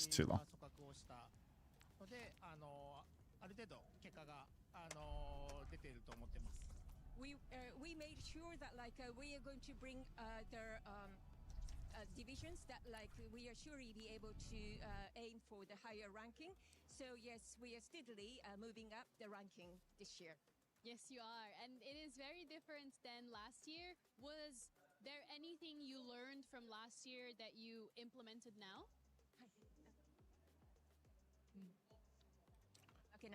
It's too long. We made sure that we are going to bring their divisions that we are surely be able to aim for the higher ranking. So yes, we are steadily moving up the ranking this year. Yes, you are, and it is very different than last year. Was there anything you learned from last year that you implemented now?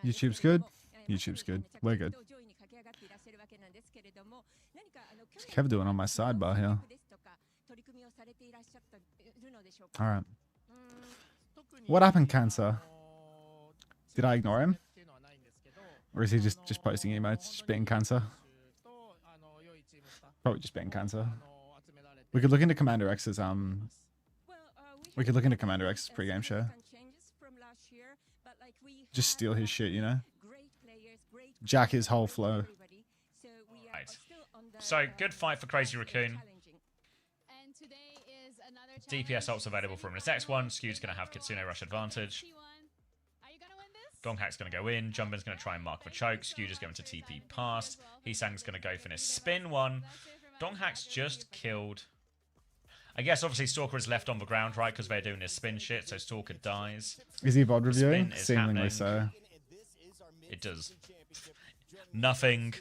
YouTube's good. YouTube's good. We're good. What's Kev doing on my sidebar here? All right. What happened, Cancer? Did I ignore him? Or is he just posting emotes, just being Cancer? Probably just being Cancer. We could look into Commander X's pre-game show. Just steal his shit, you know? Jack his whole flow. Right. So, good fight for Crazy Raccoon. DPS ults available from his next one. Skew's going to have Kitsune Rush advantage. Donghack's going to go in. Jumbin's going to try and mark for choke. Skew just going to TP past. Heesang's going to go for his spin one. Donghack's just killed. I guess obviously Stalker is left on the ground, right? Because they're doing his spin shit, so Stalker dies. Is he VOD reviewing? Seemingly so. It does. Nothing.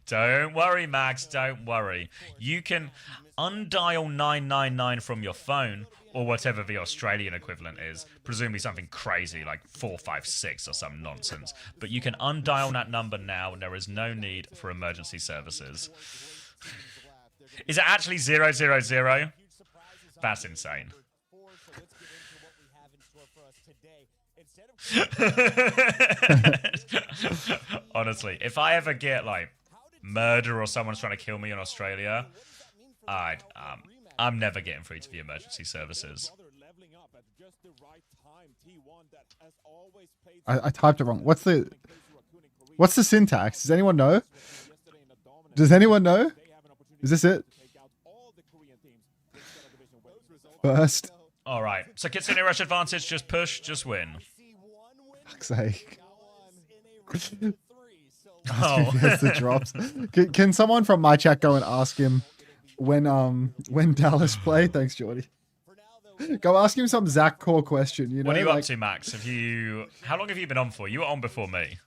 Don't worry, Max. Don't worry. You can undial 999 from your phone, or whatever the Australian equivalent is. Presumably something crazy like 456 or some nonsense. But you can undial that number now, and there is no need for emergency services. Is it actually 000? That's insane. Honestly, if I ever get like murder or someone's trying to kill me in Australia, I'm never getting through to the emergency services. I typed it wrong. What's the syntax? Does anyone know? Does anyone know? Is this it? First. All right. So Kitsune Rush advantage. Just push. Just win. Fuck's sake. Oh. The drops. Can someone from my chat go and ask him when Dallas play? Thanks, Jordy. Go ask him some Zach Core question. You know. What are you up to, Max? How long have you been on for? You were on before me.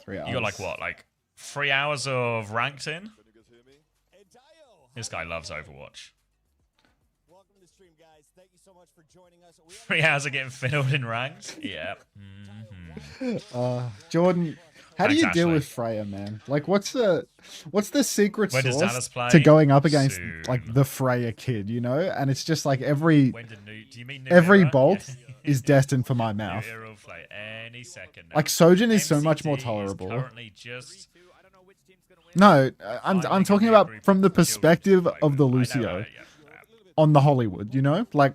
3 hours. You got like what? Like 3 hours of ranked in? This guy loves Overwatch. 3 hours of getting fiddled in ranked? Yeah. Jordan, how do you deal with Freya, man? Like, what's the secret When does sauce Dallas play? to going up against Soon. like the Freya kid, you know? And it's just like every Do you mean every New bolt Era? is destined for my mouth. New Era will play any second now. Like Sojin is so much MCT more is tolerable. currently just... No, I'm talking about from the perspective of the Lucio on the Hollywood, you know? Like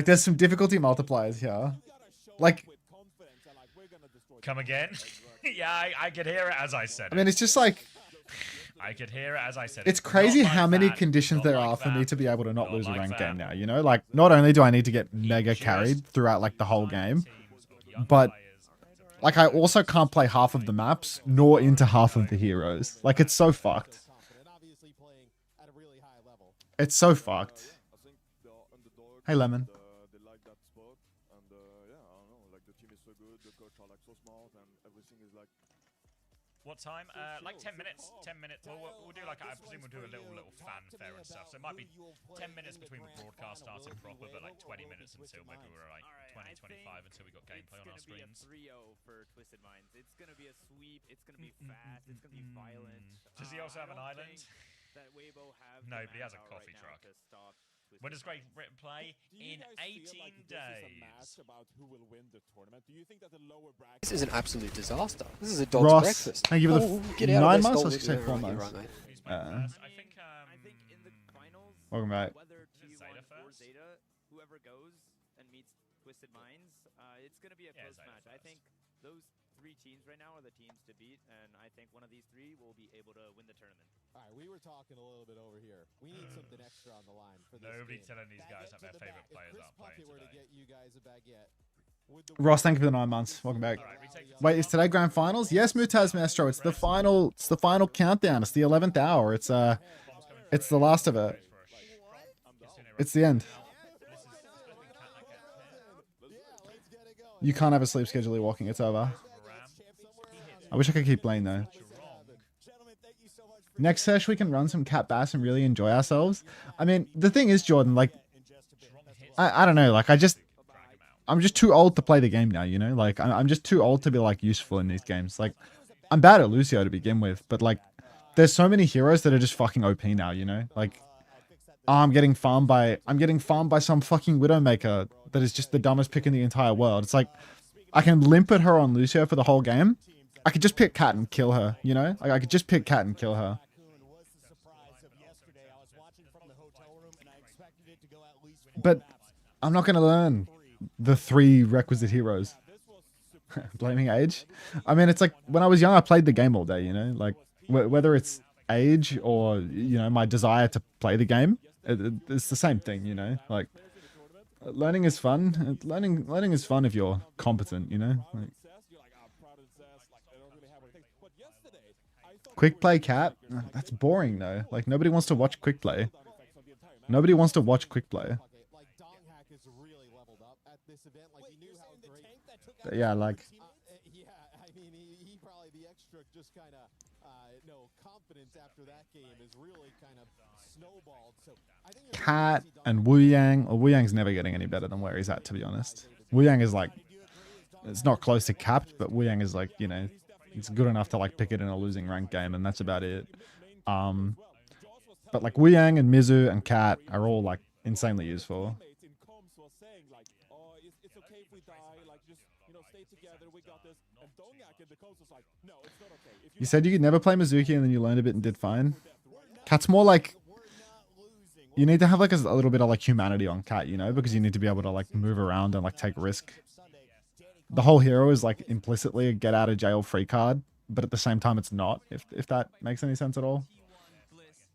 there's some difficulty multipliers here. Like, come again? Yeah, I could hear it as I said it. I mean, it's just like I could hear it as I said it. it's crazy Not how like many that, conditions not there like are for me that, to be able to not lose a like ranked that. game now, you know? Like, not only do I need to get mega carried throughout like the whole game, but like I also can't play half of the maps nor into half of the heroes. Like, it's so fucked. It's so fucked. Hey, Lemon. What time? Like 10 minutes. 10 minutes. We'll do like, I presume we'll do a little fanfare and stuff. So it might be 10 minutes between the broadcast starting proper, but like 20 minutes until maybe we're like 20, 25 until we got gameplay on our screens. It's going to be a 3-0 for Twisted Minds. It's going to be a sweep. It's going to be fast. It's going to be violent. Does he also have an island? That Weibo have No, but he has a coffee truck. When does Great Britain play? In 18 days. This is an absolute disaster. This is a dog's Ross, breakfast. thank you for the Get out 9 of this, months. don't I should look say 4 around you, months. right, mate? Who's playing first? I think in the finals, Welcome back. whether Zeta T1 or first? Zeta, whoever goes and meets Twisted Minds, it's going to be a close Zeta match. I first. think those three teams right now are the teams to beat, and I think one of these three will be able to win the tournament. All right, we were talking a little bit over here. We need something extra on the line for this Nobody game. telling these guys that their favorite players aren't playing Were to today. get you guys a baguette, Ross, thank you for the 9 months. Welcome back. Wait, is today grand finals? Yes, Mutaz Maestro. It's the final. It's the final countdown. It's the 11th hour. It's the last of it. It's the end. You can't have a sleep schedule you're walking. It's over. I wish I could keep playing though. Next session we can run some cat bass and really enjoy ourselves. I mean, the thing is, Jordan, like, I don't know, like, I'm just too old to play the game now, you know? Like, I'm just too old to be, like, useful in these games. Like, I'm bad at Lucio to begin with, but, like, there's so many heroes that are just fucking OP now, you know? Like, I'm getting farmed by some fucking Widowmaker that is just the dumbest pick in the entire world. It's like, I can limp at her on Lucio for the whole game. I could just pick Cat and kill her, you know? Like, I could just pick Cat and kill her. But I'm not going to learn the 3 requisite heroes. Blaming age? I mean, it's like, when I was young, I played the game all day, you know? Like, whether it's age or, you know, my desire to play the game, it's the same thing, you know? Like, learning is fun. Learning is fun if you're competent, you know? Like, quick play Cat? That's boring, though. Like, nobody wants to watch quick play. Nobody wants to watch quick play. But yeah, like, yeah, I mean, he probably the extra just kind of confidence after that game is really kind of snowballed. So I think Cat and Wu Yang. Well, Wu Yang's never getting any better than where he's at, to be honest. Wu Yang is like, it's not close to capped, but Wu Yang is like, you know, it's good enough to like pick it in a losing rank game, and that's about it. But like Wu Yang and Mizu and Cat are all like insanely useful. You said you could never play Mizuki and then you learned a bit and did fine. Cat's more like, you need to have like a little bit of like humanity on Cat, you know, because you need to be able to like move around and like take risk. The whole hero is like implicitly a get out of jail free card, but at the same time it's not, if that makes any sense at all.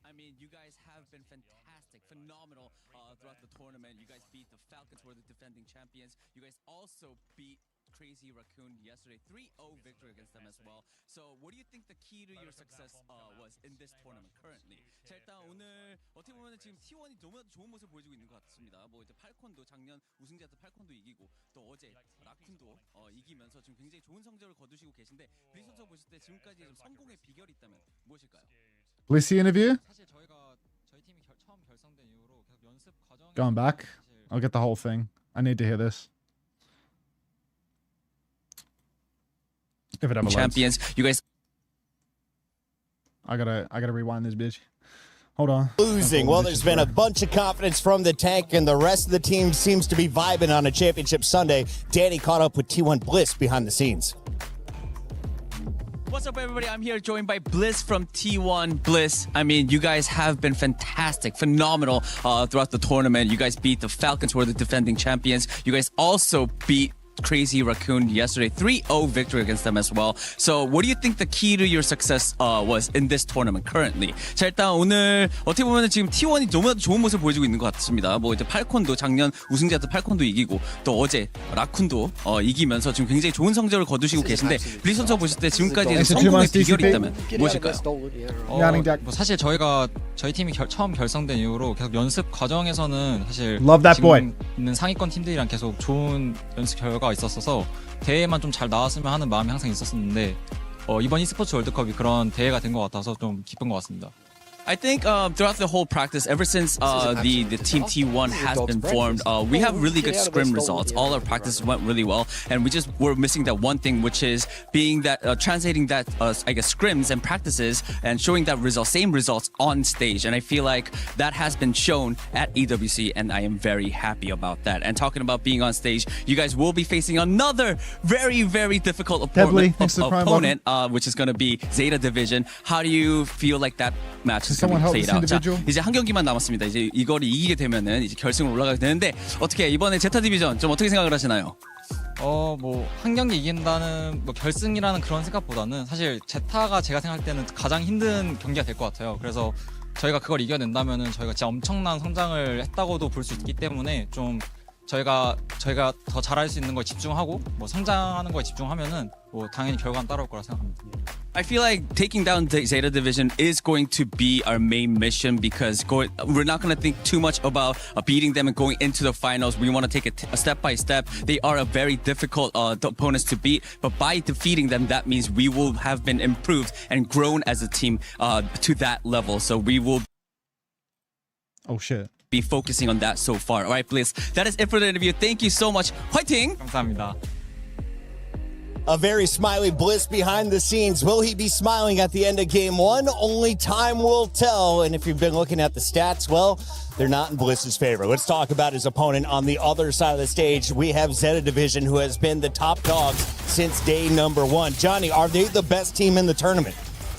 I mean, you guys have been fantastic, phenomenal throughout the tournament. You guys beat the Falcons, who are the defending champions. You guys also beat Crazy Raccoon yesterday, 3-0 victory against them as well. So what do you think the key to your success was in this tournament currently? 자, 일단 오늘 어떻게 보면 지금 T1이 너무나도 좋은 모습을 보여주고 있는 것 같습니다. 뭐 이제 팔콘도 작년 우승자한테 팔콘도 이기고 또 어제 라쿤도 이기면서 지금 굉장히 좋은 성적을 거두시고 계신데 블리스 선수 보실 때 지금까지 좀 성공의 비결이 있다면 무엇일까요? Blissy interview? 사실 저희 팀이 처음 결성된 이후로 계속 연습 과정 Going back. I'll get the whole thing. I need to hear this. If it ever loads. Champions, you guys. I gotta rewind this bitch. Hold on. Losing. Well, there's been a bunch of confidence from the tank, and the rest of the team seems to be vibing on a championship Sunday. Danny caught up with T1 Bliss behind the scenes. What's up, everybody? I'm here joined by Bliss from T1 Bliss. I mean, you guys have been fantastic, phenomenal throughout the tournament. You guys beat the Falcons, who are the defending champions. You guys also beat Crazy Raccoon yesterday, 3-0 victory against them as well. So what do you think the key to your success was in this tournament currently? 자, 일단 오늘 어떻게 보면 지금 T1이 너무나도 좋은 모습을 보여주고 있는 것 같습니다. 뭐 이제 팔콘도 작년 우승자한테 팔콘도 이기고 또 어제 라쿤도 이기면서 지금 굉장히 좋은 성적을 거두시고 계신데 블리스 선수 보실 때 지금까지 성공의 비결이 있다면 무엇일까요? 뭐 사실 저희 팀이 처음 결성된 이후로 계속 연습 과정에서는 사실 Love that boy. 지금 있는 상위권 팀들이랑 계속 좋은 연습 결과가 있었어서 대회만 좀 잘 나왔으면 하는 마음이 항상 있었었는데 이번 e스포츠 월드컵이 그런 대회가 된 것 같아서 좀 기쁜 것 같습니다. I think throughout the whole practice, ever since the Team T1 has been formed, we have really good scrim results. All our practices went really well, and we just were missing that one thing, which is being that translating that I guess scrims and practices and showing that same results on stage. And I feel like that has been shown at EWC, and I am very happy about that. And talking about being on stage, you guys will be facing another very, very difficult opponent, which is going to be Zeta Division. How do you feel like that match is going to play out? 자, 이제 한 경기만 남았습니다. 이제 이거를 이기게 되면은 이제 결승으로 올라가게 되는데 어떻게 이번에 제타 디비전 좀 어떻게 생각을 하시나요? 뭐 한 경기 이긴다는 뭐 결승이라는 그런 생각보다는 사실 제타가 제가 생각할 때는 가장 힘든 경기가 될 것 같아요. 그래서 저희가 그걸 이겨낸다면은 저희가 진짜 엄청난 성장을 했다고도 볼 수 있기 때문에 좀 저희가 더 잘할 수 있는 거에 집중하고 뭐 성장하는 거에 집중하면은 뭐 당연히 결과는 따라올 거라 생각합니다. I feel like taking down the Zeta Division is going to be our main mission because we're not going to think too much about beating them and going into the finals. We want to take it step by step. They are a very difficult opponents to beat, but by defeating them, that means we will have been improved and grown as a team to that level. So we will Oh shit. be focusing on that so far. All right, Bliss, that is it for the interview. Thank you so much. 화이팅! 감사합니다. A very smiley Bliss behind the scenes. Will he be smiling at the end of game one? Only time will tell. And if you've been looking at the stats, well, they're not in Bliss's favor. Let's talk about his opponent on the other side of the stage. We have Zeta Division, who has been the top dogs since day number one. Johnny, are they the best team in the tournament?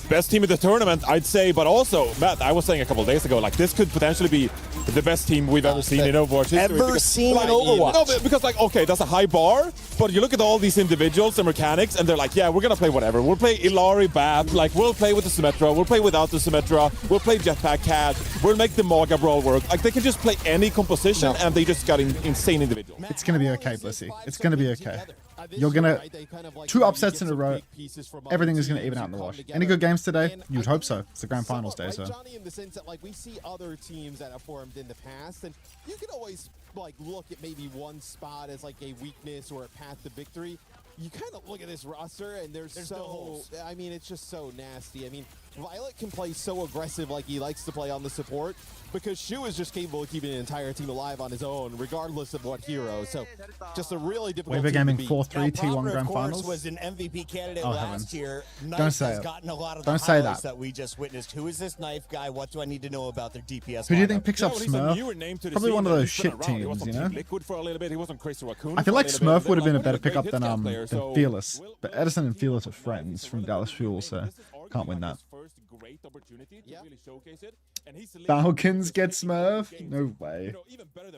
Best team in the tournament, I'd say, but also, Matt, I was saying a couple of days ago, like, this could potentially be the best team we've ever seen in Overwatch history. Ever seen in Overwatch? No, because, like, okay, that's a high bar, but you look at all these individuals and mechanics, and they're like, yeah, we're gonna play whatever. We'll play Ilari Bat, like, we'll play with the Symmetra, we'll play without the Symmetra, we'll play Jetpack Cat, we'll make the Maga Brawl work. Like, they can just play any composition, and they just got insane individuals. It's gonna be okay, Blissy. It's gonna be okay. You're gonna 2 upsets in a row. Everything is gonna even out in the wash. Any good games today? You'd hope so. It's the grand finals day, so. Johnny, in the sense that, like, we see other teams that have formed in the past, and you can always, like, look at maybe one spot as, like, a weakness or a path to victory. You kind of look at this roster, and there's so, I mean, it's just so nasty. I mean, Violet can play so aggressive like he likes to play on the support, because Shu is just capable of keeping an entire team alive on his own, regardless of what hero. So, just a really difficult Weibo team Gaming to beat. 4-3 T1 Grand of course, Finals. was an MVP candidate Oh, last heaven. year. Don't Knife say has it. gotten a lot of Don't the say highlights that. that we just witnessed. Who is this Knife guy? What do I need to know about their DPS? Who do you lineup? think picks up He's a newer Smurf? name to the Probably scene, one of and those he's been shit around. He was teams, on you Team know? Liquid for a little bit. He was on Crazy Raccoon I feel for a like little bit, Smurf and would have then, been a like, better what a great pickup than hit player. So Fearless. we'll- But Edison and Fearless are friends from Dallas Fuel, so can't win that. First great opportunity to really showcase it, and he's Falcons get Smurf? No way.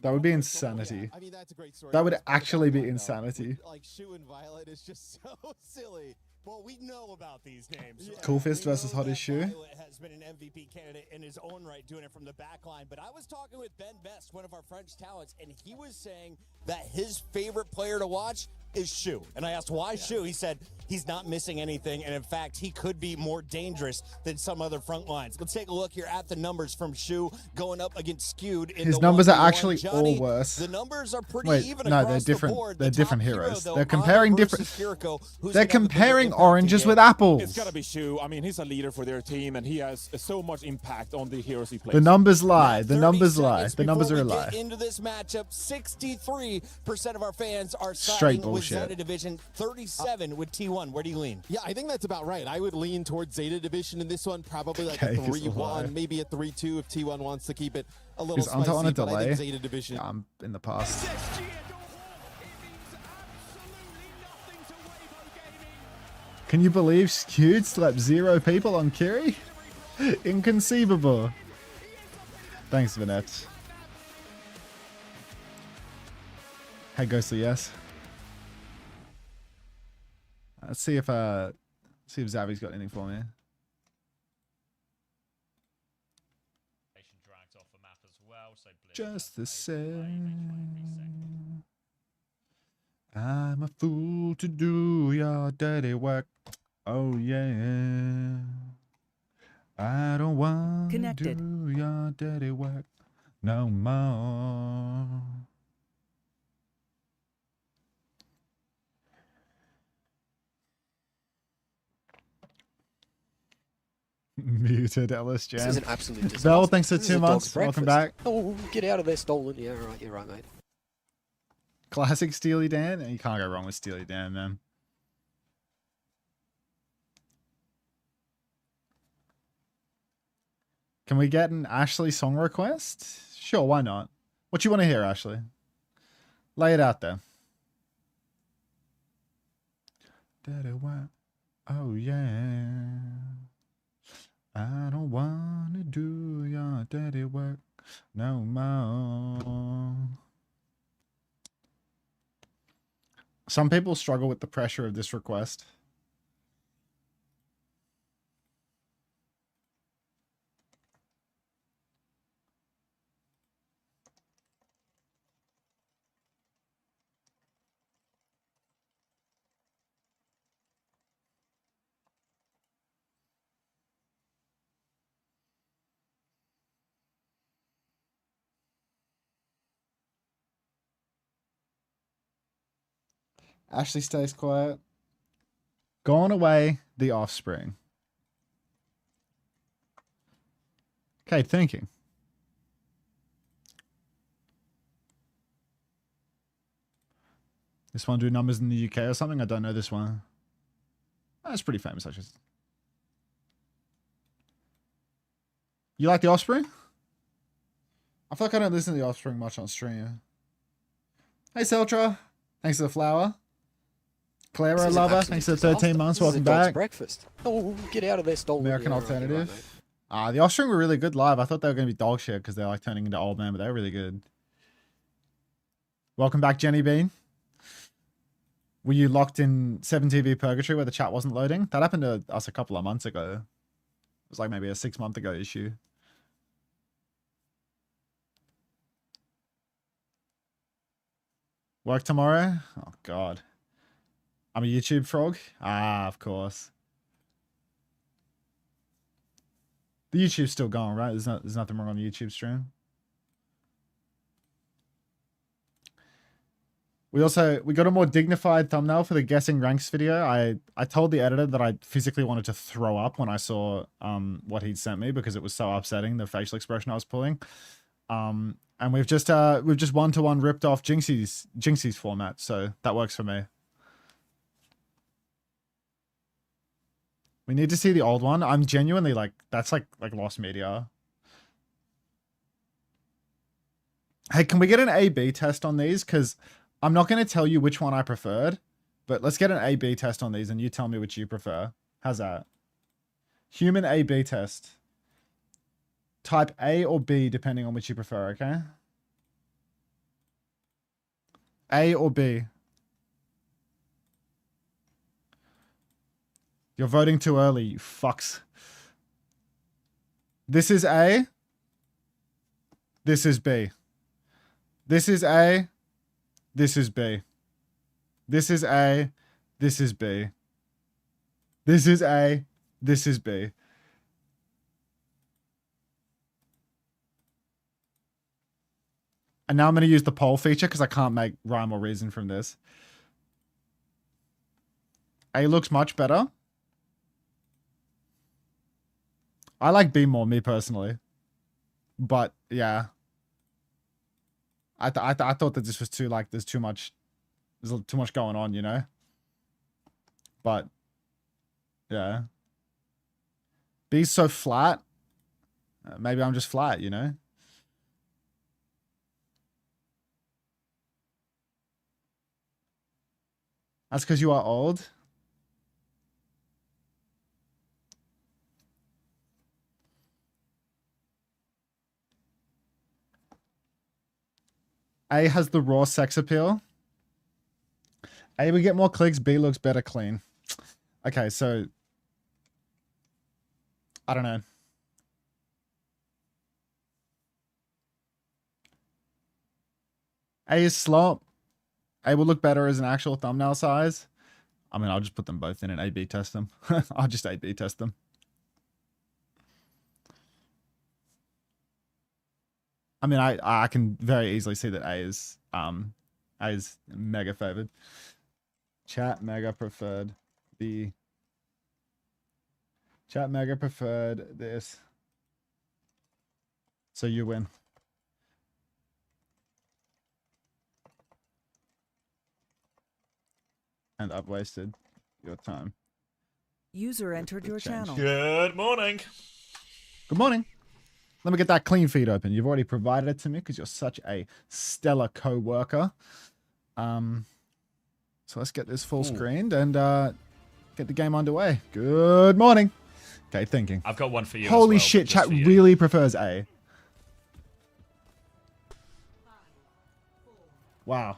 That would be insanity. I mean, that's a great story. That would Let's put actually be one, though. insanity. Like, Shu and Violet is just so silly. Well, we know about these names. Cool Fist We versus know Hottest that Shoe. Violet has been an MVP candidate in his own right, doing it from the back line. But I was talking with Ben Best, one of our French talents, and he was saying that his favorite player to watch is Shu. And I asked why Shu. He said he's not missing anything, and in fact, he could be more dangerous than some other front lines. Let's take a look here at the numbers from Shu going up against Skewed. In His the numbers are 1v1. actually Johnny, all worse. The numbers are pretty Wait, even no, across they're different. the board. They're The different top heroes. hero, though, They're comparing Unter different. versus Kiriko, who's They're gonna have the bigger comparing impact oranges in with game. apples. It's gotta be Shu. I mean, he's a leader for their team, and he has so much impact on the heroes he plays. The numbers lie. The 30 numbers lie. seconds The numbers before are a we lie. get into this matchup, 63% of our fans are Straight siding with bullshit. Zeta Division, 37 with T1. Where do you lean? Yeah, I think that's about right. I would lean towards Zeta Division in this one, probably like Okay, a 'cause the lie. 3-1, maybe a 3-2 if T1 wants to keep it a little Is Unter spicy, on a but I delay? think Zeta Division. Yeah, I'm in the past. Can you believe Skewed slept 0 people on Kiri? Inconceivable. Thanks, Vinette. Hey, Ghostly, yes. Let's see if Zavi's got anything for me. Just the same. I'm a fool to do your dirty work. Oh yeah. I don't want to do your dirty work no more. Muted Ellis Jam. This is an absolute disaster. Bell, thanks for This is 2 a months. dog's Welcome breakfast. back. Oh, get out of there, stolen. Yeah, right, you're right, mate. Classic Steely Dan. You can't go wrong with Steely Dan, man. Can we get an Ashley song request? Sure, why not? What you want to hear, Ashley? Lay it out there. Daddy, what? Oh, yeah. I don't want to do your dirty work no more. Some people struggle with the pressure of this request. Ashley stays quiet. Gone away, the offspring. Okay, thinking. This one do numbers in the UK or something? I don't know this one. That's pretty famous, actually. You like the offspring? I feel like I don't listen to the offspring much on stream. Hey, Seltra. Thanks for the flower. Clara Lover, thanks for the 13 months. Welcome back. Breakfast. Oh, get out of there, stolen. American Alternative. The offspring were really good live. I thought they were going to be dog shit because they're like turning into old man, but they were really good. Welcome back, Jenny Bean. Were you locked in 7TV Purgatory where the chat wasn't loading? That happened to us a couple of months ago. It was like maybe a 6-month ago issue. Work tomorrow? Oh, God. I'm a YouTube frog? Ah, of course. The YouTube's still going, right? There's nothing wrong on the YouTube stream. We got a more dignified thumbnail for the guessing ranks video. I told the editor that I physically wanted to throw up when I saw what he'd sent me because it was so upsetting, the facial expression I was pulling. And we've just 1-to-1 ripped off Jinxie's format, so that works for me. We need to see the old one. I'm genuinely like, that's like lost media. Hey, can we get an A/B test on these? Because I'm not going to tell you which one I preferred, but let's get an A/B test on these and you tell me which you prefer. How's that? Human A/B test. Type A or B, depending on which you prefer, okay? A or B? You're voting too early, you fucks. This is A. This is B. This is A. This is B. This is A. This is B. This is A. This is B. And now I'm going to use the poll feature because I can't make rhyme or reason from this. A looks much better. I like B more, me personally. But, yeah. I thought that this was too, like, there's too much going on, you know? But, yeah. B's so flat. Maybe I'm just flat, you know? That's because you are old. A has the raw sex appeal. A, we get more clicks. B looks better clean. Okay, so I don't know. A is slow. A will look better as an actual thumbnail size. I mean, I'll just put them both in and A/B test them. I'll just A/B test them. I mean, I can very easily see that A is mega favored. Chat mega preferred B. Chat mega preferred this. So you win. And I've wasted your time. User entered your channel. Good morning. Good morning. Let me get that clean feed open. You've already provided it to me because you're such a stellar co-worker. So let's get this full screened and get the game underway. Good morning. Okay, thinking. I've got one for you. Holy as well, shit, just chat for you. really prefers A. Wow.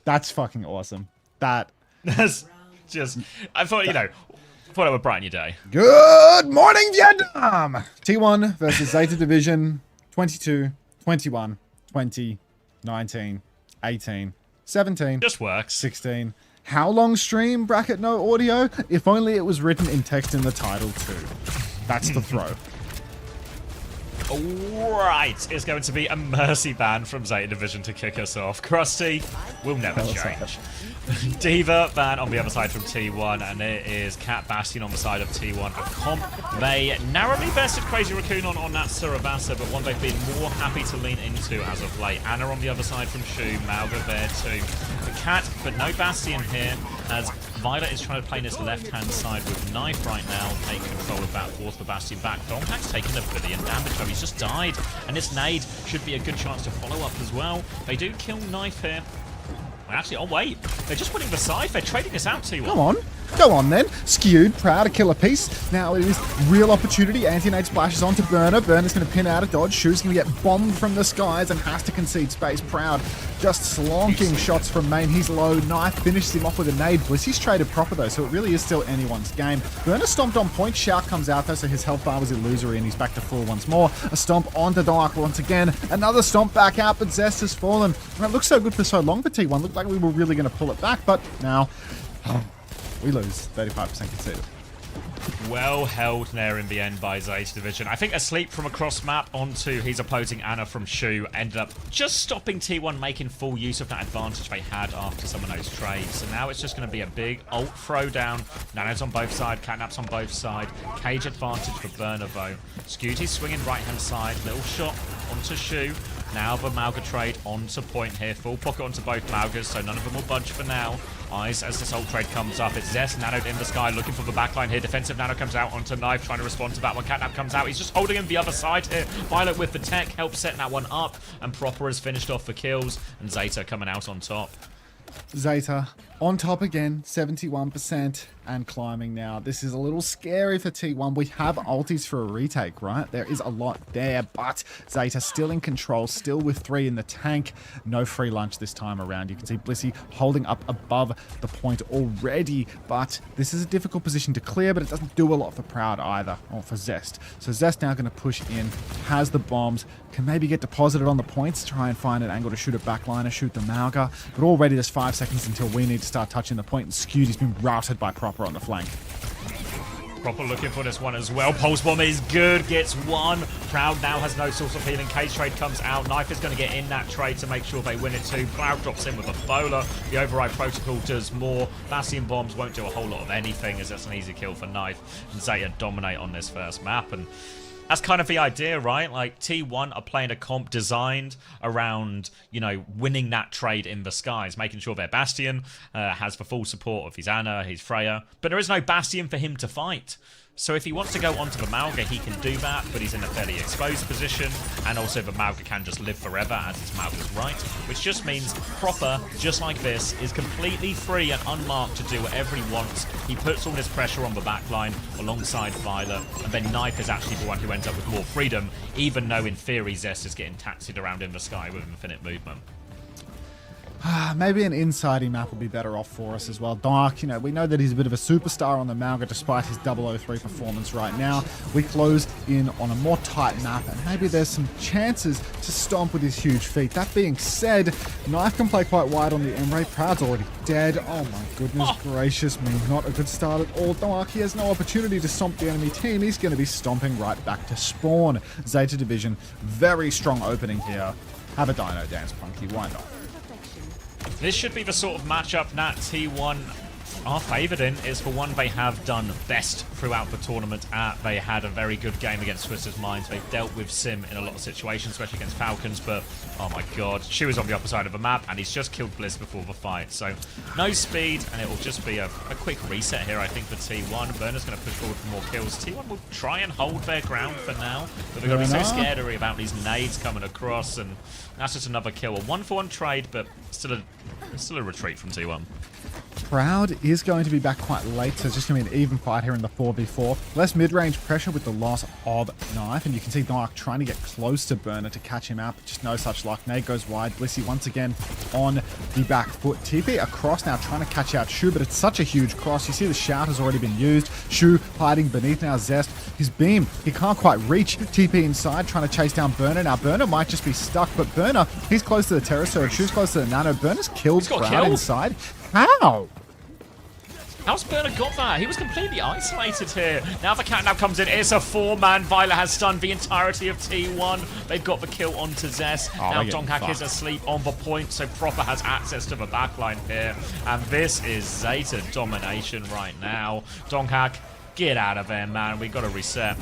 That's fucking awesome. That. That's just... I thought, you know, thought it would brighten your day. Good morning, Vietnam! T1 versus Zeta Division. 22, 21, 20, 19, 18, 17. Just works. 16. How long stream? Bracket no audio? If only it was written in text in the title too. That's the throw. Alright, it's going to be a mercy ban from Zeta Division to kick us off. Krusty will never change. Diva ban on the other side from T1, and it is Cat Bastion on the side of T1. A comp they narrowly bested Crazy Raccoon on that Surabasa, but one they've been more happy to lean into as of late. Anna on the other side from Shu, Malga there too. The Cat, but no Bastion here, as Violet is trying to play this left-hand side with Knife right now, take control of that fourth Bastion back. Domhack's taken a billion damage though, he's just died, and this nade should be a good chance to follow up as well. They do kill Knife here. Actually, oh wait, they're just winning the side. They're trading us out to you. Come on. Go on then. Skewed, Proud to kill a piece. Now it is real opportunity. Anti-nade splashes onto Burner. Burner's going to pin out a dodge. Shu's going to get bombed from the skies and has to concede space. Proud just slonking shots from main. He's low. Knife finishes him off with a nade. Blissy's traded proper though, so it really is still anyone's game. Burner stomped on point. Shout comes out though, so his health bar was illusory and he's back to full once more. A stomp onto Dark once again. Another stomp back out, but Zest has fallen. And it looked so good for so long for T1. Looked like we were really going to pull it back, but now... we lose 35% conceded. Well held there in the end by Zeta Division. I think a sleep from across map onto his opposing Anna from Shu ended up just stopping T1 making full use of that advantage they had after some of those trades. So now it's just going to be a big ult throwdown. Nano's on both sides, Catnap's on both sides. Cage advantage for Burner though. Scooty's swinging right hand side, little shot onto Shu. Now the Malga trade onto point here. Full pocket onto both Malgas, so none of them will budge for now. Eyes as this ult trade comes up. It's Zest, Nanoed in the sky, looking for the backline here. Defensive Nano comes out onto Knife, trying to respond to that when Catnap comes out. He's just holding him the other side here. Violet with the tech helps set that one up, and Proper has finished off the kills, and Zeta coming out on top. Zeta on top again, 71% and climbing now. This is a little scary for T1. We have ultis for a retake, right? There is a lot there, but Zeta still in control, still with 3 in the tank. No free lunch this time around. You can see Blissey holding up above the point already, but this is a difficult position to clear, but it doesn't do a lot for Proud either, or for Zest. So Zest now going to push in, has the bombs, can maybe get deposited on the points, try and find an angle to shoot a backliner, shoot the Malga, but already there's 5 seconds until we need to start touching the point, and Skewed has been routed by Proper on the flank. Proper looking for this one as well. Pulse Bomb is good, gets one. Proud now has no source of healing. Cage trade comes out. Knife is going to get in that trade to make sure they win it too. Proud drops in with a bowler. The override protocol does more. Bastion bombs won't do a whole lot of anything, as that's an easy kill for Knife. And Zeta dominate on this first map, and that's kind of the idea, right? Like, T1 are playing a comp designed around, you know, winning that trade in the skies, making sure their Bastion has the full support of his Anna, his Freya, but there is no Bastion for him to fight. So if he wants to go onto the Malga, he can do that, but he's in a fairly exposed position, and also the Malga can just live forever as it's Malga's right, which just means Proper, just like this, is completely free and unmarked to do whatever he wants. He puts all this pressure on the backline alongside Violet, and then Knife is actually the one who ends up with more freedom, even though in theory Zest is getting taxied around in the sky with infinite movement. Maybe an insidey map would be better off for us as well. Dark, you know, we know that he's a bit of a superstar on the Malga despite his 003 performance right now. We close in on a more tight map, and maybe there's some chances to stomp with his huge feet. That being said, Knife can play quite wide on the Emre. Proud's already dead. Oh my goodness gracious me. Not a good start at all. Dark, he has no opportunity to stomp the enemy team. He's going to be stomping right back to spawn. Zeta Division, very strong opening here. Have a dino dance, Punky. Why not? This should be the sort of matchup that T1 are favoured in. Is for one they have done best throughout the tournament at. They had a very good game against Twisted Minds. They've dealt with Sim in a lot of situations, especially against Falcons, but oh my god, Shu is on the upper side of the map and he's just killed Bliss before the fight. So no speed, and it will just be a quick reset here, I think, for T1. Burner's going to push forward for more kills. T1 will try and hold their ground for now, but they're going to be so scared about these nades coming across, and that's just another kill. A 1-for-1 trade, but still a retreat from T1. crowd is going to be back quite late, so it's just going to be an even fight here in the 4v4. Less mid-range pressure with the loss of Knife, and you can see Dark trying to get close to Burner to catch him out, but just no such luck. Nade goes wide. Blissey once again on the back foot. TP across now trying to catch out Shu, but it's such a huge cross. You see the shout has already been used. Shu hiding beneath now Zest. His beam, he can't quite reach. TP inside trying to chase down Burner. Now Burner might just be stuck, but Burner, he's close to the Terror Surge. Shu's close to the Nano. Burner's killed crowd inside. How? How's Burner got that? He was completely isolated here. Now the catnap comes in. It's a 4-man. Violet has stunned the entirety of T1. They've got the kill onto Zest. Now Donghak is asleep on the point, so Proper has access to the backline here. And this is Zeta domination right now. Donghak, get out of there, man. We got to reset.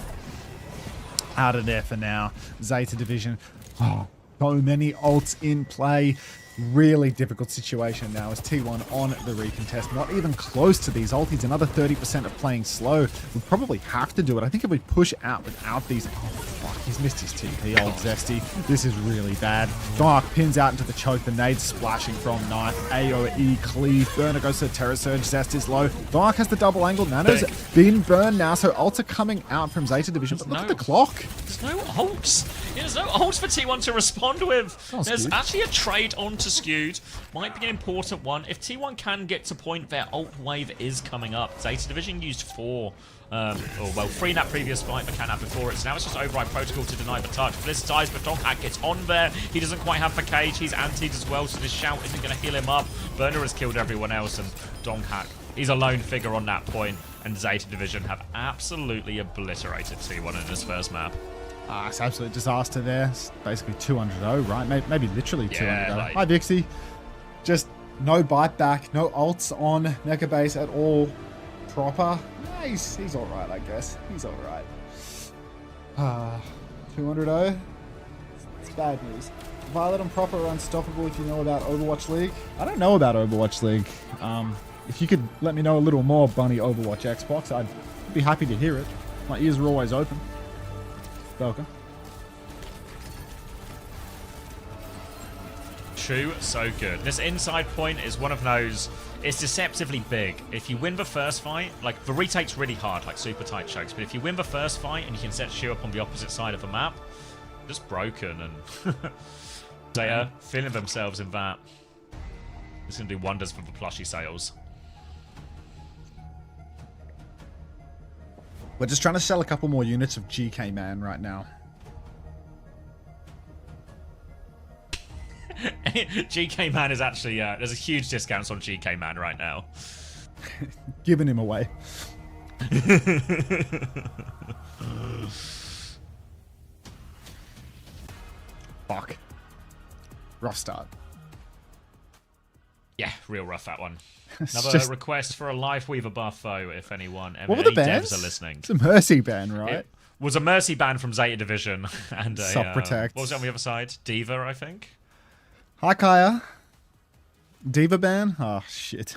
Out of there for now. Zeta Division. Oh, so many ults in play. Really difficult situation now as T1 on the recontest. Not even close to these ultis. Another 30% of playing slow. We'll probably have to do it. I think if we push out without these... Oh, fuck. He's missed his TP, old Zesty. This is really bad. Dark pins out into the choke. The nade splashing from Knife. AoE cleave. Burner goes to the Terror Surge. Zest is low. Dark has the double angle. Nano's been burned now, so ults are coming out from Zeta Division. But look at the clock. There's no ults. There's no ults for T1 to respond with. There's actually a trade onto Skewed. Might be an important one. If T1 can get to point, their ult wave is coming up. Zeta Division used 3 in that previous fight, but can't have before it. So now it's just override protocol to deny the touch. Bliss dies, but Donghak gets on there. He doesn't quite have the cage. He's antied as well, so this shout isn't going to heal him up. Burner has killed everyone else, and Donghak, he's a lone figure on that point, and Zeta Division have absolutely obliterated T1 in this first map. It's absolute disaster there. It's basically 200-0, right? Maybe literally 200-0. like- Hi, Vixie. Just no bite back, no ults on Mecha Base at all. Proper. He's all right, I guess. He's all right. 200-0. It's bad news. Violet and Proper are unstoppable if you know about Overwatch League. I don't know about Overwatch League. If you could let me know a little more, Bunny Overwatch Xbox, I'd be happy to hear it. My ears are always open. Welcome. True, so good. This inside point is one of those, it's deceptively big. If you win the first fight, like the retake's really hard, like super tight chokes, but if you win the first fight and you can set Shu up on the opposite side of the map, just broken, and they are feeling themselves in that. It's going to do wonders for the plushie sales. We're just trying to sell a couple more units of GK Man right now. GK Man is actually, there's a huge discount on GK Man right now. Giving him away. Fuck. Rough start. Yeah, real rough that one. Another just... request for a Life Weaver buff, though, if anyone, what were the any bans? devs are listening. It's a mercy ban, right? It was a mercy ban from Zeta Division and a Sub-protect. what was it on the other side? Diva, I think. Hi, Kaya. Diva ban? Oh, shit.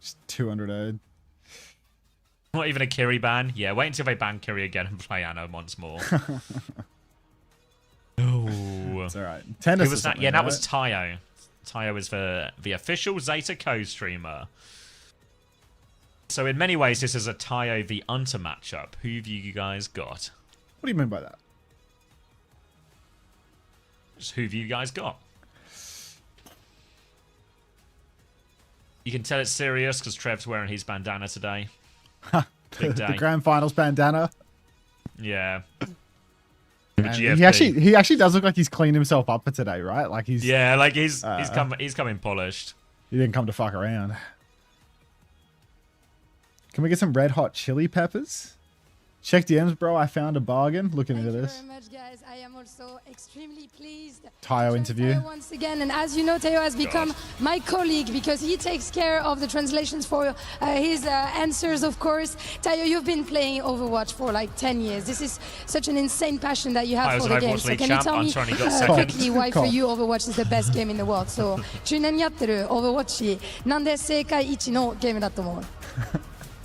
Just 200-0. Not even a Kiri ban. Yeah, wait until they ban Kiri again and play Anna once more. Oh, it's all right. Tennis. Who was that? Yeah, that was Tayo. Tayo is the official Zeta co-streamer. So in many ways, this is a Tayo the Unter matchup. Who have you guys got? What do you mean by that? Just who have you guys got? You can tell it's serious because Trev's wearing his bandana today. Big day. The grand finals bandana. Yeah. He actually does look like he's cleaned himself up for today, right? Like he's he's coming polished. He didn't come to fuck around. Can we get some red hot chili peppers? Check DMs, bro. I found a bargain. Looking into this. Thank you very much, guys. I am also extremely pleased. Tayo interview. Once again, and as you know, Tayo has become my colleague because he takes care of the translations for his answers, of course. Tayo, you've been playing Overwatch for like 10 years. This is such an insane passion that you have for the game. So can you tell me quickly why for you Overwatch is the best game in the world? So, 10年やってる Overwatch なんで世界一のゲームだと思う?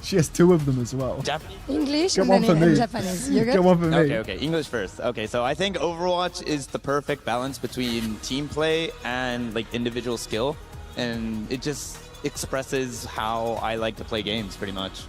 She has 2 of them as well. English Get and one then for me. Japanese. You're good? Get one for me. Okay. English first. Okay, so I think Overwatch is the perfect balance between team play and like individual skill, and it just expresses how I like to play games pretty much.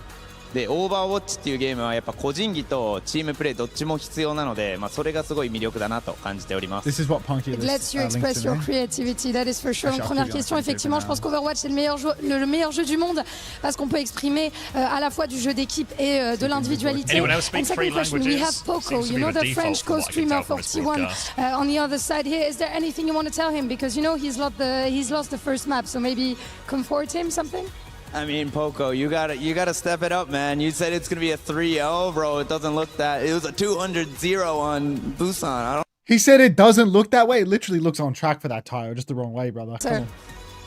で、Overwatch っていうゲームはやっぱ個人技とチームプレーどっちも必要なので、それがすごい魅力だなと感じております。 This is what Punky It lets you express your creativity, that is for sure. Donc, première question, effectivement, je pense qu'Overwatch c'est le meilleur jeu du monde parce qu'on peut exprimer à la fois du jeu d'équipe et de l'individualité. And second question, we have Poco, you know, the French co-streamer for T1 on the other side here. Is there anything you want to tell him, because you know he's lost the first map, so maybe comfort him something? I mean, Poco, you gotta step it up, man. You said it's gonna be a 3-0, bro. It doesn't look that. It was a 200-0 on Busan. He said it doesn't look that way. It literally looks on track for that tire, just the wrong way, brother. Come on.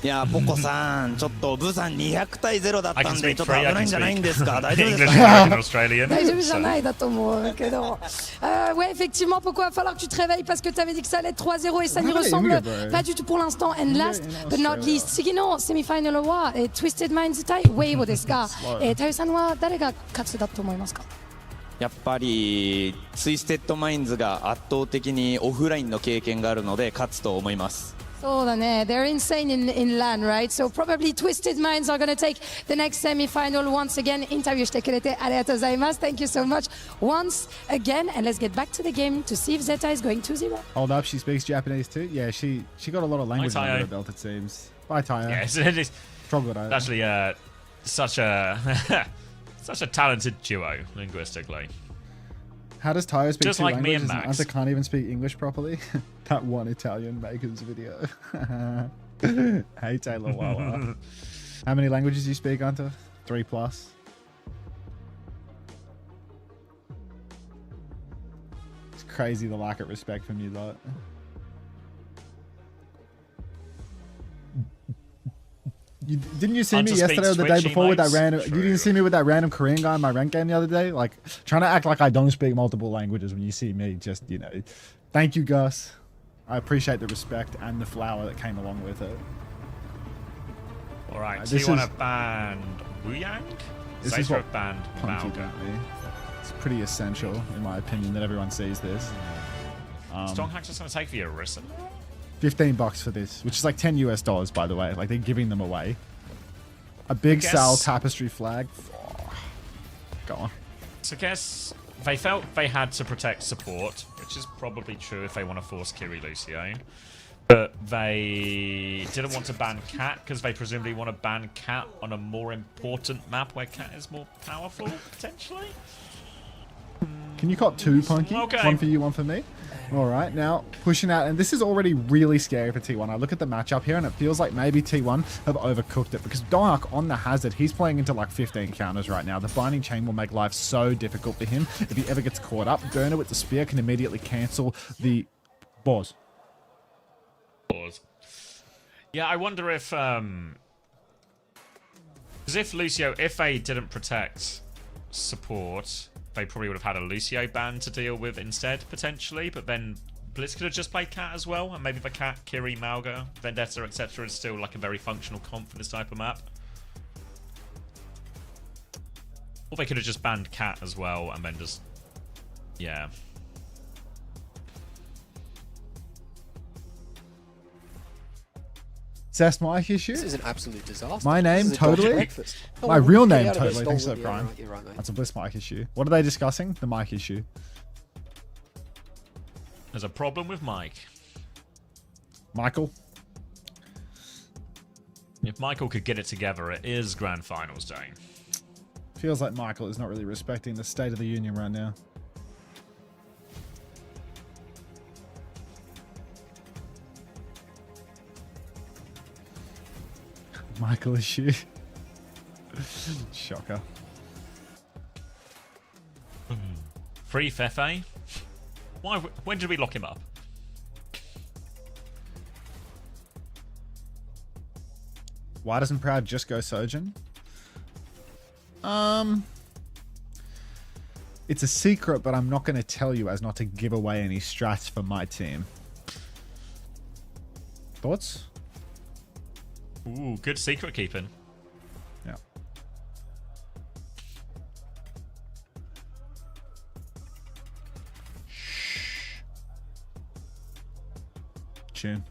いや、ポコさん、ちょっとブサン200対0だったんで、ちょっと危ないんじゃないんですか？大丈夫ですか？大丈夫じゃないだと思うけど。Ouais, effectivement, pourquoi va falloir que tu te réveilles parce que tu avais dit que ça allait être 3-0 et ça n'y ressemble pas du tout pour l'instant. And last but not least, 次のセミファイナルはTwisted Minds対 Weibo ですが、タヨさんは誰が勝つだと思いますか？やっぱりツイステッドマインズが圧倒的にオフラインの経験があるので勝つと思います。そうだね。They're insane in LAN, right? So probably Twisted Minds are going to take the next semi-final once again. インタビューしてくれてありがとうございます。Thank you so much once again. And let's get back to the game to see if Zeta is going 2-0. Hold up, she speaks Japanese too? Yeah, she got a lot of language under her belt, it seems. Bye, Tayo. Yes, it is. Troglodyte. Actually, such a such a talented duo linguistically. How does Tayo speak Just two like me and languages? Max. Unter can't even speak English properly. That one Italian makers video. Hey, Taylor Wawa. How many languages do you speak, Unter? 3+. It's crazy the lack of respect from you lot. Didn't you see me yesterday or the day before with that random? You didn't see me with that random Korean guy in my ranked game the other day, like trying to act like I don't speak multiple languages when you see me. Just, you know, thank you, Gus. I appreciate the respect and the flower that came along with it. All right, so you want to ban Wuyang? This is what banned Punky got me. It's pretty essential, in my opinion, that everyone sees this. Stronghack's just going to take the Orisa. $15 for this, which is like $10 US, by the way. Like, they're giving them away. A big Sal tapestry flag. Oh, go on. So I guess they felt they had to protect support, which is probably true if they want to force Kiri Lucio. But they didn't want to ban Cat because they presumably want to ban Cat on a more important map where Cat is more powerful, potentially. Can you cop two, Punky? Okay. One for you, one for me. All right, now pushing out, and this is already really scary for T1. I look at the matchup here, and it feels like maybe T1 have overcooked it because Dark on the Hazard, he's playing into like 15 counters right now. The Binding Chain will make life so difficult for him if he ever gets caught up. Burner with the Spear can immediately cancel the Boars. Yeah, I wonder if because if Lucio, if they didn't protect support, they probably would have had a Lucio ban to deal with instead, potentially. But then Blitz could have just played Cat as well, and maybe the Cat, Kiri, Malga, Vendetta, etc. is still like a very functional comp for this type of map. Or they could have just banned Cat as well, and then just, yeah. That's my issue. This is an absolute disaster. My name, totally. My real name, totally. Thanks for that, Brian. That's a Bliss mic issue. What are they discussing? The mic issue. There's a problem with Mike. Michael? If Michael could get it together, it is Grand Finals day. Feels like Michael is not really respecting the State of the Union right now. Michael issue. Shocker. Free Fefe? Why? When did we lock him up? Why doesn't Proud just go Sojourn? It's a secret, but I'm not going to tell you as not to give away any strats for my team. Thoughts? Ooh, good secret keeping. Yeah. Tune.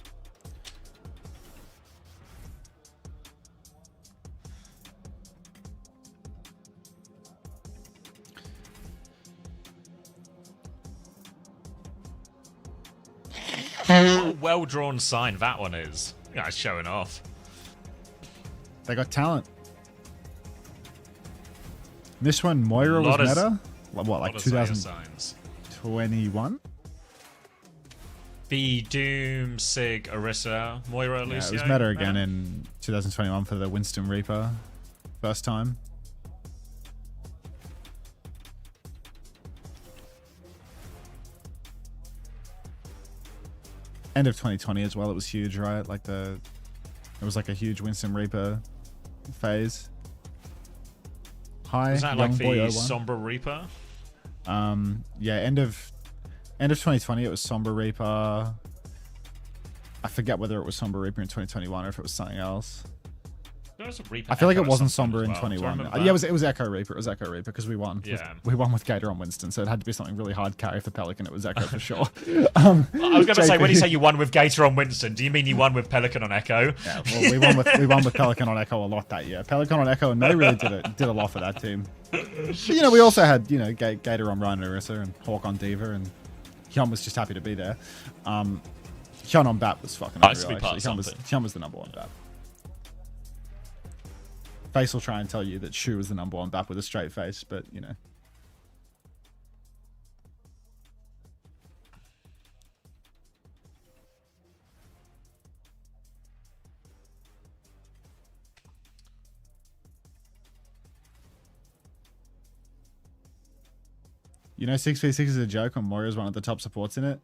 well-drawn sign that one is. You guys showing off. They got talent. This one, Moira was meta? What, like 2021? The Doom, Sig, Orisa, Moira, Lucio. Yeah, it was meta again in 2021 for the Winston Reaper. First time. End of 2020 as well, it was huge, right? Like it was like a huge Winston Reaper phase. Hi, was that young like boy the 01. Sombra Reaper? Yeah, end of 2020 it was Sombra Reaper. I forget whether it was Sombra Reaper in 2021 or if it was something else. There was a Reaper I feel like Echo it wasn't something Sombra in as well. 21. Do you remember Yeah, that? it was Echo Reaper. It was Echo Reaper because we won. Yeah. We won with Gator on Winston, so it had to be something really hard carry for Pelican. It was Echo for sure. I was going to say, when you JP. say you won with Gator on Winston, do you mean you won with Pelican on Echo? Yeah, well, we won with Pelican on Echo a lot that year. Pelican on Echo and May really did a lot for that team. But, you know, we also had, you know, Gator on Ryan and Orisa and Hawk on Diva, and Hyun was just happy to be there. Hyun on Bat was fucking Nice to unreal, be part actually. of something. Hyun was the number one Bat. Face will try and tell you that Shu was the number one Bat with a straight face, but, you know. You know 6v6 is a joke when Moira's one of the top supports in it.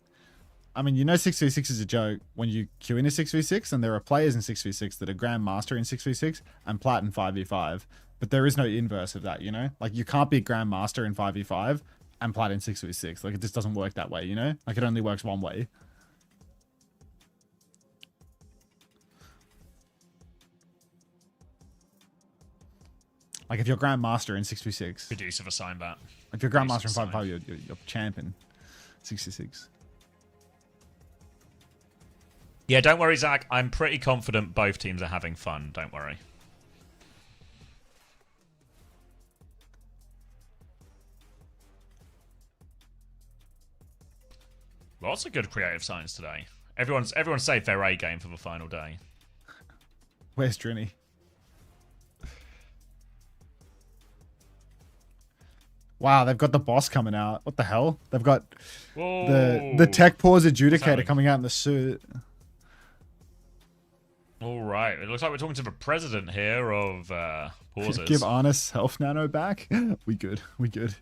I mean, you know 6v6 is a joke when you queue in a 6v6 and there are players in 6v6 that are Grandmaster in 6v6 and Plat in 5v5. But there is no inverse of that, you know? Like, you can't be Grandmaster in 5v5 and Plat in 6v6. Like, it just doesn't work that way, you know? Like, it only works one way. Like, if you're Grandmaster in 6v6... Good use of a sign bat. If you're Grandmaster in 5v5, you're champion 66. Yeah, don't worry, Zach. I'm pretty confident both teams are having fun. Don't worry. Lots of good creative signs today. Everyone's saved their A game for the final day. Where's Drini? Wow, they've got the boss coming out. What the hell? They've got the tech pause adjudicator coming out in the suit. All right. It looks like we're talking to the president here of pauses. Give Arnis health nano back. We good. We good.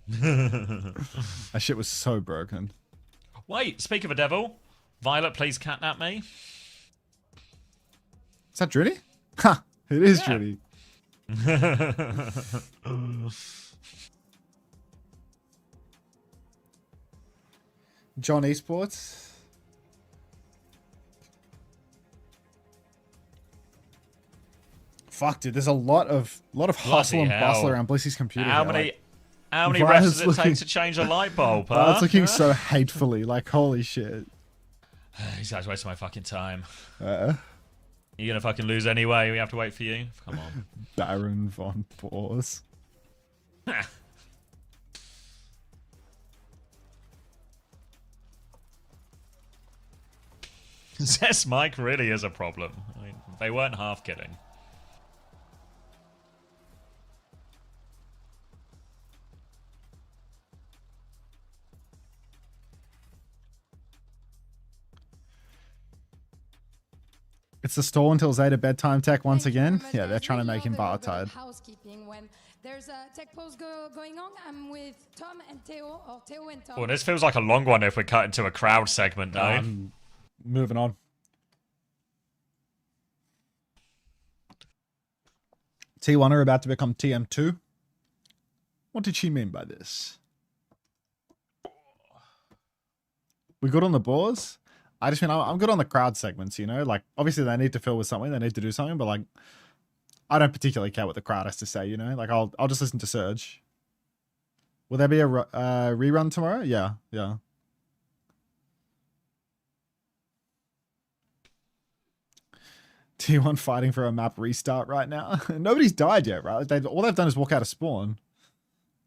That shit was so broken. Wait, speak of a devil. Violet plays catnap me. Is that Drini? Ha! It is Yeah. Drini. John Esports. Fuck, dude. There's a lot of hustle and hell. bustle around Blissy's computer. How here, many like, how many Violet's reps does it looking- take to change a light bulb, huh? It's looking so hatefully. Like, holy shit. These guys wasting my fucking time. Uh, You're gonna fucking lose anyway. We have to wait for you. Come on. Baron von Pors. Zest Mike really is a problem. I mean, they weren't half kidding. It's the stall until Zeta bedtime tech once again. Yeah, they're trying to make him bar tired. Housekeeping when there's a tech pose going on. I'm with Tom and Theo, or Theo and Tom. Well, this feels like a long one if we cut into a crowd segment, though. Moving on. T1 are about to become TM2. What did she mean by this? We good on the boars? I just mean, I'm good on the crowd segments, you know? Like, obviously they need to fill with something. They need to do something, but like, I don't particularly care what the crowd has to say, you know? Like, I'll just listen to Surge. Will there be a rerun tomorrow? Yeah, yeah. T1 fighting for a map restart right now. Nobody's died yet, right? All they've done is walk out of spawn.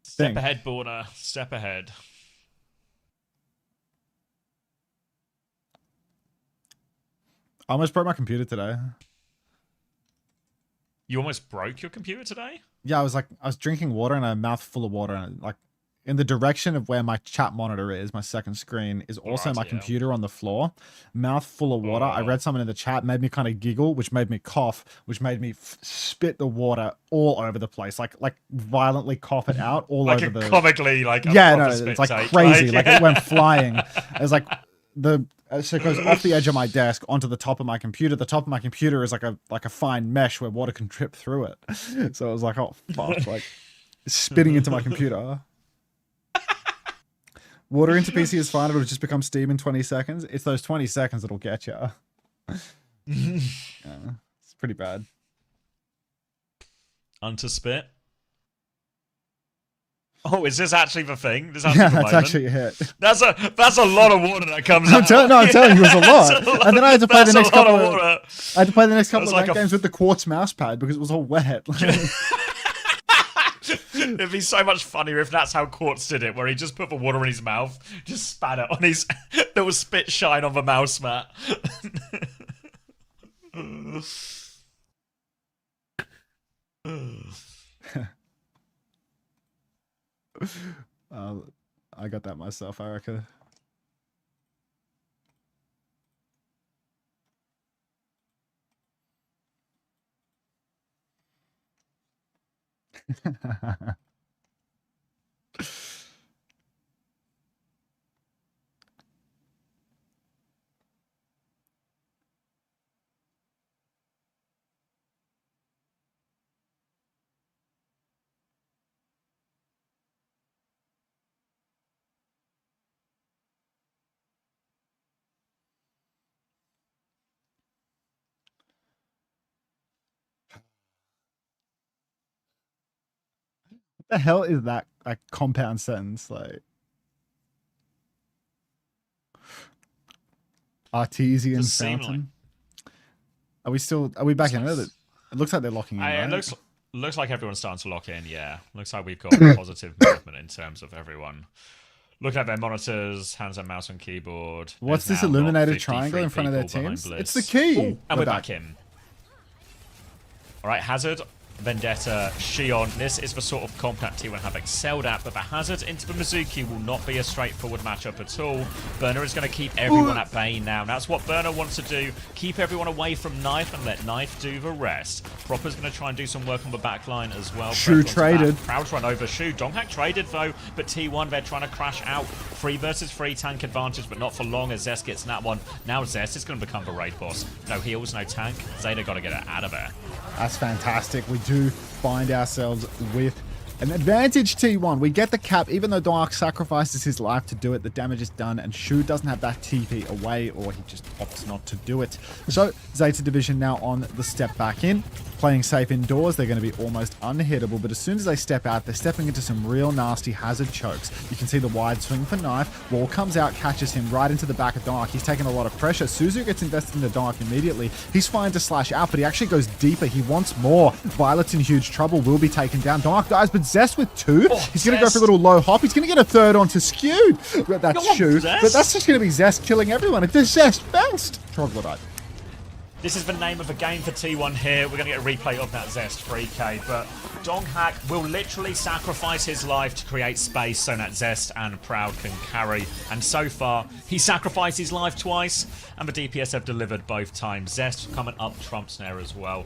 Step ahead, Border. Step ahead. I almost broke my computer today. You almost broke your computer today? Yeah, I was drinking water and I had a mouthful of water, and like in the direction of where my chat monitor is, my second screen is also my computer on the floor. Mouth full of water. I read something in the chat, made me kind of giggle, which made me cough, which made me spit the water all over the place, like violently cough it out all like over the. Comically, like yeah, no, it's like take. crazy, like it went flying. It was like so it goes off the edge of my desk onto the top of my computer. The top of my computer is like a fine mesh where water can drip through it. So it was like, oh fuck, like spitting into my computer. Water into PC is fine. It'll just become steam in 20 seconds. It's those 20 seconds that'll get you. Yeah, it's pretty bad. Unter spit. Oh, is this actually the thing? This Yeah, that's actually a hit. That's a lot of water that comes out. I'm telling you, it was a lot. And then I had to play the next couple of water. I had to play the next couple of like games with the quartz mouse pad because it was all wet. It'd be so much funnier if that's how Quartz did it, where he just put the water in his mouth, just spat it on his. There was spit shine on the mouse mat. I got that myself, I reckon. What the hell is that? A compound sentence, like artesian fountain. Are we back in it? It looks like they're locking in. Right? It looks like everyone's starting to lock in. Yeah, looks like we've got positive movement in terms of everyone looking at their monitors, hands on mouse and keyboard. What's this illuminated triangle in front of their teams? It's the key. Ooh, and we're back in. All right, Hazard, Vendetta, Shion. This is the sort of comp that T1 have excelled at, but the Hazard into the Mizuki will not be a straightforward matchup at all. Burner is going to keep everyone at bay now. That's what Burner wants to do. Keep everyone away from Knife and let Knife do the rest. Proper's going to try and do some work on the back line as well. Shu traded. Proud run over Shu. Donghak traded though, but T1, they're trying to crash out. 3 versus 3 tank advantage, but not for long as Zest gets that one. Now Zest is going to become the raid boss. No heals, no tank. Zeta got to get it out of there. That's fantastic. We do find ourselves with an advantage, T1. We get the cap, even though Dark sacrifices his life to do it. The damage is done, and Shu doesn't have that TP away, or he just opts not to do it. So, Zeta Division now on the step back in. Playing safe indoors, they're going to be almost unhittable, but as soon as they step out, they're stepping into some real nasty Hazard chokes. You can see the wide swing for Knife. Wall comes out, catches him right into the back of Dark. He's taking a lot of pressure. Suzu gets invested into Dark immediately. He's fine to slash out, but he actually goes deeper. He wants more. Violet's in huge trouble, will be taken down. Dark dies, but Zest with 2. He's going to go for a little low hop. He's going to get a third onto Skewed. But that's Shu. But that's just going to be Zest killing everyone. It's Zest best. Troglodyte. This is the name of the game for T1 here. We're going to get a replay of that Zest 3K, but Donghak will literally sacrifice his life to create space so that Zest and Proud can carry. And so far, he sacrificed his life twice, and the DPS have delivered both times. Zest coming up trump snare as well.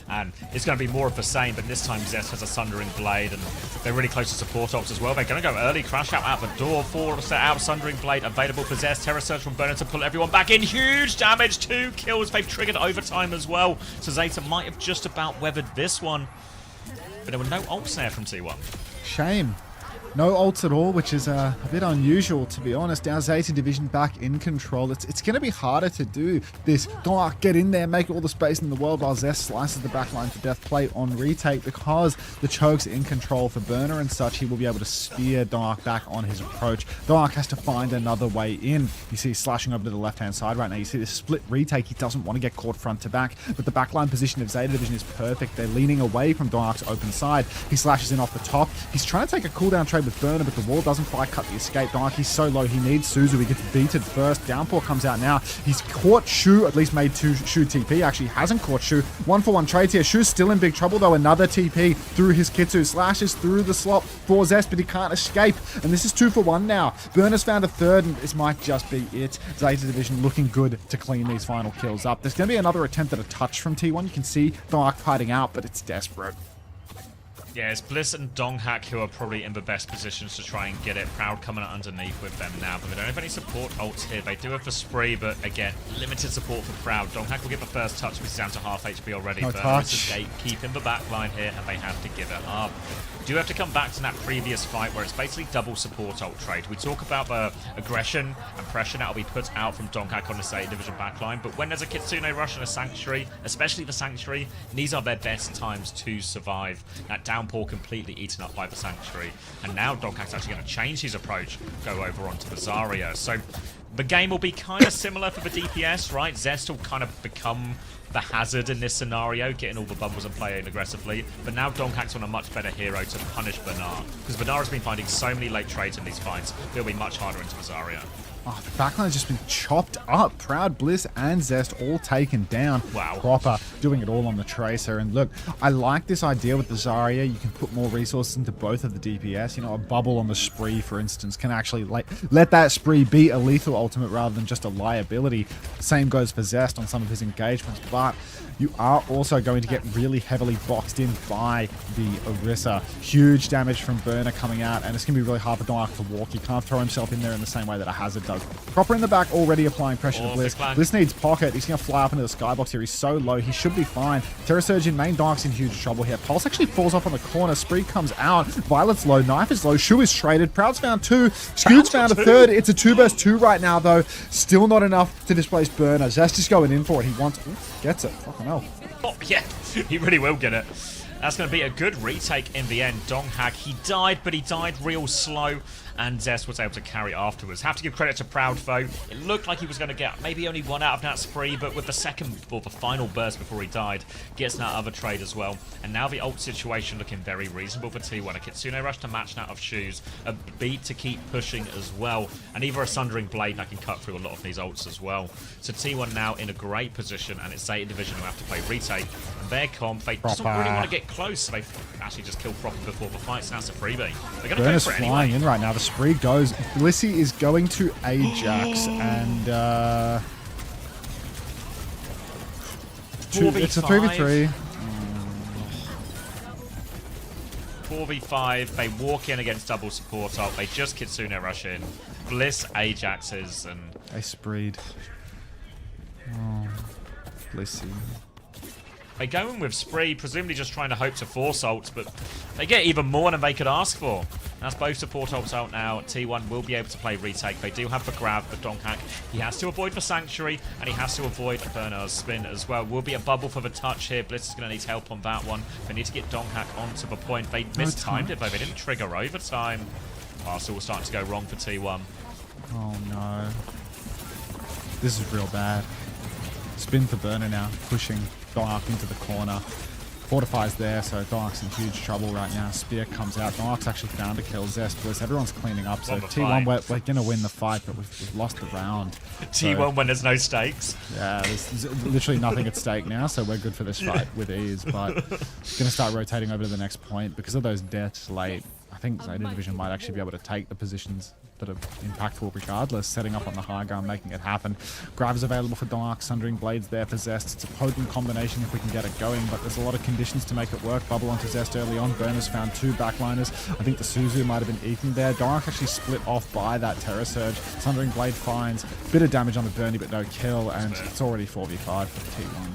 And it's going to be more of the same, but this time Zest has a Sundering Blade, and they're really close to support ops as well. They're going to go early, crash out the door, 4 set out, Sundering Blade available for Zest. Terror Surge from Burner to pull everyone back in. Huge damage, 2 kills. They've triggered overtime as well, so Zeta might have just about weathered this one. But there were no ults there from T1. Shame. No ults at all, which is a bit unusual, to be honest. Our Zeta Division back in control. It's going to be harder to do this. Dark, get in there, make all the space in the world while Zest slices the backline to death. Play on retake because the choke's in control for Burner and such. He will be able to spear Dark back on his approach. Dark has to find another way in. You see he's slashing over to the left-hand side right now. You see this split retake. He doesn't want to get caught front to back, but the backline position of Zeta Division is perfect. They're leaning away from Dark's open side. He slashes in off the top. He's trying to take a cooldown trade trade with Burner, but the wall doesn't quite cut the escape. Dark, he's so low, he needs Suzu. He gets beated first. Downpour comes out now. He's caught Shu, at least made Shu TP. Actually hasn't caught Shu. 1-for-1 trades here. Shu's still in big trouble though. Another TP through his Kitsu. Slashes through the slot for Zest, but he can't escape. And this is 2-for-1 now. Burner's found a third, and this might just be it. Zeta Division looking good to clean these final kills up. There's going to be another attempt at a touch from T1. You can see Dark fighting out, but it's desperate. Yeah, it's Bliss and Donghak who are probably in the best positions to try and get it. Proud coming underneath with them now, but they don't have any support ults here. They do have the Spree, but again, limited support for Proud. Donghak will get the first touch, which is down to half HP already. No Burner touch. is escape, keeping the back line here, and they have to give it up. Do have to come back to that previous fight where it's basically double support ult trade. We talk about the aggression and pressure that will be put out from Donghak on the Zeta Division backline, but when there's a Kitsune rush and a Sanctuary, especially the Sanctuary, these are their best times to survive. That downpour completely eaten up by the Sanctuary, and now Donghak's actually going to change his approach, go over onto the Zarya. So the game will be kind of similar for the DPS, right? Zest will kind of become the hazard in this scenario, getting all the bubbles and playing aggressively. But now Donghak's on a much better hero to punish Bernard, because Bernard has been finding so many late trades in these fights, it'll be much harder into Zarya. Oh, the backline has just been chopped up. Proud, Bliss, and Zest all taken down. Wow. Proper doing it all on the Tracer. And look, I like this idea with the Zarya. You can put more resources into both of the DPS. You know, a bubble on the Spree, for instance, can actually let that Spree be a lethal ultimate rather than just a liability. Same goes for Zest on some of his engagements. But you are also going to get really heavily boxed in by the Orisa. Huge damage from Burner coming out, and it's going to be really hard for Donghak to walk. He can't throw himself in there in the same way that a Hazard does. Proper in the back, already applying pressure to Bliss. Bliss needs pocket. He's going to fly up into the skybox here. He's so low. He should be fine. Terra Surge in main. Donghak's in huge trouble here. Pulse actually falls off on the corner. Spree comes out. Violet's low. Knife is low. Shu is traded. Proud's found 2. Scoot's found a 3rd. It's a 2 versus 2 right now, though. Still not enough to displace Burner. Zest is going in for it. He wants... Ooh, gets it. Fucking hell. Oh, yeah, he really will get it. That's going to be a good retake in the end. Donghak, he died, but he died real slow, and Zest was able to carry afterwards. Have to give credit to Proud, though. It looked like he was going to get maybe only 1 out of that Spree, but with the second, or the final burst before he died, gets that other trade as well. And now the ult situation looking very reasonable for T1. A Kitsune rush to match that of Shoes, a beat to keep pushing as well, and either a Sundering Blade that can cut through a lot of these ults as well. So T1 now in a great position, and it's Zeta Division who have to play retake. And their comp, they just don't really want to get close. They've actually just killed Proper before the fight, so that's a freebie. They're going to go for it flying anyway. in right now. The Spree goes. Blissey is going to Ajax, and it's a 3v3. 4v5, they walk in against double support ult, they just Kitsune rush in. Bliss Ajaxes, and They spreed. Oh, Blissey. they go in with Spree, presumably just trying to hope to force ults, but they get even more than they could ask for. That's both support ults out now. T1 will be able to play retake. They do have the grab, but Donghak, he has to avoid the Sanctuary, and he has to avoid Bernard's spin as well. Will be a bubble for the touch here. Bliss is going to need help on that one. They need to get Donghak onto the point. They mistimed it, though. They didn't trigger overtime. Oh, it's all starting to go wrong for T1. Oh no. This is real bad. Spin for Burner now, pushing Donghak into the corner. Fortifies there, so Donghak's in huge trouble right now. Spear comes out. Donghak's actually found a kill. Zest, Bliss, everyone's cleaning up. So T1, we're going to win the fight, but we've lost the round. T1 so, when there's no stakes. Yeah, there's literally nothing at stake now, so we're good for this fight with ease. But going to start rotating over to the next point because of those deaths late. I think Zeta Division might actually be able to take the positions that are impactful regardless, setting up on the high ground, making it happen. Grab is available for Donghak, Sundering Blades there for Zest. It's a potent combination if we can get it going, but there's a lot of conditions to make it work. Bubble onto Zest early on. Burner's found 2 backliners. I think the Suzu might have been eaten there. Donghak actually split off by that Terra Surge. Sundering Blade finds a bit of damage on the Bernie, but no kill, and it's already 4v5 for T1.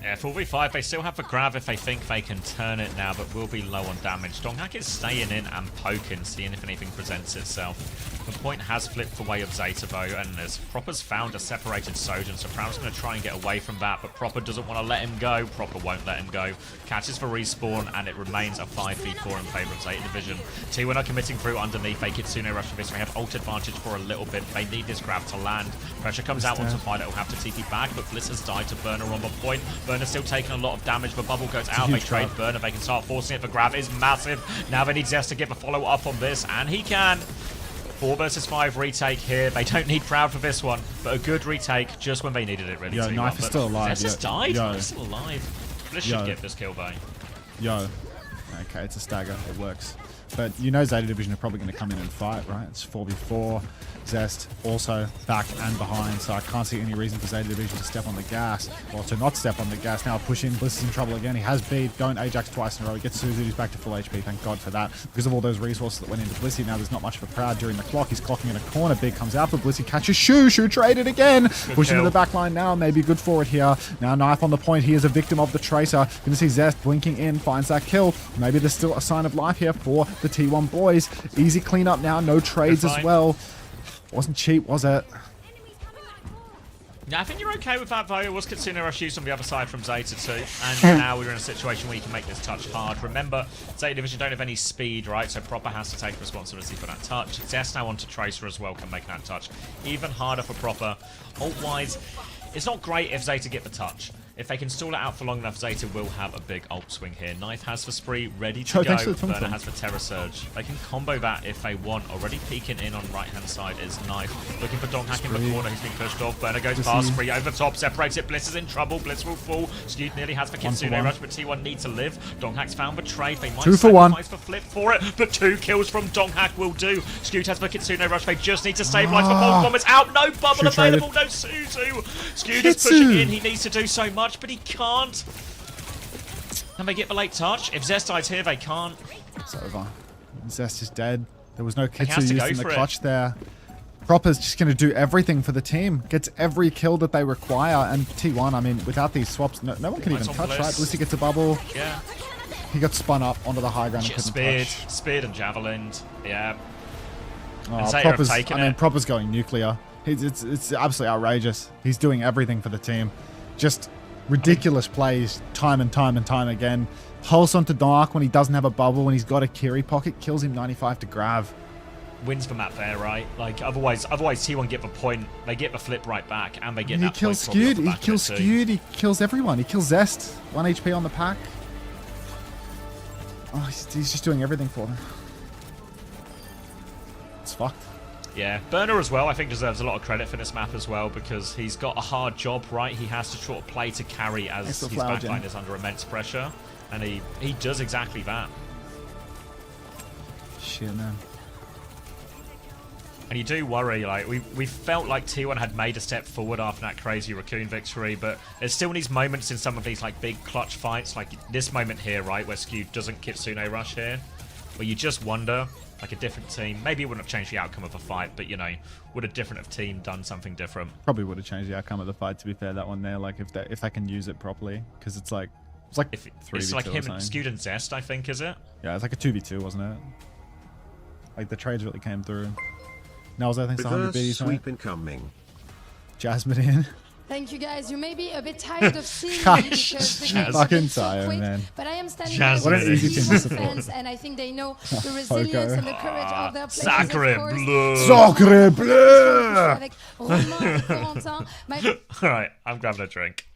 Yeah, 4v5, they still have the grab if they think they can turn it now, but will be low on damage. Donghak is staying in and poking, seeing if anything presents itself. The point has flipped the way of Zeta, though, and as Proper's found a separated Sojourn, so Proud's going to try and get away from that, but Proper doesn't want to let him go. Proper won't let him go. Catches for respawn, and it remains a 5v4 in favour of Zeta Division. T1 are committing through underneath. They Kitsune rush for this. They have ult advantage for a little bit. They need this grab to land. Pressure comes out onto Violet. Will have to TP back, but Bliss has died to Burner on the point. Burner still taking a lot of damage, but Bubble goes out. They huge trade trap. Burner. They can start forcing it. The grab is massive. Now they need Zest to get the follow-up on this, and he can. 4 versus 5 retake here. They don't need Proud for this one, but a good retake just when they needed it, really. Yo, Knife is still alive. Zest has died? Yo. He's still alive. Bliss should get this kill, though. Yo. Okay, it's a stagger. It works. But you know Zeta Division are probably going to come in and fight, right? It's 4v4. Zest also back and behind, so I can't see any reason for Zeta Division to step on the gas, or to not step on the gas. Now push in. Bliss is in trouble again. He has beat. Don't Ajax twice in a row. He gets Suzu. He's back to full HP. Thank God for that. Because of all those resources that went into Blissy, now there's not much of a crowd during the clock. He's clocking in a corner. Big comes out for Blissy. Catches Shu. Shu traded again. Pushing to the back line now. Maybe good for it here. Now Knife on the point. He is a victim of the Tracer. Gonna see Zest blinking in. Finds that kill. Maybe there's still a sign of life here for the T1 boys. Easy cleanup now. No trades as well. Wasn't cheap, was it? Yeah, I think you're okay with that, though. It was Kitsune Rush used on the other side from Zeta too, and now we're in a situation where you can make this touch hard. Remember, Zeta Division don't have any speed, right? So Proper has to take responsibility for that touch. Zest now onto Tracer as well can make that touch even harder for Proper. Ult-wise, it's not great if Zeta get the touch. If they can stall it out for long enough, Zeta will have a big ult swing here. Knife has for Spree, ready to go. Burner has for Terror Surge. They can combo that if they want. Already peeking in on right-hand side is Knife. Looking for Donghack in the corner, who's been pushed off. Burner goes past Spree over top, separates it. Bliss is in trouble. Bliss will fall. Skewed nearly has for Kitsune Rush, but T1 need to live. Donghack's found the trade. They might 2 for 1. sacrifice for Flip for it, but 2 kills from Donghack will do. Skewed has for Kitsune Rush. They just need to stabilize the Bolt Bomb. It's out. No bubble available. No Suzu. Skewed is pushing in. He needs to do so much, but he can't. Can they get the late touch? If Zest dies here, they can't. It's over. Zest is dead. There was no Kitsu used in the clutch there. Proper's just going to do everything for the team. Gets every kill that they require. And T1, I mean, without these swaps, no one can even touch, right? Blissy gets a bubble. Yeah. He got spun up onto the high ground and couldn't touch. Speared and javelined. Yeah. Proper's going nuclear. It's absolutely outrageous. He's doing everything for the team. Just ridiculous plays time and time and time again. Pulse onto Dark when he doesn't have a bubble, when he's got a Kiri pocket, kills him 95 to Grav. Wins the map there, right? Like otherwise T1 get the point, they get the flip right back, and they get that point. Skewed. He kills Skewed. He kills everyone. He kills Zest. 1 HP on the pack. Oh, he's just doing everything for them. It's fucked. Yeah, Burner as well, I think, deserves a lot of credit for this map as well, because he's got a hard job, right? He has to sort of play to carry as his backline is under immense pressure, and he does exactly that. Shit, man. And you do worry, like, we felt like T1 had made a step forward after that crazy Raccoon victory, but there's still these moments in some of these, like, big clutch fights, like this moment here, right, where Skew doesn't Kitsune Rush here, where you just wonder, like a different team, maybe it wouldn't have changed the outcome of a fight, but, you know, would a different team done something different? Probably would have changed the outcome of the fight, to be fair, that one there, like, if they can use it properly, because it's like 3v2 it's like him and Skewed and Zest, I think, is it? Yeah, it's like a 2v2, wasn't it? Like, the trades really came through. Nels, I think it's 100 biddies, sweep incoming. Jasmine in. Thank you, guys. You may be a bit tired of seeing me because the game is fucking so tired, quick, man. but I am standing What an easy thing to support. and I think they know the resilience and the courage of their players. Sacre bleu! Sacre bleu! Alright, I'm grabbing a drink.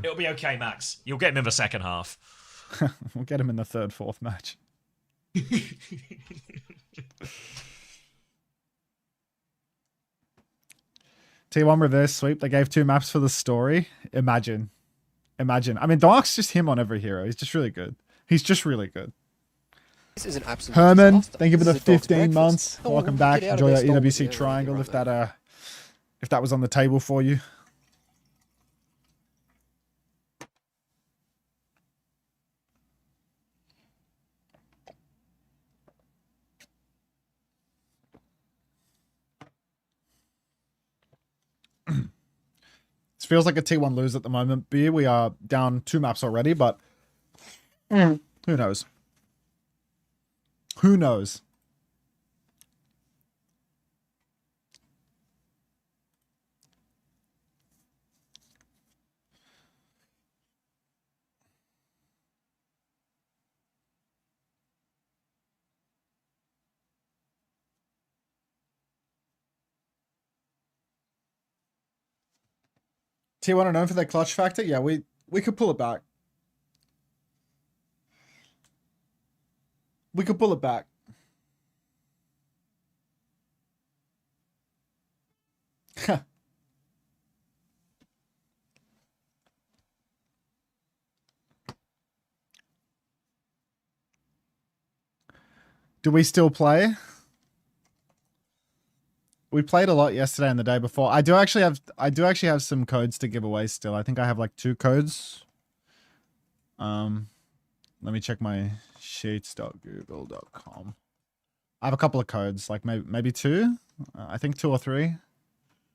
It'll be okay, Max. You'll get him in the second half. We'll get him in the third, fourth match. T1 reverse sweep. They gave 2 maps for the story. Imagine. I mean, Dark's just him on every hero. He's just really good. He's just really good. This is an absolute Herman, disaster. thank you for the This is a dog's 15 breakfast. months. Oh, Welcome get back. out of Enjoy there, your Stone. EWC Yeah, triangle right if that was on the table for you. This feels like a T1 lose at the moment. B, we are down 2 maps already, but who knows? Who knows? T1 are known for their clutch factor. Yeah, we We could pull it back. We could pull it back. Do we still play? We played a lot yesterday and the day before. I do actually have some codes to give away still. I think I have like 2 codes. Let me check my sheets.google.com. I have a couple of codes, like maybe 2. I think 2 or 3.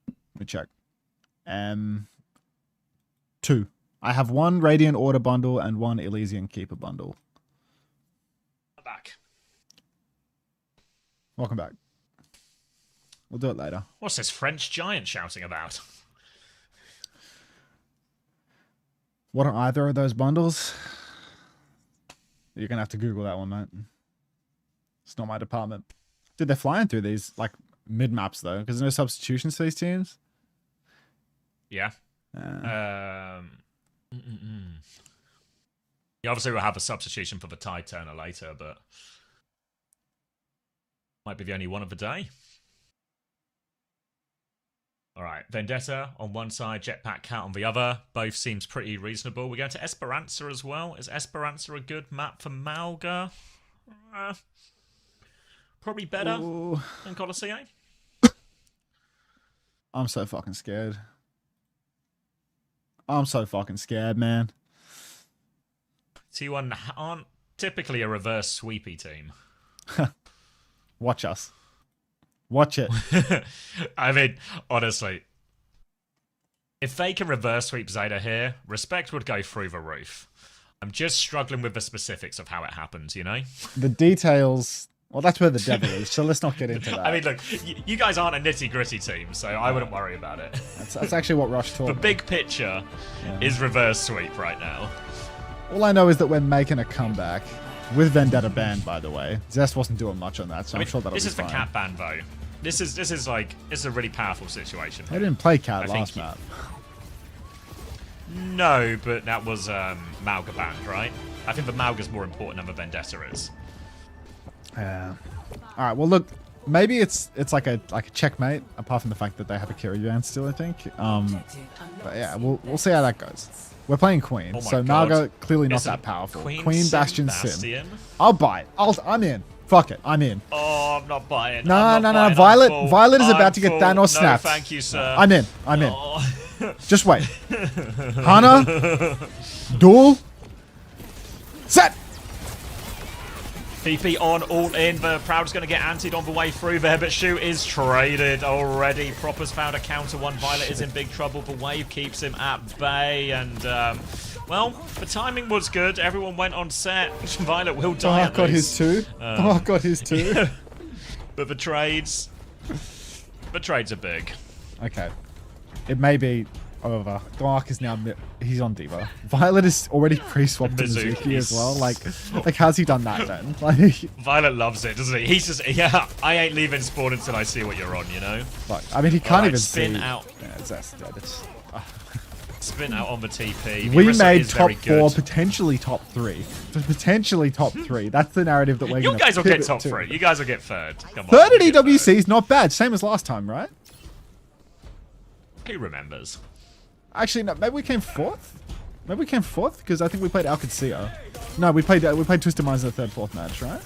Let me check. 2. I have 1 Radiant Order bundle and 1 Elysian Keeper bundle. I'm back. Welcome back. We'll do it later. What's this French giant shouting about? What are either of those bundles? You're going to have to Google that one, mate. It's not my department. Dude, they're flying through these, like, mid-maps, though, because there's no substitutions for these teams. Yeah. Yeah, obviously we'll have a substitution for the Tide Turner later, but might be the only one of the day. All right, Vendetta on one side, Jetpack Cat on the other. Both seems pretty reasonable. We're going to Esperanza as well. Is Esperanza a good map for Malga? Probably better than Colosseum. I'm so fucking scared. I'm so fucking scared, man. T1 aren't typically a reverse sweepy team. Watch us. Watch it. I mean, honestly, if they can reverse sweep Zeta here, respect would go through the roof. I'm just struggling with the specifics of how it happens, you know? The details... Well, that's where the devil is, so let's not get into that. I mean, look, you guys aren't a nitty-gritty team, so I wouldn't worry about it. That's actually what Rush taught The me. big picture is reverse sweep right now. All I know is that we're making a comeback. With Vendetta banned, by the way. Zest wasn't doing much on that, so I'm sure that'll be fine. This is the cat ban, though. This is a really powerful situation. They didn't play cat last map. No, but that was Malga banned, right? I think the Malga's more important than the Vendetta is. Yeah. All right. Well, look. Maybe it's like a checkmate. Apart from the fact that they have a Kiri ban still, I think. But yeah, we'll see how that goes. We're playing Queen, so Malga clearly not that powerful. Queen Bastion Sim. I'll buy it. I'm in. Fuck it. I'm in. Oh, I'm not buying. No. Violet is about to get Thanos snapped. No, thank you, sir. I'm in. Oh. Just wait. Hana. Duel. Set. PP on, all in. The Proud's going to get antied on the way through there, but Shu is traded already. Propper's found a counter one. Violet is in big trouble. The wave keeps him at bay, and well, the timing was good. Everyone went on set. Violet will die. Got his 2. Got his 2. But the trades are big. Okay, it may be over. Dark is now he's on Diva. Violet is already pre-swapped to Mizuki as well. Like how's he done that then? Like Violet loves it, doesn't he? He's just I ain't leaving spawn until I see what you're on, you know. Like I mean, he can't even spin see. out. Yeah, Spin out on the TP. We made top 4, potentially top 3. Potentially top 3. That's the narrative that we're going to. You guys will get top 3. You guys will get third. Come on. Third at EWC is not bad. Same as last time, right? Who remembers? Actually, no. Maybe we came 4th. Maybe we came 4th because I think we played Alcacio. No, we played Twisted Minds in the 3rd, 4th match, right?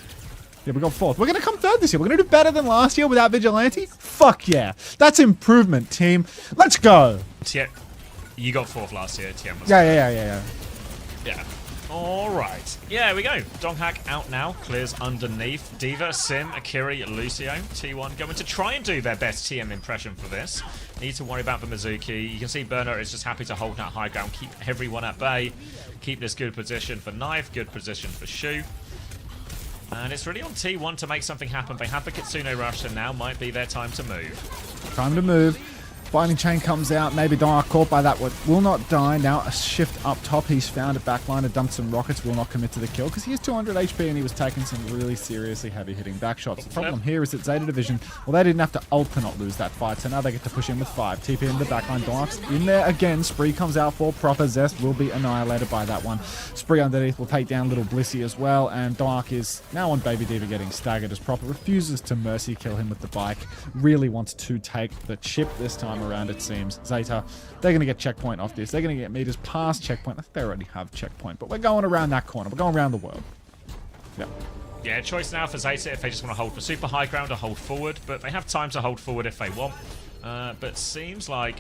Yeah, we got 4th. We're gonna come 3rd this year. We're gonna do better than last year without Vigilante. Fuck yeah, that's improvement, team. Let's go. Yeah, you got 4th last year. TM was Yeah. All right. Yeah, here we go. Donghack out now. Clears underneath. Diva, Sim, Akiri, Lucio. T1 going to try and do their best TM impression for this. Need to worry about the Mizuki. You can see Burner is just happy to hold that high ground, keep everyone at bay, keep this good position for Knife, good position for Shu. And it's really on T1 to make something happen. They have the Kitsune Rush, and now might be their time to move. Time to move. Binding chain comes out. Maybe Dark caught by that. Will not die. Now a shift up top. He's found a backline. Dumped some rockets. Will not commit to the kill because he has 200 HP and he was taking some really seriously heavy hitting back shots. The problem here is that Zeta Division, well, they didn't have to ult to not lose that fight. So now they get to push in with 5. TP in the backline. Dark's in there again. Spree comes out for proper. Zest will be annihilated by that one. Spree underneath will take down little Blissey as well. And Dark is now on Baby Diva getting staggered as proper refuses to mercy kill him with the bike. Really wants to take the chip this time around, it seems. Zeta, they're going to get checkpoint off this. They're going to get meters past checkpoint. I think they already have checkpoint, but we're going around that corner. We're going around the world. Yep. Yeah, choice now for Zeta if they just want to hold for super high ground or hold forward, but they have time to hold forward if they want. But seems like,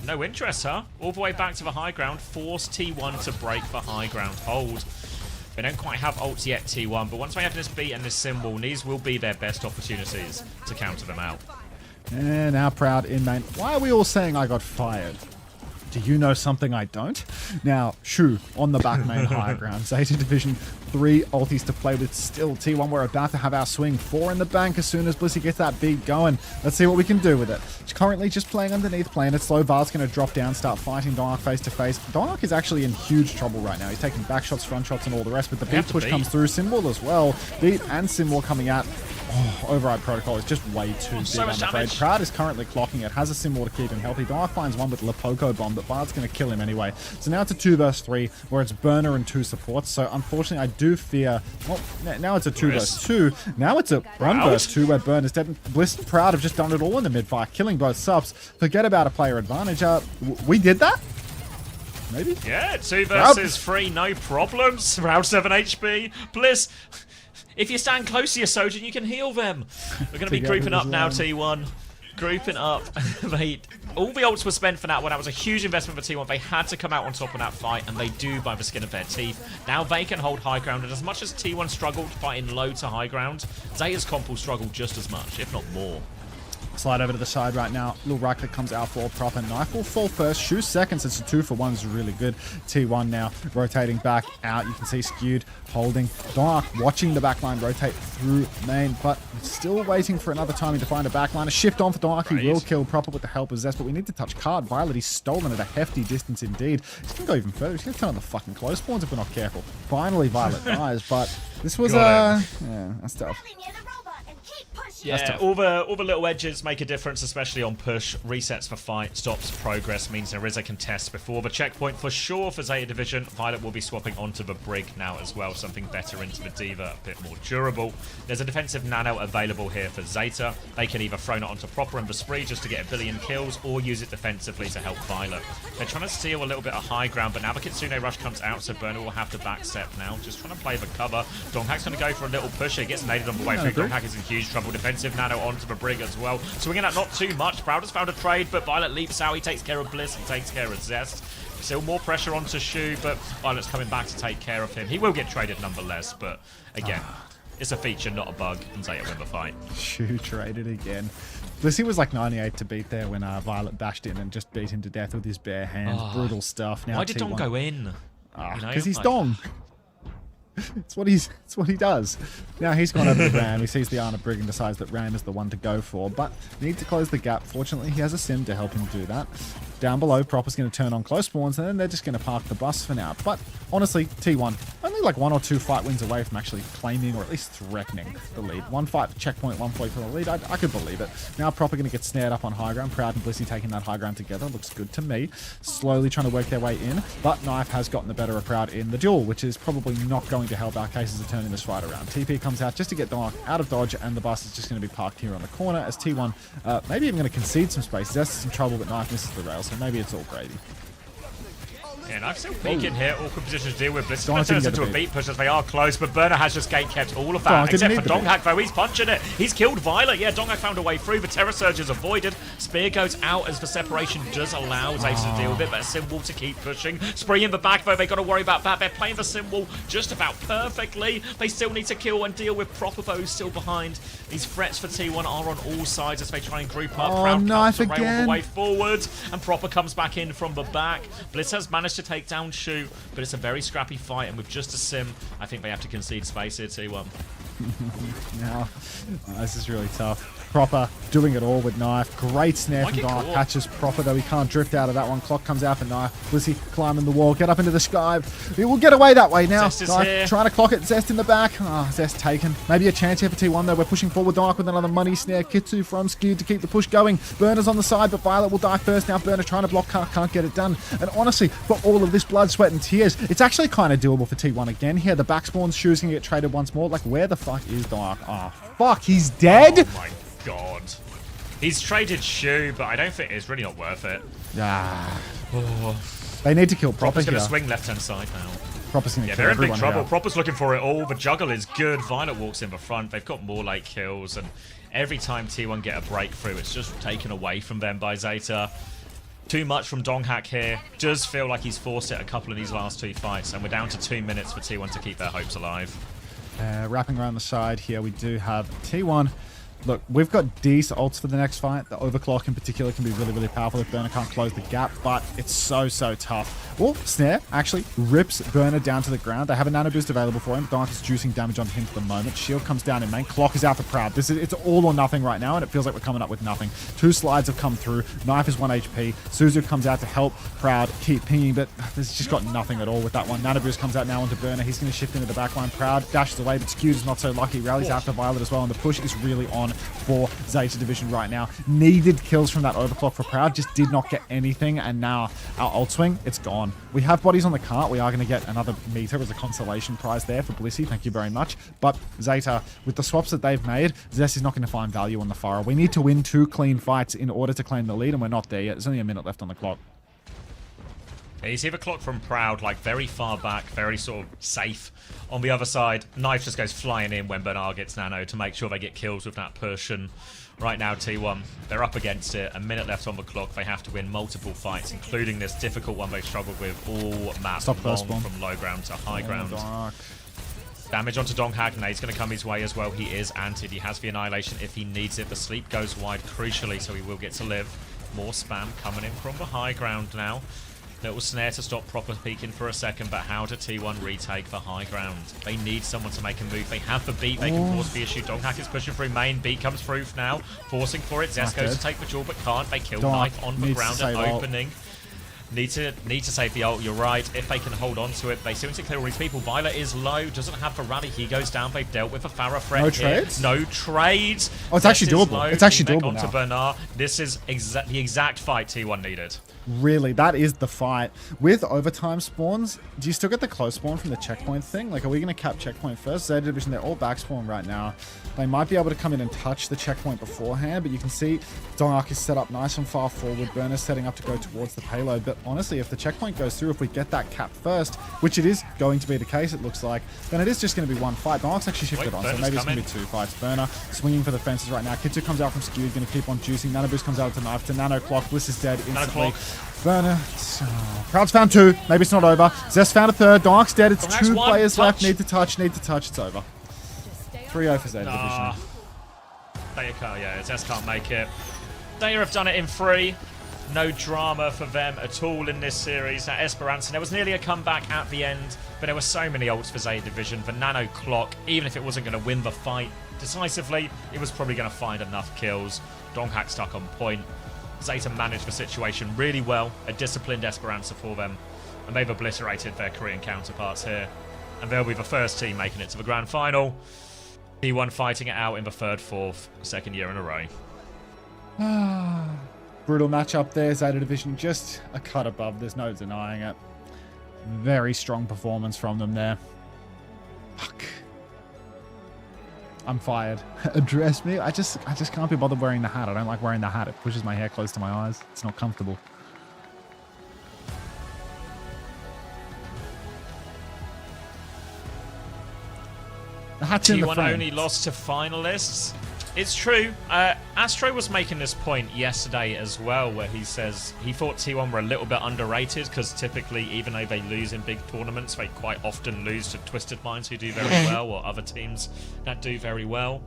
no interest, huh? All the way back to the high ground. Force T1 to break the high ground hold. They don't quite have ults yet, T1, but once they have this beat and this symbol, these will be their best opportunities to counter them out. And now Proud in main. Why are we all saying I got fired? Do you know something I don't? Now, Shu on the back main high ground. Zeta Division 3 ultis to play with still. T1, we're about to have our swing. 4 in the bank as soon as Blissey gets that beat going. Let's see what we can do with it. She's currently just playing underneath, playing it slow. Var's going to drop down, start fighting Dark face to face. Dark is actually in huge trouble right now. He's taking back shots, front shots, and all the rest, but the beat push comes through. Symbol as well. Beat and Symbol coming out. Oh, Override Protocol is just way too big, I'm afraid. Proud is currently clocking it, has a symbol to keep him healthy. Dark finds one with Lepoco Bomb, but Bard's going to kill him anyway. So now it's a 2 vs 3, where it's Burner and 2 supports. So unfortunately, I do fear... Well, now it's a 2 vs 2. Now it's a 1 vs 2, where Burner's dead. Bliss Proud have just done it all in the mid-fight, killing both subs. Forget about a player advantage. We did that? Maybe? Yeah, 2 versus 3, no problems. Round 7 HP. Bliss... If you stand close to your Sojin, you can heal them. We're going to be grouping up now, T1. Grouping up. All the ults were spent for that one. That was a huge investment for T1. They had to come out on top of that fight, and they do by the skin of their teeth. Now they can hold high ground, and as much as T1 struggled fighting low to high ground, Zeta's comp will struggle just as much, if not more. Slide over to the side right now. Little right click comes out for proper. Knife will fall first. Shu seconds. It's a 2 for 1. Is really good. T1 now rotating back out. You can see skewed, holding. Dark watching the backline rotate through main, but still waiting for another timing to find a backline. A shift on for Dark. He will kill proper with the help of Zest, but we need to touch card. Violet, he's stolen at a hefty distance indeed. He's going to go even further. He's going to turn on the fucking close spawns if we're not careful. Finally, Violet dies, but this was yeah, that's tough. Yeah, all the little edges make a difference, especially on push. Resets for fight, stops progress, means there is a contest before the checkpoint for sure for Zeta Division. Violet will be swapping onto the Brig now as well, something better into the Diva, a bit more durable. There's a defensive nano available here for Zeta. They can either throw it onto Proper and the Spree just to get a billion kills, or use it defensively to help Violet. They're trying to steal a little bit of high ground, but now the Kitsune Rush comes out, so Burner will have to backstep now. Just trying to play the cover. Donghack's going to go for a little push. He gets naded on the way through. Donghack is in huge trouble. Defensive nano onto the Brig as well. Swinging that not too much. Proud has found a trade, but Violet leaps out. He takes care of Bliss. He takes care of Zest. Still more pressure onto Shu, but Violet's coming back to take care of him. He will get traded nonetheless, but again, it's a feature, not a bug, and Zeta win the fight. Shu traded again. Blissey was like 98 to beat there when Violet bashed in and just beat him to death with his bare hands. Brutal stuff. Now why did Dong go in? Because he's Dong. It's what he does. Now he's gone over to Ram. He sees the Ana Brig and decides that Ram is the one to go for, but need to close the gap. Fortunately, he has a sim to help him do that. Down below, Proper's going to turn on close spawns, and then they're just going to park the bus for now. But honestly, T1 only like 1 or 2 fight wins away from actually claiming or at least threatening the lead. 1 fight for checkpoint, 1 fight for the lead. I could believe it. Now Proper going to get snared up on high ground. Proud and Blissey taking that high ground together. Looks good to me. Slowly trying to work their way in, but Knife has gotten the better of Proud in the duel, which is probably not going to help our cases of turning this fight around. TP comes out just to get Dark out of dodge, and the bus is just going to be parked here on the corner as T1 maybe even going to concede some space. Zest is in trouble, but Knife misses the rail, so maybe it's all gravy. Yeah, Knife's still peeking here. Awkward position to deal with. Bliss turns into a beat push as they are close, but Burner has just gate kept all of that. Except for Donghack, though. He's punching it. He's killed Violet. Yeah, Donghack found a way through. The Terror Surge is avoided. Spear goes out as the separation does allow Zeta to deal with it, but a symbol to keep pushing. Spree in the back, though. They got to worry about that. They're playing the symbol just about perfectly. They still need to kill and deal with Proper, though, still behind. These threats for T1 are on all sides as they try and group up. Proud cuts the rail all the way forward, and Proper comes back in from the back. Bliss has managed to take down Shu, but it's a very scrappy fight, and with just a sim, I think they have to concede space here, T1. Now, this is really tough. Proper doing it all with Knife. Great snare from Dark. Cool. Catches Proper, though he can't drift out of that one. Clock comes out for Knife. Blissey climbing the wall. Get up into the sky. He will get away that way now. Zest is Knife here. trying to clock it. Zest in the back. Ah, Zest taken. Maybe a chance here for T1 though. We're pushing forward. Dark with another money snare. Kitsu from Skewed to keep the push going. Burner's on the side, but Violet will die first. Now Burner trying to block. Can't get it done. And honestly, for all of this blood, sweat, and tears, it's actually kind of doable for T1 again here. The back spawn's shoes going to get traded once more. Like, where the fuck is Dark? Oh, fuck. He's dead? Oh my god. He's traded Shu, but I don't think it's really not worth it. Ah. Oh. They need to kill Proper Proper's going here. to swing left-hand side now. Proper's going to Yeah, kill they're in big everyone trouble. here. Proper's looking for it all. The juggle is good. Violet walks in the front. They've got more late kills, and every time T1 get a breakthrough, it's just taken away from them by Zeta. Too much from Donghak here. Does feel like he's forced it a couple of these last two fights, and we're down to 2 minutes for T1 to keep their hopes alive. Wrapping around the side here, we do have T1. Look, we've got decent ults for the next fight. The overclock in particular can be really, really powerful if Burner can't close the gap, but it's so, so tough. Oh, Snare actually rips Burner down to the ground. They have a nano boost available for him. Dark is juicing damage onto him for the moment. Shield comes down in main. Clock is out for Proud. It's all or nothing right now, and it feels like we're coming up with nothing. 2 slides have come through. Knife is 1 HP. Suzu comes out to help Proud keep pinging, but there's just got nothing at all with that one. Nano boost comes out now onto Burner. He's going to shift into the backline. Proud dashes away, but Skewed is not so lucky. Rallies after Violet as well, and the push is really on for Zeta Division right now. Needed kills from that overclock for Proud, just did not get anything, and now our ult swing, it's gone. We have bodies on the cart. We are going to get another meter as a consolation prize there for Blissey. Thank you very much. But Zeta, with the swaps that they've made, Zest is not going to find value on the Faro. We need to win 2 clean fights in order to claim the lead, and we're not there yet. There's only a minute left on the clock. Yeah, you see the clock from Proud, like, very far back, very sort of safe. On the other side, Knife just goes flying in when Bernard gets nano to make sure they get kills with that push. And right now, T1, they're up against it. A minute left on the clock. They have to win multiple fights, including this difficult one they struggled with all map long from low ground to high ground. Damage onto Donghak. Nade's going to come his way as well. He is anted. He has the Annihilation if he needs it. The sleep goes wide crucially, so he will get to live. More spam coming in from the high ground now. Little snare to stop Proper peeking for a second, but how do T1 retake the high ground? They need someone to make a move. They have the beat. They can force the issue. Donghak is pushing through main. B comes through now, forcing for it. Zest goes to take the jewel, but can't. They kill Knife on the ground and opening. Need to save the ult. You're right. If they can hold on to it, they seem to clear all these people. Violet is low, doesn't have the rally. He goes down. They've dealt with a Farah threat. No here. trades? No trades. Oh, it's actually doable. It's actually doable onto now. Bernard. This is the exact fight T1 needed. Really, that is the fight. With overtime spawns, do you still get the close spawn from the checkpoint thing? Like, are we going to cap checkpoint first? Zeta Division, they're all back spawn right now. They might be able to come in and touch the checkpoint beforehand, but you can see Donghak is set up nice and far forward. Burner's setting up to go towards the payload. But honestly, if the checkpoint goes through, if we get that cap first, which it is going to be the case, it looks like, then it is just going to be one fight. Donghak's actually shifted on, so maybe it's going to be 2 fights. Burner swinging for the fences right now. Kitsu comes out from Skewed, going to keep on juicing. Nano Boost comes out to Knife to Nano Clock. Bliss is dead instantly. Burner. Proud's found 2. Maybe it's not over. Zest found a 3rd. Donghak's dead. It's 2 players left. Need to touch. It's over. 3-0 for Zeta Division. Yeah, Zest can't make it. They have done it in 3. No drama for them at all in this series. At Esperanza, there was nearly a comeback at the end, but there were so many ults for Zeta Division. The Nano Clock, even if it wasn't going to win the fight decisively, it was probably going to find enough kills. Donghak stuck on point. Zeta managed the situation really well. A disciplined Esperanza for them, and they've obliterated their Korean counterparts here. And they'll be the first team making it to the grand final. T1 fighting it out in the 3rd, 4th, 2nd year in a row. Brutal matchup there. Zeta Division just a cut above. There's no denying it. Very strong performance from them there. Fuck. I'm fired. Address me. I just can't be bothered wearing the hat. I don't like wearing the hat. It pushes my hair close to my eyes. It's not comfortable. The hat's in the T1 frame. only lost to finalists. It's true. Astro was making this point yesterday as well, where he says he thought T1 were a little bit underrated because typically, even though they lose in big tournaments, they quite often lose to Twisted Minds, who do very well, or other teams that do very well.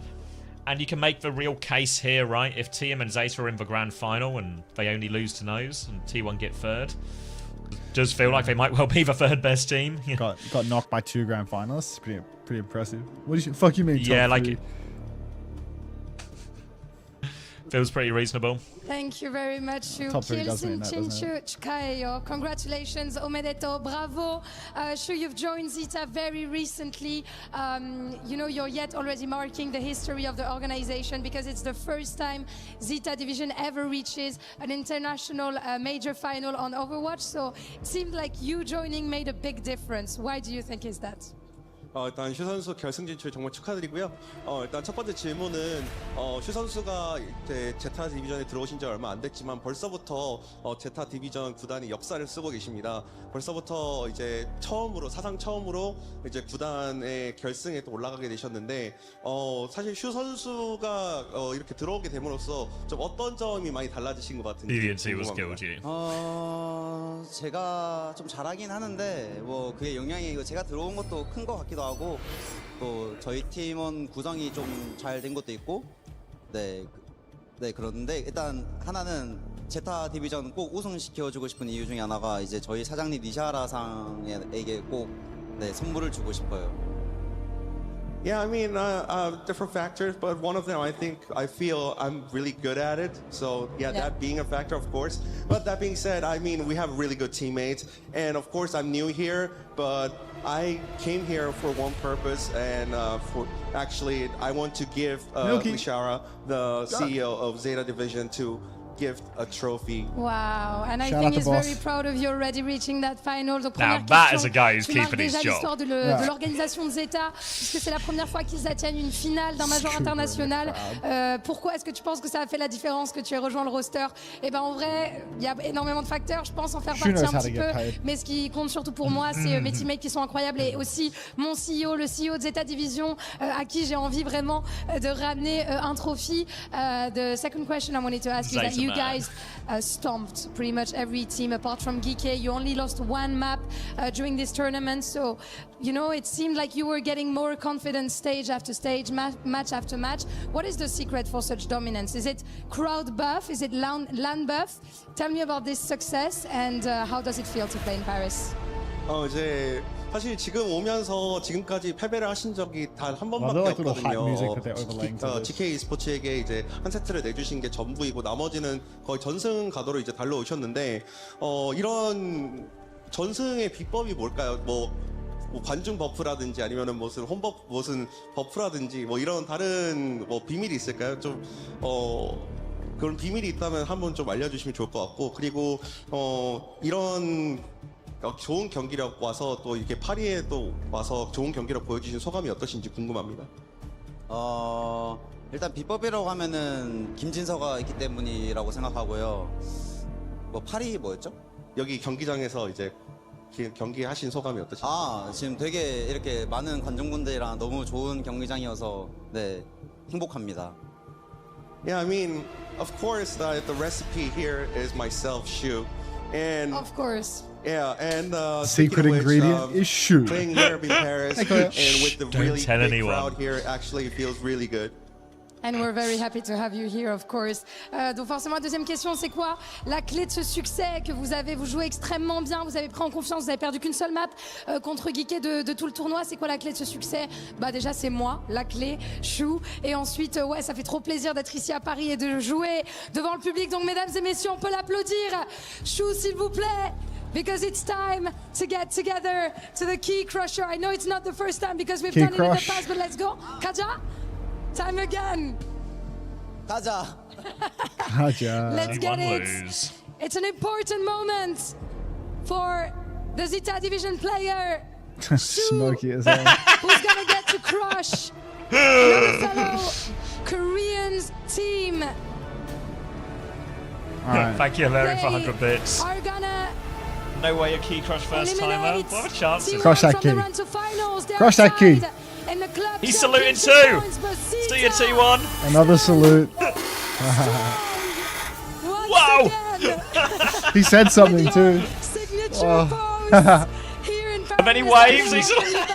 And you can make the real case here, right? If TM and Zeta are in the grand final and they only lose to Nose and T1 get 3rd, it does feel like they might well be the 3rd best team. Got knocked by 2 grand finalists. Pretty impressive. What do you fuck you mean? Yeah, like. Feels pretty reasonable. Thank you very much, Shu. Top three does mean that, doesn't Kielsen Chkayo. Congratulations, Omedeto. Bravo. Shu, you've joined Zeta very recently. You know, you're yet already marking the history of the organization because it's the first time Zeta Division ever reaches an international major final on Overwatch. So it seemed like you joining made a big difference. Why do you think is that? 일단 슈 선수 결승 진출 정말 축하드리고요. 일단 첫 번째 질문은 슈 선수가 이제 제타 디비전에 들어오신 지 얼마 안 됐지만 벌써부터 제타 디비전 구단이 역사를 쓰고 계십니다. 벌써부터 이제 처음으로 사상 처음으로 이제 구단의 결승에 또 올라가게 되셨는데 사실 슈 선수가 이렇게 들어오게 됨으로써 좀 어떤 점이 많이 달라지신 것 같은지 궁금합니다. 제가 좀 잘하긴 하는데 뭐 그게 영향이 제가 들어온 것도 큰 것 같기도 하고 또 저희 팀원 구성이 좀 잘 된 것도 있고 네 그런데 일단 하나는 제타 디비전 꼭 우승시켜주고 싶은 이유 중에 하나가 이제 저희 사장님 니샤라상에게 꼭 선물을 주고 싶어요. Yeah, I mean, different factors, but one of them, I feel I'm really good at it. So yeah, that being a factor, of course. But that being said, I mean, we have really good teammates, and of course, I'm new here, but I came here for one purpose, and actually, I want to give Mishara, the CEO of Zeta Division, to gift a trophy. Wow, and I think he's very proud of you already reaching that final. Donc, now that is a guy who's keeping his job. L'histoire de l'organisation de Zeta, puisque c'est la première fois qu'ils atteignent une finale d'un major international. Pourquoi est-ce que tu penses que ça a fait la différence que tu aies rejoint le roster? Eh ben en vrai, il y a énormément de facteurs. Je pense en faire partie un petit peu, mais ce qui compte surtout pour moi, c'est mes teammates qui sont incroyables et aussi mon CEO, le CEO de Zeta Division, à qui j'ai envie vraiment de ramener un trophy. The second question I wanted to ask you is that you guys stomped pretty much every team apart from Geeky. You only lost one map during this tournament, so you know it seemed like you were getting more confident stage after stage, match after match. What is the secret for such dominance? Is it crowd buff? Is it LAN buff? Tell me about this success and how does it feel to play in Paris? 이제 사실 지금 오면서 지금까지 패배를 하신 적이 단 한 번밖에 없거든요. GK e스포츠에게 이제 한 세트를 내주신 게 전부이고 나머지는 거의 전승 가도로 이제 달려오셨는데 이런 전승의 비법이 뭘까요? 뭐 관중 버프라든지 아니면은 무슨 버프라든지 뭐 이런 다른 뭐 비밀이 있을까요? 좀 그런 비밀이 있다면 한번 좀 알려주시면 좋을 것 같고 그리고 이런 좋은 경기력 와서 또 이렇게 파리에 또 와서 좋은 경기력 보여주신 소감이 어떠신지 궁금합니다. 일단 비법이라고 하면은 김진서가 있기 때문이라고 생각하고요. 뭐 파리 뭐였죠? 여기 경기장에서 이제 경기하신 소감이 어떠신지? 지금 되게 이렇게 많은 관중분들이랑 너무 좋은 경기장이어서 네 행복합니다. Yeah, I mean, of course, the recipe here is myself, Shu, and of course. Yeah, and secret ingredient is Shu. Playing here in Paris and with the really big crowd here actually feels really good. And we're very happy to have you here, of course. Donc forcément, la deuxième question, c'est quoi la clé de ce succès que vous avez? Vous jouez extrêmement bien, vous avez pris en confiance, vous avez perdu qu'une seule map contre Geeky de tout le tournoi. C'est quoi la clé de ce succès? Bah déjà, c'est moi, la clé, Shu. Et ensuite, ouais, ça fait trop plaisir d'être ici à Paris et de jouer devant le public. Donc mesdames et messieurs, on peut l'applaudir. Shu, s'il vous plaît. Because it's time to get together to the Key Crusher. I know it's not the first time because we've done it in the past, but let's go. Kaja, time again. Kaja. Let's get it. It's an important moment for the Zeta Division player. Smoky as hell. Who's gonna get to crush another fellow Korean team. Right. Thank you, Larry, for 100 bits. Are gonna no way a key crush first timer. What a chance. Crush that key. Crush that key. He's saluting too. See you, T1. Another salute. Wow. He said something too. How many waves? He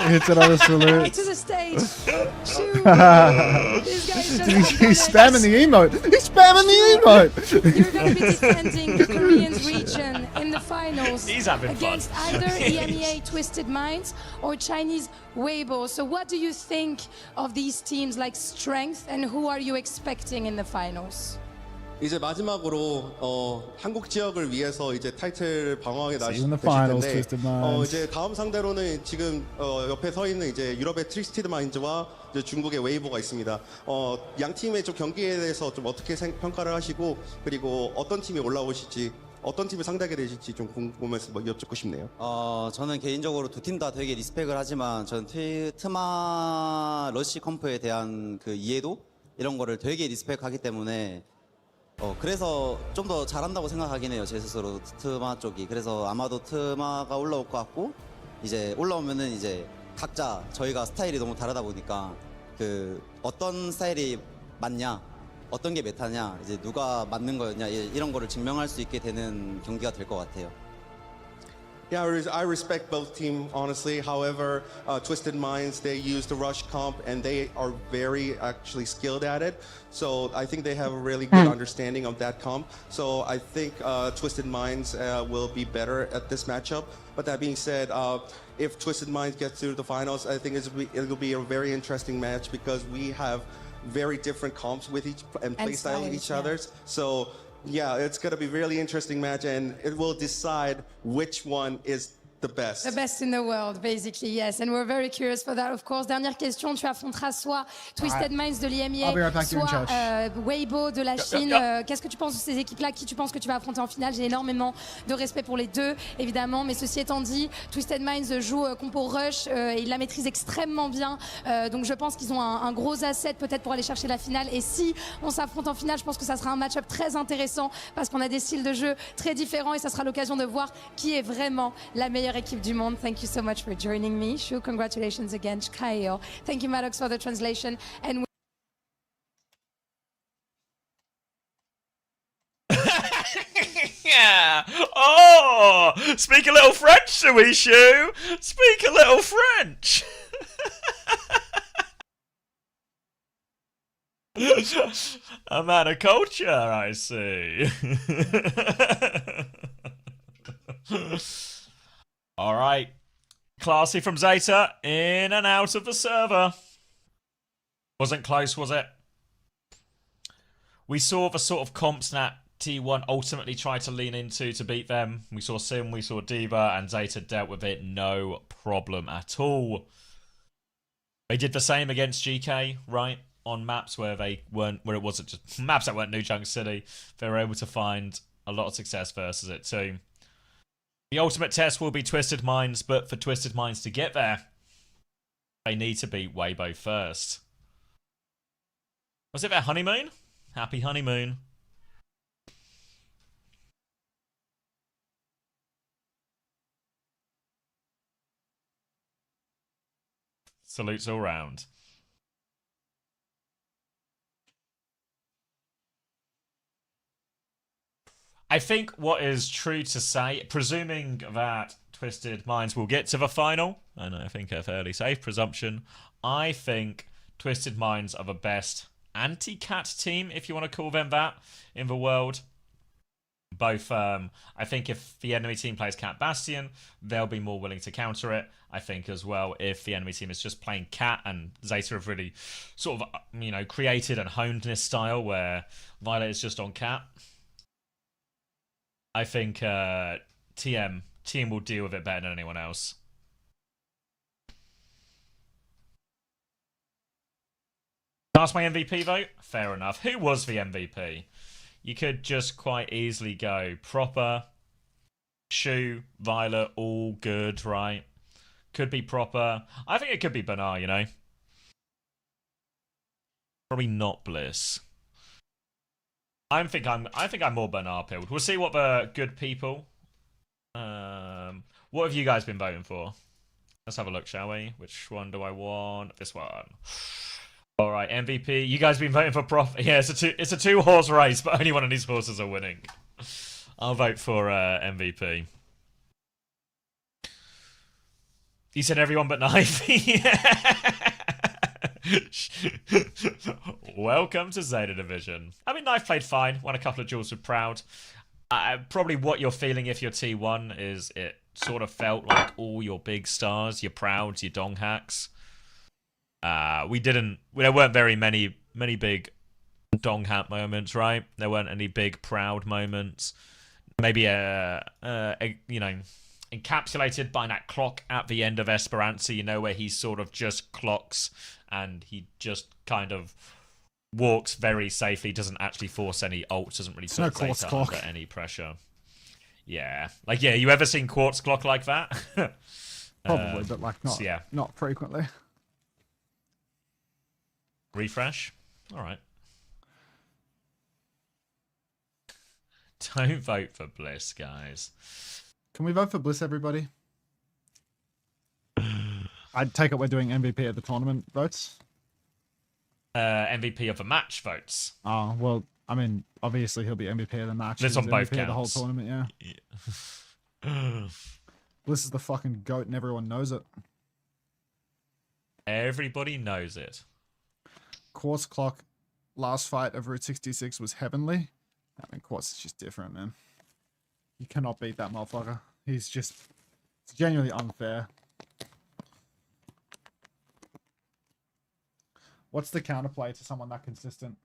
hits another salute. To the stage. He's spamming the emote. He's spamming the emote. You're going to be defending the Korean region in the finals against either EMEA Twisted Minds or Chinese Weibo. So what do you think of these teams like strength and who are you expecting in the finals? 이제 마지막으로 한국 지역을 위해서 이제 타이틀 방어하게 See you 되실 in the finals, 텐데 Twisted Minds. 이제 다음 상대로는 지금 옆에 서 있는 이제 유럽의 트위스티드 마인즈와 이제 중국의 웨이보가 있습니다. 양 팀의 좀 경기에 대해서 좀 어떻게 평가를 하시고 그리고 어떤 팀이 올라오실지 어떤 팀을 상대하게 되실지 좀 궁금해서 여쭙고 싶네요. 저는 개인적으로 두 팀 다 되게 리스펙을 하지만 저는 트마 러시 컴프에 대한 그 이해도 이런 거를 되게 리스펙하기 때문에 그래서 좀 더 잘한다고 생각하긴 해요. 제 스스로 트마 쪽이. 그래서 아마도 트마가 올라올 것 같고 이제 올라오면은 이제 각자 저희가 스타일이 너무 다르다 보니까 그 어떤 스타일이 맞냐 어떤 게 메타냐 이제 누가 맞는 거였냐 이런 거를 증명할 수 있게 되는 경기가 될 것 같아요. Yeah, I respect both teams, honestly. However, Twisted Minds, they use the rush comp and they are very actually skilled at it. So I think they have a really good understanding of that comp. So I think Twisted Minds will be better at this matchup. But that being said, if Twisted Minds gets through the finals, I think it'll be a very interesting match because we have very different comps with each and play style with each other's. So yeah, it's going to be a really interesting match, and it will decide which one is the best. The best in the world, basically, yes. And we're very curious for that, of course. Dernière question, tu affronteras soit Twisted Minds de l'IMEA, soit Weibo de la Chine. Qu'est-ce que tu penses de ces équipes-là? Qui tu penses que tu vas affronter en finale? J'ai énormément de respect pour les deux, évidemment. Mais ceci étant dit, Twisted Minds joue compo rush et il la maîtrise extrêmement bien. Donc je pense qu'ils ont un gros asset peut-être pour aller chercher la finale. Et si on s'affronte en finale, je pense que ça sera un match-up très intéressant parce qu'on a des styles de jeu très différents et ça sera l'occasion de voir qui est vraiment la meilleure équipe du monde. Thank you so much for joining me. Shu, congratulations again. Chkaeo. Thank you, Maddox, for the translation. And yeah. Oh, speak a little French, Suishu. Speak a little French. A man of culture, I see. All right. Classy from Zeta, in and out of the server. Wasn't close, was it? We saw the sort of comps that T1 ultimately tried to lean into to beat them. We saw Sim, we saw Diva, and Zeta dealt with it no problem at all. They did the same against GK, right? On maps where it wasn't just maps that weren't New Junk City. They were able to find a lot of success versus it too. The ultimate test will be Twisted Minds, but for Twisted Minds to get there, they need to beat Weibo first. Was it their honeymoon? Happy honeymoon. Salutes all round. I think what is true to say, presuming that Twisted Minds will get to the final, and I think a fairly safe presumption, I think Twisted Minds are the best anti-cat team, if you want to call them that, in the world. Both, I think if the enemy team plays Cat Bastion, they'll be more willing to counter it. I think as well, if the enemy team is just playing Cat, and Zeta have really sort of, you know, created and honed this style where Violet is just on Cat, I think team will deal with it better than anyone else. That's my MVP vote? Fair enough. Who was the MVP? You could just quite easily go Proper, Shu, Violet, all good, right? Could be Proper. I think it could be Banar, you know? Probably not Bliss. I think I'm more Banar pilled. We'll see what the good people. What have you guys been voting for? Let's have a look, shall we? Which one do I want? This one. All right, MVP. You guys been voting for Prof? Yeah, it's a two horse race, but only one of these horses are winning. I'll vote for MVP. You said everyone but Knife. Welcome to Zeta Division. I mean, Knife played fine. Won a couple of duels with Proud. Probably what you're feeling if you're T1 is it sort of felt like all your big stars, your Prouds, your Dong Hacks. There weren't very many big dong hat moments, right? There weren't any big proud moments. Maybe you know, encapsulated by that clock at the end of Esperanza, you know, where he sort of just clocks and he just kind of walks very safely, doesn't actually force any ults, doesn't really put Zeta under any pressure. Yeah. Like, yeah, you ever seen Quartz clock like that? Probably, but like not, so yeah. not frequently. Refresh? Alright. Don't vote for Bliss, guys. Can we vote for Bliss, everybody? I'd take it we're doing MVP of the tournament votes. MVP of the match votes. Oh, well, I mean, obviously he'll be MVP of the match. Bliss on both MVP counts. of the whole tournament, yeah. Bliss is the fucking GOAT and everyone knows it. Everybody knows it. Quartz clock last fight of Route 66 was heavenly. I mean, Quartz is just different, man. You cannot beat that motherfucker. He's just... It's genuinely unfair. What's the counterplay to someone that consistent?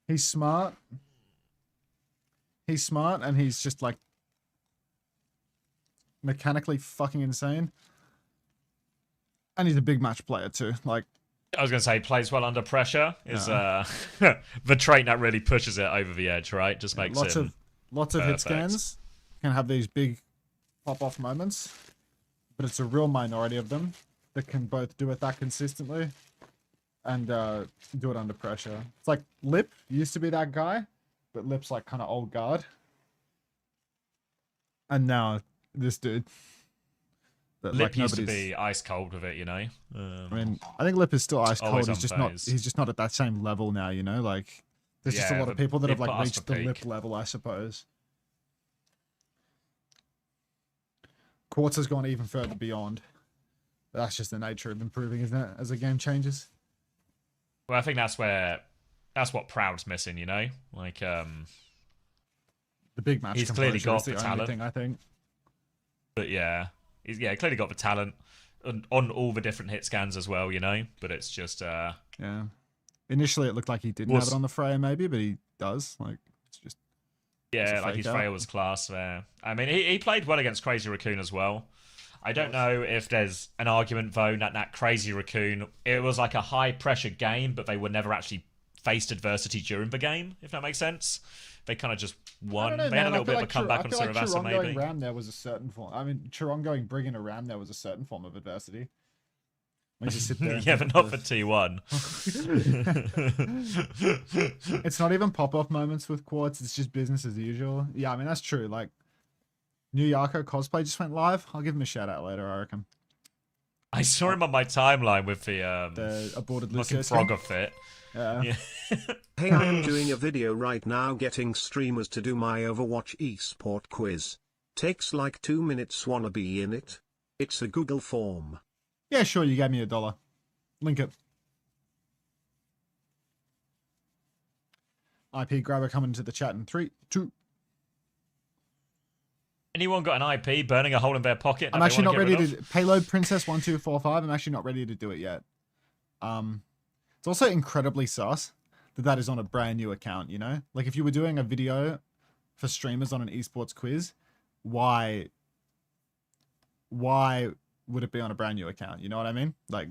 He's smart. He's smart and he's just like mechanically fucking insane. And he's a big match player too. Like, I was going to say, plays well under pressure is the trait that really pushes it over the edge, right? Just makes lots of hit scans can have these big pop-off moments, but it's a real minority of them that can both do it that consistently and do it under pressure. It's like Lip used to be that guy, but Lip's like kind of old guard. And now this dude. Lip used to be ice cold with it, you know. I mean, I think Lip is still ice cold. He's just not. unfazed. He's just not at that same level now, you know. Like, there's just a lot of people that have like reached the Lip level, I suppose. Quartz has gone even further beyond. But that's just the nature of improving, isn't it? As the game changes. Well, I think that's what Proud's missing, you know. Like, the big match. He's clearly got the talent. thing, I think. But yeah. He's clearly got the talent on all the different hit scans as well, you know. But it's just yeah. Initially, it looked like he didn't have it on the Freya, maybe, but he does. Like, it's just like his Freya was class there. I mean, he played well against Crazy Raccoon as well. I don't know if there's an argument though that Crazy Raccoon, it was like a high pressure game, but they were never actually faced adversity during the game. If that makes sense. They kind of just won. They had a little bit of a comeback on Saravasa, maybe. Going Ram there was a certain form. I mean, Chiron going Brig in a Ram there was a certain form of adversity. When you just sit there. Yeah, but not for T1. It's not even pop-off moments with Quartz. It's just business as usual. Yeah, I mean, that's true. Like, New Yarko cosplay just went live. I'll give him a shout out later, I reckon. I saw him on my timeline with the aborted looking Frogger fit. Yeah. Hey, I am doing a video right now getting streamers to do my Overwatch esport quiz. Takes like 2 minutes, wanna be in it? It's a Google form. Yeah, sure, you gave me $1. Link it. IP grabber coming into the chat in 3, 2. Anyone got an IP burning a hole in their pocket? I'm actually not ready to payload Princess 1245. I'm actually not ready to do it yet. It's also incredibly sus that is on a brand new account, you know? Like, if you were doing a video for streamers on an esports quiz, why would it be on a brand new account? You know what I mean? Like,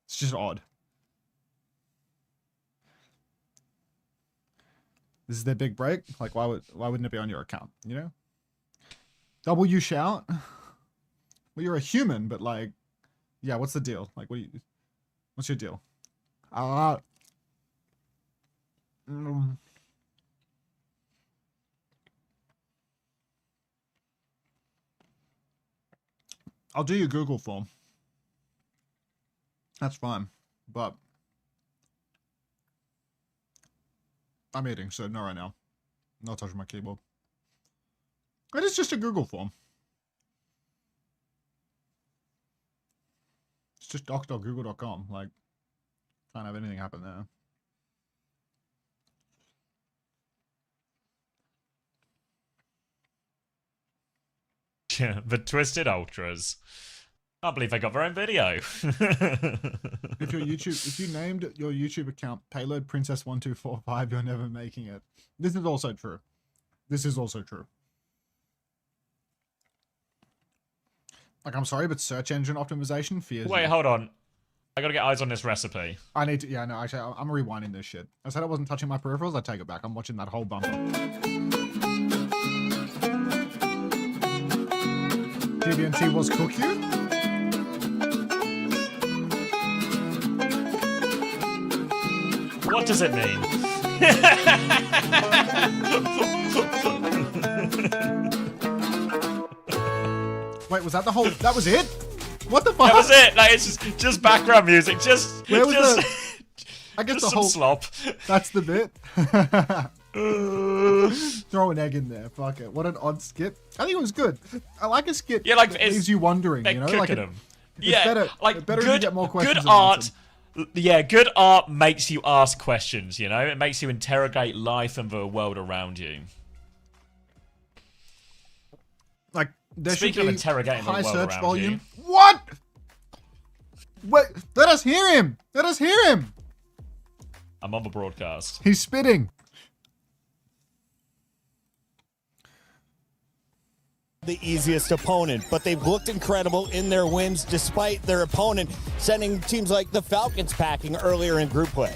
it's just odd. This is their big break. Like, why wouldn't it be on your account? You know? W shout. Well, you're a human, but like, yeah. What's the deal? Like, what's your deal? I'll do your Google form. That's fine, but I'm eating, so no right now. I'm not touching my keyboard. It is just a Google form. It's just doc.google.com. Like, can't have anything happen there. Yeah, the Twisted Ultras. Can't believe they got their own video. If you named your YouTube account Payload Princess 1245, you're never making it. This is also true. Like, I'm sorry, but search engine optimization fears Wait, me. hold on. I gotta get eyes on this recipe. I need to. Yeah, no, actually, I'm rewinding this shit. I said I wasn't touching my peripherals. I take it back. I'm watching that whole bumper. GBNT was cook you. What does it mean? Wait, was that the whole? That was it? What the fuck? That was it. Like, it's just background music. Where was the? I guess just the whole slop. That's the bit. Throw an egg in there. Fuck it. What an odd skit. I think it was good. I like a skit. Yeah, like that leaves you wondering. You know, like them. It's better. Like it's better if you get more questions. Good art. Yeah, good art makes you ask questions. You know, it makes you interrogate life and the world around you. Like, there Speaking should be of interrogating the high world search around volume. you. What? Wait, let us hear him. Let us hear him. I'm on the broadcast. He's spitting. The easiest opponent, but they've looked incredible in their wins despite their opponent sending teams like the Falcons packing earlier in group play.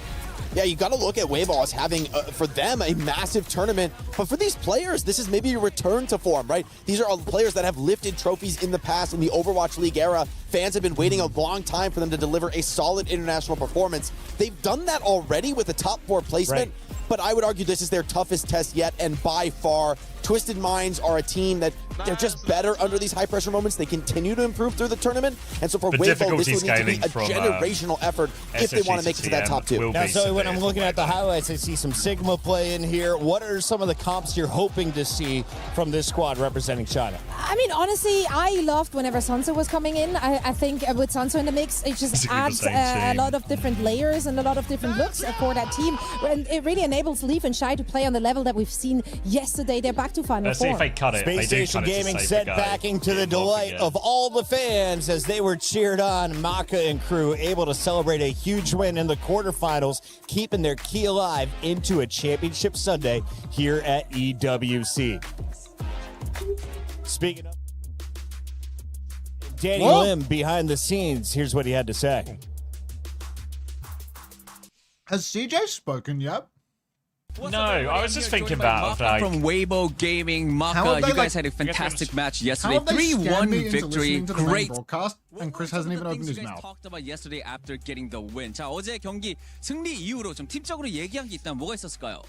Yeah, you got to look at Weibo as having, for them, a massive tournament. But for these players, this is maybe a return to form, right? These are players that have lifted trophies in the past in the Overwatch League era. Fans have been waiting a long time for them to deliver a solid international performance. They've done that already with a top 4 placement. Right. But I would argue this is their toughest test yet, and by far, Twisted Minds are a team that they're just better under these high-pressure moments. They continue to improve through the tournament, and so for Weibo, this will need to be a generational effort if they want to make it to that top 2. Now, so when I'm looking at the highlights, I see some Sigma play in here. What are some of the comps you're hoping to see from this squad representing China? I mean, honestly, I loved whenever Sansa was coming in. I think with Sansa in the mix, it just adds a lot of different layers and a lot of different looks for that team. And it really enables Leaf and Shy to play on the level that we've seen yesterday. They're back to Final Let's see Four. if they cut it. Space Station Gaming set backing to the delight of all the fans as they were cheered on. Maka and crew able to celebrate a huge win in the quarterfinals, keeping their key alive into a championship Sunday here at EWC. Speaking of Danny Lim behind the scenes, here's what he had to say. Has CJ spoken yet? No, I was just thinking about like from Weibo Gaming. Maka, you guys had a fantastic match yesterday. 3-1 victory. Great. Broadcast, and Chris hasn't even opened his mouth. Talked about yesterday after getting the win. 자, 어제 경기 승리 이후로 좀 팀적으로 얘기한 게 있다면 뭐가 있었을까요?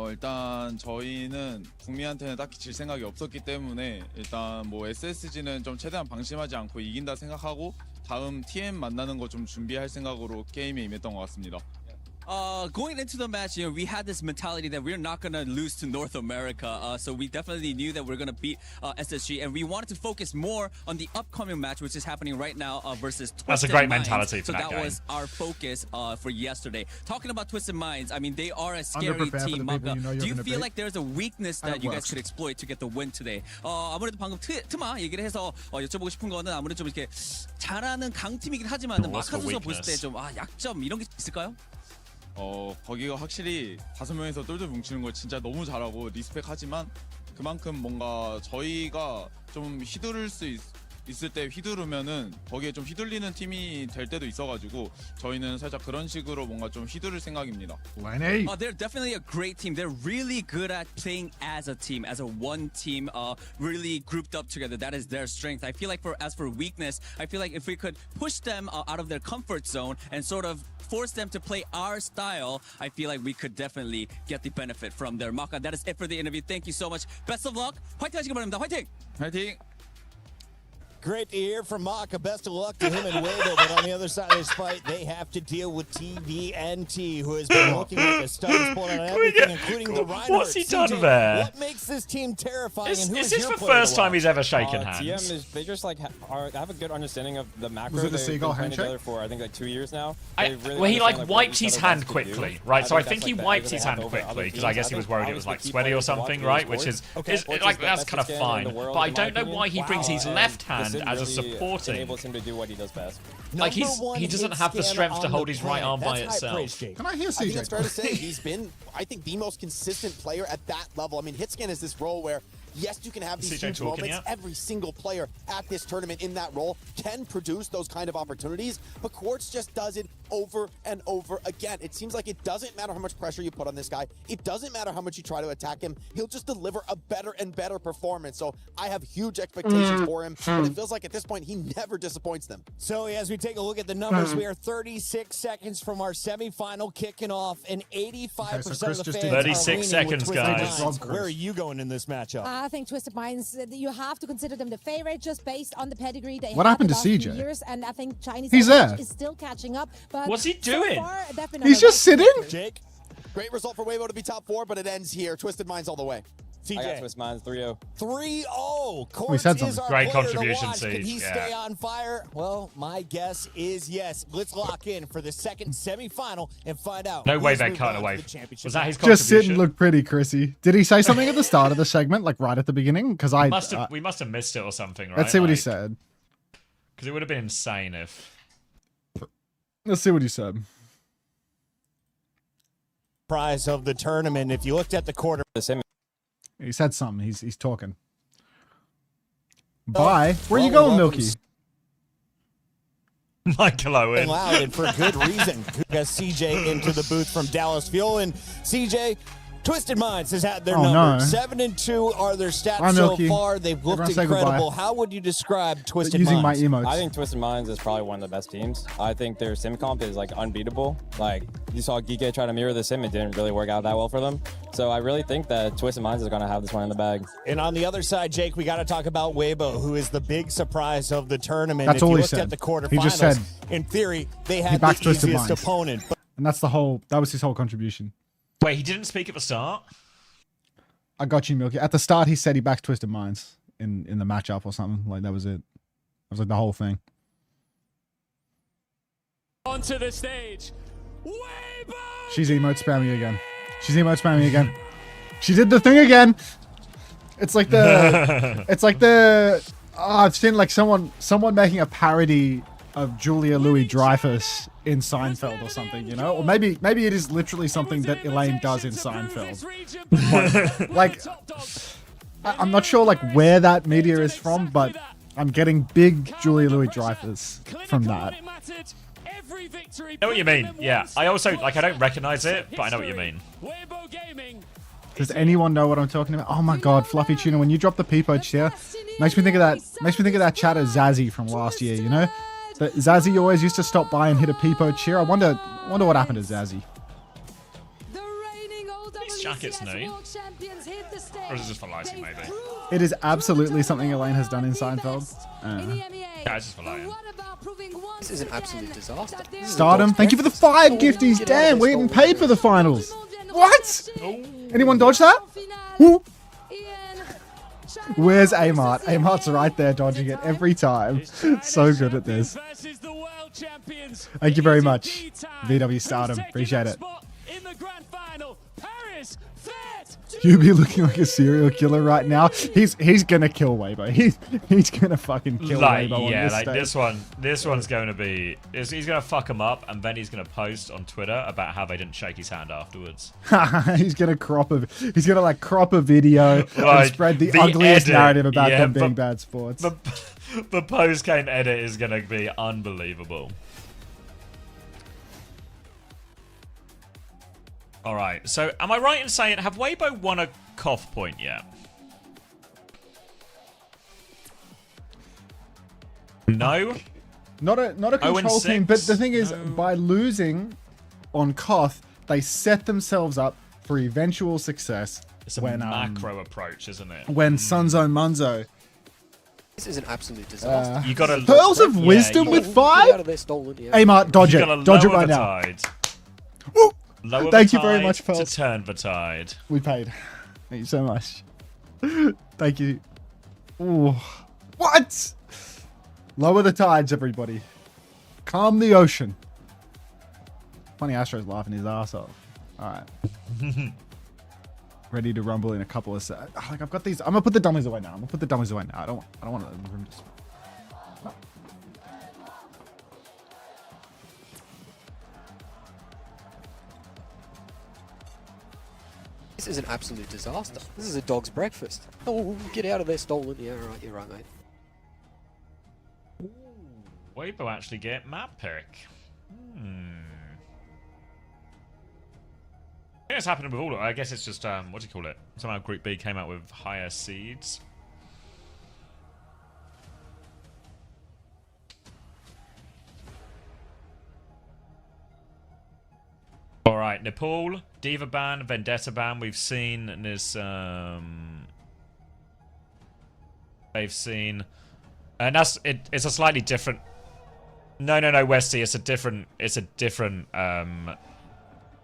일단 저희는 북미한테는 딱히 질 생각이 없었기 때문에 일단 뭐 SSG는 좀 최대한 방심하지 않고 이긴다 생각하고 다음 TM 만나는 거 좀 준비할 생각으로 게임에 임했던 것 같습니다. Going into the match, you know, we had this mentality that we're not gonna lose to North America. So we definitely knew that we're gonna beat SSG, and we wanted to focus more on the upcoming match, which is happening right now versus Twisted That's a great Minds. mentality for so that game. was our focus for yesterday. Talking about Twisted Minds, I mean, they are a scary Underprepared team. for the people Maka, you know do you you're feel gonna like there's a weakness that you guys could exploit to get the win today? 아무래도 방금 트마 얘기를 해서 여쭤보고 싶은 거는 아무래도 좀 이렇게 잘하는 강팀이긴 하지만 마카 선수가 보실 때 좀 약점 이런 게 있을까요? 거기가 확실히 5명이서 똘똘 뭉치는 걸 진짜 너무 잘하고 리스펙하지만 그만큼 뭔가 저희가 좀 휘두를 수 있을 때 휘두르면은 거기에 좀 휘둘리는 팀이 될 때도 있어가지고 저희는 살짝 그런 식으로 뭔가 좀 휘두를 생각입니다. They're definitely a great team. They're really good at playing as a team, as a one team, really grouped up together. That is their strength. I feel like as for weakness, I feel like if we could push them out of their comfort zone and sort of force them to play our style, I feel like we could definitely get the benefit from their Maka. That is it for the interview. Thank you so much. Best of luck. 화이팅 하시기 바랍니다. 화이팅! 화이팅! Great to hear from Maka. Best of luck to him and Weibo. But on the other side of this fight, they have to deal with TVNT, who has been looking like a stud. He's pulling on everything, including the Reinhardt. What's he done CJ, there? What makes this team terrifying? Is and who this your the player first to time he's watch? ever shaken hands? They just like have a good understanding of the macro. Was it the They've seagull been playing handshake? together for I think like 2 years now. Well, he like wiped his hand quickly, right? So I think he wiped his hand quickly because I guess he was worried it was like sweaty or something, right? Which is like that's kind of fine. But I don't know why he brings his left hand and Sim as a really supporting. enables him to do what he does best. Like he #1 doesn't hit have the scan strength to on hold the his right planet. arm by That's high itself. praise, Jake. Can I hear I think CJ? it's fair to say he's been, I think, the most consistent player at that level. I mean, Hitscan is this role where, yes, you can have these CJ huge talking moments. yet? Every single player at this tournament in that role can produce those kind of opportunities, but Quartz just does it over and over again. It seems like it doesn't matter how much pressure you put on this guy. It doesn't matter how much you try to attack him. He'll just deliver a better and better performance. So I have huge expectations for him, but it feels like at this point he never disappoints them. So as we take a look at the numbers, we are 36 seconds from our semifinal kicking off, and 85% Okay, so Chris of the just fans did are 36 leaning with seconds, Twisted guys. Minds. Where are you going in this matchup? I think Twisted Minds, you have to consider them the favorite just based on the pedigree they What had happened the to last few CJ? years, and I think Chinese He's Overwatch there. is still catching up. But What's he so doing? far, they've been on He's a just sitting. Jake, great result for Weibo to be top 4, but it ends here. Twisted Minds all the way. I got CJ. Twist Minds 3-0. 3-0. We said Quartz is something. our Great player to contribution, watch. Can he Siege, stay yeah. on fire? Well, my guess is yes. Let's lock in for the second semifinal and find out. No way who's they're moving cutting on away. to the championship Was that his match. Just sit contribution? and look pretty, Chrissy. Did he say something at the start of the segment, like right at the beginning? Because I We must have missed it or something, right? let's see what he said. Because it would have been insane if. Let's see what he said. Prize of the tournament. If you looked at the quarter, The Sim He said something. He's talking. Bye. Where you well, going, welcome Milky? Michael Owen. loud and for good reason. Got CJ into the booth from Dallas Fuel, and CJ, Twisted Minds has had their Oh, number. no. 7-2 are their stats Bye, so Milky. far. They've looked Everyone say incredible. goodbye. How would you describe Twisted Using my Minds? emotes. I think Twisted Minds is probably one of the best teams. I think their sim comp is like unbeatable. Like you saw Geekay try to mirror the sim, it didn't really work out that well for them. So I really think that Twisted Minds is going to have this one in the bag. And on the other side, Jake, we got to talk about Weibo, who is the big surprise of the tournament. That's if all you he looked said. at the quarterfinals, He just said in theory, they he had backs the Twisted easiest Minds. opponent. But And that was his whole contribution. Wait, he didn't speak at the start? I got you, Milky. At the start, he said he backs Twisted Minds in the matchup or something. Like, that was it. That was like the whole thing. Onto the stage. She's emote spamming again. She's emote spamming again. She did the thing again. It's like the... it's like the... I've seen like someone making a parody of Julia Louis-Dreyfus in Seinfeld or something, you know? Or maybe it is literally something that Elaine does in Seinfeld. Like, I'm not sure like where that media is from, but I'm getting big Julia Louis-Dreyfus from that. I know what you mean. Yeah. I also, like, I don't recognize it, but I know what you mean. Does anyone know what I'm talking about? Oh my god, Fluffy Tuna, when you drop the peepo cheer, makes me think of that chatter Zazzy from last year, you know? That Zazzy always used to stop by and hit a peepo cheer. I wonder what happened to Zazzy. These jackets new. Or is it just for lighting, maybe? It is absolutely something Elaine has done in Seinfeld. Yeah, it's just for lighting. This is an absolute disaster. Stardom, thank you for the 5 gifties. Damn, we're getting paid for the finals. What? Anyone dodge that? Who? Where's Amart? Amart's right there dodging it every time. So good at this. Thank you very much, VW Stardom. Appreciate it. You be looking like a serial killer right now. He's gonna kill Weibo. He's gonna fucking kill Weibo on this stage. This one's going to be... He's going to fuck him up, and then he's going to post on Twitter about how they didn't shake his hand afterwards. He's gonna crop a video Like, and spread the the ugliest edit, narrative about yeah, them being but- bad sports. The post-game edit is going to be unbelievable. Alright, so am I right in saying, have Weibo won a cough point yet? No? Not a control team, but the thing is, by losing on Koth, they set themselves up for eventual success. It's a when, macro approach, isn't it? When Sunzo Munzo. This is an absolute disaster. You gotta Pearls of Wisdom with 5? Amart, dodge it. Dodge it right now. Lower Thank the you very tide much, Pearls. to turn the tide. We paid. Thank you so much. Thank you. Ooh. What? Lower the tides, everybody. Calm the ocean. Funny Astro's laughing his ass off. Alright. Ready to rumble in a couple of seconds. Like, I've got these. I'm gonna put the dummies away now. I don't want the room to is an absolute disaster. This is a dog's breakfast. Oh, get out of there, stolen. Yeah, right, you're right, mate. Weibo actually get map pick. I think it's happening with all of it. I guess it's just, what do you call it? Somehow Group B came out with higher seeds. Alright, Nepal, Diva ban, Vendetta ban. We've seen this, they've seen, and that's, it's a slightly different, no, Westy, it's a different,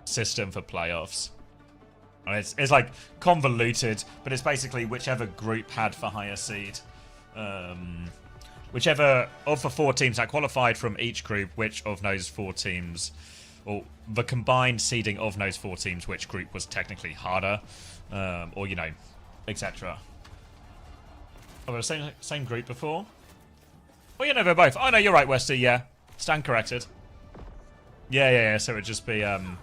system for playoffs. It's like convoluted, but it's basically whichever group had for higher seed. Whichever of the 4 teams that qualified from each group, which of those 4 teams, or the combined seeding of those 4 teams, which group was technically harder, or, you know, etc. Oh, they were same group before? Oh, yeah, no, they're both. Oh, no, you're right, Westy, yeah. Stand corrected. Yeah, so it would just be, and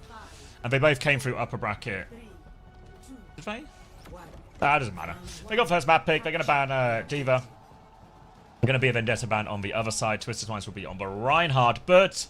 they both came through upper bracket. Did they? That doesn't matter. They got first map pick. They're going to ban Diva. They're going to be a Vendetta ban on the other side. Twisted Minds will be on the Reinhardt. But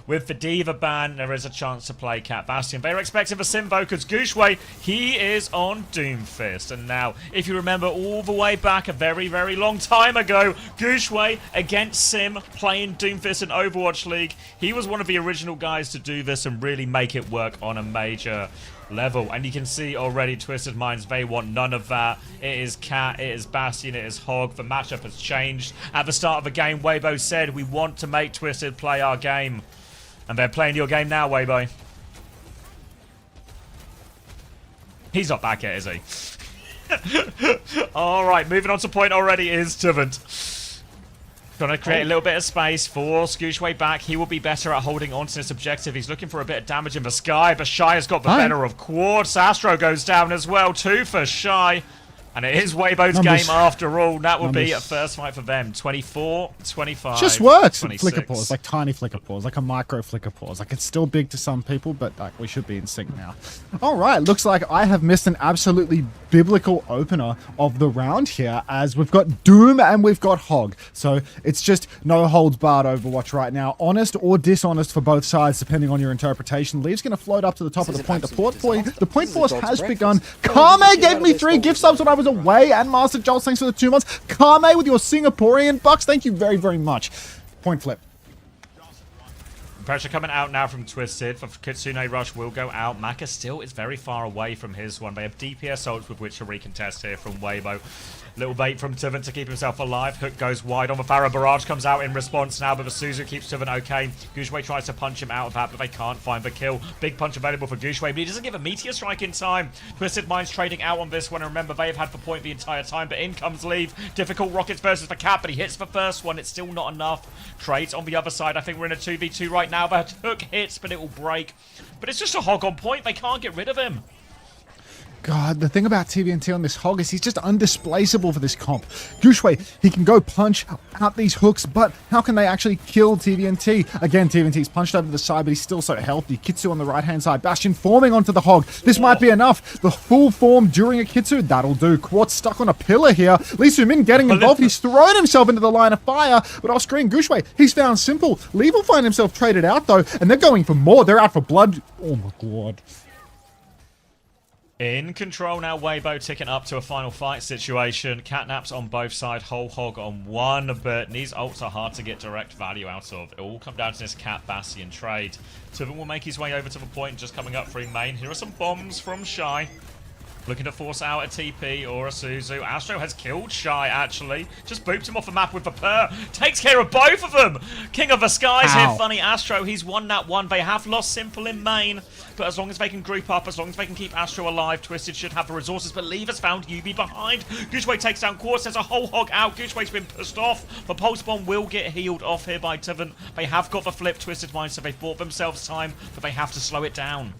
with the Diva ban, there is a chance to play Cat Bastion. They're expecting the Simvokers. Gushway, he is on Doomfist. And now, if you remember all the way back a very, very long time ago, Gushway against Sim playing Doomfist in Overwatch League. He was one of the original guys to do this and really make it work on a major level. And you can see already Twisted Minds, they want none of that. It is Cat, it is Bastion, it is Hog. The matchup has changed. At the start of the game, Weibo said, we want to make Twisted play our game. And they're playing your game now, Weibo. He's not back yet, is he? Alright, moving on to point already is Tuvant. Gonna create a little bit of space for Skooshway back. He will be better at holding on to this objective. He's looking for a bit of damage in the sky, but Shy has got the better of Quartz. Astro goes down as well, 2 for Shy. And it is Weibo's game after all. That will be a first fight for them. 24, 25, just works. 26. Flicker pause, like tiny flicker pause, like a micro flicker pause. Like it's still big to some people, but like we should be in sync now. All right, looks like I have missed an absolutely biblical opener of the round here, as we've got Doom and we've got Hog. So it's just no holds barred Overwatch right now. Honest or dishonest for both sides, depending on your interpretation. Leaf's going to float up to the top of the point. The point force has begun. Kame gave me 3 gift subs when I was away, and Master Joel, thanks for the 2 months. Kame with your Singaporean bucks, thank you very, very much. Point flip. Pressure coming out now from Twisted. For Kitsune Rush will go out. Maka still is very far away from his one. They have DPS ults with which to recontest here from Weibo. Little bait from Tuvant to keep himself alive. Hook goes wide on the Farah. Barrage comes out in response now, but the Suzu keeps Tuvant okay. Gushway tries to punch him out of that, but they can't find the kill. Big punch available for Gushway, but he doesn't give a Meteor Strike in time. Twisted Minds trading out on this one, and remember, they have had the point the entire time, but in comes Leave. Difficult Rockets versus the Cat, but he hits the first one. It's still not enough. Trades on the other side. I think we're in a 2v2 right now. The Hook hits, but it will break. But it's just a Hog on point. They can't get rid of him. God, the thing about TVNT on this Hog is he's just undisplaceable for this comp. Gushway, he can go punch out these hooks, but how can they actually kill TVNT? Again, TVNT's punched over to the side, but he's still so healthy. Kitsu on the right-hand side. Bastion forming onto the Hog. This might be enough. The full form during a Kitsu, that'll do. Quartz stuck on a pillar here. Lee Soo-min getting involved. He's thrown himself into the line of fire, but off screen, Gushway, he's found simple. Lee will find himself traded out, though, and they're going for more. They're out for blood. Oh, my God. In control now, Weibo ticking up to a final fight situation. Catnaps on both sides, whole Hog on one, but these ults are hard to get direct value out of. It will come down to this Cat Bastion trade. Tuvant will make his way over to the point, just coming up through main. Here are some bombs from Shy. Looking to force out a TP or a Suzu. Astro has killed Shy, actually. Just booped him off the map with the Purr. Takes care of both of them. King of the Skies here, funny Astro. He's won that one. They have lost Simple in main. But as long as they can group up, as long as they can keep Astro alive, Twisted should have the resources. But Leave has found UB behind. Gushway takes down Quartz. There's a whole Hog out. Gushway's been pushed off. The Pulse Bomb will get healed off here by Tuvant. They have got the flip, Twisted Minds, so they've bought themselves time, but they have to slow it down.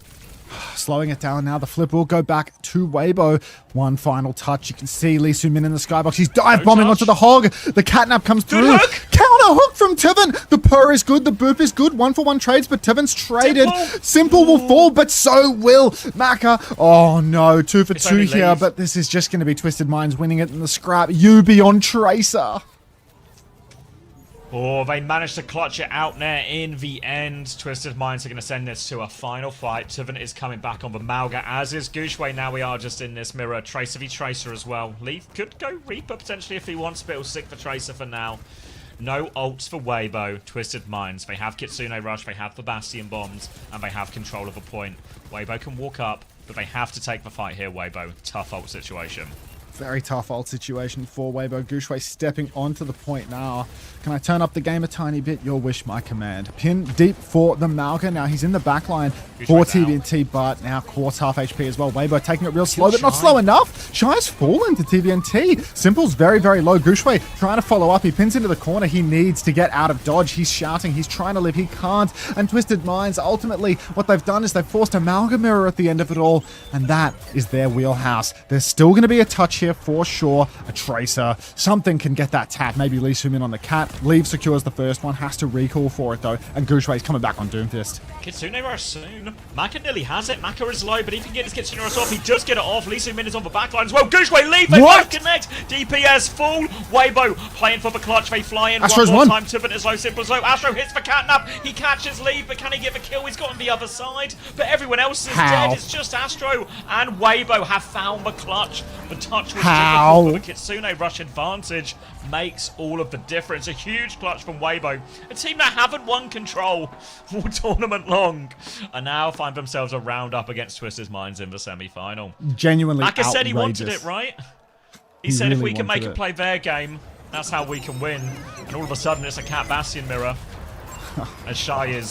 Slowing it down now. The flip will go back to Weibo. One final touch. You can see Lee Soo-min in the skybox. He's dive bombing onto the Hog. The catnap comes through. Counter! the hook from Tivin. The purr is good. The boop is good. 1-for-1 trades, but Tivin's traded. Simple will fall, but so will Maka. Oh no, 2 for 2 here, but this is just going to be Twisted Minds winning it in the scrap. Yubi on Tracer. Oh, they managed to clutch it out there in the end. Twisted Minds are going to send this to a final fight. Tivin is coming back on the Malga, as is Gushway. Now we are just in this mirror. Tracer v Tracer as well. Leaf could go Reaper potentially if he wants, but he'll stick for Tracer for now. No ults for Weibo. Twisted Minds. They have Kitsune Rush, they have the Bastion Bombs, and they have control of a point. Weibo can walk up, but they have to take the fight here, Weibo. Tough ult situation. Very tough ult situation for Weibo. Gushway stepping onto the point now. Can I turn up the game a tiny bit? Your wish, my command. Pin deep for the Malga. Now he's in the back line for TVNT, but now Quartz half HP as well. Weibo taking it real slow, but not slow enough. Shy's fallen to TVNT. Simple's very, very low. Gushway trying to follow up. He pins into the corner. He needs to get out of dodge. He's shouting. He's trying to live. He can't. And Twisted Minds, ultimately, what they've done is they've forced a Malga mirror at the end of it all, and that is their wheelhouse. There's still going to be a touch here for sure. A Tracer. Something can get that tap. Maybe Lee Sumin on the cat. Leave secures the first one. Has to recall for it though. And Gushway's coming back on Doomfist. Kitsune Rush soon. Maka nearly has it. Maka is low, but if he can get his Kitsune Rush off, he does get it off. Lee Sumin is on the back line as well. Gushway leave. They both connect. DPS full. Weibo playing for the clutch. They fly in Astro's one more time. Tivin is low. Simple is low. Astro hits the catnap. He catches leave, but can he get the kill? He's got on the other side. But everyone else is dead. It's just Astro and Weibo have found the clutch. The touch was difficult, but the Kitsune Rush advantage makes all of the difference. A huge clutch from Weibo. A team that haven't won control all tournament long and now find themselves a round up against Twisted Minds in the semi-final. Genuinely Maka outrageous. said he wanted it, right? He said if we can make it play their game, that's how we can win. And all of a sudden it's a Cat Bastion mirror. And Shy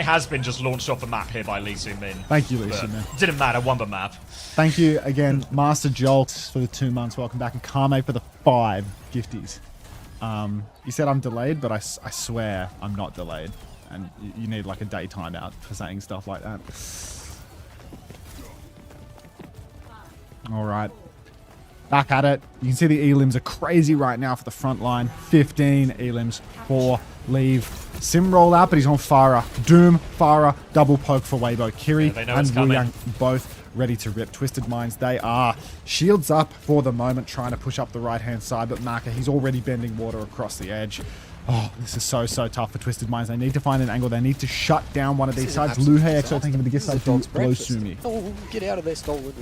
has been just launched off the map here by Lee Sumin. Thank you, Lee Sumin. Didn't matter, won the map. Thank you again, Master Jolts, for the 2 months. Welcome back. And Kame for the 5 gifties. You said I'm delayed, but I swear I'm not delayed. And you need like a day timeout for saying stuff like that. All right. Back at it. You can see the elims are crazy right now for the front line. 15 elims for Leave. Sim roll out, but he's on Farah. Doom, Farah, double poke for Weibo. Kiri and Wuyang both ready to rip. Twisted Minds, they are. Shields up for the moment, trying to push up the right-hand side, but Maka, he's already bending water across the edge. Oh, this is so tough for Twisted Minds. They need to find an angle. They need to shut down one of these sides. Luhei XO thinking of the gift side to blow Sumi. Oh, get out of there, stolen.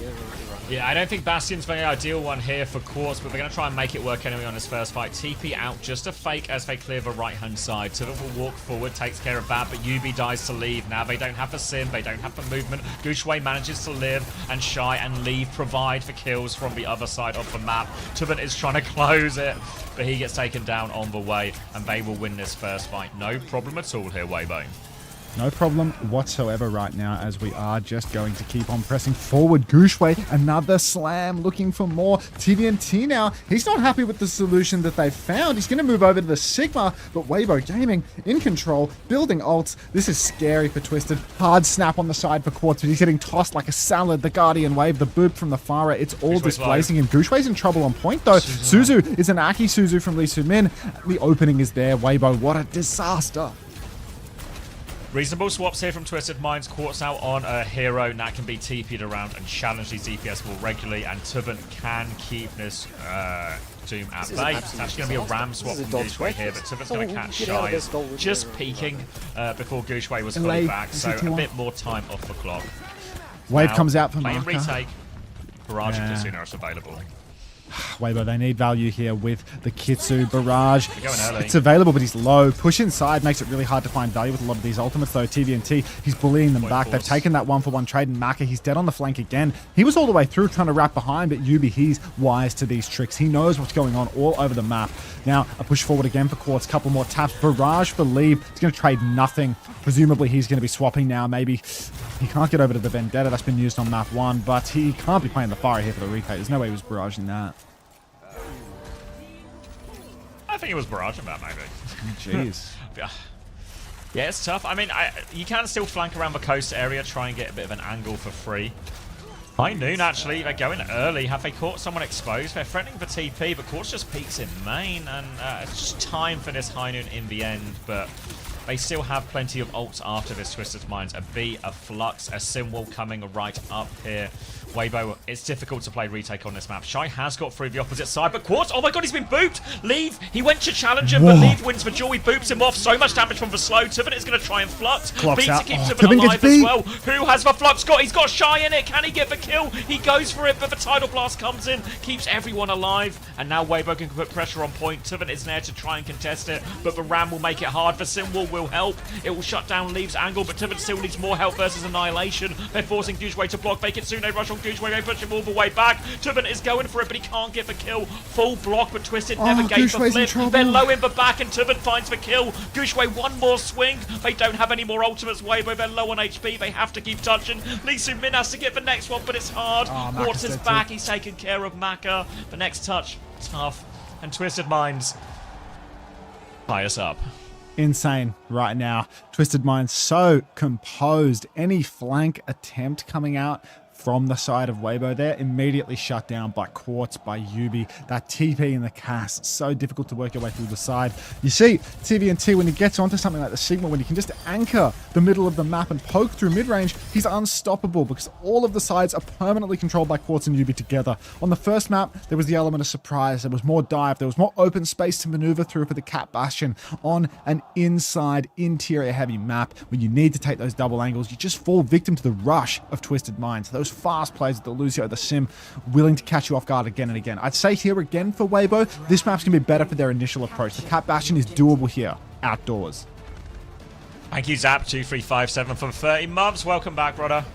Yeah, I don't think Bastion's the ideal one here for Quartz, but they're going to try and make it work anyway on his first fight. TP out, just a fake as they clear the right-hand side. Tivin will walk forward, takes care of that, but Yubi dies to leave. Now they don't have the sim, they don't have the movement. Gushway manages to live, and Shy and Leave provide for kills from the other side of the map. Tivin is trying to close it, but he gets taken down on the way, and they will win this first fight. No problem at all here, Weibo. No problem whatsoever right now, as we are just going to keep on pressing forward. Gushway, another slam, looking for more. TVNT now, he's not happy with the solution that they've found. He's going to move over to the Sigma, but Weibo Gaming in control, building ults. This is scary for Twisted. Hard snap on the side for Quartz, but he's getting tossed like a salad. The Guardian Wave, the boop from the Farah, it's all displacing him. Gushway's in trouble on point, though. Suzu is an Aki Suzu from Lee Sumin. The opening is there. Weibo, what a disaster. Reasonable swaps here from Twisted Minds. Quartz out on a hero. Nat can be TP'd around and challenge these DPS more regularly, and Tivin can keep this Doom at bay. It's actually going to be a ram swap from Gushway here, but Tivin's going to catch Shy just peeking before Gushway was fully back, so a bit more time off the clock. Wave comes out for Maka. Maka. Retake. Barrage and Kitsune are available. Weibo, they need value here with the Kitsu Barrage. Going early. It's available, but he's low. Push inside makes it really hard to find value with a lot of these ultimates, though. TVNT, he's bullying them back. They've taken that 1-for-1 trade, and Maka, he's dead on the flank again. He was all the way through trying to wrap behind, but Yubi, he's wise to these tricks. He knows what's going on all over the map. Now, a push forward again for Quartz. Couple more taps. Barrage for Leave. He's going to trade nothing. Presumably, he's going to be swapping now. Maybe he can't get over to the Vendetta that's been used on map 1, but he can't be playing the Fire here for the retake. There's no way he was barraging that. I think it was barraging that, maybe. Jeez. Yeah, it's tough. I mean, you can still flank around the coast area, try and get a bit of an angle for free. High noon, actually. They're going early. Have they caught someone exposed? They're threatening for TP, but Quartz just peeks in main, and it's just time for this high noon in the end, but they still have plenty of ults after this Twisted Minds. A B, a Flux, a Simwall coming right up here. Weibo, it's difficult to play retake on this map. Shy has got through the opposite side, but Quartz, oh my god, he's been booped! Leave, he went to challenge him, but Leave wins the duel, he boops him off. So much damage from the slow. Tuven is going to try and Flux. B to keep Tuven alive as well. Who has the Flux got? He's got Shy in it. Can he get the kill? He goes for it, but the Tidal Blast comes in, keeps everyone alive, and now Weibo can put pressure on point. Tuven is there to try and contest it, but the Ram will make it hard. The Simwall will help. It will shut down Leave's angle, but Tuven still needs more help versus Annihilation. They're forcing Gujwei to block. They Kitsune rush on Gujwei. They push him all the way back. Tuven is going for it, but he can't get the kill. Full block, but Twisted never gave the flip. They're low in the back, and Tuven finds the kill. Gujwei, one more swing. They don't have any more ultimates. Weibo, they're low on HP. They have to keep touching. Lee Min has to get the next one, but it's hard. Quartz is back. He's taken care of Maka. The next touch, tough. And Twisted Minds tie us up. Insane right now. Twisted Minds so composed. Any flank attempt coming out from the side of Weibo there, immediately shut down by Quartz, by Yubi. That TP in the cast, so difficult to work your way through the side. You see, TVNT, when he gets onto something like the Sigma, when he can just anchor the middle of the map and poke through mid-range, he's unstoppable because all of the sides are permanently controlled by Quartz and Yubi together. On the first map, there was the element of surprise. There was more dive. There was more open space to maneuver through for the Cat Bastion on an inside, interior-heavy map. When you need to take those double angles, you just fall victim to the rush of Twisted Minds. Those fast plays with the Lucio, the Sim, willing to catch you off guard again and again. I'd say here again for Weibo, this map's going to be better for their initial approach. The Cat Bastion is doable here, outdoors. Thank you, Zap2357 for 30 months. Welcome back, brother.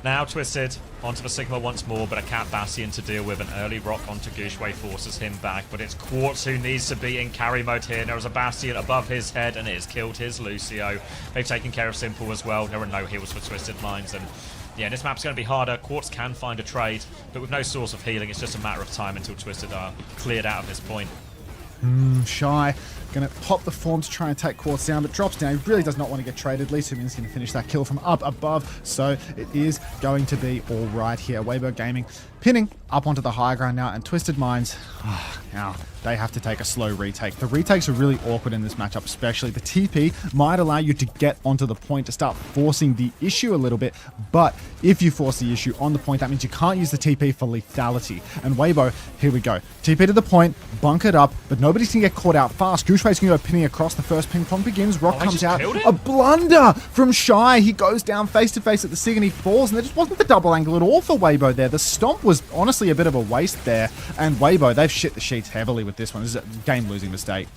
Now Twisted onto the Sigma once more, but a Cat Bastion to deal with. An early rock onto Gujwei forces him back, but it's Quartz who needs to be in carry mode here. There is a Bastion above his head, and it has killed his Lucio. They've taken care of Simple as well. There are no heals for Twisted Minds, and yeah, this map's going to be harder. Quartz can find a trade, but with no source of healing, it's just a matter of time until Twisted are cleared out of this point. Shy going to pop the form to try and take Quartz down, but drops down. He really does not want to get traded. Lee Sumin's going to finish that kill from up above, so it is going to be all right here. Weibo Gaming pinning up onto the high ground now, and Twisted Minds, now they have to take a slow retake. The retakes are really awkward in this matchup, especially. The TP might allow you to get onto the point to start forcing the issue a little bit, but if you force the issue on the point, that means you can't use the TP for lethality. And Weibo, here we go. TP to the point, bunkered up, but nobody's going to get caught out fast. Gujwei's going to go pinning across. The first ping pong begins. Rock comes out. A blunder from Shy. He goes down face to face at the Sig and he falls, and there just wasn't the double angle at all for Weibo there. The stomp was honestly a bit of a waste there, and Weibo, they've shit the sheets heavily with this one. This is a game-losing mistake.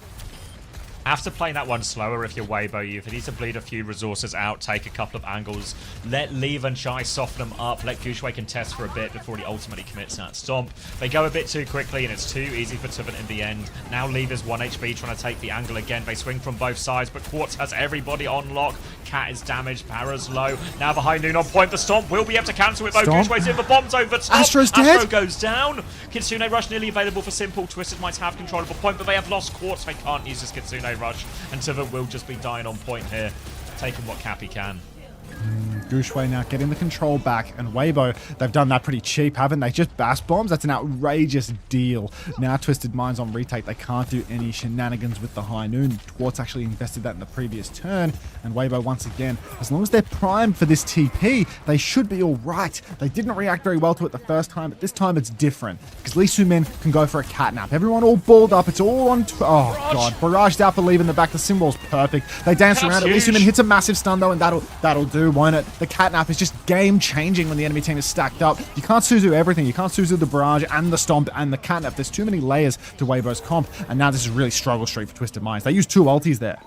After playing that one slower, if you're Weibo, you need to bleed a few resources out, take a couple of angles, let Leave and Shy soften them up, let Gujwei contest for a bit before he ultimately commits that stomp. They go a bit too quickly, and it's too easy for Tuven in the end. Now Leave is 1 HP, trying to take the angle again. They swing from both sides, but Quartz has everybody on lock. Cat is damaged, Para's low. Now the high noon on point. The stomp will be able to cancel it, though. Gujwei's in the bombs over top. Astro's dead. Astro goes down. Kitsune Rush nearly available for Simple. Twisted might have control of a point, but they have lost Quartz. They can't use this Kitsune Rush, and Tuven will just be dying on point here, taking what cap he can. Gujwei now getting the control back, and Weibo, they've done that pretty cheap, haven't they? Just Bass Bombs? That's an outrageous deal. Now Twisted Minds on retake, they can't do any shenanigans with the high noon. Quartz actually invested that in the previous turn, and Weibo once again, as long as they're primed for this TP, they should be all right. They didn't react very well to it the first time, but this time it's different, because Lee Sumin can go for a catnap. Everyone all balled up, it's all on... oh god, barraged out for Leave in the back, the Symbol's perfect. They dance around it, Lee Sumin hits a massive stun though, and that'll do, won't it? The catnap is just game-changing when the enemy team is stacked up. You can't Suzu everything. You can't Suzu the barrage and the stomp and the catnap. There's too many layers to Weibo's comp, and now this is really struggle street for Twisted Minds. They use 2 ultis there.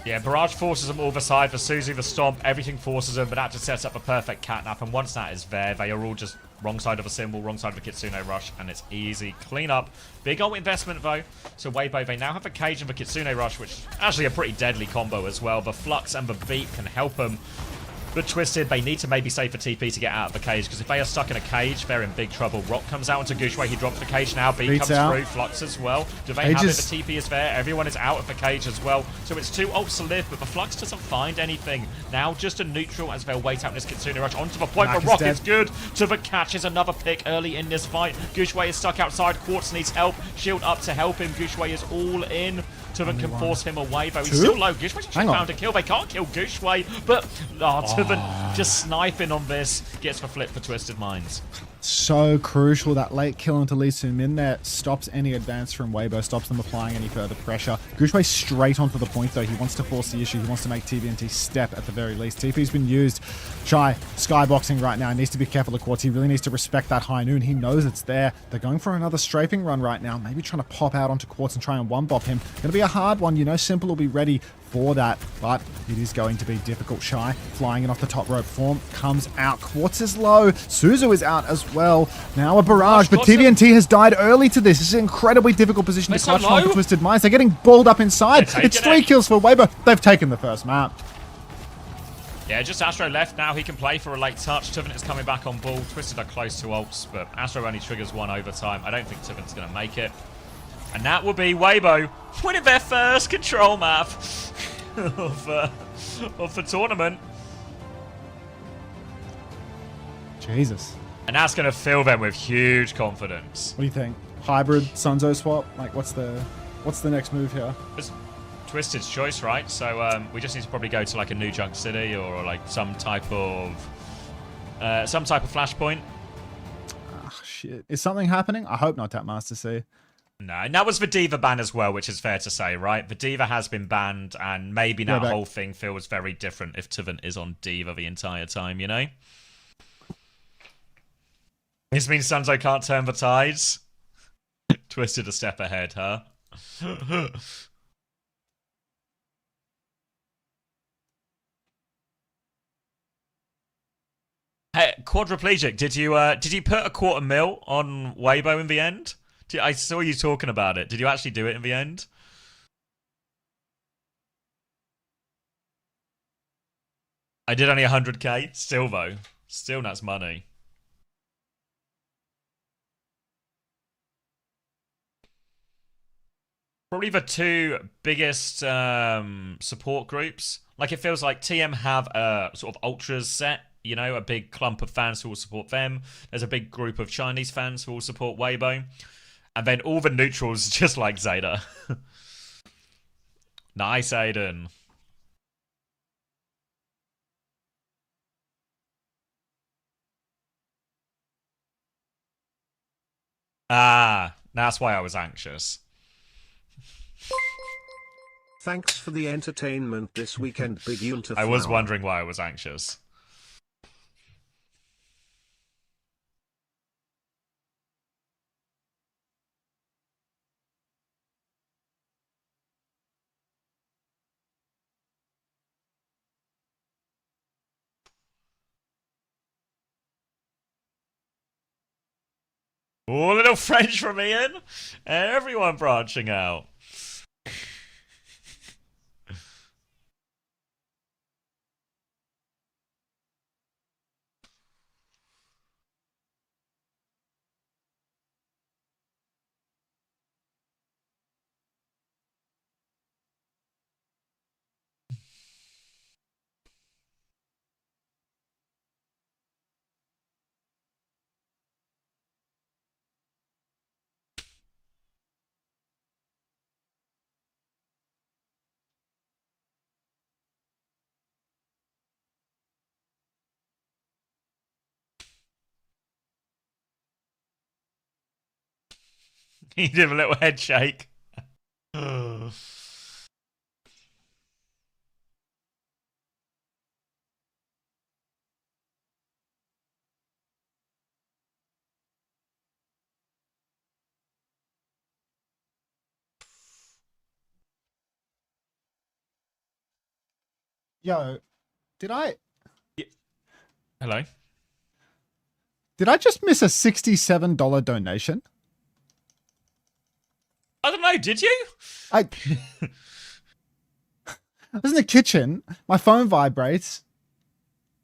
Yeah, barrage forces them all the side for Suzu, the stomp, everything forces them, but that just sets up a perfect catnap, and once that is there, they are all just wrong side of a symbol, wrong side of a Kitsune Rush, and it's easy. Clean up. Big ult investment, though. So Weibo, they now have a cage and the Kitsune Rush, which is actually a pretty deadly combo as well. The Flux and the Beat can help them But Twisted, they need to maybe save for TP to get out of the cage, because if they are stuck in a cage, they're in big trouble. Rock comes out into Gushway, he drops the cage now, B Beats comes out. through, Flux as well. Do they have it? The TP is there, everyone is out of the cage as well. So it's 2 ults to live, but the Flux doesn't find anything. Now just a neutral as they'll wait out this Kitsune rush onto the point, but Rock is good. To the catch is another pick early in this fight. Gushway is stuck outside, Quartz needs help. Shield up to help him, Gushway is all in. Tuvan can force him away, though he's still low. Gushway's actually found a kill. They can't kill Gushway, but Tuvan just sniping on this gets the flip for Twisted Minds. So crucial. That late kill into Lee Soo-min there stops any advance from Weibo, stops them applying any further pressure. Gushway straight onto the point, though. He wants to force the issue. He wants to make TVNT step at the very least. TP's been used. Shy, skyboxing right now. He needs to be careful of Quartz. He really needs to respect that high noon. He knows it's there. They're going for another strafing run right now. Maybe trying to pop out onto Quartz and try and one-bop him. Gonna be a hard one. You know, Simple will be ready for that, but it is going to be difficult. Shy flying in off the top rope form comes out. Quartz is low. Suzu is out as well. Now a barrage, but TVNT has died early to this. This is an incredibly difficult position to clutch from for Twisted Minds. They're getting balled up inside. It's 3 kills for Weibo. They've taken the first map. Yeah, just Astro left now. He can play for a late touch. Tuvan is coming back on ball. Twisted are close to ults, but Astro only triggers 1 overtime. I don't think Tuvan's going to make it. And that will be Weibo winning their first control map of the tournament. Jesus. And that's going to fill them with huge confidence. What do you think? Hybrid Sunzo swap? Like, what's the next move here? It's Twisted's choice, right? So we just need to probably go to like a new Junk City or like some type of flashpoint. Ah, shit. Is something happening? I hope not, Tapmaster C. No, and that was the Diva ban as well, which is fair to say, right? The Diva has been banned, and maybe that whole thing feels very different if Tuvan is on Diva the entire time, you know? This means Sunzo can't turn the tides. Twisted a step ahead, huh? Hey, quadriplegic, did you put a $250,000 on Weibo in the end? I saw you talking about it. Did you actually do it in the end? I did only 100k. Still though, still that's money. Probably the 2 biggest support groups. Like, it feels like TM have a sort of ultras set, you know, a big clump of fans who will support them. There's a big group of Chinese fans who will support Weibo. And then all the neutrals just like Zeta. Nice, Aiden. Ah, that's why I was anxious. Thanks for the entertainment this weekend, Big Unter. I was wondering why I was anxious. Oh, a little French from Ian. Everyone branching out. He did a little head shake. Yo, did I... Hello? Did I just miss a $67 donation? I don't know, did you? I was in the kitchen. My phone vibrates.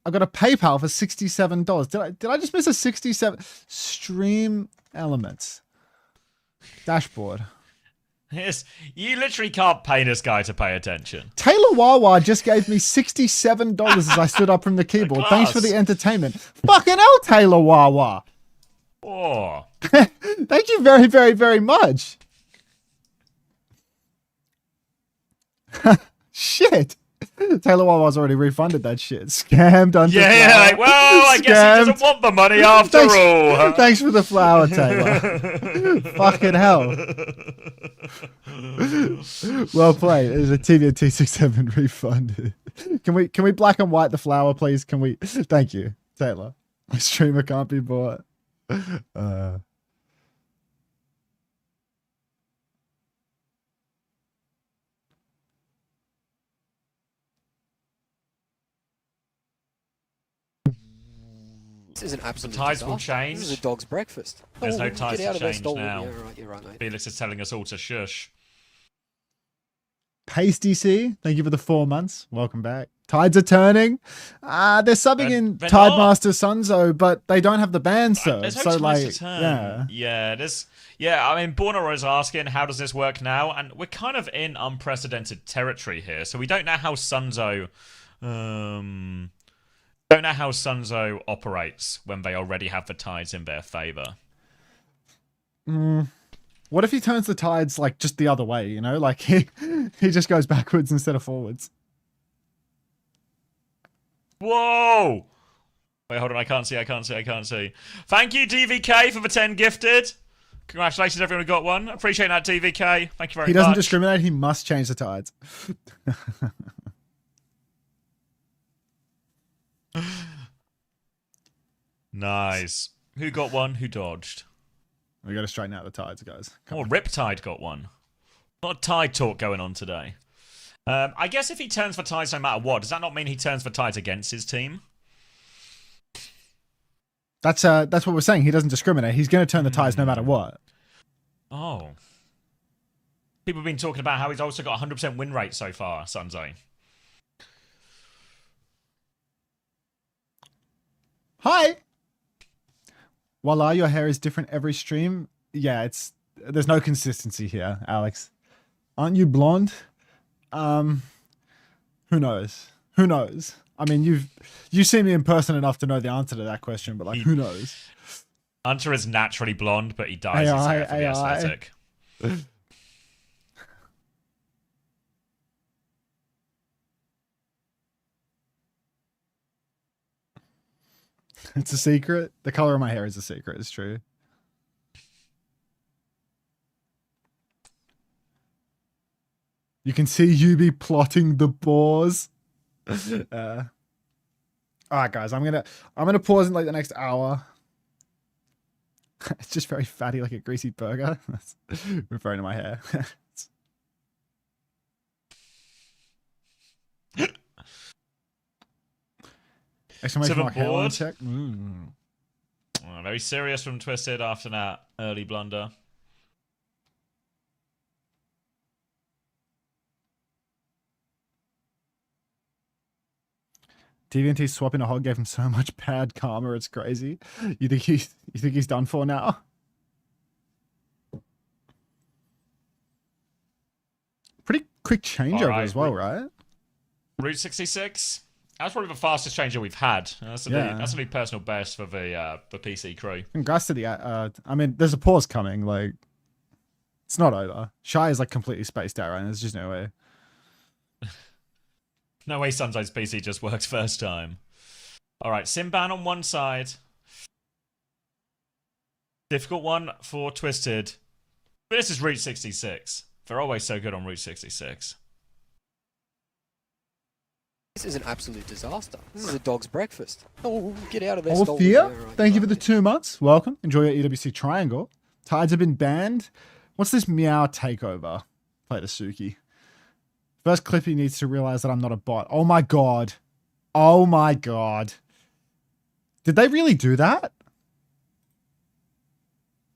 I got a PayPal for $67. Did I just miss a 67 stream elements dashboard? Yes, you literally can't pay this guy to pay attention. Taylor Wawa just gave me $67 as I stood up from the keyboard. Thanks for the entertainment. Fucking hell, Taylor Wawa. Oh. Thank you very, very, very much. Shit. Taylor Wawa's already refunded that shit. Scammed Unter. Yeah, well, I guess he doesn't want the money after all. Huh? Thanks for the flower, Taylor. Fucking hell. Well played. There's a TVT 67 refunded. Can we black and white the flower, please? Can we? Thank you, Taylor. My streamer can't be bought. This is an absolute The tides disaster. will change. This is a dog's breakfast. There's no get tides out to of there, change stolen. now. Yeah, right, you're right, mate. Felix is telling us all to shush. Pasty C, thank you for the 4 months. Welcome back. Tides are turning. They're subbing in they're Tidemaster Sunzo, but they don't have the ban serve. There's no So tides like, to turn. yeah. Yeah, I mean, Borna is asking, how does this work now? And we're kind of in unprecedented territory here. So we don't know how Sunzo operates when they already have the tides in their favor. What if he turns the tides like just the other way, you know? Like he just goes backwards instead of forwards. Whoa! Wait, hold on, I can't see. Thank you, DVK, for the 10 gifted. Congratulations, everyone who got one. Appreciate that, DVK. Thank you very much. He doesn't discriminate, he must change the tides. Nice. Who got one? Who dodged? We got to straighten out the tides, guys. Oh, Riptide got one. A lot of tide talk going on today. I guess if he turns for tides no matter what, does that not mean he turns for tides against his team? That's what we're saying. He doesn't discriminate. He's going to turn the tides no matter what. Oh. People have been talking about how he's also got 100% win rate so far, Sunzo. Hi. Voila, your hair is different every stream. Yeah, there's no consistency here, Alex. Aren't you blonde? Who knows? Who knows? I mean, you've seen me in person enough to know the answer to that question, but like, who knows? Unter is naturally blonde, but he dyes his hair for the aesthetic. It's a secret. The color of my hair is a secret. It's true. You can see you be plotting the boars. All right, guys. I'm gonna pause in like the next hour. It's just very fatty, like a greasy burger. That's referring to my hair. Exclamation mark hairline check. Oh, very serious from Twisted after that early blunder. TVNT swapping a hog gave him so much bad karma, it's crazy. You think he's done for now? Pretty quick changeover as well, right? Route 66. That's probably the fastest changer we've had. That's a new personal best for the PC crew. Congrats to the I mean, there's a pause coming. Like, it's not over. Shy is like completely spaced out right now. There's just no way. No way Sunzo's PC just works first time. Alright, Simban on one side. Difficult one for Twisted. But this is Route 66. They're always so good on Route 66. This is an absolute disaster. This is a dog's breakfast. Oh, get out of there, All stolen. fear. Yeah, right, Thank you for the 2 months. Welcome. Enjoy your EWC triangle. Tides have been banned. What's this meow takeover? Play the Suki. First clip, he needs to realize that I'm not a bot. Oh my god. Oh my god. Did they really do that?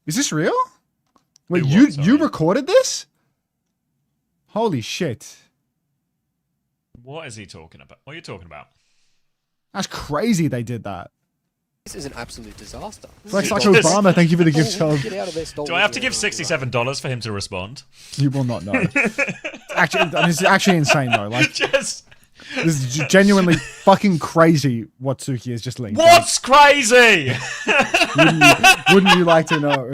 Is this real? Wait, you recorded this? Holy shit. What is he talking about? What are you talking about? That's crazy they did that. This is an absolute disaster. Flex like Obama, thank you for the gift sub. Get out of there, Do I have to give $67 for him to respond? You will not know. It's actually insane though. Like, just... this is genuinely fucking crazy what Suki has just linked. What's crazy? Wouldn't you like to know?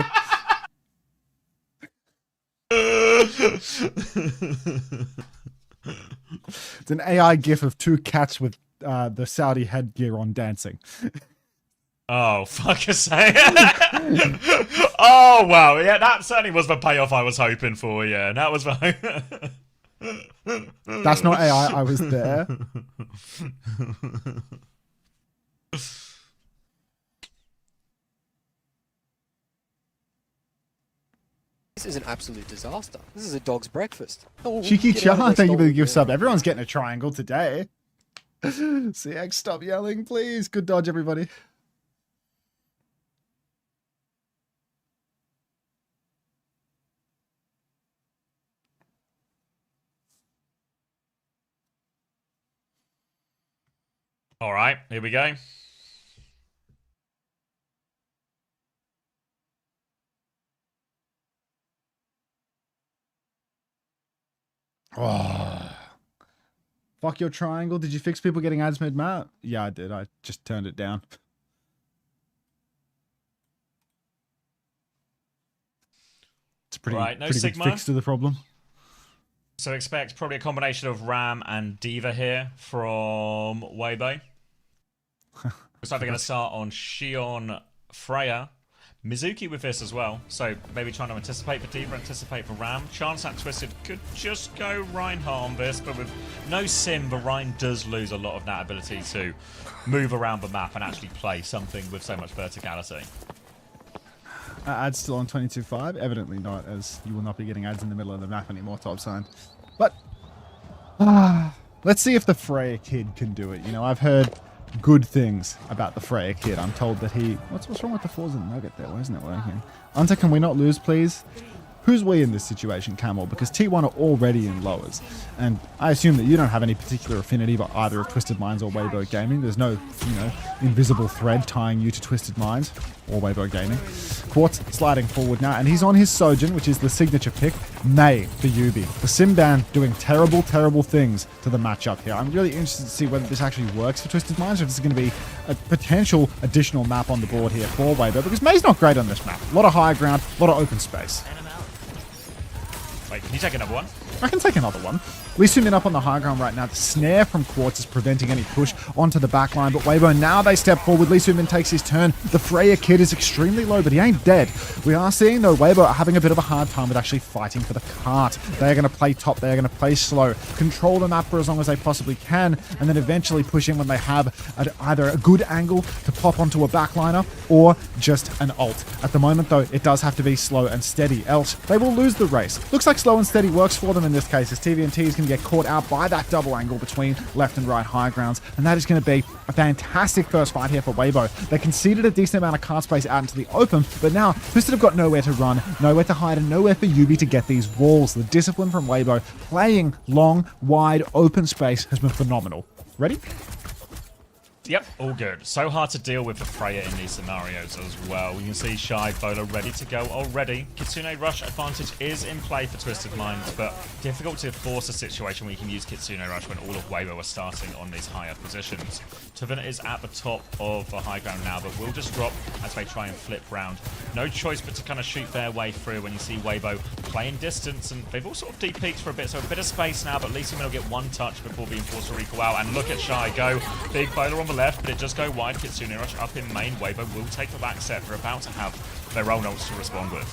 It's an AI gif of two cats with the Saudi headgear on dancing. Oh, fuck a sake. Oh, wow. Yeah, that certainly was the payoff I was hoping for, yeah. That was the... That's not AI, I was there. This is an absolute disaster. This is a dog's breakfast. Cheeky Chan, thank you for the gift sub. Everyone's getting a triangle today. CX, stop yelling, please. Good dodge, everybody. All right, here we go. Oh. Fuck your triangle. Did you fix people getting ads mid-map? Yeah, I did. I just turned it down. It's a pretty, right, no pretty Sigma. big fix to the problem. So expect probably a combination of Ram and Diva here from Weibo. Looks like they're going to start on Shion, Freya, Mizuki with this as well. So maybe trying to anticipate for Diva, anticipate for Ram. Chance that Twisted could just go Reinhardt on this, but with no sim, but Ryan does lose a lot of that ability to move around the map and actually play something with so much verticality. Ads still on 22.5? Evidently not, as you will not be getting ads in the middle of the map anymore, top sign. But let's see if the Freya kid can do it. You know, I've heard good things about the Freya kid. I'm told that he... What's wrong with the Forza Nugget there? Why isn't it working? Unter, can we not lose, please? Who's we in this situation, Camel? Because T1 are already in lowers. And I assume that you don't have any particular affinity for either of Twisted Minds or Weibo Gaming. There's no, you know, invisible thread tying you to Twisted Minds or Weibo Gaming. Quartz sliding forward now, and he's on his Sojin, which is the signature pick, May for Yubi. The Simban doing terrible, terrible things to the matchup here. I'm really interested to see whether this actually works for Twisted Minds, or if this is going to be a potential additional map on the board here for Weibo, because May's not great on this map. A lot of high ground, a lot of open space. Wait, can you take another one? I can take another one. Lee Sumin up on the high ground right now. The snare from Quartz is preventing any push onto the back line, but Weibo, now they step forward. Lee Sumin takes his turn. The Freya kid is extremely low, but he ain't dead. We are seeing, though, Weibo are having a bit of a hard time with actually fighting for the cart. They're going to play top. They're going to play slow. Control the map for as long as they possibly can, and then eventually push in when they have either a good angle to pop onto a backliner or just an ult. At the moment, though, it does have to be slow and steady, else they will lose the race. Looks like slow and steady works for them in this case, as TVNT is going to get caught out by that double angle between left and right high grounds, and that is going to be a fantastic first fight here for Weibo. They conceded a decent amount of card space out into the open, but now Twisted have got nowhere to run, nowhere to hide, and nowhere for Yubi to get these walls. The discipline from Weibo playing long, wide, open space has been phenomenal. Ready? Yep, all good. So hard to deal with the Freya in these scenarios as well. You can see Shy Bowler ready to go already. Kitsune Rush advantage is in play for Twisted Minds, but difficult to force a situation where you can use Kitsune Rush when all of Weibo are starting on these higher positions. Tuvin is at the top of the high ground now, but will just drop as they try and flip round. No choice but to kind of shoot their way through when you see Weibo playing distance, and they've all sort of deep peeked for a bit, so a bit of space now, but at least will get one touch before being forced to recall out. And look at Shy go. Big Bowler on the left, but it just go wide. Kitsune Rush up in main. Weibo will take the back set. They're about to have their own ults to respond with.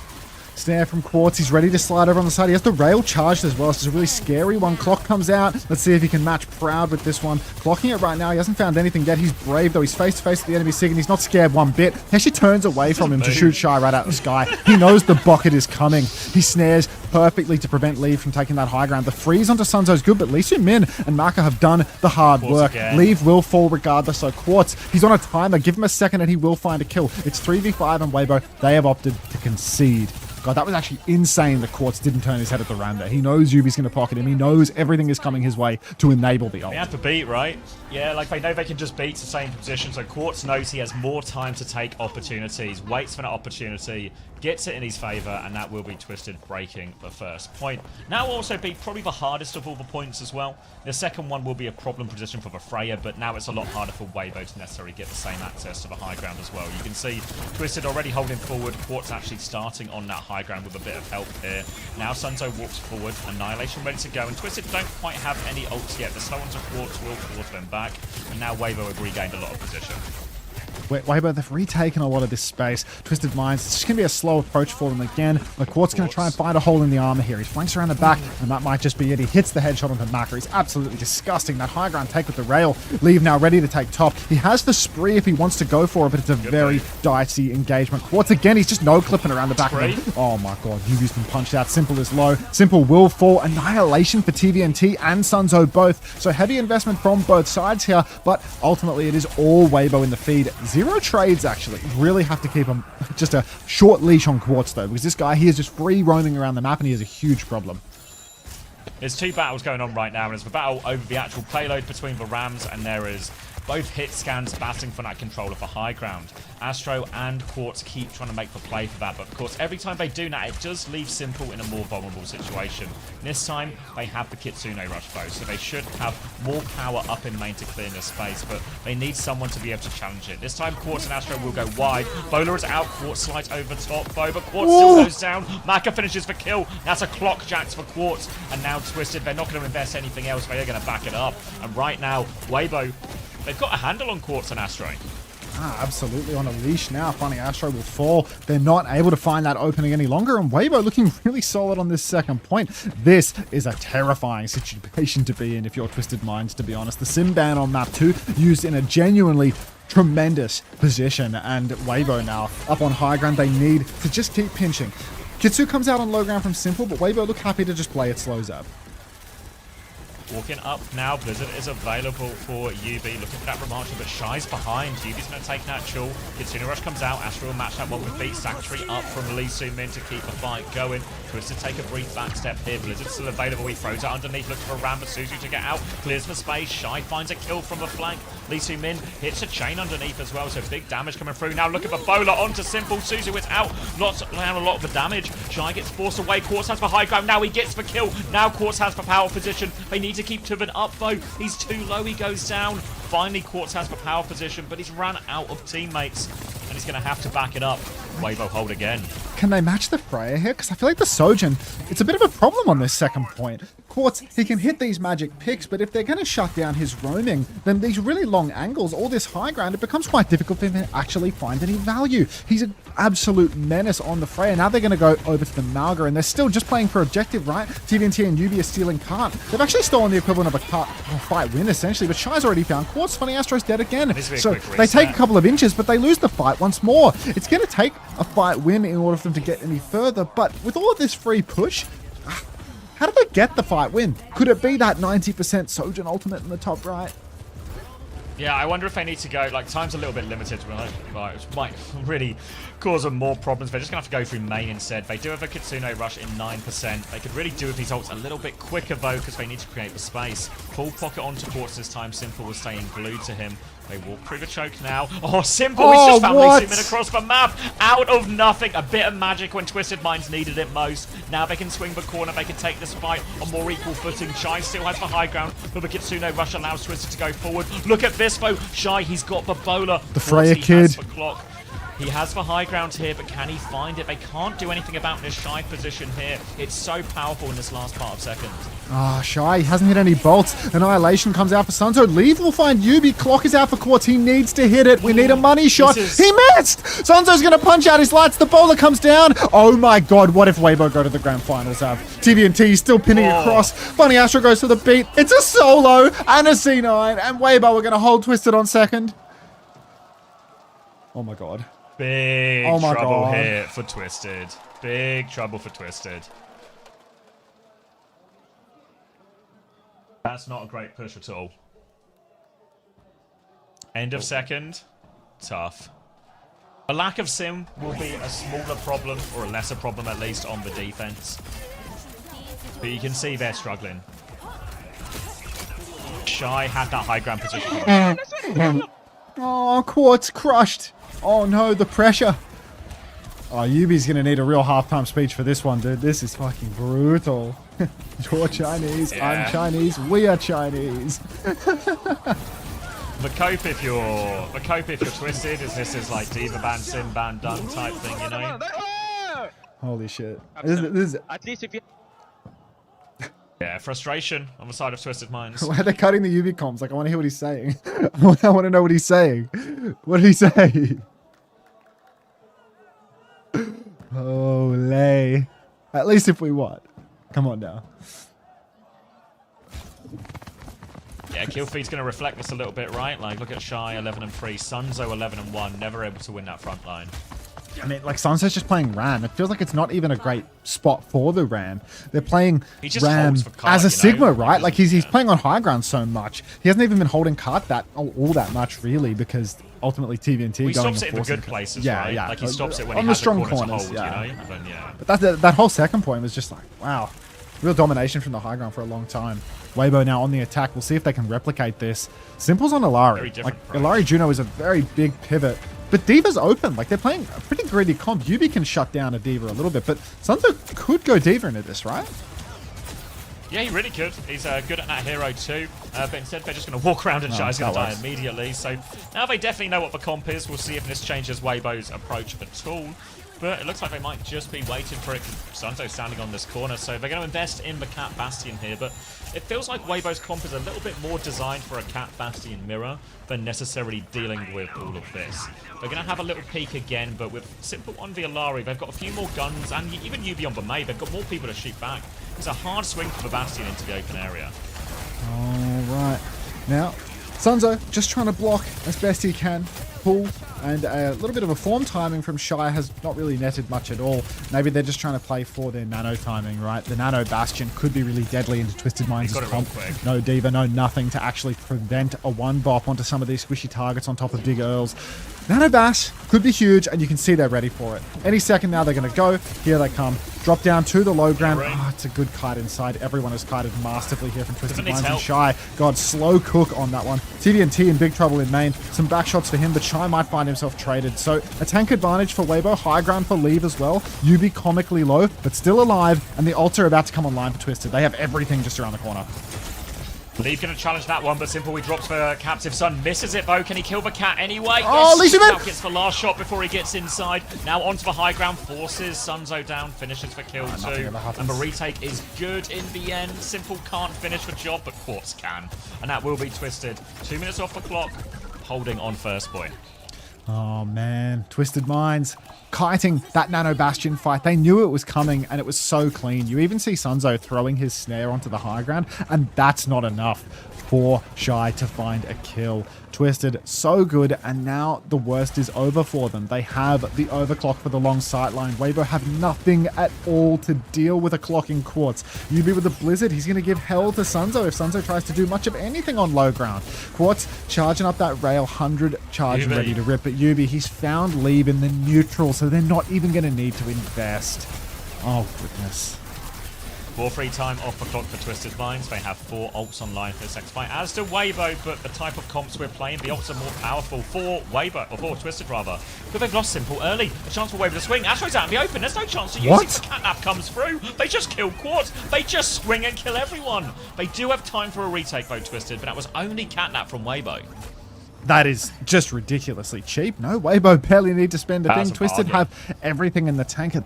Snare from Quartz. He's ready to slide over on the side. He has the rail charged as well. So it's a really scary one. Clock comes out. Let's see if he can match Proud with this one. Clocking it right now. He hasn't found anything yet. He's brave, though. He's face to face with the enemy Sig, and he's not scared one bit. He actually turns away from him to shoot Shy right out of the sky. He knows the bucket is coming. He snares perfectly to prevent Leave from taking that high ground. The freeze onto Sunzo is good, but Lee Min and Maka have done the hard work. Leave will fall regardless. So Quartz, he's on a timer. Give him a second and he will find a kill. It's 3v5 and Weibo. They have opted to concede. God, that was actually insane that Quartz didn't turn his head at the ram there. He knows Yubi's going to pocket him. He knows everything is coming his way to enable the ult. They have to beat, right? Yeah, like they know they can just beat the same position, so Quartz knows he has more time to take opportunities, waits for that opportunity, gets it in his favour, and that will be Twisted breaking the first point. Now will also be probably the hardest of all the points as well. The second one will be a problem position for the Freya, but now it's a lot harder for Weibo to necessarily get the same access to the high ground as well. You can see Twisted already holding forward, Quartz actually starting on that high ground with a bit of help here. Now Sunzo walks forward, Annihilation ready to go, and Twisted don't quite have any ults yet. The slow ones of Quartz will force them back, and now Weibo have regained a lot of position. Weibo, they've retaken a lot of this space. Twisted Minds, it's just going to be a slow approach for them again. Like, Quartz going to try and find a hole in the armor here. He flanks around the back, and that might just be it. He hits the headshot onto Maka. He's absolutely disgusting. That high ground take with the rail. Leave now ready to take top. He has the spree if he wants to go for it, but it's a very dicey engagement. Quartz again, he's just no-clipping around the back of him. Oh my god, Yubi's been punched out. Simple is low. Simple will fall. Annihilation for TVNT and Sunzo both. So heavy investment from both sides here, but ultimately it is all Weibo in the feed. 0 trades, actually. Really have to keep him just a short leash on Quartz, though, because this guy, he is just free roaming around the map, and he has a huge problem. There's 2 battles going on right now, and there's the battle over the actual payload between the Rams, and there is both hit scans battling for that control of the high ground. Astro and Quartz keep trying to make the play for that, but of course every time they do that, it does leave Simple in a more vulnerable situation. This time they have the Kitsune Rush bow, so they should have more power up in main to clear this space, but they need someone to be able to challenge it. This time Quartz and Astro will go wide. Bowler is out, Quartz slides over top, but Quartz still goes down. Maka finishes the kill. That's a clock jacks for Quartz, and now Twisted, they're not going to invest anything else, they're going to back it up. And right now, Weibo, they've got a handle on Quartz and Astro. Absolutely on a leash now. Funny Astro will fall. They're not able to find that opening any longer, and Weibo looking really solid on this second point. This is a terrifying situation to be in if you're Twisted Minds, to be honest. The Sim ban on map 2 used in a genuinely tremendous position, and Weibo now up on high ground. They need to just keep pinching. Kitsu comes out on low ground from Simple, but Weibo look happy to just play it slow zap. Walking up now, Blizzard is available for UB, looking for that remarch, but Shy's behind. UB's going to take that chill. Kitsune Rush comes out, Astro will match that one with Beat. Sanctuary up from Lee Soo-min to keep the fight going. Twisted take a brief back step here. Blizzard's still available, he throws it underneath, looks for a ram, but Suzu to get out, clears the space. Shy finds a kill from the flank. Lee Soo-min hits a chain underneath as well, so big damage coming through. Now look at the bowler onto Simple. Suzu is out, not down a lot of the damage. Shy gets forced away, Quartz has the high ground, now he gets the kill. Now Quartz has the power position. They need to keep Tubin up though. He's too low, he goes down. Finally, Quartz has the power position, but he's run out of teammates, and he's going to have to back it up. Weibo hold again. Can they match the Freya here? Because I feel like the Sojin, it's a bit of a problem on this second point. Quartz, he can hit these magic picks, but if they're going to shut down his roaming, then these really long angles, all this high ground, it becomes quite difficult for him to actually find any value. He's an absolute menace on the Freya. Now they're going to go over to the Malga, and they're still just playing for objective, right? TVNT and Yubi are stealing cart. They've actually stolen the equivalent of a fight win, essentially, but Shy's already found Quartz. Funny Astro's dead again. So they take a couple of inches, but they lose the fight once more. It's going to take a fight win in order for them to get any further, but with all of this free push, how did they get the fight win? Could it be that 90% Sojin ultimate in the top right? Yeah, I wonder if they need to go, like, time's a little bit limited, which might really cause them more problems. They're just going to have to go through main instead. They do have a Kitsune Rush in 9%. They could really do with these ults a little bit quicker, though, because they need to create the space. Full pocket onto Quartz this time. Simple was staying glued to him. They walk through the choke now. Oh, Simple! He's just found Lee Soo-min across the map. Out of nothing. A bit of magic when Twisted Minds needed it most. Now they can swing the corner. They can take this fight on more equal footing. Shy still has the high ground, but the Kitsune Rush allows Twisted to go forward. Look at this, though. Shy, he's got the bowler. The Freya kid. He has the high ground here, but can he find it? They can't do anything about this Shy position here. It's so powerful in this last part of seconds. Ah, Shy, he hasn't hit any bolts. Annihilation comes out for Sunzo. Leave will find Yubi. Clock is out for Quartz. He needs to hit it. We need a money shot. He missed! Sunzo's going to punch out his lights. The bowler comes down. Oh my god, what if Weibo go to the grand finals? TVNT still pinning across. Funny Astro goes to the beat. It's a solo and a C9. And Weibo are going to hold Twisted on second. Oh my god. Big trouble here for Twisted. Big trouble for Twisted. That's not a great push at all. End of second. Tough. A lack of sim will be a smaller problem, or a lesser problem at least, on the defense. But you can see they're struggling. Shy had that high ground position. Oh, Quartz crushed. Oh no, the pressure. Oh, Yubi's gonna need a real halftime speech for this one, dude. This is fucking brutal. You're Chinese, Yeah. I'm Chinese, we are Chinese. The cope if you're twisted is this is like diva ban, sim ban, done type thing, you know? Holy shit. This is, At least if you... Yeah, frustration on the side of Twisted Minds. why are they cutting the Yubi comms? Like, I want to hear what he's saying. I want to know what he's saying. What did he say? Holy. At least if we what? Come on now. Yeah, Killfeed's going to reflect this a little bit, right? Like, look at Shy, 11 and 3, Sunzo 11 and 1, never able to win that front line. I mean, like, Sunset's just playing Ram. It feels like it's not even a great spot for the Ram. They're playing He just Ram holds for Cart, as a you know? Sigma, right? Like, he's playing on high ground so much. He hasn't even been holding Cart all that much, really, because ultimately TVNT Well, he going stops it in the forcing good places, yeah, right? Yeah, Like, he stops it when on he the has strong the corner corners, to hold, yeah. you know? Then, yeah. But that whole second point was just like, wow. Real domination from the high ground for a long time. Weibo now on the attack. We'll see if they can replicate this. Simple's on Very Illari. different Like, approach. Illari Juno is a very big pivot. But Diva's open. Like, they're playing a pretty greedy comp. Yubi can shut down a Diva a little bit. But Sunzo could go Diva into this, right? Yeah, he really could. He's good at that hero too. But instead, they're just going to walk around and Shy's going to die immediately. So now they definitely know what the comp is. We'll see if this changes Weibo's approach at all. But it looks like they might just be waiting for it. Sunzo's standing on this corner, so they're going to invest in the Cat Bastion here. But it feels like Weibo's comp is a little bit more designed for a Cat Bastion mirror than necessarily dealing with all of this. They're going to have a little peek again, but with Simple on the Illari, they've got a few more guns, and even Yubi on the May, they've got more people to shoot back. It's a hard swing for the Bastion into the open area. All right. Now, Sunzo just trying to block as best he can. Pull. And a little bit of a form timing from Shy has not really netted much at all. Maybe they're just trying to play for their nano timing, right? The nano bastion could be really deadly into Twisted Minds' comp. No Diva, no nothing to actually prevent a one bop onto some of these squishy targets on top of Dig Earls. Nano Bash could be huge, and you can see they're ready for it. Any second now, they're going to go. Here they come. Drop down to the low ground. Oh, it's a good kite inside. Everyone has kited masterfully here from Twisted Minds and Shy. God, slow cook on that one. TVNT in big trouble in main. Some back shots for him, but Shy might find himself traded. So a tank advantage for Weibo. High ground for Leave as well. Yubi comically low, but still alive. And the ults are about to come online for Twisted. They have everything just around the corner. Leave going to challenge that one, but Simple he drops for Captive Son. Misses it though. Can he kill the cat anyway? Oh, yes, Leave him in! now gets the last shot before he gets inside. Now onto the high ground. Forces Sunzo down. Finishes for kill too. And the retake is good in the end. Simple can't finish the job, but Quartz can. And that will be Twisted. 2 minutes off the clock. Holding on first point. Oh man, Twisted Minds kiting that Nano Bastion fight. They knew it was coming, and it was so clean. You even see Sunzo throwing his snare onto the high ground, and that's not enough for Shy to find a kill. Twisted, so good, and now the worst is over for them. They have the overclock for the long sightline. Weibo have nothing at all to deal with a clocking Quartz. Yubi with the Blizzard, he's going to give hell to Sunzo if Sunzo tries to do much of anything on low ground. Quartz charging up that rail, 100 charge and ready to rip, but Yubi, he's found Leave in the neutral, so they're not even going to need to invest. Oh, goodness. More free time off the clock for Twisted Minds. They have 4 ults online for this next fight, as do Weibo, but the type of comps we're playing, the ults are more powerful for Weibo, or for Twisted rather. But they've lost Simple early. A chance for Weibo to swing. Astro's out in the open. There's no chance to use it. The catnap comes through. They just kill Quartz. They just swing and kill everyone. They do have time for a retake though, Twisted, but that was only catnap from Weibo. That is just ridiculously cheap. No, Weibo barely need to spend a thing. Twisted have everything in the tank. Are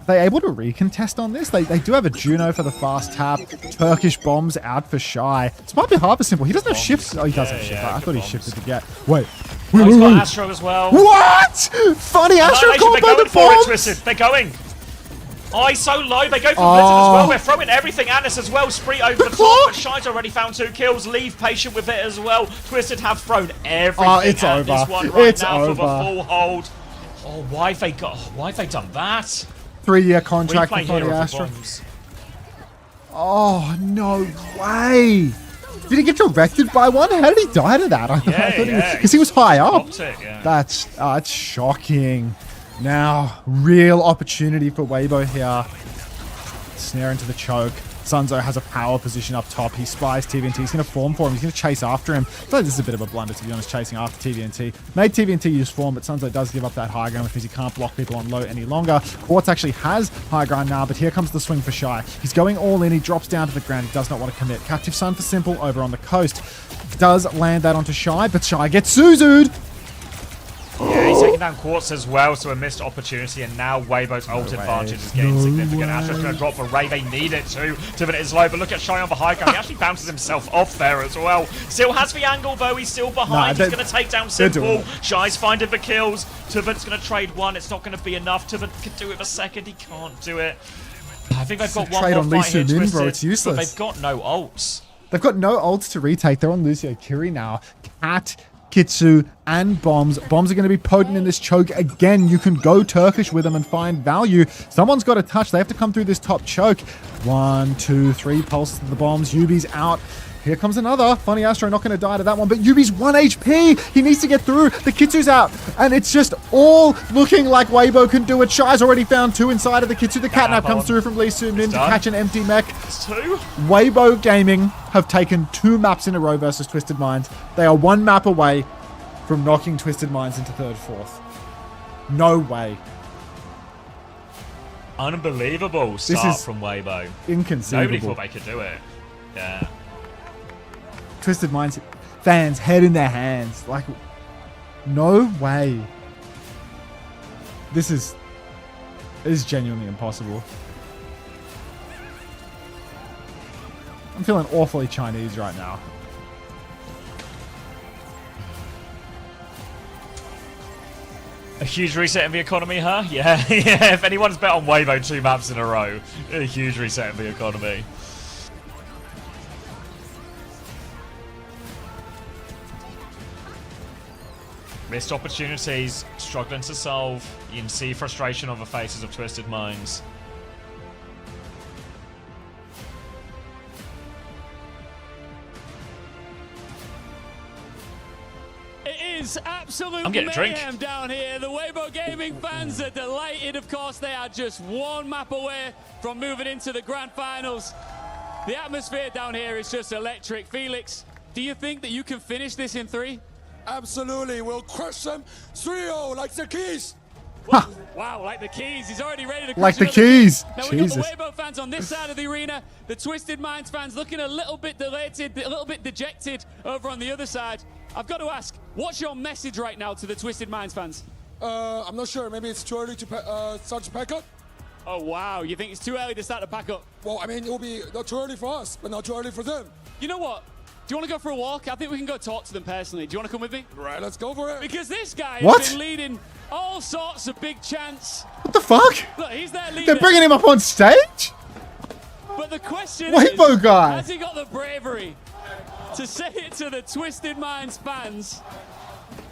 they able to recontest on this? They do have a Juno for the fast tap. Turkish bombs out for Shy. This might be hard for Simple. He doesn't have shift. Oh, he does have shift. I thought he shifted to get. Wait. Oh, he's got Astro as well. What? Funny Astro combo. They're going for it, Twisted. They're going. Oh, he's so low. They go for Blizzard as well. They're throwing everything at us as well. Spree over the top, but Shy's already found 2 kills. Leave patient with it as well. Twisted have thrown everything it's at over. this one right It's now over. for the full hold. Oh, why have they done that? 3-year contract for Funny Astro. Oh, no way. Did he get directed by one? How did he die to that? I thought because he was high up. That's shocking. Now, real opportunity for Weibo here. Snare into the choke. Sunzo has a power position up top. He spies TVNT. He's going to form for him. He's going to chase after him. I feel like this is a bit of a blunder, to be honest, chasing after TVNT. Made TVNT use form, but Sunzo does give up that high ground because he can't block people on low any longer. Quartz actually has high ground now, but here comes the swing for Shy. He's going all in. He drops down to the ground. He does not want to commit. Captive Sun for Simple over on the coast. Does land that onto Shy, but Shy gets Suzu'd. Yeah, he's taking down Quartz as well, so a missed opportunity, and now Weibo's ult advantage is getting significant. Astra's going to drop for Ray. They need it too. Tivit is low, but look at Shy on the high ground. He actually bounces himself off there as well. Still has the angle, though. He's still behind. He's going to take down Simple. Shy's finding the kills. Tivit's going to trade one. It's not going to be enough. Tivit can do it with a second. He can't do it. I think they've got one more fight here, Twisted, bro. It's useless. But they've got no ults. They've got no ults to retake. They're on Lucio Kiri now. Cat, Kitsu, and Bombs. Bombs are going to be potent in this choke. Again, you can go Turkish with them and find value. Someone's got to touch. They have to come through this top choke. 1, 2, 3. Pulse to the Bombs. Yubi's out. Here comes another. Funny Astro not going to die to that one, but Yubi's 1 HP. He needs to get through. The Kitsu's out, and it's just all looking like Weibo can do it. Shy's already found 2 inside of the Kitsu. The catnap comes through from Lee Soo-min to catch an empty mech. It's 2. Weibo Gaming have taken 2 maps in a row versus Twisted Minds. They are 1 map away from knocking Twisted Minds into 3rd, 4th. No way. Unbelievable start from Weibo. Inconceivable. Nobody thought they could do it. Yeah. Twisted Minds fans, head in their hands. Like, no way. This is genuinely impossible. I'm feeling awfully Chinese right now. A huge reset in the economy, huh? Yeah, yeah. If anyone's bet on Weibo 2 maps in a row, a huge reset in the economy. Missed opportunities, struggling to solve. You can see frustration on the faces of Twisted Minds. It is absolute mayhem down here. The Weibo Gaming fans are delighted. Of course, they are just 1 map away from moving into the grand finals. The atmosphere down here is just electric. Felix, do you think that you can finish this in 3? Absolutely, we'll crush them 3-0 like the keys. Wow, like the keys. He's already ready to crush like the keys. Now we got the Weibo fans on this side of the arena. The Twisted Minds fans looking a little bit delated, a little bit dejected over on the other side. I've got to ask, what's your message right now to the Twisted Minds fans? I'm not sure. Maybe it's too early to start to pack up. Oh, wow. You think it's too early to start to pack up? Well, I mean, it will be not too early for us, but not too early for them. You know what? Do you want to go for a walk? I think we can go talk to them personally. Do you want to come with me? Right, let's go for it. Because this guy has been leading all sorts of big chants. What the fuck? Look, he's their leader. They're bringing him up on stage? But the question Weibo is, guy. has he got the bravery to say it to the Twisted Minds fans?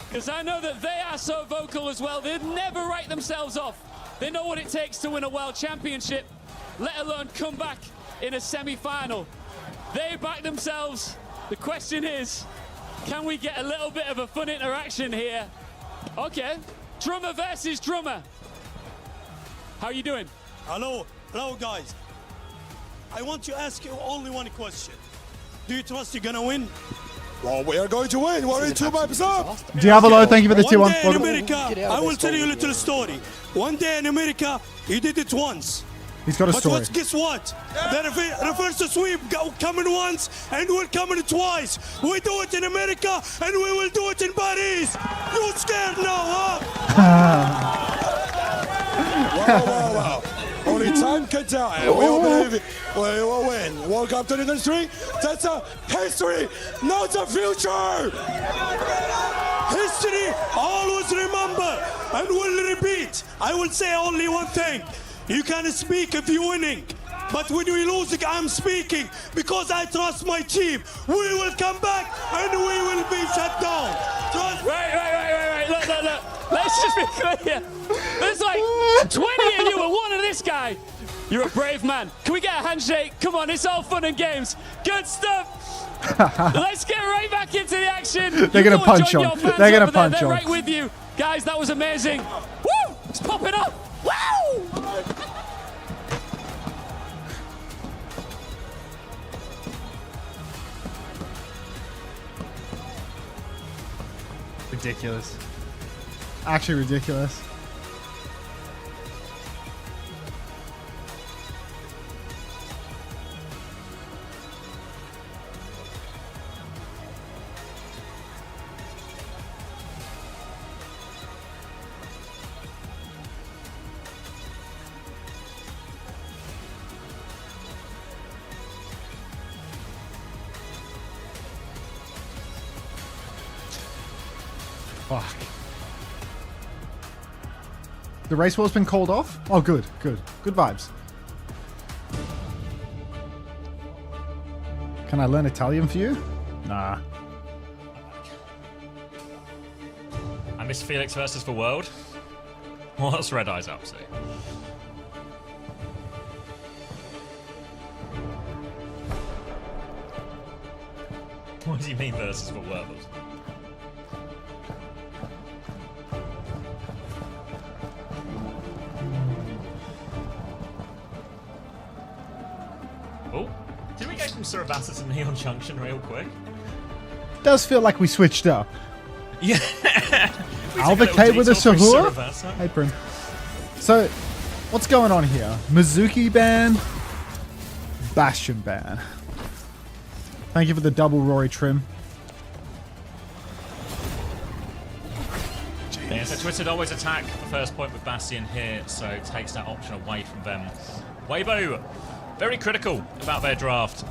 Because I know that they are so vocal as well. They'd never write themselves off. They know what it takes to win a world championship, let alone come back in a semi-final. They back themselves. The question is, can we get a little bit of a fun interaction here? Okay, drummer versus drummer. How you doing? Hello guys. I want to ask you only one question. Do you trust you're gonna win? Well, we are going to win. We're in 2 maps up. Diavolo, thank you for the 2-1. One day in America, I will tell you a little story. One day in America, he did it once. He's got a story. But guess what? The first sweep coming once and will come in twice. We do it in America and we will do it in Paris. You scared now, huh? Wow. Only time can tell. We will believe it. We will win. Welcome to the industry. That's a history, not a future. History, always remember and will repeat. I will say only one thing. You can speak if you're winning, but when we lose, I'm speaking because I trust my team. We will come back and we will be shut down. Wait. Look. Let's just be clear. There's like 20 of you and one of this guy. You're a brave man. Can we get a handshake? Come on, it's all fun and games. Good stuff. Let's get right back into the action. They're going to punch on. They're going to punch on. They're right with you. Guys, that was amazing. Woo! It's popping up. Woo! Ridiculous. Actually ridiculous. Fuck. The race war's been called off? Oh, good, good. Good vibes. Can I learn Italian for you? Nah. I miss Felix versus the world. What's Red Eyes up to? What do you mean versus the world? Oh, did we go from Surabasa to Neon Junction real quick? Does feel like we switched up. Yeah. Alva K with a Sahur? Hey, Prim. So, what's going on here? Mizuki ban, Bastion ban. Thank you for the double Rory trim. Yeah, so Twisted always attack the first point with Bastion here, so it takes that option away from them. Weibo, very critical about their draft.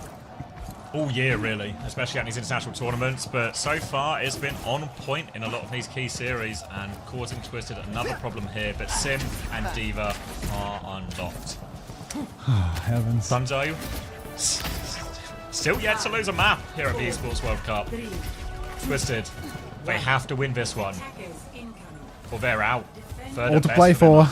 All year, really, especially at these international tournaments, but so far it's been on point in a lot of these key series and causing Twisted another problem here, but Sim and D.Va are unlocked. Heavens. Sunzo, still yet to lose a map here at the Esports World Cup. Twisted, they have to win this one, or they're out. All to play for.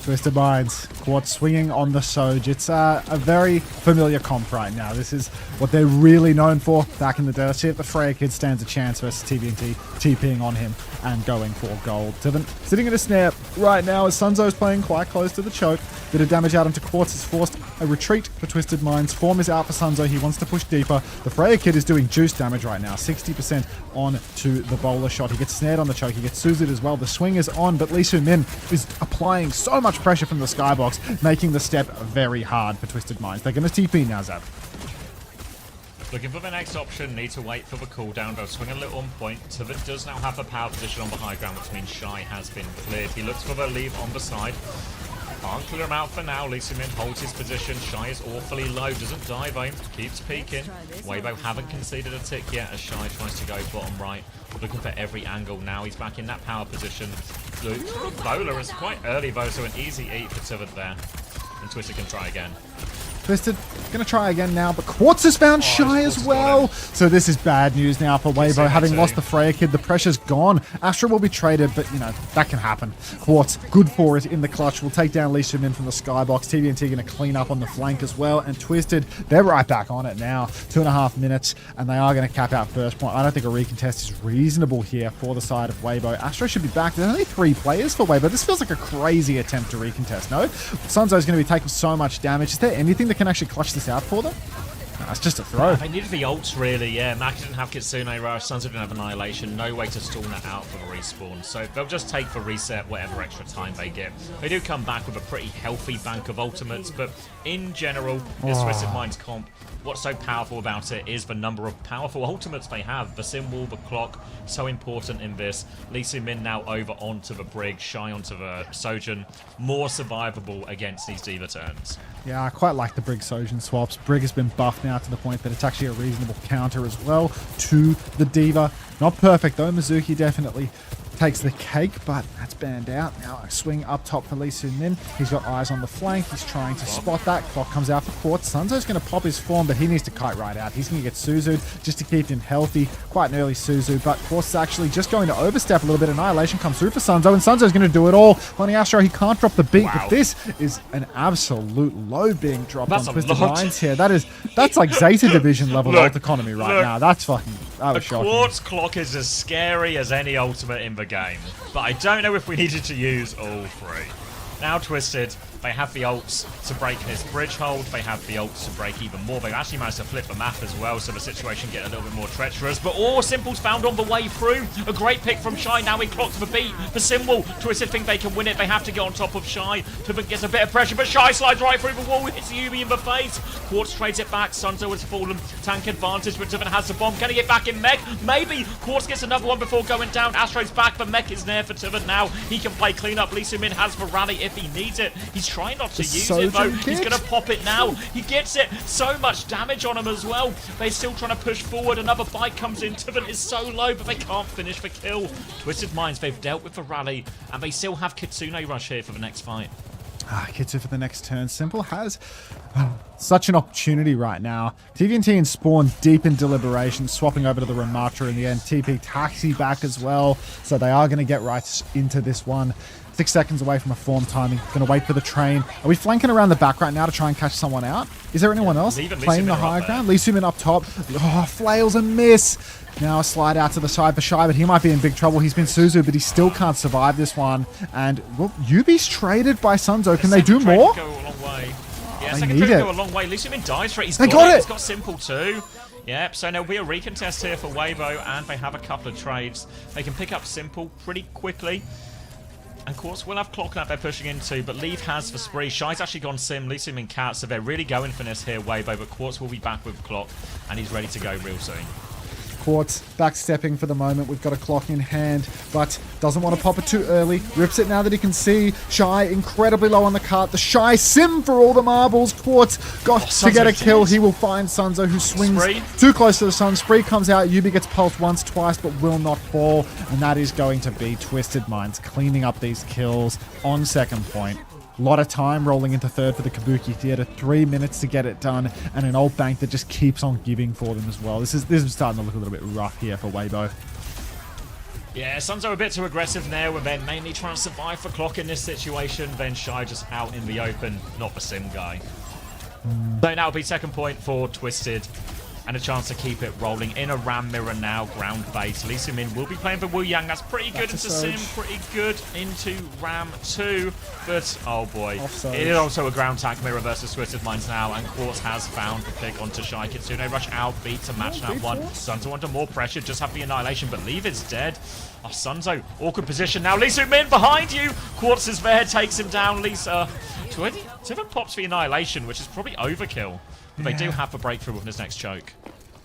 Twisted Minds, Quartz swinging on the Soj. It's a very familiar comp right now. This is what they're really known for back in the day. Let's see if the Freya kid stands a chance versus TBNT, TPing on him and going for gold. Tiven sitting in a snare right now as Sunzo's playing quite close to the choke. Bit of damage out into Quartz has forced a retreat for Twisted Minds. Form is out for Sunzo. He wants to push deeper. The Freya kid is doing juice damage right now. 60% on to the bowler shot. He gets snared on the choke. He gets Suzed as well. The swing is on, but Lee Soo-min is applying so much pressure from the skybox, making the step very hard for Twisted Minds. They're going to TP now, Zab. Looking for the next option, need to wait for the cooldown. They'll swing a little on point. Tiven does now have a power position on the high ground, which means Shy has been cleared. He looks for the leave on the side. Can't clear him out for now. Lee Soo-min holds his position. Shy is awfully low, doesn't dive home, keeps peeking. Weibo haven't conceded a tick yet as Shy tries to go bottom right. Looking for every angle now. He's back in that power position. Luke, bowler is quite early though, so an easy eat for Tiven there. And Twisted can try again. Twisted gonna try again now, but Quartz has found Shy as well. So this is bad news now for Weibo. Having lost the Freya kid, the pressure's gone. Astra will be traded, but you know, that can happen. Quartz, good for it in the clutch. Will take down Lee Soo-min from the skybox. TBNT gonna clean up on the flank as well. And Twisted, they're right back on it now. 2.5 minutes, and they are gonna cap out first point. I don't think a recontest is reasonable here for the side of Weibo. Astra should be back. There's only 3 players for Weibo. This feels like a crazy attempt to recontest, no? Sunzo's gonna be taking so much damage. Is there anything that can actually clutch this out for them? No, it's just a throw. They needed the ults, really, yeah. Maki didn't have Kitsune Rush, Sunzo didn't have Annihilation, no way to stall that out for the respawn. So they'll just take the reset whatever extra time they get. They do come back with a pretty healthy bank of ultimates, but in general, this Twisted Minds comp, what's so powerful about it is the number of powerful ultimates they have. The Sim Wall, the clock, so important in this. Lee Soo-min now over onto the Brig, Shy onto the Sojourn. More survivable against these D.Va turns. Yeah, I quite like the Brig Sojourn swaps. Brig has been buffed now to the point that it's actually a reasonable counter as well to the D.Va. Not perfect though, Mizuki definitely takes the cake, but that's banned out. Now a swing up top for Lee Soo-min. He's got eyes on the flank. He's trying to spot that. Clock comes out for Quartz. Sunzo's going to pop his form, but he needs to kite right out. He's going to get Suzu'd just to keep him healthy. Quite an early Suzu, but Quartz is actually just going to overstep a little bit. Annihilation comes through for Sunzo, and Sunzo's going to do it all. On the Astro, he can't drop the beat, but this is an absolute low being dropped on Twisted Minds here. That's like Zeta Division level ult economy right now. That's fucking... That was shocking. Quartz clock is as scary as any ultimate in the game, but I don't know if we needed to use all three. Now Twisted, they have the ults to break this bridge hold. They have the ults to break even more. They actually managed to flip the map as well, so the situation get a little bit more treacherous. But all Simple's found on the way through. A great pick from Shy. Now he clocks the beat. The symbol. Twisted think they can win it. They have to get on top of Shy. Tubin gets a bit of pressure, but Shy slides right through the wall. Hits Yubi in the face. Quartz trades it back. Sunzo has fallen. Tank advantage, but Tubin has the bomb. Can he get back in Mech? Maybe. Quartz gets another one before going down. Astro's back, but Mech is there for Tubin now. He can play cleanup. Lee Soo-min has the rally if he needs it. He's trying not to use it though. He's going to pop it now. He gets it. So much damage on him as well. They're still trying to push forward. Another bite comes in. Tubin is so low, but they can't finish the kill. Twisted Minds, they've dealt with the rally, and they still have Kitsune Rush here for the next fight. Kitsu for the next turn. Simple has such an opportunity right now. TVNT and Spawn deep in deliberation, swapping over to the Ramatra in the end. TP taxi back as well, so they are going to get right into this one. 6 seconds away from a form timing. Going to wait for the train. Are we flanking around the back right now to try and catch someone out? Is there anyone else playing the high ground? Lee Soo-min up top. Oh, flails a miss. Now a slide out to the side for Shy, but he might be in big trouble. He's been Suzu, but he still can't survive this one. And, well, Yubi's traded by Sunzo. Can they do more? Go a long way. Yeah, they second need trade it. go a long way. Lee Soo-min dies for it. He's They got got it. He's got Simple too. Yep, so there'll be a recontest here for Weibo, and they have a couple of trades. They can pick up Simple pretty quickly. And of course, we'll have Clock that they're pushing into, but Leave has for Spree. Shy's actually gone Sim, Lee Soo-min Cat, so they're really going for this here, Weibo, but Quartz will be back with Clock, and he's ready to go real soon. Quartz backstepping for the moment. We've got a clock in hand, but doesn't want to pop it too early. Rips it now that he can see. Shy incredibly low on the cart. The Shy Sim for all the marbles. Quartz got to get a kill. He will find Sunzo, who swings too close to the sun. Spree comes out. Yubi gets pulsed once, twice, but will not fall. And that is going to be Twisted Minds cleaning up these kills on second point. A lot of time rolling into third for the Kabuki Theater. 3 minutes to get it done, and an ult bank that just keeps on giving for them as well. This is starting to look a little bit rough here for Weibo. Yeah, Sunzo a bit too aggressive now, and they're mainly trying to survive for Clock in this situation. Then Shy just out in the open, not the Sim guy. So now it'll be second point for Twisted, and a chance to keep it rolling in a Ram Mirror now, ground base. Lee Soo-min will be playing for Wu Yang. That's pretty good into Sim, pretty good into Ram 2. But, oh boy, it is also a ground tank mirror versus Twisted Minds now, and Quartz has found the pick onto Shy. Kitsune Rush out, beat to match that one. Sunzo under more pressure, just have the Annihilation, but Leave is dead. Oh, Sunzo, awkward position now. Lee Soo-min behind you. Quartz is there, takes him down. Lisa, Tubin pops the Annihilation, which is probably overkill. But they do have the breakthrough with this next choke.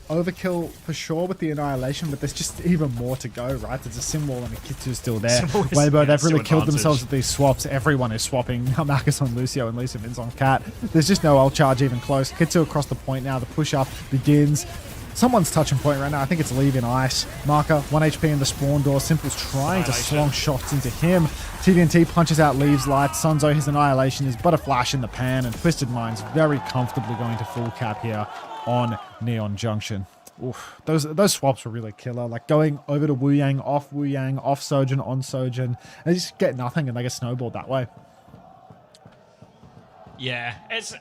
Overkill for sure with the Annihilation, but there's just even more to go, right? There's a Sim wall and a Kitsu still there. Weibo, they've really killed themselves with these swaps. Everyone is swapping. Now Marcus on Lucio and Lee Soo-min's on Cat. There's just no ult charge even close. Kitsu across the point now. The push-up begins. Someone's touching point right now. I think it's Leave in Ice. Marker, 1 HP in the spawn door. Simple's trying to slong shots into him. TVNT punches out Leave's light. Sunzo, his Annihilation is but a flash in the pan, and Twisted Minds very comfortably going to full cap here on Neon Junction. Oof, those swaps were really killer. Like going over to Wu Yang, off Sojourn, on Sojourn, and just get nothing, and they get snowballed that way. Yeah, it's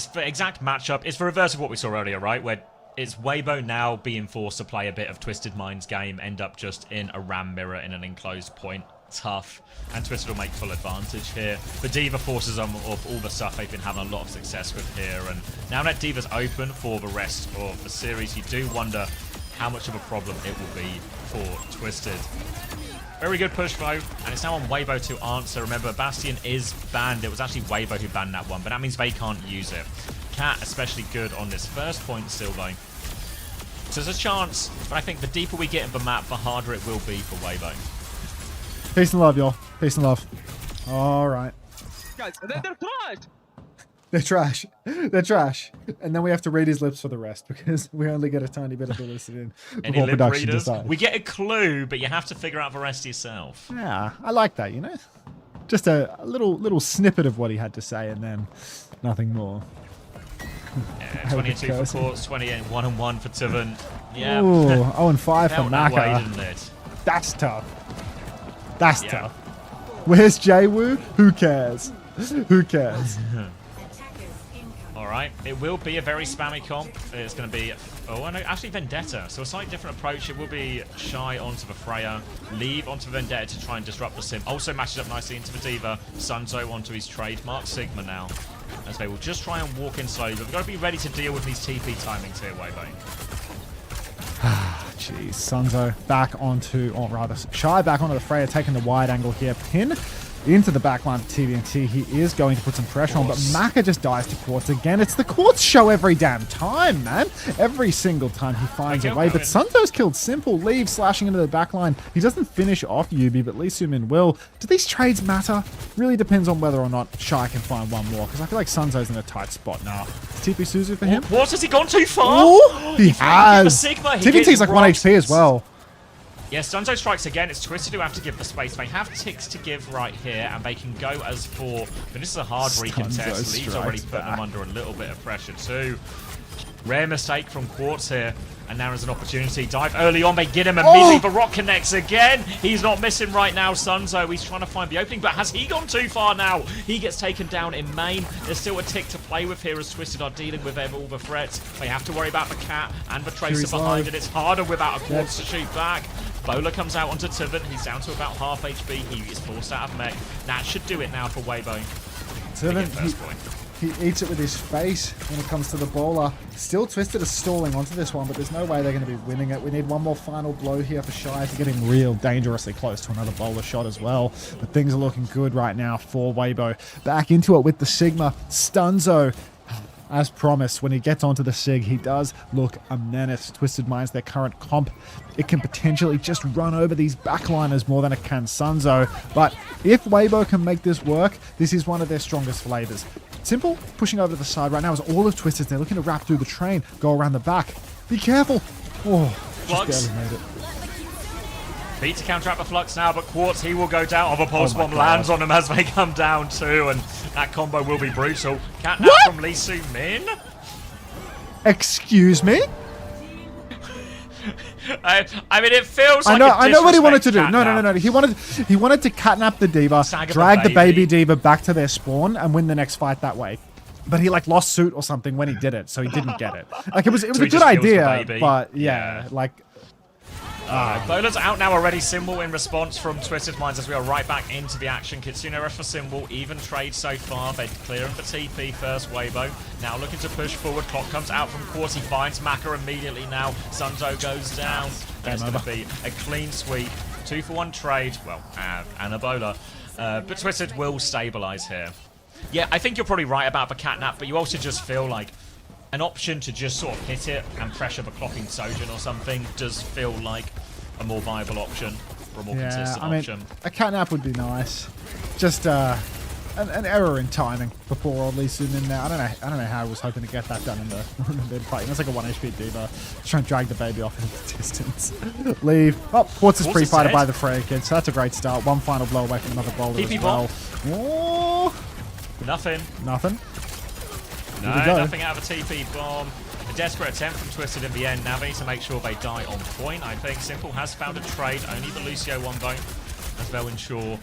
the exact matchup. It's the reverse of what we saw earlier, right? Where it's Weibo now being forced to play a bit of Twisted Minds game, end up just in a Ram Mirror in an enclosed point. Tough, and Twisted will make full advantage here. The D.Va forces them of all the stuff they've been having a lot of success with here, and now that D.Va's open for the rest of the series, you do wonder how much of a problem it will be for Twisted. Very good push though, and it's now on Weibo to answer. Remember, Bastion is banned. It was actually Weibo who banned that one, but that means they can't use it. Cat especially good on this first point still though. So there's a chance, but I think the deeper we get in the map, the harder it will be for Weibo. Peace and love, y'all. Peace and love. All right. Guys, they're trash. They're trash. They're trash. And then we have to read his lips for the rest because we only get a tiny bit of the list in Any before lip production readers? decides. We get a clue, but you have to figure out the rest yourself. Yeah, I like that, you know? Just a little snippet of what he had to say and then nothing more. Yeah, 22 for Quartz, 28 1-1 for Tiven. Yeah. Ooh, 0-5 for Felt that way, Maka. didn't it? That's tough. That's tough. Where's Jwoo? Who cares? Who cares? All right, it will be a very spammy comp. It's going to be, oh, no, actually Vendetta. So a slightly different approach. It will be Shy onto the Freya, leave onto Vendetta to try and disrupt the sim. Also matches up nicely into the Diva. Sunzo onto his trademark Sigma now, as they will just try and walk in slowly. But we've got to be ready to deal with these TP timings here, Weibo. Jeez, Sunzo back onto, or rather, Shy back onto the Freya, taking the wide angle here. Pin into the backline of TVNT. He is going to put some pressure on, but Maka just dies to Quartz again. It's the Quartz show every damn time, man. Every single time he finds a way. But Sunzo's killed Simple. Leave, slashing into the backline. He doesn't finish off Yubi, but Lee Sumin will. Do these trades matter? Really depends on whether or not Shy can find one more, because I feel like Sunzo's in a tight spot now. TP Suzu for him? What? Has he gone too far? Ooh, he has. Sigma. TVNT's like 1 HP as well. Yes, Sunzo strikes again. It's Twisted who have to give the space. They have ticks to give right here, and they can go as for. But this is a hard recontest. Lee's already putting them under a little bit of pressure too. Rare mistake from Quartz here, and now there's an opportunity. Dive early on, they get him immediately. The rock connects again. He's not missing right now, Sunzo. He's trying to find the opening, but has he gone too far now? He gets taken down in main. There's still a tick to play with here as Twisted are dealing with all the threats. They have to worry about the cat and the Tracer behind it. It's harder without a Quartz to shoot back. Bowler comes out onto Tiven. He's down to about half HP. He is forced out of mech. That should do it now for Weibo. Tiven, he eats it with his face when it comes to the bowler. Still Twisted is stalling onto this one, but there's no way they're going to be winning it. We need one more final blow here for Shy to get him real dangerously close to another bowler shot as well. But things are looking good right now for Weibo. Back into it with the Sigma. Stunzo. As promised, when he gets onto the Sig, he does look a menace. Twisted Minds, their current comp, it can potentially just run over these backliners more than it can Sunzo. But if Weibo can make this work, this is one of their strongest flavors. Simple pushing over to the side right now is all of Twisted. They're looking to wrap through the train, go around the back. Be careful. Oh, just barely made it. Beat to counteract the flux now, but Quartz, he will go down. The pulse bomb lands on them as they come down too, and that combo will be brutal. Catnap from Lee Soo-min. Excuse me? I mean, it feels like I know what he wanted to do. Catnap. No. He wanted to catnap the Diva, drag the baby Diva back to their spawn, and win the next fight that way. But he like lost suit or something when he did it, so he didn't get it. Like it was a good idea, but yeah, like. Bowler's out now already. Symbol in response from Twisted Minds as we are right back into the action. Kitsune rush for Symbol. Even trade so far. They're clearing for TP first. Weibo now looking to push forward. Clock comes out from Quartz. He finds Maka immediately now. Sunzo goes down. And it's going to be a clean sweep. 2-for-1 trade. Well, and a Bowler. But Twisted will stabilize here. Yeah, I think you're probably right about the catnap, but you also just feel like an option to just sort of hit it and pressure the clocking Sojin or something does feel like a more viable option, or a more consistent option. A catnap would be nice. Just an error in timing before Lee Sun in there. I don't know how I was hoping to get that done in the mid-fight. It's like a 1 HP Diva. Just trying to drag the baby off into the distance. Leave. Oh, Quartz is pre-fighted by the Freya kid, so that's a great start. One final blow away from another bowler as well. Oh. Nothing. No, nothing out of a TP bomb. A desperate attempt from Twisted in the end. Now they need to make sure they die on point. I think Simple has found a trade. Only the Lucio one though, as they'll ensure.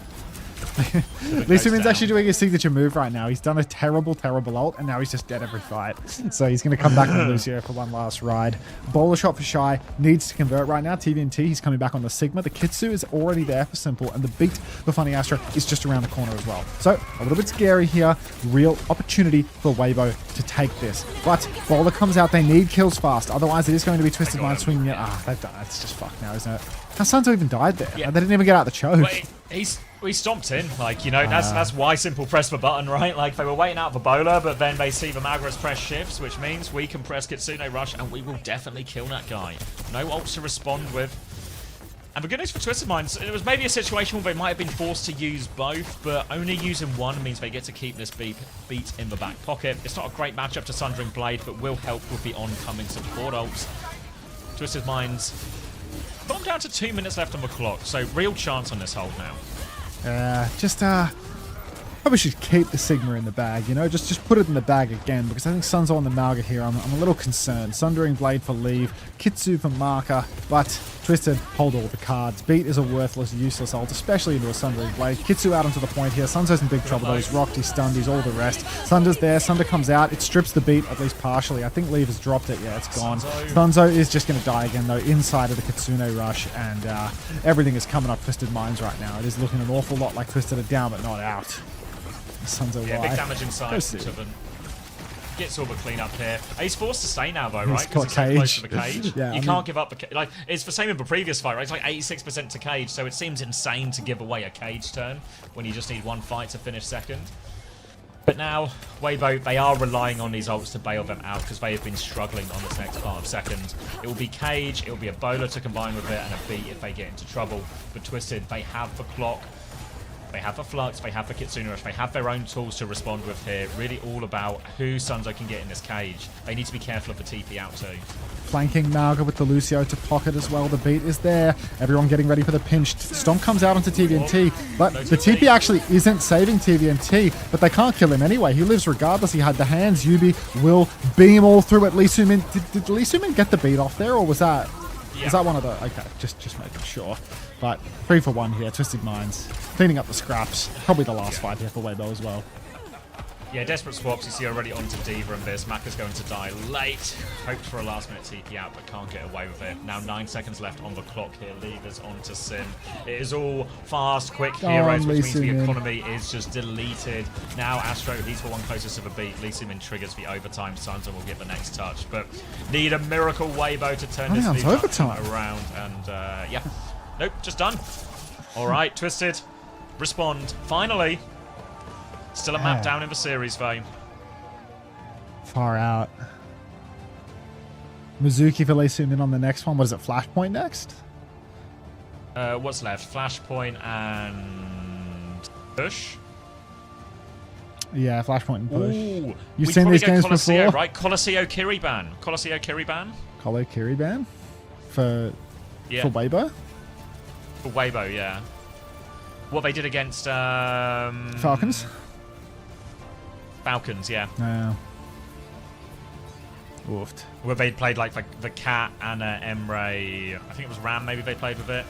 Lee Sumin's actually doing his signature move right now. He's done a terrible ult, and now he's just dead every fight. So he's going to come back with Lucio for one last ride. Bowler shot for Shy. Needs to convert right now. TVNT, he's coming back on the Sigma. The Kitsu is already there for Simple, and the beat for Funny Astra is just around the corner as well. So a little bit scary here. Real opportunity for Weibo to take this. But Bowler comes out. They need kills fast. Otherwise, it is going to be Twisted Mind swinging it. They've done it. It's just fucked now, isn't it? How Santo even died there? Yeah. They didn't even get out the choke. We stomped in, like, you know, that's why Simple pressed the button, right? Like, they were waiting out for Bowler, but then they see the Magra's press shifts, which means we can press Kitsune Rush, and we will definitely kill that guy. No ults to respond with. And the good news for Twisted Minds, it was maybe a situation where they might have been forced to use both, but only using one means they get to keep this beat in the back pocket. It's not a great matchup to Sundering Blade, but will help with the oncoming support ults. Twisted Minds gone down to 2 minutes left on the clock, so real chance on this hold now. Probably should keep the Sigma in the bag, you know, just put it in the bag again, because I think Sunzo on the Malga here, I'm a little concerned. Sundering Blade for leave, Kitsu for marker, but Twisted hold all the cards. Beat is a worthless, useless ult, especially into a Sundering Blade. Kitsu out onto the point here. Sunzo's in big trouble though. He's rocked, he's stunned, he's all the rest. Sunder's there, Sunder comes out, it strips the beat, at least partially. I think Leave has dropped it, yeah, it's gone. Sunzo is just going to die again though, inside of the Kitsune rush, and everything is coming up Twisted Minds right now. It is looking an awful lot like Twisted are down but not out. Sunzo yeah, big damage inside. Gets all the clean up here. He's forced to stay now though, right? Because he's so close to the cage. Yeah, you can't give up the like. It's the same in the previous fight, right? It's like 86% to cage, so it seems insane to give away a cage turn when you just need one fight to finish second. But now, Weibo, they are relying on these ults to bail them out because they have been struggling on this next part of second. It will be cage, it will be a bowler to combine with it, and a beat if they get into trouble. But Twisted, they have the clock. They have the Flux, they have the Kitsune Rush, they have their own tools to respond with here. Really all about who Sunzo can get in this cage. They need to be careful of the TP out too. Flanking Malga with the Lucio to pocket as well. The beat is there. Everyone getting ready for the pinch. Stomp comes out onto TVNT, but the TP actually isn't saving TVNT, but they can't kill him anyway. He lives regardless. He had the hands. Yubi will beam all through it. Lee Sumin, did Lee Sumin get the beat off there, or was that... Yeah. Is that one of the... Okay, just making sure. But 3 for 1 here. Twisted Minds. Cleaning up the scraps. Probably the last fight here for Weibo as well. Yeah, desperate swaps. You see already onto Diva and this. Maka's going to die late. Hoped for a last minute TP out, but can't get away with it. Now 9 seconds left on the clock here. Leavers onto Sin. It is all fast, quick heroes, which means the economy is just deleted. Now Astro, he's the one closest to the beat. Lee Sumin triggers the overtime. Sansa will get the next touch, but need a miracle Weibo to turn this lead around. And yeah, nope, just done. All right, Twisted, respond. Finally. Still a map down in the series, though. Far out. Mizuki for Lee Sumin on the next one. What is it, Flashpoint next? What's left? Flashpoint and Push? Yeah, Flashpoint and Push. Ooh, You've seen these games Colosseo, before? Right? Colosseo Kiriban. Colosseo Kiriban? Colo Kiriban? For Weibo? For Weibo, yeah. What they did against... Falcons? Falcons, yeah. Yeah. Oofed. Where they played like the Cat and Emre. I think it was Ram, maybe they played with it.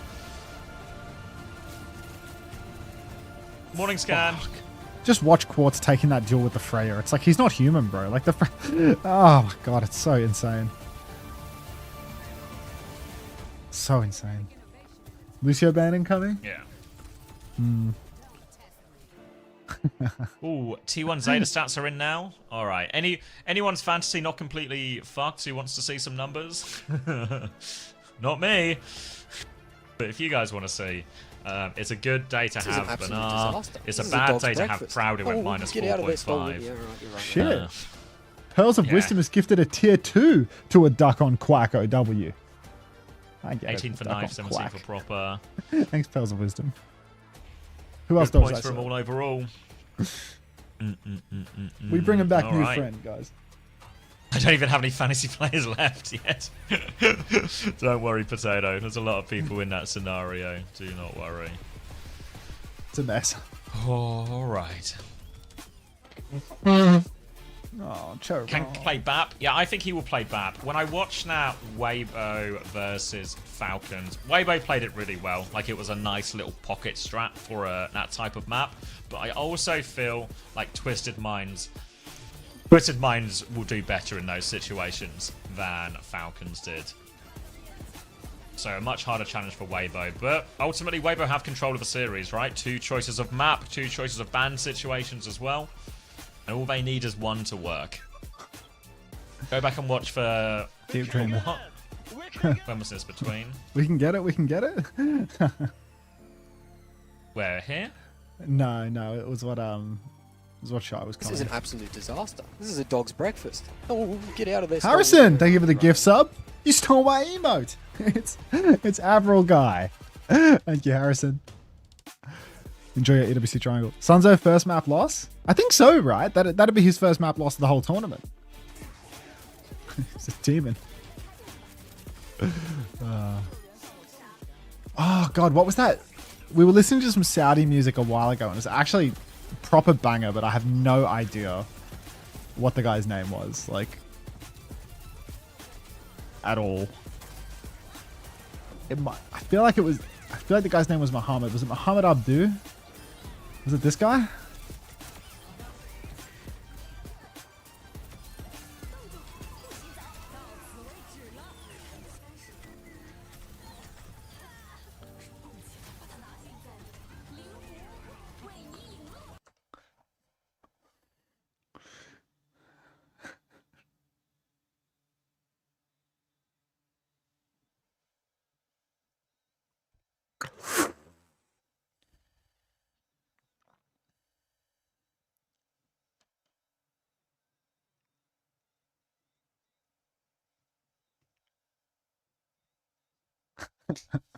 Morning, Scan. Fuck. Just watch Quartz taking that duel with the Freya. It's like he's not human, bro. Like the oh my god, it's so insane. So insane. Lucio ban incoming? Yeah. Ooh, T1 Zeta stats are in now. All right. Anyone's fantasy not completely fucked who wants to see some numbers? Not me. But if you guys want to see, it's a good day to have Banar. It's a bad day to have Proud who went minus 4.5. Yeah, right, shit. Pearls of Wisdom has gifted a tier 2 to a duck on Quack OW. I get 18 for knife, 17 for proper. Thanks, Pearls of Wisdom. Who else does points that? For them all overall. We bring him back, all new right. friend, guys. I don't even have any fantasy players left yet. Don't worry, Potato. There's a lot of people in that scenario. Do not worry. It's a mess. All right. Oh, Cherry. Can play BAP? Yeah, I think he will play BAP. When I watch now Weibo versus Falcons, Weibo played it really well. Like, it was a nice little pocket strat for that type of map. But I also feel like Twisted Minds will do better in those situations than Falcons did. So a much harder challenge for Weibo. But ultimately, Weibo have control of the series, right? 2 choices of map, 2 choices of ban situations as well. And all they need is one to work. Go back and watch for... Deep Dreamer. When was this between? We can get it, we can get it. Where, here? No, it was what Shy was calling. This is an absolute disaster. This is a dog's breakfast. Oh, get out of there. Harrison, thank you for the gift sub. You stole my emote. It's Avril Guy. Thank you, Harrison. Enjoy your EWC triangle. Sunzo first map loss? I think so, right? That'd be his first map loss of the whole tournament. He's a demon. Oh god, what was that? We were listening to some Saudi music a while ago and it was actually proper banger, but I have no idea what the guy's name was, like, at all. I feel like the guy's name was Muhammad. Was it Muhammad Abdu? Was it this guy?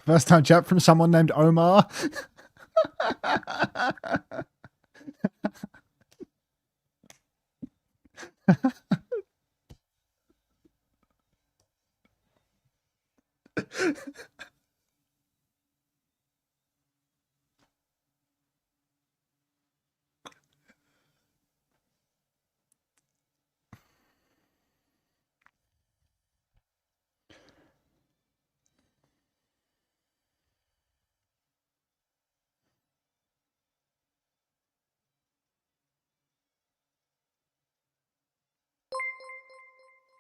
First time chat from someone named Omar.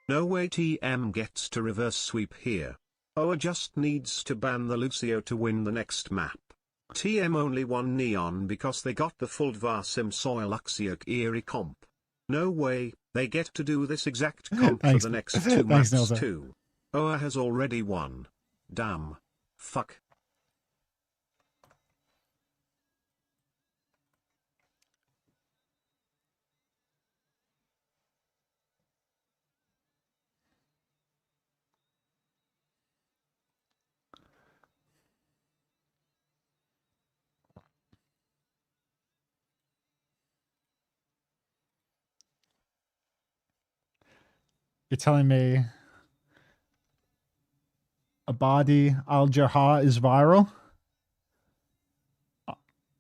No way TM gets to reverse sweep here. OWCS just needs to ban the Lucio to win the next map. TM only won Neon because they got the full Dvarsim Soil Luxiok Eerie comp. No way, they get to do this exact comp for the next two maps too. OWCS has already won. Damn. Fuck. You're telling me Abadi Al-Jahar is viral?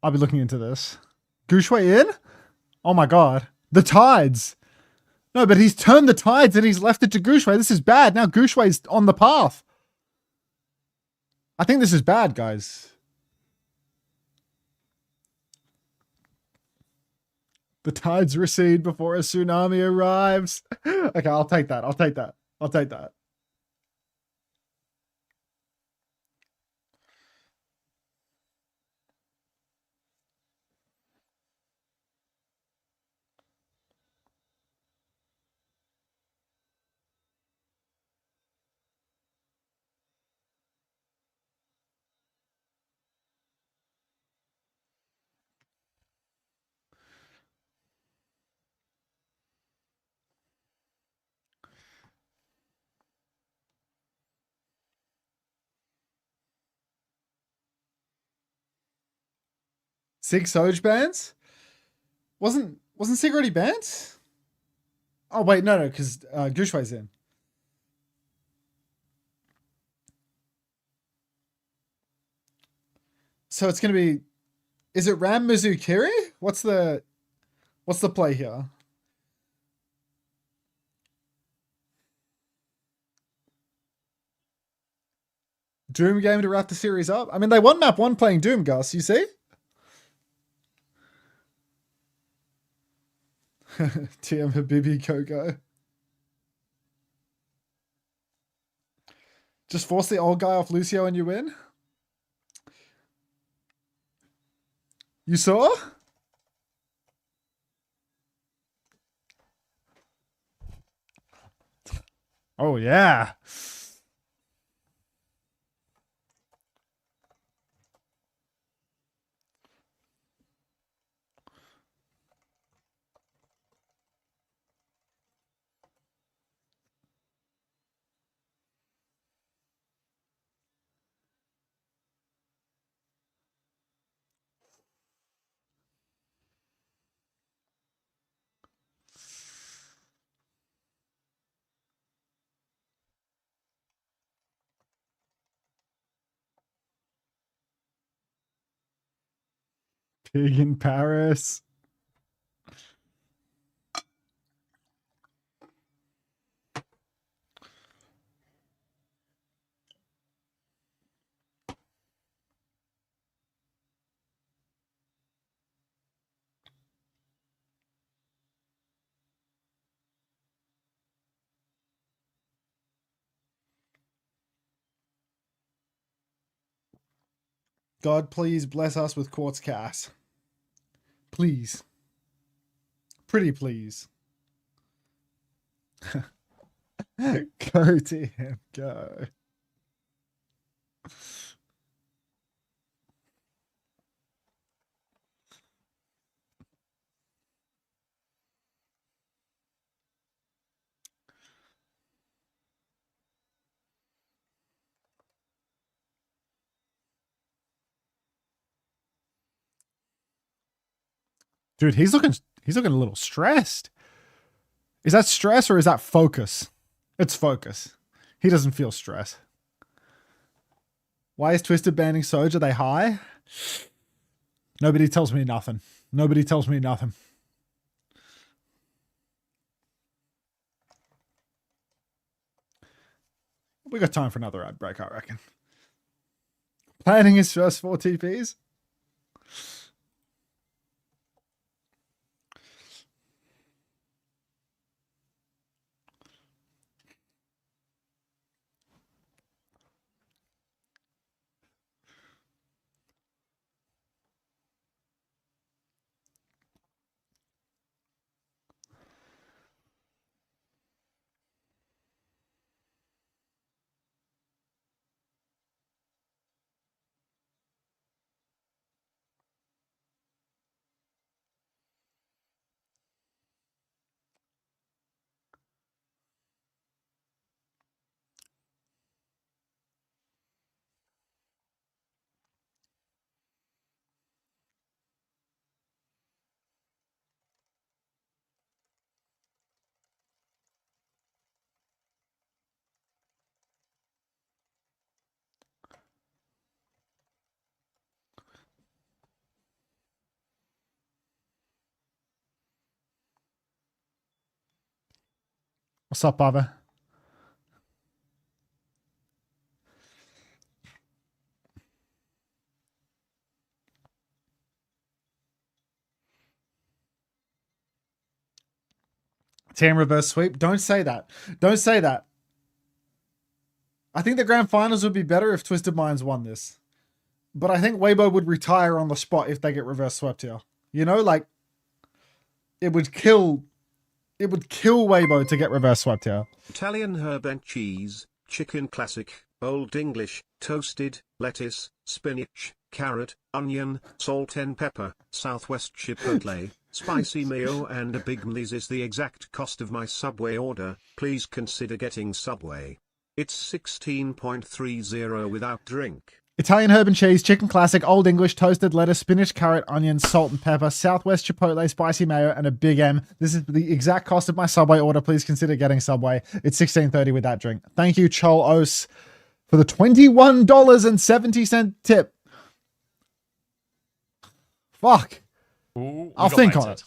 I'll be looking into this. Gushway in? Oh my god. The tides. No, but he's turned the tides and he's left it to Gushway. This is bad. Now Gushway's on the path. I think this is bad, guys. The tides recede before a tsunami arrives. Okay, I'll take that. I'll take that. I'll take that. Sig Soj bans? Wasn't Sig already banned? Oh wait, no, because Gushway's in. So it's gonna be, is it Ram Mizukiri? What's the play here? Doom game to wrap the series up? I mean, they won map 1 playing Doom, Gus, you see? TM Habibi Coco. Just force the old guy off Lucio and you win? You saw? Oh, yeah. Pig in Paris. God, please bless us with quartz cash. Please. Pretty please. Go to him. Go. Dude, he's looking a little stressed. Is that stress or is that focus? It's focus. He doesn't feel stress. Why is Twisted banning Soj? Are they high? Nobody tells me nothing. Nobody tells me nothing. We got time for another ad break, I reckon. Planning his first 4 TPs? What's up, Baba? Team reverse sweep. Don't say that. Don't say that. I think the grand finals would be better if Twisted Minds won this. But I think Weibo would retire on the spot if they get reverse swept here. You know, like it would kill Weibo to get reverse swept here. Italian herb and cheese, chicken classic, old English, toasted, lettuce, spinach, carrot, onion, salt and pepper, Southwest Chipotle, spicy mayo and a Big Mliz is the exact cost of my Subway order. Please consider getting Subway. It's 16.30 without drink. Italian herb and cheese, chicken classic, old English, toasted lettuce, spinach, carrot, onion, salt and pepper, Southwest Chipotle, spicy mayo, and a Big M. This is the exact cost of my Subway order. Please consider getting Subway. It's $16.30 with that drink. Thank you, Chol Os, for the $21.70 tip. Fuck. Ooh, I'll think on it.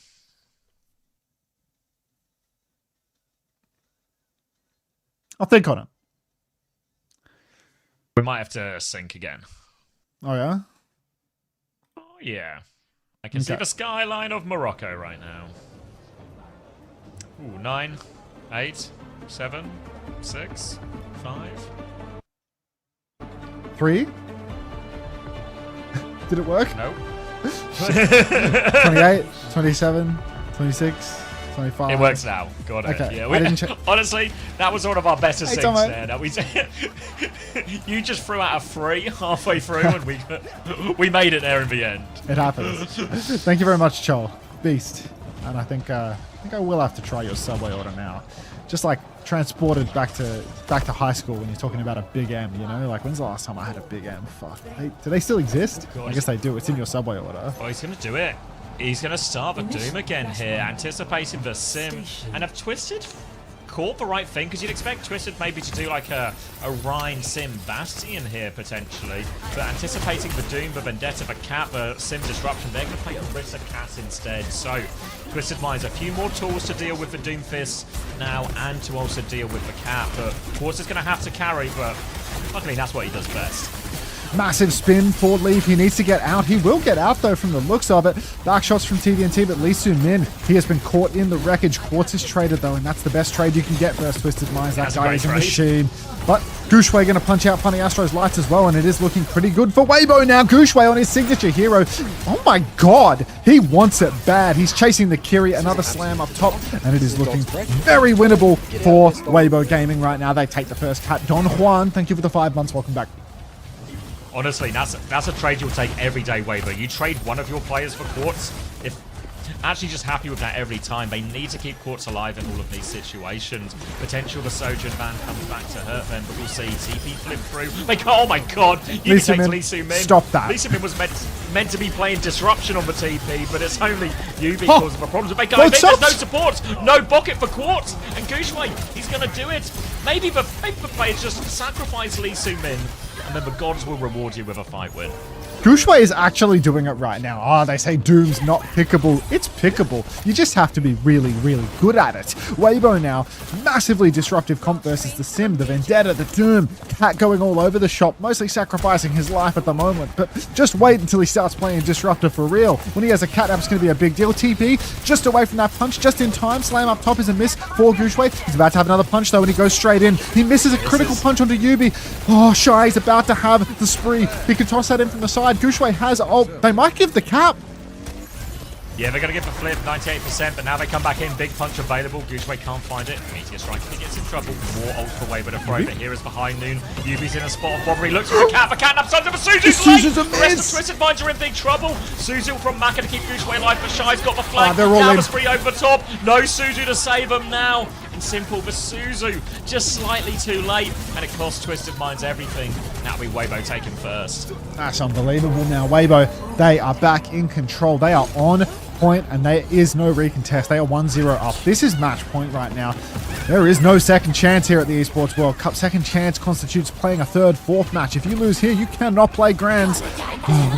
I'll think on it. We might have to sync again. Oh, yeah? Oh, yeah. I can see the skyline of Morocco right now. Ooh, 9, 8, 7, 6, 5. 3? Did it work? No. 28, 27, 26, 25. It works now. Got it. Okay. Yeah, honestly, that was one of our better Hey, syncs Tomo. there. That we you just threw out a 3 halfway through, and we made it there in the end. It happens. Thank you very much, Chol. Beast. And I think I will have to try your Subway order now. Just like transported back to high school when you're talking about a Big M, you know? Like, when's the last time I had a Big M? Fuck. Do they still exist? I guess they do. It's in your Subway order. Oh, he's going to do it. He's going to start the Doom again here, anticipating the sim. And have Twisted caught the right thing, because you'd expect Twisted maybe to do like a Rhine Sim Bastion here, potentially. But anticipating the Doom, the Vendetta, the Cat, the Sim Disruption, they're going to play Orisa Cat instead. So, Twisted Minds a few more tools to deal with the Doom Fist now, and to also deal with the Cat. But Quartz is going to have to carry, but luckily that's what he does best. Massive spin for Leaf. He needs to get out. He will get out, though, from the looks of it. Back shots from TVNT, but Lee Soo-min, he has been caught in the wreckage. Quartz is traded, though, and that's the best trade you can get versus Twisted Minds. That guy is a machine. But Gushwei going to punch out Funny Astro's lights as well, and it is looking pretty good for Weibo now. Gushwei on his signature hero. Oh my god, he wants it bad. He's chasing the Kiri, another slam up top, and it is looking very winnable for Weibo Gaming right now. They take the first cut. Don Juan, thank you for the 5 months. Welcome back. Honestly, that's a trade you'll take every day, Weibo. You trade one of your players for Quartz. If actually just happy with that every time. They need to keep Quartz alive in all of these situations. Potential the Sojourn ban comes back to hurt them, but we'll see. TP flip through. Like, oh my god, you can take Lee Soo-min. Stop that. Lee Soo-min was meant to be playing Disruption on the TP, but it's only Yubi causing the problems. But there's no support, no bucket for Quartz, and Gushwei, he's gonna do it. Maybe the players just sacrifice Lee Soo-min, and then the gods will reward you with a fight win. Gushwei is actually doing it right now. They say Doom's not pickable. It's pickable. You just have to be really, really good at it. Weibo now, massively disruptive comp versus the Sim, the Vendetta, the Doom. Cat going all over the shop, mostly sacrificing his life at the moment. But just wait until he starts playing Disruptor for real. When he has a Catnap, it's going to be a big deal. TP, just away from that punch, just in time. Slam up top is a miss for Gushwei. He's about to have another punch, though, and he goes straight in. He misses a critical punch onto Yubi. Oh, Shy is about to have the spree. He can toss that in from the side. Gushwei has ult. They might give the cap. Yeah, they're going to give the flip, 98%, but now they come back in. Big punch available. Gushwei can't find it. Meteor Strike, he gets in trouble. More ult for Weibo to throw, but here is behind Noon. Yubi's in a spot of robbery. Looks for a cat. The catnap's under, but Suzu's late. The rest of Twisted Minds are in big trouble. Suzu from Maka to keep Gushwei alive, but Shy's got the flank. They're all down in. the spree over the top. No Suzu to save them now. And simple, but Suzu just slightly too late, and it costs Twisted Minds everything. That'll be Weibo taking first. That's unbelievable now. Weibo, they are back in control. They are on point, and there is no recontest. They are 1-0 up. This is match point right now. There is no second chance here at the Esports World Cup. Second chance constitutes playing a third, fourth match. If you lose here, you cannot play Grands.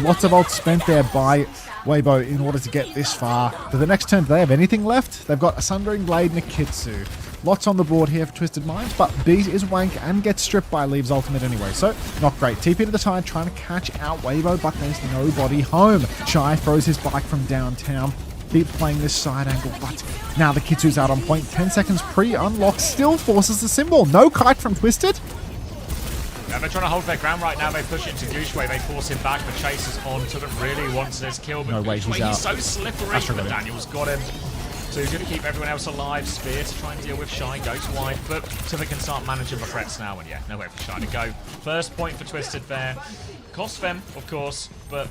Lots of ult spent there by Weibo in order to get this far. For the next turn, do they have anything left? They've got a Sundering Blade and a Kitsu. Lots on the board here for Twisted Minds, but Beat is wank and gets stripped by Leaves ultimate anyway, so not great. TP to the side, trying to catch out Weibo, but there's nobody home. Shy throws his bike from downtown. Keeps playing this side angle, but now the Kitsu's out on point. 10 seconds pre-unlock, still forces the symbol. No kite from Twisted. Yeah, they're trying to hold their ground right now. They push it to Gushwei. They force him back. The Chaser's on to them. Really wants this kill, but no way, he's so slippery. But Daniel's got him. So he's going to keep everyone else alive. Spear to try and deal with Shy. Goes wide, but so they can start managing the threats now. And yeah, nowhere for Shy to go. First point for Twisted there. Cost them, of course, but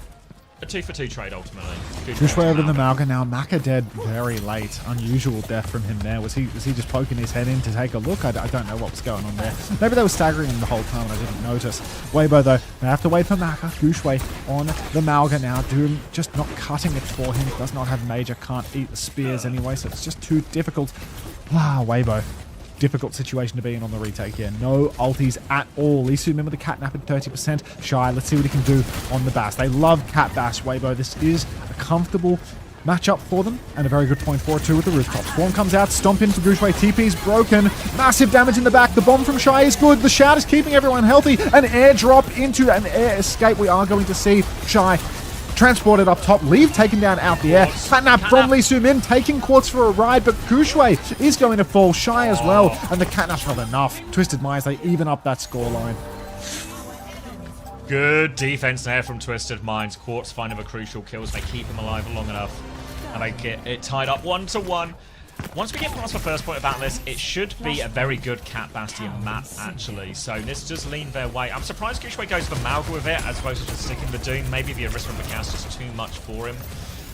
a 2-for-2 trade ultimately. Gushwei over the Malga now. Maka dead very late. Unusual death from him there. Was he just poking his head in to take a look? I don't know what was going on there. Maybe they were staggering him the whole time and I didn't notice. Weibo though, they have to wait for Maka. Gushwei on the Malga now. Doom just not cutting it for him. Does not have major. Can't eat the spears anyway, so it's just too difficult. Weibo. Difficult situation to be in on the retake here. No ultis at all. Lee Soo-min with the catnap at 30%. Shy, let's see what he can do on the bash. They love cat bash, Weibo. This is a comfortable matchup for them and a very good point for it too with the rooftop. Swarm comes out, stomp in for Gushwei. TP's broken. Massive damage in the back. The bomb from Shy is good. The shout is keeping everyone healthy. An airdrop into an air escape. We are going to see Shy transported up top. Leave taken down out the air. Catnap from Lee Soo-min taking Quartz for a ride, but Gushwei is going to fall. Shy as well, and the catnap's not enough. Twisted Minds, they even up that scoreline. Good defense there from Twisted Minds. Quartz finding the crucial kills. They keep him alive long enough, and they get it tied up 1-1. Once we get past the first point of that list, it should be a very good Cat Bastion map, actually. So this does lean their way. I'm surprised Gushwei goes for Malga with it, as opposed to just sticking the Doom. Maybe the Arista from the cast is too much for him.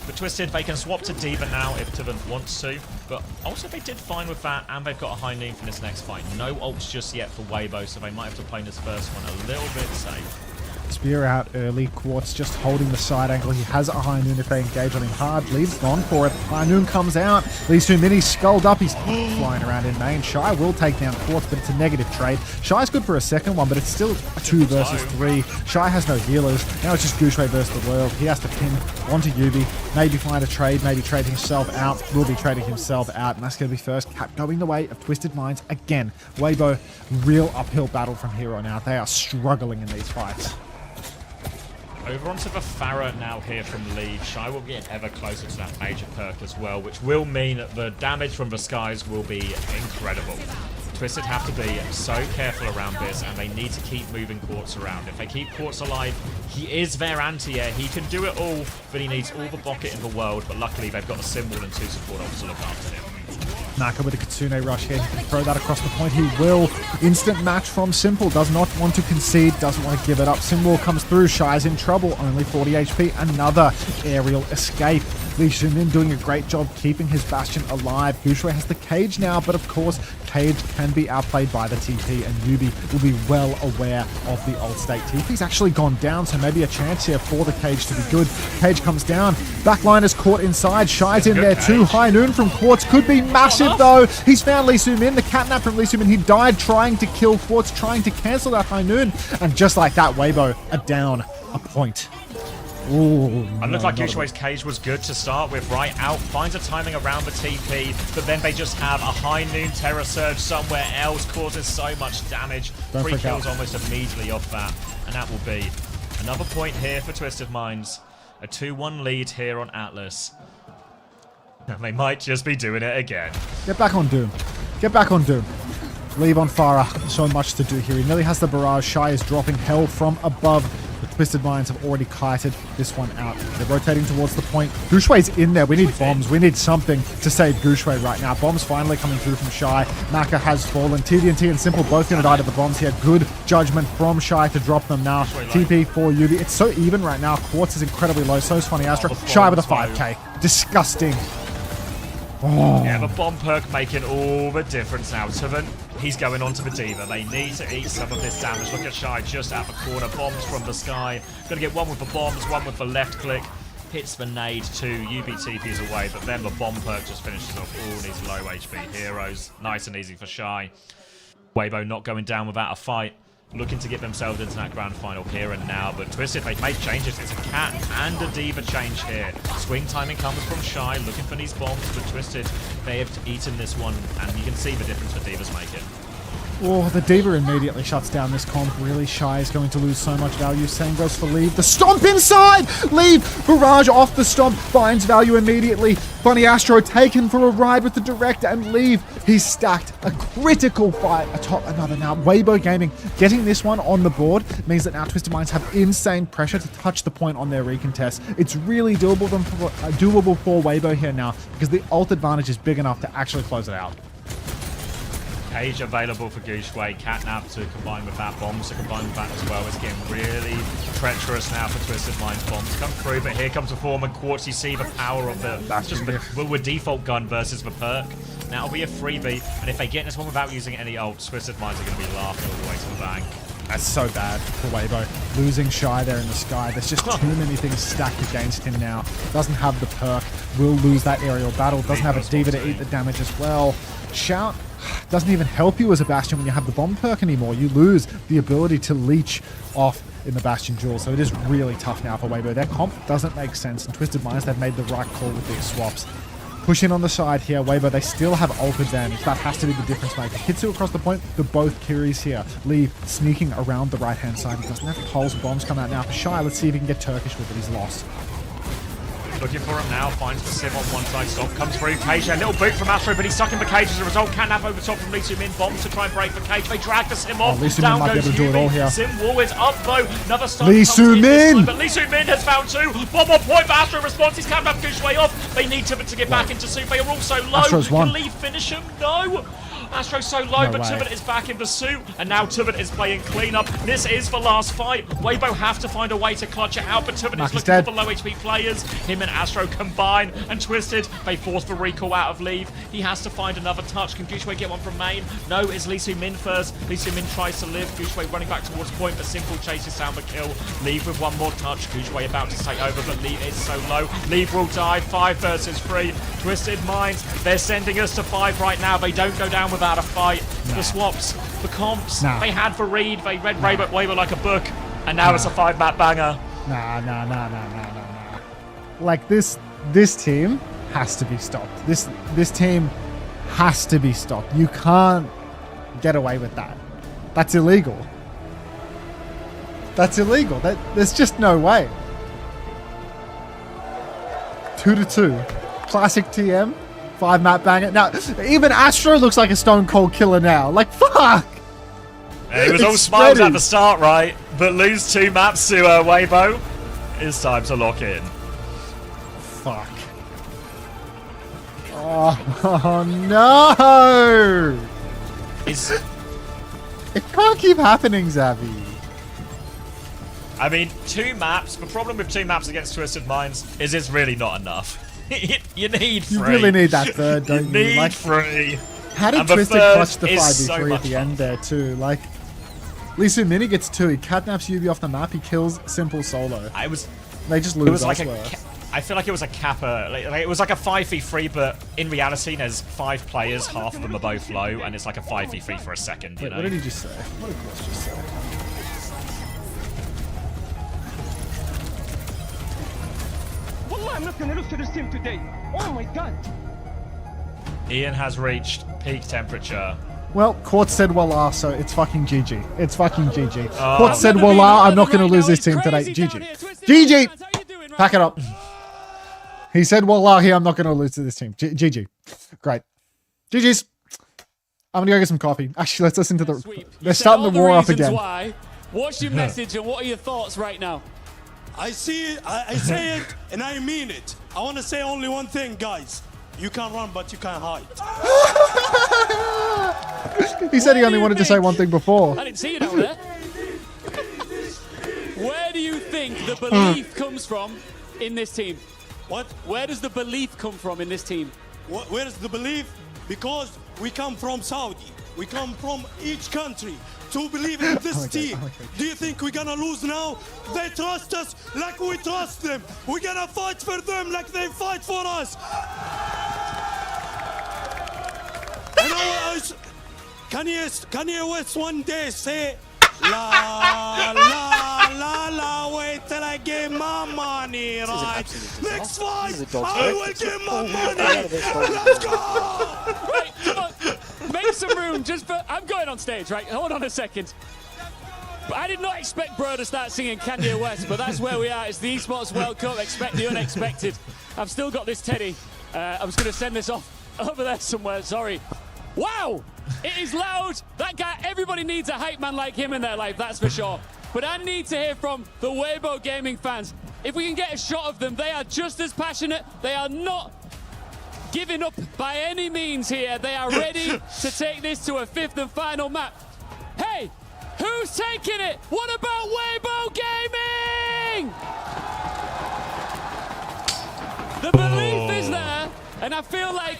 But Twisted, they can swap to D.Va now if Tivan wants to. But also they did fine with that, and they've got a high noon for this next fight. No ults just yet for Weibo, so they might have to play this first one a little bit safe. Spear out early. Quartz just holding the side angle. He has a high noon if they engage on him hard. Leave's gone for it. High noon comes out. Lee Soo-min, he's skulled up. He's flying around in main. Shy will take down Quartz, but it's a negative trade. Shy's good for a second one, but it's still a 2 versus 3. Shy has no healers. Now it's just Gushui versus the world. He has to pin onto Yubi. Maybe find a trade. Maybe trade himself out. Will be trading himself out. And that's going to be first. Cat going the way of Twisted Minds again. Weibo, real uphill battle from here on out. They are struggling in these fights. Over onto the Farah now here from Lead. Shy will get ever closer to that major perk as well, which will mean that the damage from the skies will be incredible. Twisted have to be so careful around this, and they need to keep moving Quartz around. If they keep Quartz alive, he is their anti-air. He can do it all, but he needs all the bucket in the world. But luckily, they've got a symbol and 2 support ops to look after him. Naka with a Kitsune rush here. He can throw that across the point. He will. Instant match from Simple. Does not want to concede. Doesn't want to give it up. Simwall comes through. Shy's in trouble. Only 40 HP. Another aerial escape. Lee Soo-min doing a great job keeping his Bastion alive. Gushui has the cage now, but of course, cage can be outplayed by the TP, and Yubi will be well aware of the ult state. TP's actually gone down, so maybe a chance here for the cage to be good. Cage comes down. Backline is caught inside. Shy's in there too. High noon from Quartz could be massive though. He's found Lee Soo-min. The catnap from Lee Soo-min. He died trying to kill Quartz, trying to cancel that high noon. And just like that, Weibo are down a point. Ooh, it looked like Gushui's cage was good to start with. Right out, finds a timing around the TP, but then they just have a high noon Terror Surge somewhere else, causes so much damage. 3 kills almost immediately off that, and that will be another point here for Twisted Minds. A 2-1 lead here on Atlas. And they might just be doing it again. Get back on Doom. Get back on Doom. Leave on Farah. So much to do here. He nearly has the barrage. Shy is dropping hell from above. The Twisted Minds have already kited this one out. They're rotating towards the point. Gushui's in there. We need bombs. We need something to save Gushui right now. Bombs finally coming through from Shy. Maka has fallen. TDNT and Simple both going to die to the bombs here. Good judgment from Shy to drop them now. TP for Yubi. It's so even right now. Quartz is incredibly low. So is Funny Astra. Shy with a 5k. Disgusting. Oh. Yeah, the bomb perk making all the difference now. Tuvan, he's going on to the Diva. They need to eat some of this damage. Look at Shy just out the corner. Bombs from the sky. Gonna get one with the bombs, one with the left click. Hits the nade too. UB TP's away, but then the bomb perk just finishes off all these low HP heroes. Nice and easy for Shy. Weibo not going down without a fight. Looking to get themselves into that grand final here and now, but Twisted, they've made changes. It's a cat and a Diva change here. Swing timing comes from Shy, looking for these bombs, but Twisted, they have eaten this one, and you can see the difference that Diva's making. Oh, the Diva immediately shuts down this comp. Really, Shy is going to lose so much value. Same goes for Leave. The stomp inside! Leave! Barrage off the stomp. Finds value immediately. Funny Astro taken for a ride with the direct and Leave. He's stacked a critical fight atop another now. Weibo Gaming getting this one on the board means that now Twisted Minds have insane pressure to touch the point on their recontest. It's really doable for Weibo here now because the ult advantage is big enough to actually close it out. Cage available for Gushui, Catnap to combine with that, bombs to combine with that as well. It's getting really treacherous now for Twisted Minds. Bombs come through, but here comes a form and Quartz. You see the power of the default gun versus the perk. Now it'll be a freebie, and if they get this one without using any ults, Twisted Minds are going to be laughing all the way to the bank. That's so bad for Weibo. Losing Shy there in the sky. There's just too many things stacked against him now. Doesn't have the perk. Will lose that aerial battle. Doesn't have a Diva to eat the damage as well. Shout doesn't even help you as a Bastion when you have the bomb perk anymore. You lose the ability to leech off in the Bastion duel. So it is really tough now for Weibo. Their comp doesn't make sense. And Twisted Minds, they've made the right call with these swaps. Push in on the side here. Weibo, they still have ult advantage. That has to be the difference maker. Hitsu across the point for both Kiris here. Leave sneaking around the right-hand side. He doesn't have pulse. Bombs come out now for Shy. Let's see if he can get Turkish with it. He's lost. Looking for him now, finds the sim on one side, stop, comes through, Cage, a little boot from Astro, but he's stuck in the cage as a result. Catnap over top from Lee Soo-min, bombs to try and break the cage, they drag the sim off, down might goes be able to do it all here. Sim wall is up though, another stun Lee Soo-min! but Lee Soo-min has found 2, bomb on point, but Astro responds, he's Catnap Gushui off, they need to get back into soup, they are also low, Astro's can won. Lee finish him? No! Astro's so low, No but way. Tubit is back in pursuit, and now Tubit is playing cleanup. This is for last fight. Weibo have to find a way to clutch it out, but Tubit Mark is is looking dead. for low HP players. Him and Astro combine, and Twisted, they force the recall out of Leave. He has to find another touch. Can Gushway get one from main? No, it's Lee Min first. Lee Min tries to live. Gushway running back towards point, but Simple chases down the kill. Leave with one more touch. Gushway about to take over, but Leave is so low. Leave will die. 5 versus 3. Twisted Minds, they're sending us to 5 right now. They don't go down without a fight. Nah. The swaps, the comps, Nah. they had for Reed. They read Weibo like a book, and now it's a 5-map banger. Nah. Like this team has to be stopped. This team has to be stopped. You can't get away with that. That's illegal. That's illegal. There's just no way. 2-2. Classic TM. 5-map banger. Now, even Astro looks like a stone cold killer now. Like, fuck! It was all It's smiles ready. at the start, right? But lose 2 maps to Weibo. It's time to lock in. Fuck. Oh, no! It can't keep happening, Zavi. I mean, 2 maps. The problem with 2 maps against Twisted Minds is it's really not enough. You need 3. You really need that third, don't you? Need Like, 3. how did And the Twisted third clutch the is 5v3 so at much the fun. end there, too? Like, Lee Min gets 2. He catnaps Yubi off the map. He kills Simple solo. They just lose It was like elsewhere. I feel like it was a kappa. Like it was like a 5v3, but in reality, there's 5 players. Half of them are both low, and it's like a 5v3 for a second. You Wait, know. what did he just say? What did Chris just say? Wallah, I'm not gonna lose to this team today. Oh my god. Ian has reached peak temperature. Well, Court said Wallah, so it's fucking GG. It's fucking GG. Oh. Court said Wallah, I'm not going to lose this team today. GG. GG! Pack it up. He said Wallahi, I'm not going to lose to this team. GG. Great. GG's. I'm going to go get some coffee. Actually, let's listen to the... They're starting the war up again. Why. What's your message and what are your thoughts right now? I see it, I say it, and I mean it. I want to say only one thing, guys. You can run, but you can't hide. He said he only wanted to say one thing before. I didn't see you down there. Where do you think the belief comes from in this team? What? Where does the belief come from in this team? Where is the belief? Because we come from Saudi. We come from each country to believe in this team. Do you think we're gonna lose now? They trust us like we trust them. We're gonna fight for them like they fight for us. And Kanye West one day say, la la la la, wait till I get my money right. Next fight, I will get my money. Let's go. Right, come on. Make some room just for... I'm going on stage, right? Hold on a second. I did not expect Bro to start singing Kanye West, but that's where we are. It's the Esports World Cup. Expect the unexpected. I've still got this teddy. I'm just going to send this off over there somewhere. Sorry. Wow! It is loud. That guy, everybody needs a hype man like him in their life, that's for sure. But I need to hear from the Weibo gaming fans. If we can get a shot of them, they are just as passionate. They are not giving up by any means here. They are ready to take this to a 5th and final map. Hey, who's taking it? What about Weibo Gaming? The belief is there, and I feel like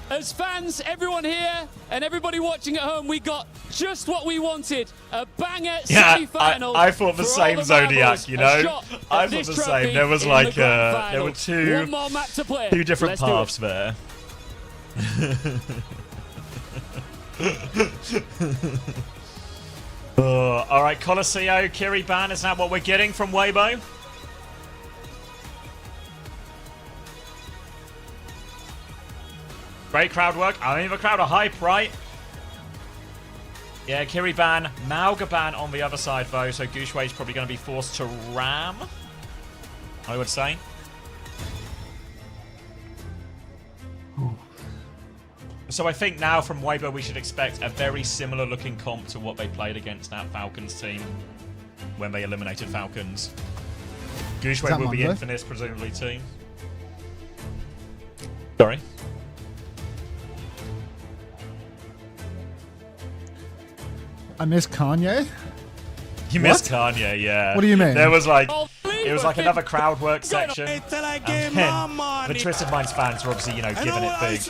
as fans, everyone here and everybody watching at home, we got just what we wanted. A banger semi-final. I thought the for same all the Zodiac, marbles. you A know? shot I at thought this the trophy same. There was in like, the grand there final. were two One more map to play. different Let's do it. paths there. All right, Colosseo, Kiriban, is that what we're getting from Weibo? Great crowd work. I mean, the crowd are hype, right? Yeah, Kiriban, Malgaban on the other side, though, so Gushway's probably going to be forced to ram, I would say. So I think now from Weibo we should expect a very similar looking comp to what they played against that Falcons team when they eliminated Falcons. Gushway will be Infinite, presumably, too. Sorry? I miss Kanye. You missed Kanye, yeah. What do you mean? There was like, it was like another crowd work section. And then the Twisted Minds fans were obviously, you know, giving it big.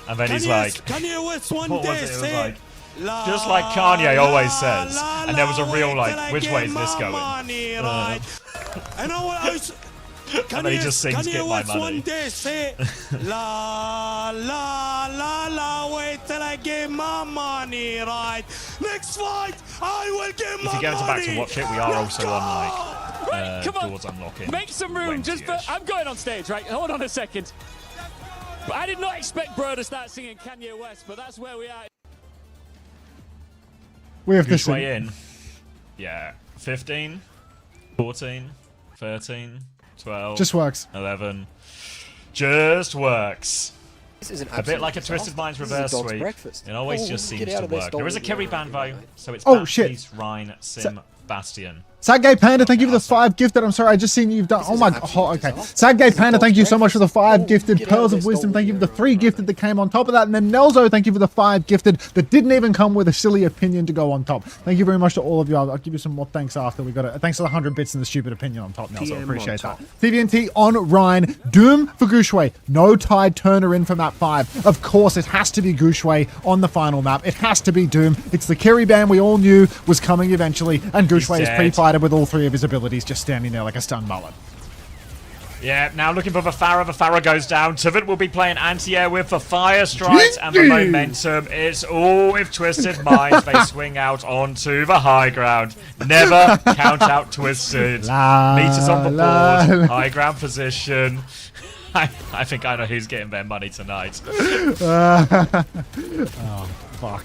And then he's like, what was it? It was like, just like Kanye always says. And there was a real like, which way is this going? And then he just sings "Get My Money." La la la la, wait till I get my money right. Next fight, I will get my money. If you go back to watch it, we are also on like Come on, doors unlocking. make some room. Just for, I'm going on stage, right? Hold on a second. But I did not expect Bro to start singing Kanye West, but that's where we are. We have this way in. Yeah, 15, 14, 13, 12. Just works. 11. Just works. This is an a bit like a Twisted Minds reverse sweep. It always just seems to work. There is a Kerry ban though, so it's Baptiste, Rhine, Sim, Bastion. Sadgay Panda, thank you for the 5 gifted. I'm sorry, I just seen you've done. Oh my god. Oh, okay. Sadgay Panda, thank you so much for the 5 gifted. Pearls of Wisdom, thank you for the 3 gifted that came on top of that. And then Nelzo, thank you for the 5 gifted that didn't even come with a silly opinion to go on top. Thank you very much to all of you. I'll give you some more thanks after we got it. Thanks for the 100 bits and the stupid opinion on top, Nelzo. Appreciate that. TVNT on Rhine. Doom for Gushway. No Tide Turner in for map 5. Of course, it has to be Gushway on the final map. It has to be Doom. It's the Kerry ban we all knew was coming eventually. And Gushway is pre-fighted with all 3 of his abilities, just standing there like a stunned mullet. Yeah, now looking for the Farah. The Farah goes down. Tivit will be playing anti-air with the Fire Strikes and the momentum. It's all with Twisted Minds. They swing out onto the high ground. Never count out Twisted. Meters on the board. High ground position. I think I know who's getting their money tonight. Oh, fuck.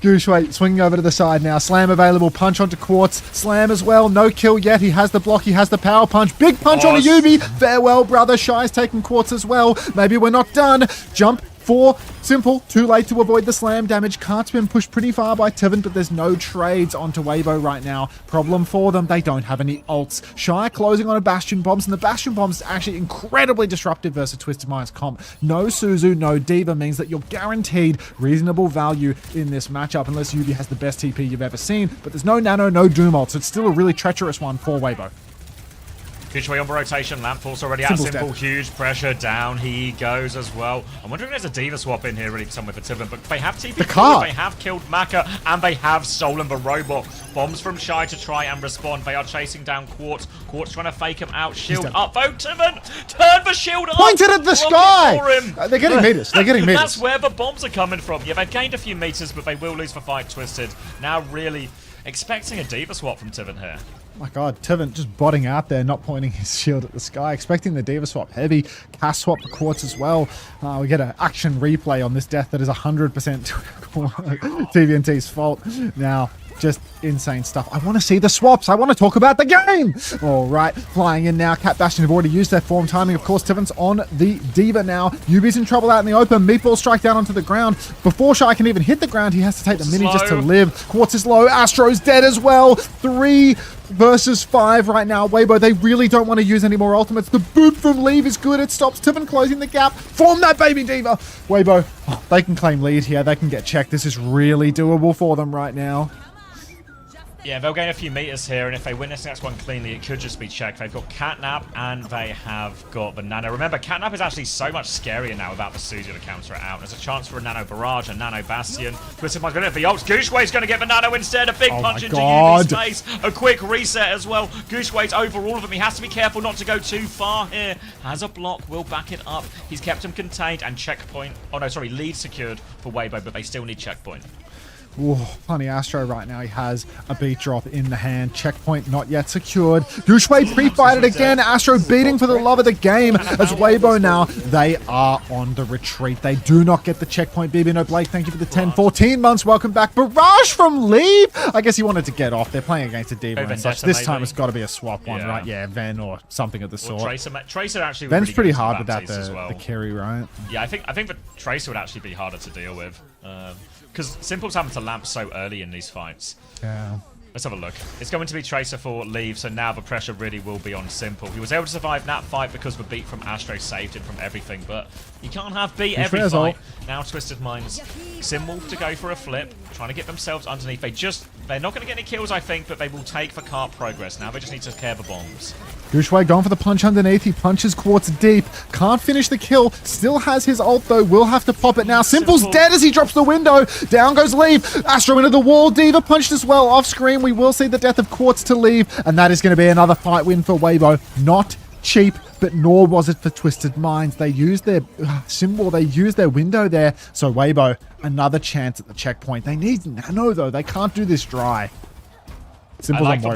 Gushway swinging over to the side now. Slam available. Punch onto Quartz. Slam as well. No kill yet. He has the block. He has the power punch. Big punch on a Yubi. Farewell, brother. Shy's taking Quartz as well. Maybe we're not done. Jump for Simple. Too late to avoid the slam damage. Cart's been pushed pretty far by Tivin, but there's no trades onto Weibo right now. Problem for them, they don't have any ults. Shy closing on a Bastion Bombs, and the Bastion Bombs is actually incredibly disruptive versus Twisted Minds comp. No Suzu, no Diva means that you're guaranteed reasonable value in this matchup, unless Yubi has the best TP you've ever seen, but there's no Nano, no Doom ult, so it's still a really treacherous one for Weibo. Gushway on the rotation, Lampforce already out. Simple, huge pressure, down he goes as well. I'm wondering if there's a Diva swap in here really somewhere for Tivin, but they have TP, they have killed Maka, and they have stolen the robot. Bombs from Shy to try and respond. They are chasing down Quartz. Quartz trying to fake him out. Shield up, though. Tivin, turn the shield up. Pointed at the sky! They're getting meters. They're getting meters. That's where the bombs are coming from. Yeah, they've gained a few meters, but they will lose the fight, Twisted. Now really expecting a Diva swap from Tivin here. My god, Tivin just botting out there, not pointing his shield at the sky, expecting the Diva swap heavy. Cast swap for Quartz as well. We get an action replay on this death that is 100% TVNT's fault. Now, just insane stuff. I want to see the swaps. I want to talk about the game. All right, flying in now. Cat Bastion have already used their form timing. Of course, Tivin's on the Diva now. Yubi's in trouble out in the open. Meatball strike down onto the ground. Before Shy can even hit the ground, he has to take the mini just to live. Quartz is low. Astro's dead as well. 3 versus 5 right now. Weibo, they really don't want to use any more ultimates. The boot from Leave is good. It stops Tivin closing the gap. Form that baby Diva. Weibo, they can claim lead here. They can get checked. This is really doable for them right now. Yeah, they'll gain a few meters here, and if they win this next one cleanly, it could just be checked. They've got Catnap, and they have got the Nano. Remember, Catnap is actually so much scarier now without the Suzu to counter it out. There's a chance for a Nano Barrage, a Nano Bastion. Twisted Mind's going to hit the ults. Gushway's going to get the Nano instead. A big punch into Yubi's face. A quick reset as well. Gushway's over all of them. He has to be careful not to go too far here. Has a block, will back it up. He's kept him contained, and checkpoint. Oh no, sorry, lead secured for Weibo, but they still need checkpoint. Ooh, funny Astro right now. He has a beat drop in the hand. Checkpoint not yet secured. Gushway pre-fighted again. Astro beating for the love of the game as Weibo now, they are on the retreat. They do not get the checkpoint. BB Blake, thank you for the 10, 14 months. Welcome back. Barrage from Leave. I guess he wanted to get off. They're playing against a Diva and such. This time it's got to be a swap one, right? Yeah, Ven or something of the sort. Tracer actually Ven's really pretty hard with that, the carry, right? Yeah, I think the Tracer would actually be harder to deal with. Because Simple's having to lamp so early in these fights. Yeah. Let's have a look. It's going to be Tracer for Leave, so now the pressure really will be on Simple. He was able to survive that fight because the beat from Astro saved him from everything, but you can't have beat every fight. Now Twisted Minds, Simple to go for a flip, trying to get themselves underneath. They just They're not going to get any kills, I think, but they will take the cart progress. Now they just need to care the bombs. GuXue going for the punch underneath. He punches Quartz deep. Can't finish the kill. Still has his ult, though. Will have to pop it now. Simple's dead as he drops the window. Down goes Leave. Astro into the wall. Diva punched as well. Off screen, we will see the death of Quartz to Leave. And that is going to be another fight win for Weibo. Not cheap, but nor was it for Twisted Minds. They used their symbol. They used their window there. So Weibo, another chance at the checkpoint. They need Nano, though. They can't do this dry. Simple I like the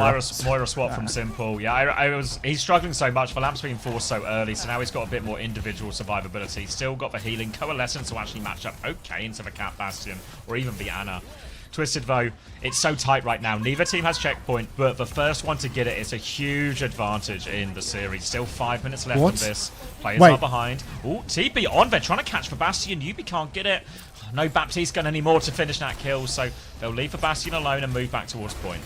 Moira swap from Simple. Yeah, he's struggling so much. The lamp's being forced so early, so now he's got a bit more individual survivability. Still got the healing. Coalescence will actually match up okay into the Cat Bastion, or even the Ana. Twisted, though, it's so tight right now. Neither team has checkpoint, but the first one to get it is a huge advantage in the series. Still 5 minutes left on this. Players are behind. Ooh, TP on. They're trying to catch the Bastion. Yubi can't get it. No Baptiste gun anymore to finish that kill, so they'll leave the Bastion alone and move back towards point.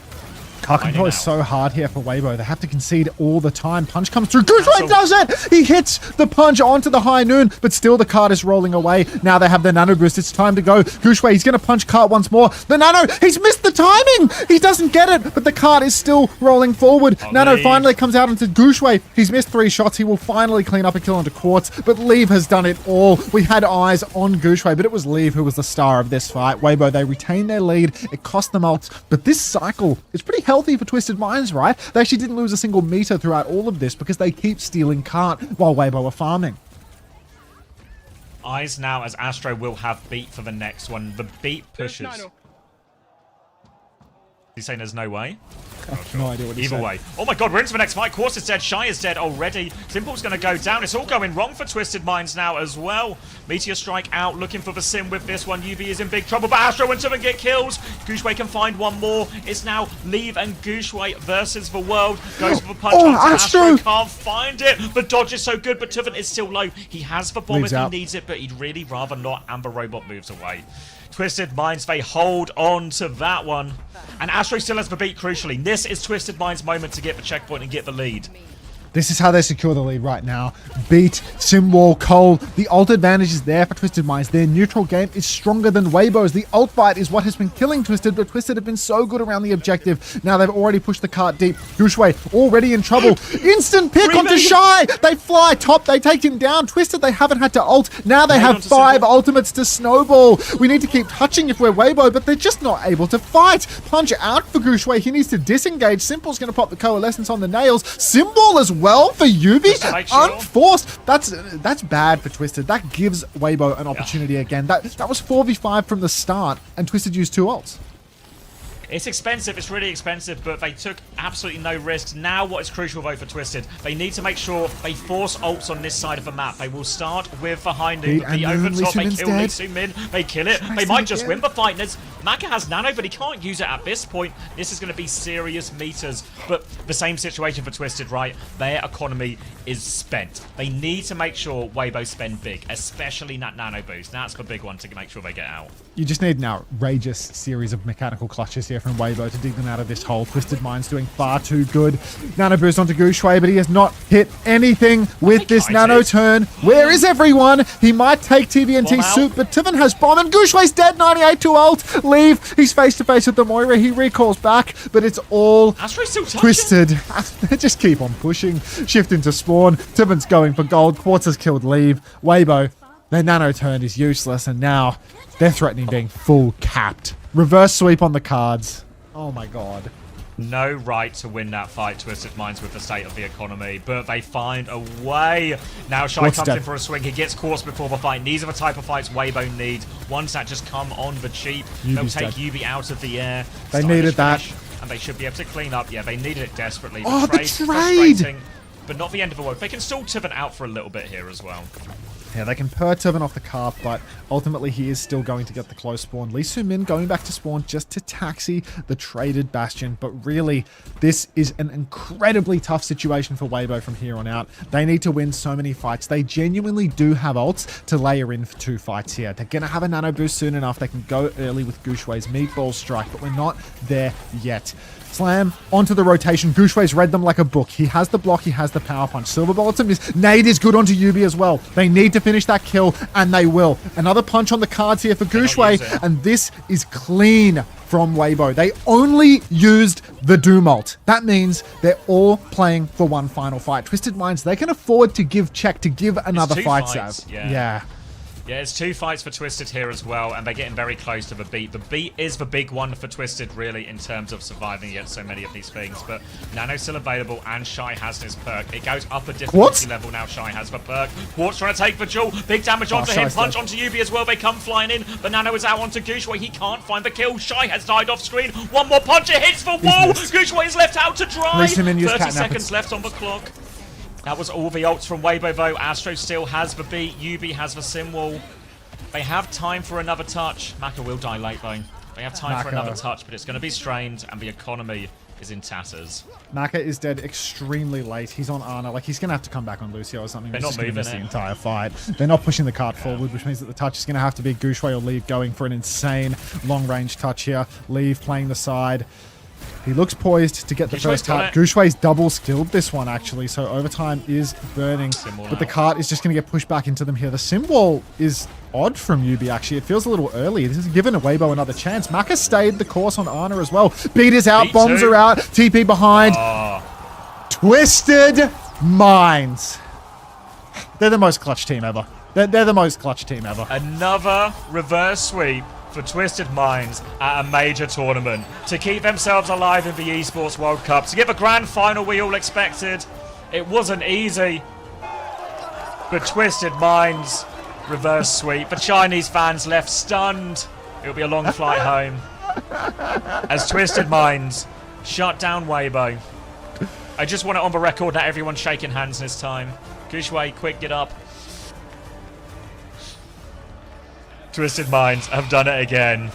Card control is so hard here for Weibo. They have to concede all the time. Punch comes through. GuXue does it! He hits the punch onto the high noon, but still the card is rolling away. Now they have the nano boost. It's time to go. GuXue, he's going to punch cart once more. The nano, he's missed the timing! He doesn't get it, but the card is still rolling forward. Nano finally comes out into GuXue. He's missed 3 shots. He will finally clean up a kill onto Quartz, but Leave has done it all. We had eyes on GuXue, but it was Leave who was the star of this fight. Weibo, they retain their lead. It cost them ults, but this cycle is pretty healthy for Twisted Minds, right? They actually didn't lose a single meter throughout all of this because they keep stealing cart while Weibo are farming. Eyes now as Astro will have beat for the next one. The beat pushes. He's saying there's no way? No idea what he's Either way. Oh my god, we're into the next fight. Quartz is dead. Shy is dead already. Simple's going to go down. It's all going wrong for Twisted Minds now as well. Meteor Strike out, looking for the sim with this one. UV is in big trouble, but Astro and Tuvan get kills. GuXue can find one more. It's now Leave and GuXue versus the world. Goes for the punch. Astro can't find it. The dodge is so good, but Tuvan is still low. He has the bomb if he needs it, but he'd really rather not. Amber Robot moves away. Twisted Minds, they hold on to that one. And Astro still has the beat, crucially. This is Twisted Minds' moment to get the checkpoint and get the lead. This is how they secure the lead right now. Beat, Simwall, Cole. The ult advantage is there for Twisted Minds. Their neutral game is stronger than Weibo's. The ult fight is what has been killing Twisted, but Twisted have been so good around the objective. Now they've already pushed the cart deep. GuXue already in trouble. Instant pick onto Shy. They fly top. They take him down. Twisted, they haven't had to ult. Now they have 5 ultimates to snowball. We need to keep touching if we're Weibo, but they're just not able to fight. Punch out for GuXue. He needs to disengage. Simple's going to pop the coalescence on the nails. Symbol as well for Yubi. Unforced. That's bad for Twisted. That gives Weibo an opportunity again. That was 4v5 from the start, and Twisted used 2 ults. It's expensive, it's really expensive, but they took absolutely no risks. Now what is crucial though for Twisted, they need to make sure they force ults on this side of the map. They will start with the high noon, the over top, they kill Lee Min, they kill it. They might just win the fight. Maka has nano, but he can't use it at this point. This is going to be serious meters, but the same situation for Twisted, right? Their economy is spent. They need to make sure Weibo spend big, especially that nano boost. That's the big one to make sure they get out. You just need an outrageous series of mechanical clutches here from Weibo to dig them out of this hole. Twisted Minds doing far too good. Nano boost onto GuXue, but he has not hit anything with this nano turn. Where is everyone? He might take TVNT suit, but Tuvan has bomb, and GuXue's dead. 98 to ult. Leave. He's face to face with the Moira. He recalls back, but it's all Twisted. They just keep on pushing. Shift into spawn. Tuvan's going for gold. Quartz has killed Leave. Weibo, their nano turn is useless, and now they're threatening being full capped. Reverse sweep on the cards. Oh my god. No right to win that fight, Twisted Minds, with the state of the economy, but they find a way. Now Shy comes in for a swing. He gets Quartz before the fight. These are the type of fights Weibo need. Ones that just come on the cheap. They'll take Yubi out of the air. They needed that. And they should be able to clean up. Yeah, they needed it desperately. Oh, the trade! Frustrating, but not the end of the world. They can still Tuvan out for a little bit here as well. Yeah, they can purr Tuvan off the cart, but ultimately he is still going to get the close spawn. Lee Min going back to spawn just to taxi the traded Bastion, but really, this is an incredibly tough situation for Weibo from here on out. They need to win so many fights. They genuinely do have ults to layer in for 2 fights here. They're going to have a nano boost soon enough. They can go early with GuXue's meatball strike, but we're not there yet. Slam onto the rotation. GuXue's read them like a book. He has the block. He has the power punch. Silver Bulletin is nade is good onto Yubi as well. They need to finish that kill, and they will. Another punch on the cards here for GuXue, and this is clean from Weibo. They only used the Doom ult. That means they're all playing for one final fight. Twisted Minds, they can afford to give check, to give another fight, Sav. Yeah. Yeah, it's 2 fights for Twisted here as well, and they're getting very close to the beat. The beat is the big one for Twisted, really, in terms of surviving against so many of these things. But Nano's still available, and Shy has his perk. It goes up a difficulty level now. Shy has the perk. Quartz trying to take the jewel. Big damage onto him. Punch onto Yubi as well. They come flying in, but Nano is out onto Gushway. He can't find the kill. Shy has died off screen. One more punch. It hits the wall. Gushway is left out to dry. 30 seconds left on the clock. That was all the ults from Weibo, though. Astro still has the beat. Yubi has the sim wall. They have time for another touch. Maka will die late, though. They have time for another touch, but it's going to be strained, and the economy is in tatters. Maka is dead extremely late. He's on Ana. Like, he's going to have to come back on Lucio or something. They're not moving the entire fight. They're not pushing the cart forward, which means that the touch is going to have to be Gushway or Leave going for an insane long-range touch here. Leave playing the side. He looks poised to get the first cart. Gushway's double skilled this one, actually, so overtime is burning. But the cart is just going to get pushed back into them here. The sim wall is odd from Yubi, actually. It feels a little early. This is giving Weibo another chance. Maka stayed the course on Ana as well. Beat is out, bombs are out, TP behind. Twisted Minds. They're the most clutch team ever. They're the most clutch team ever. Another reverse sweep for Twisted Minds at a major tournament to keep themselves alive in the Esports World Cup, to get the grand final we all expected. It wasn't easy, but Twisted Minds reverse sweep. The Chinese fans left stunned. It'll be a long flight home as Twisted Minds shut down Weibo. I just want it on the record that everyone's shaking hands this time. Gushway, quick, get up. Twisted Minds have done it again.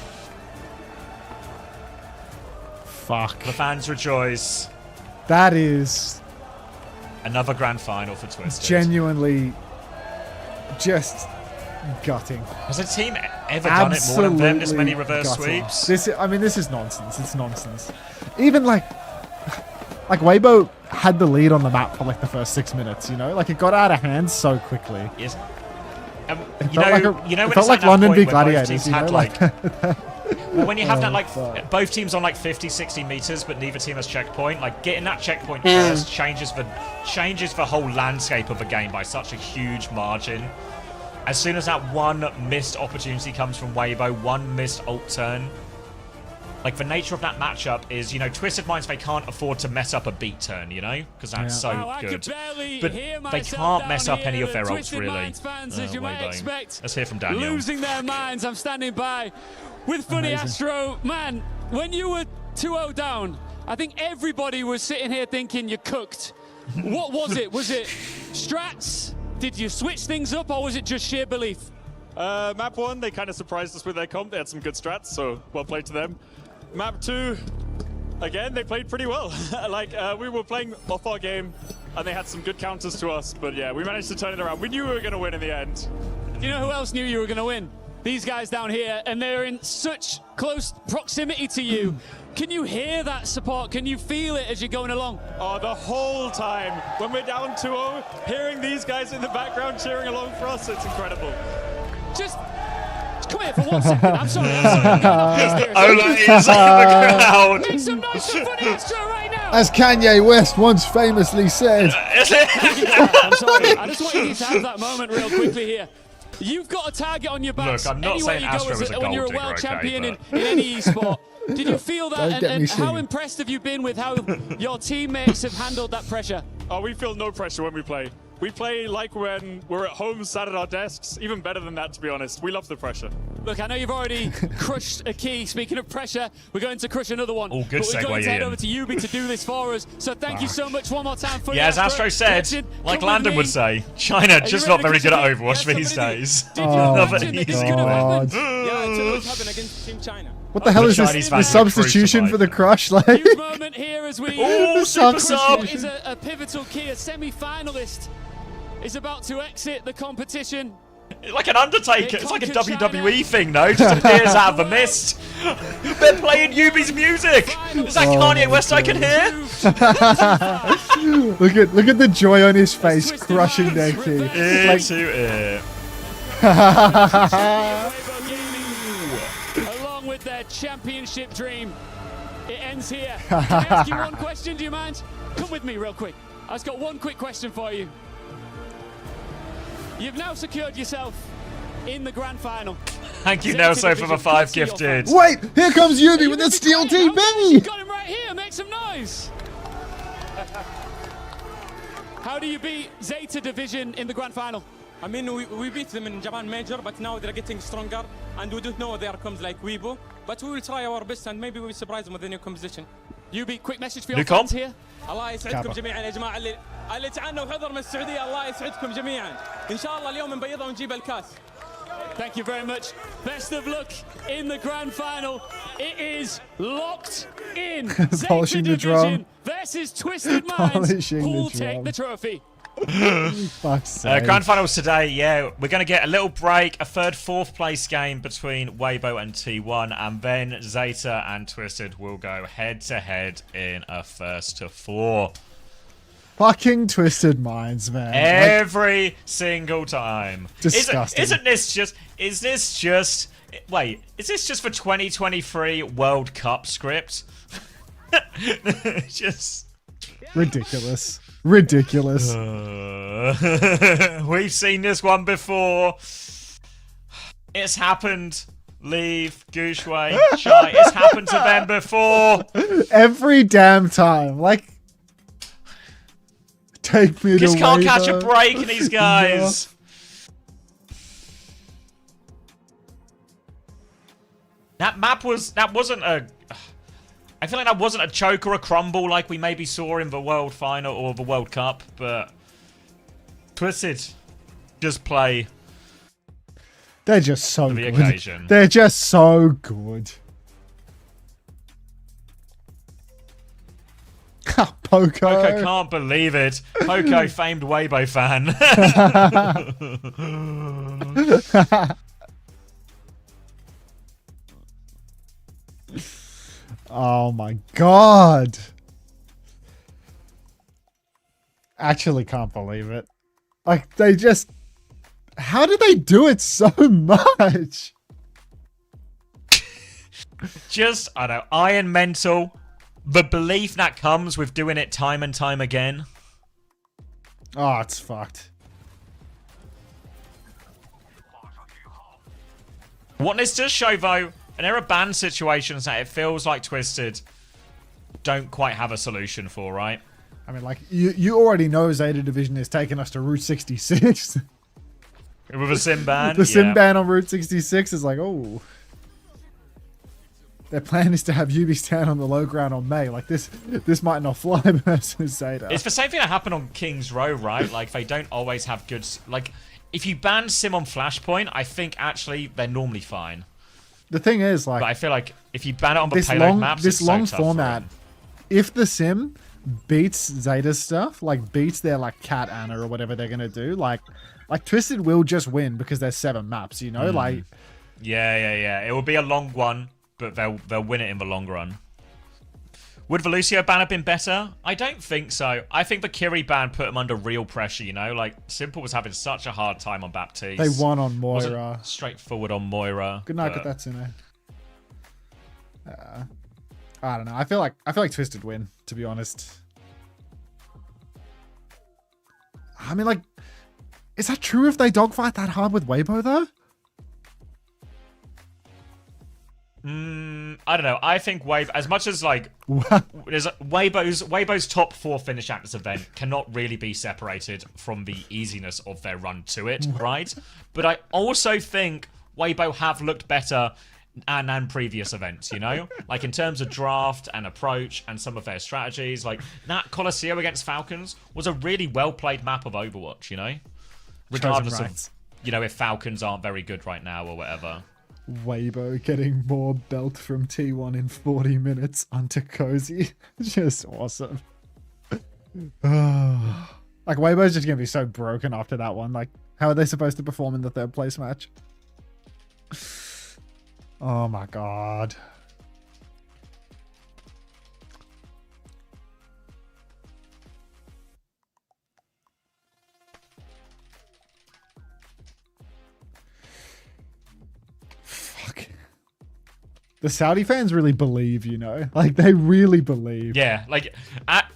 Fuck. The fans rejoice. That is another grand final for Twisted. Genuinely just gutting. Has a team ever done it more than them, this many reverse sweeps? This is nonsense. It's nonsense. Even like Weibo had the lead on the map for like the first 6 minutes, you know? Like, it got out of hand so quickly. Yes. It felt like London v Gladiators, you know? Well, when you have that, like, both teams on like 50, 60 meters, but neither team has checkpoint, like, getting that checkpoint first changes the whole landscape of the game by such a huge margin. As soon as that one missed opportunity comes from Weibo, one missed ult turn, like, the nature of that matchup is, you know, Twisted Minds, they can't afford to mess up a beat turn, you know? Because that's so good. But they can't mess up any of their ults, really. Let's hear from Daniel. Losing their minds, I'm standing by with Funny Astro. Man, when you were 2-0 down, I think everybody was sitting here thinking you cooked. What was it? Was it strats? Did you switch things up, or was it just sheer belief? Map 1, they kind of surprised us with their comp. They had some good strats, so well played to them. Map 2, again, they played pretty well. We were playing off our game, and they had some good counters to us, but yeah, we managed to turn it around. We knew we were going to win in the end. Do you know who else knew you were going to win? These guys down here, and they're in such close proximity to you. Can you hear that support? Can you feel it as you're going along? Oh, the whole time. When we're down 2-0, hearing these guys in the background cheering along for us, it's incredible. Just come here for 1 second. I'm sorry. Ola is in the crowd. Make some noise for Funny Astro right now. As Kanye West once famously said. I'm sorry. I just want you to have that moment real quickly here. You've got a target on your back. Look, I'm not saying Astro is a gold when you're a world champion in any esport. Did you feel that? And how impressed have you been with how your teammates have handled that pressure? Oh, we feel no pressure when we play. We play like when we're at home, sat at our desks. Even better than that, to be honest. We love the pressure. Look, I know you've already crushed a key. Speaking of pressure, we're going to crush another one. Oh, good segue. We're going to head over to Yubi to do this for us. So thank you so much one more time for as Astro said, like Landon would say, China just not very good at Overwatch these days. Oh, this could have happened. Yeah, it could happen against Team China. What the hell is this? The substitution for the crush? Like, huge moment here as we. Oh, super sub is a pivotal key. A semi-finalist is about to exit the competition. Like an Undertaker. It's like a WWE thing, no? Just appears out of the mist. They're playing Yubi's music. Is that Kanye West I can hear? look at the joy on his face, crushing their key. Along with their champion. championship dream. It ends here. Can I ask you one question? Do you mind? Come with me real quick. I've just got one quick question for you. You've now secured yourself in the grand final. Thank you, Nelson, for the 5 gifted. Wait, here comes Yubi with the Steel TV! You got him right here. Make some noise. How do you beat Zeta Division in the grand final? I mean, we beat them in Japan Major, but now they're getting stronger, and we don't know there comes like Weibo, but we will try our best, and maybe we'll surprise them with a new composition. Yubi, quick message for your fans here. الله يسعدكم جميعا يا جماعة اللي تعانوا وحضر من السعودية الله يسعدكم جميعا. إن شاء الله اليوم نبيضها ونجيب الكاس. Thank you very much. Best of luck in the grand final. It is locked in. Zeta Division versus Twisted Minds. Who will take the trophy? Fuck's sake. Grand finals today, yeah. We're going to get a little break, a third, fourth place game between Weibo and T1, and then Zeta and Twisted will go head to head in a first to 4. Fucking Twisted Minds, man. Every single time. Disgusting. Is this just for 2023 World Cup script? Just ridiculous. Ridiculous. We've seen this one before. It's happened. Leave, Gooshway, Shy. It's happened to them before. Every damn time. Like, take me to Just can't catch a Weibo. break in these guys. That wasn't a... I feel like that wasn't a choke or a crumble like we maybe saw in the World Final or the World Cup, but Twisted just play. They're just so for the good. occasion. They're just so good. Poco. Poco can't believe it. Poco, famed Weibo fan. Oh my god. Actually can't believe it. Like, they just... How do they do it so much? Just, I don't know, iron mental. The belief that comes with doing it time and time again. Oh, it's fucked. What this does show, though, and there are ban situations that it feels like Twisted don't quite have a solution for, right? I mean, like, you already know Zeta Division is taking us to Route 66. With a sim ban? The sim ban on Route 66 is like, oh. Their plan is to have Yubi stand on the low ground on May. Like, this might not fly versus Zeta. It's the same thing that happened on King's Row, right? Like, they don't always have good... Like, if you ban sim on Flashpoint, I think, actually, they're normally fine. The thing is, like... But I feel like if you ban it on the payload maps, this it's so long tough for format, them. if the sim beats Zeta's stuff, like, beats their, like, Cat Anna or whatever they're going to do, like, Twisted will just win because there's 7 maps, you know? Like... Yeah. It will be a long one, but they'll win it in the long run. Would the Lucio ban have been better? I don't think so. I think the Kiri ban put him under real pressure, you know? Like, Simple was having such a hard time on Baptiste. They won on Moira. Wasn't straightforward on Moira. Good night, Katatsune. I don't know. I feel like Twisted win, to be honest. I mean, like, is that true if they dogfight that hard with Weibo, though? I don't know. I think Weibo, as much as like Weibo's top 4 finish at this event cannot really be separated from the easiness of their run to it, right? But I also think Weibo have looked better than previous events, you know? Like in terms of draft and approach and some of their strategies. Like that Colosseo against Falcons was a really well-played map of Overwatch, you know? Regardless of, you know, if Falcons aren't very good right now or whatever. Weibo getting more belt from T1 in 40 minutes onto Cozy. Just awesome. Like, Weibo's just going to be so broken after that one. Like, how are they supposed to perform in the 3rd place match? Oh my god. Fuck. The Saudi fans really believe, you know? Like, they really believe. Yeah, like,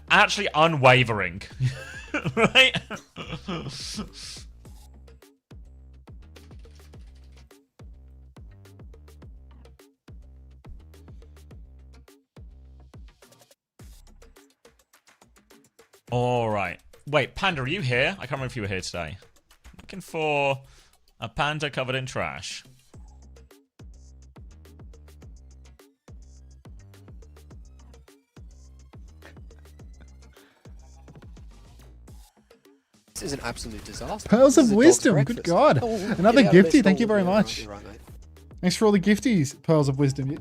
actually unwavering. Right? All right. Wait, Panda, are you here? I can't remember if you were here today. Looking for a panda covered in trash. This is an absolute disaster. Pearls This of is a dog's Wisdom. Good breakfast. God. Oh, Another get out of gifty. this Thank you hole. very Yeah, much. you're right, mate. Thanks for all the gifties, Pearls of Wisdom.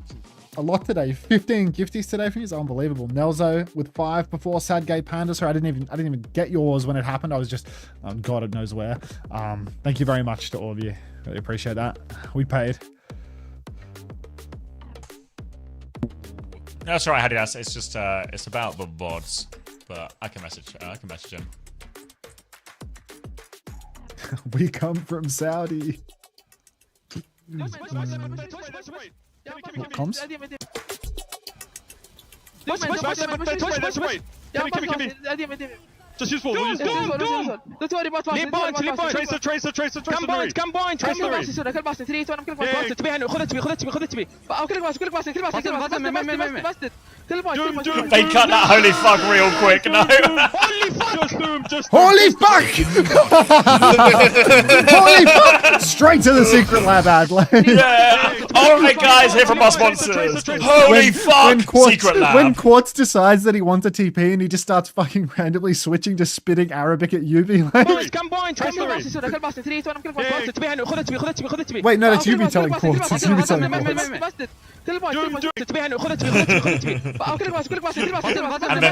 A lot today. 15 gifties today for you. It's unbelievable. Nelzo with 5 before Sad Gay Panda. Sorry, I didn't even get yours when it happened. I was just God knows where. Thank you very much to all of you. Really appreciate that. We paid. That's all right, Hadidas. It's just it's about the bots, but I can message him. We come from Saudi. What comes? Just use full. Leave point. Tracer. Come point. They cut that holy fuck real quick, no? Holy fuck! Holy fuck! Straight to the secret lab ad. Yeah. Alright guys, here from our sponsors. Holy fuck! Secret lab. When Quartz decides that he wants a TP and he just starts fucking randomly switching to spitting Arabic at Yubi. Like... Wait, no, that's Yubi telling Quartz. It's Yubi telling Quartz. And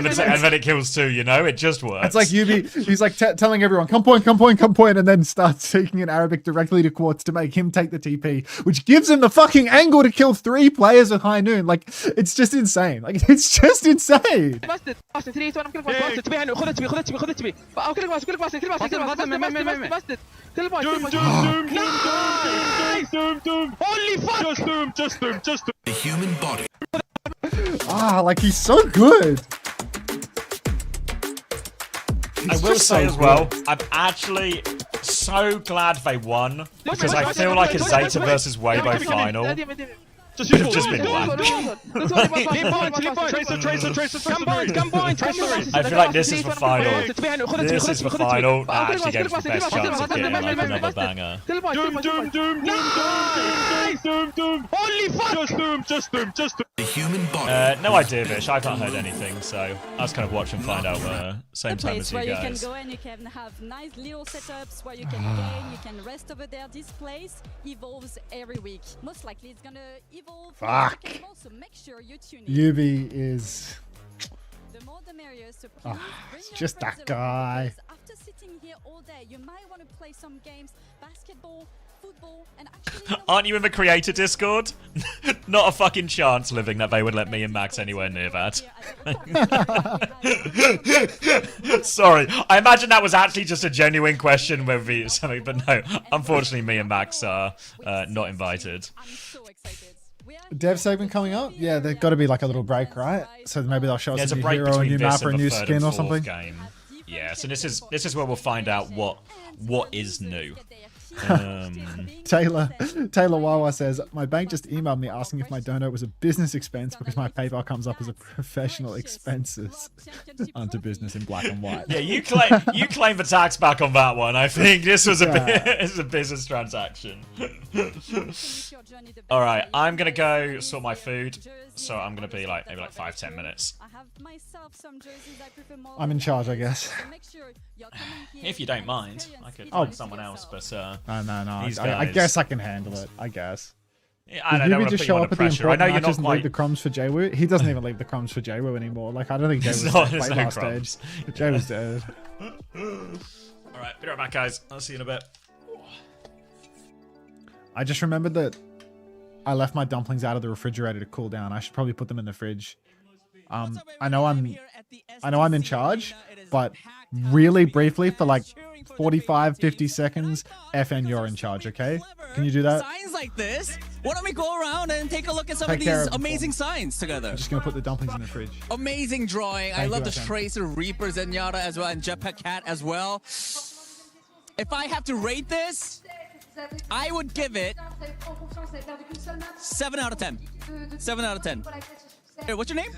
then it kills too, you know? It just works. It's like Yubi, he's like telling everyone, come point, and then starts taking in Arabic directly to Quartz to make him take the TP, which gives him the fucking angle to kill 3 players with High Noon. Like, it's just insane. Like, it's just insane. Just The human body. Like he's so good. I will say as well, I'm actually so glad they won because I feel like a Zeta versus Weibo final could have just been blank. I feel like this is the final. This is the final that actually gave us the best chance of getting like another banger. The human body. No idea, Vish. I've not heard anything, so I was kind of watching find out same time as you where you can guys. go and you can have nice little setups where you can game, you can rest over there. This place evolves every week. Most likely it's gonna evolve. Fuck. You can also make sure you tune in. Yubi is... The more the merrier, so please bring it's your just friends that along, guy. because after sitting here all day, you might want to play some games, basketball, football, and actually... Aren't you in the creator Discord? Not a fucking chance living that they would let me and Max anywhere near that. Sorry, I imagine that was actually just a genuine question whether something, but no, unfortunately me and Max are not invited. Dev segment coming up? Yeah, there's got to be like a little break, right? So maybe they'll show us a new hero, a new map, or a new skin or something. Game. Yeah, so this is where we'll find out what is new. Taylor Wawa says, my bank just emailed me asking if my donut was a business expense because my PayPal comes up as a professional expenses onto business in black and white. Yeah, you claim the tax back on that one. I think this was this is a business transaction. All right, I'm gonna go sort my food, so I'm gonna be like maybe like 5-10 minutes. I'm in charge, I guess. If you don't mind, I could find someone else, but no. these I guys- guess I can handle it. I guess. Yeah, I don't know. Did Wanna just put you show under up at the pressure. I important know you're matches not and leave quite. the crumbs for Jaywu? He doesn't even leave the crumbs for Jaywu anymore. Like, I don't think Jay was There's played no last crumbs. stage. Jay was dead. All right, be right back, guys. I'll see you in a bit. I just remembered that I left my dumplings out of the refrigerator to cool down. I should probably put them in the fridge. I know I'm in charge, but really briefly for like 45, 50 seconds. FN, you're in charge, okay? Can you do that? Signs like this. Why don't we go around and take a look at some Take of care these of them for amazing me. signs together? I'm just gonna put the dumplings in the fridge. Amazing drawing. I Thank love you, the FN. Tracer, Reaper, Zenyatta as well, and Jetpack Cat as well. If I have to rate this, I would give it 7 out of 10. 7 out of 10. Hey, what's your name?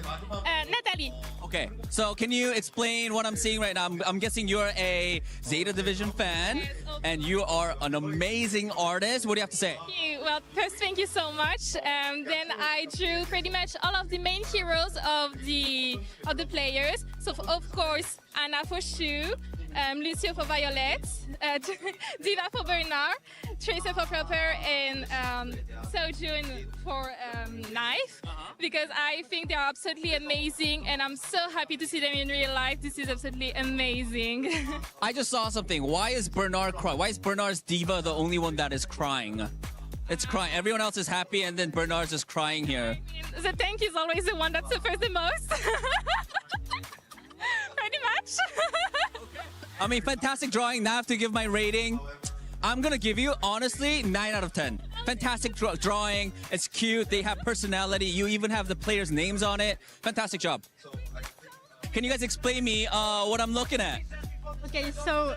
Natalie. Okay, so can you explain what I'm seeing right now? I'm guessing you're a Zeta Division fan, and you are an amazing artist. What do you have to say? Thank you. Well, first, thank you so much. Then I drew pretty much all of the main heroes of the players. So of course, Anna for Shu, Lucio for Violet, Diva for Bernard, Tracer for Proper, and Sojun for Knife, because I think they are absolutely amazing, and I'm so happy to see them in real life. This is absolutely amazing. I just saw something. Why is Bernard crying? Why is Bernard's Diva the only one that is crying? It's crying. Everyone else is happy, and then Bernard's just crying here. The tank is always the one that suffers the most. Pretty much. I mean, fantastic drawing. Now I have to give my rating. I'm going to give you, honestly, 9 out of 10. Fantastic drawing. It's cute. They have personality. You even have the players' names on it. Fantastic job. Can you guys explain me what I'm looking at? Okay, so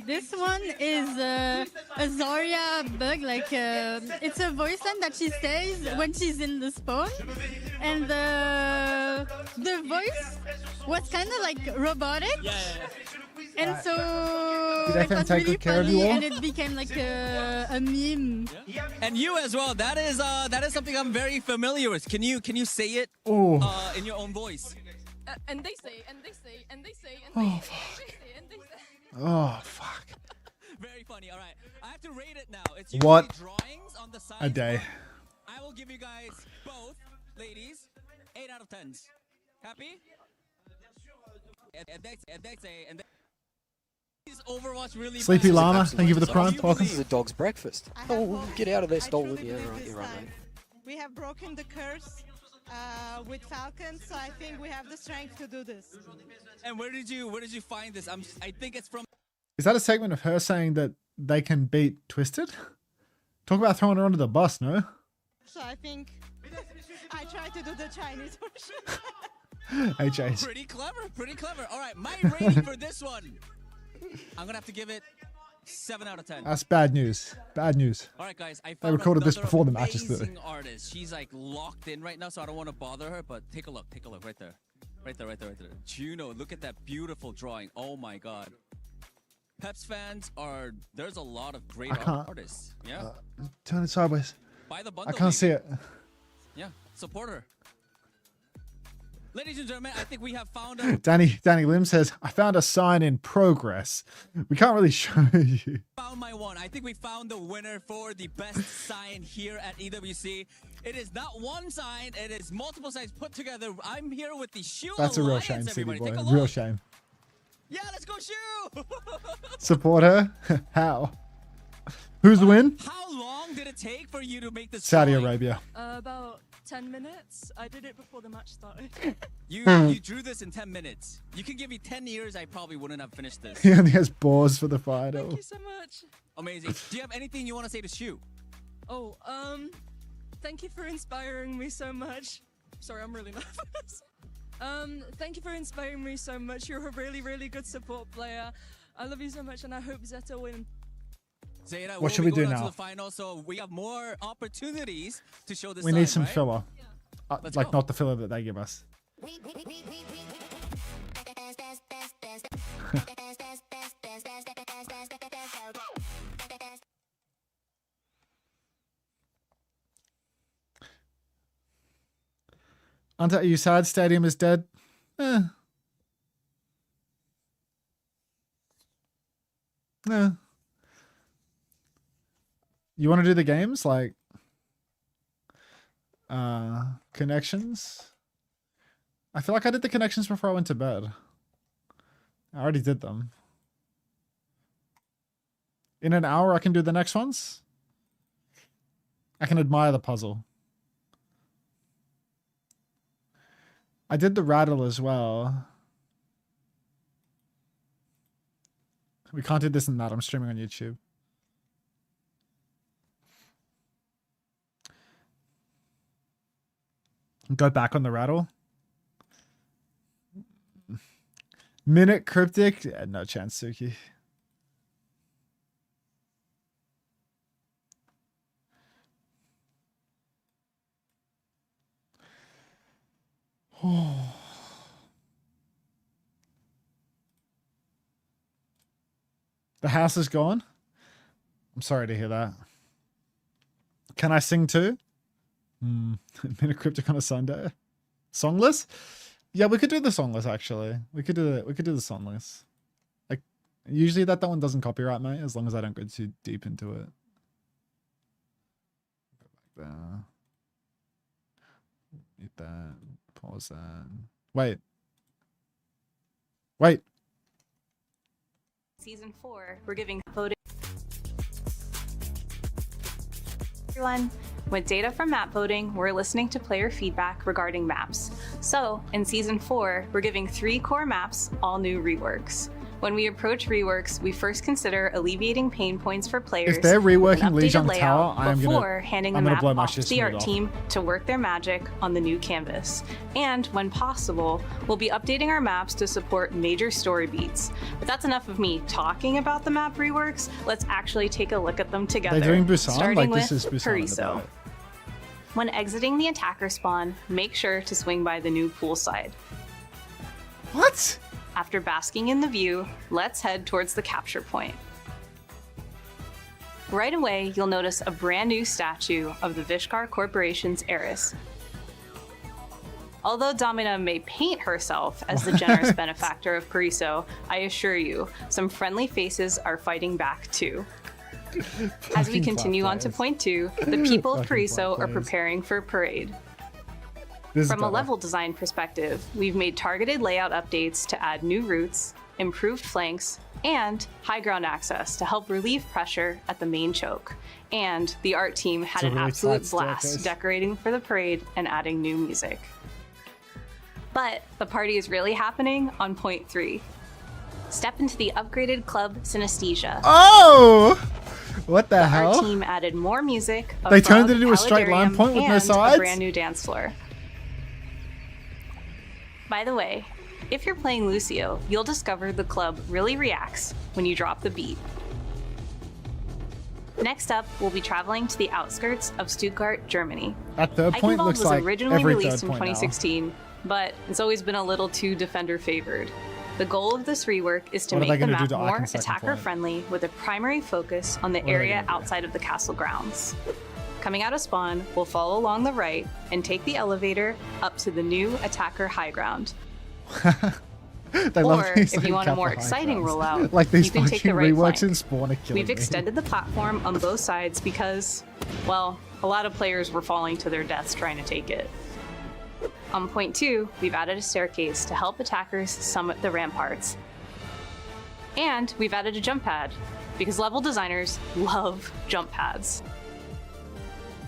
this one is a Zarya bug. Like it's a voice line that she says when she's in the spawn, and the voice was kind of like robotic. And so it was really funny, and it became like a meme. And you as well. That is something I'm very familiar with. Can you say it in your own voice? And they say, and they say, and they say, and Oh, they say, and they say. Oh, fuck. Very funny. All right, I have to rate it now. It's What drawings on the side. a day. I will give you guys both, ladies, 8 out of 10s. Happy? And they say, is Overwatch really Sleepy bad? Llama, thank you for the prime. Welcome. This is a dog's breakfast. Oh, get out of there, stolen. Yeah, right, you're right, mate. We have broken the curse with Falcon, so I think we have the strength to do this. And where did you find this? I think it's from. Is that a segment of her saying that they can beat Twisted? Talk about throwing her under the bus, no? So I think I tried to do the Chinese version. HAs. Pretty clever. All right, my rating for this one, I'm gonna have to give it 7 out of 10. That's bad news. Bad news. All right, guys. They recorded this before the matches, amazing clearly. artist. She's like locked in right now, so I don't want to bother her. But take a look right there. Juno, look at that beautiful drawing. Oh my God. Peps fans there's a lot of great artists. Yeah. Turn it sideways. Buy the bundle. I can't see it. Yeah, support her. Ladies and gentlemen, I think we have found a... Danny Lim says, I found a sign in progress. We can't really show you. Found my one. I think we found the winner for the best sign here at EWC. It is not one sign, it is multiple signs put together. I'm here with the Shoe That's a real Alliance, shame, City everybody. Boy. Take a Real look. shame. Yeah, let's go Shoe! Support her? How? Who's the win? How long did it take for you to make this Saudi drawing? Arabia. About 10 minutes. I did it before the match started. You drew this in 10 minutes. You can give me 10 years, I probably wouldn't have finished this. He only has balls for the final. Thank you so much. Amazing. Do you have anything you want to say to Shoe? Oh, thank you for inspiring me so much. Sorry, I'm really nervous. Thank you for inspiring me so much. You're a really, really good support player. I love you so much, and I hope Zeta win. Zeta, What should we do now? To the final, so we have more opportunities to show this. We need some right? filler. Let's like go. not the filler that they give us. Unter, are you sad Stadium is dead? No. You want to do the games like connections? I feel like I did the connections before I went to bed. I already did them. In an hour I can do the next ones. I can admire the puzzle. I did the rattle as well. We can't do this and that. I'm streaming on YouTube. Go back on the rattle. Minute cryptic. Yeah, no chance, Suki. The house is gone. I'm sorry to hear that. Can I sing too? Minute cryptic on a Sunday. Songless? Yeah, we could do the songless actually. We could do the songless. Like usually that one doesn't copyright, mate, as long as I don't go too deep into it. Go back there. Mute that. Pause that. Wait. Wait. Season 4, we're giving voting. Everyone, with data from map voting, we're listening to player feedback regarding maps. So, in Season 4, we're giving 3 core maps all new reworks. When we approach reworks, we first consider alleviating pain points for players. If they're reworking with an updated Lijiang Tower, layout before handing the map off to the art off. team to work their magic on the new canvas. And when possible, we'll be updating our maps to support major story beats. But that's enough of me talking about the map reworks. Let's actually take a look at them together. They're doing Busan? Starting Like, this with is Busan in the Pariso. back. When exiting the attacker spawn, make sure to swing by the new pool side. What? After basking in the view, let's head towards the capture point. Right away, you'll notice a brand new statue of the Vishkar Corporation's heiress. Although Domina may paint herself as the generous benefactor of Pariso, I assure you, some friendly faces are fighting back too. As we continue on to point 2, the people of Pariso are preparing for parade. From a level design perspective, we've made targeted layout updates to add new routes, improved flanks, and high ground access to help relieve pressure at the main choke. And the art team had an absolute blast decorating for the parade and adding new music. But the party is really happening on point 3. Step into the upgraded club Synesthesia. Oh! What the hell? Our team added more music. They turned it into a straight line point with no sides? A brand new dance floor. By the way, if you're playing Lucio, you'll discover the club really reacts when you drop the beat. Next up, we'll be traveling to the outskirts of Stuttgart, Germany. That third point Eichenwald looks was like originally every released third in point now. 2016, but it's always been a little too defender favored. The goal of this rework is to What are make they the gonna do map to more Eichen's second point? attacker-friendly with a primary focus on the What are they area gonna do? outside of the castle grounds. Coming out of spawn, we'll follow along the right and take the elevator up to the new attacker high ground. They love Or these, if you like, want a more Kappa high exciting grounds. rollout, Like these you can take the fucking right reworks flank. in Spawn are killing We've me. extended the platform on both sides because, well, a lot of players were falling to their deaths trying to take it. On point 2, we've added a staircase to help attackers summit the ramparts. And we've added a jump pad, because level designers love jump pads.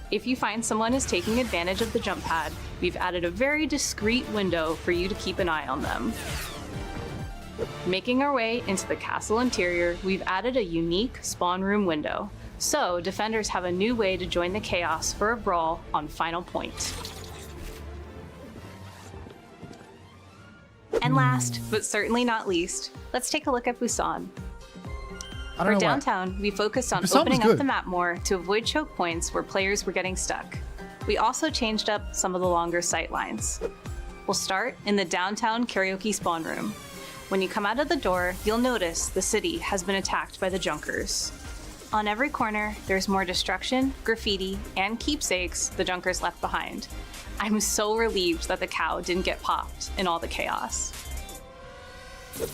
If you find someone is taking advantage of the jump pad, we've added a very discreet window for you to keep an eye on them. Making our way into the castle interior, we've added a unique spawn room window, so defenders have a new way to join the chaos for a brawl on final point. And last, but certainly not least, let's take a look at Busan. I don't For know why. downtown, we focused on Busan was opening up good. the map more to avoid choke points where players were getting stuck. We also changed up some of the longer sight lines. We'll start in the downtown karaoke spawn room. When you come out of the door, you'll notice the city has been attacked by the Junkers. On every corner, there's more destruction, graffiti, and keepsakes the Junkers left behind. I'm so relieved that the cow didn't get popped in all the chaos.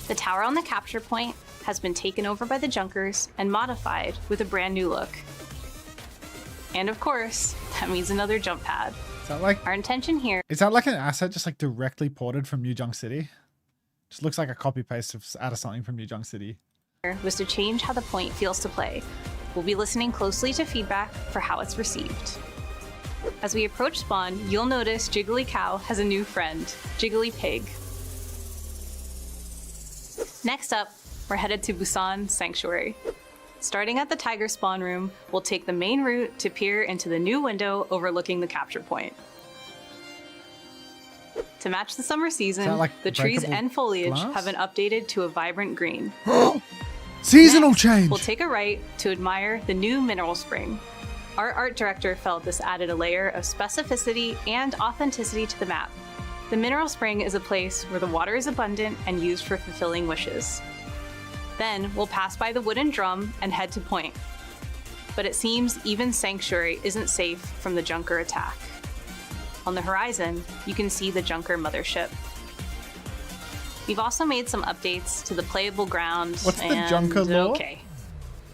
The tower on the capture point has been taken over by the Junkers and modified with a brand new look. And of course, that means another jump pad. Is that like, Our intention here is that like an asset just like directly ported from New Junk City? Just looks like a copy paste of out of something from New Junk City. was to change how the point feels to play. We'll be listening closely to feedback for how it's received. As we approach spawn, you'll notice Jiggly Cow has a new friend, Jiggly Pig. Next up, we're headed to Busan Sanctuary. Starting at the Tiger spawn room, we'll take the main route to peer into the new window overlooking the capture point. To match the summer season, like the trees breakable and foliage glass? have been updated to a vibrant green. Seasonal Next, change! We'll take a right to admire the new mineral spring. Our art director felt this added a layer of specificity and authenticity to the map. The mineral spring is a place where the water is abundant and used for fulfilling wishes. Then we'll pass by the wooden drum and head to point. But it seems even Sanctuary isn't safe from the Junker attack. On the horizon, you can see the Junker mothership. We've also made some updates to the playable ground. What's the and Junker lore? Okay.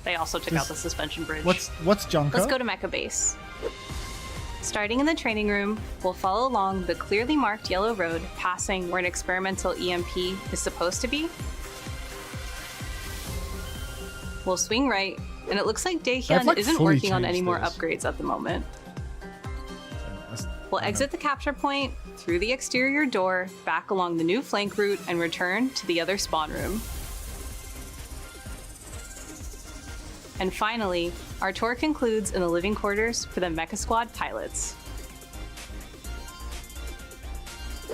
They also took out the suspension bridge. What's Junker? Let's go to Mecha Base. Starting in the training room, we'll follow along the clearly marked yellow road, passing where an experimental EMP is supposed to be. We'll swing right, and it looks like Daehyun like, isn't fully working on any changed more this. upgrades at the moment. We'll exit the capture point, through the exterior door, back along the new flank route, and return to the other spawn room. And finally, our tour concludes in the living quarters for the Mecha Squad pilots.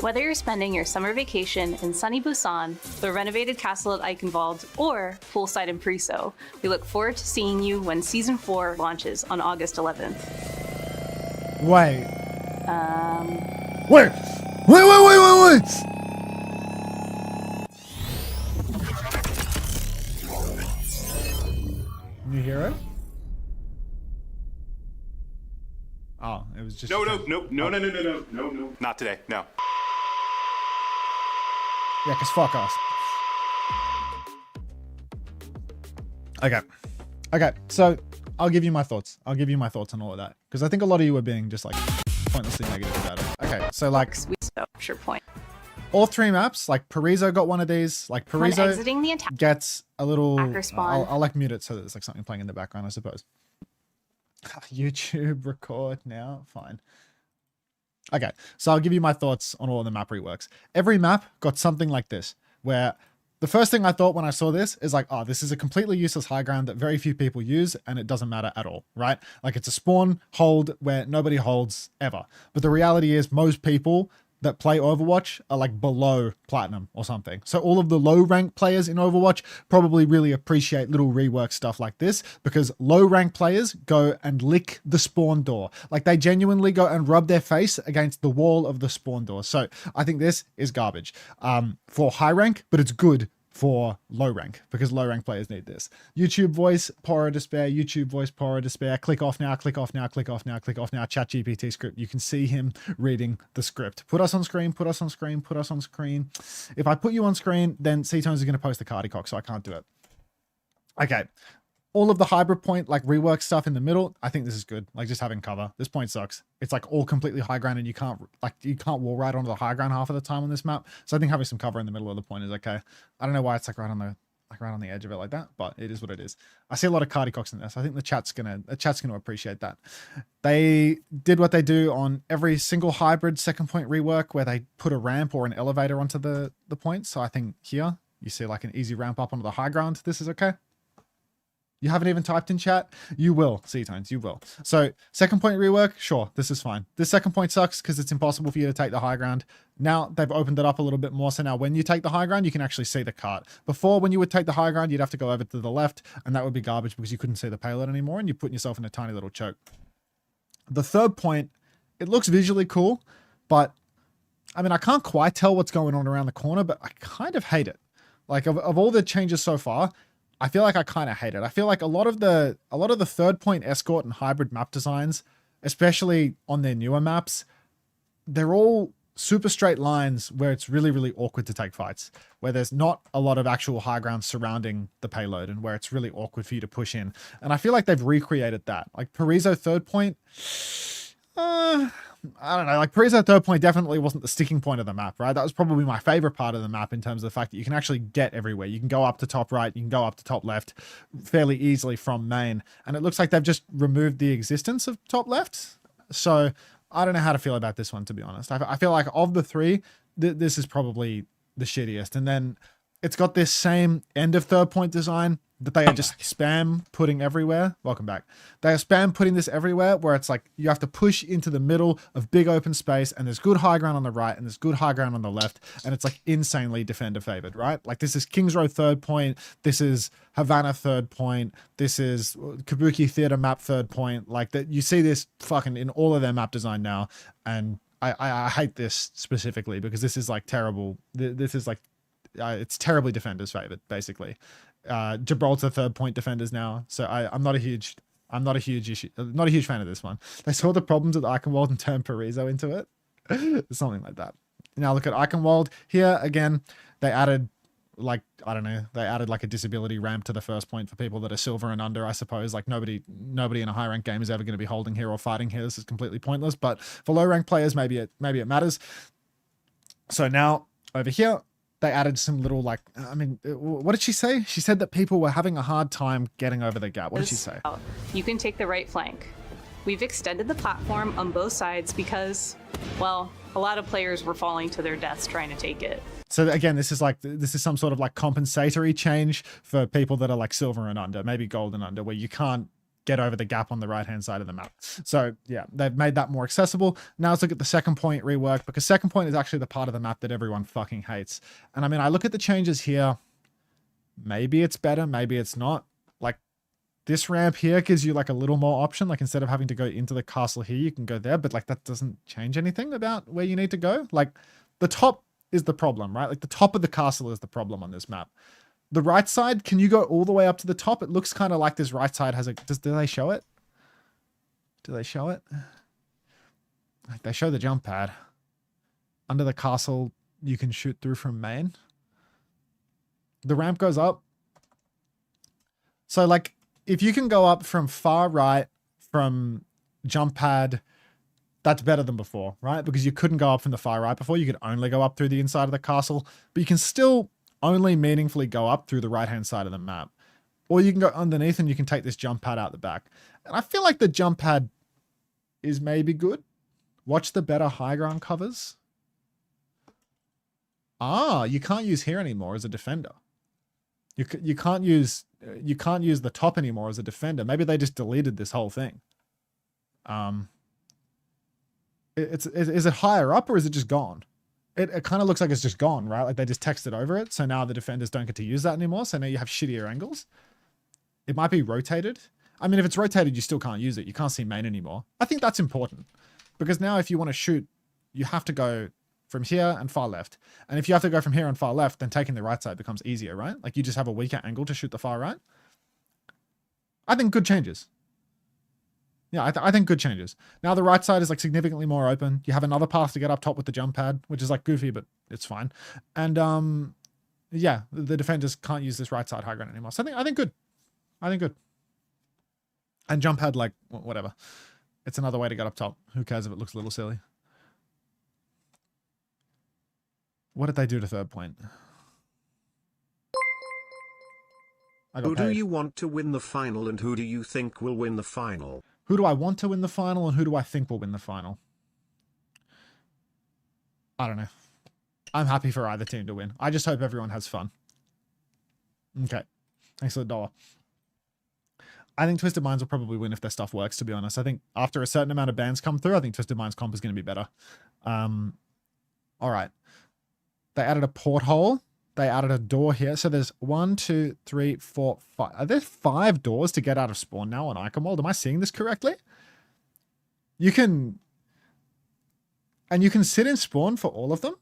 Whether you're spending your summer vacation in sunny Busan, the renovated castle at Eichenwald, or poolside in Priso, we look forward to seeing you when Season 4 launches on August 11th. Wait. Wait! Wait! New hero? Oh, it was just... No, not today, no. Yeah, because fuck us. Okay, so I'll give you my thoughts. I'll give you my thoughts on all of that. Because I think a lot of you are being just like pointlessly negative about it. Okay, so like... Sure point. All three maps, like Parizo got one of these. Like When Parizo exiting the attack gets a little... Attacker spawn. I'll like mute it so that there's like something playing in the background, I suppose. YouTube record now. Fine. Okay, so I'll give you my thoughts on all of the map reworks. Every map got something like this, where the first thing I thought when I saw this is like, oh, this is a completely useless high ground that very few people use, and it doesn't matter at all, right? Like it's a spawn hold where nobody holds ever. But the reality is most people that play Overwatch are like below platinum or something. So all of the low rank players in Overwatch probably really appreciate little rework stuff like this, because low rank players go and lick the spawn door. Like they genuinely go and rub their face against the wall of the spawn door. So I think this is garbage for high rank, but it's good for low rank because low rank players need this. YouTube voice, Pora Despair, YouTube voice, Pora Despair, click off now, click off now, click off now, click off now, ChatGPT script. You can see him reading the script. Put us on screen, put us on screen, put us on screen. If I put you on screen, then C-Tones is going to post the cardi cock, so I can't do it. Okay. All of the hybrid point, like rework stuff in the middle, I think this is good. Like just having cover. This point sucks. It's like all completely high ground and you can't wall ride onto the high ground half of the time on this map. So I think having some cover in the middle of the point is okay. I don't know why it's like right on the edge of it like that, but it is what it is. I see a lot of cardi cocks in this. I think the chat's gonna appreciate that. They did what they do on every single hybrid second point rework where they put a ramp or an elevator onto the point. So I think here you see like an easy ramp up onto the high ground. This is okay. You haven't even typed in chat? You will, C-Tones, you will. So second point rework, sure, this is fine. This second point sucks because it's impossible for you to take the high ground. Now they've opened it up a little bit more. So now when you take the high ground, you can actually see the cart. Before, when you would take the high ground, you'd have to go over to the left and that would be garbage because you couldn't see the payload anymore and you're putting yourself in a tiny little choke. The third point, it looks visually cool, but I mean, I can't quite tell what's going on around the corner, but I kind of hate it. Like of all the changes so far, I feel like I kind of hate it. I feel like a lot of the third point escort and hybrid map designs, especially on their newer maps, they're all super straight lines where it's really, really awkward to take fights, where there's not a lot of actual high ground surrounding the payload and where it's really awkward for you to push in. And I feel like they've recreated that. Like Parizo third point, I don't know, like Parizo third point definitely wasn't the sticking point of the map, right? That was probably my favorite part of the map in terms of the fact that you can actually get everywhere. You can go up to top right, you can go up to top left fairly easily from main. And it looks like they've just removed the existence of top left. So I don't know how to feel about this one, to be honest. I feel like of the three, this is probably the shittiest. And then it's got this same end of third point design that they are just spam putting everywhere. Welcome back. They are spam putting this everywhere where it's like you have to push into the middle of big open space and there's good high ground on the right and there's good high ground on the left and it's like insanely defender favored, right? Like this is Kings Row third point. This is Havana third point. This is Kabuki Theater map third point. Like that, you see this fucking in all of their map design now. And I hate this specifically because this is like terrible. This is like, it's terribly defenders favored basically. Gibraltar third point defenders now. So I'm not a huge fan of this one. They saw the problems with Eichenwald and turned Parizo into it. Something like that. Now look at Eichenwald here again. They added like, I don't know, they added like a disability ramp to the first point for people that are silver and under, I suppose. Like nobody in a high rank game is ever going to be holding here or fighting here. This is completely pointless, but for low rank players, maybe it matters. So now over here, they added some little like, I mean, what did she say? She said that people were having a hard time getting over the gap. What did she say? You can take the right flank. We've extended the platform on both sides because, well, a lot of players were falling to their deaths trying to take it. So again, this is some sort of like compensatory change for people that are like silver and under, maybe gold and under, where you can't get over the gap on the right-hand side of the map. So yeah, they've made that more accessible. Now let's look at the second point rework, because second point is actually the part of the map that everyone fucking hates. And I mean, I look at the changes here. Maybe it's better, maybe it's not. Like this ramp here gives you like a little more option. Like instead of having to go into the castle here, you can go there, but like that doesn't change anything about where you need to go. Like the top is the problem, right? Like the top of the castle is the problem on this map. The right side, can you go all the way up to the top? It looks kind of like this right side has a... do they show it? Do they show it? They show the jump pad. Under the castle, you can shoot through from main. The ramp goes up. So, like, if you can go up from far right from jump pad, that's better than before, right? Because you couldn't go up from the far right before. You could only go up through the inside of the castle. But you can still only meaningfully go up through the right-hand side of the map. Or you can go underneath and you can take this jump pad out the back. And I feel like the jump pad is maybe good. Watch the better high ground covers. Ah, you can't use here anymore as a defender. You can't use the top anymore as a defender. Maybe they just deleted this whole thing. Is it higher up or is it just gone? It kind of looks like it's just gone, right? Like they just texted over it. So now the defenders don't get to use that anymore. So now you have shittier angles. It might be rotated. I mean, if it's rotated, you still can't use it. You can't see main anymore. I think that's important because now if you want to shoot, you have to go from here and far left. And if you have to go from here and far left, then taking the right side becomes easier, right? Like you just have a weaker angle to shoot the far right. I think good changes. Yeah, I think good changes. Now the right side is like significantly more open. You have another path to get up top with the jump pad, which is like goofy, but it's fine. And yeah, the defenders can't use this right side high ground anymore. So I think good. I think good. And jump pad, like whatever. It's another way to get up top. Who cares if it looks a little silly? What did they do to third point? Who do you want to win the final and who do you think will win the final? Who do I want to win the final and who do I think will win the final? I don't know. I'm happy for either team to win. I just hope everyone has fun. Okay. Thanks for the $1. I think Twisted Minds will probably win if their stuff works, to be honest. I think after a certain amount of bans come through, I think Twisted Minds comp is going to be better. All right. They added a porthole. They added a door here. So there's 1, 2, 3, 4, 5. Are there 5 doors to get out of spawn now on Eichenwald? Am I seeing this correctly? You can... And you can sit in spawn for all of them?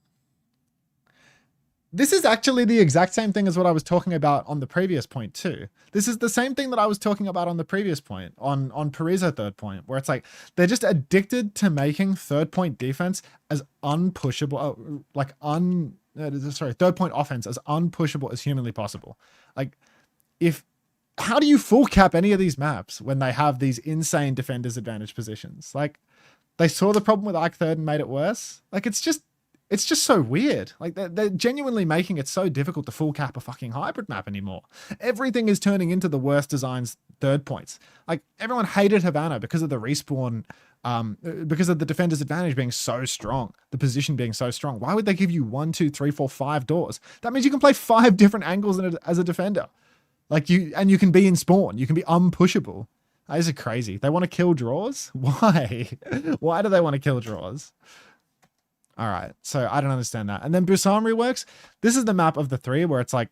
This is actually the exact same thing as what I was talking about on the previous point too. This is the same thing that I was talking about on the previous point, on Parizo third point, where it's like, they're just addicted to making third point defense as unpushable, third point offense as unpushable as humanly possible. Like, how do you full cap any of these maps when they have these insane defenders advantage positions? Like, they saw the problem with Ike third and made it worse. Like, it's just so weird. Like they're genuinely making it so difficult to full cap a fucking hybrid map anymore. Everything is turning into the worst designs third points. Like everyone hated Havana because of the respawn because of the defender's advantage being so strong, the position being so strong. Why would they give you 1, 2, 3, 4, 5 doors? That means you can play 5 different angles as a defender. Like you can be in spawn. You can be unpushable. These are crazy. They want to kill draws? Why? Why do they want to kill draws? All right, so I don't understand that. And then Busan reworks. This is the map of the 3 where it's like,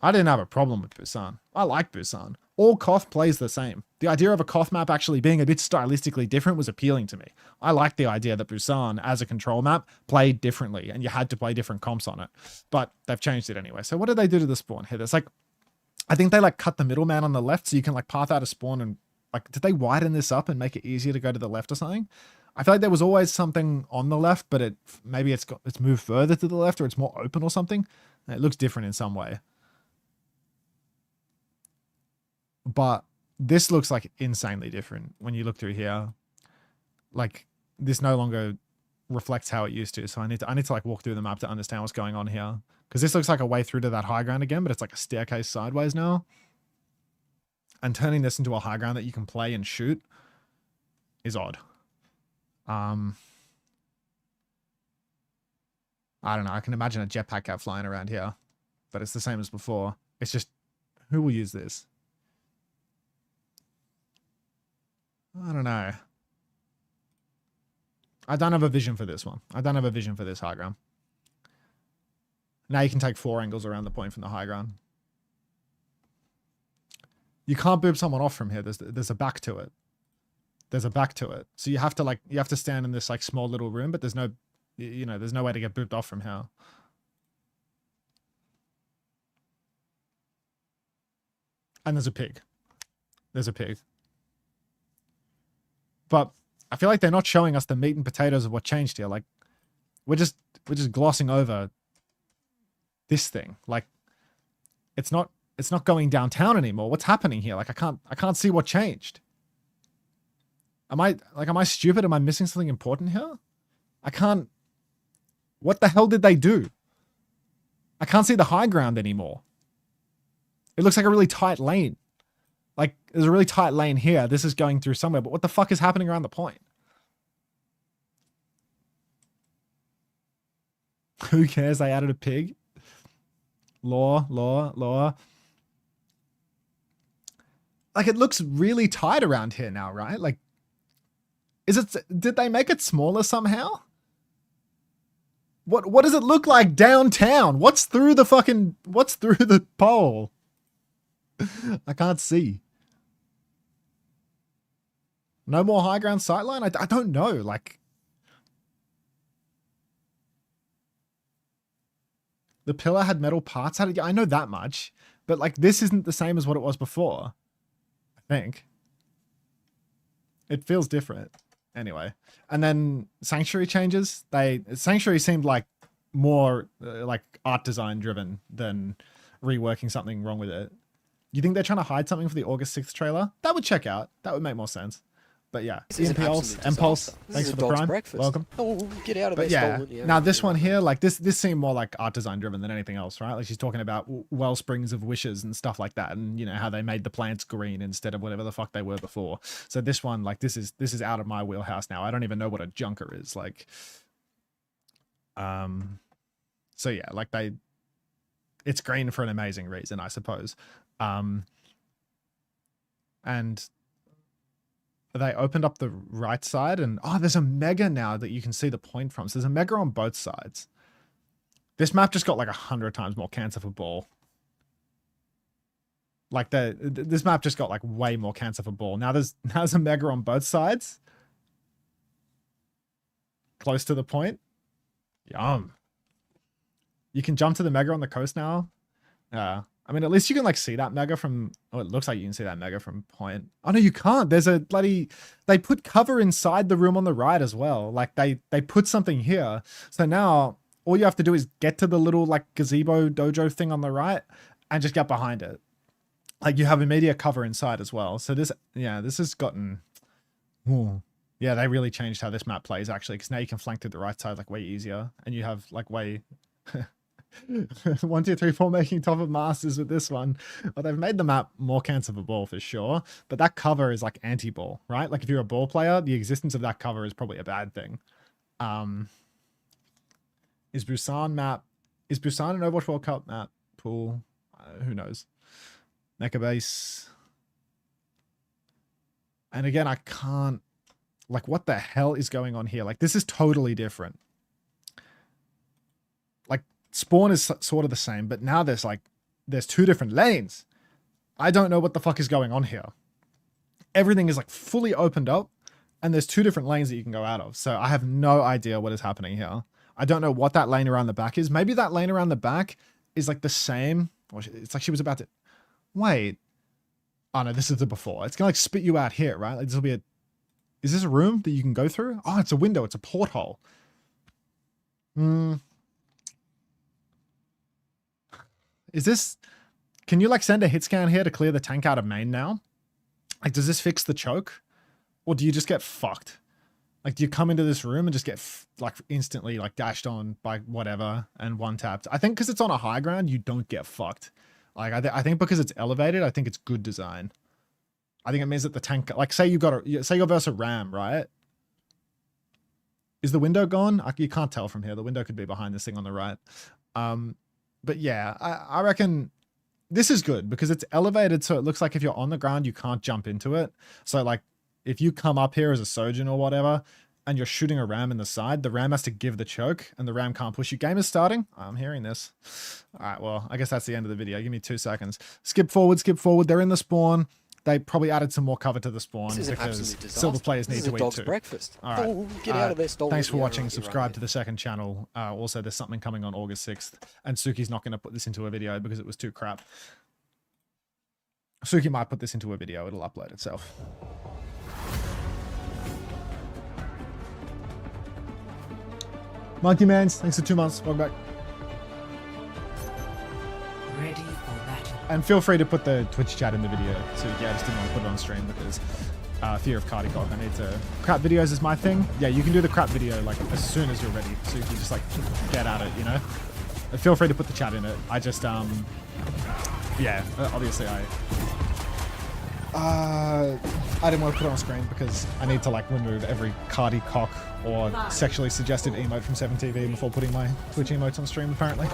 I didn't have a problem with Busan. I like Busan. All Koth plays the same. The idea of a Koth map actually being a bit stylistically different was appealing to me. I like the idea that Busan, as a control map, played differently, and you had to play different comps on it. But they've changed it anyway. So what did they do to the spawn here? There's like, I think they like cut the middleman on the left so you can like path out of spawn and like, did they widen this up and make it easier to go to the left or something? I feel like there was always something on the left, but maybe it's moved further to the left or it's more open or something. It looks different in some way. But this looks like insanely different when you look through here. Like this no longer reflects how it used to. So I need to like walk through the map to understand what's going on here. Because this looks like a way through to that high ground again, but it's like a staircase sideways now. And turning this into a high ground that you can play and shoot is odd. I don't know. I can imagine a jetpack cat flying around here, but it's the same as before. It's just, who will use this? I don't know. I don't have a vision for this one. I don't have a vision for this high ground. Now you can take 4 angles around the point from the high ground. You can't boop someone off from here. There's a back to it. There's a back to it. So you have to stand in this like small little room, but there's no, there's no way to get booped off from here. And there's a pig. There's a pig. But I feel like they're not showing us the meat and potatoes of what changed here. Like we're just glossing over this thing. Like it's not going downtown anymore. What's happening here? Like I can't see what changed. Am I stupid? Am I missing something important here? What the hell did they do? I can't see the high ground anymore. It looks like a really tight lane. Like there's a really tight lane here. This is going through somewhere, but what the fuck is happening around the point? Who cares? They added a pig. Law. Like it looks really tight around here now, right? Like, did they make it smaller somehow? What does it look like downtown? What's through the pole? I can't see. No more high ground sightline? I don't know. Like, the pillar had metal parts. I know that much. But like, this isn't the same as what it was before. I think. It feels different. Anyway. And then Sanctuary changes. Sanctuary seemed like more like art design driven than reworking something wrong with it. You think they're trying to hide something for the August 6th trailer? That would check out. That would make more sense. But yeah, Impulse, thanks for the prime. Breakfast. Welcome. Oh, get out of there, But yeah, stolen. Yeah, now this one here, like this seemed more like art design driven than anything else, right? Like she's talking about well springs of wishes and stuff like that, and how they made the plants green instead of whatever the fuck they were before. So this one, like this is out of my wheelhouse now. I don't even know what a junker is like. So yeah, like it's green for an amazing reason, I suppose. And they opened up the right side and there's a mega now that you can see the point from. So there's a mega on both sides. This map just got like 100 times more cancer for ball. Like this map just got like way more cancer for ball. Now there's a mega on both sides. Close to the point. Yum. You can jump to the mega on the coast now. I mean, at least you can like see that mega from, it looks like you can see that mega from point. Oh no, you can't. There's a bloody, they put cover inside the room on the right as well. Like they put something here. So now all you have to do is get to the little like gazebo dojo thing on the right and just get behind it. Like you have immediate cover inside as well. So this has gotten, yeah, they really changed how this map plays actually. Cause now you can flank to the right side like way easier and you have like way, 1, 2, 3, 4 making top of masters with this one. Well, they've made the map more cancer for ball for sure, but that cover is like anti-ball, right? Like if you're a ball player, the existence of that cover is probably a bad thing. Is Busan an Overwatch World Cup map pool? Who knows? Mecha base. And again, I can't, like, what the hell is going on here? Like, this is totally different. Like, spawn is sort of the same, but now there's 2 different lanes. I don't know what the fuck is going on here. Everything is like fully opened up, and there's 2 different lanes that you can go out of. So I have no idea what is happening here. I don't know what that lane around the back is. Maybe that lane around the back is like the same. It's like she was about to... Wait. Oh no, this is the before. It's gonna like spit you out here, right? Like this will be a... Is this a room that you can go through? Oh, it's a window. It's a porthole. Is this... Can you like send a hit scan here to clear the tank out of main now? Like, does this fix the choke? Or do you just get fucked? Like, do you come into this room and just get like instantly like dashed on by whatever and one tapped? I think because it's on a high ground, you don't get fucked. Like, I think because it's elevated, I think it's good design. I think it means that the tank, like, say you're versus a ram, right? Is the window gone? You can't tell from here. The window could be behind this thing on the right. But yeah, I reckon this is good because it's elevated, so it looks like if you're on the ground, you can't jump into it. So like, if you come up here as a Sojourn or whatever, and you're shooting a ram in the side, the ram has to give the choke, and the ram can't push you. Game is starting. I'm hearing this. All right, well, I guess that's the end of the video. Give me 2 seconds. Skip forward, skip forward. They're in the spawn. They probably added some more cover to the spawn because silver players need to eat too. Breakfast. All right. Oh, get out of there, stolen. Thanks for watching. Subscribe to the second channel. Also, there's something coming on August 6th, and Suki's not going to put this into a video because it was too crap. Suki might put this into a video. It'll upload itself. Monkey Mans, thanks for 2 months. Welcome back. Ready for battle. And feel free to put the Twitch chat in the video. So yeah, I just didn't want to put it on stream because fear of cardi cock. I need to... Crap videos is my thing. Yeah, you can do the crap video like as soon as you're ready. So you can just like get at it, you know? And feel free to put the chat in it. I just, yeah, obviously I didn't want to put it on screen because I need to like remove every cardi cock or sexually suggestive emote from 7TV before putting my Twitch emotes on stream, apparently.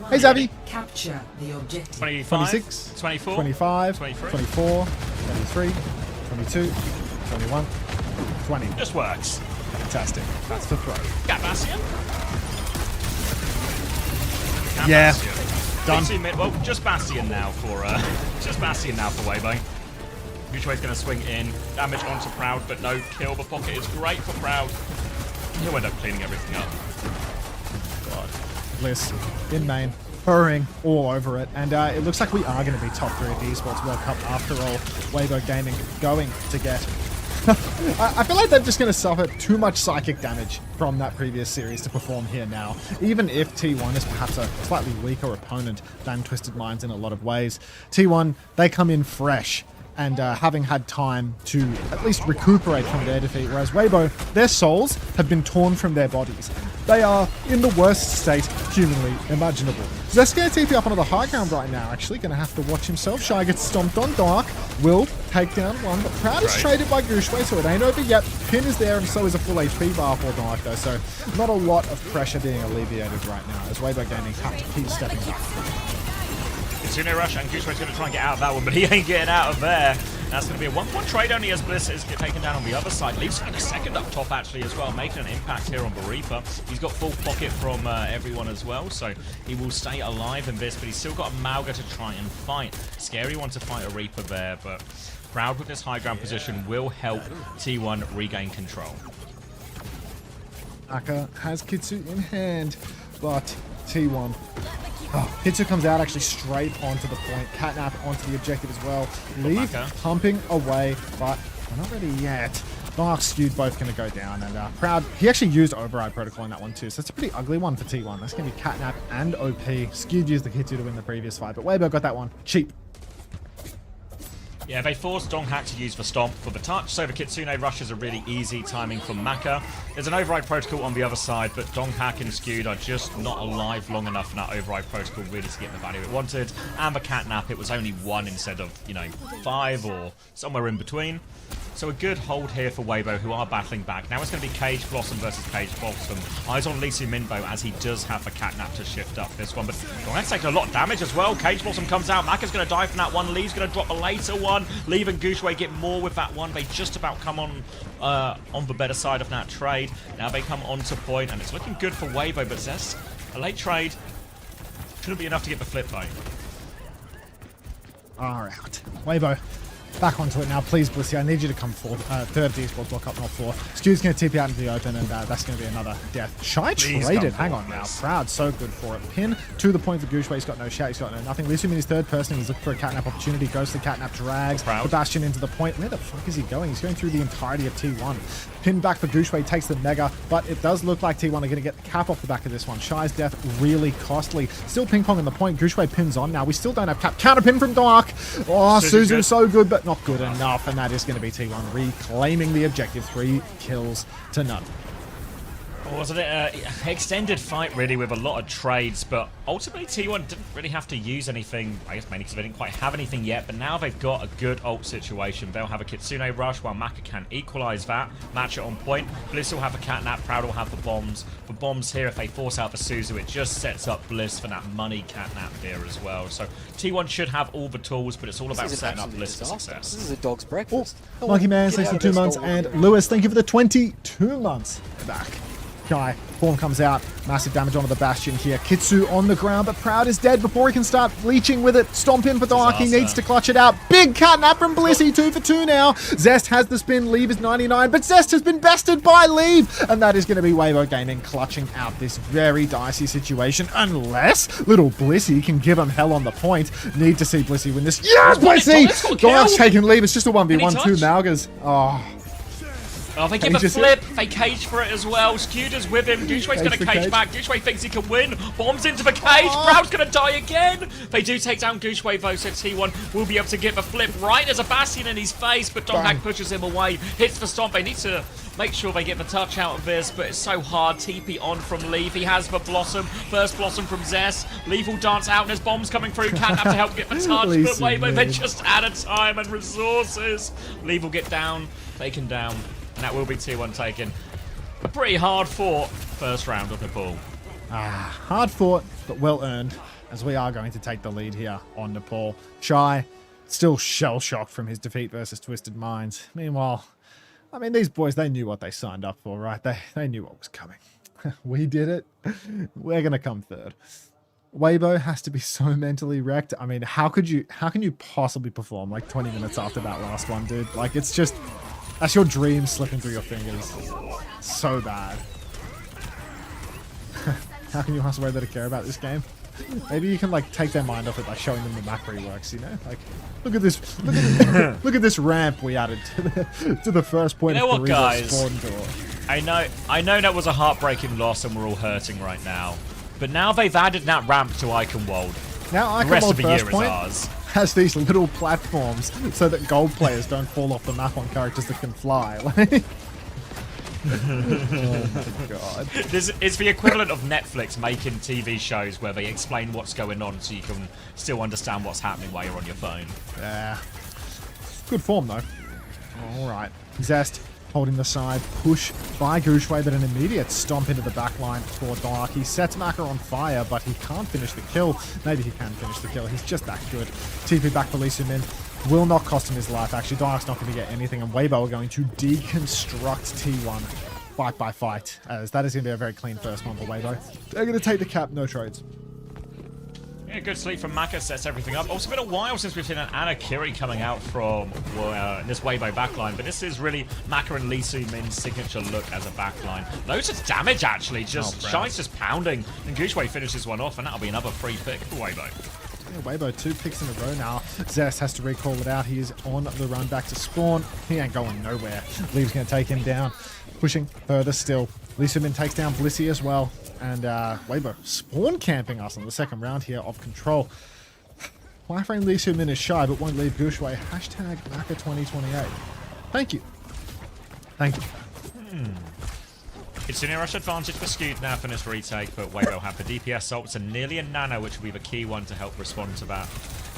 Hey, Zabby. Capture the objective. 25, 26, 24, 25, 23. 24, 23, 22, 21, 20. Just works. Fantastic. That's the throw. Got Bastion? Yeah. Bastion. Done. Well, just Bastion now for Weibo. Mutue's going to swing in, damage onto Proud, but no kill. The pocket is great for Proud. He'll end up cleaning everything up. God. Bliss in main, purring all over it, and it looks like we are going to be top 3 at the Esports World Cup after all. Weibo Gaming going to get... I feel like they're just going to suffer too much psychic damage from that previous series to perform here now, even if T1 is perhaps a slightly weaker opponent than Twisted Minds in a lot of ways. T1, they come in fresh and having had time to at least recuperate from their defeat, whereas Weibo, their souls have been torn from their bodies. They are in the worst state humanly imaginable. Zesk going to TP up onto the high ground right now, actually. Going to have to watch himself. Shy gets stomped on. Dark will take down one, but Proud is traded by Gooshway, so it ain't over yet. Pin is there, and so is a full HP bar for Dark, though, so not a lot of pressure being alleviated right now, as Weibo Gaming have to keep stepping up. Kitsune Rush, and Gooshway's going to try and get out of that one, but he ain't getting out of there. That's going to be a 1-1 trade only as Bliss is taken down on the other side. Leaves a second up top actually as well, making an impact here on the Reaper. He's got full pocket from everyone as well, so he will stay alive in this, but he's still got a Mauga to try and fight. Scary one to fight a Reaper there, but Proud with this high ground position will help T1 regain control. Aka has Kitsu in hand, but T1... Oh, Kitsu comes out actually straight onto the point. Catnap onto the objective as well. Leave pumping away, but we're not ready yet. Dark Skewed both going to go down, and Proud, he actually used Override Protocol in that one too, so it's a pretty ugly one for T1. That's going to be Catnap and OP. Skewed used the Kitsu to win the previous fight, but Weibo got that one cheap. Yeah, they forced Donghak to use the Stomp for the touch, so the Kitsune rushes are really easy timing from Maka. There's an Override Protocol on the other side, but Donghak and Skewed are just not alive long enough in that Override Protocol really to get the value it wanted. And the Catnap, it was only 1 instead of, 5 or somewhere in between. So a good hold here for Weibo, who are battling back. Now it's going to be Cage Blossom versus Cage Blossom. Eyes on Lisu Minbo as he does have the Catnap to shift up this one. But Donghak's taking a lot of damage as well. Cage Blossom comes out. Maka's going to die from that one. Lee's going to drop the later one. Leave and Gushue get more with that one. They just about come on the better side of that trade. Now they come onto point, and it's looking good for Weibo. But Zest, a late trade. Shouldn't be enough to get the flip, though. All right. Weibo. Back onto it now, please, Blissey. I need you to come forward. Third Esports block up, not fourth. Stew's going to TP out into the open, and that's going to be another death. Shy traded. Hang on now. Proud, so good for it. Pin to the point for Gushue. He's got no shout. He's got no nothing. Lisu Min is third person. He's looking for a Catnap opportunity. Goes to the Catnap, drags the Bastion into the point. Where the fuck is he going? He's going through the entirety of T1. Pin back for Gushue. Takes the Mega, but it does look like T1 are going to get the cap off the back of this one. Shy's death really costly. Still ping pong in the point. Gushue pins on now. We still don't have cap. Counter pin from Dark. Oh, Suzu so good, but not good enough. And that is going to be T1 reclaiming the objective. 3 kills to none. Wasn't it an extended fight, really, with a lot of trades, but ultimately T1 didn't really have to use anything, I guess mainly because they didn't quite have anything yet, but now they've got a good ult situation. They'll have a Kitsune rush while Maka can equalize that, match it on point. Bliss will have a Catnap, Proud will have the bombs. The bombs here, if they force out the Suzu, it just sets up Bliss for that money Catnap here as well. So T1 should have all the tools, but it's all about setting up Bliss for success. This is a dog's breakfast. Monkey Man, thanks for 2 months, and Lewis, thank you for the 22 months back. Kai, form comes out, massive damage onto the Bastion here. Kitsu on the ground, but Proud is dead before he can start leeching with it. Stomp in for Dark, he needs to clutch it out. Big Catnap from Blissey, 2 for 2 now. Zest has the spin, Leave is 99, but Zest has been bested by Leave, and that is going to be Weibo Gaming clutching out this very dicey situation, unless little Blissey can give him hell on the point. Need to see Blissey win this. Yes, Blissey! Dark's taking Leave, it's just a 1v1, 2 Malgas. Oh, they give a flip. They cage for it as well. Scuder's with him. Gushwe's going to cage back. Gushue thinks he can win. Bombs into the cage. Proud's going to die again. They do take down Gushue though, so T1 will be able to get the flip right as a Bastion in his face, but Donghak pushes him away. Hits the stomp. They need to make sure they get the touch out of this, but it's so hard. TP on from Leaf. He has the Blossom. First Blossom from Zest. Leaf will dance out and there's bombs coming through. Catnap to help get the touch, but Weibo, they're just out of time and resources. Leaf will get down. Taken down. And that will be T1 taken. A pretty hard fought first round of the pool. Hard fought, but well earned, as we are going to take the lead here on Nepal. Shy, still shell-shocked from his defeat versus Twisted Minds. Meanwhile, I mean, these boys, they knew what they signed up for, right? They knew what was coming. We did it. We're going to come third. Weibo has to be so mentally wrecked. I mean, how can you possibly perform like 20 minutes after that last one, dude? Like, it's just... That's your dream slipping through your fingers. So bad. How can you ask Weibo to care about this game? Maybe you can like take their mind off it by showing them the map reworks, you know? Like, look at this, look at this ramp we added to the first point. You know what, guys? I know that was a heartbreaking loss and we're all hurting right now. But now they've added that ramp to Iconwold. Now the rest Iconwold of the first year point is ours. Has these little platforms so that gold players don't fall off the map on characters that can fly. Like, oh my god. It's the equivalent of Netflix making TV shows where they explain what's going on so you can still understand what's happening while you're on your phone. Yeah. Good form though. Alright. Zest holding the side, push by Gushue, but an immediate stomp into the back line for Dark. He sets Maka on fire, but he can't finish the kill. Maybe he can finish the kill. He's just that good. TP back for Lisu Min. Will not cost him his life, actually. Dark's not going to get anything, and Weibo are going to deconstruct T1 fight by fight, as that is going to be a very clean first one for Weibo. They're going to take the cap, no trades. Yeah, good sleep from Maka, sets everything up. Also been a while since we've seen an Anakiri coming out from this Weibo backline, but this is really Maka and Lisu Min's signature look as a backline. Loads of damage, actually. Shy's just pounding, and Gushue finishes one off, and that'll be another free pick for Weibo. Yeah, Weibo 2 picks in a row now. Zest has to recall it out. He is on the run back to spawn. He ain't going nowhere. Leave's going to take him down. Pushing further still. Lisu Min takes down Blissey as well. And Weibo spawn camping us on the second round here of Control. Wireframe Lee Min is shy, but won't leave Gushway. Hashtag Maka2028. Thank you. Thank you. It's an rush advantage for Scoot now for this retake, but Weibo have the DPS ults and nearly a nano, which will be the key one to help respond to that.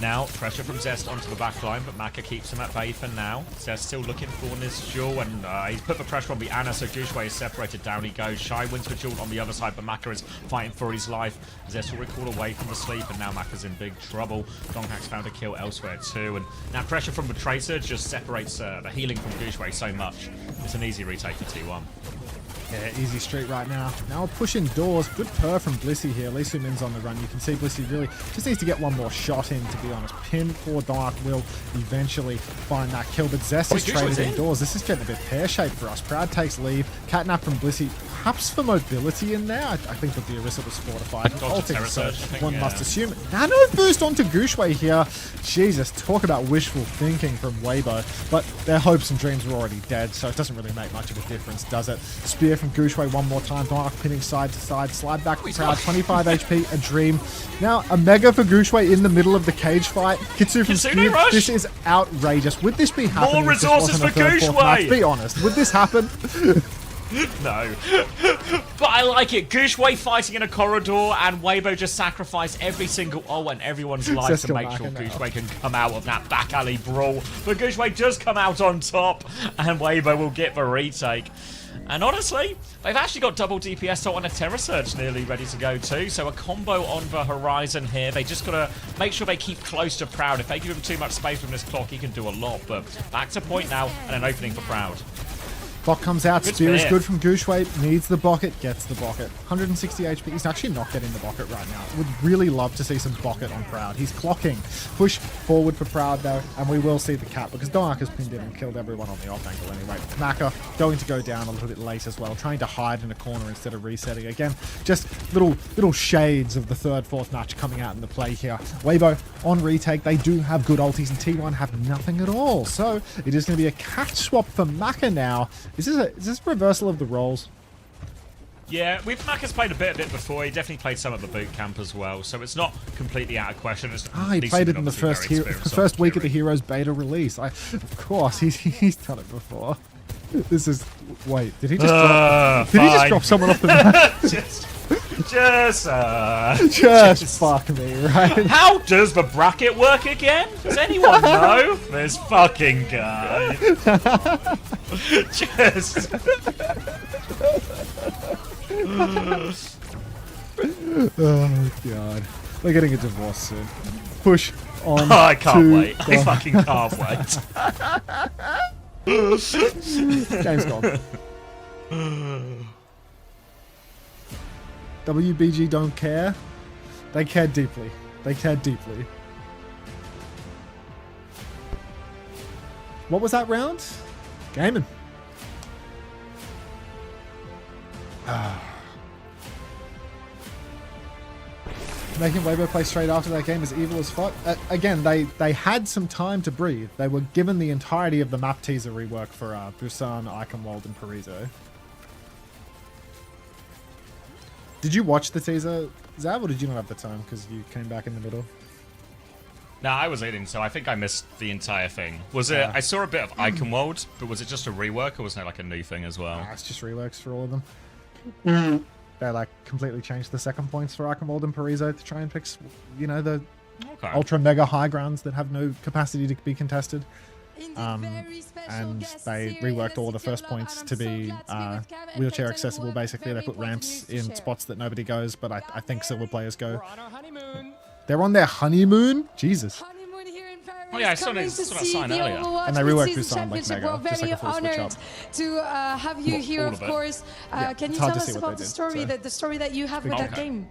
Now, pressure from Zest onto the back line, but Maka keeps him at bay for now. Zest still looking for this duel, and he's put the pressure on the Ana, so Gushway is separated. Down he goes. Shy wins the duel on the other side, but Maka is fighting for his life. Zest will recall away from the sleep, and now Maka's in big trouble. Donghack's found a kill elsewhere too, and now pressure from the Tracer just separates the healing from Gushway so much. It's an easy retake for T1. Yeah, easy street right now. Now we're pushing doors. Good purr from Blissey here. Lee Min's on the run. You can see Blissey really just needs to get one more shot in, to be honest. Pin or Dark will eventually find that kill, but Zest is traded indoors. This is getting a bit pear-shaped for us. Proud takes leave. Catnap from Blissey. Perhaps for mobility in there. I think that the Orisa was fortified. One must assume. Nano boost onto Gushway here. Jesus, talk about wishful thinking from Weibo. But their hopes and dreams were already dead, so it doesn't really make much of a difference, does it? Spear from Gushway one more time. Dark pinning side to side. Slide back to Proud. 25 HP. A dream. Now a mega for Gushway in the middle of the cage fight. Kitsune from Scoot. This is outrageous. Would this be happening? More resources for Gushway. Be honest. Would this happen? No. But I like it. Gushway fighting in a corridor and Weibo just sacrificed every single and everyone's life to make sure Gushway can come out of that back alley brawl. But Gushway does come out on top and Weibo will get the retake. And honestly, they've actually got double DPS ult and a Terror Surge nearly ready to go too. So a combo on the horizon here. They just got to make sure they keep close to Proud. If they give him too much space from this clock, he can do a lot. But back to point now and an opening for Proud. Clock comes out. Spear is good from Gushway. Needs the bucket. Gets the bucket. 160 HP. He's actually not getting the bucket right now. Would really love to see some bucket on Proud. He's clocking. Push forward for Proud though, and we will see the cap because Dark has pinned in and killed everyone on the off angle anyway. Maka going to go down a little bit late as well, trying to hide in a corner instead of resetting. Again, just little shades of the third, fourth match coming out in the play here. Weibo on retake. They do have good ultis and T1 have nothing at all. So it is going to be a catch swap for Maka now. Is this a reversal of the roles? Yeah, Maka's played a bit of it before. He definitely played some at the boot camp as well, so it's not completely out of question. He played it in the first week of the Heroes beta release. Of course, he's done it before. This is... Wait, did he just drop... Did he just drop someone off the map? Just fuck me, right? How does the bracket work again? Does anyone know? This fucking guy. Just... Oh god. We're getting a divorce soon. Push on. I can't wait. I fucking can't wait. Game's gone. WBG don't care. They care deeply. They care deeply. What was that round? Gaming. Making Weibo play straight after that game is evil as fuck. Again, they had some time to breathe. They were given the entirety of the map teaser rework for Busan, Eichenwald, and Paraiso. Did you watch the teaser, Zav, or did you not have the time because you came back in the middle? No, I was eating, so I think I missed the entire thing. Was it? I saw a bit of Eichenwald, but was it just a rework, or was it like a new thing as well? Nah, it's just reworks for all of them. They like completely changed the second points for Eichenwald and Paraiso to try and fix, you know, the ultra mega high grounds that have no capacity to be contested. And they reworked all the first points to be wheelchair accessible. Basically, they put ramps in spots that nobody goes, but I think silver players go. They're on their honeymoon. Jesus. Oh yeah, I saw that sign earlier. And they reworked Busan like mega, just like a full switch up. To have you here, of course. Can you tell us about the story, the story that you have with that game?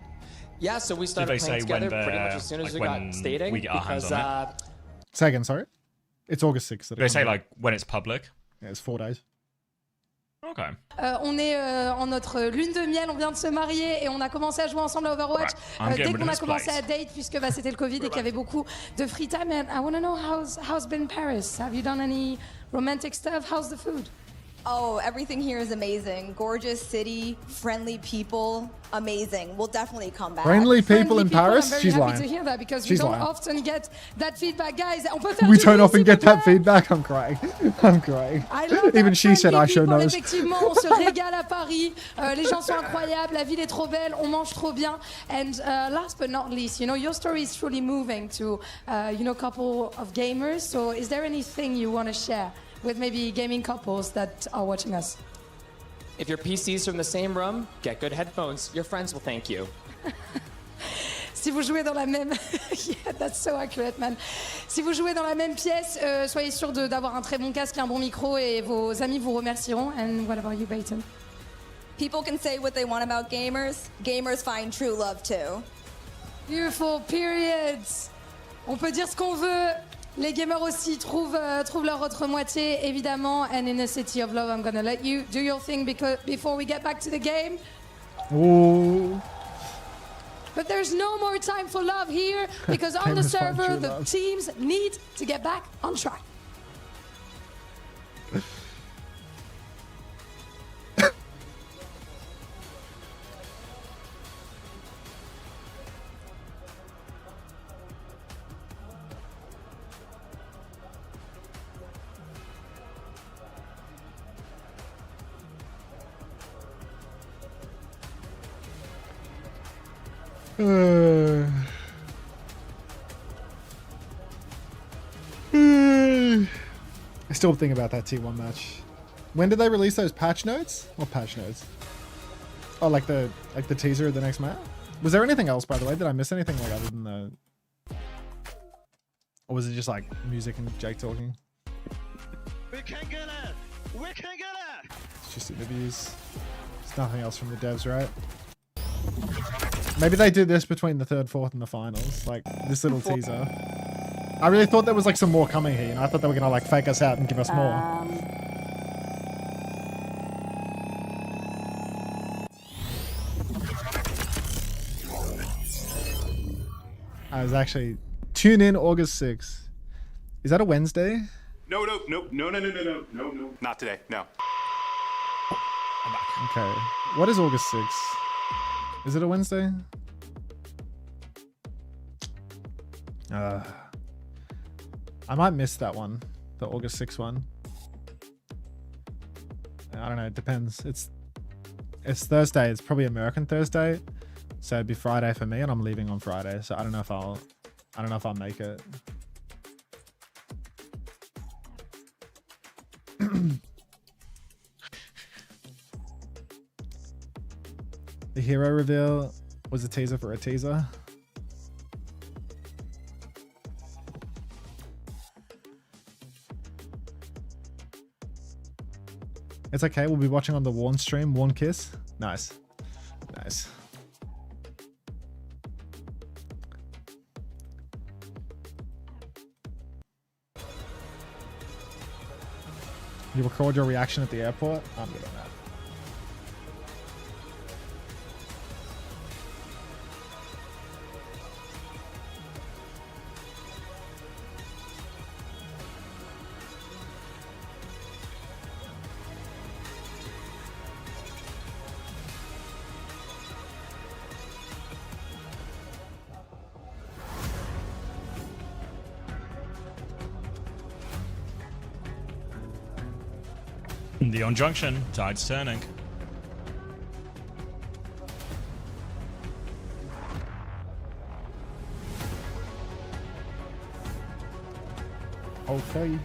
Yeah, so we started playing together pretty much as soon as we got stating. We get our hands on it. Say again, sorry? It's August 6th. They say like when it's public? Yeah, it's 4 days. Okay. On est en notre lune de miel, on vient de se marier et on a commencé à jouer ensemble à Overwatch dès qu'on a commencé à date puisque c'était le Covid et qu'il y avait beaucoup de free time. And I want to know how's been Paris? Have you done any romantic stuff? How's the food? Oh, everything here is amazing. Gorgeous city, friendly people, amazing. We'll definitely come back. Friendly people in Paris? I'm very She's happy lying. to hear that because She's we don't lying. often get that feedback, guys. On peut faire We du don't bruit, often s'il get vous that plaît. feedback. I'm crying. I'm crying. I love Even that. she said I Friendly show people, knows. Effectivement, on se régale à Paris. Les gens sont incroyables. La ville est trop belle. On mange trop bien. And last but not least, you know, your story is truly moving to, you know, couple of gamers. So is there anything you want to share with maybe gaming couples that are watching us? If your PC's from the same room, get good headphones. Your friends will thank you. Si vous jouez dans la même... Yeah, that's so accurate, man. Si vous jouez dans la même pièce, soyez sûr d'avoir un très bon casque et un bon micro et vos amis vous remercieront. And what about you, Peyton? People can say what they want about gamers. Gamers find true love too. Beautiful, periods. On peut dire ce qu'on veut. Les gamers aussi trouvent leur autre moitié, évidemment. And in a city of love, I'm gonna let you do your thing before we get back to the game. Ooh. But there's no more time for love here because on the Gamers find server, true the love. teams need to get back on track. I still think about that T1 match. When did they release those patch notes? What patch notes? Oh, like the teaser of the next map? Was there anything else, by the way? Did I miss anything like other than the... Or was it just like music and Jake talking? We can get it! We can get it! It's just interviews. There's nothing else from the devs, right? Maybe they did this between the third, fourth, and the finals. Like, this little teaser. I really thought there was like some more coming here. You know? I thought they were gonna like fake us out and give us more. I was actually... Tune in August 6th. Is that a Wednesday? No. Not today, no. Okay. What is August 6th? Is it a Wednesday? I might miss that one. The August 6th one. I don't know, it depends. It's Thursday. It's probably American Thursday. So it'd be Friday for me and I'm leaving on Friday. So I don't know if I'll make it. The hero reveal was a teaser for a teaser. It's okay, we'll be watching on the Warn stream. Warn Kiss. Nice. Nice. You record your reaction at the airport? I'm good on that. The on junction, tide's turning. Okay.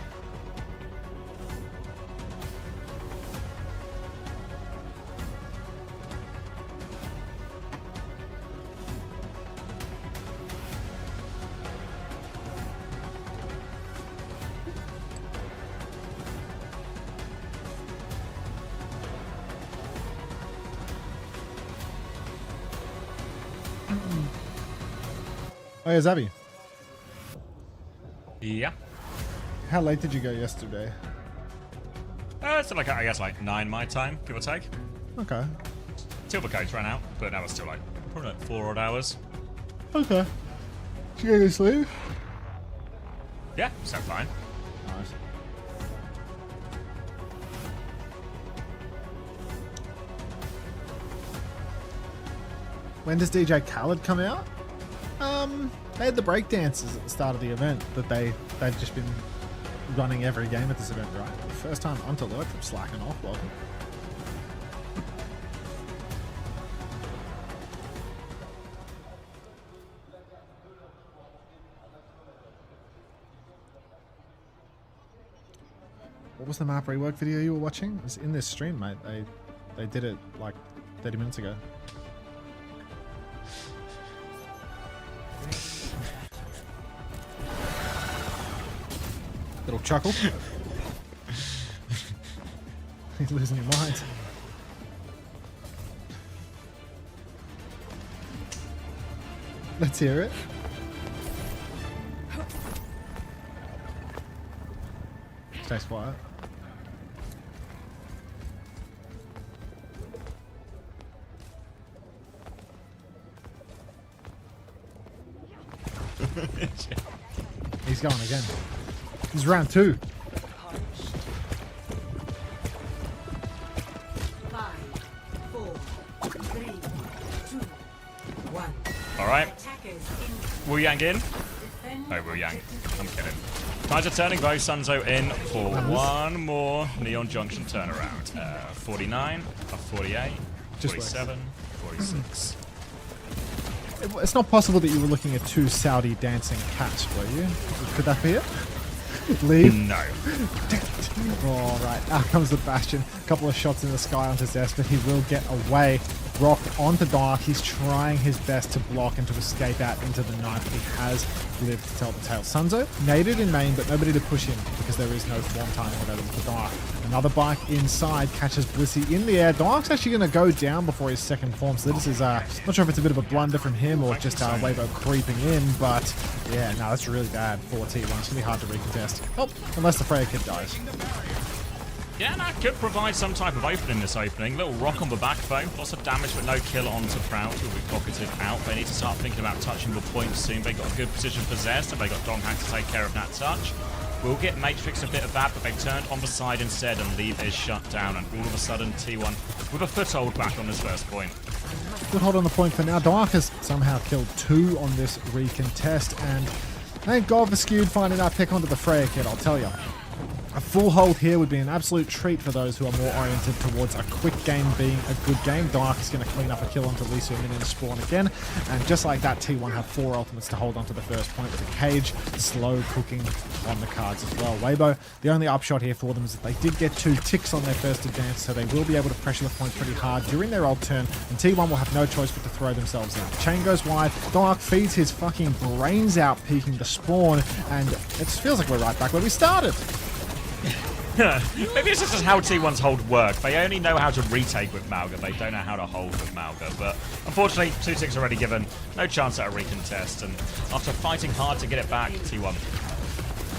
Oh yeah, Zabi. Yeah. How late did you go yesterday? So like I guess like 9 my time, give or take. Okay. Silver codes ran out, but that was still like probably like 4 odd hours. Okay. Did you go to sleep? Yeah, so fine. Nice. When does DJ Khaled come out? They had the breakdances at the start of the event that they've just been running every game at this event, right? First time Unter lurk from slacking off. Welcome. What was the map rework video you were watching? It was in this stream, mate. They did it like 30 minutes ago. Little chuckle. He's losing your mind. Let's hear it. Stay quiet. He's going again. This is round 2. 5, 4, 3, 2, 1. All right. Wu Yang in. No, Wu Yang. I'm kidding. Tides are turning. Both Sunzo in for one more Neon Junction turnaround. 49, 48, 47, 46. It's not possible that you were looking at 2 Saudi dancing cats, were you? Could that be it? Leave? No. All right, out comes the Bastion. A couple of shots in the sky onto Zest, but he will get away. Rock onto Dark. He's trying his best to block and to escape out into the night. He has lived to tell the tale. Sunzo naded in main, but nobody to push him because there is no form time available for Dark. Another bike inside catches Blissey in the air. Dark's actually going to go down before his second form, so this is not sure if it's a bit of a blunder from him or just Weibo creeping in, but yeah, no, that's really bad for T1. It's going to be hard to recontest. Oh, unless the Freya kid dies. Yeah, that could provide some type of opening this opening. Little rock on the backbone, lots of damage but no kill onto Proud, who will be pocketed out. They need to start thinking about touching the point soon. They got a good position possessed and they got Donghack to take care of that touch. We'll get Matrix a bit of that, but they've turned on the side instead and Leave is shut down, and all of a sudden T1 with a foothold back on this first point. Good hold on the point for now. Dark has somehow killed 2 on this recontest, and thank God for Skewed finding that pick onto the Freya kid, I'll tell you. A full hold here would be an absolute treat for those who are more oriented towards a quick game being a good game. Dark is going to clean up a kill onto Lisa and then spawn again. And just like that, T1 have 4 ultimates to hold onto the first point with a cage. Slow cooking on the cards as well. Weibo, the only upshot here for them is that they did get 2 ticks on their first advance, so they will be able to pressure the point pretty hard during their ult turn, and T1 will have no choice but to throw themselves out. Chain goes wide, Dark feeds his fucking brains out peeking the spawn, and it feels like we're right back where we started. Maybe it's just how T1's hold work. They only know how to retake with Malga. They don't know how to hold with Malga. But unfortunately, 2 ticks already given. No chance at a recontest. And after fighting hard to get it back, T1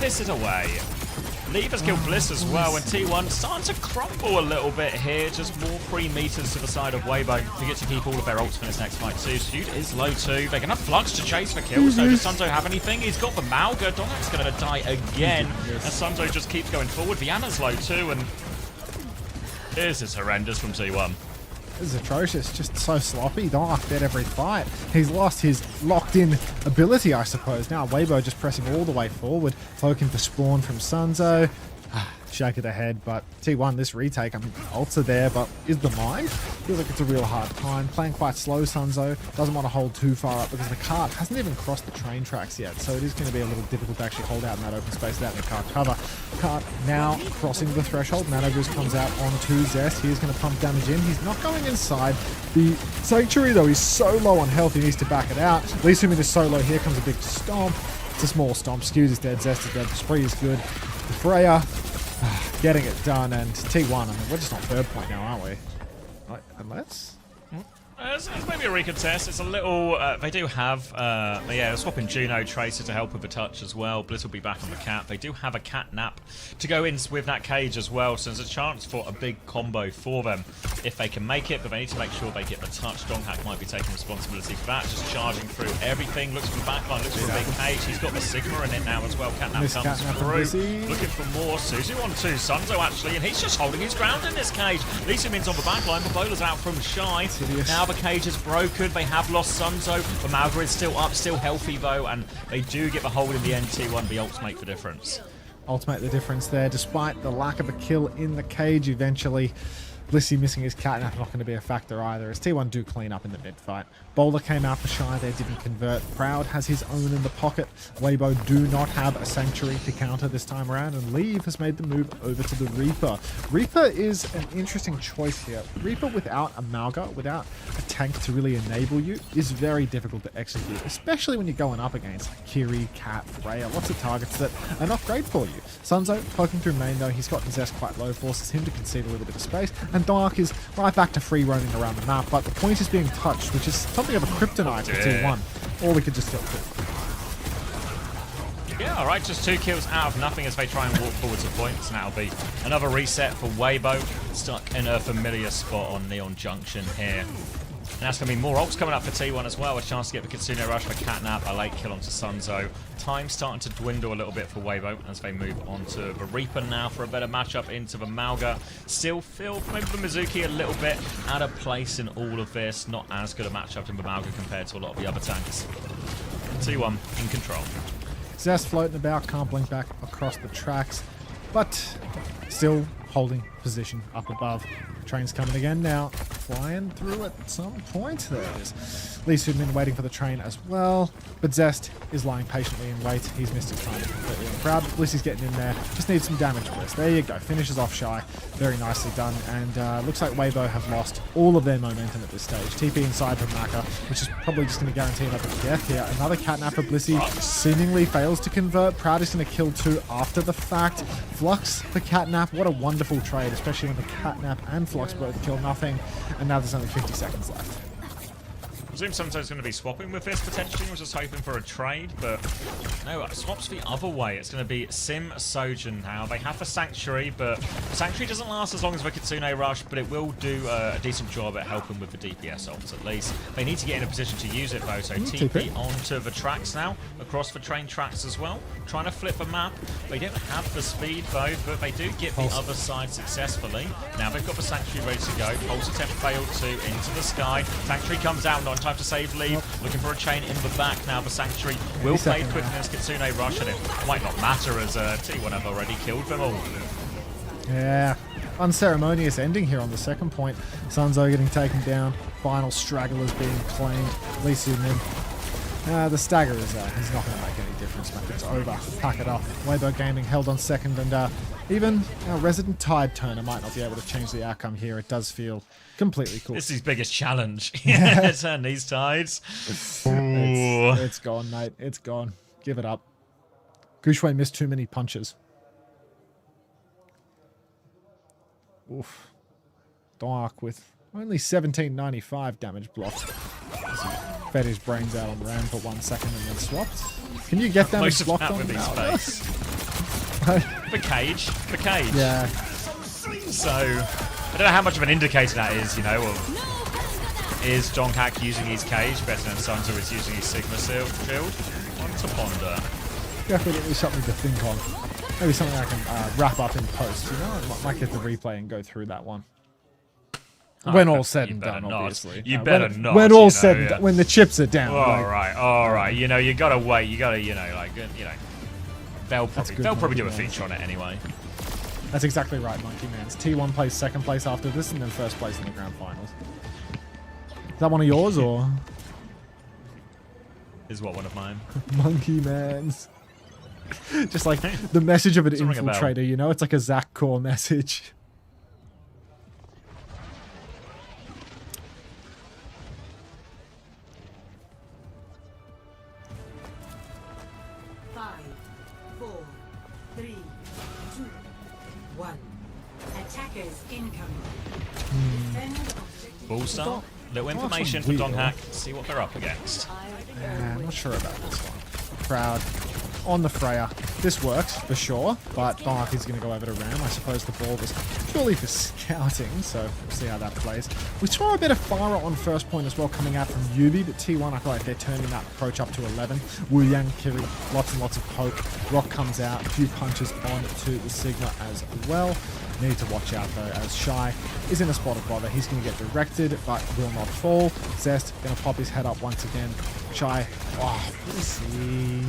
pisses away. Leave has killed Bliss as well, and T1 starting to crumble a little bit here. Just more 3 meters to the side of Weibo to get to keep all of their ults for this next fight too. Skewed is low too. They can have Flux to chase for kills, so does Sunzo have anything? He's got the Malga. Donak's going to die again, and Sunzo just keeps going forward. Viana's low too, and this is horrendous from T1. This is atrocious, just so sloppy. Dark dead every fight. He's lost his locked-in ability, I suppose. Now Weibo just pressing all the way forward, cloaking for spawn from Sunzo. Shake of the head, but T1, this retake, I mean, ults are there, but is the mind? Feels like it's a real hard time. Playing quite slow, Sunzo. Doesn't want to hold too far up because the cart hasn't even crossed the train tracks yet, so it is going to be a little difficult to actually hold out in that open space without the cart cover. Cart now crossing the threshold. Nanoboost comes out onto Zest. He is going to pump damage in. He's not going inside the Sanctuary, though. He's so low on health, he needs to back it out. Leesumi is so low. Here comes a big stomp. It's a small stomp. Skewed is dead. Zest is dead. Spree is good. The Freya getting it done, and T1, I mean, we're just on 3rd point now, aren't we? Like, unless? It's maybe a recontest. It's a little... they do have... yeah, they're swapping Juno Tracer to help with the touch as well. Bliss will be back on the cat. They do have a cat nap to go in with that cage as well, so there's a chance for a big combo for them if they can make it, but they need to make sure they get the touch. Donghack might be taking responsibility for that, just charging through everything. Looks for the backline, looks for a big cage. He's got the Sigma in it now as well. Catnap comes through. Looking for more. Suzu on 2. Sunzo actually, and he's just holding his ground in this cage. Lisa Min's on the backline. The bowler's out from Shy. Now the cage is broken. They have lost Sunzo, but Malga is still up, still healthy though, and they do get the hold in the end. T1, the ults make the difference. Ults make the difference there, despite the lack of a kill in the cage eventually. Blissey missing his catnap not going to be a factor either, as T1 do clean up in the mid fight. Bowler came out for Shy there, didn't convert. Proud has his own in the pocket. Weibo do not have a Sanctuary to counter this time around, and Leave has made the move over to the Reaper. Reaper is an interesting choice here. Reaper without a Malga, without a tank to really enable you, is very difficult to execute, especially when you're going up against Kiri, Cat, Freya, lots of targets that are not great for you. Sunzo poking through main though, he's got Zest quite low, forces him to concede a little bit of space, and Dark is right back to free roaming around the map, but the point is being touched, which is something of a kryptonite for T1, or we could just kill 2. Yeah, alright, just 2 kills out of nothing as they try and walk forward to points, and that'll be another reset for Weibo, stuck in a familiar spot on Neon Junction here. And that's going to be more ults coming up for T1 as well. A chance to get the Kitsune Rush for Catnap, a late kill onto Sunzo. Time starting to dwindle a little bit for Weibo as they move on to the Reaper now for a better matchup into the Malga. Still feel maybe the Mizuki a little bit out of place in all of this. Not as good a matchup in the Malga compared to a lot of the other tanks. T1 in control. Zest floating about, can't blink back across the tracks, but still holding position up above. Train's coming again now, flying through at some point. There it is. Lee Sudmin waiting for the train as well, but Zest is lying patiently in wait. He's missed his time completely on Proud. Blissy's getting in there, just needs some damage, Bliss. There you go, finishes off Shy, very nicely done, and looks like Weibo have lost all of their momentum at this stage. TP inside from Maka, which is probably just going to guarantee another death here. Another catnap for Blissy, seemingly fails to convert. Proud is going to kill 2 after the fact. Flux the catnap, what a wonderful trade, especially when the catnap and Flux both kill nothing, and now there's only 50 seconds left. I presume Sunzo's going to be swapping with this potentially. I was just hoping for a trade, but no, swaps the other way. It's going to be Sim Sojin now. They have a Sanctuary, but Sanctuary doesn't last as long as the Kitsune Rush, but it will do a decent job at helping with the DPS ults at least. They need to get in a position to use it though, so TP onto the tracks now, across the train tracks as well. Trying to flip a map. They don't have the speed though, but they do get the other side successfully. Now they've got the Sanctuary ready to go. Pulse attempt failed too, into the sky. Sanctuary comes out, not in time to save Leave. Looking for a chain in the back now. The Sanctuary will fade quickly as Kitsune Rush, and it might not matter as T1 have already killed them all. Yeah, unceremonious ending here on the second point. Sunzo getting taken down. Final stragglers being claimed. Lee Sudmin. The stagger is he's not going to make any difference, mate. It's over. Pack it up. Weibo Gaming held on second, and even our resident Tide turner might not be able to change the outcome here. It does feel completely cool. This is his biggest challenge. Turn these tides. It's gone, mate. It's gone. Give it up. Gushwei missed too many punches. Oof. Dark with only 1795 damage blocked. Fed his brains out on the RAM for 1 second and then swapped. Can you get damage blocked on him now? The cage. The cage. Yeah. So, I don't know how much of an indicator that is, you know, of is Jonghack using his cage better than Sunzo is using his Sigma shield? One to ponder. Definitely something to think on. Maybe something I can wrap up in post, you know? I might get the replay and go through that one. When all said and done, obviously. You better not. When all said and done, when the chips are down. All right. You know, you gotta wait. You gotta, you know, like, you know, they'll probably do a feature on it anyway. That's exactly right, Monkey Mans. T1 plays second place after this, and then first place in the grand finals. Is that one of yours, or? Is what, one of mine? Monkey Mans. Just like the message of an infiltrator, you know? It's like a Zach Core message. Attackers incoming. Ball start. Little information for Jonghack. See what they're up against. I'm not sure about this one. Proud. on the Freya. This works for sure, but Dark is going to go over to Ram. I suppose the ball was purely for scouting, so we'll see how that plays. We saw a bit of fire on first point as well coming out from Yubi, but T1, I feel like they're turning that approach up to 11. Wu Yang, Kiri, lots and lots of poke. Rock comes out, a few punches on to the Sigma as well. Need to watch out though, as Shy is in a spot of bother. He's going to get directed, but will not fall. Zest going to pop his head up once again. Shy, oh, we'll see.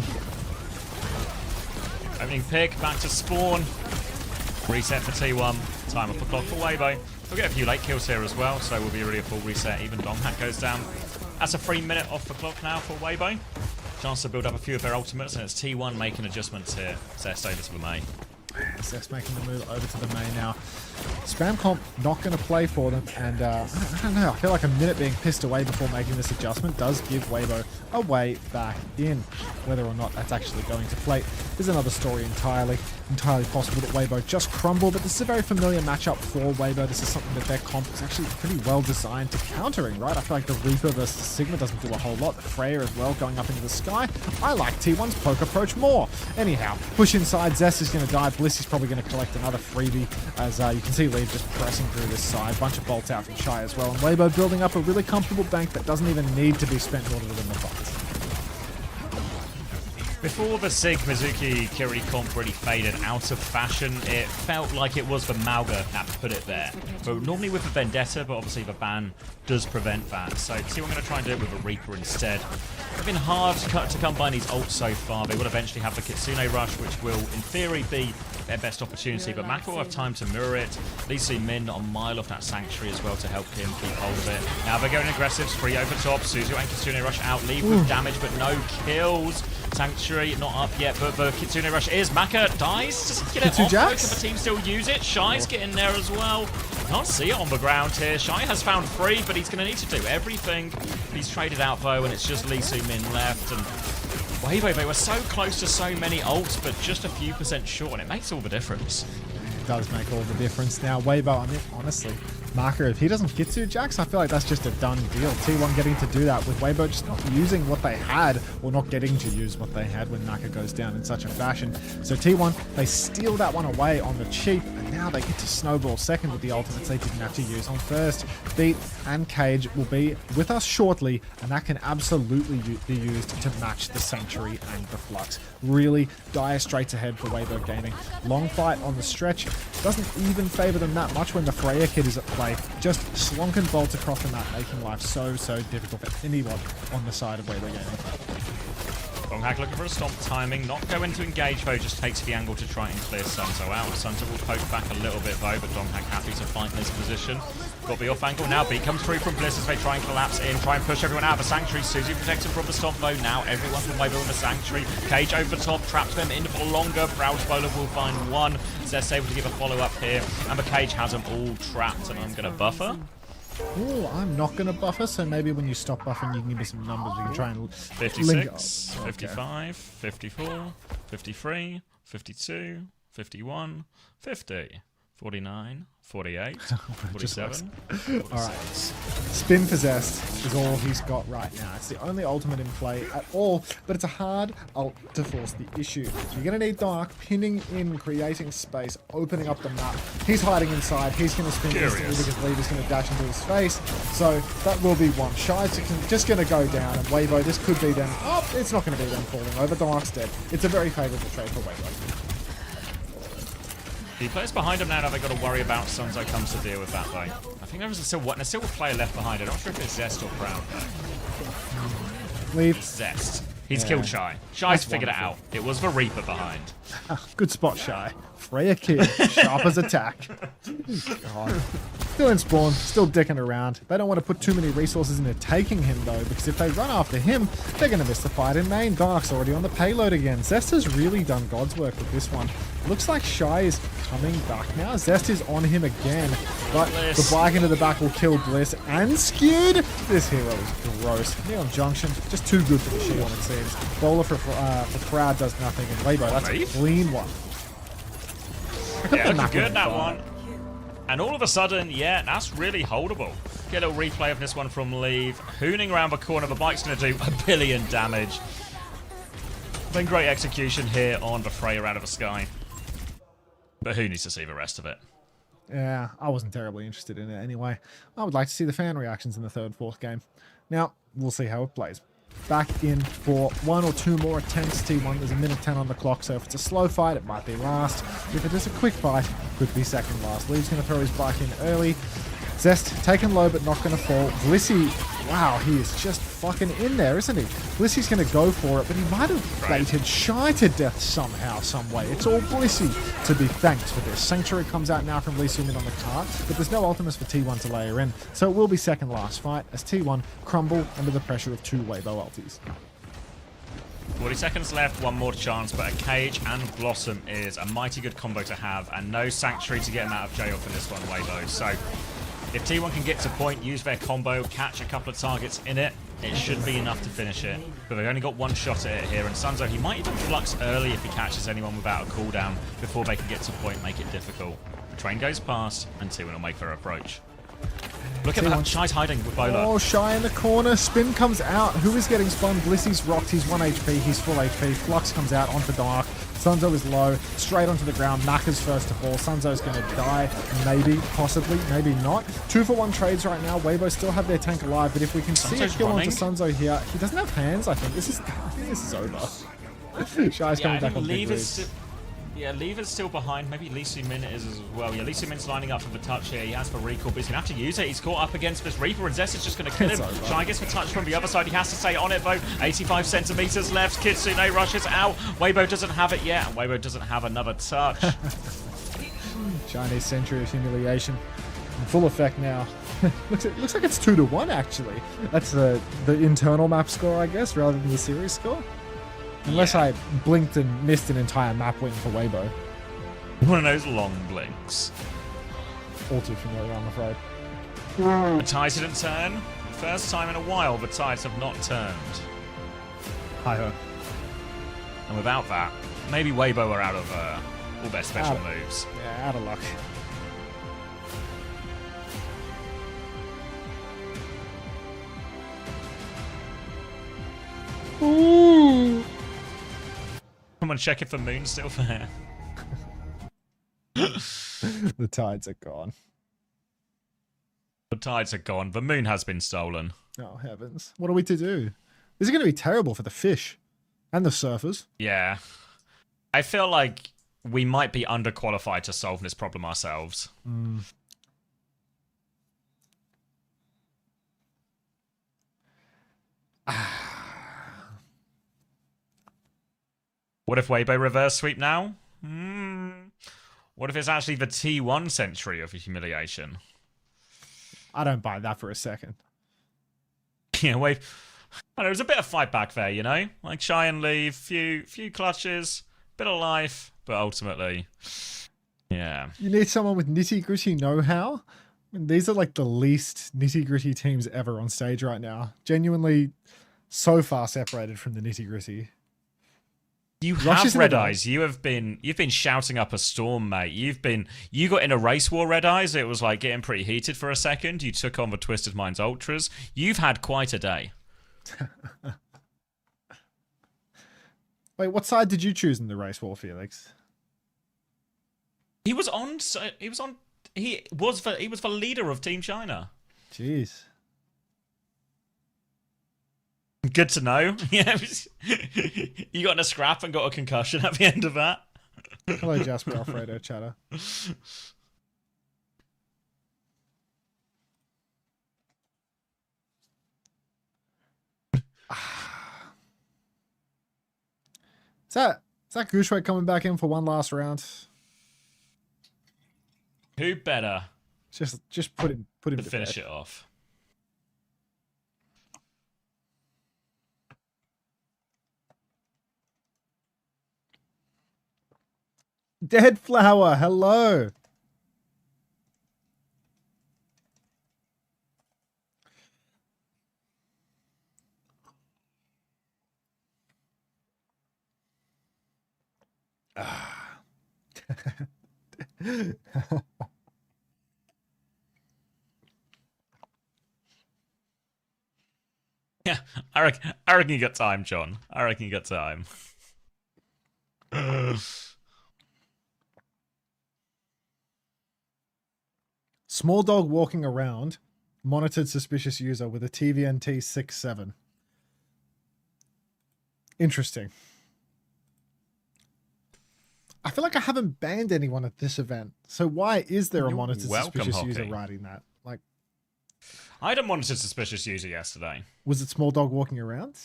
Opening pick, back to spawn. Reset for T1. Time off the clock for Weibo. We'll get a few late kills here as well, so we'll be really a full reset. Even Donghack goes down. That's a 3 minute off the clock now for Weibo. Chance to build up a few of their ultimates, and it's T1 making adjustments here. Zest over to the main. Zest making the move over to the main now. Spam Comp not going to play for them, and I don't know, I feel like a minute being pissed away before making this adjustment does give Weibo a way back in. Whether or not that's actually going to play is another story entirely. Entirely possible that Weibo just crumble, but this is a very familiar matchup for Weibo. This is something that their comp is actually pretty well designed to countering, right? I feel like the Reaper versus the Sigma doesn't do a whole lot. The Freya as well going up into the sky. I like T1's poke approach more. Anyhow, push inside. Zest is going to die. Bliss is probably going to collect another freebie, as you can see Leave just pressing through this side. Bunch of bolts out from Shy as well. And Weibo building up a really comfortable bank that doesn't even need to be spent in order to win the fight. Before the Sig Mizuki Kiri comp really faded out of fashion, it felt like it was the Mauga that put it there. But normally with the Vendetta, but obviously the ban does prevent that. So see, we're going to try and do it with a Reaper instead. It's been hard to come by these ults so far. They will eventually have the Kitsune Rush, which will in theory be their best opportunity, but Maka will have time to mirror it. Lee Min on a mile off that Sanctuary as well to help him keep hold of it. Now they're going aggressive, spree over top. Suzu and Kitsune Rush out, Leave with damage but no kills. Sanctuary not up yet, but the Kitsune Rush is. Maka dies. Doesn't get it off, both of the team still use it. Shy's getting there as well. Can't see it on the ground here. Shy has found free, but he's going to need to do everything. He's traded out though, and it's just Lee Min left. And Weibo, they were so close to so many ults, but just a few % short, and it makes all the difference. It does make all the difference. Now, Weibo, I mean, honestly, Marker, if he doesn't get to Jax, I feel like that's just a done deal. T1 getting to do that with Weibo just not using what they had, or not getting to use what they had when Naka goes down in such a fashion. So T1, they steal that one away on the cheap, and now they get to snowball second with the ultimates they didn't have to use on first. Beat and Cage will be with us shortly, and that can absolutely be used to match the Sanctuary and the Flux. Really dire straits ahead for Weibo Gaming. Long fight on the stretch. Doesn't even favor them that much when the Freya kid is at play. Just slonking bolts across the map, making life so difficult for anyone on the side of Weibo Gaming. Donghack looking for a stomp timing, not going to engage though, just takes the angle to try and clear Sunto out. Sunto will poke back a little bit though, but Donghack happy to fight in this position. Got the off angle now, Beat comes through from Bliss as they try and collapse in, try and push everyone out of the Sanctuary. Suzu protects him from the stomp though, now everyone from Weibo in the Sanctuary. Cage over the top, traps them in for longer, Browse Bowler will find one. Zest able to give a follow up here, and the Cage has them all trapped, and I'm going to buffer. Oh, I'm not going to buffer, so maybe when you stop buffering, you can give me some numbers. We can try and 56, 55, 54, 53, 52, 51, 50, 49, 48, 47, 46. Alright, Spin for Zest is all he's got right now. It's the only ultimate in play at all, but it's a hard ult to force the issue. You're going to need Dark pinning in, creating space, opening up the map. He's hiding inside. He's going to spin instantly because Leave is going to dash into his face. So that will be one. Shy's just going to go down, and Weibo, this could be them. Oh, it's not going to be them falling over. Dark's dead. It's a very favourable trade for Weibo. The players behind him now they've got to worry about Sunzo comes to deal with that though. I think there's still a player left behind. I'm not sure if it's Zest or Proud though. Leave. Zest. He's killed Shy. Shy's figured it out. It was the Reaper behind. Good spot, Shy. Freya kid, sharp as attack. God. Still in spawn, still dicking around. They don't want to put too many resources into taking him though, because if they run after him, they're going to miss the fight in main. Dark's already on the payload again. Zest has really done God's work with this one. Looks like Shy is coming back now. Zest is on him again, but the bike into the back will kill Bliss and Skewed. This hero is gross. Neon Junction, just too good for the shield it seems. Bowler for Proud does nothing, and Weibo, that's a clean one. Yeah, looking good that one. And all of a sudden, yeah, that's really holdable. Get a little replay of this one from Leave. Hooning around the corner, the bike's going to do 1 billion damage. Then great execution here on the Freya out of the sky. But who needs to see the rest of it? Yeah, I wasn't terribly interested in it anyway. I would like to see the fan reactions in the third, fourth game. Now, we'll see how it plays. Back in for 1 or 2 more attempts. T1, there's a minute 10 on the clock, so if it's a slow fight, it might be last. If it is a quick fight, it could be second last. Lee's going to throw his bike in early. Zest taken low, but not going to fall. Blissey, wow, he is just fucking in there, isn't he? Blissey's going to go for it, but he might have baited Shy to death somehow, some way. It's all Blissey to be thanked for this. Sanctuary comes out now from Lee Sumin on the cart, but there's no ultimates for T1 to layer in, so it will be second last fight as T1 crumble under the pressure of 2 Weibo ultis. 40 seconds left, one more chance, but a Cage and Blossom is a mighty good combo to have, and no Sanctuary to get him out of jail for this one, Weibo. So if T1 can get to point, use their combo, catch a couple of targets in it, it should be enough to finish it. But they've only got one shot at it here, and Sunzo, he might even flux early if he catches anyone without a cooldown before they can get to point, make it difficult. The train goes past, and T1 will make their approach. Look at that, Shy's hiding with Bola. Oh, Shy in the corner, Spin comes out. Who is getting spun? Blissey's rocked, he's 1 HP, he's full HP. Flux comes out onto Dark. Sunzo is low, straight onto the ground. Maka's first to fall. Sunzo's going to die, maybe, possibly, maybe not. 2-for-1 trades right now. Weibo still have their tank alive, but if we can see a kill onto Sunzo here, he doesn't have hands, I think. This is over. Shy's coming back on big lead. Yeah, Lever's still behind. Maybe Lee Sumin is as well. Yeah, Lee Sumin's lining up for the touch here. He has the recall, but he's going to have to use it. He's caught up against this Reaper, and Zest is just going to kill him. Shy gets the touch from the other side. He has to stay on it, though. 85 centimeters left. Kitsune rushes out. Weibo doesn't have it yet, and Weibo doesn't have another touch. Chinese Century of Humiliation. In full effect now. looks like it's 2-1, actually. That's the internal map score, I guess, rather than the series score. Unless I blinked and missed an entire map win for Weibo. One of those long blinks. All too familiar, I'm afraid. The tides didn't turn. First time in a while the tides have not turned. Hi-ho. And without that, maybe Weibo are out of all their special moves. Yeah, out of luck. Ooh. Someone check if the moon's still there. The tides are gone. The tides are gone. The moon has been stolen. Oh, heavens. What are we to do? This is going to be terrible for the fish. And the surfers. Yeah. I feel like we might be underqualified to solve this problem ourselves. What if Weibo reverse sweep now? What if it's actually the T1 century of humiliation? I don't buy that for a second. Yeah, I know, there's a bit of fight back there, you know? Like Shy and leave, few clutches, bit of life, but ultimately, yeah. You need someone with nitty-gritty know-how. I mean, these are like the least nitty-gritty teams ever on stage right now. Genuinely so far separated from the nitty-gritty. You have Red Eyes. You've been shouting up a storm, mate. You got in a race war, Red Eyes. It was like getting pretty heated for a second. You took on the Twisted Minds Ultras. You've had quite a day. Wait, what side did you choose in the race war, Felix? He was the leader of Team China. Jeez. Good to know. Yeah, you got in a scrap and got a concussion at the end of that. Hello, Jasper Alfredo chatter. Is that Gushway coming back in for one last round? Who better? Just put him to finish bed. it off. Dead Flower, hello. Yeah, I reckon you got time, John. I reckon you got time. Small dog walking around, monitored suspicious user with a TVNT 6-7. Interesting. I feel like I haven't banned anyone at this event. So why is there a monitored suspicious user writing that? Like, I had a monitored suspicious user yesterday. Was it small dog walking around?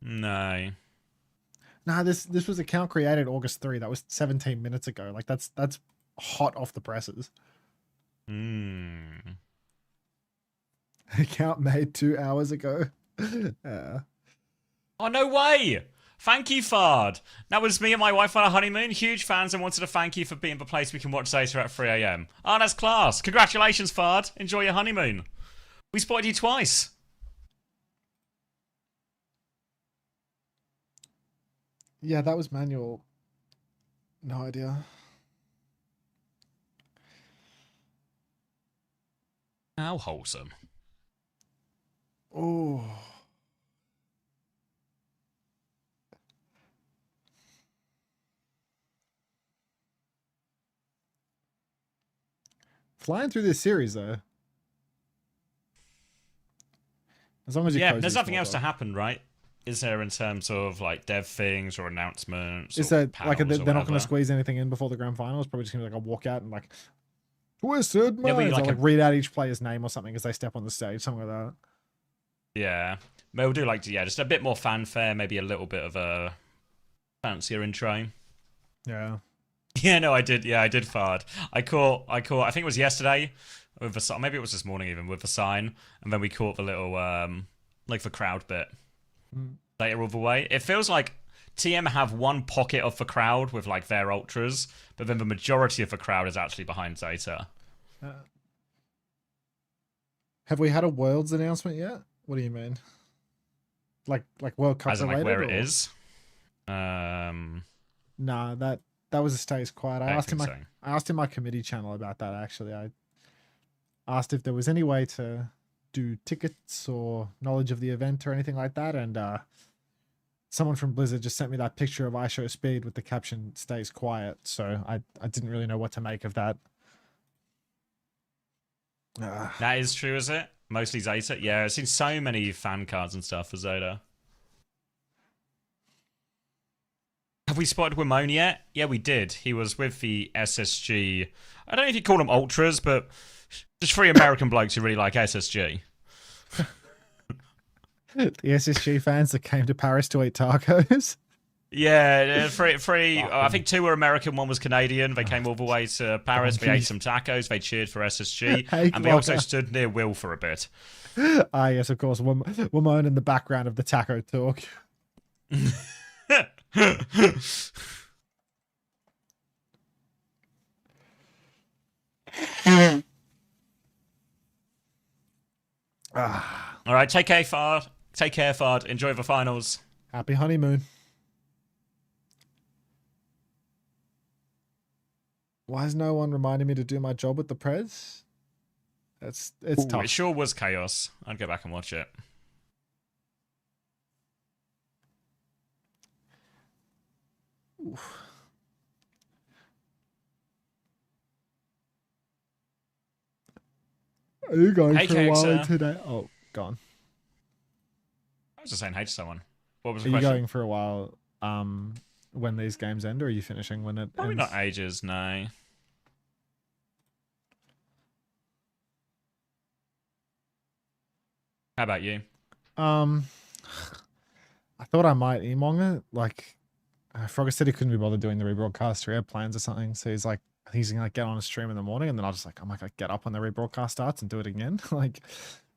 No. Nah, this was account created August 3. That was 17 minutes ago. Like that's hot off the presses. Account made 2 hours ago. Oh, no way! Thank you, Fard. That was me and my wife on a honeymoon. Huge fans and wanted to thank you for being the place we can watch Zeta at 3 AM. Oh, that's class. Congratulations, Fard. Enjoy your honeymoon. We spotted you twice. Yeah, that was manual. No idea. How wholesome. Oh. Flying through this series, though. As long as you there's nothing else to happen, right? Is there in terms of like dev things or announcements? Is that like they're not going to squeeze anything in before the grand final? It's probably just going to be like a walkout and like twisted minds. Like read out each player's name or something as they step on the stage, something like that. Yeah, maybe we'll do like just a bit more fanfare, maybe a little bit of a fancier intro. Yeah. Yeah, no, I did. Yeah, I did Fard. I caught. I think it was yesterday with the maybe it was this morning even with the sign, and then we caught the little like the crowd bit later all the way. It feels like TM have one pocket of the crowd with like their ultras, but then the majority of the crowd is actually behind Zeta. Have we had a Worlds announcement yet? What do you mean? Like World Cup as in related, like where or? it is? Nah, that was a stays quiet. I asked him my committee channel about that actually. I asked if there was any way to do tickets or knowledge of the event or anything like that, and someone from Blizzard just sent me that picture of iShowSpeed with the caption "stays quiet." So I didn't really know what to make of that. That is true, is it? Mostly Zeta? Yeah, I've seen so many fan cards and stuff for Zeta. Have we spotted Wimone yet? Yeah, we did. He was with the SSG. I don't know if you call them ultras, but just 3 American blokes who really like SSG. The SSG fans that came to Paris to eat tacos. Yeah, three. I think 2 were American, 1 was Canadian. They came all the way to Paris. They ate some tacos. They cheered for SSG, and they also stood near Will for a bit. Ah, yes, of course. Wimone in the background of the taco talk. All right, take care, Fard. Take care, Fard. Enjoy the finals. Happy honeymoon. Why is no one reminding me to do my job with the Prez? It's tough. It sure was chaos. I'd go back and watch it. Oof. Are you going for a while today? Oh, gone. I was just saying hey to someone. What was the question? Are you going for a while when these games end, or are you finishing when it Probably ends? not ages, no. How about you? I thought I might emong it. Like, Frogger said he couldn't be bothered doing the rebroadcast. He had plans or something, so he's like, I think he's gonna like get on a stream in the morning, and then I'm like, I get up when the rebroadcast starts and do it again, like,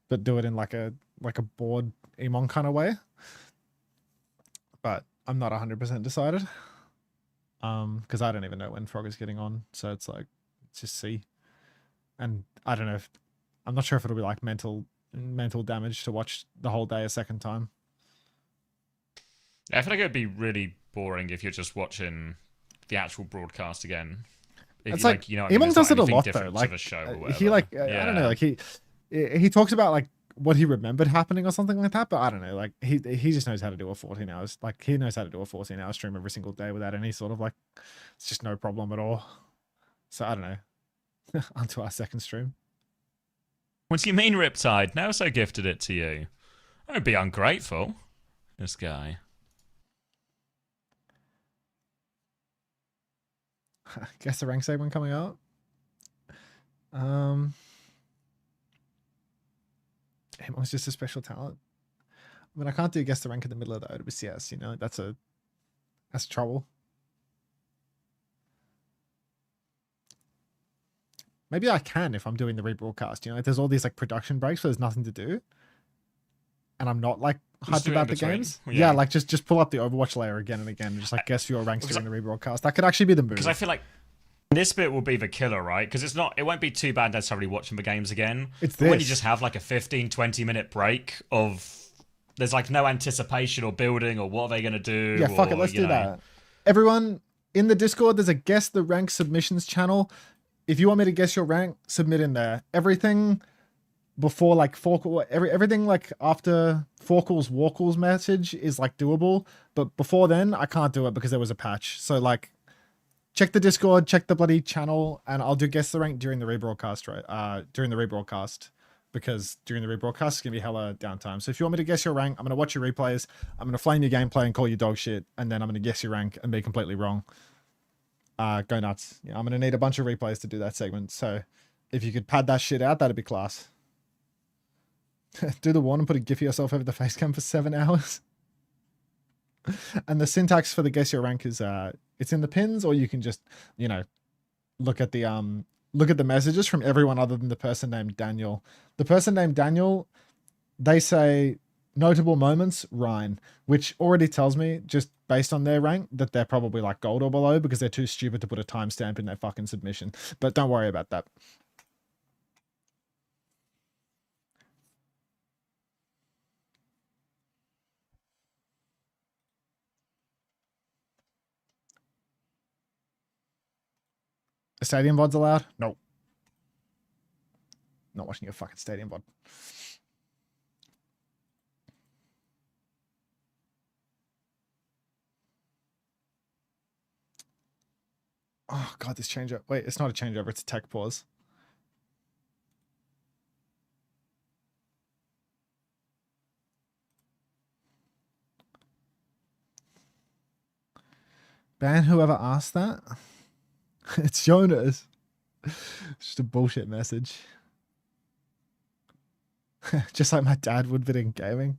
but do it in like a board emong kind of way. But I'm not 100% decided, because I don't even know when Frogger's getting on, so it's like, let's just see. And I don't know if I'm not sure if it'll be like mental damage to watch the whole day a second time. I feel like it'd be really boring if you're just watching the actual broadcast again. It's like, you know, Emong does it a lot though. Like show or he like I don't know, like he talks about like what he remembered happening or something like that. But I don't know. Like he just knows how to do a 14 hours. Like he knows how to do a 14-hour stream every single day without any sort of like, it's just no problem at all. So I don't know. Onto our second stream. What do you mean, Riptide? Now so gifted it to you. Don't be ungrateful. This guy. Guess the rank segment coming up. It was just a special talent. I mean, I can't do guess the rank in the middle of the OWCS, you know, that's trouble. Maybe I can if I'm doing the rebroadcast, you know, like there's all these like production breaks where there's nothing to do. And I'm not like hyped about the games. Yeah, like just pull up the Overwatch layer again and again and just like guess your ranks during the rebroadcast. That could actually be the move. Because I feel like this bit will be the killer, right? Because it won't be too bad necessarily watching the games again. It's when you just have like a 15-20 minute break of there's like no anticipation or building or what are they gonna do? Yeah, fuck it, let's do that. Everyone in the Discord, there's a guess the rank submissions channel. If you want me to guess your rank, submit in there. Everything before like everything like after Forkle's Warkle's message is like doable, but before then I can't do it because there was a patch. So like check the Discord, check the bloody channel, and I'll do guess the rank during the rebroadcast, right? During the rebroadcast, because during the rebroadcast it's gonna be hella downtime. So if you want me to guess your rank, I'm gonna watch your replays, I'm gonna flame your gameplay and call you dog shit, and then I'm gonna guess your rank and be completely wrong. Go nuts. Yeah, I'm gonna need a bunch of replays to do that segment. So if you could pad that shit out, that'd be class. Do the one and put a gif of yourself over the face cam for 7 hours. And the syntax for the guess your rank is it's in the pins, or you can just, you know, look at the messages from everyone other than the person named Daniel. The person named Daniel, they say notable moments, Ryan, which already tells me, just based on their rank, that they're probably like gold or below because they're too stupid to put a timestamp in their fucking submission. But don't worry about that. Stadium VODs allowed? Nope. Not watching your fucking stadium VOD. Oh god, this changeover. Wait, it's not a changeover, it's a tech pause. Ban whoever asked that? It's Jonas. It's just a bullshit message. Just like my dad would be in gaming.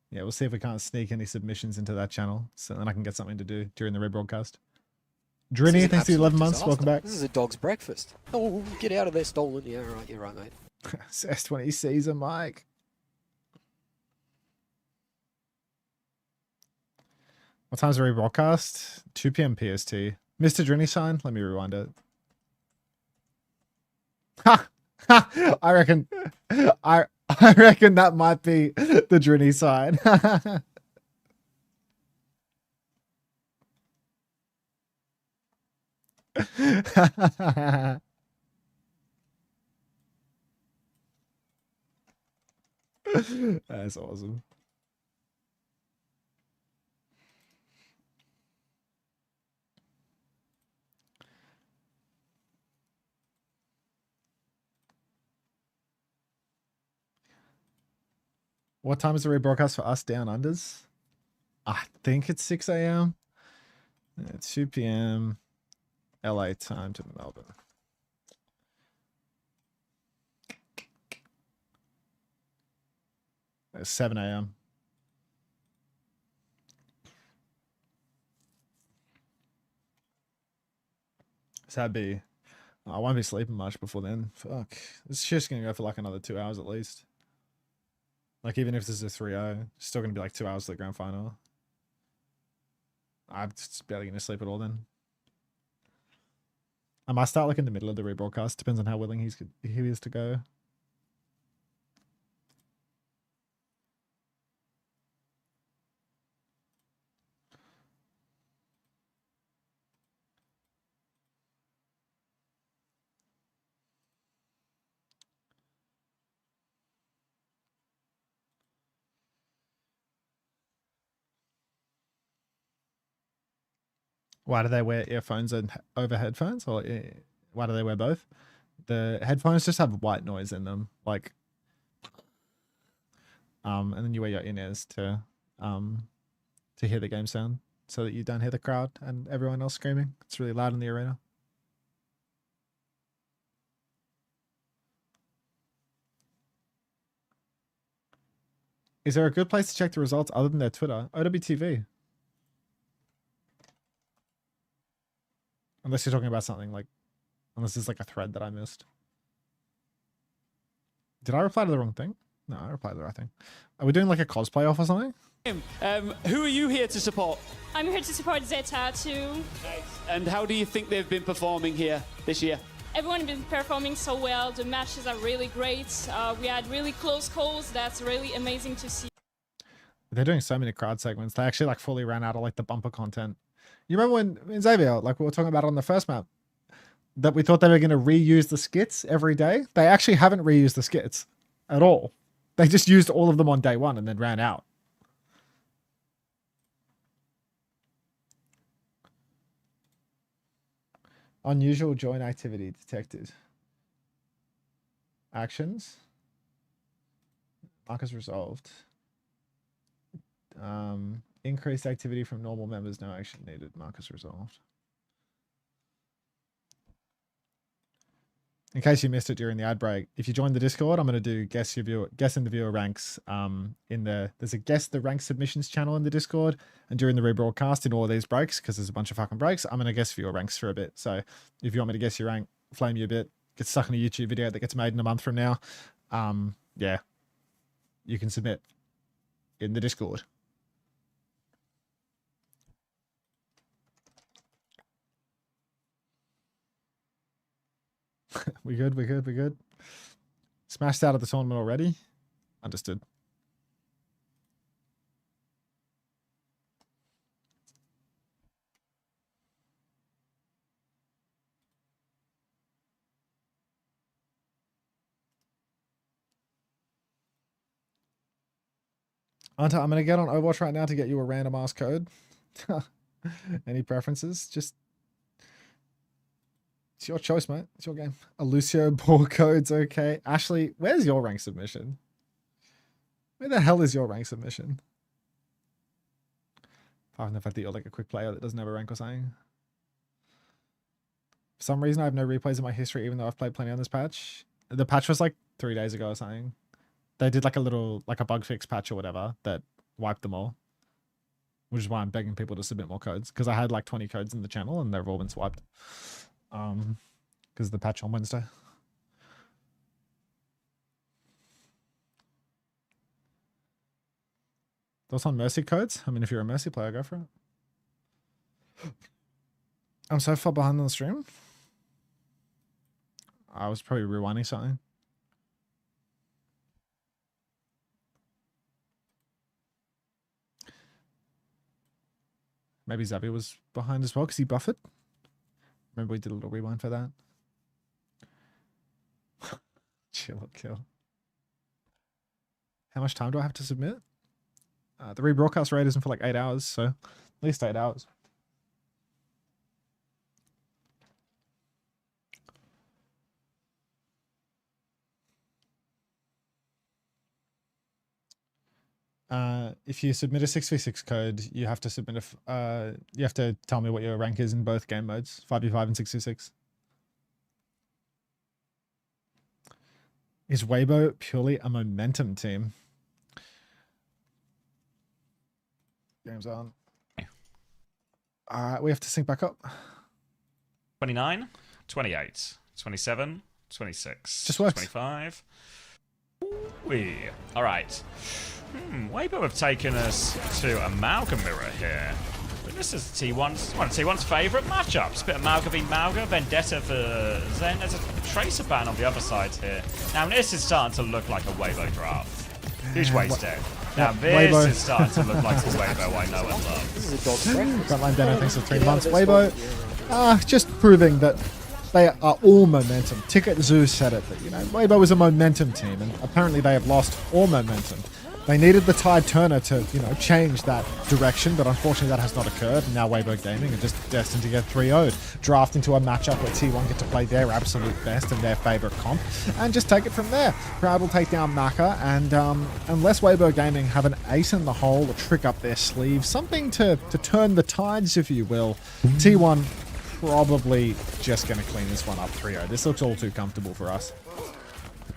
Yeah, we'll see if we can't sneak any submissions into that channel, so then I can get something to do during the rebroadcast. Drini, thanks for 11 months. Welcome back. This is a dog's breakfast. Oh, get out of there, stolen. Yeah, right, you're right, mate. S20 Caesar, Mike. What time's the rebroadcast? 2 p.m. PST. Mr. Drini sign? Let me rewind it. Ha! Ha! I reckon that might be the Drini sign. That's awesome. What time is the rebroadcast for us down unders? I think it's 6 a.m. 2 p.m. LA time to Melbourne. It's 7 a.m. So that'd be... I won't be sleeping much before then. Fuck. This shit's gonna go for like another 2 hours at least. Like, even if this is a 3-0, it's still going to be like 2 hours to the grand final. I'm just barely going to sleep at all then. I might start like in the middle of the rebroadcast. Depends on how willing he is to go. Why do they wear earphones and over headphones, or why do they wear both? The headphones just have white noise in them, like, and then you wear your in-ears to hear the game sound, so that you don't hear the crowd and everyone else screaming. It's really loud in the arena. Is there a good place to check the results other than their Twitter? OWTV. Unless you're talking about something like, unless it's like a thread that I missed. Did I reply to the wrong thing? No, I replied to the right thing. Are we doing like a cosplay off or something? Who are you here to support? I'm here to support Zeta too. And how do you think they've been performing here this year? Everyone has been performing so well. The matches are really great. We had really close calls. That's really amazing to see. They're doing so many crowd segments. They actually like fully ran out of like the bumper content. You remember when in Xavier, like we were talking about on the first map, that we thought they were going to reuse the skits every day? They actually haven't reused the skits at all. They just used all of them on day one and then ran out. Unusual join activity detected. Actions. Markers resolved. Increased activity from normal members. No action needed. Markers resolved. In case you missed it during the ad break, if you join the Discord, I'm going to do guess in the viewer ranks. There's a guess the rank submissions channel in the Discord, and during the rebroadcast in all of these breaks, because there's a bunch of fucking breaks, I'm going to guess viewer ranks for a bit. So if you want me to guess your rank, flame you a bit, get stuck in a YouTube video that gets made in a month from now, yeah, you can submit in the Discord. We good. Smashed out of the tournament already? Understood. Unter, I'm going to get on Overwatch right now to get you a random ass code. Any preferences? Just... It's your choice, mate. It's your game. A Lucio ball code's okay. Ashley, where's your rank submission? Where the hell is your rank submission? Apart from the fact that you're like a quick player that doesn't have a rank or something. For some reason, I have no replays in my history, even though I've played plenty on this patch. The patch was like 3 days ago or something. They did like a little, like a bug fix patch or whatever that wiped them all. Which is why I'm begging people to submit more codes. Because I had like 20 codes in the channel and they've all been swiped. Because of the patch on Wednesday. Those on Mercy codes? I mean, if you're a Mercy player, go for it. I'm so far behind on the stream. I was probably rewinding something. Maybe Xavier was behind as well because he buffered. Remember we did a little rewind for that. Chill. How much time do I have to submit? The rebroadcast rate isn't for like 8 hours, so at least 8 hours. If you submit a 6v6 code, you have to submit you have to tell me what your rank is in both game modes, 5v5 and 6v6. Is Weibo purely a momentum team? Game's on. Alright, we have to sync back up. 29, 28, 27, 26, just works. 25. Alright. Weibo have taken us to a Mauga mirror here. But this is T1's one of T1's favourite matchups. Bit of Mauga v Mauga, Vendetta for Zen. There's a Tracer ban on the other side here. Now this is starting to look like a Weibo draft. Huge waste dead. Now this Weibo. is starting to look like the Weibo I know and love. This is a dog's breakfast. Frontline Deno, thanks for 3 months. Weibo, just proving that they are all momentum. Ticket Zeus said it, that, you know, Weibo is a momentum team, and apparently they have lost all momentum. They needed the tide turner to, you know, change that direction, but unfortunately that has not occurred. And now Weibo Gaming are just destined to get 3-0'd. Draft into a matchup where T1 get to play their absolute best and their favorite comp, and just take it from there. Proud will take down Maka, and unless Weibo Gaming have an ace in the hole, a trick up their sleeve, something to turn the tides, if you will, T1 probably just going to clean this one up 3-0. This looks all too comfortable for us.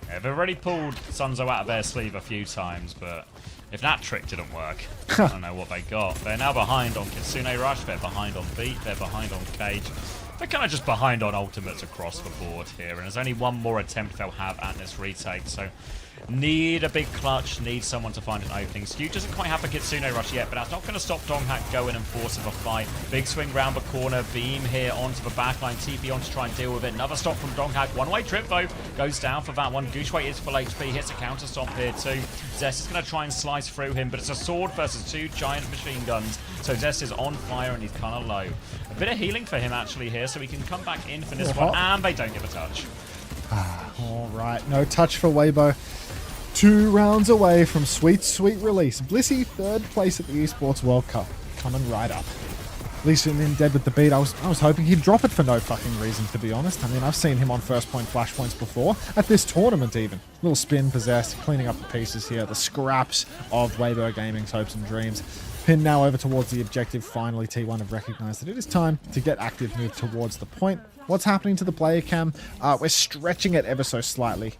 Yeah, they've already pulled Sunzo out of their sleeve a few times, but if that trick didn't work, I don't know what they got. They're now behind on Kitsune Rush, they're behind on Beat, they're behind on Cage. They're kind of just behind on ultimates across the board here, and there's only one more attempt they'll have at this retake, so need a big clutch, need someone to find an opening. Skew doesn't quite have a Kitsune Rush yet, but that's not going to stop Donghack going and forcing a fight. Big swing round the corner, beam here onto the backline, TP on to try and deal with it. Another stop from Donghack, one-way trip though, goes down for that one. Gooshway is full HP, hits a counter stomp here too. Zest is going to try and slice through him, but it's a sword versus two giant machine guns, so Zest is on fire and he's kind of low. A bit of healing for him actually here, so he can come back in for this one, and they don't give a touch. Alright, no touch for Weibo. 2 rounds away from sweet, sweet release. Blissey, 3rd place at the Esports World Cup. Coming right up. Lisa Min dead with the beat. I was hoping he'd drop it for no fucking reason, to be honest. I mean, I've seen him on first point flash points before. At this tournament, even. Little spin possessed, cleaning up the pieces here. The scraps of Weibo Gaming's hopes and dreams. Pin now over towards the objective. Finally, T1 have recognized that it is time to get active, move towards the point. What's happening to the player cam? We're stretching it ever so slightly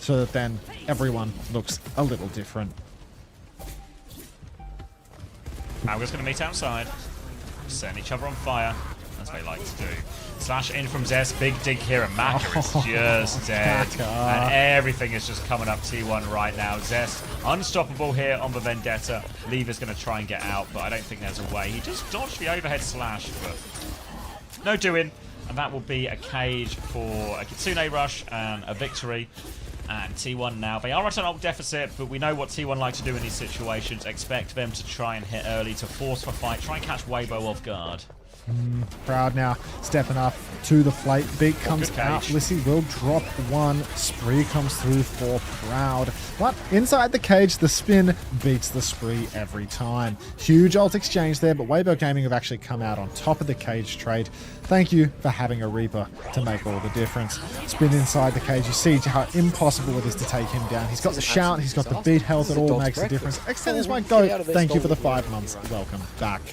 so that then everyone looks a little different. Now we're just going to meet outside. Setting each other on fire, as they like to do. Slash in from Zest, big dig here, and Maka is just dead. And everything is just coming up T1 right now. Zest, unstoppable here on the Vendetta. Lever's going to try and get out, but I don't think there's a way. He just dodged the overhead slash, but no doing. And that will be a Cage for a Kitsune Rush and a victory. And T1 now, they are at an ult deficit, but we know what T1 like to do in these situations. Expect them to try and hit early to force the fight, try and catch Weibo off guard. Proud now, stepping up to the plate. Beat comes out. Blissey will drop one. Spree comes through for Proud. But inside the cage, the spin beats the Spree every time. Huge ult exchange there, but Weibo Gaming have actually come out on top of the cage trade. Thank you for having a Reaper to make all the difference. Spin inside the cage. You see how impossible it is to take him down. He's got the shout, he's got the beat health, it all makes a difference. Extend is my goat. Thank you for the 5 months. Welcome back.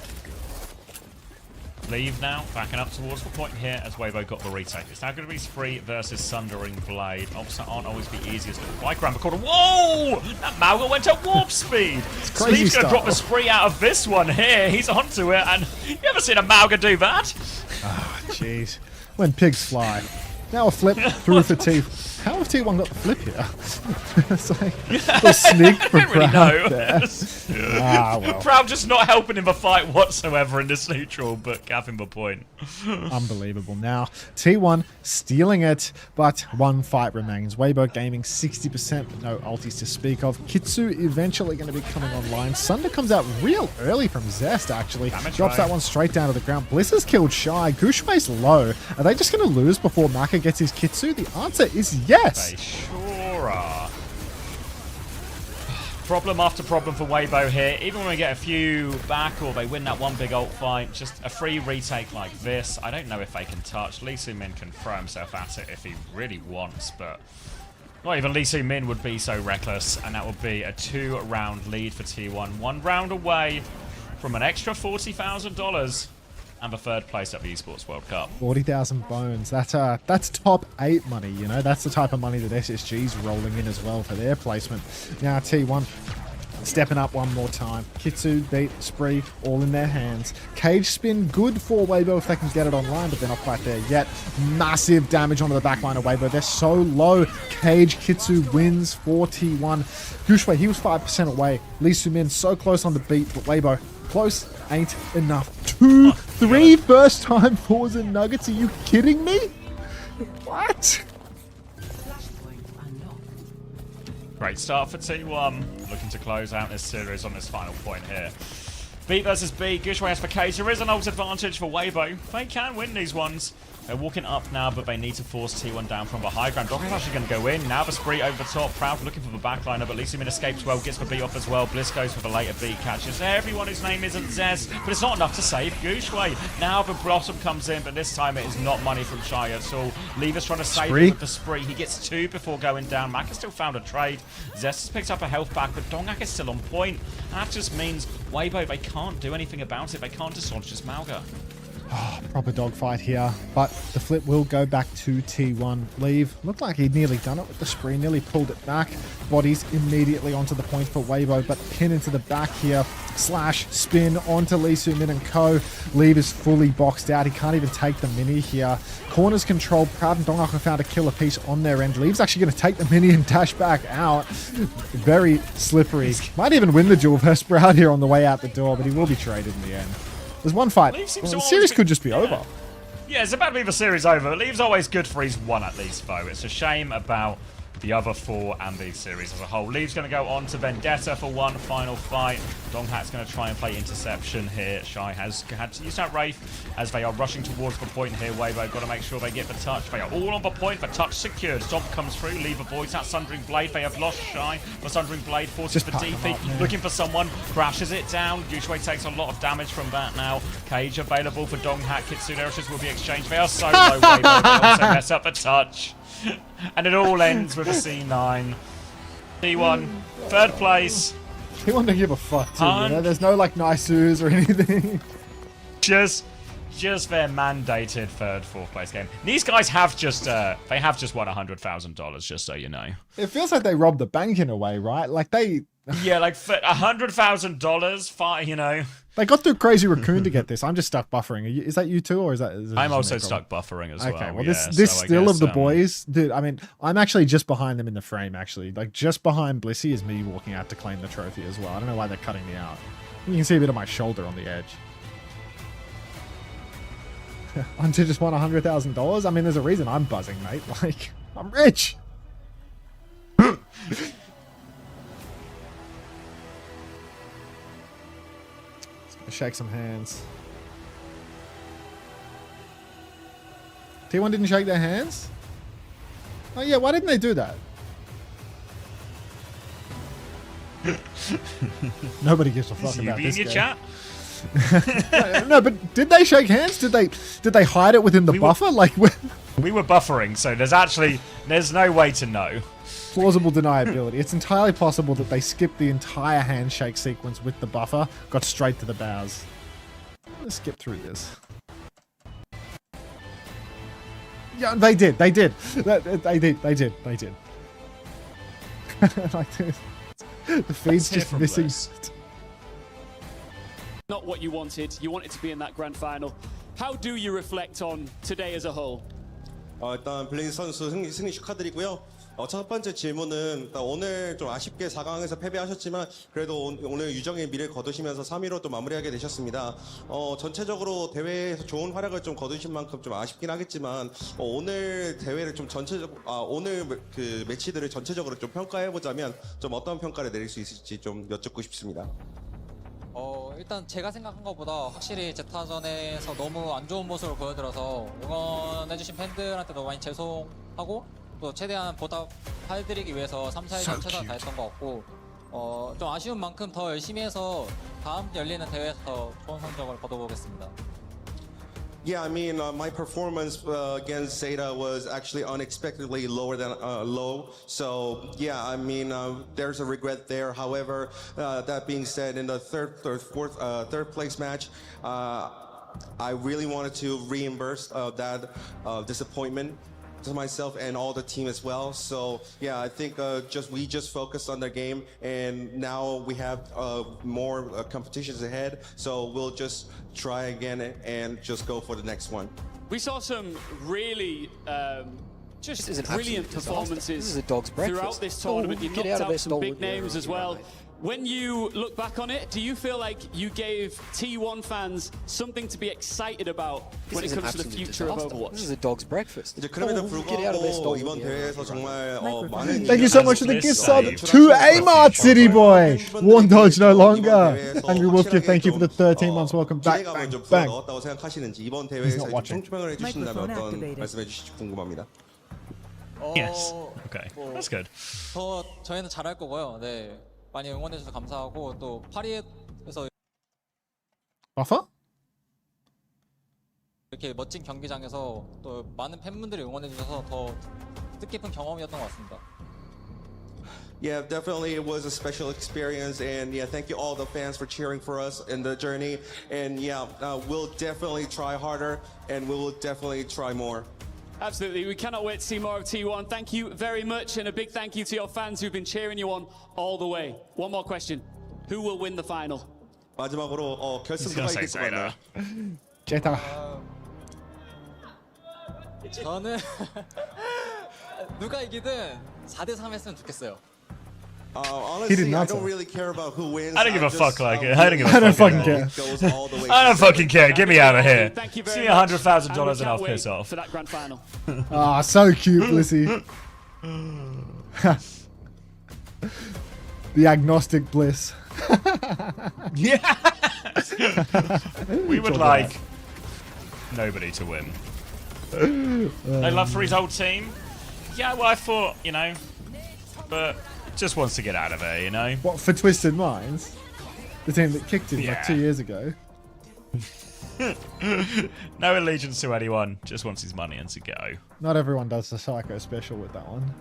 Leave now, backing up towards the point here as Weibo got the retake. It's now going to be Spree versus Sundering Blade. Obviously, aren't always the easiest to bike around the corner. Whoa! That Mauga went at warp speed. Sleeve's going to drop the Spree out of this one here. He's onto it, and you ever seen a Mauga do that? Oh, jeez. When pigs fly. Now a flip through for T. How have T1 got the flip here? It's like a sneak for Proud there. Well. Proud just not helping in the fight whatsoever in this neutral, but having the point. Unbelievable. Now, T1 stealing it, but one fight remains. Weibo Gaming 60%, but no ultis to speak of. Kitsu eventually going to be coming online. Sunder comes out real early from Zest, actually. Drops that one straight down to the ground. Bliss has killed Shy. Gooshway's low. Are they just going to lose before Maka gets his Kitsu? The answer is yes. They sure are. Problem after problem for Weibo here. Even when we get a few back or they win that one big ult fight, just a free retake like this, I don't know if they can touch. Lee Soo-min can throw himself at it if he really wants, but not even Lee Soo-min would be so reckless, and that would be a 2-round lead for T1. 1 round away from an extra $40,000 and the 3rd place at the Esports World Cup. 40,000 bones. That's top 8 money, you know. That's the type of money that SSG's rolling in as well for their placement. Now T1 stepping up one more time. Kitsu, Beat, Spree, all in their hands. Cage spin, good for Weibo if they can get it online, but they're not quite there yet. Massive damage onto the backline of Weibo. They're so low. Cage, Kitsu wins for T1. Gooshway, he was 5% away. Lee Soo-min so close on the beat, but Weibo close ain't enough. 2, 3 first time fours and nuggets. Are you kidding me? What? Great start for T1. Looking to close out this series on this final point here. B versus B. Gushway has for Cage. There is an ult advantage for Weibo. They can win these ones. They're walking up now, but they need to force T1 down from the high ground. Dog is actually going to go in. Now the spree over the top. Proud looking for the backliner, but Lucian escapes well. Gets the B off as well. Bliss goes for the later B. Catches everyone whose name isn't Zez, but it's not enough to save Gushway. Now the Blossom comes in, but this time it is not money from Shy at all. Lever's trying to save him with the spree. He gets 2 before going down. Mac has still found a trade. Zez has picked up a health back, but Dongak is still on point. That just means Weibo, they can't do anything about it. They can't dislodge this Malga. Oh, proper dogfight here, but the flip will go back to T1. Leave looked like he'd nearly done it with the spree, nearly pulled it back. Bodies immediately onto the point for Weibo, but pin into the back here. Slash, spin onto Lee Soo-min and co. Leave is fully boxed out. He can't even take the mini here. Corners controlled. Proud and Dongak have found a killer piece on their end. Leave's actually going to take the mini and dash back out. Very slippery. Might even win the duel versus Proud here on the way out the door, but he will be traded in the end. There's one fight. Well, the series could just be over. Yeah, it's about to be the series over. Leave's always good for his one at least, though. It's a shame about the other 4 and the series as a whole. Leave's going to go on to Vendetta for one final fight. Donghat's going to try and play interception here. Shy has had to use that Wraith as they are rushing towards the point here. Weibo got to make sure they get the touch. They are all on the point. The touch secured. Stomp comes through. Leave avoids that Sundering Blade. They have lost Shy. The Sundering Blade forces the DP. Looking for someone. Crashes it down. Yushway takes a lot of damage from that now. Cage available for Donghat. Kitsune Arrows will be exchanged. They are so low. Weibo. They also mess up the touch. And it all ends with a C9. T1, 3rd place. T1 don't give a fuck too, you know? There's no like nice-oos or anything. Just their mandated 3rd, 4th place game. These guys have just they have just won $100,000, just so you know. It feels like they robbed the bank in a way, right? Like they... Yeah, like for $100,000, you know. They got through Crazy Raccoon to get this. I'm just stuck buffering. Is that you too, or is that? I'm also stuck buffering as well. Okay, well, this still of the boys, dude. I mean, I'm actually just behind them in the frame. Actually, like just behind Blissey is me walking out to claim the trophy as well. I don't know why they're cutting me out. You can see a bit of my shoulder on the edge. Unter just won $100,000. I mean, there's a reason I'm buzzing, mate. Like, I'm rich. Shake some hands. T1 didn't shake their hands? Oh yeah, why didn't they do that? Nobody gives a fuck about this in your game. Chat? No, but did they shake hands? Did they hide it within the buffer? Like we were buffering, so there's no way to know. Plausible deniability. It's entirely possible that they skipped the entire handshake sequence with the buffer, got straight to the bows. Let's skip through this. Yeah, they did. They did. They did. Like the feed's just missing. Not what you wanted. You wanted to be in that grand final. How do you reflect on today as a whole? 일단 블레이즈 선수 승리 축하드리고요. 첫 번째 질문은 오늘 좀 아쉽게 4강에서 패배하셨지만 그래도 오늘 유정의 미래를 거두시면서 3위로 또 마무리하게 되셨습니다. 전체적으로 대회에서 좋은 활약을 좀 거두신 만큼 좀 아쉽긴 하겠지만 오늘 대회를 좀 오늘 그 매치들을 전체적으로 좀 평가해 보자면 좀 어떤 평가를 내릴 수 있을지 좀 여쭙고 싶습니다. 일단 제가 생각한 것보다 확실히 제타전에서 너무 안 좋은 모습을 보여드려서 응원해주신 팬들한테도 많이 죄송하고 또 최대한 보답해드리기 위해서 3, 4일간 최선을 다했던 것 같고 좀 아쉬운 만큼 더 열심히 해서 다음 열리는 대회에서 더 좋은 성적을 거둬보겠습니다. Yeah, I mean, my performance against Zeta was actually unexpectedly lower than low. So, yeah, I mean, there's a regret there. However, that being said, in the third place match, I really wanted to reimburse that disappointment to myself and all the team as well. So yeah, I think we just focused on the game, and now we have more competitions ahead. So we'll just try again and just go for the next one. We saw some really just brilliant performances This is a dog's breakfast. throughout this tournament. You knocked out some big names as well. When you look back on it, do you feel like you gave T1 fans something to be excited about when it comes to the future of Overwatch? This is a dog's breakfast. 이제 그럼에도 불구하고 이번 대회에서 정말 많은 Thank you so much for the gift sub to Amart City Boy. One dodge no longer. Angry Wolf Gift, thank you for the 13 months. Welcome back. 기회가 Bang, 먼저 불어 bang. 넣었다고 생각하시는지 이번 He's 대회에서 not watching. 총평을 해주신다면 어떤 말씀해 주실지 궁금합니다. Yes. Okay. That's good. 저희는 잘할 거고요. 네. 많이 응원해 주셔서 감사하고 또 파리에서 Buffer? 이렇게 멋진 경기장에서 또 많은 팬분들이 응원해 주셔서 더 뜻깊은 경험이었던 것 같습니다. Yeah, definitely it was a special experience, and yeah, thank you all the fans for cheering for us in the journey. And yeah, we'll definitely try harder, and we will definitely try more. Absolutely. We cannot wait to see more of T1. Thank you very much, and a big thank you to your fans who've been cheering you on all the way. One more question. Who will win the final? 마지막으로 결승부가 있을 것 같나요? Zeta. 저는 누가 이기든 4대3 했으면 좋겠어요. Honestly, I don't really care about who wins. I don't give a fuck like it. I don't give a I don't fuck. fucking care. I don't fucking care. Get me out of here. Thank you See very me much. $100,000 And we and I'll can't piss wait off. for that grand final. Ah, so cute, Blissy. The agnostic bliss. Yeah. We would like nobody to win. I love for his old team. Yeah, well, I thought, you know, but just wants to get out of there, you know. What, for Twisted Minds? The team that kicked him like 2 years ago. No allegiance to anyone, just wants his money and to go. Not everyone does the Psycho special with that one.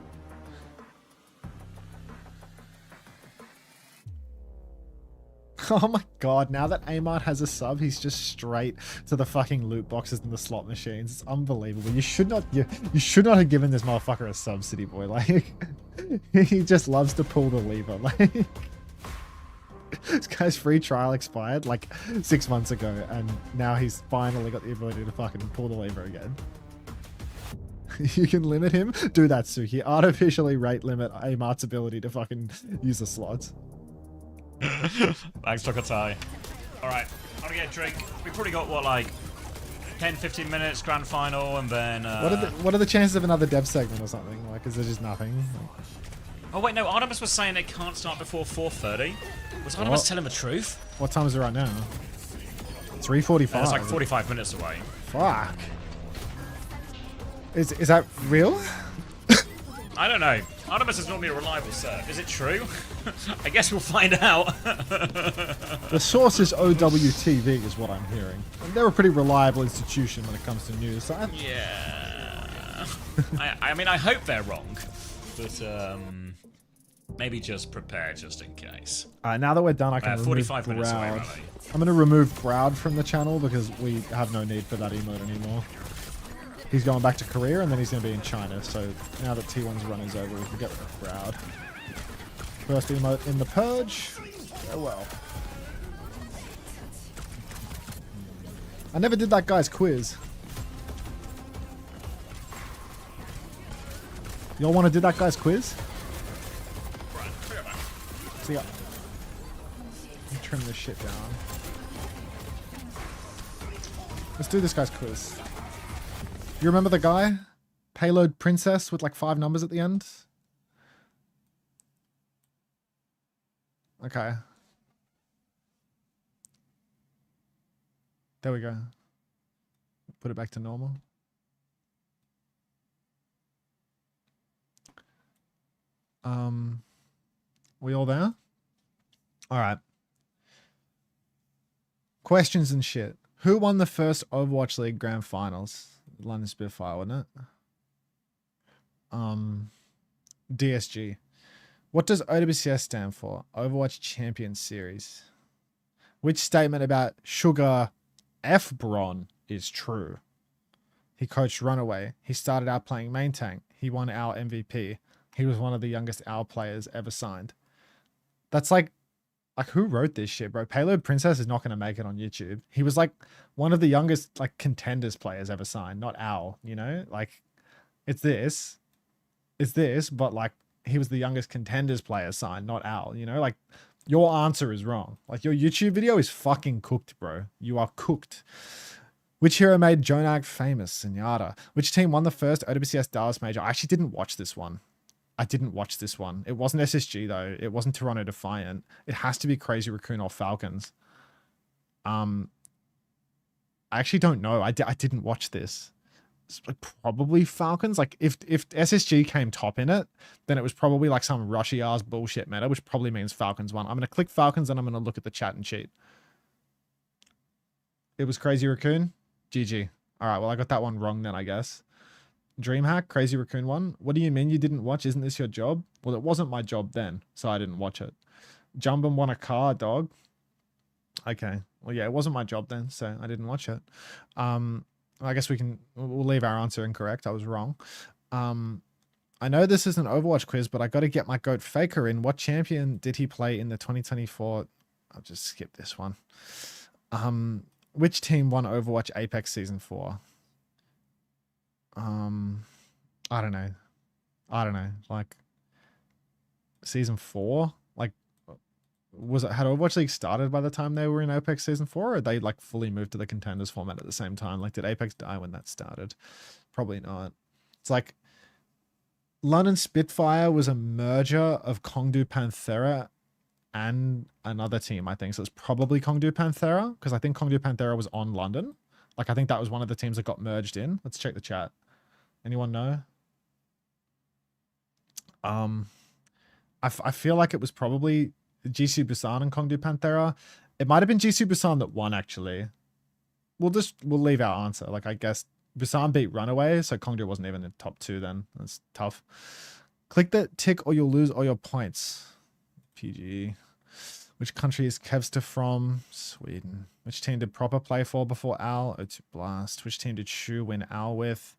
Oh my god, now that Amart has a sub, he's just straight to the fucking loot boxes and the slot machines. It's unbelievable. You should not have given this motherfucker a sub, City Boy. Like, he just loves to pull the lever. Like, this guy's free trial expired like 6 months ago, and now he's finally got the ability to fucking pull the lever again. You can limit him? Do that, Suki. Artificially rate limit Amart's ability to fucking use the slots. Thanks, Tokatai. Alright, I'm gonna get a drink. We've probably got, what, like 10-15 minutes, grand final, and then... What are the chances of another dev segment or something? Like, is there just nothing? Oh, wait, no, Artemis was saying it can't start before 4:30. Was Artemis telling the truth? What time is it right now? 3:45. It's like 45 minutes away. Fuck. Is that real? I don't know. Artemis is normally a reliable serve. Is it true? I guess we'll find out. The source is OWTV is what I'm hearing. And they're a pretty reliable institution when it comes to news. So yeah. I mean, I hope they're wrong. But, maybe just prepare just in case. Alright, now that we're done, I can remove 45 minutes away, Groud. really. I'm going to remove Groud from the channel because we have no need for that emote anymore. He's going back to Korea and then he's going to be in China. So now that T1's run is over, we can get rid of Groud. First emote in the Purge. Farewell. I never did that guy's quiz. Y'all want to do that guy's quiz? See ya. Let me trim this shit down. Let's do this guy's quiz. You remember the guy? Payload Princess with like 5 numbers at the end? Okay. There we go. Put it back to normal. We all there? Alright. Questions and shit. Who won the first Overwatch League Grand Finals? London Spitfire, wasn't it? DSG. What does OWCS stand for? Overwatch Champions Series. Which statement about Sugar F. Bron is true? He coached Runaway. He started out playing main tank. He won our MVP. He was one of the youngest OWL players ever signed. That's like who wrote this shit, bro? Payload Princess is not going to make it on YouTube. He was like one of the youngest like contenders players ever signed, not OWL, you know? Like it's this, but like he was the youngest contenders player signed, not OWL, you know? Like Your answer is wrong. Like, your YouTube video is fucking cooked, bro. You are cooked. Which hero made Jonag famous? Zenyatta. Which team won the first OWCS Dallas Major? I actually didn't watch this one. I didn't watch this one. It wasn't SSG, though. It wasn't Toronto Defiant. It has to be Crazy Raccoon or Falcons. I actually don't know. I didn't watch this. It's like probably Falcons. Like, if SSG came top in it, then it was probably like some rushy-ass bullshit meta, which probably means Falcons won. I'm going to click Falcons, and I'm going to look at the chat and cheat. It was Crazy Raccoon. GG. All right, well, I got that one wrong then, I guess. Dreamhack, Crazy Raccoon one. What do you mean you didn't watch? Isn't this your job? Well, it wasn't my job then, so I didn't watch it. Jumbin won a car, dog. Okay. Well, yeah, it wasn't my job then, so I didn't watch it. I guess we'll leave our answer incorrect. I was wrong. I know this is an Overwatch quiz, but I got to get my GOAT Faker in. What champion did he play in the 2024? I'll just skip this one. Which team won Overwatch Apex Season 4? I don't know. Like, Season 4? Like, had Overwatch League started by the time they were in Apex Season 4? Or had they, like, fully moved to the Contenders format at the same time? Like, did Apex die when that started? Probably not. It's like, London Spitfire was a merger of Kongdu Panthera and another team, I think. So it's probably Kongdu Panthera, because I think Kongdu Panthera was on London. Like, I think that was one of the teams that got merged in. Let's check the chat. Anyone know? I feel like it was probably GC Busan and Kongdu Panthera. It might have been GC Busan that won, actually. We'll leave our answer. Like, I guess Busan beat Runaway, so Kongdu wasn't even in top 2 then. That's tough. Click the tick or you'll lose all your points. PG. Which country is Kevster from? Sweden. Which team did Proper play for before Al? O2 Blast. Which team did Shu win Al with?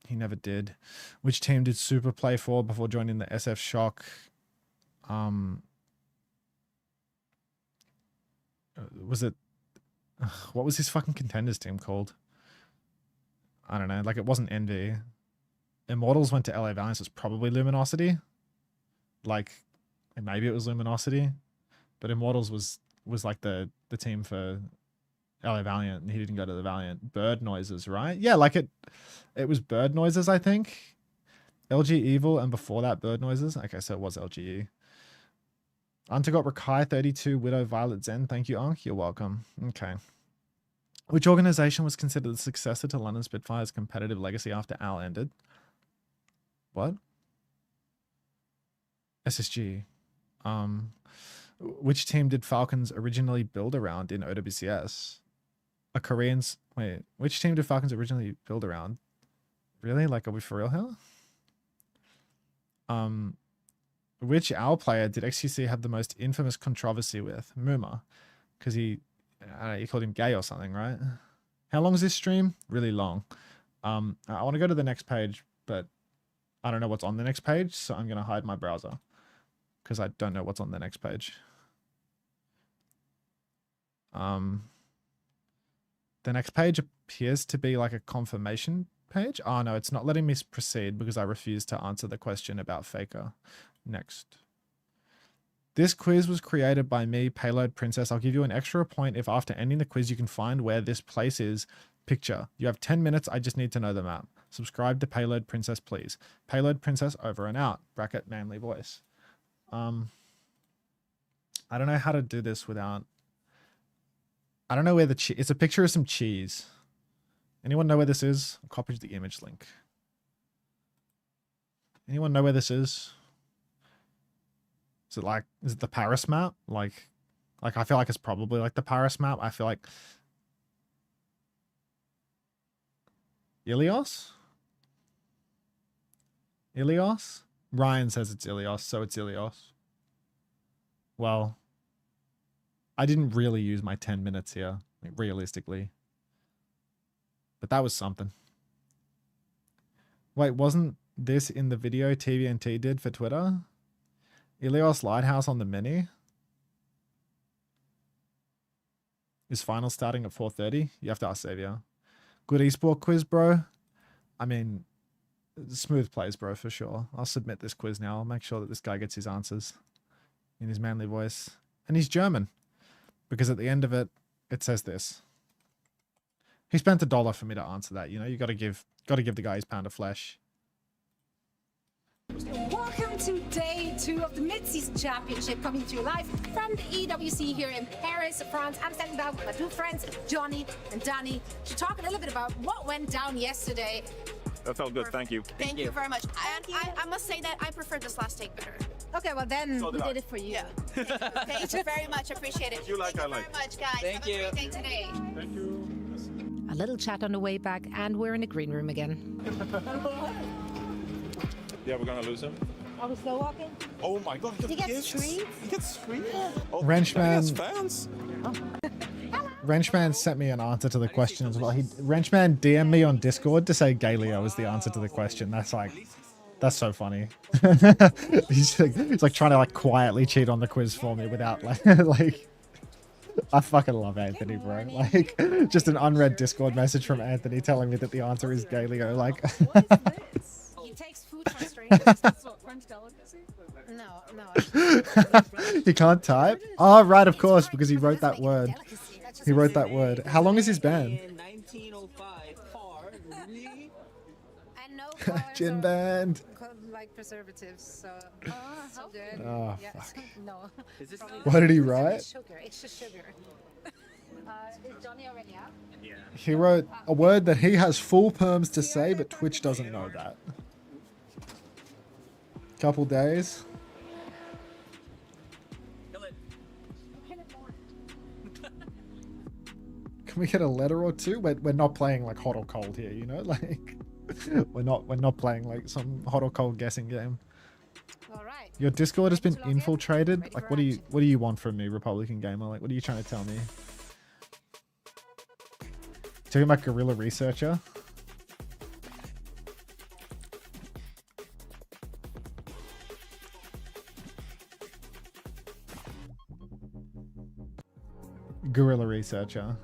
He never did. Which team did Super play for before joining the SF Shock? Was it... what was his fucking Contenders team called? I don't know. Like, it wasn't Envy. Immortals went to LA Valiant, so it's probably Luminosity. Like, maybe it was Luminosity. But Immortals was like the team for LA Valiant, and he didn't go to the Valiant. Bird Noises, right? Yeah, like it was Bird Noises, I think. LG Evil, and before that, Bird Noises. Okay, so it was LGE. Unter got Rakai 32, Widow Violet Zen. Thank you, Ankh. You're welcome. Okay. Which organization was considered the successor to London Spitfire's competitive legacy after Al ended? What? SSG. Which team did Falcons originally build around in OWCS? A Koreans... Wait, which team did Falcons originally build around? Really? Like, are we for real here? Which Al player did XQC have the most infamous controversy with? Muma. Because he called him gay or something, right? How long is this stream? Really long. I want to go to the next page, but I don't know what's on the next page, so I'm going to hide my browser because I don't know what's on the next page. The next page appears to be like a confirmation page. Oh no, it's not letting me proceed because I refuse to answer the question about Faker. Next. This quiz was created by me, Payload Princess. I'll give you an extra point if after ending the quiz you can find where this place is. Picture. You have 10 minutes. I just need to know the map. Subscribe to Payload Princess, please. Payload Princess over and out. Bracket manly voice. I don't know how to do this without... I don't know where the cheese... It's a picture of some cheese. Anyone know where this is? I'll copy the image link. Anyone know where this is? Is it the Paris map? Like I feel like it's probably like the Paris map. I feel like Ilios? Ilios? Ryan says it's Ilios, so it's Ilios. Well, I didn't really use my 10 minutes here, like, realistically. But that was something. Wait, wasn't this in the video TVNT did for Twitter? Ilios Lighthouse on the mini? Is final starting at 4:30? You have to ask Xavier. Good esport quiz, bro. I mean, smooth plays, bro, for sure. I'll submit this quiz now. I'll make sure that this guy gets his answers. in his manly voice. And he's German, because at the end of it, it says this. He spent $1 for me to answer that. You know, you got to give the guy his pound of flesh. Welcome to day 2 of the Mid-Season Championship, coming to you live from the EWC here in Paris, France. I'm standing down with my 2 friends, Johnny and Danny, to talk a little bit about what went down yesterday. That felt good, thank you. Thank you very much. I must say that I prefer this last take better. Okay, well then we did it for you. Yeah. Thank you very much, appreciate it. You like, Thank I you like. very much, guys. Thank Have a great day today. Thank you. A little chat on the way back, and we're in the green room again. Yeah, we're gonna lose him. Are we slow walking? Oh my god, Did you get screened? He gets screened? Oh, Wrenchman. fans? Wrenchman sent me an answer to the question as well. Wrenchman DM'd me on Discord to say Galio was the answer to the question. That's so funny. he's like trying to like quietly cheat on the quiz for me without like I fucking love Anthony, bro. Like, just an unread Discord message from Anthony telling me that the answer is Galio. Like, He takes food from strangers. That's what French delicacy? No. he can't type. Oh, right, of course, because he wrote that word. He wrote that word. How long is his ban? Gin band. Like preservatives, so so good. Oh, yeah. fuck. No. What did he write? Sugar. It's just sugar. Is Johnny already out? Yeah. He wrote a word that he has full perms to say, but Twitch doesn't know that. Couple days. Can we get a letter or two? We're not playing like hot or cold here, you know? Like, we're not playing like some hot or cold guessing game. All right. Your Discord has been infiltrated. Like, what do you want from me, Republican Gamer? Like, what are you trying to tell me? Talking about Guerrilla Researcher. Guerrilla Researcher.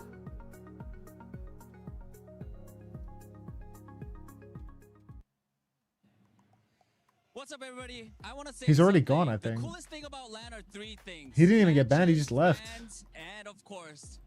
What's up, everybody? I want to say He's already gone, I think. The coolest thing about LAN are 3 things. He didn't even get banned, he just left. And of course,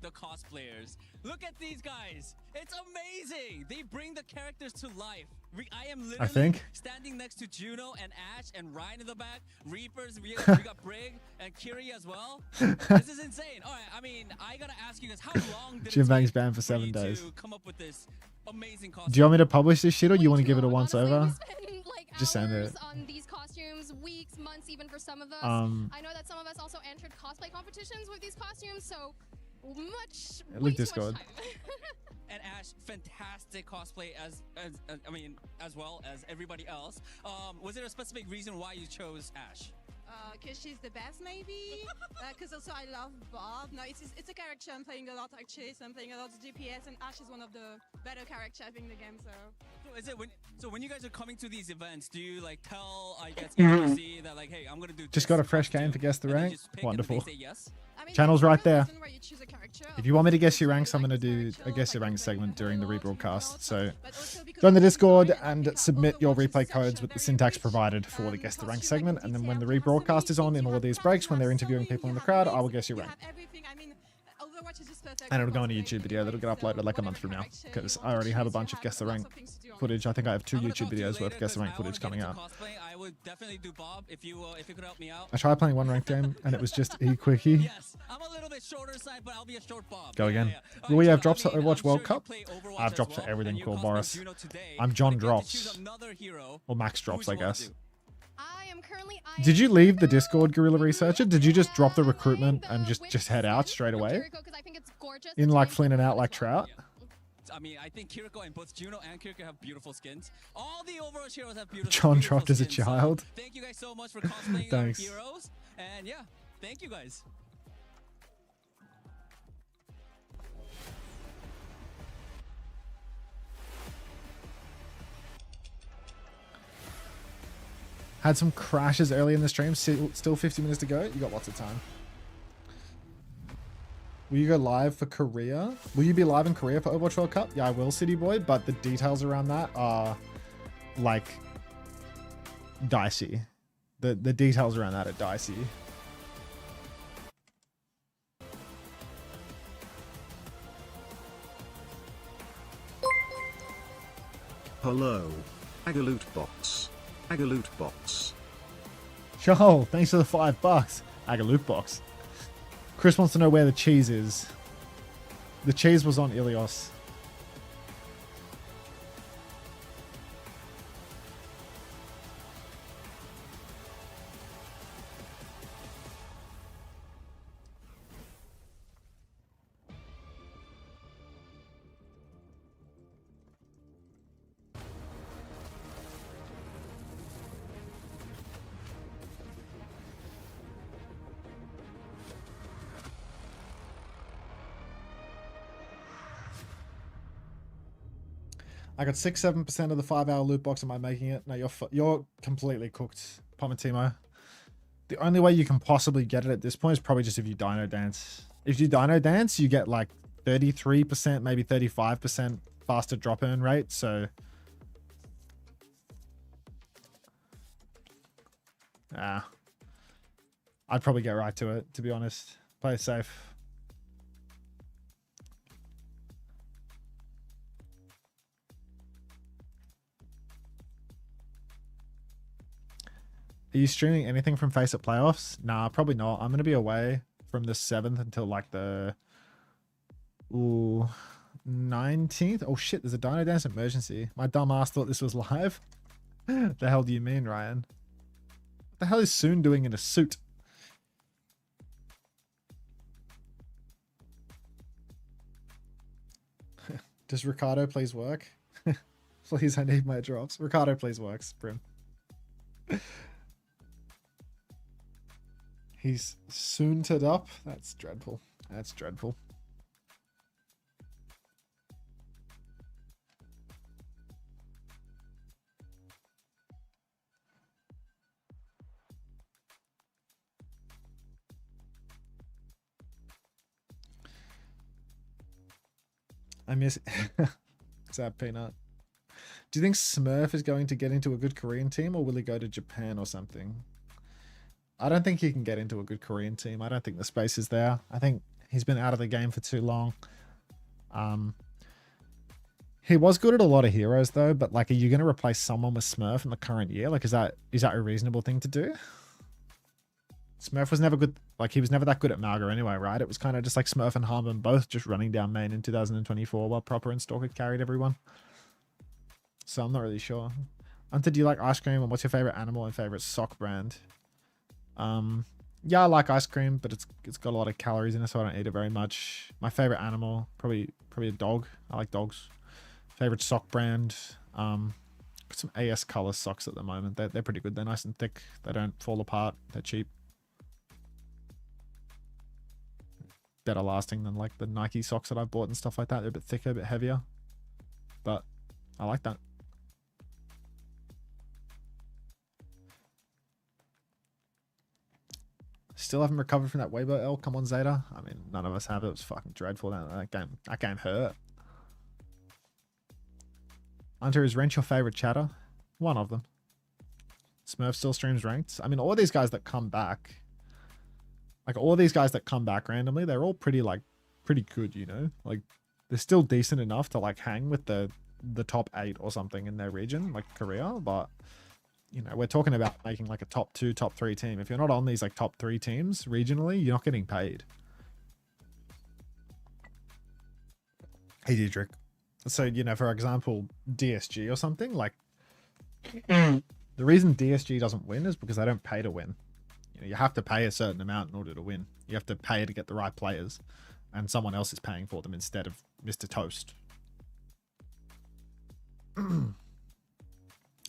the cosplayers. Look at these guys. It's amazing. They bring the characters to life. I am literally standing next to Juno and Ash and Ryan in the back. Reapers, we got Brig and Kiri as well. This is insane. All right, I mean, I gotta ask you guys, how long did Jim it Bang's take banned for 7 days. to come up with this amazing costume? Do you want me to publish this shit or you want to give it a once over? Just send it. On these costumes, weeks, months, even for some of us. I know that some of us also entered cosplay competitions with these costumes, so much. Link Discord. And Ash, fantastic cosplay as well as everybody else. Was there a specific reason why you chose Ash? Because she's the best, maybe. Because also I love Bob. No, it's a character I'm playing a lot actually. So I'm playing a lot of DPS, and Ash is one of the better characters I think in the game. So when you guys are coming to these events, do you like tell EWC that like, hey, I'm gonna do? Just got a fresh game to guess the rank. Wonderful. Channel's right there. If you want me to guess your ranks, I'm going to do a guess your ranks segment during the rebroadcast. So join the Discord and submit your replay codes with the syntax provided for the guess the rank segment. And then when the rebroadcast is on in all of these breaks, when they're interviewing people in the crowd, I will guess your rank. And it'll go on a YouTube video that'll get uploaded like a month from now, because I already have a bunch of guess the rank footage. I think I have 2 YouTube videos worth of guess the rank footage coming out. I would definitely do Bob if you could help me out. I tried playing one ranked game and it was just e-quickie. Yes, I'm a little bit shorter side, but I'll be a short Bob. Go again. Will we have drops for Overwatch World Cup? I have drops for everything, cool Boris. I'm John Drops. Or Max Drops, I guess. Did you leave the Discord, Guerrilla Researcher? Did you just drop the recruitment and just head out straight away? In like Flynn and out like Trout? I mean, I think Kiriko and both Juno and Kiriko have beautiful skins. All the Overwatch heroes have beautiful John dropped as a child. So thank you guys so much for cosplaying Thanks. our heroes. And yeah, thank you guys. Had some crashes early in the stream. Still 50 minutes to go. You got lots of time. Will you go live for Korea? Will you be live in Korea for Overwatch World Cup? Yeah, I will, City Boy, but the details around that are like dicey. the details around that are dicey. Hello. Agaloot box. Agaloot box. Joel, thanks for the $5. Agaloot box. Chris wants to know where the cheese is. The cheese was on Ilios. I got 6-7% of the 5-hour loot box. Am I making it? No, you're completely cooked, Pomatimo. The only way you can possibly get it at this point is probably just if you Dino Dance. If you Dino Dance, you get like 33%, maybe 35% faster drop earn rate. So, I'd probably get right to it, to be honest. Play it safe. Are you streaming anything from Face It Playoffs? Nah, probably not. I'm going to be away from the 7th until like the 19th. Oh shit, there's a Dino Dance emergency. My dumb ass thought this was live. The hell do you mean, Ryan? What the hell is Soon doing in a suit? Does Ricardo please work? Please, I need my drops. Ricardo please works, Brim. He's sooned up. That's dreadful. That's dreadful. I miss Sad Peanut. Do you think Smurf is going to get into a good Korean team, or will he go to Japan or something? I don't think he can get into a good Korean team. I don't think the space is there. I think he's been out of the game for too long. He was good at a lot of heroes though, but like, are you going to replace someone with Smurf in the current year? Like, is that a reasonable thing to do? Smurf was never good. Like, he was never that good at Malga anyway, right? It was kind of just like Smurf and Harmon both just running down main in 2024 while Proper and Stalker carried everyone. So I'm not really sure. Unter, do you like ice cream, and what's your favorite animal and favorite sock brand? Yeah, I like ice cream, but it's got a lot of calories in it, so I don't eat it very much. My favorite animal, probably a dog. I like dogs. Favorite sock brand, got some AS color socks at the moment. They're pretty good. They're nice and thick. They don't fall apart. They're cheap. Better lasting than like the Nike socks that I've bought and stuff like that. They're a bit thicker, a bit heavier, but I like that. Still haven't recovered from that Weibo L. Come on, Zeta. I mean, none of us have. It was fucking dreadful. That game hurt. Unter, is Wrench your favorite chatter? One of them. Smurf still streams ranked. I mean, all these guys that come back, like all these guys that come back randomly, they're all pretty good, you know? Like, they're still decent enough to like hang with the top 8 or something in their region, like Korea, but you know, we're talking about making like a top 2, top 3 team. If you're not on these like top 3 teams regionally, you're not getting paid. Hey, Diedrich. So, you know, for example, DSG or something, like the reason DSG doesn't win is because they don't pay to win. You know, you have to pay a certain amount in order to win. You have to pay to get the right players, and someone else is paying for them instead of Mr. Toast.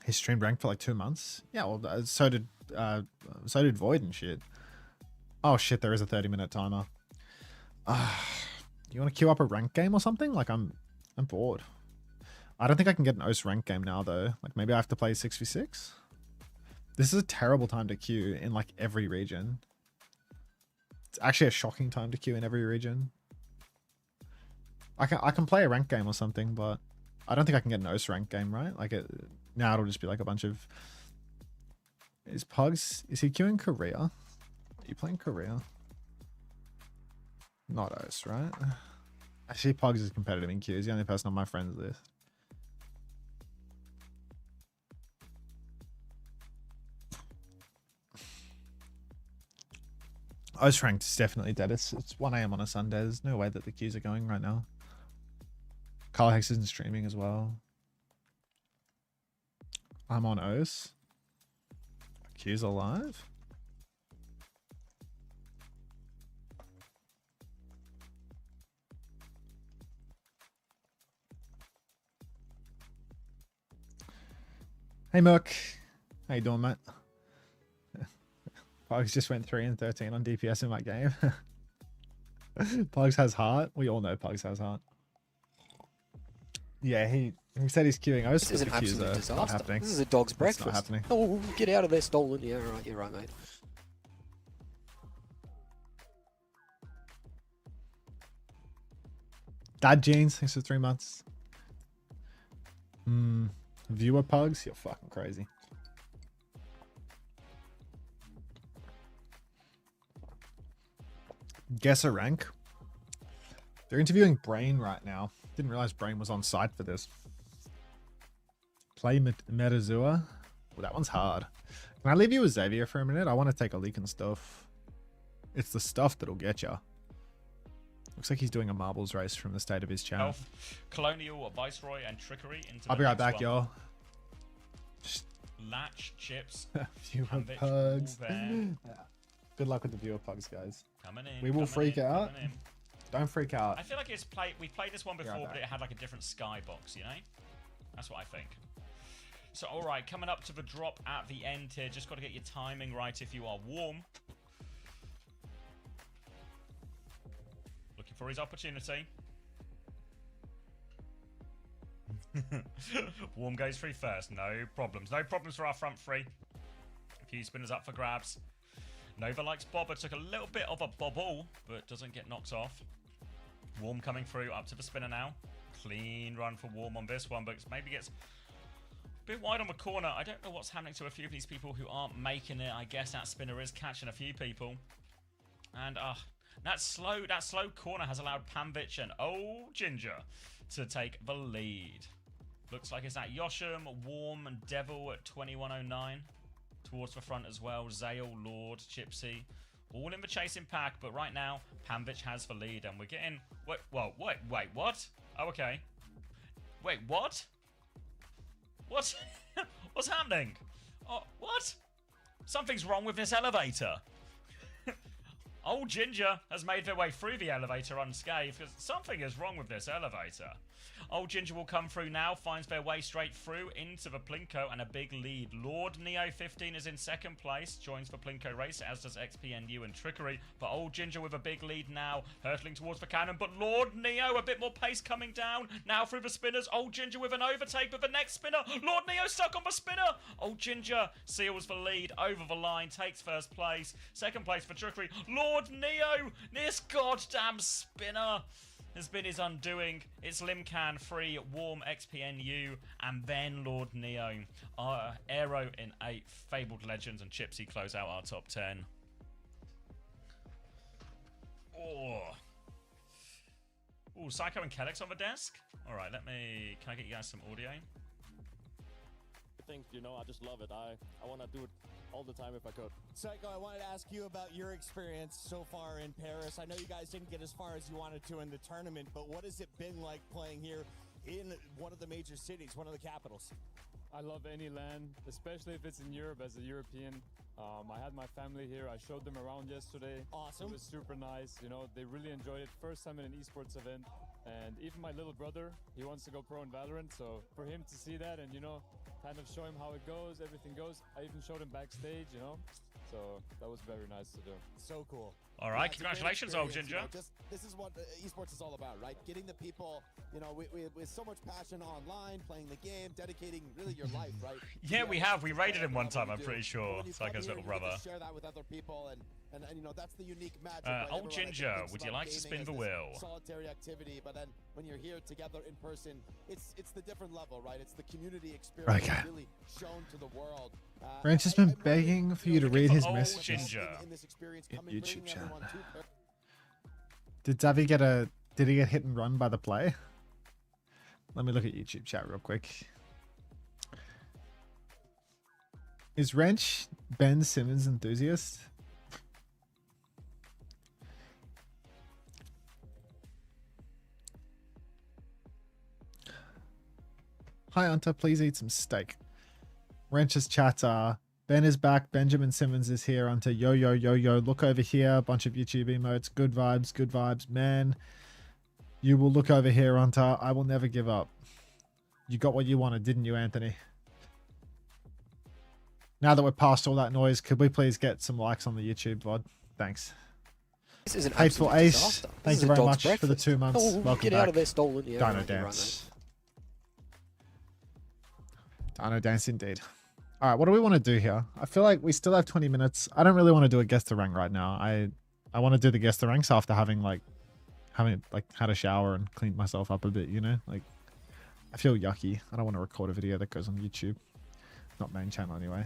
He streamed ranked for like 2 months. Yeah, well, so did Void and shit. Oh shit, there is a 30-minute timer. You want to queue up a rank game or something? Like, I'm bored. I don't think I can get an OS rank game now though. Like, maybe I have to play 6v6. This is a terrible time to queue in like every region. It's actually a shocking time to queue in every region. I can play a rank game or something, but I don't think I can get an OS rank game, right? Like, now it'll just be like a bunch of Is Pugs, is he queuing Korea? Are you playing Korea? Not us, right? Actually, Pugs is competitive in queue. He's the only person on my friends list. Us ranked is definitely dead. It's 1 AM on a Sunday. There's no way that the queues are going right now. Carl Hex isn't streaming as well. I'm on OS. Queues are live. Hey Merc, how you doing, mate? Pugs just went 3 and 13 on DPS in that game. Pugs has heart. We all know Pugs has heart. Yeah, he said he's queuing. I was This is an absolute disaster. This is a dog's breakfast. Not happening. Oh, get out of there, stolen. Yeah, right. You're right, mate. Dad jeans. Thanks for 3 months. Viewer Pugs. You're fucking crazy. Guess a rank. They're interviewing Brain right now. Didn't realize Brain was on site for this. Play Metazua. Well, that one's hard. Can I leave you with Xavier for a minute? I want to take a leak and stuff. It's the stuff that'll get you. Looks like he's doing a marbles race from the state of his channel. Colonial, Viceroy, and Trickery into I'll be right back, one. y'all. Latch, Chips, Viewer Ambitch, Pugs. all there. Good luck with the Viewer Pugs, guys. Coming in, We will coming freak in, out. coming in. Don't freak out. I feel like we played this one before, right but back. it had like a different skybox, you know? That's what I think. So, alright, coming up to the drop at the end here. Just got to get your timing right if you are warm. Looking for his opportunity. Warm goes free first. No problems. No problems for our front three. A few spinners up for grabs. Nova likes Bobber. Took a little bit of a bobble, but doesn't get knocked off. Warm coming through up to the spinner now. Clean run for Warm on this one, but maybe gets a bit wide on the corner. I don't know what's happening to a few of these people who aren't making it. I guess that spinner is catching a few people. And that slow corner has allowed Pamvich and Ginger to take the lead. Looks like it's at Yosham, Warm, and Devil at 2109. Towards the front as well. Zale, Lord, Chipsy, all in the chasing pack. But right now, Pamvich has the lead, and we're getting. Wait, what? Oh, okay. Wait, what? What? What's happening? Oh, what? Something's wrong with this elevator. Old Ginger has made their way through the elevator unscathed because something is wrong with this elevator. Old Ginger will come through now, finds their way straight through into the Plinko and a big lead. Lord Neo 15 is in second place, joins the Plinko race, as does XPNU and Trickery. But Old Ginger with a big lead now, hurtling towards the cannon. But Lord Neo, a bit more pace coming down. Now through the spinners, Old Ginger with an overtake, but the next spinner, Lord Neo stuck on the spinner. Old Ginger seals the lead over the line, takes first place. Second place for Trickery. Lord Neo, this goddamn spinner has been his undoing. It's Limcan 3, Warm, XPNU, and then Lord Neo. Aero in 8, Fabled Legends, and Chipsy close out our top 10. Oh, Psycho and Kellex on the desk. All right, can I get you guys some audio? I think, I just love it. I want to do it all the time if I could. Psycho, I wanted to ask you about your experience so far in Paris. I know you guys didn't get as far as you wanted to in the tournament, but what has it been like playing here in one of the major cities, one of the capitals? I love any land, especially if it's in Europe as a European. I had my family here. I showed them around yesterday. Awesome. It was super nice. They really enjoyed it. First time in an esports event. And even my little brother, he wants to go pro in Valorant. So for him to see that and, kind of show him how it goes, everything goes. I even showed him backstage, So that was very nice to do. So cool. All right, congratulations, Old Ginger. This is what esports is all about, right? Getting the people, with so much passion online, playing the game, dedicating really your life, right? Yeah, we have. We raided him one time, I'm pretty sure. Psycho's little brother. Share that with other people, and And you know, that's the unique magic. Old Ginger, would you like to spin the wheel? Solitary activity, but then when you're here together in person, it's the different level, right? It's the community experience really shown to the world. Ranch has been begging for you to read his messages Ginger. in YouTube chat. Did Davy did he get hit and run by the play? Let me look at YouTube chat real quick. Is Wrench Ben Simmons enthusiast? Hi, Unter, please eat some steak. Wrench's chat Ben is back. Benjamin Simmons is here. Unter, yo, yo, yo, yo. Look over here. A bunch of YouTube emotes. Good vibes, man. You will look over here, Unter. I will never give up. You got what you wanted, didn't you, Anthony? Now that we're past all that noise, could we please get some likes on the YouTube VOD? Thanks. This is an Hateful absolute Ace, disaster. thank you very much for the 2 months. Oh, Welcome get back. out of there, stolen. Yeah, Dino Dance. Dino Dance indeed. All right, what do we want to do here? I feel like we still have 20 minutes. I don't really want to do a guest to rank right now. I want to do the guest to ranks after having had a shower and cleaned myself up a bit, you know? Like, I feel yucky. I don't want to record a video that goes on YouTube. Not main channel anyway.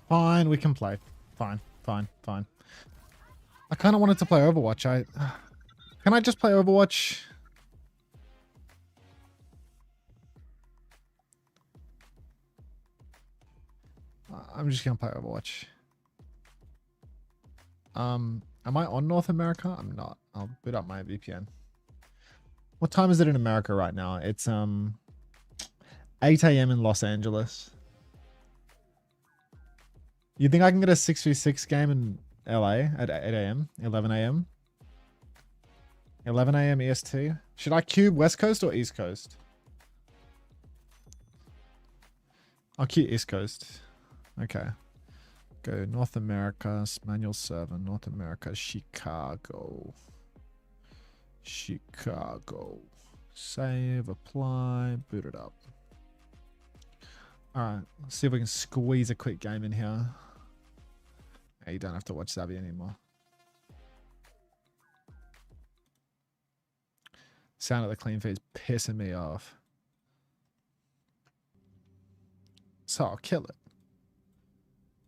Fine, we can play. Fine. I kind of wanted to play Overwatch. Can I just play Overwatch? I'm just gonna play Overwatch. Am I on North America? I'm not. I'll boot up my VPN. What time is it in America right now? It's 8 a.m. in Los Angeles. You think I can get a 6v6 game in LA at 8 a.m., 11 a.m.? 11 a.m. EST? Should I cube West Coast or East Coast? I'll cube East Coast. Okay. Go North America, manual server, North America, Chicago. Save, apply, boot it up. Alright, let's see if we can squeeze a quick game in here. Hey, you don't have to watch Zabby anymore. Sound of the clean feed is pissing me off. So I'll kill it.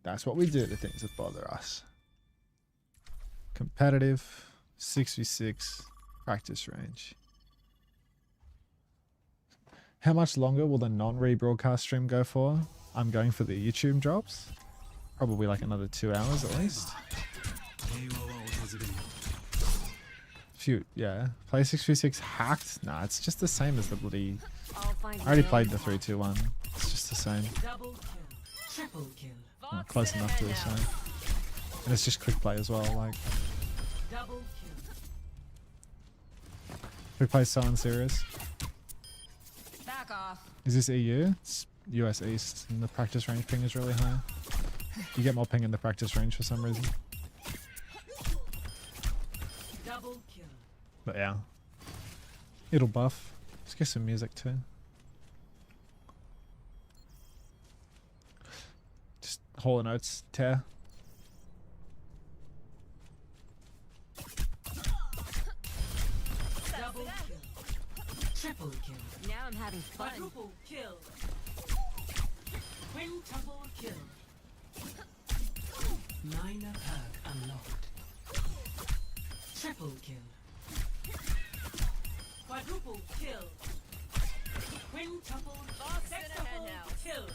That's what we do to things that bother us. Competitive, 6v6, practice range. How much longer will the non-rebroadcast stream go for? I'm going for the YouTube drops. Probably like another 2 hours at least. Yeah. Play 6v6 hacked? Nah, it's just the same as the bloody... I already played the 3-2-1. It's just the same. Oh, close enough to the same. And it's just quick play as well, like... Quick play so unserious. Back off. Is this EU? It's US East, and the practice range ping is really high. You get more ping in the practice range for some reason. Double kill. But yeah. It'll buff. Let's get some music too. Just Hall & Oates tear. Double kill. Triple kill. Now I'm having fun. Quadruple kill. Quintuple kill. Minor perk unlocked. Triple kill. Quadruple kill. Quintuple. Sextuple kill.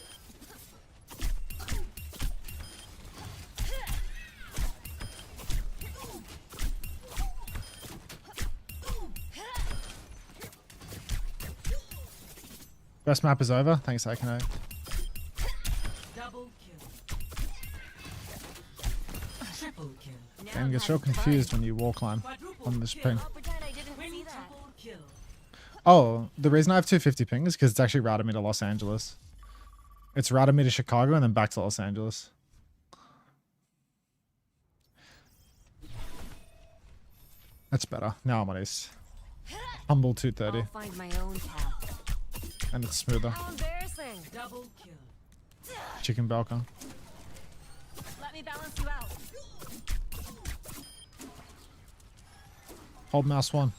Best map is over. Thanks, Akino. Double kill. Triple kill. Game gets real confused when you wall climb on this ping. Oh, the reason I have 250 ping is because it's actually routed me to Los Angeles. It's routed me to Chicago and then back to Los Angeles. That's better. Now I'm on East. Humble 230. I'll find my own path. And it's smoother. How embarrassing. Double kill. Chicken balcon. Let me balance you out. Hold mouse 1.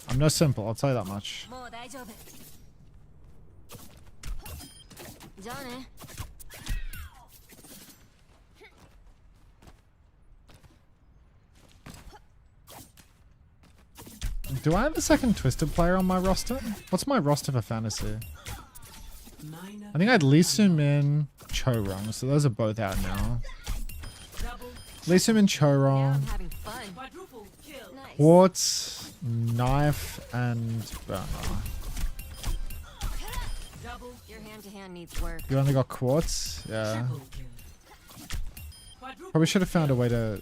I'm no simple, I'll tell you that much. Do I have a second Twisted player on my roster? What's my roster for fantasy? I think I had Lee Soo-min, Cho-rong, so those are both out now. Lee Soo-min, Cho-rong, Quartz, Knife, and Burner. Your hand-to-hand needs work. You only got Quartz? Yeah. Probably should have found a way to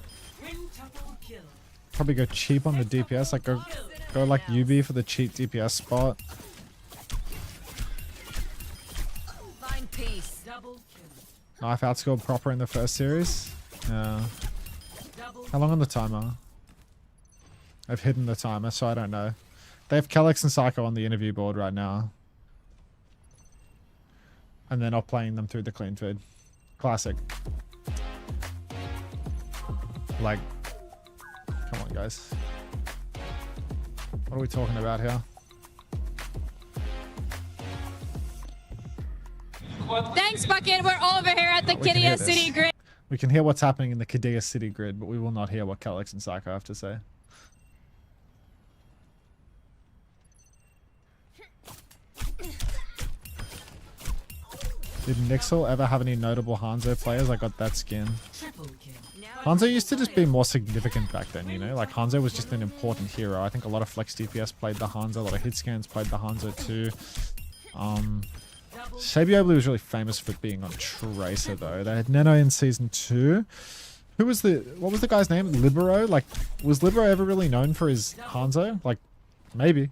probably go cheap on the DPS, like go like UB for the cheap DPS spot. Find peace. Knife outscored proper in the first series. Yeah. How long on the timer? I've hidden the timer, so I don't know. They have Kellex and Psycho on the interview board right now. And they're not playing them through the clean feed. Classic. Like, come on, guys. What are we talking about here? Thanks, Bucket. We're over here at the We can hear Kidia this. City Grid. We can hear what's happening in the Qiddiya City grid, but we will not hear what Kellex and Psycho have to say. Did Nixel ever have any notable Hanzo players? I got that skin. Hanzo used to just be more significant back then, you know? Like, Hanzo was just an important hero. I think a lot of Flex DPS played the Hanzo, a lot of Hitscans played the Hanzo too. Sabiobli was really famous for being on Tracer though. They had Neno in season 2. What was the guy's name? Libero? Like, was Libero ever really known for his Hanzo? Like, maybe.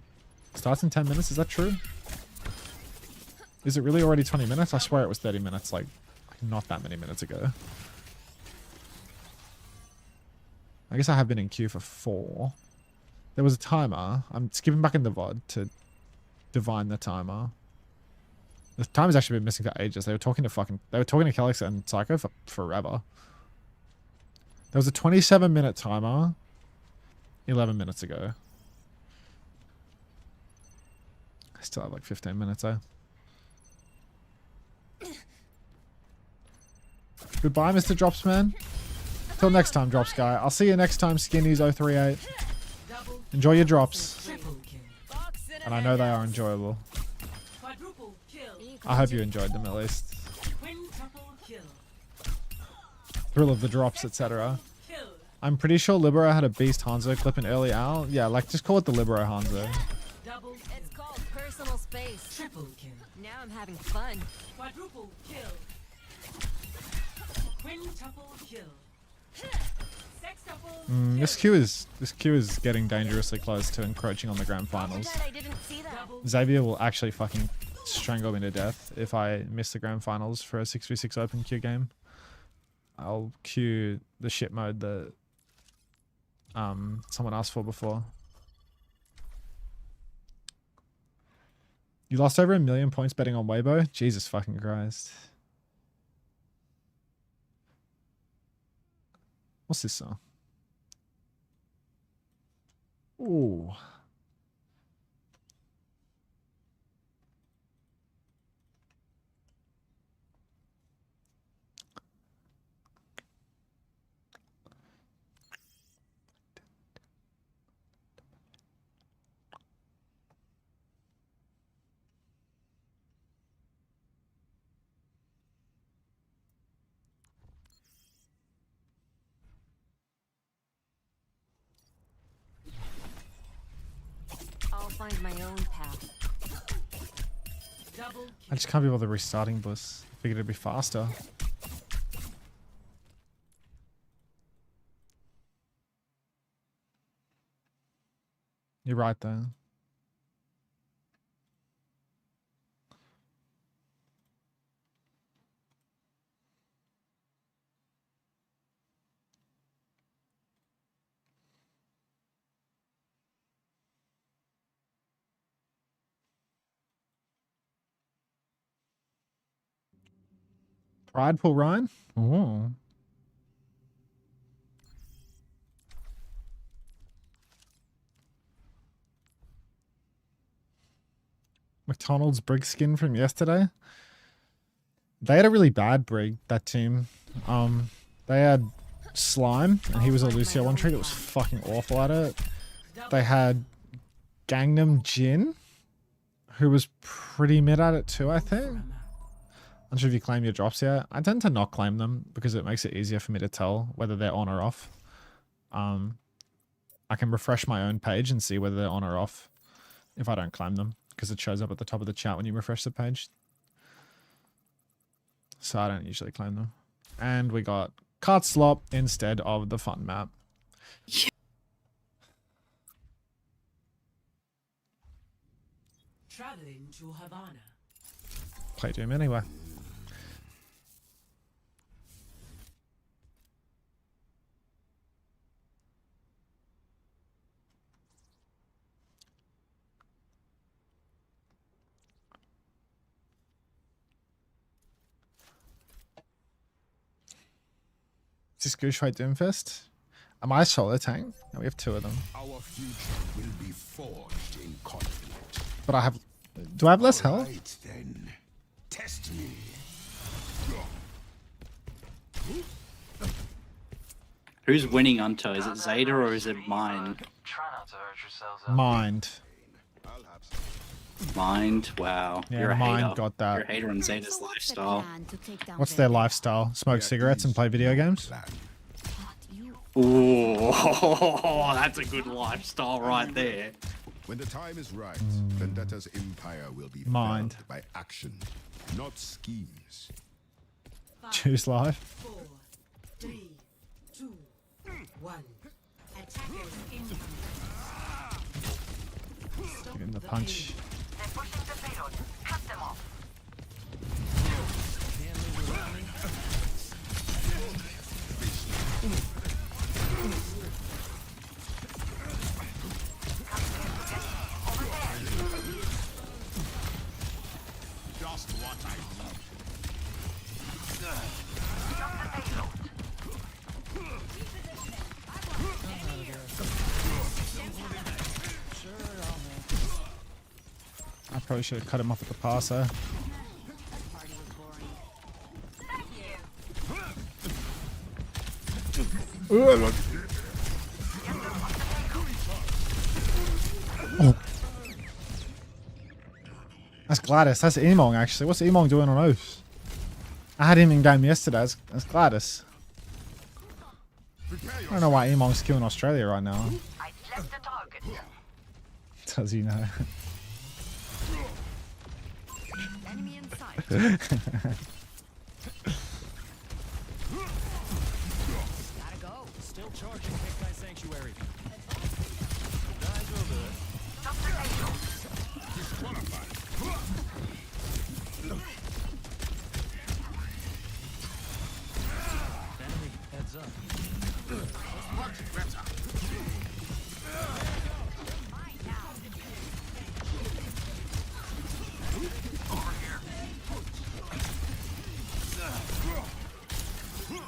Starts in 10 minutes, is that true? Is it really already 20 minutes? I swear it was 30 minutes, like not that many minutes ago. I guess I have been in queue for 4. There was a timer. I'm skipping back in the VOD to divine the timer. The timer's actually been missing for ages. They were talking to Kellex and Psycho for forever. There was a 27-minute timer 11 minutes ago. I still have like 15 minutes though. Goodbye, Mr. Dropsman. Till next time, Drops guy. I'll see you next time, Skinnies038. Enjoy your drops. And I know they are enjoyable. I hope you enjoyed them at least. Thrill of the drops, etc. I'm pretty sure Libero had a Beast Hanzo clip in early Owl. Yeah, like just call it the Libero Hanzo. It's called personal space. Triple kill. Now I'm having fun. Quadruple kill. Quintuple kill. Sextuple This queue is getting dangerously close to encroaching on the grand finals. I didn't see that. Xavier will actually fucking strangle me to death if I miss the grand finals for a 6v6 open queue game. I'll queue the shit mode that someone asked for before. You lost over 1 million points betting on Weibo? Jesus fucking Christ. What's this song? Ooh. find my own path. I just can't be bothered restarting Bliss. Figured it'd be faster. You're right though. Prideful Ryan? Oh. McDonald's Brig skin from yesterday. They had a really bad Brig, that team. They had Slime, and he was a Lucio one trick that was fucking awful at it. They had Gangnam Jin, who was pretty mid at it too, I think. I'm not sure if you claim your drops yet. I tend to not claim them because it makes it easier for me to tell whether they're on or off. I can refresh my own page and see whether they're on or off if I don't claim them, because it shows up at the top of the chat when you refresh the page. So I don't usually claim them. And we got Cart Slop instead of the fun map. Traveling to Havana. Play Doom anyway. Is this Goosh Fight Doomfist? Am I solo tank? No, we have two of them. Our future will be forged in conflict. But I have... Do I have less health? Right then. Test me. Who's winning Unter? Is it Zeta or is it Mind? Mind. Mind? Wow. Yeah, You're a Mind hater. got that. You're a hater on Zeta's lifestyle. What's their lifestyle? Smoke cigarettes and play video games? Ooh, that's a good lifestyle right there. When the time is right, Vendetta's empire will be Mind. felled by action, not schemes. Choose life. 4, 3, 2, 1. Attackers incoming. Give him the punch. Just what I need. I probably should have cut him off at the passer. Oh. That's Gladys. That's Emong, actually. What's Emong doing on Oath? I had him in game yesterday. That's Gladys. I don't know why Emong's killing Australia right now. Does he know? Enemy in sight. Gotta go. Still charging Kekkai Sanctuary. Enemy heads up. Much better.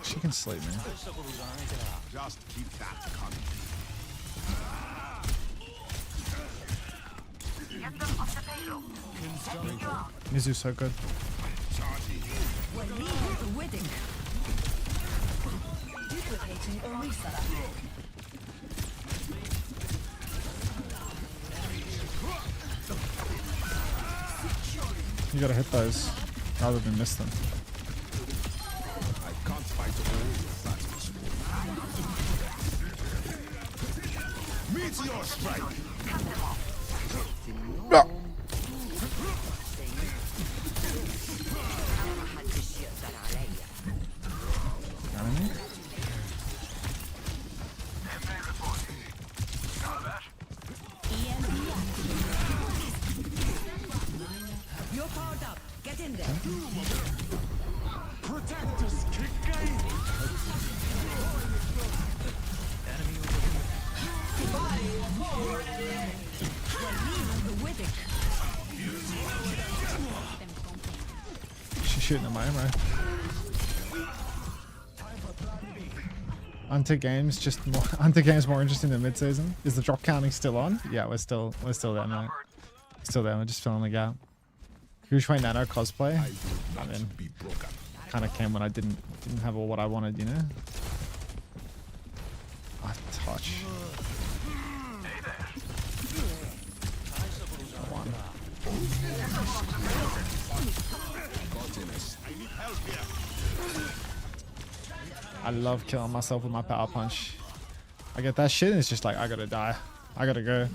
She can sleep, man. Just keep that coming. Mizu's so good. Duplicating Orisa. You gotta hit those rather than miss them. I can't fight all your battles. Meteor strike. You're powered up. Get in there. Protectors kick game. She's shooting at my ammo. Unter games more interesting than mid-season. Is the drop counting still on? Yeah, we're still there, mate. Still there. We're just filling the gap. Huge Nano cosplay. I mean, kind of came when I didn't have all what I wanted, you know. I touch. One. I love killing myself with my power punch. I get that shit and it's just like, I gotta die. I gotta go.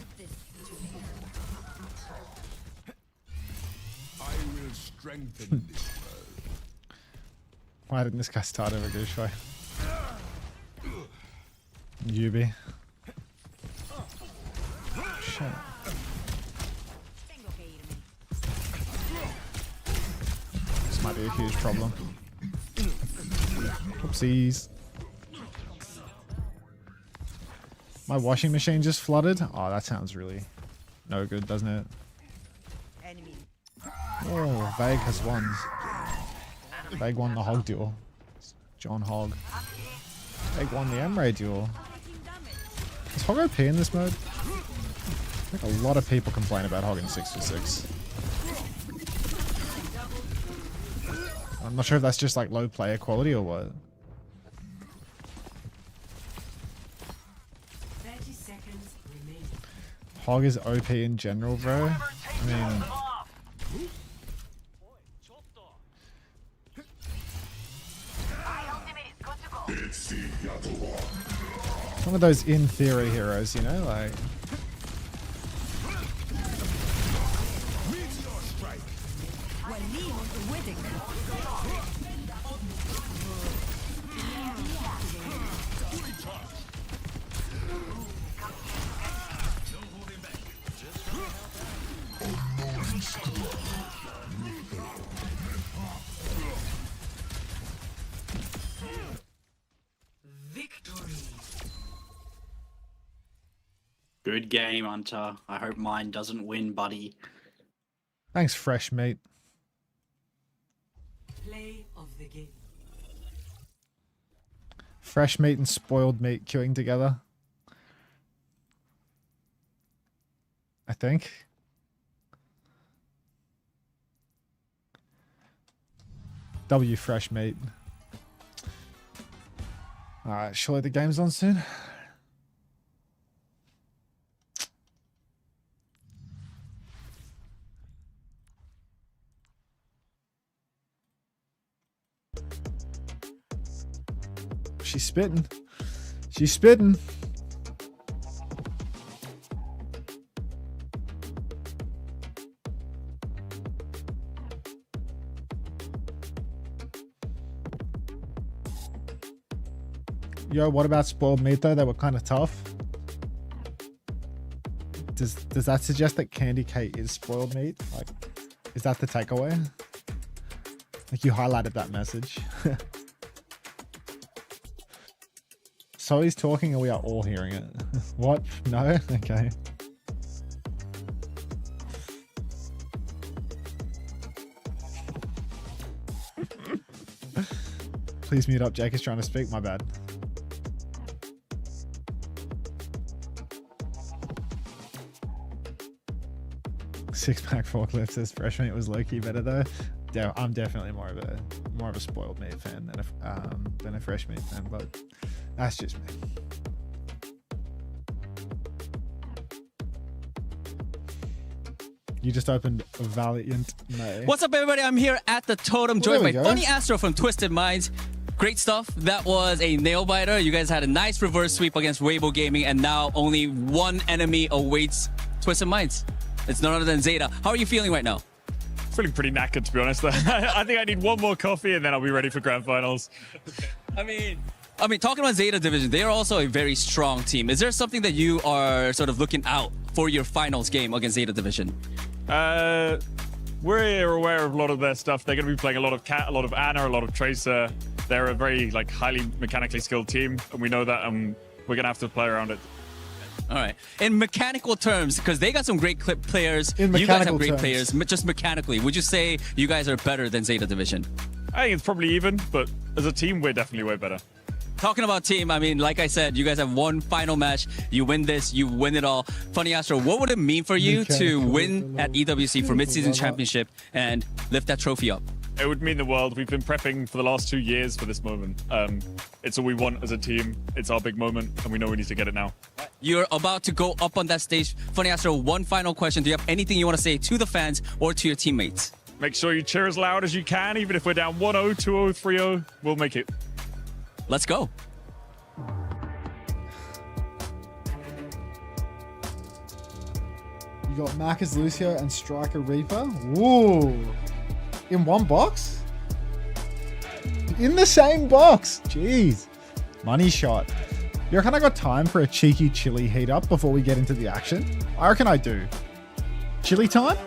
I will strengthen this world. Why didn't this guy start over Gushway? Yubi. Shut up. This might be a huge problem. Oopsies. My washing machine just flooded. Oh, that sounds really no good, doesn't it? Oh, Vague has won. Vague won the Hog duel. John Hog. Vague won the Emray duel. Is Hog OP in this mode? I think a lot of people complain about Hog in 6v6. I'm not sure if that's just like low player quality or what. 30 seconds remaining. Hog is OP in general, bro. I mean, one of those in theory heroes, you know, like. Good game, Unter. I hope mine doesn't win, buddy. Thanks, fresh mate. Play of the game. Fresh meat and spoiled meat queuing together. I think. W fresh meat. Alright, surely the game's on soon. She's spitting. She's spitting. Yo, what about spoiled meat though? They were kind of tough. Does that suggest that Candy Kate is spoiled meat? Like, is that the takeaway? Like you highlighted that message. So he's talking and we are all hearing it. What? No? Okay. Please mute up. Jake is trying to speak. My bad. Six-pack forklift says fresh meat was low-key better though. Yeah, I'm definitely more of a spoiled meat fan than a fresh meat fan, but that's just me. You just opened Valiant May. What's up, everybody? I'm here at the Totem, joined by go. Funny Astro from Twisted Minds. Great stuff. That was a nail biter. You guys had a nice reverse sweep against Weibo Gaming, and now only one enemy awaits Twisted Minds. It's none other than Zeta. How are you feeling right now? Feeling pretty knackered, to be honest. I think I need one more coffee and then I'll be ready for grand finals. I mean, talking about Zeta Division, they are also a very strong team. Is there something that you are sort of looking out for your finals game against Zeta Division? We're aware of a lot of their stuff. They're going to be playing a lot of Cat, a lot of Ana, a lot of Tracer. They're a very highly mechanically skilled team, and we know that, and we're going to have to play around it. All right. In mechanical terms, because they got some great players, you guys have great players, just mechanically, would you say you guys are better than Zeta Division? I think it's probably even, but as a team, we're definitely way better. Talking about team, I mean, like I said, you guys have one final match. You win this, you win it all. Funny Astro, what would it mean for you to win at EWC for Midseason Championship and lift that trophy up? It would mean the world. We've been prepping for the last 2 years for this moment. It's all we want as a team. It's our big moment, and we know we need to get it now. You're about to go up on that stage. Funny Astro, one final question. Do you have anything you want to say to the fans or to your teammates? Make sure you cheer as loud as you can, even if we're down 1-0, 2-0, 3-0. We'll make it. Let's go. You got Marcus Lucio and Striker Reaper. Whoa. In one box? In the same box. Jeez. Money shot. You reckon I got time for a cheeky chili heat up before we get into the action? I reckon I do. Chili time?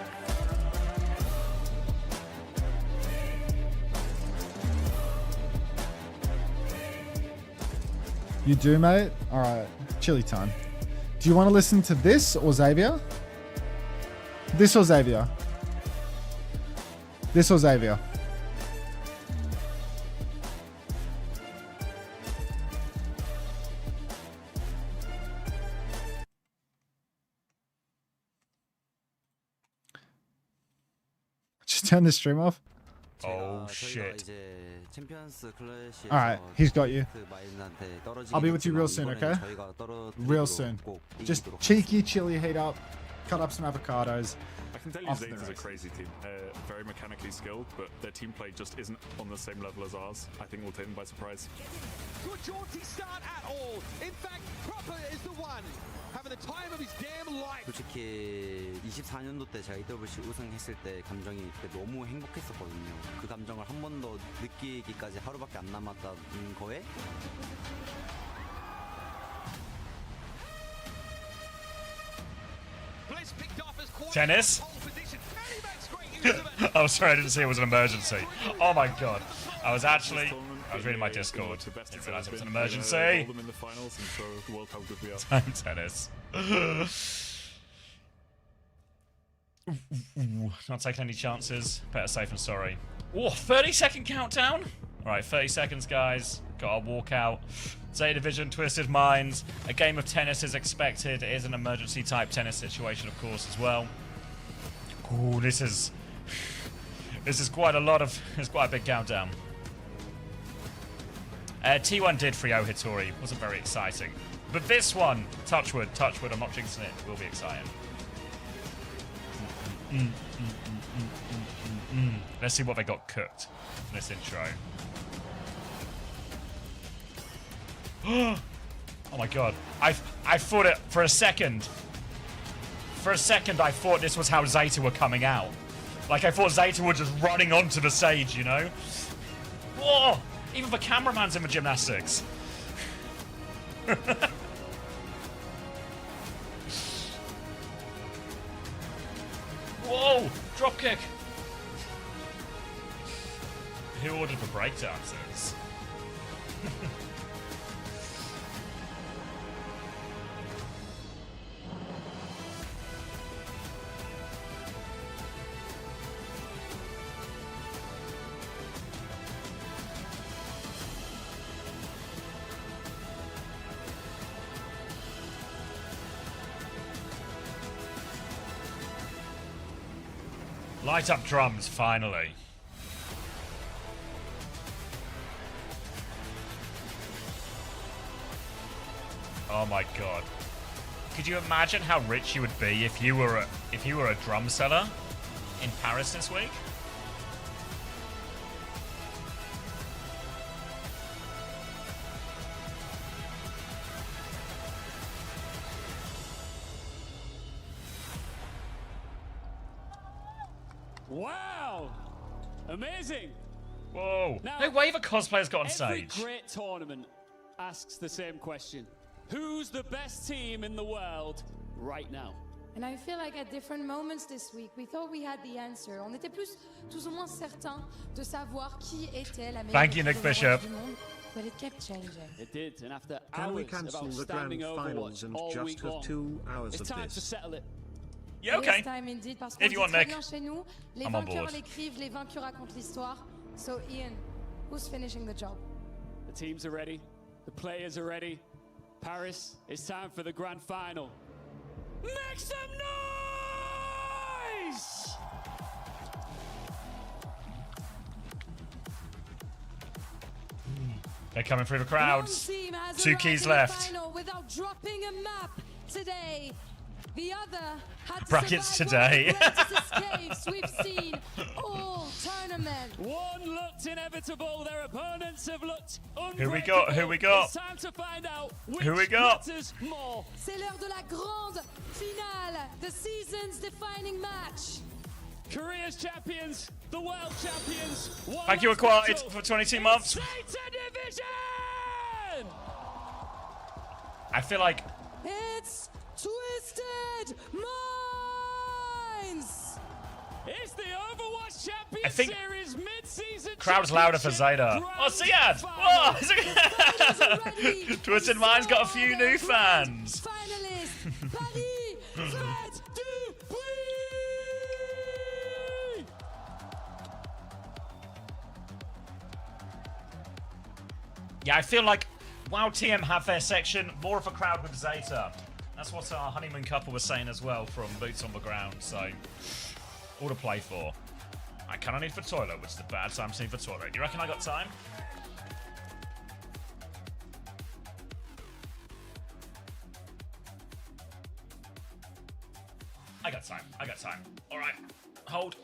You do, mate? All right. Chili time. Do you want to listen to this or Xavier? This or Xavier? This or Xavier? Just turn the stream off. Oh shit. Alright, he's got you. I'll be with you real soon, okay? Real soon. Just cheeky chili heat up, cut up some avocados. I can tell you Zeta's a crazy team. Very mechanically skilled, but their team play just isn't on the same level as ours. I think we'll take them by surprise. Good jaunty start at all. In fact, Proper is the one having the time of his damn life. 솔직히 24년도 때 제가 EWC 우승했을 때 감정이 그때 너무 행복했었거든요. 그 감정을 한 번 더 느끼기까지 하루밖에 안 남았다는 거에 Tennis? Oh, sorry, I didn't see it was an emergency. Oh my god. I was reading my Discord. Didn't realize it was an emergency. Time tennis. Not taking any chances. Better safe than sorry. Oh, 30-second countdown. Alright, 30 seconds, guys. Got our walkout. Zeta Division, Twisted Minds. A game of tennis is expected. It is an emergency type tennis situation, of course, as well. Ooh, this is quite a big countdown. T1 did 3-0 Hitori. Wasn't very exciting. But this one, touchwood, I'm not jinxing it, will be exciting. Let's see what they got cooked in this intro. Oh my god. I thought it for a second. For a second I thought this was how Zeta were coming out. Like I thought Zeta were just running onto the stage, you know? Whoa! Even the cameraman's in the gymnastics. Whoa! Dropkick! Who ordered the breakdances? Light up drums, finally. Oh my god. Could you imagine how rich you would be if you were a drum seller in Paris this week? Wow! Amazing! Whoa. Now, No way the cosplayers got on every stage. great tournament asks the same question. Who's the best team in the world right now? And I feel like at different moments this week, we thought we had the answer. On était plus ou moins certains de savoir qui était la meilleure Thank you, Nick équipe Bishop. du monde, but it kept changing. It did, and after Can we hours of cancel the grand outstanding finals Overwatch and all just week have long, 2 hours it's of time to this? settle it. Yeah, okay. This time indeed, parce If qu'on you dit want, très Nick. bien chez nous, les I'm on vainqueurs board. l'écrivent, les vaincus racontent l'histoire. So Ian, who's finishing the job? The teams are ready, the players are ready. Paris, it's time for the grand final. Make some noise! They're coming through the crowds. One team has 2 arrived keys in the left. final without dropping a map today. The other had to Brackets survive today. one of the greatest escapes we've seen all tournament. One looked inevitable, their opponents have looked unbreakable. Who we got? Who we got? It's time to find out which Who we got? matters more. C'est l'heure de la grande finale, the season's defining match. Korea's champions, the world champions. Thank you, Acquired, for 22 months. Zeta Division! I feel like It's Twisted Minds! It's the Overwatch Champions I think Series mid-season crowd's louder for Zeta. Oh, Ziad! Whoa! Twisted Mind's got a few new fans. Finalist, Paris, Fête du Puy! Yeah, I feel like while TM have their section, more of a crowd with Zeta. That's what our honeymoon couple was saying as well from Boots on the Ground, so all to play for. I kind of need for toilet, which is a bad time to need for toilet. You reckon I got time? I got time. I got time. All right. Hold.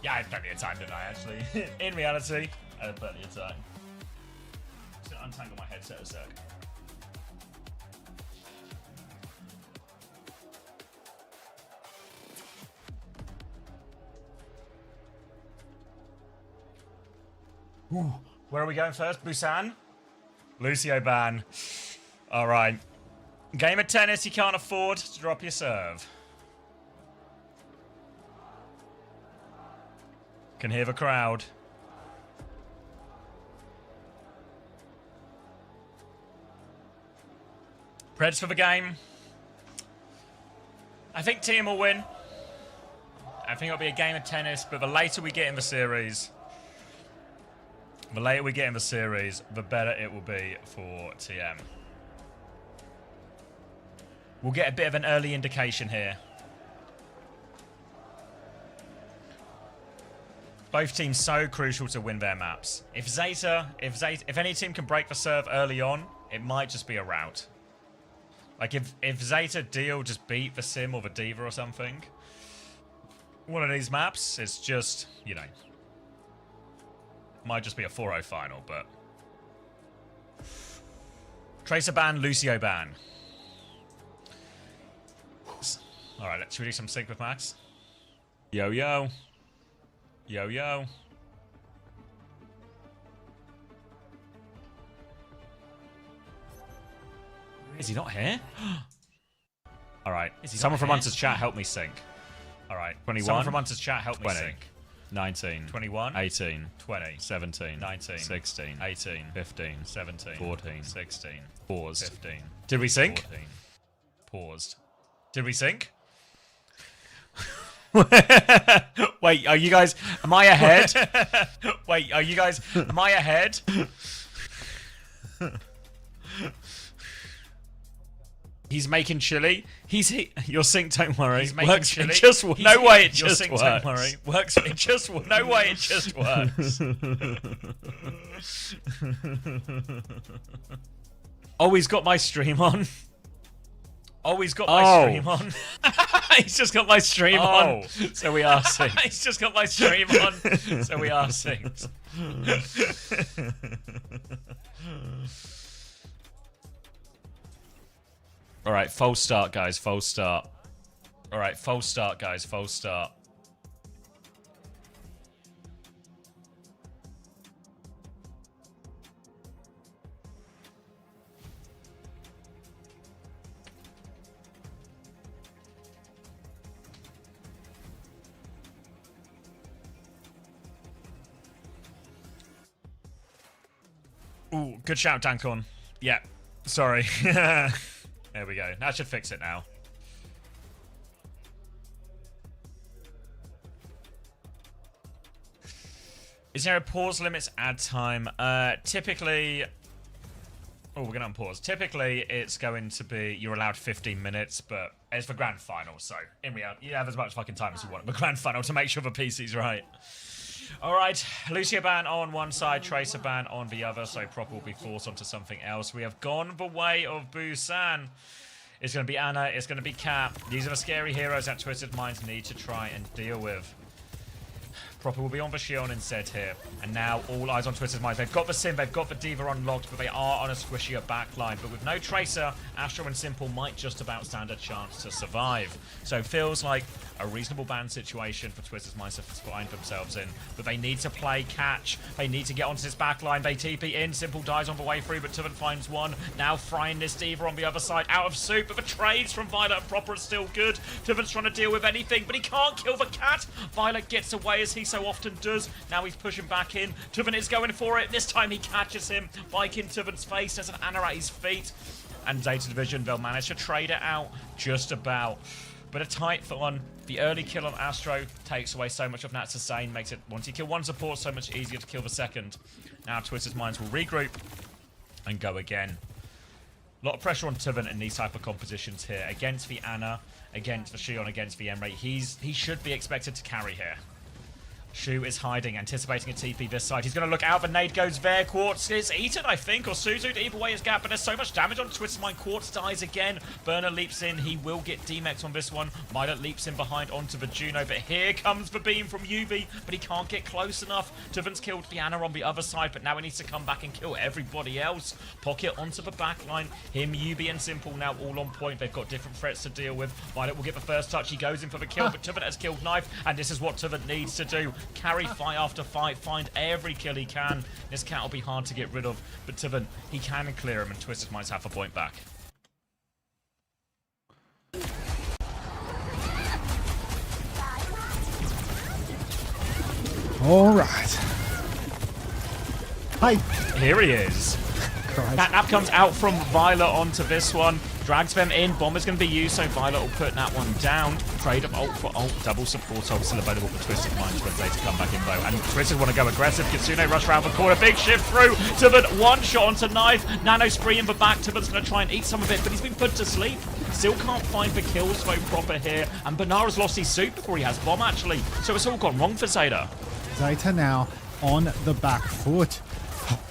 Yeah, I had plenty of time, didn't I, actually? In reality, I had plenty of time. Just gonna untangle my headset a sec. Ooh. Where are we going first? Busan? Lucio ban. Alright. Game of tennis, you can't afford to drop your serve. Can hear the crowd. Preds for the game. I think team will win. I think it'll be a game of tennis, but the later we get in the series, the better it will be for TM. We'll get a bit of an early indication here. Both teams so crucial to win their maps. If any team can break the serve early on, it might just be a rout. Like if Zeta deal just beat the Sim or the Diva or something, one of these maps, it's just, you know, might just be a 4-0 final, but Tracer ban, Lucio ban. All right, should we do some sync with Max? Yo, yo. Yo, yo. Is he not here? All right. Someone from Unter's chat help me sync. All right. 21. Someone from Unter's chat help me sync. 19, 21, 18, 20, 17, 19, 16, 18, 15, 17, 14, 16. Paused. 15. Did we sync? 14. Paused. Did we sync? Wait, are you guys... Am I ahead? Wait, are you guys... Am I ahead? He's making chili. You're synced, don't worry. He's making chili. It just no way it just synced, works. Don't worry. Works. It just no way it just works. Oh, he's got my stream on. Oh, he's got my stream on. He's just got my stream on. So we are synced. He's just got my stream on. So we are synced. Alright, false start, guys. False start. Alright, false start, guys. False start. Ooh, good shout, Dankon. Yeah, sorry. There we go. That should fix it now. Is there a pause limits ad time? Typically... Oh, we're going to unpause. Typically, it's going to be... You're allowed 15 minutes, but it's for grand final, so in reality, you have as much fucking time as you want. But grand final to make sure the PC's right. Alright, Lucio ban on one side, Tracer ban on the other, so Prop will be forced onto something else. We have gone the way of Busan. It's going to be Anna, it's going to be Cat. These are the scary heroes that Twisted Minds need to try and deal with. Proper will be on Bashion instead here. And now all eyes on Twisted Minds. They've got the Sim, they've got the D.Va unlocked, but they are on a squishier backline. But with no Tracer, Astro and Simple might just about stand a chance to survive. So it feels like a reasonable ban situation for Twisted Minds to find themselves in. But they need to play catch. They need to get onto this backline. They TP in. Simple dies on the way through, but Tuvan finds one. Now frying this D.Va on the other side. Out of soup, but the trades from Violet and Proper are still good. Tuvan's trying to deal with anything, but he can't kill the cat. Violet gets away as he so often does. Now he's pushing back in. Tuvan is going for it. This time he catches him. Bike in Tuvan's face. There's an Anna at his feet. And Zeta Division, they'll manage to trade it out just about. But a tight one. The early kill on Astro takes away so much of Nat's sustain. Makes it, once you kill one support, so much easier to kill the second. Now Twisted Minds will regroup and go again. A lot of pressure on Tuvan in these type of compositions here. Against the Anna, against the Shion, against the Emre. He should be expected to carry here. Shu is hiding, anticipating a TP this side. He's going to look out, but nade goes there. Quartz is eaten, I think, or Suzu to either way his gap, but there's so much damage on Twisted Mind. Quartz dies again. Burner leaps in. He will get D-Mex on this one. Violet leaps in behind onto the Juno, but here comes the beam from Yubi, but he can't get close enough. Tuvan's killed Diana on the other side, but now he needs to come back and kill everybody else. Pocket onto the backline. Him, Yubi, and Simple now all on point. They've got different threats to deal with. Violet will get the first touch. He goes in for the kill, but Tuvan has killed Knife, and this is what Tuvan needs to do. Carry fight after fight, find every kill he can. This cat will be hard to get rid of, but Tuvan, he can clear him, and Twisted Minds have a point back. All right. Hi. Here he is. Nap comes out from Violet onto this one. Drags them in. Bomber's going to be used, so Violet will put that one down. Trade of ult for ult. Double support ult still available for Twisted Minds when they to come back in though. And Twisted want to go aggressive. Kitsune rush around the corner. Big shift through. Tuvan, one shot onto Knife. Nano spree in the back. Tuvan's going to try and eat some of it, but he's been put to sleep. Still can't find the kill so proper here. And Banara's lost his suit before he has bomb actually. So it's all gone wrong for Zeta. Zeta now on the back foot.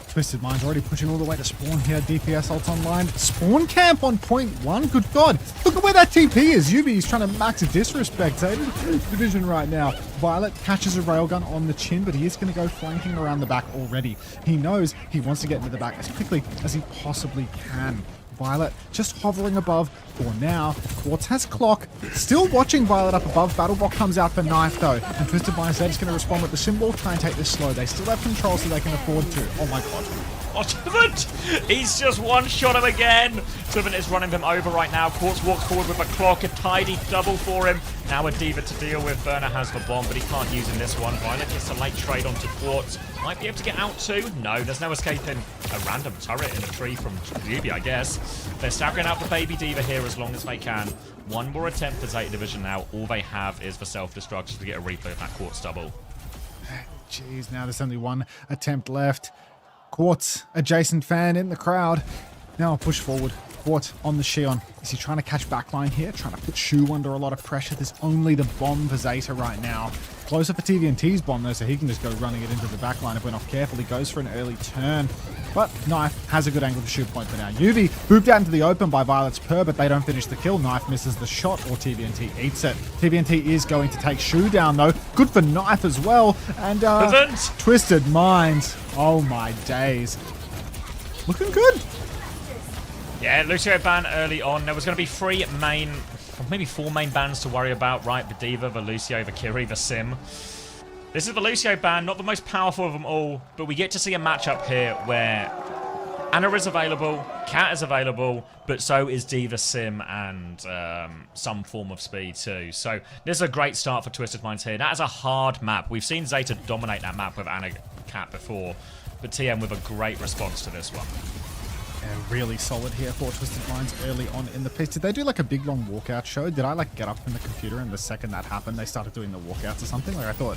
Twisted Minds already pushing all the way to spawn here. DPS ult online. Spawn camp on point one. Good God. Look at where that TP is. Yubi's trying to max disrespect Zeta Division right now. Violet catches a railgun on the chin, but he is going to go flanking around the back already. He knows he wants to get into the back as quickly as he possibly can. Violet just hovering above for now. Quartz has clock. Still watching Violet up above. Battlebot comes out for Knife though. And Twisted Minds is going to respond with the symbol. Try and take this slow. They still have control so they can afford to. Oh my God. Oh, Tuvant! He's just one-shot him again. Tuvant is running him over right now. Quartz walks forward with a clock, a tidy double for him. Now a Diva to deal with. Burner has the bomb, but he can't use in this one. Violet gets a late trade onto Quartz. Might be able to get out too. No, there's no escaping a random turret in a tree from Yubi, I guess. They're staggering out the baby Diva here as long as they can. One more attempt for Zeta Division now. All they have is for self-destruct just to get a replay of that Quartz double. Jeez, now there's only one attempt left. Quartz, adjacent fan in the crowd. Now I'll push forward. Quartz on the Shion. Is he trying to catch backline here? Trying to put Shu under a lot of pressure. There's only the bomb for Zeta right now. Closer for TVNT's bomb though, so he can just go running it into the backline if we're not careful. He goes for an early turn. But Knife has a good angle to shoot point for now. Yuvi booped out into the open by Violet's Purr, but they don't finish the kill. Knife misses the shot, or TVNT eats it. TVNT is going to take Shu down though. Good for Knife as well. And Twisted Minds. Oh my days. Looking good. Yeah, Lucio ban early on. There was going to be 3 main, or maybe 4 main bans to worry about, right? The Diva, the Lucio, the Kiri, the Sim. This is the Lucio ban, not the most powerful of them all, but we get to see a matchup here where Anna is available, Cat is available, but so is Diva, Sim, and some form of speed too. So this is a great start for Twisted Minds here. That is a hard map. We've seen Zeta dominate that map with Anna, Cat before, but TM with a great response to this one. Really solid here for Twisted Minds early on in the piece. Did they do like a big long walkout show? Did I like get up from the computer and the second that happened they started doing the walkouts or something? Like I thought.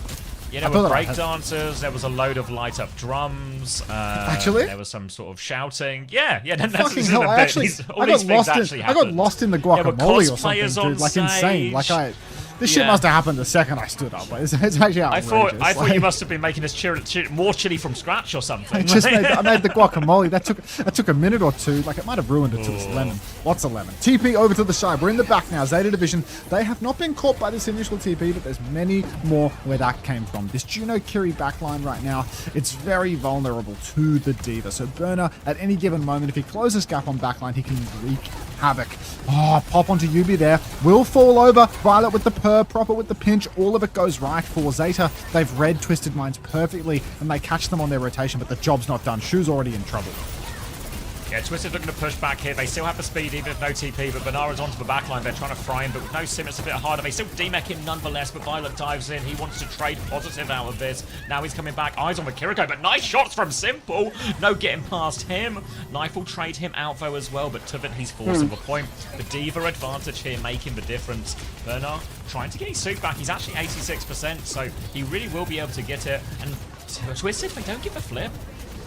Yeah, there were break dancers, there was a load of light up drums. Actually? There was some sort of shouting. Yeah, that's fucking hell, I got lost in the guacamole or something, dude. Like insane. Like this shit must have happened the second I stood up. Like, it's actually outrageous. I thought you must have been making this more chili from scratch or something. I made the guacamole. That took a minute or two. Like it might have ruined it to its lemon. Lots of lemon. TP over to the side. We're in the back now. Zeta Division. They have not been caught by this initial TP, but there's many more where that came from. This Juno Kiri backline right now, it's very vulnerable to the Diva. So Burner, at any given moment, if he closes gap on backline, he can wreak havoc. Oh, pop onto Yubi there. Will fall over. Violet with the Purr, proper with the pinch. All of it goes right for Zeta. They've read Twisted Minds perfectly, and they catch them on their rotation, but the job's not done. Shu's already in trouble. Yeah, Twisted looking to push back here. They still have the speed, even with no TP, but Banara's onto the backline. They're trying to fry him, but with no sim, it's a bit harder. They still demech him nonetheless, but Violet dives in. He wants to trade positive out of this. Now he's coming back. Eyes on the Kiriko, but nice shots from Simple. No getting past him. Knife will trade him out, though, as well, but Tuvant, he's forcing the point. The Diva advantage here making the difference. Bernard trying to get his suit back. He's actually 86%, so he really will be able to get it. And Twisted, they don't give a flip.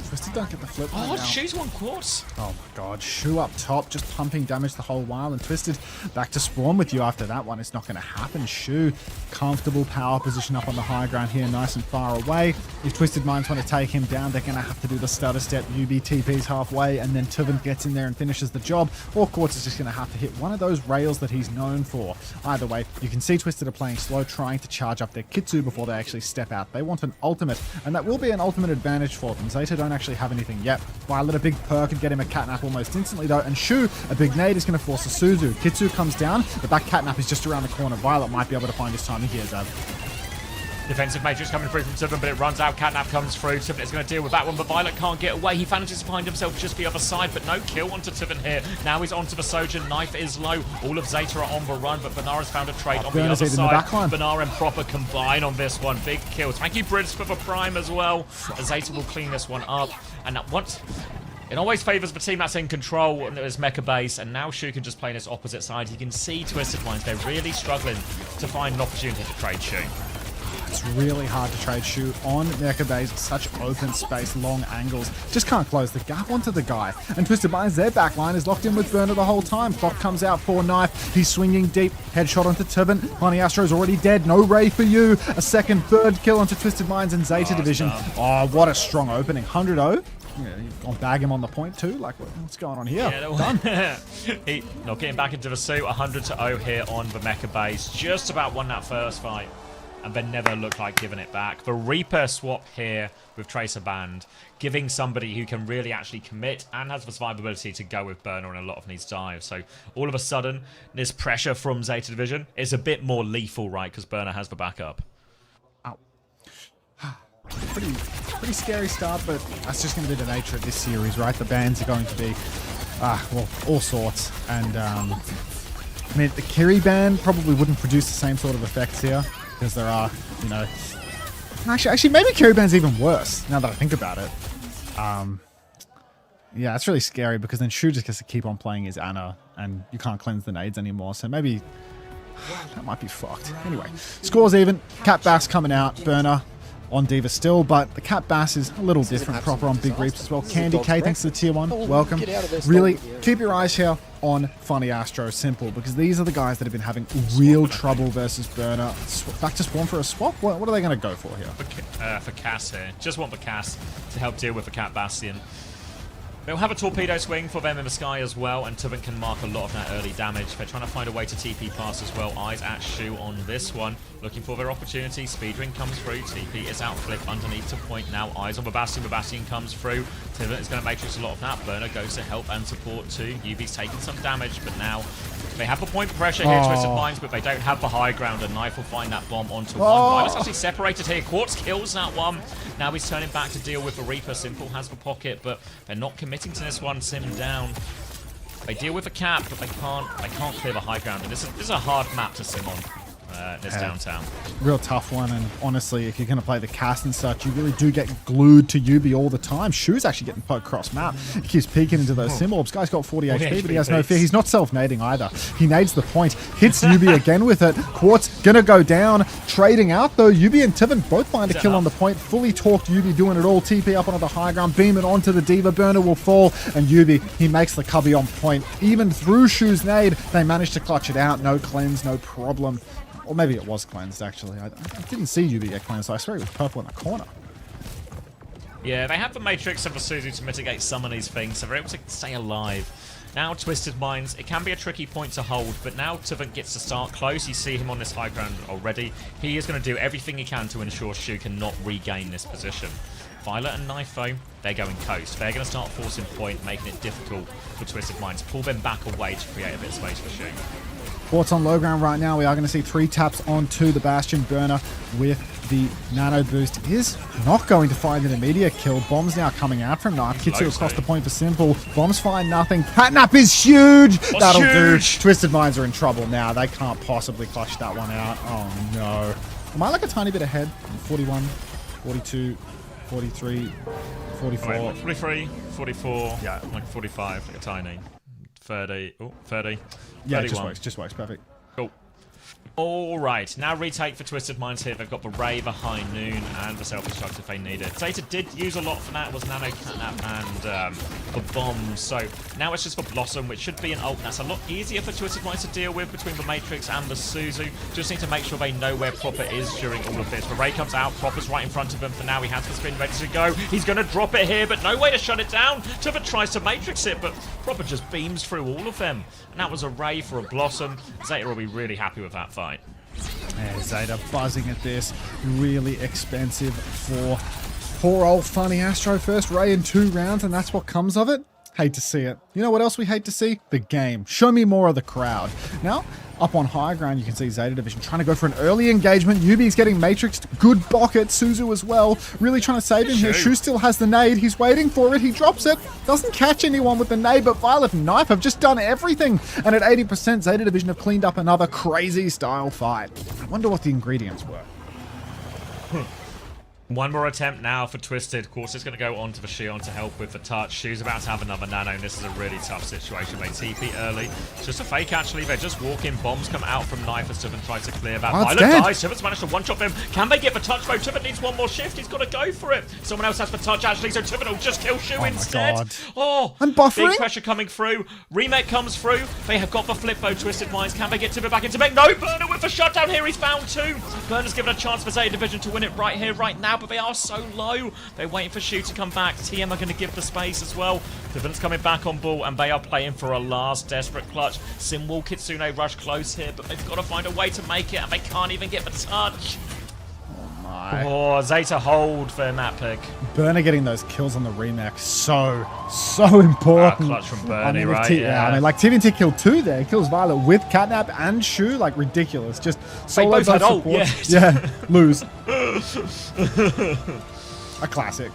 Twisted don't get the flip right now. Shu's one quartz. Oh my god, Shu up top, just pumping damage the whole while, and Twisted back to spawn with you after that one. It's not going to happen. Shu, comfortable power position up on the high ground here, nice and far away. If Twisted Minds want to take him down, they're going to have to do the stutter step. UB TP's halfway, and then Tuvant gets in there and finishes the job. Or Quartz is just going to have to hit one of those rails that he's known for. Either way, you can see Twisted are playing slow, trying to charge up their Kitsu before they actually step out. They want an ultimate, and that will be an ultimate advantage for them. Zeta don't actually have anything yet. Violet, a big perk could get him a catnap almost instantly though, and Shu, a big nade, is going to force a Suzu. Kitsu comes down, but that catnap is just around the corner. Violet might be able to find his timing here, Zab. Defensive Matrix coming through from Tuvant, but it runs out. Catnap comes through. Tuvant is going to deal with that one, but Violet can't get away. He manages to find himself just the other side, but no kill onto Tuvant here. Now he's onto the Sojourn. Knife is low. All of Zeta are on the run, but Banara's found a trade on the other side. Banara and Proper combine on this one. Big kill. Thank you, Brits, for the prime as well. Zeta will clean this one up. And once... It always favours the team that's in control, and there's Mecha Base, and now Shu can just play on its opposite side. You can see Twisted Minds, they're really struggling to find an opportunity to trade Shu. It's really hard to trade Shu on Mecha Base, such open space, long angles. Just can't close the gap onto the guy. And Twisted Minds, their backline is locked in with Burner the whole time. Clock comes out for Knife. He's swinging deep. Headshot onto Tuvant. Honey Astro's already dead. No Ray for you. A second, third kill onto Twisted Minds and Zeta Division. Oh, what a strong opening. 100-0. Yeah, I'll bag him on the point too. Like, what's going on here? Yeah, done. Not getting back into the suit. 100-0 here on the Mecha Base. Just about won that first fight, and then never looked like giving it back. The Reaper swap here with Tracer Band, giving somebody who can really actually commit and has the survivability to go with Burner and a lot of needs dives. So all of a sudden, this pressure from Zeta Division is a bit more lethal, right? Because Burner has the backup. Pretty scary start, but that's just going to be the nature of this series, right? The bans are going to be, well, all sorts. And, I mean, the Kiri ban probably wouldn't produce the same sort of effects here, because there are, you know... Actually, maybe Kiri ban's even worse, now that I think about it. Yeah, it's really scary, because then Shu just gets to keep on playing his Ana, and you can't cleanse the nades anymore, so maybe... that might be fucked. Anyway, scores even. Cat Bass coming out. Burner on D.Va still, but the Cat Bass is a little different. Proper on Big Reaps as well. Candy K, thanks to the tier 1. Welcome. Really, keep your eyes here on Funny Astro Simple, because these are the guys that have been having real trouble versus Burner. Back to spawn for a swap? What are they going to go for here? For Cass here. Just want the Cass to help deal with the Cat Bastion. They'll have a torpedo swing for them in the sky as well, and Tubin can mark a lot of that early damage. They're trying to find a way to TP pass as well. Eyes at Shu on this one, looking for their opportunity. Speedring comes through. TP is out flip underneath to point now. Eyes on Babastian. Babastian comes through. Tubin is going to matrix a lot of that. Burner goes to help and support too. UB's taking some damage, but now they have the point pressure here, Twisted Minds, but they don't have the high ground, and Knife will find that bomb onto one. Violet's actually separated here. Quartz kills that one. Now he's turning back to deal with the Reaper. Simple has the pocket, but they're not committing to this one. Sim down. They deal with the cap, but they can't clear the high ground. And this is a hard map to sim on. This downtown. Real tough one, and honestly, if you're going to play the cast and such, you really do get glued to Yubi all the time. Shu's actually getting poked cross map. He keeps peeking into those sim orbs. Guy's got 40 HP, but he has no fear. He's not self-nading either. He nades the point, hits Yubi again with it. Quartz gonna go down, trading out though. Yubi and Tivin both find a kill on the point. Fully torqued Yubi doing it all. TP up onto the high ground, beam it onto the D.Va. Burner will fall, and Yubi, he makes the cubby on point. Even through Shu's nade, they managed to clutch it out. No cleanse, no problem. Or maybe it was cleansed, actually. I didn't see Yubi get cleansed, so I swear it was purple in the corner. Yeah, they have the Matrix and the Suzu to mitigate some of these things, so they're able to stay alive. Now, Twisted Minds, it can be a tricky point to hold, but now Tuvant gets to start close. You see him on this high ground already. He is going to do everything he can to ensure Shu cannot regain this position. Violet and Knife, though, they're going coast. They're going to start forcing point, making it difficult for Twisted Minds. Pull them back away to create a bit of space for Shu. Quartz on low ground right now. We are going to see 3 taps onto the Bastion. Burner with the nano boost is not going to find an immediate kill. Bombs now coming out from Knife. Kitsu across the point for Simple. Bombs find nothing. Catnap is huge. That'll do. Twisted Minds are in trouble now. They can't possibly clutch that one out. Oh no. Am I like a tiny bit ahead? 41, 42, 43, 44. Wait, 43, 44, yeah, like 45, like a tiny. 30, oh, 30. Yeah, 31. it just works, perfect. Cool. Alright, now retake for Twisted Minds here. They've got the Ray, the High Noon, and the Self-Destruct if they need it. Zeta did use a lot for that, was Nano, Catnap, and the Bomb. So now it's just for Blossom, which should be an ult. That's a lot easier for Twisted Minds to deal with between the Matrix and the Suzu. Just need to make sure they know where Proper is during all of this. The Ray comes out, Proper's right in front of him for now. He has the spin ready to go. He's going to drop it here, but no way to shut it down. Tuva tries to Matrix it, but Proper just beams through all of them. And that was a Ray for a Blossom. Zeta will be really happy with that fight. Yeah, Zeta buzzing at this. Really expensive for poor old Funny Astro. First Ray in 2 rounds, and that's what comes of it. Hate to see it. You know what else we hate to see? The game. Show me more of the crowd. Now, up on high ground, you can see Zeta Division trying to go for an early engagement. Yubi's getting matrixed. Good bucket. Suzu as well. Really trying to save him here. Shu still has the nade. He's waiting for it. He drops it. Doesn't catch anyone with the nade, but Violet and Knife have just done everything. And at 80%, Zeta Division have cleaned up another crazy style fight. I wonder what the ingredients were. One more attempt now for Twisted. Quartz is going to go onto the Shion to help with the touch. Shu's about to have another nano, and this is a really tough situation. They TP early. It's just a fake, actually. They're just walking. Bombs come out from Knife as Tiven tries to clear that. Violet dies. Tiven's managed to one-shot them. Can they get the touch, though? Tiven needs one more shift. He's got to go for it. Someone else has the touch, actually, so Tiven will just kill Shu instead. God. Oh, I'm buffering. Big pressure coming through. Remake comes through. They have got the flip, though. Twisted Minds. Can they get Tiven back into mech? No, Burner with the shutdown here. He's found 2. Burner's given a chance for Zeta Division to win it right here, right now, but they are so low. They're waiting for Shu to come back. TM are going to give the space as well. Tiven's coming back on ball, and they are playing for a last desperate clutch. Simwall, Kitsune rush close here, but they've got to find a way to make it, and they can't even get the touch. Oh my. Oh, Zeta hold for map pick. Burner getting those kills on the remake, so important. Clutch from Bernie, right? Yeah, I mean, like TVNT killed 2 there. Kills Violet with Catnap and Shu, like ridiculous. Just solo both support. Yeah, lose. A classic.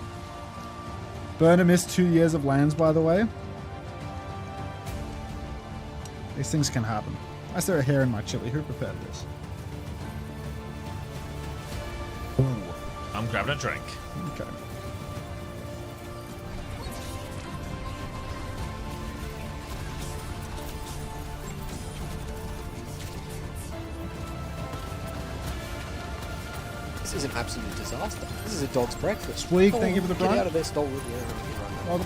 Burner missed 2 years of lands, by the way. These things can happen. Why is there a hair in my chili? Who prepared this? Ooh, I'm grabbing a drink. Okay. This is an absolute disaster. This is a dog's breakfast. Sweet, thank you for the Get prime. out of there, stolen. Yeah, Well,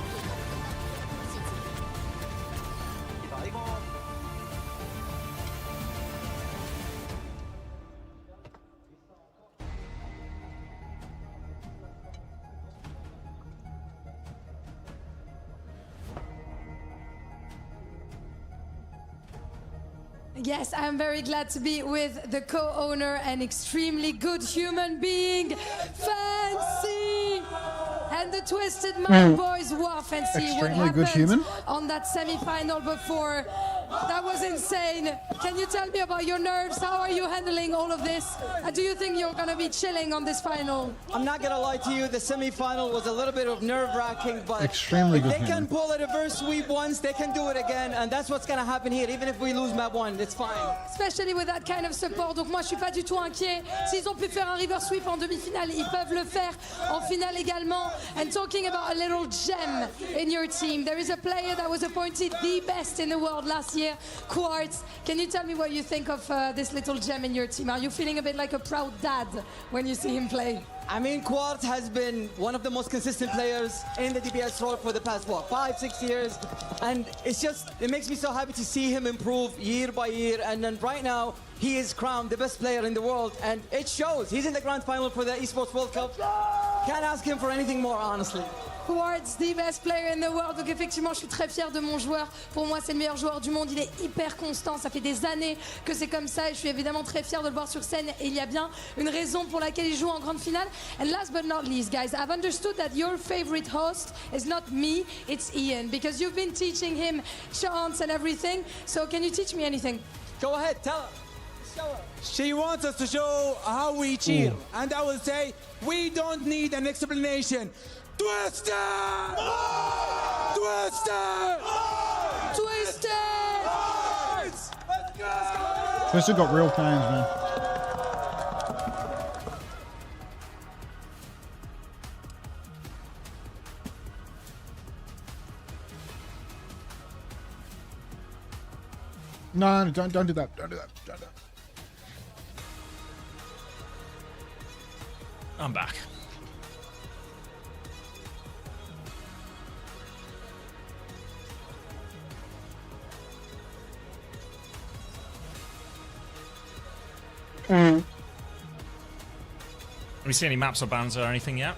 Yes, I'm very glad to be with the co-owner and extremely good human being, Fancy! And the Twisted Mind boys. Wow, Fancy, what Extremely good happened human? on that semi-final before? That was insane. Can you tell me about your nerves? How are you handling all of this? Do you think you're gonna be chilling on this final? I'm not gonna lie to you, the semi-final was a little bit of nerve-wracking, but Extremely if good they can human. pull a reverse sweep once, they can do it again, and that's what's gonna happen here. Even if we lose map 1, it's fine. Especially with that kind of support. Donc moi je suis pas du tout inquiet. S'ils ont pu faire un reverse sweep en demi-finale, ils peuvent le faire en finale également. And talking about a little gem in your team, there is a player that was appointed the best in the world last year, Quartz. Can you tell me what you think of this little gem in your team? Are you feeling a bit like a proud dad when you see him play? I mean, Quartz has been one of the most consistent players in the DPS role for the past, what, 5-6 years? And it makes me so happy to see him improve year by year. And then right now, he is crowned the best player in the world. And it shows. He's in the grand final for the Esports World Cup. Can't ask him for anything more, honestly. Quartz, the best player in the world. Donc effectivement, je suis très fière de mon joueur. Pour moi, c'est le meilleur joueur du monde. Il est hyper constant. Ça fait des années que c'est comme ça. Et je suis évidemment très fière de le voir sur scène. Et il y a bien une raison pour laquelle il joue en grande finale. And last but not least, guys, I've understood that your favorite host is not me, it's Ian. Because you've been teaching him chants and everything. So can you teach me anything? Go ahead, tell her. Show her. She wants us to show how we cheer. And I will say, we don't need an explanation. Twister! Twister! Twister! Let's go! Twister got real fans, man. No, don't do that. Don't do that. Don't do that. I'm back. Have we seen any maps or bans or anything yet?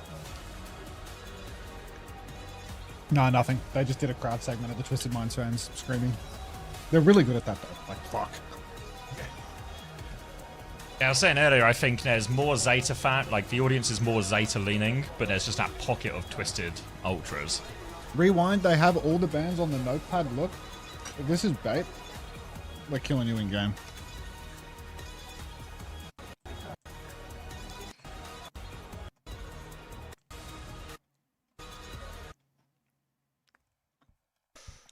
No, nothing. They just did a crowd segment of the Twisted Minds fans screaming. They're really good at that, though. Like, fuck. Yeah, I was saying earlier, I think there's more Zeta fan, like the audience is more Zeta leaning, but there's just that pocket of Twisted Ultras. Rewind, they have all the bands on the notepad. Look, if this is bait, we're killing you in game.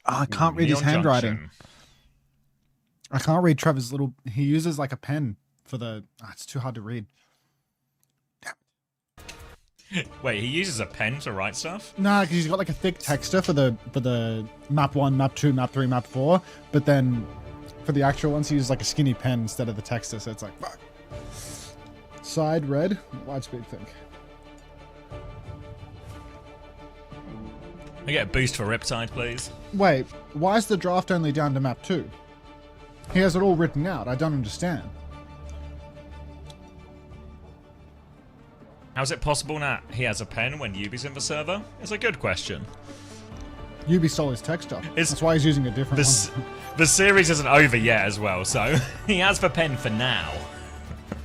I can't read his Neon handwriting. Junction. I can't read Trevor's little... He uses like a pen for the... it's too hard to read. Wait, he uses a pen to write stuff? Nah, because he's got like a thick texture for the map 1, map 2, map 3, map 4. But then for the actual ones, he uses like a skinny pen instead of the texture. So it's like, fuck. Side red, widespeed think. I get a boost for Riptide, please. Wait, why is the draft only down to map 2? He has it all written out. I don't understand. How's it possible that he has a pen when Yubi's in the server? It's a good question. Yubi stole his texture. That's why he's using a different one. The series isn't over yet as well, so he has the pen for now.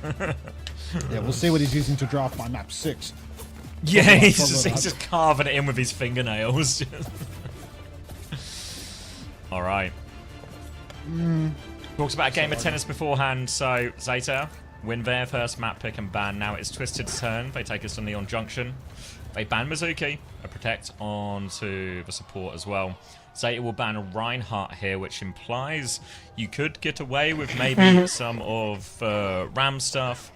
Yeah, we'll see what he's using to draft my map 6. Yeah, he's just carving it in with his fingernails. Alright. Talks about a game of tennis beforehand, so Zeta win their first map pick and ban. Now it's Twisted's turn. They take us to Neon Junction. They ban Mizuki, a protect onto the support as well. Zeta will ban Reinhardt here, which implies you could get away with maybe some of Ram stuff.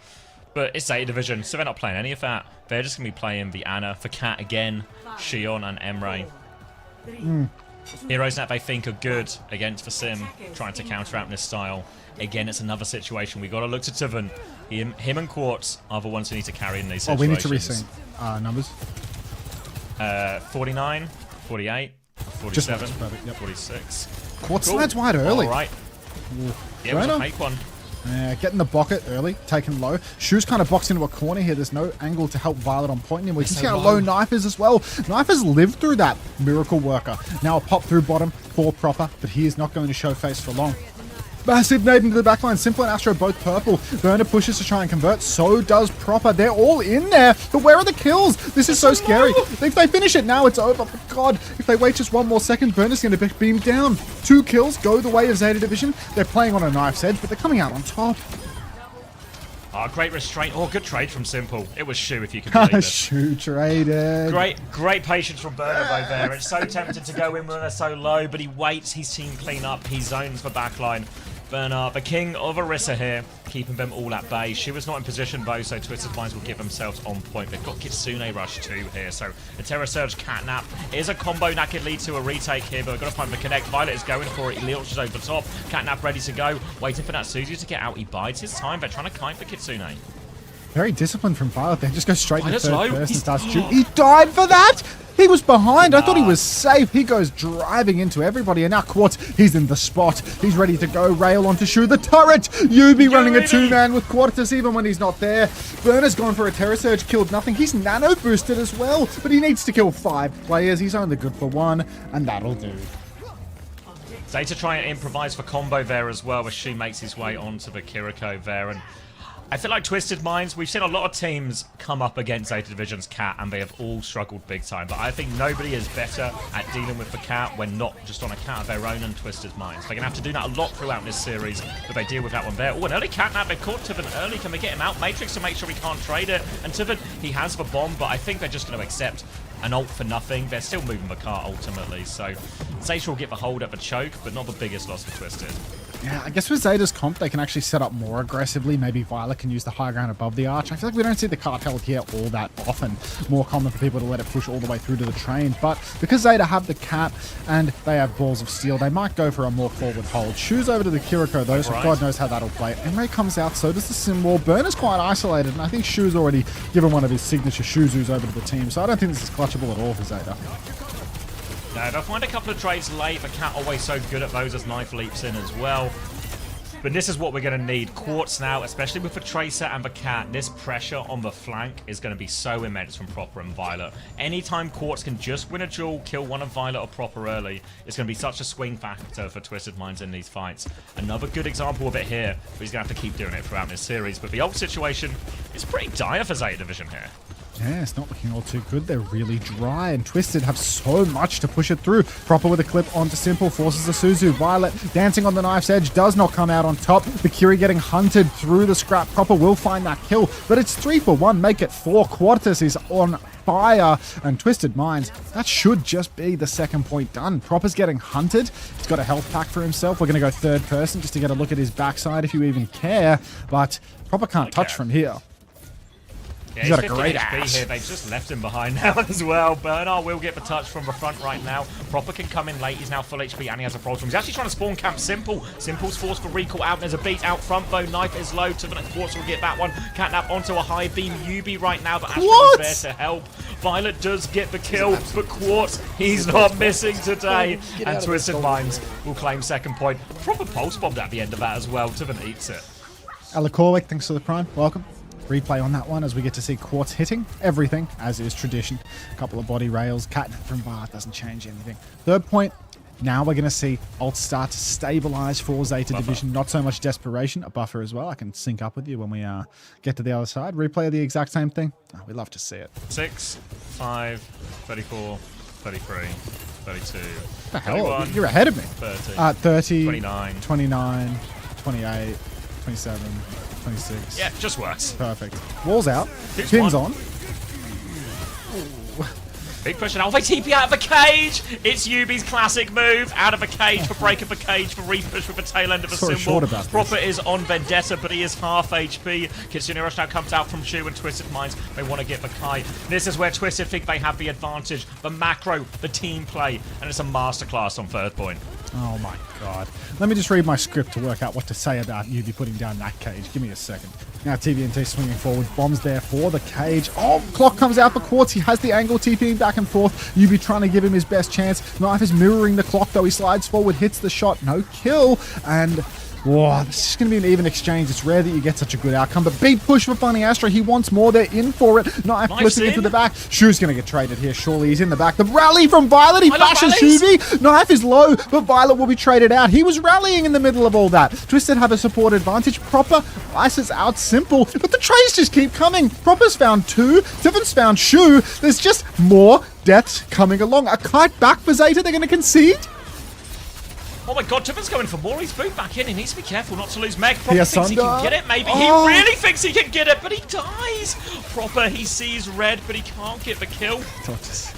But it's Zeta Division, so they're not playing any of that. They're just going to be playing the Ana for Cat again, Shion and Emre. Heroes that they think are good against the Sim, trying to counter out in this style. Again, it's another situation. We've got to look to Tiven. Him and Quartz are the ones who need to carry in these situations. Oh, we need to resync numbers. 49, 48, 47, 46. Quartz slides wide early. All right. Yeah, it was a fake one. Getting the bucket early, taken low. Shu's kind of boxed into a corner here. There's no angle to help Violet on point. And we can see how low Knife is as well. Knife has lived through that miracle worker. Now a pop through bottom for Proper, but he is not going to show face for long. Massive nade into the backline. Simple and Astro both purple. Burner pushes to try and convert. So does Proper. They're all in there. But where are the kills? This is so scary. If they finish it now, it's over. But God, if they wait just one more second, Burner's going to be beamed down. 2 kills go the way of Zeta Division. They're playing on a knife's edge, but they're coming out on top. Oh, great restraint. Oh, good trade from Simple. It was Shu, if you can believe it. Shu traded. Great patience from Burner, though, there. It's so tempted to go in when they're so low, but he waits. He's team clean up. He zones for backline. Burner, the king of Orisa here, keeping them all at bay. She was not in position, though, so Twisted Minds will get themselves on point. They've got Kitsune Rush too here, so the Terra Surge Catnap is a combo that could lead to a retake here, but we've got to find the connect. Violet is going for it. He launches over the top. Catnap ready to go, waiting for that Suzu to get out. He bides his time. They're trying to kite for Kitsune. Very disciplined from Violet. They just go straight to third person. Starts shooting. He died for that! He was behind. I thought he was safe. He goes driving into everybody. And now Quartz, he's in the spot. He's ready to go. Rail onto Shu. The turret! Yubi running a 2-man with Quartus even when he's not there. Burner's gone for a Terra Surge. Killed nothing. He's nano boosted as well. But he needs to kill 5 players. He's only good for 1. And that'll do. Zeta trying to improvise for combo there as well as Shu makes his way onto the Kiriko there. And I feel like Twisted Minds, we've seen a lot of teams come up against Zeta Division's Cat and they have all struggled big time. But I think nobody is better at dealing with the Cat when not just on account of their own and Twisted Minds. They're going to have to do that a lot throughout this series, but they deal with that one there. Oh, an early Catnap. They caught Tiven early. Can they get him out? Matrix to make sure he can't trade it. And Tiven, he has the bomb, but I think they're just going to accept an ult for nothing. They're still moving the car ultimately. So Zeta will get the hold at the choke, but not the biggest loss for Twisted. Yeah, I guess with Zeta's comp, they can actually set up more aggressively. Maybe Violet can use the high ground above the arch. I feel like we don't see the cartel here all that often. More common for people to let it push all the way through to the train. But because Zeta have the Cat and they have Balls of Steel, they might go for a more forward hold. Shu's over to the Kiriko, though, so God knows how that'll play. Emre comes out, so does the Symbol. Burner's quite isolated, and I think Shu's already given one of his signature Shuzus over to the team, so I don't think this is clutchable at all for Zeta. No, they'll find a couple of trades late. The Cat always so good at those as Knife leaps in as well. But this is what we're going to need. Quartz now, especially with the Tracer and the Cat, this pressure on the flank is going to be so immense from Proper and Violet. Anytime Quartz can just win a duel, kill one of Violet or Proper early, it's going to be such a swing factor for Twisted Minds in these fights. Another good example of it here, but he's going to have to keep doing it throughout this series. But the ult situation is pretty dire for Zeta Division here. Yeah, it's not looking all too good. They're really dry, and Twisted have so much to push it through. Proper with a clip onto Simple, forces the Suzu. Violet dancing on the knife's edge, does not come out on top. The Kiri getting hunted through the scrap. Proper will find that kill, but it's 3 for 1. Make it 4. Quartus is on fire, and Twisted Minds, that should just be the second point done. Proper's getting hunted. He's got a health pack for himself. We're going to go third person just to get a look at his backside if you even care, but Proper can't touch from here. Yeah, he's got a great ass. Here. They've just left him behind now as well. Bernard will get the touch from the front right now. Proper can come in late. He's now full HP and he has a problem. He's actually trying to spawn camp Simple. Simple's forced for recall out. There's a beat out front though. Knife is low. Tiven and Quartz will get that one. Catnap onto a high beam. Yubi right now, but Astro is there to help. Violet does get the kill, but Quartz, he's not missing today. And Twisted Minds will claim second point. Proper pulse bombed at the end of that as well. Tiven eats it. Alakorwick, thanks for the prime. Welcome. Replay on that one as we get to see Quartz hitting everything, as is tradition. A couple of body rails. Catnap from Bar doesn't change anything. Third point. Now we're going to see ult start to stabilize for Zeta Division. Not so much desperation. A buffer as well. I can sync up with you when we get to the other side. Replay of the exact same thing. Oh, we love to see it. 6, 5, 34, 33, 32. What the hell? You're ahead of me. 30, 30 29, 28, 27, 26. Yeah, just works. Perfect. Walls out. Pins on. Big push and they TP out of a cage. It's Yubi's classic move. Out of a cage for break of a cage for repush with the tail end of a symbol. Proper is on Vendetta, but he is half HP. Kitsune Rush now comes out from Shu and Twisted Minds. They want to get Makai. This is where Twisted think they have the advantage. The macro, the team play, and it's a masterclass on third point. Oh my god. Let me just read my script to work out what to say about Yubi putting down that cage. Give me a second. Now TVNT swinging forward. Bombs there for the cage. Oh, clock comes out for Quartz. He has the angle, TPing back and forth. Yubi trying to give him his best chance. Knife is mirroring the clock though. He slides forward, hits the shot. No kill. And... whoa, this is going to be an even exchange. It's rare that you get such a good outcome, but big push for Funny Astro. He wants more. They're in for it. Knife flipping into the back. Shu's going to get traded here. Surely he's in the back. The rally from Violet. He bashes Shuvi. Knife is low, but Violet will be traded out. He was rallying in the middle of all that. Twisted have a support advantage. Proper ices out Simple, but the trades just keep coming. Proper's found 2. Tiffen's found Shu. There's just more deaths coming along. A kite back for Zeta. They're going to concede. Oh my god, Tiffen's going for more. He's moved back in. He needs to be careful not to lose Meg. Proper thinks he can get it, maybe. He really thinks he can get it, but he dies. Proper, he sees red, but he can't get the kill.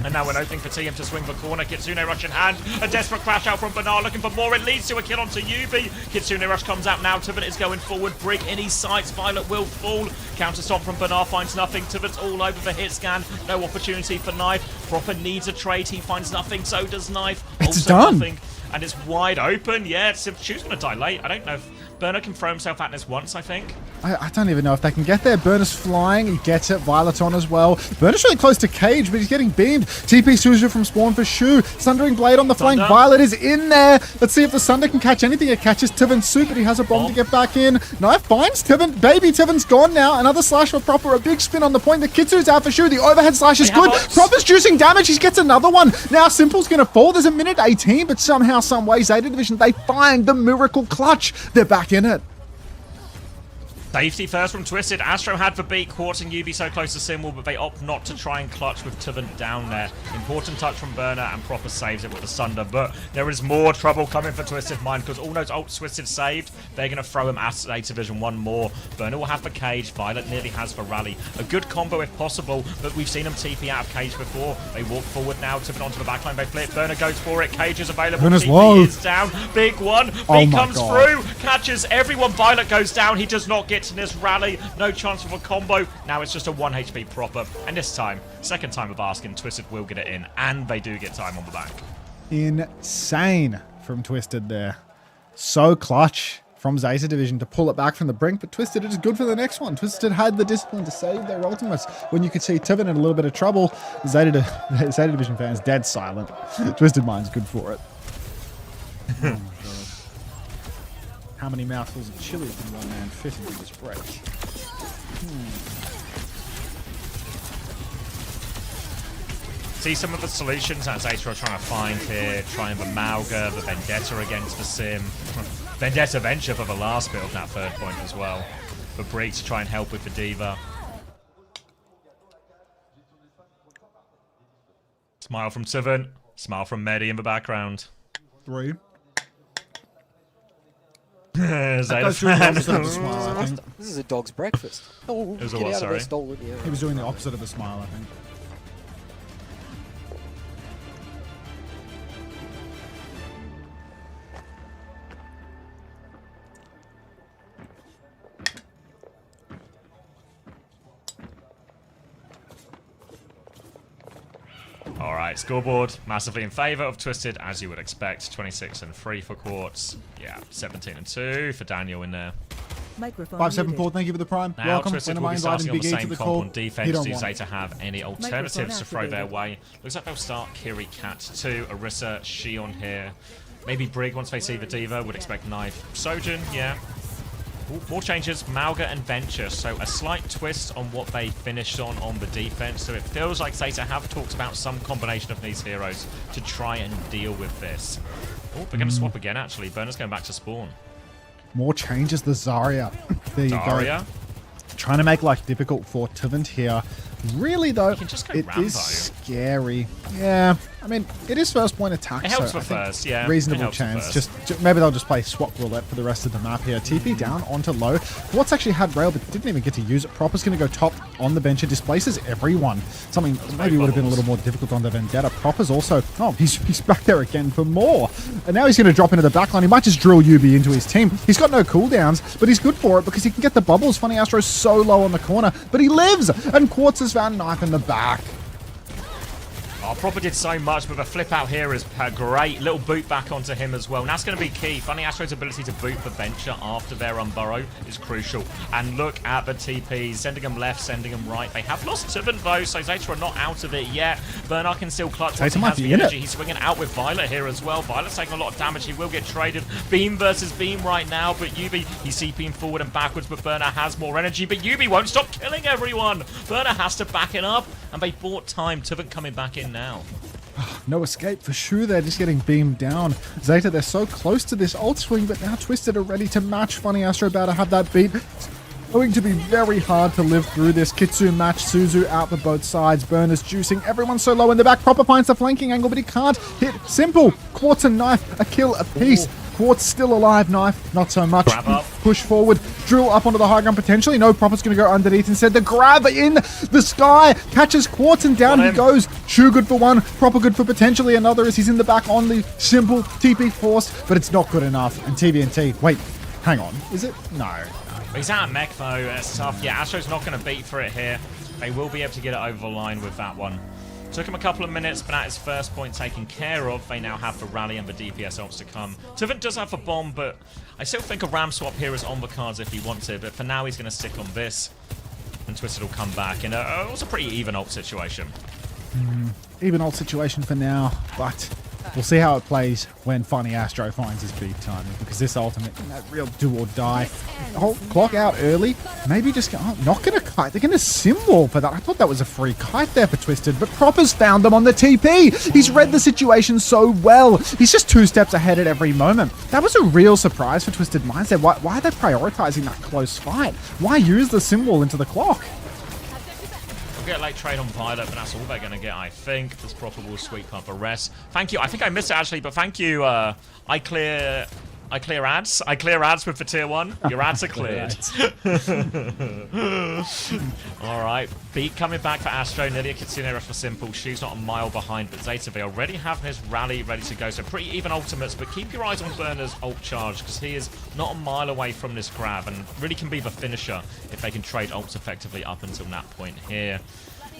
And now we're hoping for TM to swing the corner. Kitsune Rush in hand. A desperate crash out from Bernard looking for more. It leads to a kill onto Yubi. Kitsune Rush comes out now. Tiffen is going forward. Brig in his sights. Violet will fall. Counter stomp from Bernard finds nothing. Tiffen's all over the hit scan. No opportunity for Knife. Proper needs a trade. He finds nothing. So does Knife. It's done. Nothing. And it's wide open. Yeah, Shu's going to die late. I don't know if Burner can throw himself at this once, I think. I don't even know if they can get there. Burner's flying. He gets it. Violet's on as well. Burner's really close to Cage, but he's getting beamed. TP Suzu from spawn for Shu. Sundering Blade on the flank. Violet is in there. Let's see if the Sunder can catch anything. It catches Tiven Soup, but he has a bomb to get back in. Knife finds Tiven. Baby Tiven's gone now. Another slash for Proper. A big spin on the point. The Kitsu's out for Shu. The overhead slash is good. Proper's juicing damage. He gets another one. Now Simple's going to fall. There's a minute 18, but somehow, some way, Zeta Division, they find the miracle clutch. They're back in it. Safety first from Twisted. Astro had the beat. Quartz and Yubi so close to Symbol, but they opt not to try and clutch with Tiven down there. Important touch from Burner, and Proper saves it with the Sunder. But there is more trouble coming for Twisted Mind, because all those ults Twisted saved, they're going to throw him at Zeta Division one more. Burner will have the cage. Violet nearly has the rally. A good combo if possible, but we've seen him TP out of cage before. They walk forward now. Tiven onto the backline. They flip. Burner goes for it. Cage is available. Burner's TP low. is down. Big one. B comes through. Catches everyone. Violet goes down. He does not get to this rally. No chance of a combo. Now it's just a 1 HP Proper. And this time, second time of asking, Twisted will get it in. And they do get time on the back. Insane from Twisted there. So clutch from Zeta Division to pull it back from the brink, but Twisted is good for the next one. Twisted had the discipline to save their ultimates. When you could see Tiven in a little bit of trouble, Zeta Division fans dead silent. Twisted Mind's good for it. Oh my god. How many mouthfuls of chili can one man fit into this break? See some of the solutions that Zeta are trying to find here. Trying the Mauga, the Vendetta against the Sim. Vendetta Venture for the last build, that third point as well. For Brig to try and help with the Diva. Smile from Tiven. Smile from Medi in the background. 3. Zeta fan. This is a dog's breakfast. Oh, it was get out of there, stolen. Yeah. He was doing the opposite of a smile, I think. Alright, scoreboard massively in favour of Twisted, as you would expect. 26 and 3 for Quartz. Yeah, 17 and 2 for Daniel in there. 574, thank you for the prime. Now Welcome. Twisted will be starting on the same comp on defense. Do Zeta have any alternatives to throw their way? Looks like they'll start Kiri, Cat 2, Orisa, Shion here. Maybe Brig once they see the Diva. Would expect Knife. Sojin, yeah. Ooh, more changes, Mauga and Venture. So a slight twist on what they finished on the defense. So it feels like Zeta have talked about some combination of these heroes to try and deal with this. Oh, they're going to swap again, actually. Burner's going back to spawn. More changes, the Zarya. There you Zarya. go. Trying to make life difficult for Tiven here. Really, though, it Rambo. is scary. Yeah, I mean, it is first point attack. It helps so for first, yeah. Reasonable chance. Just maybe they'll just play swap roulette for the rest of the map here. TP down onto low. What's actually had rail, but didn't even get to use it. Proper's going to go top on the bench and displaces everyone. Something maybe would have been a little more difficult on the Vendetta. Proper's also, he's back there again for more. And now he's going to drop into the backline. He might just drill Yubi into his team. He's got no cooldowns, but he's good for it because he can get the bubbles. Funny Astro's so low on the corner, but he lives. And Quartz has found Knife in the back. Oh, Proper did so much, but the flip out here is great. Little boot back onto him as well. And that's going to be key. Funny Astro's ability to boot the Venture after their Unburrow is crucial. And look at the TPs. Sending them left, sending them right. They have lost Tubin though, so Zeta are not out of it yet. Bernard can still clutch once he has the energy. He's swinging out with Violet here as well. Violet's taking a lot of damage. He will get traded. Beam versus Beam right now, but Yubi, he's CPing forward and backwards, but Bernard has more energy. But Yubi won't stop killing everyone. Bernard has to back it up, and they bought time. Tubin coming back in now. No escape for sure. They're just getting beamed down. Zeta, they're so close to this ult swing, but now Twisted are ready to match. Funny Astro about to have that beat. It's going to be very hard to live through this. Kitsu match, Suzu out for both sides. Burner's juicing. Everyone's so low in the back. Proper finds the flanking angle, but he can't hit. Simple. Quartz and Knife, a kill apiece. Quartz still alive. Knife, not so much. Push forward. Drill up onto the high ground potentially. No, Proper's going to go underneath instead. The grab in the sky catches Quartz and down he goes. Shu good for one. Proper good for potentially another as he's in the back on the simple TP forced, but it's not good enough. And TVNT, wait, hang on. Is it? No. He's out of mech though. It's tough. Yeah, Astro's not going to beat for it here. They will be able to get it over the line with that one. Took him a couple of minutes, but at his first point taken care of, they now have the rally and the DPS ults to come. Tuvin does have a bomb, but I still think a ram swap here is on the cards if he wants it. But for now, he's going to stick on this, and Twisted will come back. And it was a pretty even ult situation. Even ult situation for now, but we'll see how it plays when Funny Astro finds his beat timing, because this ultimate, that real do or die. The whole clock out early, maybe just go, not going to kite, they're going to symbol for that. I thought that was a free kite there for Twisted, but Proper's found them on the TP. He's read the situation so well. He's just 2 steps ahead at every moment. That was a real surprise for Twisted Minds there. Why are they prioritizing that close fight? Why use the symbol into the clock? Get late trade on Violet, but that's all they're going to get, I think. This Proper will sweep up a rest. Thank you. I think I missed it, actually, but thank you. I clear ads. I clear ads with the tier 1. Your ads are cleared. Alright. Beat coming back for Astro. Nearly a Kitsune rush for Simple. Shu's not a mile behind, but Zeta, they already have his rally ready to go. So pretty even ultimates, but keep your eyes on Burner's ult charge, because he is not a mile away from this grab and really can be the finisher if they can trade ults effectively up until that point here.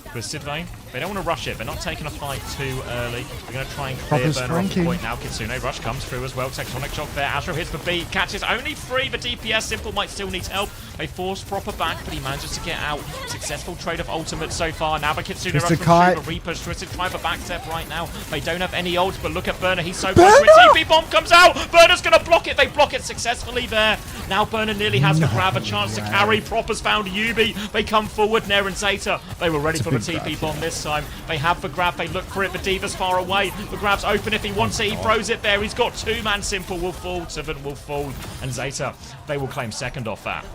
Twisted though, they don't want to rush it. They're not taking a fight too early. They're going to try and clear Burner off the point now. Kitsune rush comes through as well. Tectonic shock there. Astro hits the beat. Catches only 3. The DPS Simple might still need help. They force Proper back, but he manages to get out. Successful trade of ultimates so far. Now the Kitsune rush from Shuba. Reaper's Twisted try the back step right now. They don't have any ults, but look at Burner. He's so close to it. TP bomb comes out. Burner's going to block it. They block it successfully there. Now Burner nearly has to grab a chance to carry. Proper's found Yubi. They come forward. Nair and Zeta. They were ready for the TP bomb this time. They have the grab. They look for it. The Diva's far away. The grab's open. If he wants it, he throws it there. He's got 2-man Simple will fall. Tuvin will fall. And Zeta, they will claim second off that.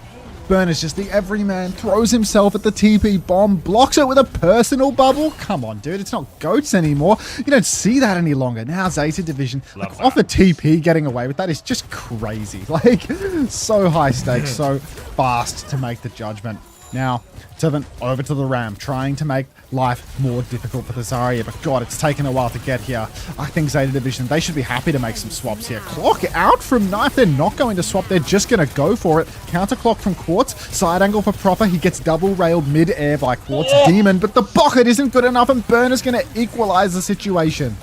Burner's just the everyman, throws himself at the TP bomb, blocks it with a personal bubble. Come on, dude, it's not GOATs anymore. You don't see that any longer. Now Zeta Division, off a TP, getting away with that is just crazy. Like, so high stakes, so fast to make the judgment. Now, Tuvin over to the Ram, trying to make life more difficult for the Zarya, but God, it's taken a while to get here. I think Zeta Division, they should be happy to make some swaps here. Clock out from Knife, they're not going to swap, they're just going to go for it. Counter clock from Quartz, side angle for Proper, he gets double railed mid-air by Quartz Demon, but the bucket isn't good enough and Burner's going to equalize the situation.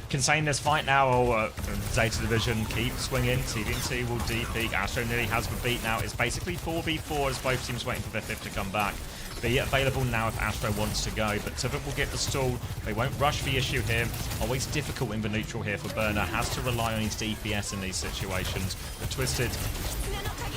Contain this fight now, or Zeta Division keep swinging. TVNT will DP. Astro nearly has the beat now. It's basically 4v4 as both teams waiting for their 5th to come back. Be available now if Astro wants to go, but Tuvin will get the stall. They won't rush the issue here. Always difficult in the neutral here for Burner. Has to rely on his DPS in these situations. But Twisted,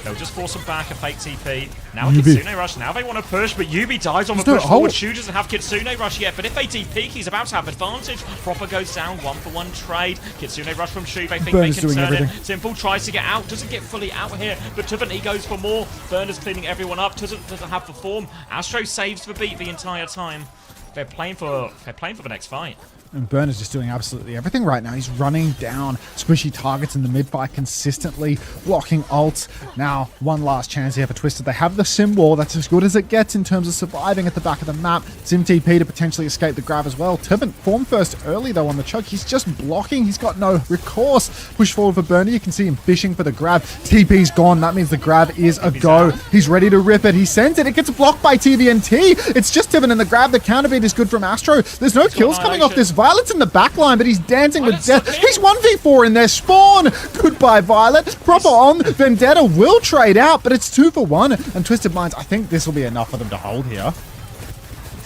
they'll just force him back, a fake TP. Now a Kitsune rush. Now they want to push, but Yubi dies on the push forward. Shu doesn't have Kitsune rush yet, but if they DP, he's about to have advantage. Proper goes down, 1-for-1 trade. Kitsune rush from Shu. They think Burner's they can turn it. Simple tries to get out, doesn't get fully out here, but Tuvin, he goes for more. Burner's cleaning everyone up, doesn't have the form. Astro saves the beat the entire time. They're playing for the next fight. And Burner's just doing absolutely everything right now. He's running down squishy targets in the mid-fight consistently, blocking ults. Now, one last chance here for Twisted. They have the sim wall. That's as good as it gets in terms of surviving at the back of the map. Sim TP to potentially escape the grab as well. Tivin form first early, though, on the choke. He's just blocking. He's got no recourse. Push forward for Burner. You can see him fishing for the grab. TP's gone. That means the grab is a go. He's ready to rip it. He sends it. It gets blocked by TVNT. It's just Tivin in the grab. The counterbeat is good from Astro. There's no kills coming off this. Violet's in the backline, but he's dancing with death. He's 1v4 in their spawn. Goodbye, Violet. Proper on. Vendetta will trade out, but it's 2 for 1. And Twisted Minds, I think this will be enough for them to hold here.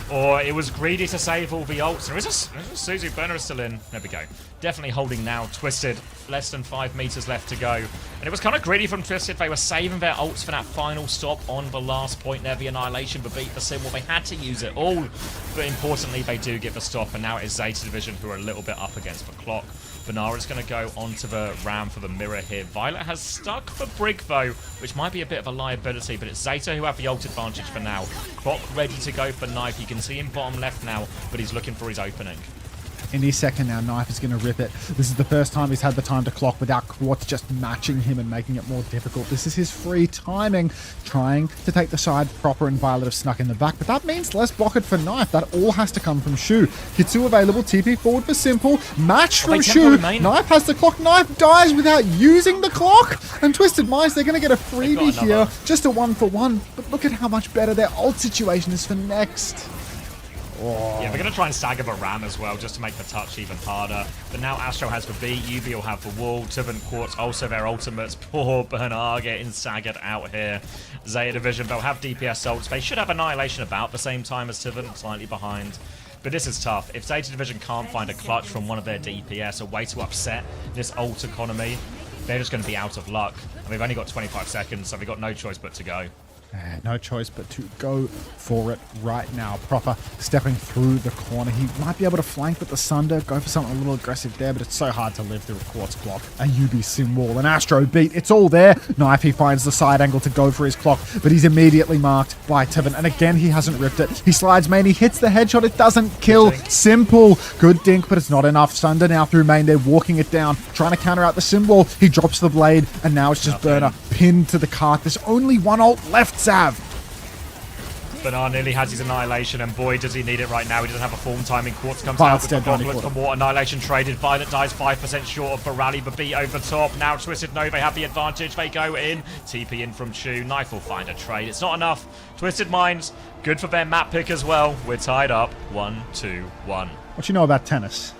Or it was greedy to save all the ults. There is a Suzu. Burner is still in. There we go. Definitely holding now. Twisted, less than 5 meters left to go. And it was kind of greedy from Twisted. They were saving their ults for that final stop on the last point there. The Annihilation, but beat the sim. Well, they had to use it all. But importantly, they do get the stop. And now it is Zeta Division who are a little bit up against the clock. Banara's going to go onto the ram for the mirror here. Violet has stuck for Brig, though, which might be a bit of a liability, but it's Zeta who have the ult advantage for now. Clock ready to go for Knife. You can see him bottom left now, but he's looking for his opening. Any second now, Knife is going to rip it. This is the first time he's had the time to clock without Quartz just matching him and making it more difficult. This is his free timing, trying to take the side. Proper and Violet have snuck in the back, but that means less blocked for Knife. That all has to come from Shu. Kitsu available, TP forward for Simple. Match from Shu. Knife has the clock. Knife dies without using the clock. And Twisted Minds, they're going to get a freebie here. Just a 1-for-1. But look at how much better their ult situation is for next. Oh. Yeah, we're going to try and stagger the ram as well, just to make the touch even harder. But now Astro has the beat, UB will have the wall, Tivin Quartz also their ultimates. Poor Bernard getting staggered out here. Zeta Division, they'll have DPS ults. They should have Annihilation about the same time as Tivin, slightly behind. But this is tough. If Zeta Division can't find a clutch from one of their DPS, a way to upset this ult economy, they're just going to be out of luck. And they've only got 25 seconds, so they've got no choice but to go. No choice but to go for it right now. Proper stepping through the corner. He might be able to flank with the Sunder, go for something a little aggressive there, but it's so hard to live through a Quartz block. A UB sim wall, an Astro beat, it's all there. Knife, he finds the side angle to go for his clock, but he's immediately marked by Tivin. And again, he hasn't ripped it. He slides main, he hits the headshot, it doesn't kill. Simple. Good dink, but it's not enough. Sunder now through main, they're walking it down, trying to counter out the sim wall. He drops the blade, and now it's just Burner pinned to the cart. There's only one ult left, Sav. Bernard nearly has his Annihilation, and boy, does he need it right now. He doesn't have a form timing. Quartz comes out with the gauntlet for more Annihilation traded. Violet dies 5% short of the rally, but beat over top. Now Twisted know they have the advantage. They go in. TP in from Chu. Knife will find a trade. It's not enough. Twisted Minds, good for their map pick as well. We're tied up 1-2-1. What you know about tennis?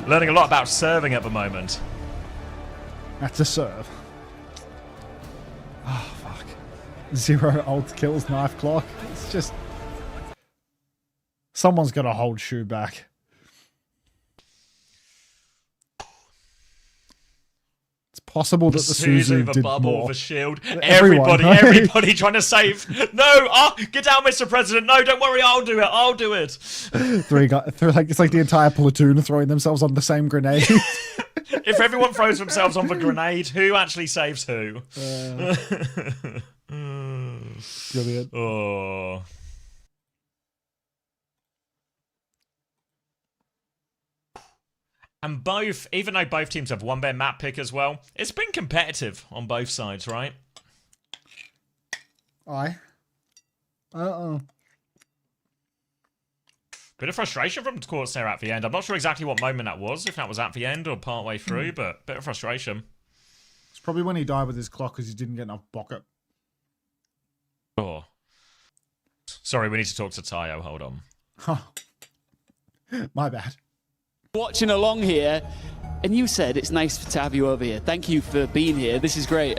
Learning a lot about serving at the moment. That's a serve. Oh, fuck. 0 ult kills, Knife clock. It's just... Someone's got to hold Shu back. It's possible that the Suzu did bubble, more. the shield. Everybody trying to save. No! Oh, get down, Mr. President. No, don't worry. I'll do it. I'll do it. It's like the entire platoon throwing themselves on the same grenade. If everyone throws themselves on the grenade, who actually saves who? Brilliant. Oh. And both, even though both teams have won their map pick as well, it's been competitive on both sides, right? Aye. Bit of frustration from Quartz there at the end. I'm not sure exactly what moment that was, if that was at the end or partway through, but bit of frustration. It's probably when he died with his clock because he didn't get enough bucket. Oh. Sorry, we need to talk to Tayo. Hold on. Huh. My bad. Watching along here, and you said it's nice to have you over here. Thank you for being here. This is great.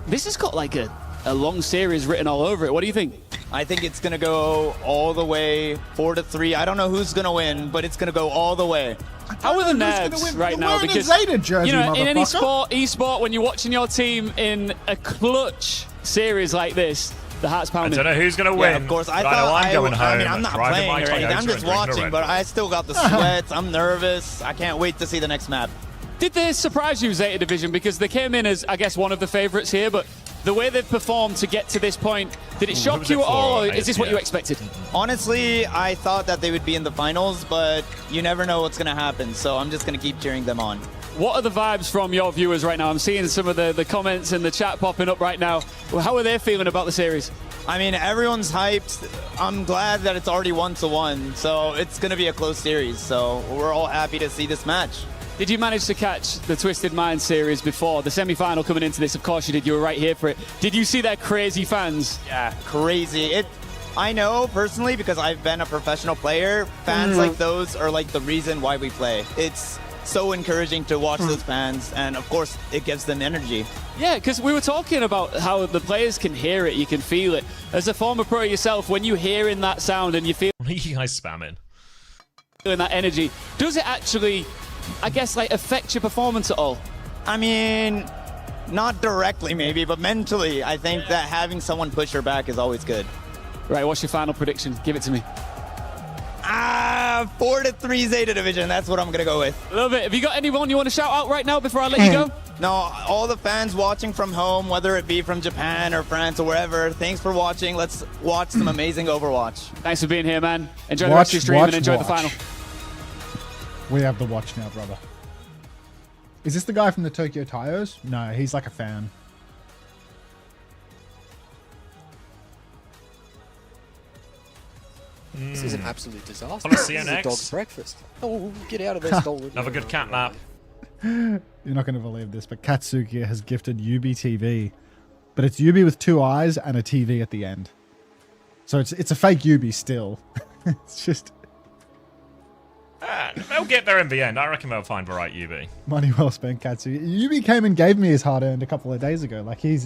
This has got like a long series written all over it. What do you think? I think it's going to go all the way 4-3. I don't know who's going to win, but it's going to go all the way. How are the nerves right now? Because jersey, you know, in any sport, esport, when you're watching your team in a clutch series like this, the heart's pounding. I don't know who's going to win. Yeah, of course. I'm going home. I mean, I'm not playing or anything. I'm just watching, but I still got the sweats. I'm nervous. I can't wait to see the next map. Did they surprise you, Zeta Division? Because they came in as, I guess, one of the favourites here, but the way they've performed to get to this point, did it shock you at all, or is this what you expected? Honestly, I thought that they would be in the finals, but you never know what's going to happen, so I'm just going to keep cheering them on. What are the vibes from your viewers right now? I'm seeing some of the comments in the chat popping up right now. How are they feeling about the series? I mean, everyone's hyped. I'm glad that it's already 1-1, so it's going to be a close series, so we're all happy to see this match. Did you manage to catch the Twisted Minds series before? The semi-final coming into this, of course you did. You were right here for it. Did you see their crazy fans? Yeah, crazy. I know personally because I've been a professional player. Fans like those are like the reason why we play. It's so encouraging to watch those fans, and of course it gives them energy. Yeah, because we were talking about how the players can hear it, you can feel it. As a former pro yourself, when you hear in that sound and you feel you guys spamming that energy, does it actually, I guess, like affect your performance at all? I mean, not directly maybe, but mentally, I think that having someone push your back is always good. Right, what's your final prediction? Give it to me. 4-3 Zeta Division. That's what I'm going to go with. Love it. Have you got anyone you want to shout out right now before I let you go? No, all the fans watching from home, whether it be from Japan or France or wherever, thanks for watching. Let's watch some amazing Overwatch. Thanks for being here, man. Enjoy the rest of your stream and enjoy the final. We have the watch now, brother. Is this the guy from the Tokyo Tires? No, he's like a fan. This is an absolute disaster. This is a dog's breakfast. Oh, get out of there, stolen. Another good cat map. You're not going to believe this, but Katsuki has gifted Yubi TV. But it's Yubi with 2 eyes and a TV at the end. So it's a fake Yubi still. It's just... They'll get there in the end. I reckon they'll find the right Yubi. Money well spent, Katsuki. Yubi came and gave me his hard-earned a couple of days ago. Like, you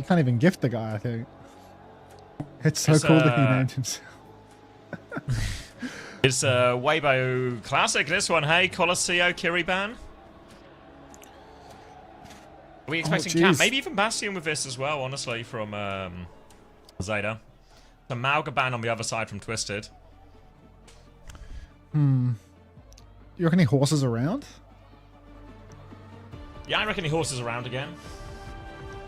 can't even gift the guy, I think. It's so cool that he named himself. It's Weibo Classic, this one. Hey, Colosseo Kiriban. Are we expecting Cat? Maybe even Bastion with this as well, honestly, from Zeta. The Malgaban on the other side from Twisted. You reckon any horses around? Yeah, I reckon he horses around again.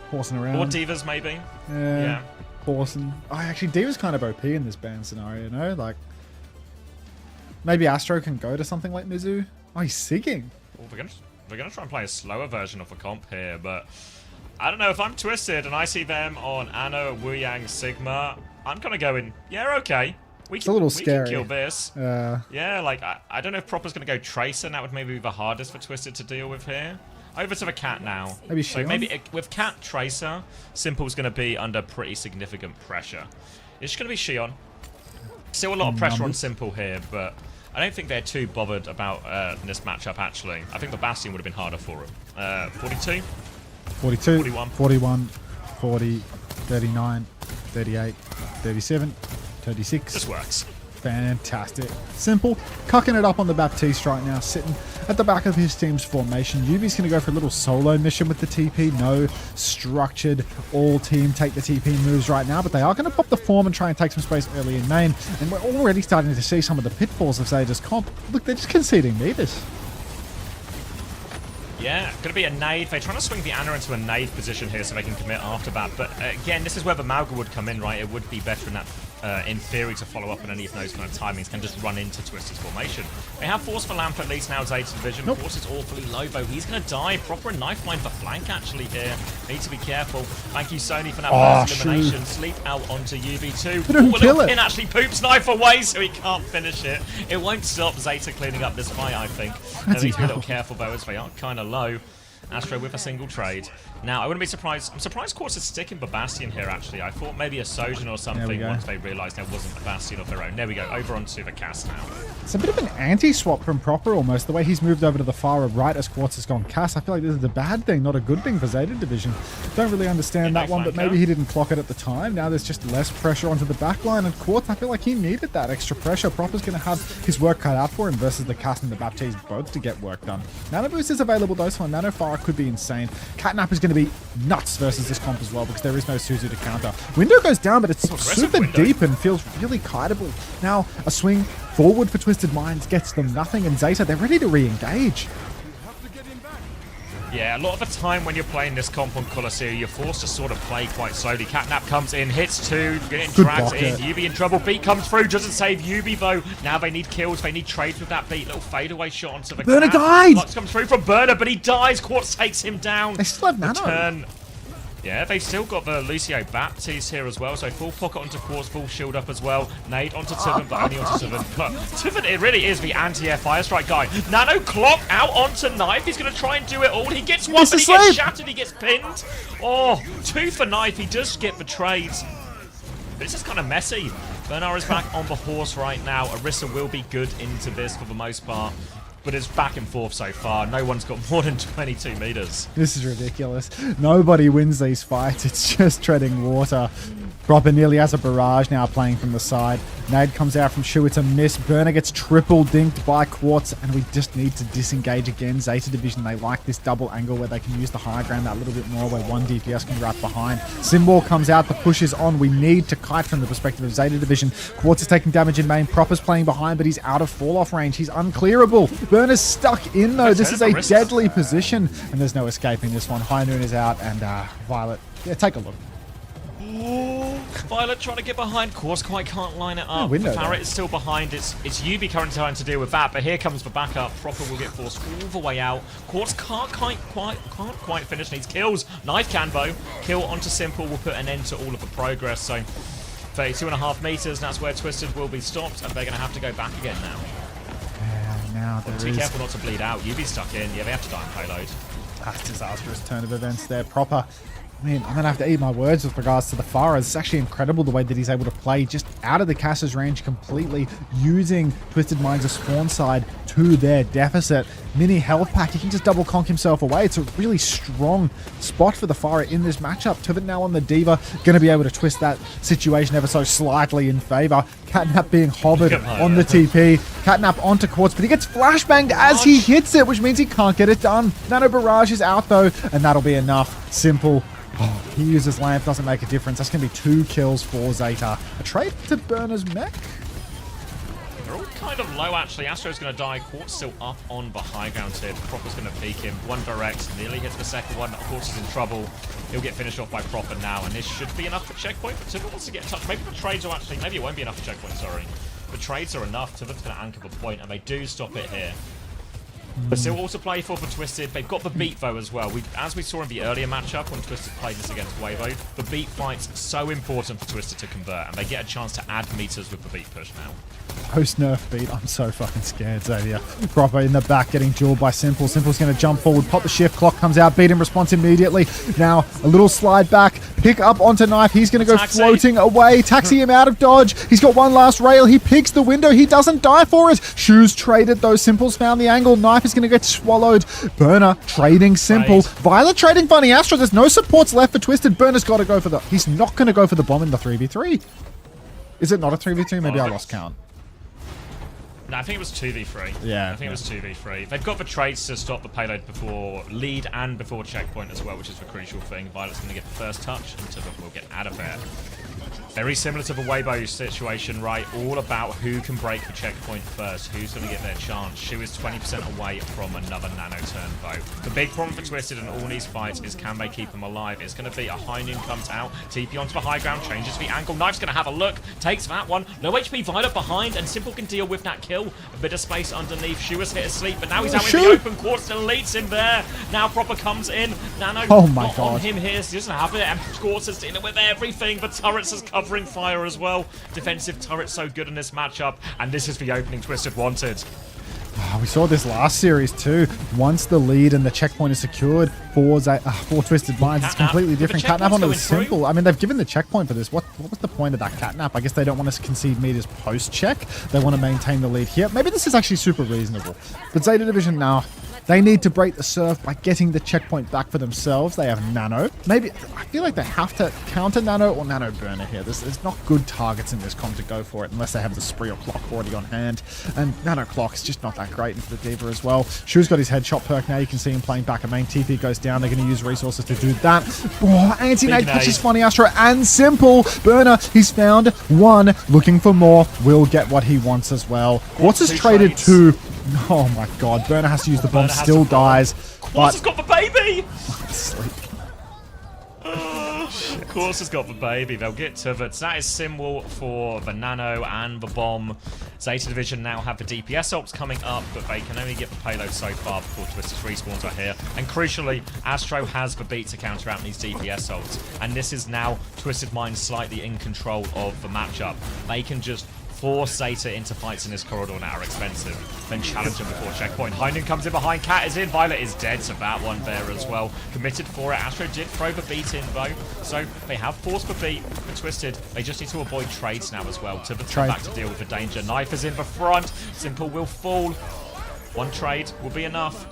Horsing around. Or Divas, maybe. Yeah. Horsing. Oh, actually, Diva's kind of OP in this ban scenario, you know? Like, maybe Astro can go to something like Mizu. Oh, he's sigging. Well, we're gonna try and play a slower version of a comp here, but I don't know. If I'm Twisted and I see them on Anno, Wuyang, Sigma, I'm kind of going, yeah, okay. It's a little scary. We can kill this. Yeah, like, I don't know if Proper's going to go Tracer, and that would maybe be the hardest for Twisted to deal with here. Over to the Cat now. Maybe so maybe with Cat Tracer, Simple's going to be under pretty significant pressure. It's going to be Shion. Still a lot of pressure on Simple here, but I don't think they're too bothered about this matchup, actually. I think the Bastion would have been harder for him. 42? 42, 41. 41, 40, 39, 38, 37, 36. This works. Fantastic. Simple. Cucking it up on the Baptiste right now, sitting at the back of his team's formation. Yubi's going to go for a little solo mission with the TP. No structured all-team take the TP moves right now, but they are going to pop the form and try and take some space early in main. And we're already starting to see some of the pitfalls of Zeta's comp. Look, they're just conceding meters. Yeah, going to be a nade. They're trying to swing the Anna into a nade position here so they can commit after that. But again, this is where the Malga would come in, right? It would be better in that, in theory, to follow up on any of those kind of timings and just run into Twisted's formation. They have force for Lamp at least now, Zeta Division. Of course, it's awfully low, though. He's going to die. Proper a knife line for flank, actually, here. Need to be careful. Thank you, Sony, for that first elimination. Sleep out onto UB2. Little Pin actually poops knife away, so he can't finish it. It won't stop Zeta cleaning up this fight, I think. They need to be a little careful, though, as they are kind of low. Astro with a single trade. Now, I wouldn't be surprised. I'm surprised Quartz is sticking the Bastion here, actually. I thought maybe a Sojourn or something once they realized there wasn't a Bastion of their own. There we go. Over onto the cast now. It's a bit of an anti-swap from Proper, almost. The way he's moved over to the far right as Quartz has gone cast. I feel like this is a bad thing, not a good thing for Zeta Division. Don't really understand that one, but maybe he didn't clock it at the time. Now there's just less pressure onto the back line, and Quartz, I feel like he needed that extra pressure. Proper's going to have his work cut out for him versus the cast and the Baptiste both to get work done. Nano Boost is available, though, so Nano Fire could be insane. Catnap is going to be nuts versus this comp as well because there is no Suzu to counter. Window goes down, but it's super deep and feels really kiteable. Now, a swing forward for Twisted Minds gets them nothing, and Zeta, they're ready to re-engage. Yeah, a lot of the time when you're playing this comp on Coliseum, you're forced to sort of play quite slowly. Catnap comes in, hits 2, getting dragged in. Yubi in trouble. Beat comes through, doesn't save Yubi though. Now they need kills, they need trades with that beat. Little fadeaway shot onto the Burner cap. died! Lux comes through from Burner, but he dies. Quartz takes him down. They still have Nano. Return. Yeah, they've still got the Lucio Baptiste here as well, so full pocket onto Quartz, full shield up as well. Nade onto Tiven, but only onto Tiven. But Tiven, it really is the anti-air fire strike guy. Nano clock out onto Knife. He's going to try and do it all. He gets one, but he gets shattered. He gets pinned. Oh, 2 for Knife. He does get the trades. This is kind of messy. Bernard is back on the horse right now. Orisa will be good into this for the most part. But it's back and forth so far. No one's got more than 22 meters. This is ridiculous. Nobody wins these fights. It's just treading water. Proper nearly has a barrage now playing from the side. Nade comes out from Shu. It's a miss. Burner gets triple dinked by Quartz, and we just need to disengage again. Zeta Division, they like this double angle where they can use the high ground that little bit more, where one DPS can wrap behind. Symbol comes out. The push is on. We need to kite from the perspective of Zeta Division. Quartz is taking damage in main. Proper's playing behind, but he's out of fall-off range. He's unclearable. Burner's stuck in, though. This is a deadly position, and there's no escaping this one. High Noon is out, and Violet, yeah, take a look. Oh, Violet trying to get behind. Quartz quite can't line it up. Farret is still behind. It's Yubi currently trying to deal with that, but here comes the backup. Proper will get forced all the way out. Quartz can't quite finish. Needs kills. Knife can though. Kill onto Simple will put an end to all of the progress. So 32.5 meters. That's where Twisted will be stopped, and they're going to have to go back again now. Yeah, now there Be careful not to bleed out. Yubi's stuck in. Yeah, they have to die on payload. That's disastrous turn of events there. Proper. I mean, I'm going to have to eat my words with regards to the Farah. It's actually incredible the way that he's able to play just out of the caster's range completely, using Twisted Minds' spawn side to their deficit. Mini health pack, he can just double conk himself away. It's a really strong spot for the Farah in this matchup. Tiven now on the D.Va, going to be able to twist that situation ever so slightly in favor. Catnap being hovered on the TP. Catnap onto Quartz, but he gets flashbanged as he hits it, which means he can't get it done. Nano Barrage is out though, and that'll be enough. Simple. Oh, he uses Lamp, doesn't make a difference. That's going to be 2 kills for Zeta. A trade to Burner's mech. They're all kind of low, actually. Astro's going to die. Quartz still up on the high ground here. Proper's going to peek him. One direct, nearly hits the second one. Quartz is in trouble. He'll get finished off by Proper now, and this should be enough for checkpoint. But Tiven wants to get in touch. Maybe the trades are actually... Maybe it won't be enough for checkpoint, sorry. The trades are enough. Tiven's going to anchor the point, and they do stop it here. But still also play for Twisted. They've got the beat though as well. As we saw in the earlier matchup when Twisted played this against Weibo, the beat fight's so important for Twisted to convert, and they get a chance to add meters with the beat push now. Post-nerf beat, I'm so fucking scared, Xavier. Proper in the back, getting dueled by Simple. Simple's going to jump forward, pop the shift, clock comes out, beat in response immediately. Now, a little slide back, pick up onto Knife. He's going to go floating away, taxi him out of dodge. He's got one last rail. He picks the window. He doesn't die for it. Shoes traded, though. Simple's found the angle. Knife is going to get swallowed. Burner trading Simple. Violet trading Funny Astro. There's no supports left for Twisted. Burner's got to go for the... He's not going to go for the bomb in the 3v3. Is it not a 3v3? Maybe I lost count. No, I think it was 2v3. Yeah. I think it was 2v3. They've got the trades to stop the payload before lead and before checkpoint as well, which is the crucial thing. Violet's going to get the first touch, and Tiven will get out of there. Very similar to the Weibo situation, right? All about who can break the checkpoint first, who's going to get their chance. Shu is 20% away from another nano turn, though. The big problem for Twisted in all these fights is can they keep them alive? It's going to be a High Noon comes out, TP onto the high ground, changes the angle. Knife's going to have a look, takes that one. Low HP Violet behind, and Simple can deal with that kill. A bit of space underneath. Shu has hit asleep, but now he's out in the open. Quartz deletes him there. Now Proper comes in. Nano not on him here, so he doesn't have it. And Quartz is dealing with everything. The turrets is covering fire as well. Defensive turret's so good in this matchup, and this is the opening Twisted wanted. We saw this last series too. Once the lead and the checkpoint is secured for Twisted Minds, it's completely different. Catnap onto the Simple. I mean, they've given the checkpoint for this. What was the point of that Catnap? I guess they don't want to concede meters post-check. They want to maintain the lead here. Maybe this is actually super reasonable. But Zeta Division now, they need to break the serve by getting the checkpoint back for themselves. They have Nano. Maybe, I feel like they have to counter Nano or Nano Burner here. There's not good targets in this comp to go for it unless they have the Spree or Clock already on hand. And Nano Clock is just not that great into the D.Va as well. Shu's got his headshot perk now. You can see him playing back. A main TP goes down. They're going to use resources to do that. Oh, anti-nade catches Funny Astro and Simple. Burner, he's found one. Looking for more. Will get what he wants as well. Quartz has traded 2. Oh my god, Burner has to use the bomb, still dies. Quartz has got the baby! baby! Of course has got the baby. They'll get to the... That is Simwell for the Nano and the Bomb. Zeta Division now have the DPS ults coming up, but they can only get the payload so far before Twisted's respawns are here. And crucially, Astro has the beat to counter out these DPS ults. And this is now Twisted Minds slightly in control of the matchup. They can just force Zeta into fights in this corridor that are expensive, then challenge him before checkpoint. Heinen comes in behind, Cat is in, Violet is dead, so that one there as well. Committed for it, Astro did throw the beat in though, so they have forced the beat for Twisted. They just need to avoid trades now as well, to the back to deal with the danger. Knife is in the front, Simple will fall. One trade will be enough.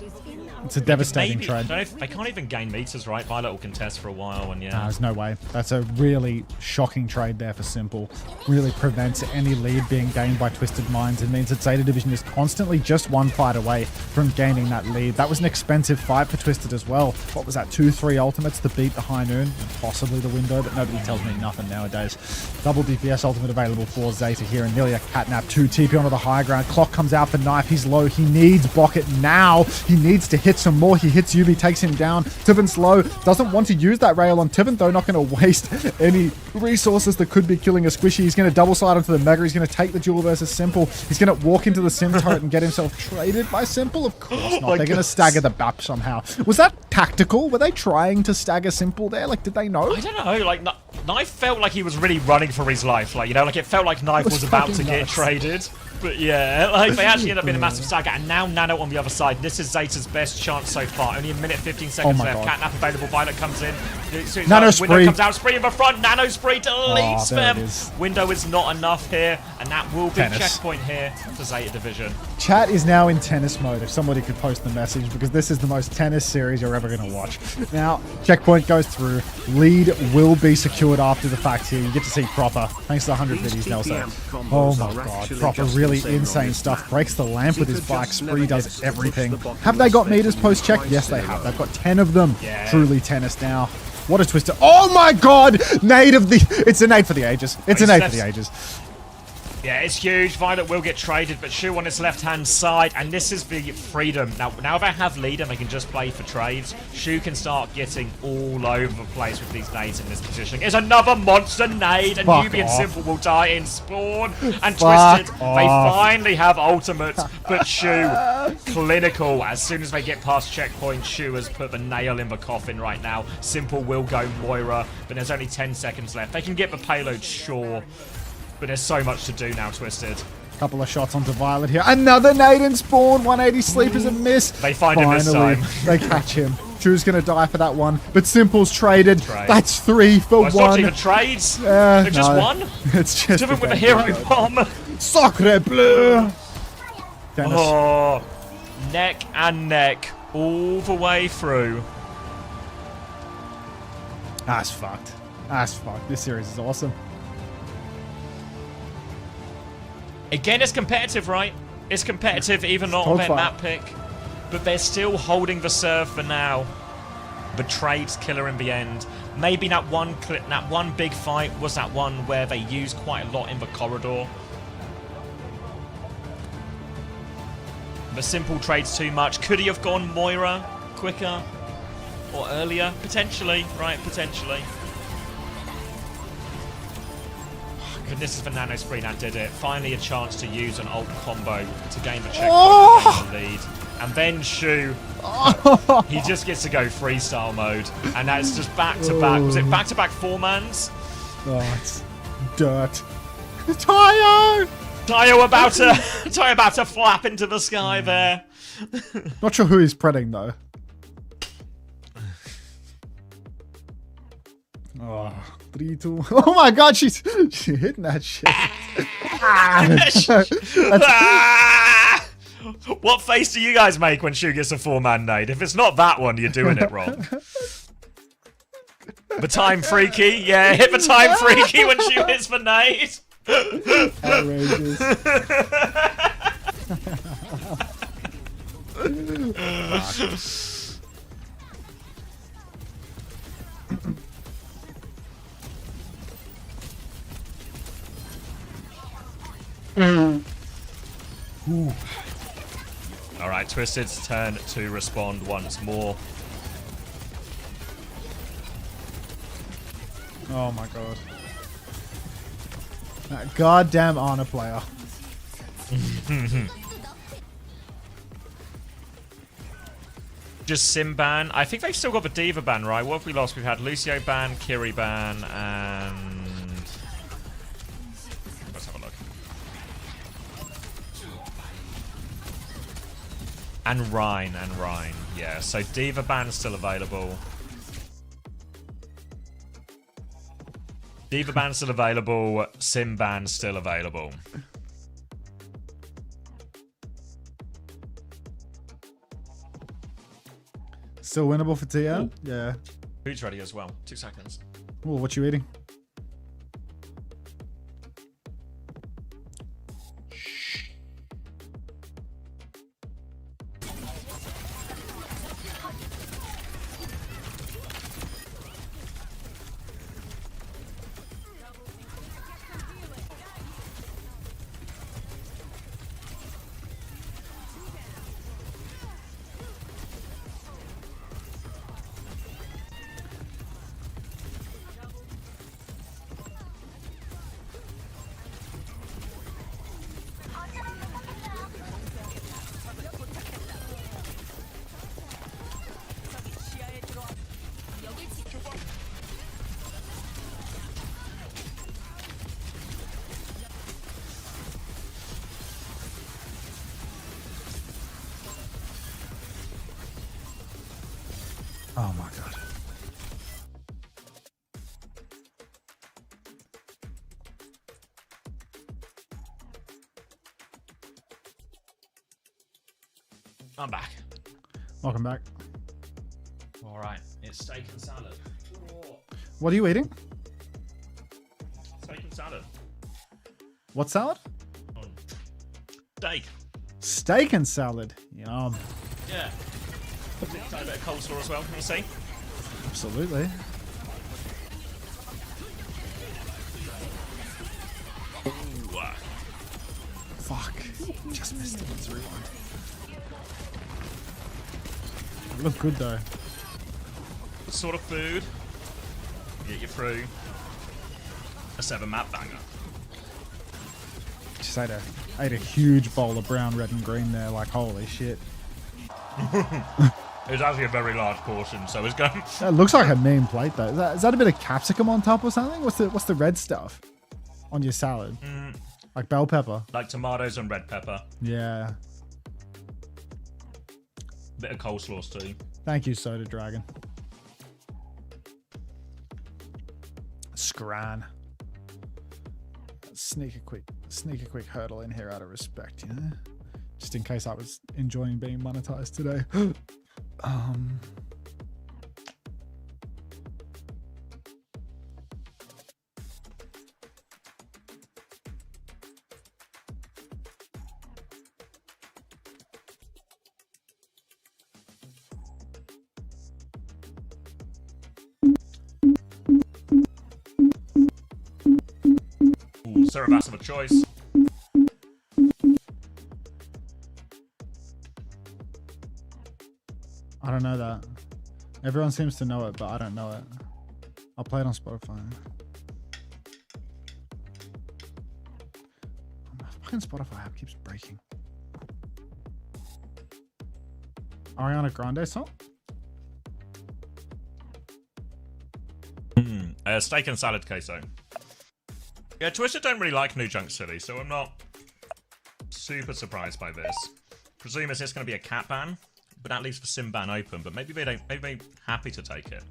It's a devastating trade. They can't even gain meters, right? Violet will contest for a while, and yeah. Nah, there's no way. That's a really shocking trade there for Simple. Really prevents any lead being gained by Twisted Minds. It means that Zeta Division is constantly just one fight away from gaining that lead. That was an expensive fight for Twisted as well. What was that, 2-3 ultimates to beat the High Noon? Possibly the window, but nobody tells me nothing nowadays. Double DPS ultimate available for Zeta here, and nearly a catnap. 2 TP onto the high ground. Clock comes out for Knife. He's low. He needs Bucket now. He needs to hit some more. He hits Yubi, takes him down. Tiven's low. Doesn't want to use that rail on Tiven, though. Not going to waste any resources that could be killing a Squishy. He's going to double slide onto the Mega. He's going to take the duel versus Simple. He's going to walk into the Sim turret and get himself traded by Simple. Of course not. They're going to stagger the BAP somehow. Was that tactical? Were they trying to stagger Simple there? Like, did they know? I don't know. Like, Knife felt like he was really running for his life. Like, you know, like it felt like Knife was about to get traded. But yeah, like they actually end up being a massive stagger, and now Nano on the other side. This is Zeta's best chance so far. Only a minute 15 seconds left. Catnap available. Violet comes in. Nano spree. Window comes out. Spree in the front. Nano spree deletes them. Window is not enough here, and that will be checkpoint here for Zeta Division. Chat is now in tennis mode, if somebody could post the message, because this is the most tennis series you're ever going to watch. Now, checkpoint goes through. Lead will be secured after the fact here. You get to see Proper. Thanks to the 100 biddies, Nelson. Oh my god. Proper really insane stuff. Breaks the lamp with his bike. Spree does everything. Have they got meters post-check? Yes, they have. They've got 10 of them. Yeah. Truly tennis now. What a twister. Oh my god! Nade of the... It's a nade for the ages. It's a nade for the ages. Yeah, it's huge. Violet will get traded, but Shu on his left-hand side, and this is the freedom. Now they have lead and they can just play for trades. Shu can start getting all over the place with these nades in this position. It's another monster nade, and Yubi and Simple will die in spawn. And Twisted, they finally have ultimates, but Shu, clinical. As soon as they get past checkpoint, Shu has put the nail in the coffin right now. Simple will go Moira, but there's only 10 seconds left. They can get the payload, sure. But there's so much to do now, Twisted. Couple of shots onto Violet here. Another nade in spawn. 180 sleep is a miss. They find him this time. They catch him. Drew's going to die for that one. But Simple's traded. That's 3 for 1. It's not even trades. They've just won. It's just Tiven with a hero bomb. Sacre bleu. Dennis. Oh, neck and neck all the way through. That's fucked. That's fucked. This series is awesome. Again, it's competitive, right? It's competitive, even not on their map pick. But they're still holding the serve for now. The trade's killer in the end. Maybe that one big fight was that one where they used quite a lot in the corridor. The Simple trades too much. Could he have gone Moira quicker or earlier? Potentially, right? Potentially. This is for Nano Spree, that did it. Finally a chance to use an ult combo to gain the checkpoint, lead. And then Shu, he just gets to go freestyle mode. And that's just back-to-back. Was it back-to-back 4-mans? Oh, it's dirt. Tayo! Tayo about to flap into the sky there. Not sure who he's predding, though. Oh. 3, 2. Oh my god, she's hitting that shit. What face do you guys make when Shu gets a 4-man nade? If it's not that one, you're doing it wrong. The time freaky, yeah, hit the time freaky when Shu hits the nade. Outrageous. Alright, Twisted's turn to respond once more. Oh my god. That goddamn Honor player. Just Sim ban. I think they've still got the Diva ban, right? What have we lost? We've had Lucio ban, Kiri ban, and... Let's have a look. And Rhine. Yeah, so Diva ban is still available. Diva ban still available. Sim ban still available. Still winnable for TM? Ooh. Yeah. Food's ready as well. 2 seconds. Oh, what you eating? Oh my god. I'm back. Welcome back. Alright, it's steak and salad. What are you eating? Steak and salad. What salad? Steak. Steak and salad. Yum. Yeah. A bit of coleslaw as well, can you see? Absolutely. Ooh. Fuck. Just missed it. Let's rewind. It looked good though. What sort of food get you through a 7 map banger? Just ate a huge bowl of brown, red, and green there. Like holy shit. It was actually a very large portion, so it's going. It looks like a mean plate though. Is that a bit of capsicum on top or something? What's the red stuff on your salad? Like bell pepper. Like tomatoes and red pepper. Yeah. Bit of coleslaw too. Thank you, Soda Dragon. Scran. Sneak a quick hurdle in here out of respect, you know? Just in case I was enjoying being monetized today. Ooh, Cerebas of a choice. I don't know that. Everyone seems to know it, but I don't know it. I'll play it on Spotify. My fucking Spotify app keeps breaking. Ariana Grande song? Steak and salad queso. Yeah, Twitter don't really like New Junk City, so I'm not super surprised by this. Presume it's just going to be a cat ban, but that leaves the sim ban open. But maybe they don't. Maybe they're happy to take it.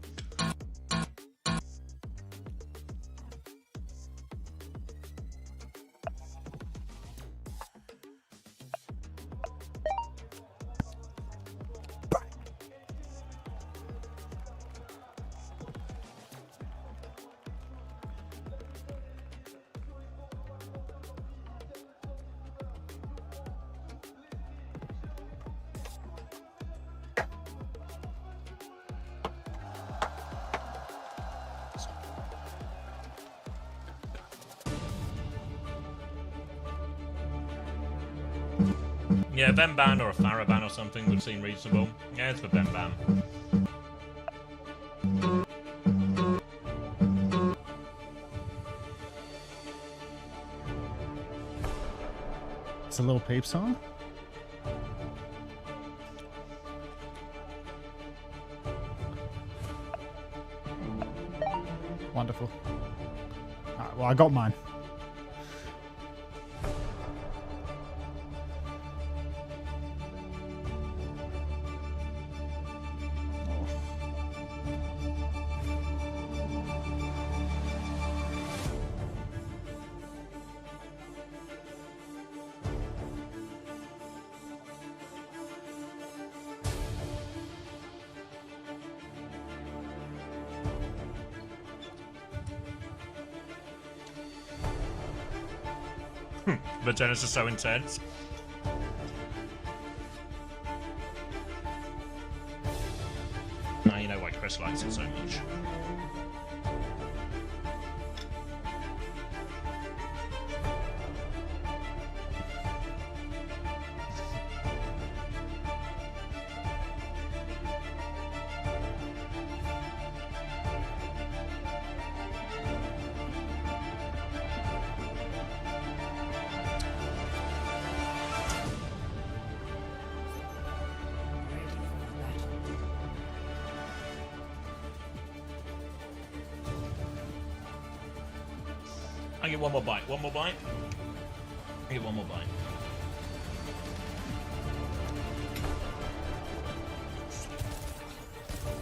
Yeah, Ven ban or a Farah ban or something would seem reasonable. Yeah, it's for Ven ban. It's a little peep song. Wonderful. Alright, well, I got mine. The tennis is so intense. Now you know why Chris likes it so much. I get one more bite. One more bite. I get one more bite.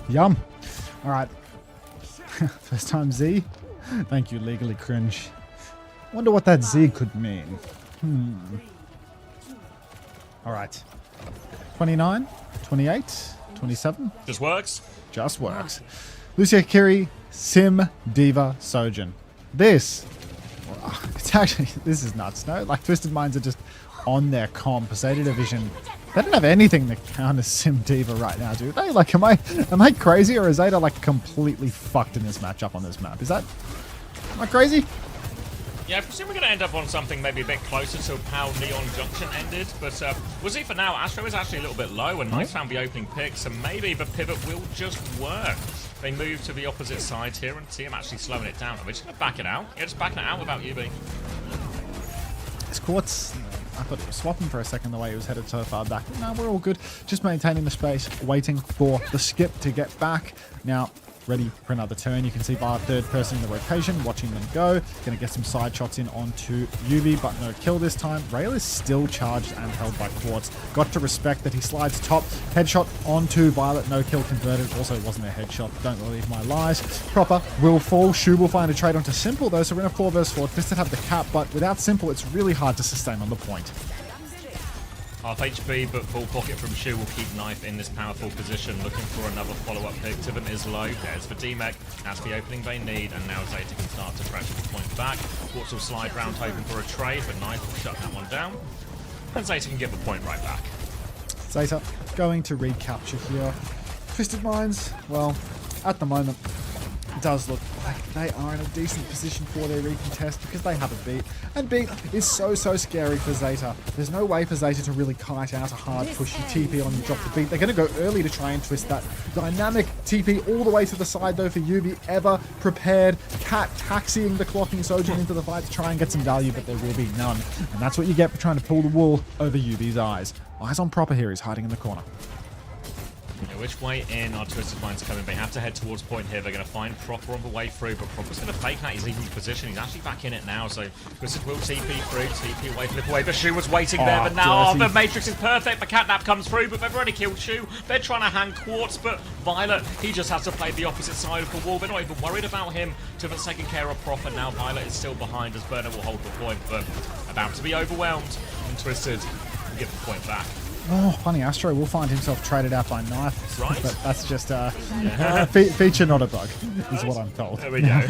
Yum. All right. First time Z. Thank you, legally cringe. Wonder what that Z could mean. All right. 29, 28, 27. Just works. Just works. Lucio Kiri, Sim, Diva, Sojin. This. It's actually, this is nuts, no? Like, Twisted Minds are just on their comp. Zeta Division, they don't have anything to counter Sim Diva right now, do they? Like, am I crazy, or is Zeta, like, completely fucked in this matchup on this map? Am I crazy? Yeah, I presume we're going to end up on something maybe a bit closer to how Neon Junction ended, but we'll see for now. Astro is actually a little bit low, and Knife found the opening pick, so maybe the pivot will just work. They move to the opposite side here and see him actually slowing it down. We're just going to back it out. Yeah, just backing it out without UB. This Quartz, I thought it was swapping for a second the way he was headed so far back. No, we're all good. Just maintaining the space, waiting for the skip to get back. Now, ready for another turn. You can see Bar third person in the rotation, watching them go. Gonna get some side shots in onto UV, but no kill this time. Rail is still charged and held by Quartz. Got to respect that he slides top. Headshot onto Violet, no kill converted. Also wasn't a headshot, don't believe my lies. Proper will fall. Shu will find a trade onto Simple though, so we're in a 4 vs 4. Twisted have the cap, but without Simple, it's really hard to sustain on the point. Half HP, but full pocket from Shu will keep Knife in this powerful position, looking for another follow-up pick. Tivum is low. There's for DMEC. That's the opening they need, and now Zeta can start to pressure the point back. Quartz will slide round, hoping for a trade, but Knife will shut that one down. And Zeta can get the point right back. Zeta going to recapture here. Twisted Minds, well, at the moment, it does look like they are in a decent position for their recontest because they have a beat. And beat is so scary for Zeta. There's no way for Zeta to really kite out a hard pushy TP on you drop the beat. They're going to go early to try and twist that. Dynamic TP all the way to the side though for Yubi. Ever prepared. Cat taxiing the clocking Sojin into the fight to try and get some value, but there will be none. And that's what you get for trying to pull the wool over Yubi's eyes. Eyes on Proper here. He's hiding in the corner. Yeah, which way in are Twisted Minds coming? They have to head towards point here. They're going to find Proper on the way through, but Proper's going to fake that. He's leaving position. He's actually back in it now, so Twisted will TP through, TP away, flip away. But Shu was waiting there, but now the Matrix is perfect. The catnap comes through, but they've already killed Shu. They're trying to hang Quartz, but Violet, he just has to play the opposite side of the wall. They're not even worried about him. Tivum's taking care of Proper. Now Violet is still behind as Burner will hold the point, but about to be overwhelmed. And Twisted will get the point back. Oh, funny, Astro will find himself traded out by Knife. Right. But that's just feature, not a bug, is what I'm told. There we go.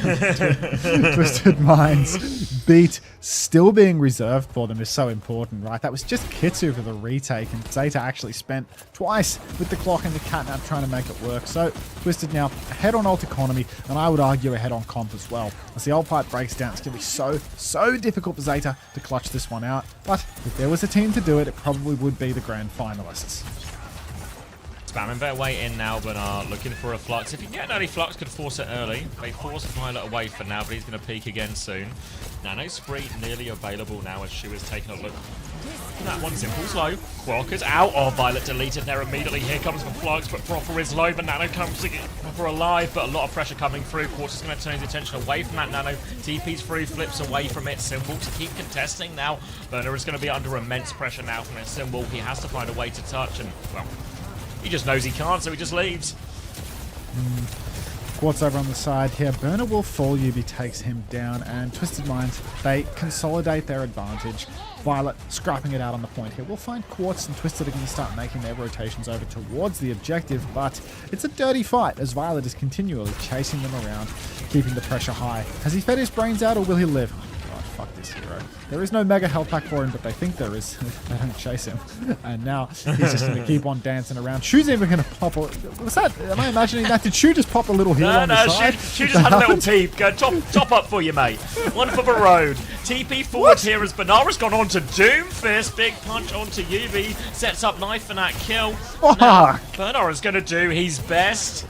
Twisted Minds beat still being reserved for them is so important, right? That was just Kitsu for the retake, and Zeta actually spent twice with the clock and the catnap trying to make it work. So Twisted now ahead on ult economy, and I would argue ahead on comp as well. As the ult fight breaks down, it's going to be so difficult for Zeta to clutch this one out. But if there was a team to do it, it probably would be the Grand Finalists. Spamming their way in now, but are looking for a Flux. If you get an early Flux, could force it early. They force Violet away for now, but he's going to peek again soon. Nano Spree nearly available now as Shu is taking a look That one Simple's low. Quokka's out. Oh, Violet deleted there immediately. Here comes the Flux, but Proper is low. But Nano comes to get Proper alive, but a lot of pressure coming through. Quartz is going to turn his attention away from that Nano. TP's through, flips away from it. Symbol to keep contesting now. Burner is going to be under immense pressure now from his Symbol. He has to find a way to touch, and, well, he just knows he can't, so he just leaves. Quartz over on the side here. Burner will fall. Yubi takes him down, and Twisted Minds, they consolidate their advantage. Violet scrapping it out on the point here. We'll find Quartz and Twisted are going to start making their rotations over towards the objective, but it's a dirty fight as Violet is continually chasing them around, keeping the pressure high. Has he fed his brains out, or will he live? Oh God, fuck this hero. There is no mega health pack for him, but they think there is. They don't chase him. And now he's just going to keep on dancing around. Shu's even going to pop a... What's that? Am I imagining that? Did Shu just pop a little heal on the side? Shu just had a little teep. Go top up for you, mate. One for the road. TP forward here as Banara's gone on to Doomfist. Big punch onto Yubi. Sets up knife for that kill. Now, Banara's going to do his best.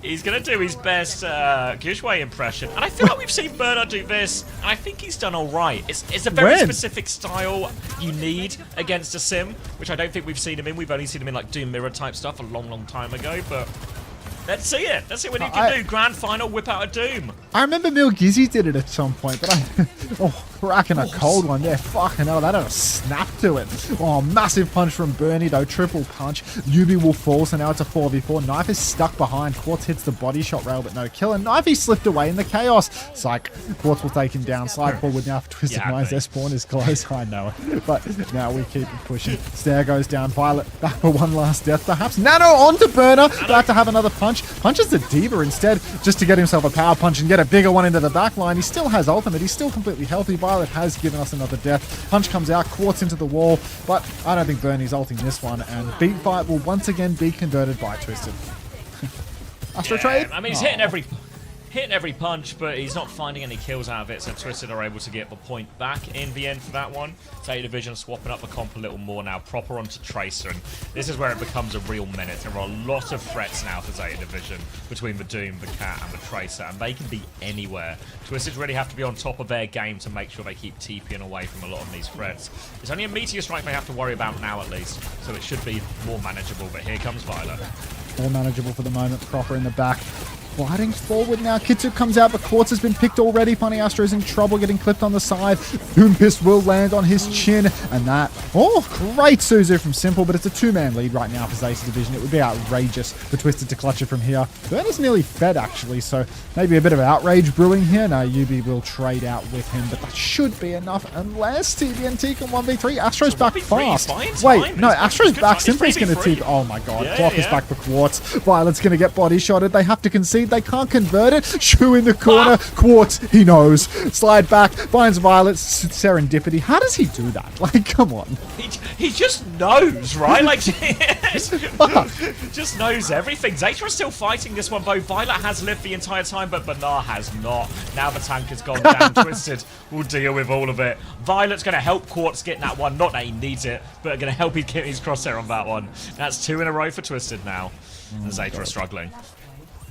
He's going to do his best Gushway impression. And I feel like we've seen Burner do this, and I think he's done all right. It's a very specific style you need against a sim, which I don't think we've seen him in. We've only seen him in like Doom Mirror type stuff a long, long time ago, but... Let's see it. Let's see what he can do. Grand final, whip out a Doom. I remember Milgizzy did it at some point, but cracking a cold one there. Fucking hell, that had a snap to it. Oh, massive punch from Bernie though. Triple punch. Yubi will fall, so now it's a 4v4. Knife is stuck behind. Quartz hits the body shot rail, but no kill. And Knifey slipped away in the chaos. Psych. Quartz will take him down. Slide forward now for Twisted Minds. Their spawn is close. I know it. But now we keep pushing. Stair goes down. Violet back for one last death, perhaps. Nano onto Burner. About to have another punch. Punches the Diva instead, just to get himself a power punch and get a bigger one into the back line. He still has ultimate. He's still completely healthy. Violet has given us another death. Punch comes out, Quartz into the wall, but I don't think Bernie's ulting this one, and Beat Fight will once again be converted by Twisted. Astro trade? I mean, he's hitting every punch, but he's not finding any kills out of it, so Twisted are able to get the point back in the end for that one. Zeta Division swapping up the comp a little more now, Proper onto Tracer, and this is where it becomes a real menace. There are a lot of threats now for Zeta Division between the Doom, the Cat, and the Tracer, and they can be anywhere. Twisted really have to be on top of their game to make sure they keep TPing away from a lot of these threats. It's only a Meteor Strike they have to worry about now at least, so it should be more manageable, but here comes Violet. More manageable for the moment, Proper in the back. Gliding forward now. Kitsu comes out, but Quartz has been picked already. Funny Astro's in trouble, getting clipped on the side. Doomfist will land on his chin, and that... Oh, great Suzu from Simple, but it's a two-man lead right now for Zeta Division. It would be outrageous for Twisted to clutch it from here. Burner's nearly fed, actually, so maybe a bit of outrage brewing here. No, Yubi will trade out with him, but that should be enough, unless TBNT can 1v3. Astro's back fast. Wait, no, Astro's back. Simple's going to TP. Oh, my God. Clock is back for Quartz. Violet's going to get body shotted. They have to concede. They can't convert it. Shu in the corner. Quartz, he knows. Slide back, finds Violet. Serendipity. How does he do that? Like, come on. He just knows, right? Like, just knows everything. Zeta is still fighting this one, though. Violet has lived the entire time, but Banar has not. Now the tank has gone down. Twisted will deal with all of it. Violet's going to help Quartz get that one. Not that he needs it, but going to help him get his crosshair on that one. That's 2 in a row for Twisted now. And Zeta are struggling.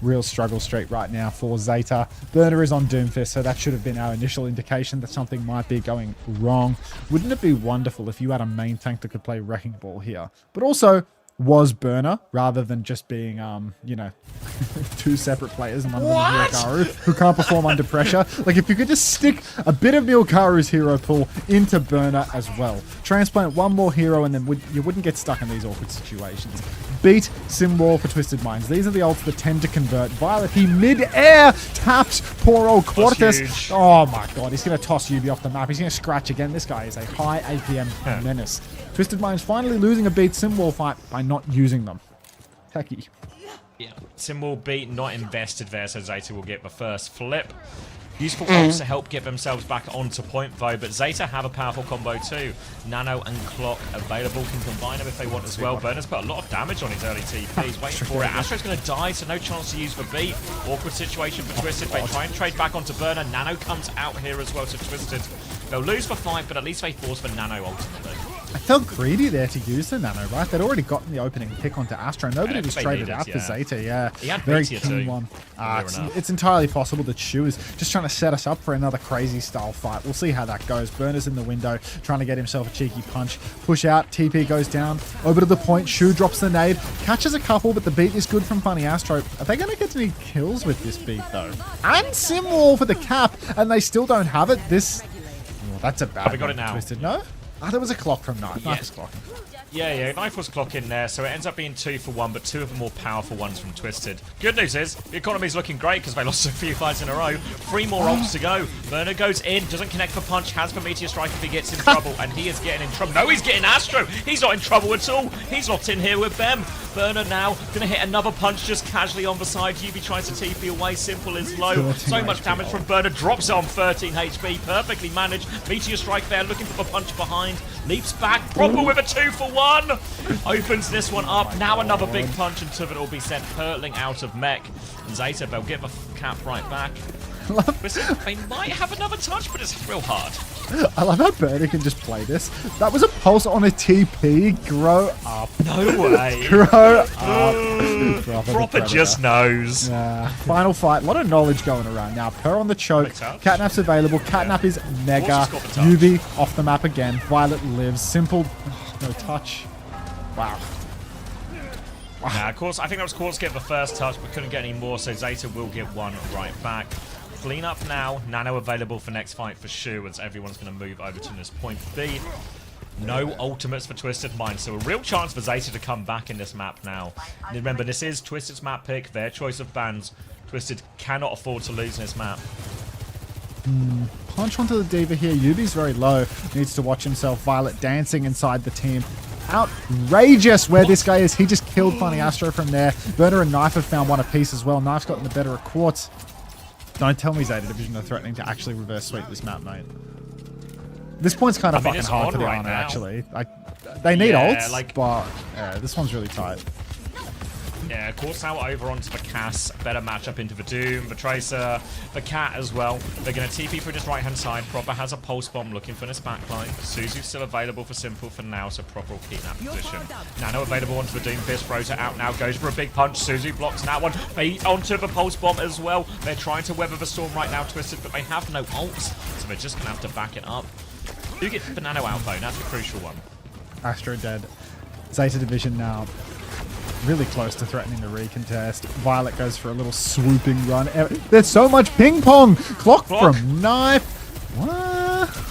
Real struggle streak right now for Zeta. Burner is on Doomfist, so that should have been our initial indication that something might be going wrong. Wouldn't it be wonderful if you had a main tank that could play Wrecking Ball here? But also, was Burner, rather than just being, you know, 2 separate players and one of them is Milkaru, who can't perform under pressure. Like, if you could just stick a bit of Milkaru's hero pool into Burner as well. Transplant one more hero and then you wouldn't get stuck in these awkward situations. Beat Simwall for Twisted Minds. These are the ults that tend to convert. Violet, he mid-air taps poor old Quartus. Oh my God, he's going to toss Yubi off the map. He's going to scratch again. This guy is a high APM menace. Twisted Minds finally losing a beat Simwall fight by not using them. Hecky. Yeah, Simwall beat, not invested there, so Zeta will get the first flip. Useful ults to help get themselves back onto point though, but Zeta have a powerful combo too. Nano and Clock available, can combine them if they want as well. Burner's put a lot of damage on his early TP, he's waiting for it. Astro's going to die, so no chance to use the beat. Awkward situation for Twisted, they try and trade back onto Burner. Nano comes out here as well to Twisted. They'll lose for 5, but at least they force for Nano ultimately. I felt greedy there to use the nano, right? They'd already gotten the opening pick onto Astro. Nobody was traded out for Zeta, yeah. He had very Meteor keen too, one. enough. It's entirely possible that Shu is just trying to set us up for another crazy style fight. We'll see how that goes. Burner's in the window, trying to get himself a cheeky punch. Push out, TP goes down, over to the point. Shu drops the nade, catches a couple, but the beat is good from Funny Astro. Are they going to get any kills with this beat, though? And Simwall for the cap, and they still don't have it. This... Oh, that's a bad we got one. it now. Twisted. No? Ah, there was a clock from Knife. Knife was clocking. Yeah, Knife was clocking there, so it ends up being 2 for 1, but 2 of the more powerful ones from Twisted. Good news is, the economy's looking great because they lost a few fights in a row. 3 more ults to go. Burner goes in, doesn't connect for punch, has for Meteor Strike if he gets in trouble, and he is getting in trouble. No, he's getting Astro! He's not in trouble at all! He's locked in here with Bem. Burner now gonna hit another punch just casually on the side. Yubi tries to TP away, Simple is low. So much damage from Burner, drops on 13 HP, perfectly managed. Meteor Strike there, looking for the punch behind. Leaps back, Proper with a 2 for 1! Opens this one up, now another big punch, and Tuvit will be sent hurtling out of mech. Zeta, they'll get the cap right back. They might have another touch, but it's real hard. I love how Burner can just play this. That was a pulse on a TP. Grow up. No way. Grow up. Proper just knows. Final fight. A lot of knowledge going around now. Per on the choke. Catnap's available. Catnap is mega. Yubi off the map again. Violet lives. Simple. No touch. Wow. Nah, of course, I think that was Quartz get the first touch, but couldn't get any more, so Zeta will get one right back. Clean up now. Nano available for next fight for Shu, as everyone's going to move over to this point B. No ultimates for Twisted Mind, so a real chance for Zeta to come back in this map now. And remember, this is Twisted's map pick, their choice of bans. Twisted cannot afford to lose in this map. Punch onto the Diva here. Yubi's very low. Needs to watch himself. Violet dancing inside the team. Outrageous where this guy is. He just killed Funny Astro from there. Burner and Knife have found one apiece as well. Knife's gotten the better of Quartz. Don't tell me Zeta Division are threatening to actually reverse sweep this map, mate. This point's kind of fucking hard for the Honor, actually. Like, they need ults, but this one's really tight. Yeah, Quartz now over onto the Cass. Better matchup into the Doom, the Tracer, the Cat as well. They're going to TP through this right-hand side. Proper has a Pulse Bomb looking for this backline. Suzu's still available for Simple for now, so Proper will keep that position. Nano available onto the Doom Fist. Rota out now, goes for a big punch. Suzu blocks that one. They onto the Pulse Bomb as well. They're trying to weather the storm right now, Twisted, but they have no ults, so they're just going to have to back it up. Do get the Nano out, though. That's the crucial one. Astro dead. Zeta Division now really close to threatening the recontest. Violet goes for a little swooping run. There's so much ping pong. Clock from Knife. What?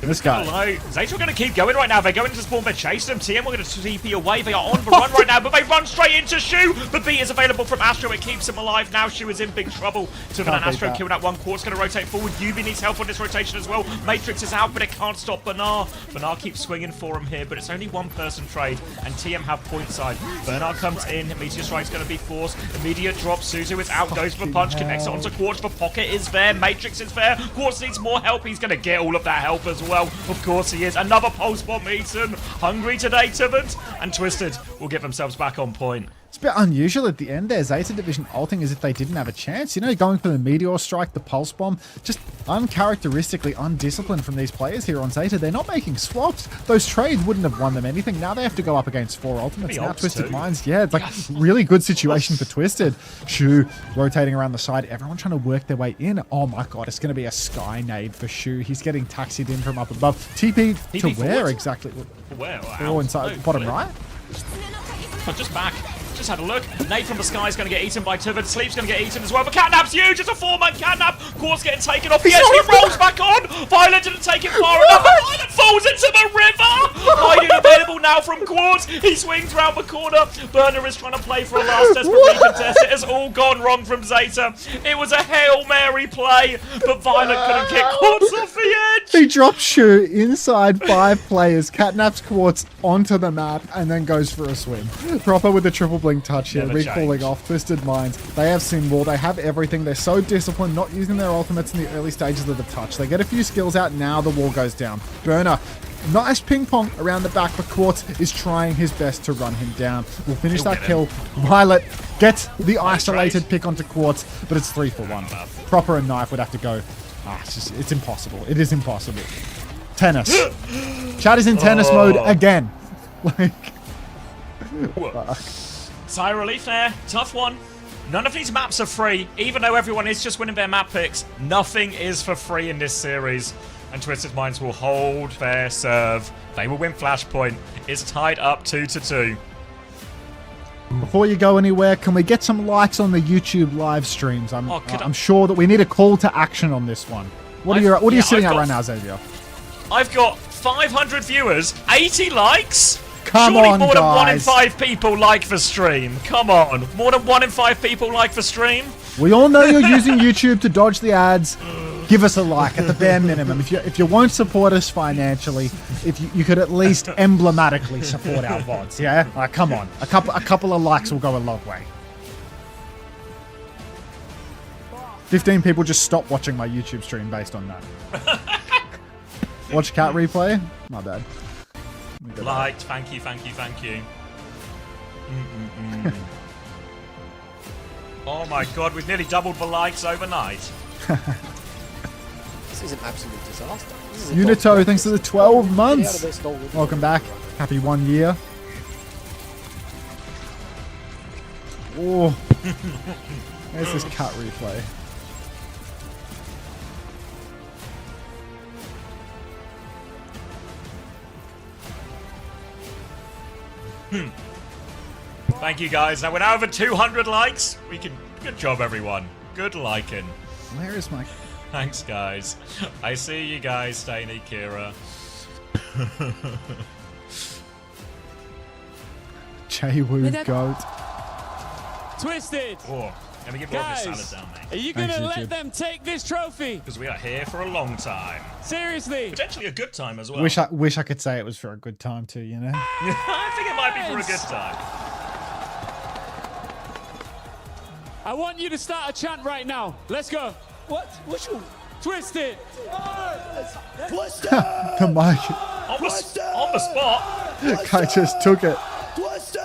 This guy. Zeta are going to keep going right now. They're going to spawn. They're chasing them. TM are going to TP away. They are on the run right now, but they run straight into Shu. The beat is available from Astro. It keeps him alive. Now Shu is in big trouble. Tuvin and Astro kill that one. Quartz going to rotate forward. Yubi needs help on this rotation as well. Matrix is out, but it can't stop Bernard. Bernard keeps swinging for him here, but it's only one-person trade, and TM have point side. Bernard comes in. Meteor Strike's going to be forced. Immediate drop. Suzu is out. Goes for punch. Connects it onto Quartz. The pocket is there. Matrix is there. Quartz needs more help. He's going to get all of that help as well. Of course he is. Another pulse bomb eaten. Hungry today, Tuvant. And Twisted will get themselves back on point. It's a bit unusual at the end there. Zeta Division ulting as if they didn't have a chance. You know, going for the Meteor Strike, the Pulse Bomb. Just uncharacteristically undisciplined from these players here on Zeta. They're not making swaps. Those trades wouldn't have won them anything. Now they have to go up against 4 ultimates. Now Twisted Minds. Yeah, it's like really good situation for Twisted. Shu rotating around the side. Everyone trying to work their way in. Oh my god, it's going to be a Sky Nade for Shu. He's getting taxied in from up above. TP to where exactly? Where? Oh, inside, bottom right? Oh, just back. Just had a look. Nade from the sky is going to get eaten by Tuvin. Sleep's going to get eaten as well. But Catnap's huge. It's a 4-man Catnap. Quartz getting taken off the edge. He rolls back on. Violet didn't take it far enough. Violet falls into the river. Hiding available now from Quartz. He swings round the corner. Burner is trying to play for a last desperate recontest. It has all gone wrong from Zeta. It was a Hail Mary play, but Violet couldn't get Quartz off the edge. He drops Shu inside 5 players. Catnaps Quartz onto the map and then goes for a swim. Proper with the triple blink touch here, recalling off Twisted Minds. They have Symbol, they have everything. They're so disciplined, not using their ultimates in the early stages of the touch. They get a few skills out, now the wall goes down. Burner, nice ping pong around the back, but Quartz is trying his best to run him down. We'll finish that kill. Violet gets the isolated pick onto Quartz, but it's 3 for 1. Proper and Knife would have to go. It's impossible. It is impossible. Tennis. Chat is in tennis mode again. Like, fuck. Sigh of relief there. Tough one. None of these maps are free, even though everyone is just winning their map picks. Nothing is for free in this series, and Twisted Minds will hold their serve. They will win Flashpoint. It's tied up 2-2. Before you go anywhere, can we get some likes on the YouTube live streams? I'm sure that we need a call to action on this one. What are you sitting at right now, Xavier? I've got 500 viewers, 80 likes. Come Surely on, more than 1 in guys. 5 people like the stream. Come on, more than 1 in 5 people like the stream. We all know you're using YouTube to dodge the ads. Give us a like at the bare minimum. If you won't support us financially, if you could at least emblematically support our VODs, yeah? Like, come on, a couple of likes will go a long way. 15 people just stopped watching my YouTube stream based on that. Watch cat replay? My bad. Liked, thank you. Oh my god, we've nearly doubled the likes overnight. This is an absolute disaster. Unito, thanks for the 12 months. Welcome back. Happy 1 year. Oh. There's this cut replay. Thank you guys. Now we're now over 200 likes. Good job, everyone. Good liking. Where is my... Thanks, guys. I see you guys, Stainy, Kira. J-Woo goat. Twisted. Oh, let me give all this salad down, mate. Are you going to let them take this trophy? Because we are here for a long time. Seriously. Potentially a good time as well. Wish I could say it was for a good time too, you know? I think it might be for a good time. I want you to start a chant right now. Let's go. What? What's you? Twisted. Twisted. The mic. On the spot. Guy just took it. Twisted.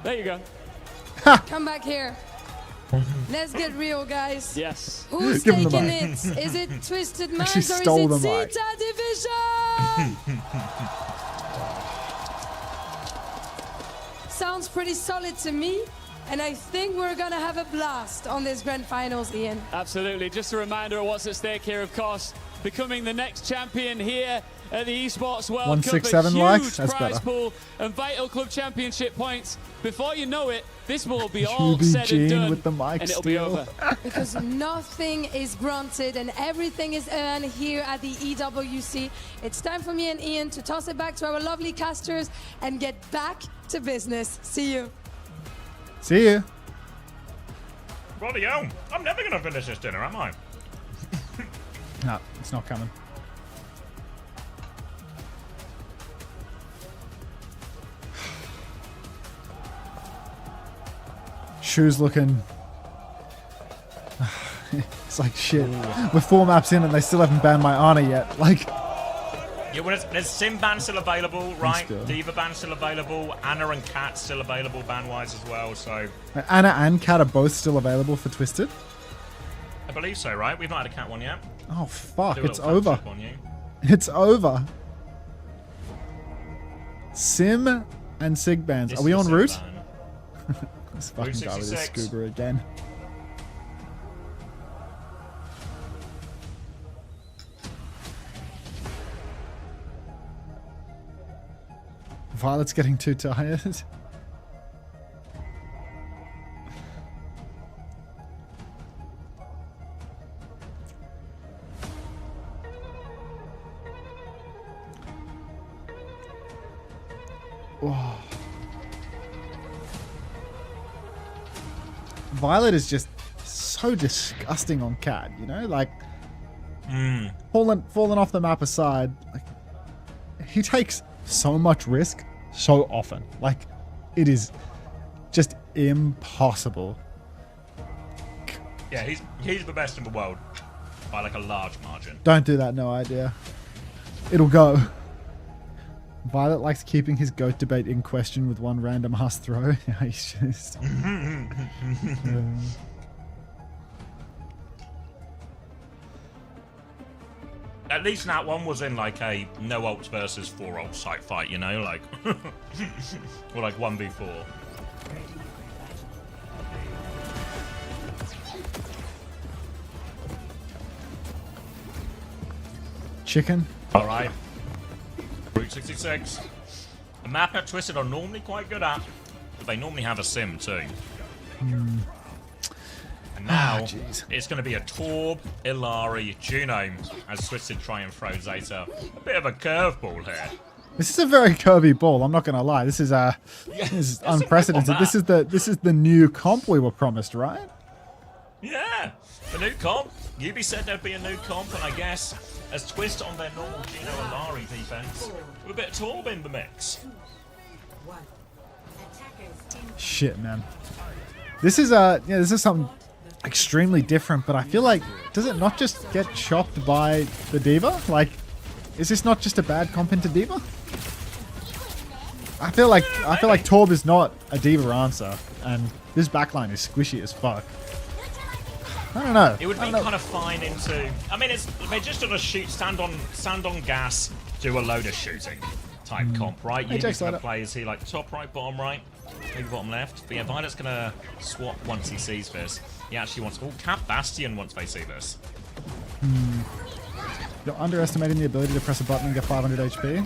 There you go. Come back here. Let's get real, guys. Yes. Who's Give him the taking mic. it? Is it Twisted Minds She or stole is the it mic. Zeta Division? Sounds pretty solid to me. And I think we're going to have a blast on this grand finals, Ian. Absolutely. Just a reminder of what's at stake here, of course. Becoming the next champion here at the Esports World 167 Cup. A likes? huge That's prize better. pool and vital club championship points. Before you know it, this will be all QB said and Gene done, with the mic and it'll be steal. over. Because nothing is granted and everything is earned here at the EWC. It's time for me and Ian to toss it back to our lovely casters and get back to business. See you. See you. Bloody hell. I'm never going to finish this dinner, am I? No, it's not coming. Shoes looking... It's like shit. We're 4 maps in and they still haven't banned my Ana yet. Like... Yeah, well, there's Sim ban still available, right? Still. Diva ban still available. Anna and Kat still available ban-wise as well, so... Anna and Kat are both still available for Twisted? I believe so, right? We've not had a Kat one yet. Oh, fuck. Do a It's little fact over. check on you. It's over. Sim and Sig bans. This Are we is on Sim route? ban. This fucking Route guy with his 66. scuba again. Violet's getting too tired. Oh. Violet is just so disgusting on Cat, you know? Like, falling off the map aside, like, he takes so much risk so often. Like, it is just impossible. Yeah, he's the best in the world by like a large margin. Don't do that, no idea. It'll go. Violet likes keeping his GOAT debate in question with one random ass throw. Yeah, he's just... At least that one was in like a no ults versus 4 ults type fight, you know, like or like 1v4. Chicken. All right. Route 66. A map that Twisted are normally quite good at, but they normally have a sim too. And now it's going to be a Torb, Illari, Juno as Twisted try and throw Zeta. A bit of a curveball here. This is a very curvy ball. I'm not going to lie. This is unprecedented. This is the new comp we were promised, right? Yeah, the new comp. Yubi said there'd be a new comp, and I guess as Twist on their normal Juno Illari defense, with a bit of Torb in the mix. Shit, man. This is this is something extremely different, but I feel like, does it not just get chopped by the D.Va? Like, is this not just a bad comp into D.Va? I feel like Torb is not a D.Va answer, and this backline is squishy as fuck. I don't know. It would be kind of fine into. I mean, they're just gonna shoot, stand on gas, do a load of shooting type comp, right? Hey, Yubi's gonna play. Is he like top right, bottom right, maybe bottom left? But yeah, Violet's gonna swap once he sees this. He actually wants. Oh, Cap Bastion once they see this. You're underestimating the ability to press a button and get 500 HP.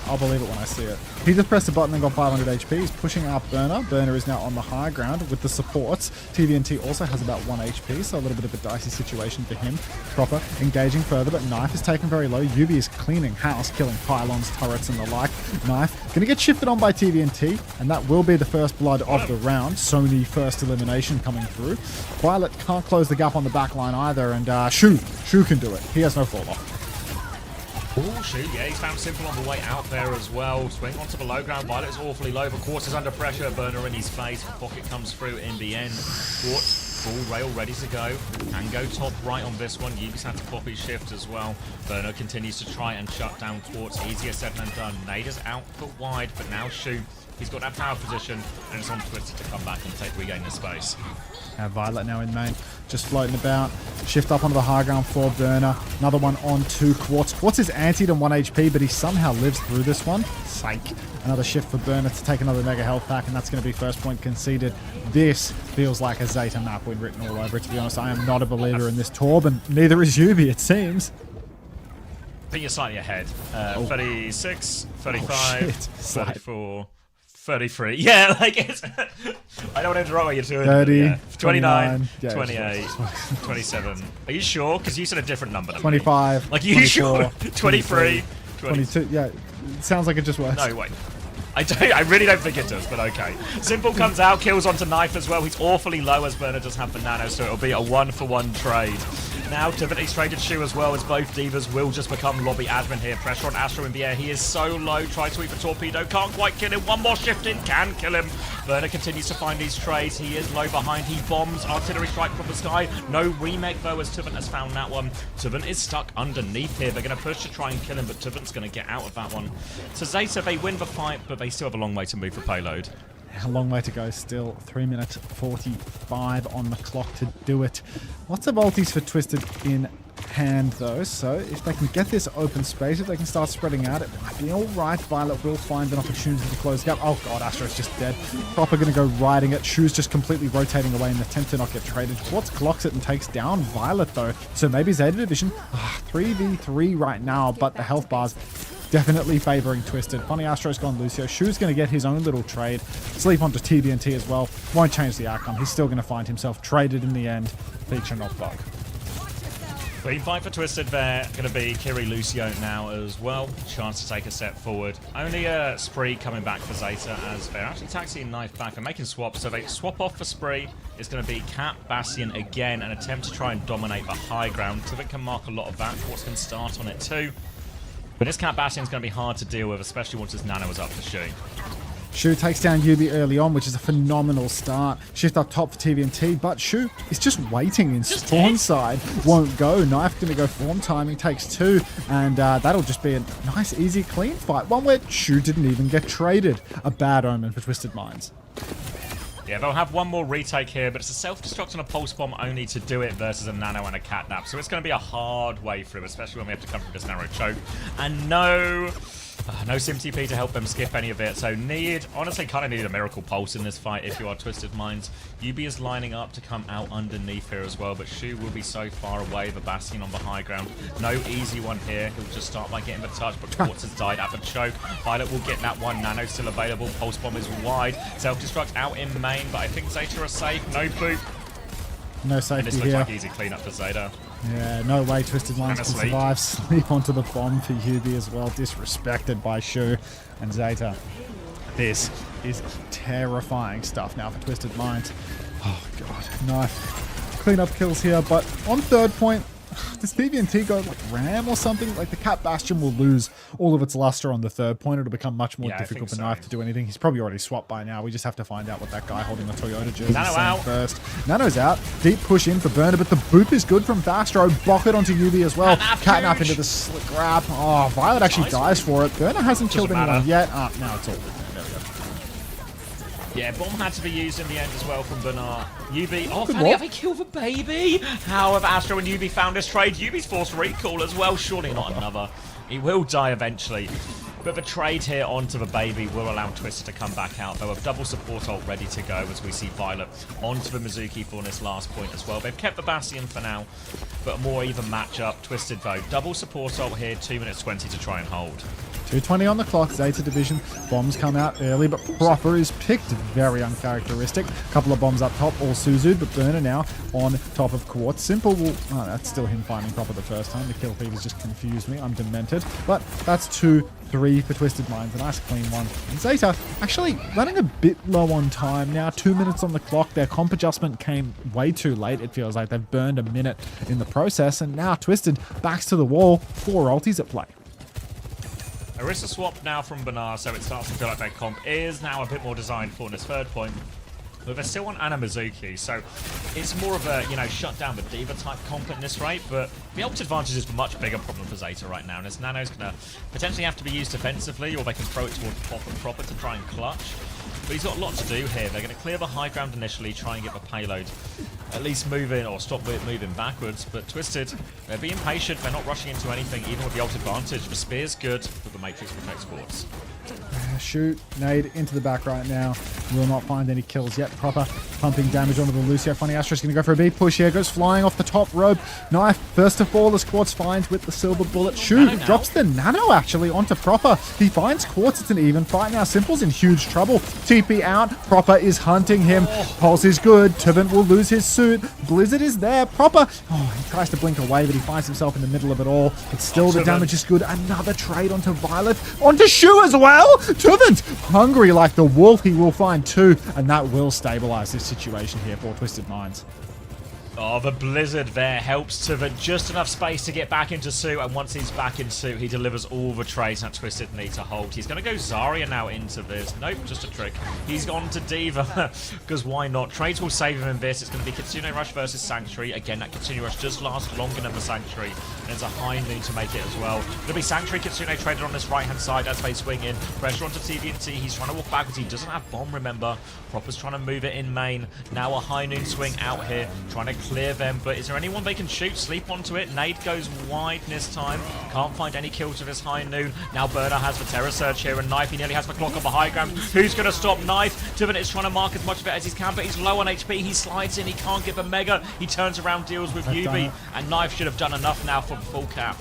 I'll believe it when I see it. He just pressed a button and got 500 HP. He's pushing out Burner. Burner is now on the high ground with the supports. TVNT also has about 1 HP, so a little bit of a dicey situation for him. Proper engaging further, but Knife is taken very low. Yubi is cleaning house, killing pylons, turrets, and the like. Knife gonna get shifted on by TVNT, and that will be the first blood of the round. Sony first elimination coming through. Violet can't close the gap on the back line either, and Shu can do it. He has no fall off. Oh, shoot, yeah, he's found Simple on the way out there as well. Swing onto the low ground. Violet is awfully low, but Quartz is under pressure. Burner in his face. Pocket comes through in the end. Quartz, full rail ready to go. And go top right on this one. Yubi's had to pop his shift as well. Burner continues to try and shut down Quartz. Easier said than done. Nade is out for wide, but now Shoot. He's got that power position, and it's on Twisted to come back and regain the space. Violet now in main, just floating about. Shift up onto the high ground for Burner. Another one on to Quartz. Quartz is antied on 1 HP, but he somehow lives through this one. Psych. Another shift for Burner to take another mega health pack, and that's going to be first point conceded. This feels like a Zeta map with written all over it, to be honest. I am not a believer in this Torb, and neither is Yubi, it seems. I think you're slightly ahead. 36, 35, 34... 33. Yeah, like it's. I don't want to interrupt what you're doing. 30, yeah. 29, 28, 27. Are you sure? Because you said a different number than 25. Me. Like, are you sure? 23, 22. Yeah, it sounds like it just works. No, wait. I really don't think it does, but okay. Simple comes out, kills onto Knife as well. He's awfully low as Burner does have the nano, so it'll be a 1-for-1 trade. Now, Divinity's traded Shu as well, as both Divas will just become lobby admin here. Pressure on Astro in the air. He is so low. Tries to eat the torpedo. Can't quite kill him. One more shift in. Can kill him. Burner continues to find these trades. He is low behind. He bombs. Artillery strike from the sky. No remake, though, as Tuvant has found that one. Tuvant is stuck underneath here. They're going to push to try and kill him, but Tuvant's going to get out of that one. So Zeta, they win the fight, but they still have a long way to move for payload. A long way to go still. 3 minutes 45 on the clock to do it. Lots of ultis for Twisted in hand though, so if they can get this open space, if they can start spreading out, it might be alright. Violet will find an opportunity to close the gap. Oh god, Astro's just dead. Proper gonna go riding it. Shu's just completely rotating away in an attempt to not get traded. Quartz clocks it and takes down Violet though, so maybe Zeta Division 3v3 right now, but the health bars definitely favoring Twisted. Funny Astro's gone Lucio. Shu's going to get his own little trade. Sleep onto TVNT as well. Won't change the outcome. He's still going to find himself traded in the end. Feature not bug. Clean fight for Twisted there. Going to be Kiri Lucio now as well. Chance to take a step forward. Only a Spree coming back for Zeta as they're actually taxiing Knife back and making swaps. So they swap off for Spree. It's going to be Cat Bastion again. An attempt to try and dominate the high ground. Tuvant can mark a lot of that. Quartz can start on it too. But this Cat Bastion is going to be hard to deal with, especially once his nano is up for Shu. Shu takes down Yubi early on, which is a phenomenal start. Shift up top for TVNT, but Shu is just waiting in spawn side. Won't go. Knife going to go form timing, takes 2, and that'll just be a nice, easy, clean fight. One where Shu didn't even get traded. A bad omen for Twisted Minds. Yeah, they'll have one more retake here, but it's a self-destruct and a pulse bomb only to do it versus a nano and a catnap. So it's going to be a hard way through, especially when we have to come through this narrow choke. And no Sim TP to help them skip any of it. So honestly, kind of need a miracle pulse in this fight if you are Twisted Minds. UB is lining up to come out underneath here as well, but Shu will be so far away. The Bastion on the high ground. No easy one here. He'll just start by getting the touch, but Quartz has died at the choke. Violet will get that one. Nano still available. Pulse bomb is wide. Self-destruct out in main, but I think Zeta are safe. No boot. No safety and this looks here. like easy cleanup for Zeta. Yeah, no way Twisted Minds can survive. Sleep onto the bomb for UB as well. Disrespected by Shu and Zeta. This is terrifying stuff now for Twisted Minds. Oh, God. Knife. Cleanup kills here, but on third point, does PVNT go like Ram or something? Like the Cat Bastion will lose all of its luster on the third point. It'll become much more difficult for Knife to do anything. He's probably already swapped by now. We just have to find out what that guy holding the Toyota jersey is saying first. Nano's out. Deep push in for Burner, but the boop is good from Vastro. Block it onto UB as well. Catnap into the slick grab. Oh, Violet actually dies for it. Burner hasn't killed anyone yet. Ah, now it's all good. There we go. Yeah, bomb had to be used in the end as well from Bernard. UB, oh, finally have a kill for Baby. How have Astro and UB found this trade? UB's forced recall as well, surely not another. He will die eventually. But the trade here onto the Baby will allow Twisted to come back out. They'll have double support ult ready to go as we see Violet onto the Mizuki for this last point as well. They've kept the Bastion for now, but a more even matchup. Twisted though, double support ult here, 2 minutes 20 to try and hold. 2:20 on the clock. Zeta Division bombs come out early, but Proper is picked. Very uncharacteristic. Couple of bombs up top, all Suzu, but Burner now on top of Quartz. Simple will... Oh, that's still him finding Proper the first time. The kill feed has just confused me. I'm demented. But that's 2-3 for Twisted Minds. A nice clean one. And Zeta actually running a bit low on time now. 2 minutes on the clock. Their comp adjustment came way too late. It feels like they've burned a minute in the process. And now Twisted backs to the wall. 4 ultis at play. Orisa swap now from Bernard, so it starts to feel like their comp is now a bit more designed for this third point. But they're still on Ana Mizuki, so it's more of a, shut down the Diva type comp in this rate, but the ult advantage is a much bigger problem for Zeta right now, and as Nano's going to potentially have to be used defensively, or they can throw it towards Proper to try and clutch. But he's got a lot to do here. They're going to clear the high ground initially, try and get the payload at least moving, or stop it moving backwards. But Twisted, they're being patient. They're not rushing into anything, even with the ult advantage. The spear's good, but the Matrix protects Quartz. Shoot, nade into the back right now. Will not find any kills yet. Proper pumping damage onto the Lucio. Funny Astro's going to go for a big push here. Goes flying off the top rope. Knife first to fall as Quartz finds with the silver bullet. Shoot drops the nano actually onto Proper. He finds Quartz. It's an even fight now. Simple's in huge trouble. TP out. Proper is hunting him. Pulse is good. Tivant will lose his suit. Blizzard is there. Proper. Oh, he tries to blink away, but he finds himself in the middle of it all. But still the damage is good. Another trade onto Violet. Onto Shu as well. Tivant, hungry like the wolf, he will find 2, and that will stabilize this situation here for Twisted Minds. Oh, the Blizzard there helps Tivant just enough space to get back into suit, and once he's back in suit, he delivers all the trades that Twisted need to hold. He's going to go Zarya now into this. Nope, just a trick. He's gone to Diva, because why not? Trades will save him in this. It's going to be Kitsune Rush versus Sanctuary. Again, that Kitsune Rush just lasts longer than the Sanctuary, and there's a high noon to make it as well. It'll be Sanctuary Kitsune traded on this right-hand side as they swing in. Pressure onto TVNT. He's trying to walk backwards. He doesn't have bomb, remember. Proper's trying to move it in main. Now a high noon swing out here, trying to clear them, but is there anyone they can shoot? Sleep onto it. Nade goes wide this time. Can't find any kills with his high noon. Now Burner has the Terror Surge here, and Knife, he nearly has the clock on the high ground. Who's going to stop Knife? Tivant is trying to mark as much of it as he can, but he's low on HP. He slides in. He can't get the Mega. He turns around, deals with UB, and Knife should have done enough now for the full cap.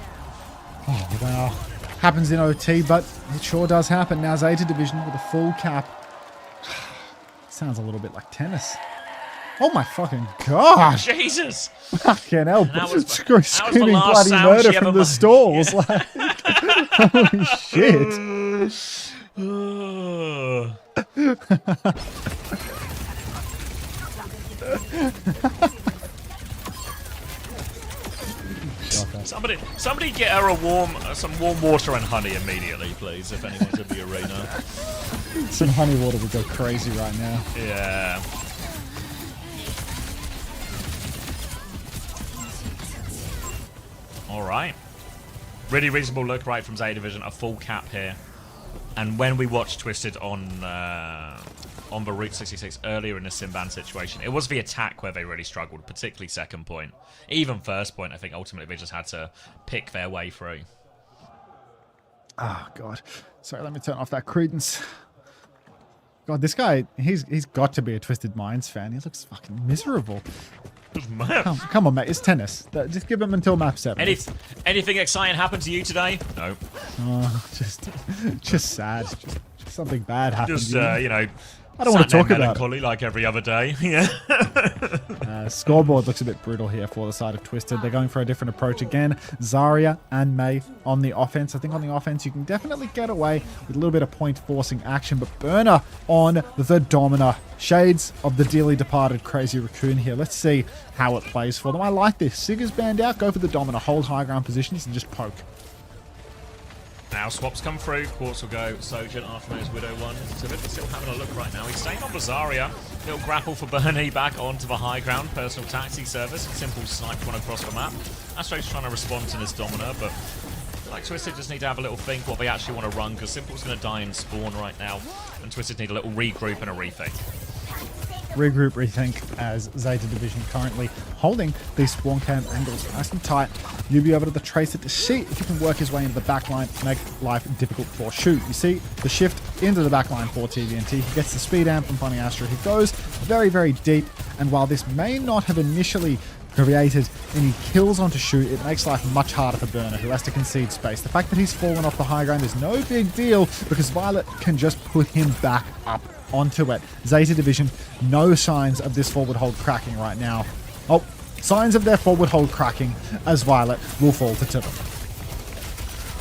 Oh, wow. Happens in OT, but it sure does happen. Now Zeta Division with a full cap. Sounds a little bit like tennis. Oh my fucking god! Jesus! Fucking hell! Screaming the bloody murder from the stalls. Yeah. Like, holy shit! Somebody get her some warm water and honey immediately, please, if anyone's in the arena. Some honey water would go crazy right now. Yeah. Alright. Really reasonable look right from Zeta Division. A full cap here. And when we watch Twisted on on the Route 66 earlier in the Simban situation. It was the attack where they really struggled, particularly second point. Even first point, I think ultimately they just had to pick their way through. Oh, God. Sorry, let me turn off that credence. God, this guy, he's got to be a Twisted Minds fan. He looks fucking miserable. Come on, mate. It's tennis. Just give him until map 7. Anything exciting happened to you today? No. Oh, just sad. Just something bad happened. Just, you know, I don't want to talk about melancholy like every other day. Yeah. Scoreboard looks a bit brutal here for the side of Twisted. They're going for a different approach again. Zarya and Mei on the offense. I think on the offense you can definitely get away with a little bit of point forcing action, but Burner on the Domina. Shades of the dearly departed Crazy Raccoon here. Let's see how it plays for them. I like this. Sigur's banned out. Go for the Domina. Hold high ground positions and just poke. Now swaps come through. Quartz will go Sojourn after those Widow ones. Tivit still having a look right now. He's staying on Bazaria. Little grapple for Bernie back onto the high ground. Personal taxi service. Simple snipe one across the map. Astro's trying to respond to this Domina, but like Twisted just need to have a little think what they actually want to run, because Simple's going to die in spawn right now, and Twisted need a little regroup and a rethink. Regroup, rethink, as Zeta Division currently holding these spawn cam angles nice and tight. You'll be able to trace it to see if he can work his way into the backline, make life difficult for Shoot. You see the shift into the backline for TVNT. He gets the speed amp from Funny Astro. He goes very, very deep, and while this may not have initially created any kills onto Shoot, it makes life much harder for Burner, who has to concede space. The fact that he's fallen off the high ground is no big deal, because Violet can just put him back up onto it. Zeta Division, no signs of this forward hold cracking right now. Oh, signs of their forward hold cracking as Violet will fall to Tivit.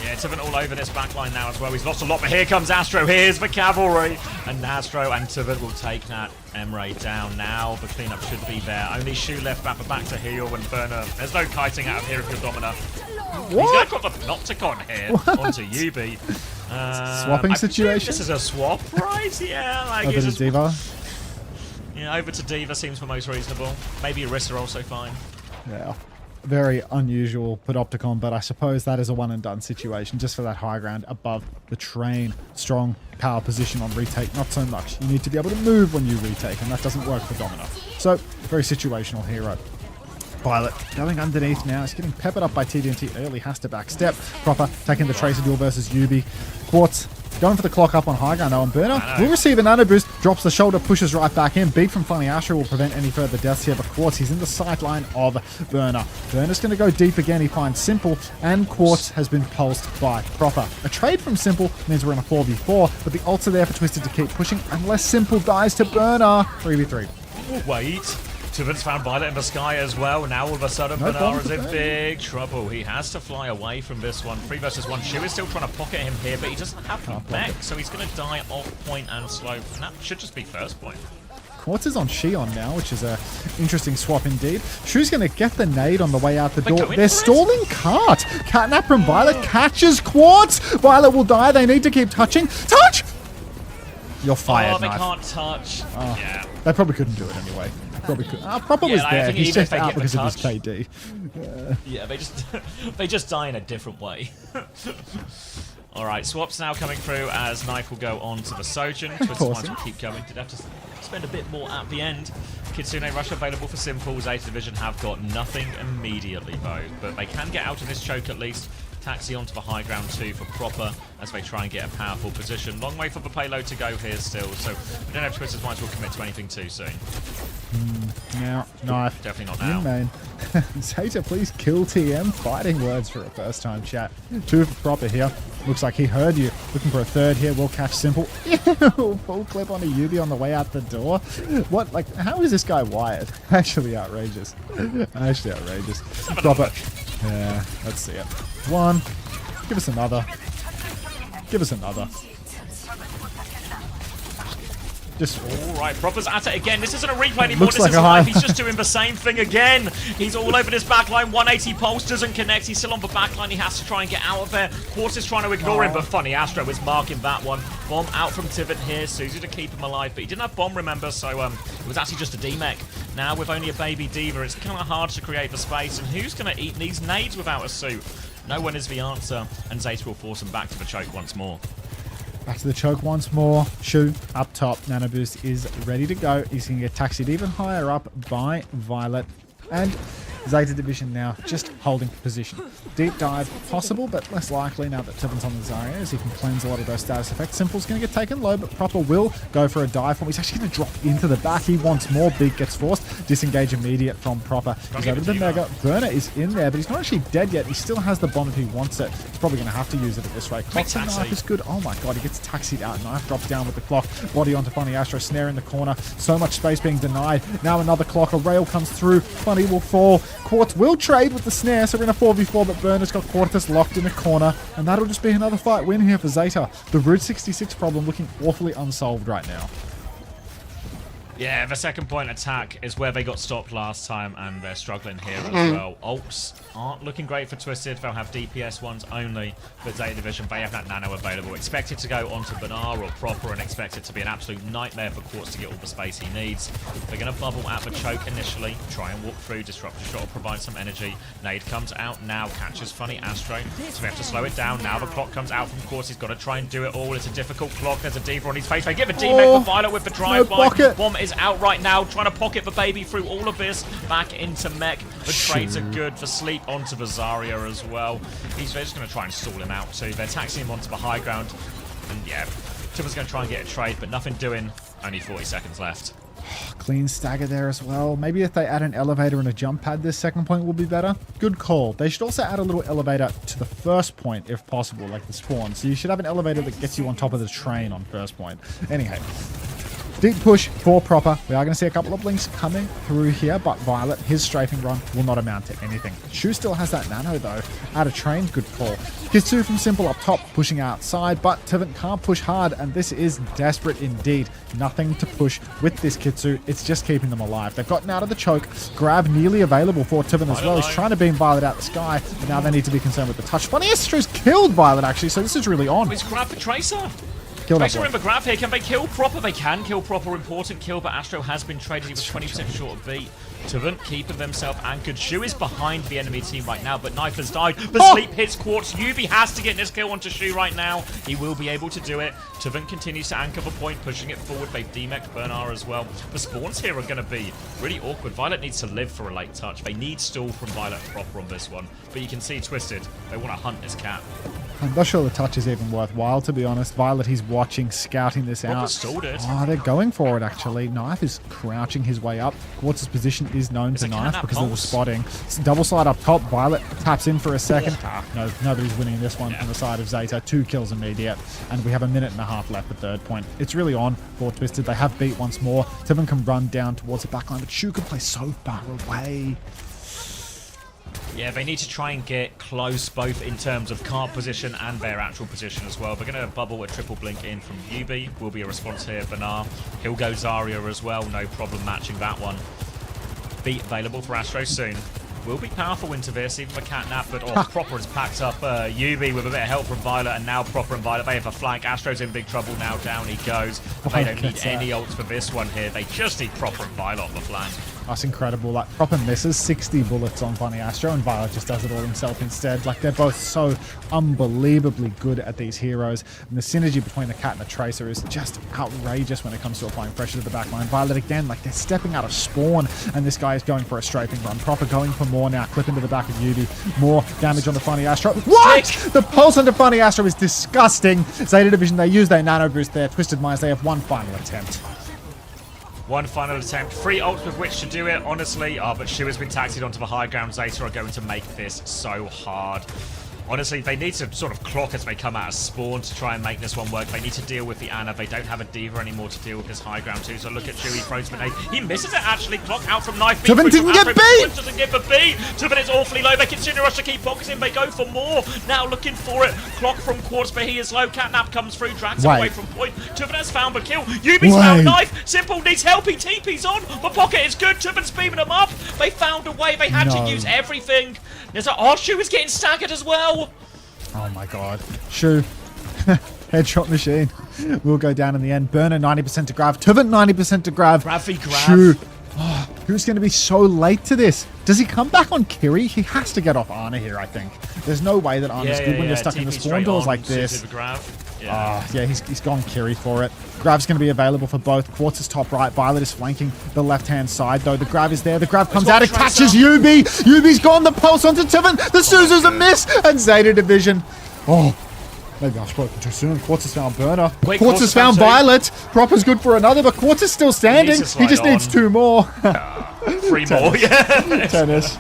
Yeah, Tivit all over this backline now as well. He's lost a lot, but here comes Astro. Here's the cavalry. And Astro and Tivit will take that Emre down now. The cleanup should be there. Only Shu left back to heal and Burner. There's no kiting out of here if you're Domina. What? He's got the Nocticon here onto Yubi. Swapping situation? This is a swap, right? Yeah, like over to Diva. Yeah, over to Diva seems the most reasonable. Maybe Orisa also fine. Yeah. Very unusual Panopticon, but I suppose that is a one and done situation just for that high ground above the train. Strong power position on retake, not so much. You need to be able to move when you retake, and that doesn't work for Domino. So, very situational hero. Violet going underneath now. He's getting peppered up by TVNT early. Has to backstep. Proper taking the Tracer duel versus Yubi. Quartz going for the clock up on high ground now. And Burner will receive a nano boost. Drops the shoulder. Pushes right back in. Beat from Funny Asher will prevent any further deaths here. But Quartz, he's in the sight line of Burner. Burner's going to go deep again. He finds Simple. And Quartz has been pulsed by Proper. A trade from Simple means we're in a 4v4. But the ults are there for Twisted to keep pushing. Unless Simple dies to Burner. 3v3. Wait. Tivit's found Violet in the sky as well. Now all of a sudden, Bernard is in big trouble. He has to fly away from this one. 3 versus 1. Shu is still trying to pocket him here, but he doesn't have the mech, so he's going to die off point and slow. And that should just be first point. Quartz is on Shion now, which is a interesting swap indeed. Shu's going to get the nade on the way out the door. They're stalling Cart. Catnap from Violet catches Quartz. Violet will die. They need to keep touching. Touch! You're fired, Oh, they knife. can't touch. Oh, yeah. They probably couldn't do it anyway. Probably could. Proper was there. He's just out because of his KD. Yeah, they just die in a different way. Alright, swaps now coming through as Knife will go on to the Sojourn. Twisted Minds will keep going. Did have to spend a bit more at the end. Kitsune Rush available for Simple. Zeta Division have got nothing immediately though, but they can get out of this choke at least. Taxi onto the high ground too for Proper as they try and get a powerful position. Long way for the payload to go here still, so we don't know if Twisted Minds will commit to anything too soon. Now, Knife. Definitely not now. In main. Zeta, please kill TM. Fighting words for a first time chat. 2 for Proper here. Looks like he heard you. Looking for a third here. We'll catch Simple. Full clip on a Yubi on the way out the door. What? Like, how is this guy wired? Actually outrageous. Actually outrageous. Proper. Yeah, let's see it. 1. Give us another. Give us another. Just alright, Proper's at it again. This isn't a replay anymore. Looks This like is a live. high. He's just doing the same thing again. He's all over this backline. 180 pulse doesn't connect. He's still on the backline. He has to try and get out of there. Quartz is trying to ignore him, but Funny Astro is marking that one. Bomb out from Tivit here. Susie to keep him alive, but he didn't have bomb, remember, so it was actually just a D-mech. Now with only a baby Diva, it's kind of hard to create the space, and who's going to eat these nades without a suit? No one is the answer, and Zeta will force him back to the choke once more. Back to the choke once more. Shu up top. Nano Boost is ready to go. He's going to get taxied even higher up by Violet. And Zeta Division now just holding position. Deep dive possible, but less likely now that Tiven's on the Zarya, as he can cleanse a lot of those status effects. Simple's going to get taken low, but Proper will go for a dive for him. He's actually going to drop into the back. He wants more. Big gets forced. Disengage immediate from Proper. He's over to the Mega. Burner is in there, but he's not actually dead yet. He still has the bomb if he wants it. He's probably going to have to use it at this rate. Clock's and Knife is good. Oh my god, he gets taxied out. Knife drops down with the clock. Body onto Funny Astro. Snare in the corner. So much space being denied. Now another clock. A rail comes through. Funny will fall. Quartz will trade with the snare, so we're in a 4v4, but Burner's got Quartus locked in a corner, and that'll just be another fight win here for Zeta. The Route 66 problem looking awfully unsolved right now. Yeah, the second point attack is where they got stopped last time, and they're struggling here as well. Ults aren't looking great for Twisted. They'll have DPS ones only for Zeta Division. They have that nano available. Expect it to go onto Benar or Proper, and expect it to be an absolute nightmare for Quartz to get all the space he needs. They're going to bubble at the choke initially, try and walk through. Disruptor Shot will provide some energy. Nade comes out now, catches Funny Astro, so we have to slow it down. Now the clock comes out from Quartz. He's got to try and do it all. It's a difficult clock. There's a Diva on his face. They give a D-Mech for Violet with the drive-by. Bomb is out right now, trying to pocket the baby through all of this. Back into Mech. The trades are good for Sleep onto the Zarya as well. They're just going to try and stall him out too. They're taxing him onto the high ground. And yeah, Tiver's going to try and get a trade, but nothing doing. Only 40 seconds left. Clean stagger there as well. Maybe if they add an elevator and a jump pad, this second point will be better. Good call. They should also add a little elevator to the first point if possible, like the spawn. So you should have an elevator that gets you on top of the train on first point. Anyhow, deep push for Proper. We are going to see a couple of blinks coming through here, but Violet, his strafing run will not amount to anything. Shu still has that nano though. Out of train, good call. Kitsu from Simple up top, pushing outside, but Tiven can't push hard, and this is desperate indeed. Nothing to push with this Kitsu. It's just keeping them alive. They've gotten out of the choke. Grab nearly available for Tiven as well. He's trying to beam Violet out the sky, but now they need to be concerned with the touch. Funny Astro's killed Violet actually, so this is really on. He's grabbed the Tracer. Tracer in the grab here. Can they kill Proper? They can kill Proper. Important kill, but Astro has been traded. He was 20% short of beat. Tiven keeping themselves anchored. Shu is behind the enemy team right now, but Knife has died. The Sleep hits Quartz. Yubi has to get this kill onto Shu right now. He will be able to do it. Tiven continues to anchor the point, pushing it forward. They've demeked Bernard as well. The spawns here are going to be really awkward. Violet needs to live for a late touch. They need stall from Violet Proper on this one. But you can see Twisted. They want to hunt this cat. I'm not sure the touch is even worthwhile, to be honest. Violet, he's watching, scouting this out. Oh, they're going for it, actually. Knife is crouching his way up. Quartz's position is known to Knife because of the spotting. Double slide up top. Violet taps in for a second. No, nobody's winning this one from the side of Zeta. 2 kills immediate. And we have a minute and a half left for third point. It's really on for Twisted. They have beat once more. Tiven can run down towards the backline, but Shu can play so far away. Yeah, they need to try and get close, both in terms of card position and their actual position as well. They're going to bubble a triple blink in from Yubi. Will be a response here. Benar. He'll go Zarya as well. No problem matching that one. Beat available for Astro soon. Will be powerful into this, even the catnap, but Proper has packed up Yubi with a bit of help from Violet, and now Proper and Violet, they have a flank. Astro's in big trouble now. Down he goes. They don't need any ults for this one here. They just need Proper and Violet on the flank. That's incredible. Like, Proper misses 60 bullets on Funny Astro, and Violet just does it all himself instead. Like, they're both so unbelievably good at these heroes, and the synergy between the Cat and the Tracer is just outrageous when it comes to applying pressure to the backline. Violet again, like, they're stepping out of spawn, and this guy is going for a strafing run. Proper going for more now, clip into the back of Yubi. More damage on the Funny Astro. What? The pulse on the Funny Astro is disgusting. Zeta Division, they use their nano boost there. Twisted Minds, they have one final attempt. One final attempt. 3 ults with which to do it, honestly. But Shu has been taxied onto the high ground. Zeta are going to make this so hard. Honestly, they need to sort of clock as they come out of spawn to try and make this one work. They need to deal with the Ana. They don't have a Diva anymore to deal with this high ground too. So look at Shu, he throws the nade. He misses it actually. Clock out from Knife. Tiven didn't get beat! Doesn't get the beat. Tiven is awfully low. They continue to rush to keep focusing. They go for more. Now looking for it. Clock from Quartz, but he is low. Catnap comes through, drags him away from point. Tiven has found the kill. Yubi's found Knife. Simple needs help. He TP's on. The pocket is good. Tiven's beaming him up. They found a way. They had to use everything. There's a Shu is getting staggered as well. Oh my god. Shu. Headshot machine. Will go down in the end. Burner 90% to grab. Tiven 90% to grab. Shu. Oh, who's going to be so late to this? Does he come back on Kiri? He has to get off Ana here, I think. There's no way that Ana's good when you're stuck in the spawn doors like this. Yeah, he's gone Kiri for it. Grab's going to be available for both. Quartz is top right. Violet is flanking the left-hand side, though. The grab is there. The grab comes out. It catches Yubi. Yubi's gone. The pulse onto Tivin. The Suzu's a miss. And Zeta Division. Oh, maybe I've spoken too soon. Quartz has found Burner. Quartz has found Violet. Proper's good for another, but Quartz is still standing. He just needs 2 more. 3 more, yeah. Tennis.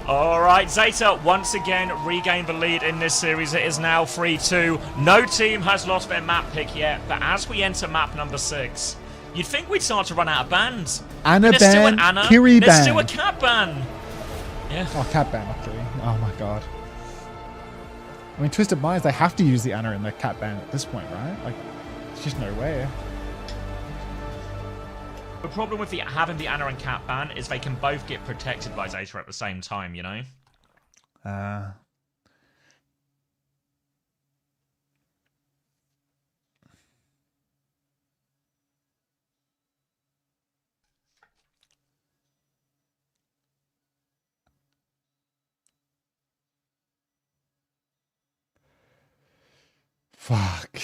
All right, Zeta once again regained the lead in this series. It is now 3-2. No team has lost their map pick yet, but as we enter map number 6, you'd think we'd start to run out of bans. Anna There's still ban, an Anna. Kiri There's ban. still a cat ban. Yeah. Oh, cat ban, not Kiri. Oh my god. I mean, Twisted Minds, they have to use the Anna in their cat ban at this point, right? Like, there's just no way. The problem with having the Anna and cat ban is they can both get protected by Zeta at the same time, you know? Fuck.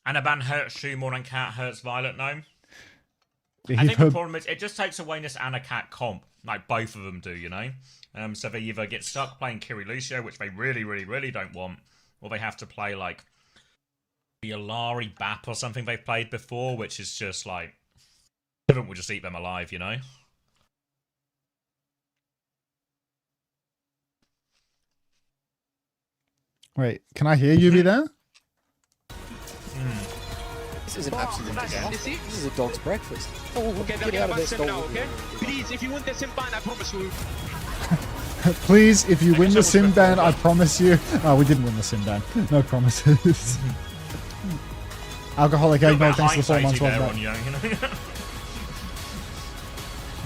Anna ban hurts Shu more than cat hurts Violet, no? Yeah, I think the problem is it just takes away this Anna cat comp. Like both of them do, you know? So they either get stuck playing Kiri Lucio, which they really, really, really don't want, or they have to play like the Alari Bap or something they've played before, which is just like Seven will just eat them alive, you know? Wait, can I hear you be there? This is an absolute disaster. This is a dog's breakfast. Oh, Okay, get out of this now, okay? Please, if you win the sim ban, I promise you. Please, if you win the sim ban, I promise you. Oh, we didn't win the sim ban. No promises. Alcoholic eggnog, thanks for the 4 months. Welcome back.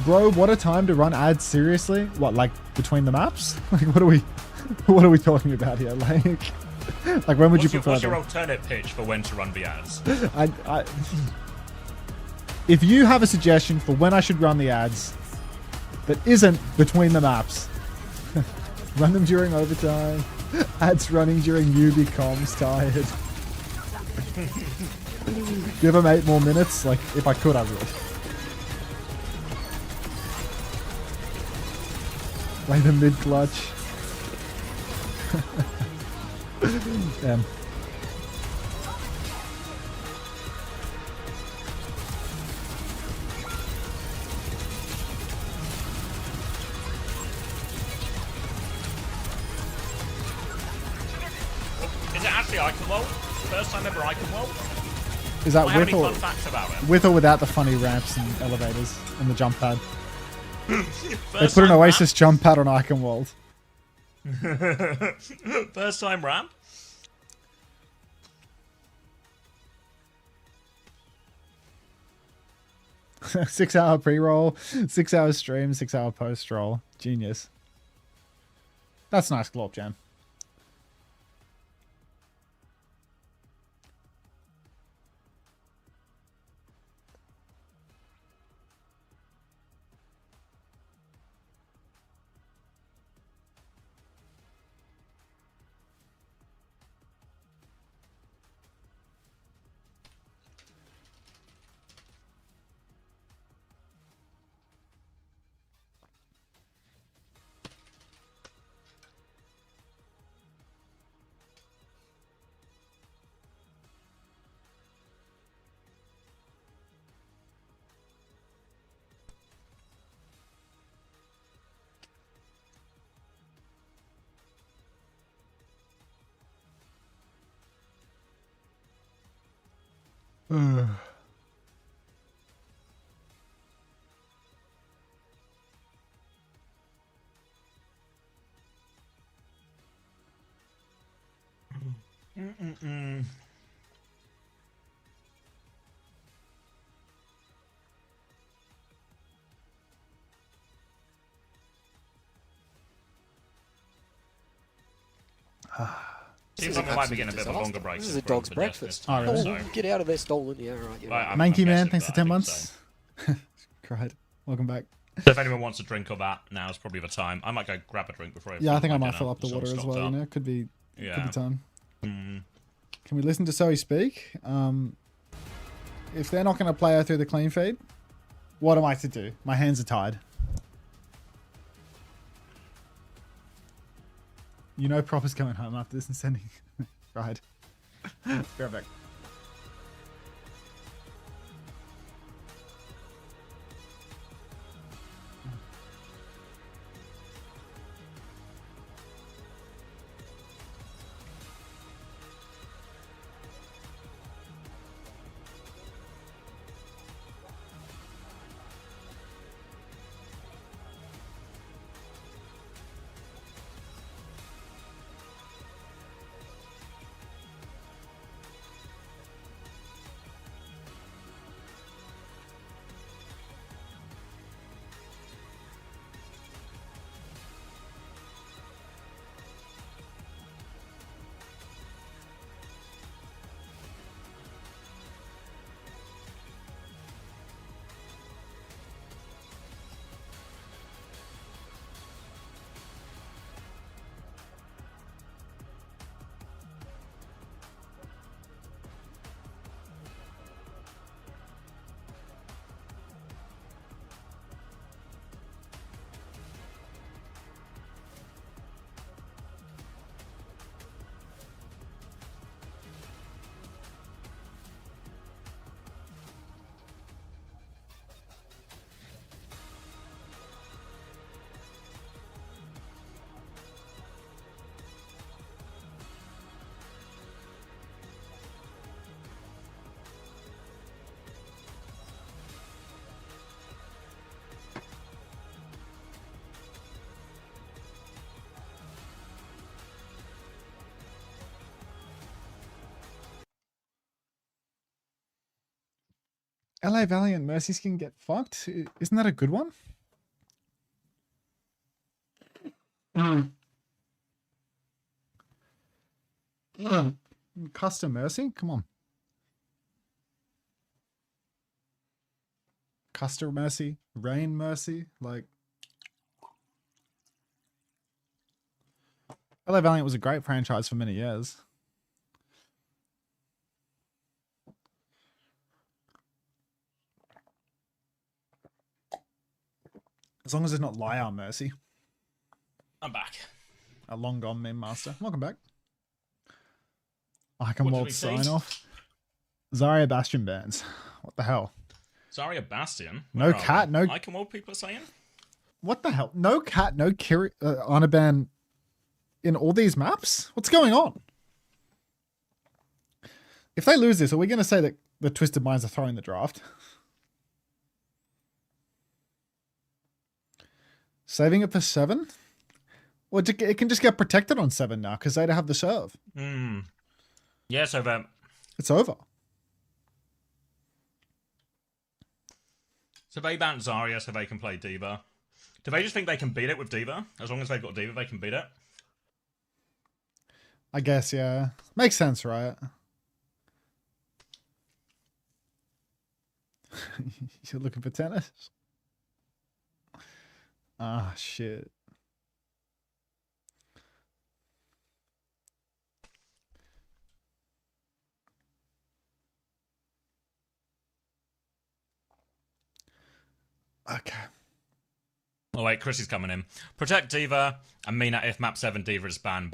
Bro, what a time to run ads, seriously? What, like between the maps? Like what are we talking about here? Like when would you prefer What's your them? alternate pitch for when to run the ads? If you have a suggestion for when I should run the ads that isn't between the maps, run them during overtime, ads running during UB comms tired. Give them 8 more minutes. Like, if I could, I would. Play the mid-clutch. Damn. Is it actually Iconwell? First time ever Iconwell? Is that I have with any or, fun facts about it? with or without the funny ramps and elevators and the jump pad? They First put an time Oasis jump pad on Eichenwald. First time ramp? Six-hour pre-roll, 6-hour stream, 6-hour post-roll. Genius. That's nice, Glorp Jam. Seems like we might be getting a bit of a longer break. This is a dog's breakfast. Oh, really? Oh, get out of there, stolen. Yeah, right. Yeah, right. Manky Man, thanks for 10 months. Cried. Welcome back. So if anyone wants a drink or that, now is probably the time. I might go grab a drink before. Yeah, I think I might fill up the water as well. You know, could be time. Can we listen to Zoe speak? If they're not going to play her through the clean feed, what am I to do? My hands are tied. You know, Proper's coming home after this and sending. Right. Be right back. LA Valiant Mercy skin get fucked? Isn't that a good one? Custom Mercy? Come on. Custom Mercy? Rain Mercy? Like... LA Valiant was a great franchise for many years. As long as it's not Liar Mercy. I'm back. A long gone meme master. Welcome back. Iconwald sign off. Zarya Bastion bans. What the hell? Zarya Bastion? No cat, no... Iconwald people are saying? What the hell? No cat, no Kiri... Honor ban in all these maps? What's going on? If they lose this, are we going to say that the Twisted Minds are throwing the draft? Saving it for 7? Well, it can just get protected on 7 now because they don't have the serve. Yeah, so then... It's over. So they banned Zarya so they can play D.Va. Do they just think they can beat it with D.Va? As long as they've got D.Va, they can beat it? I guess, yeah. Makes sense, right? You're looking for tennis? Ah, shit. Okay. Oh wait, Chris is coming in. Protect D.Va and mean that if map 7 D.Va is banned,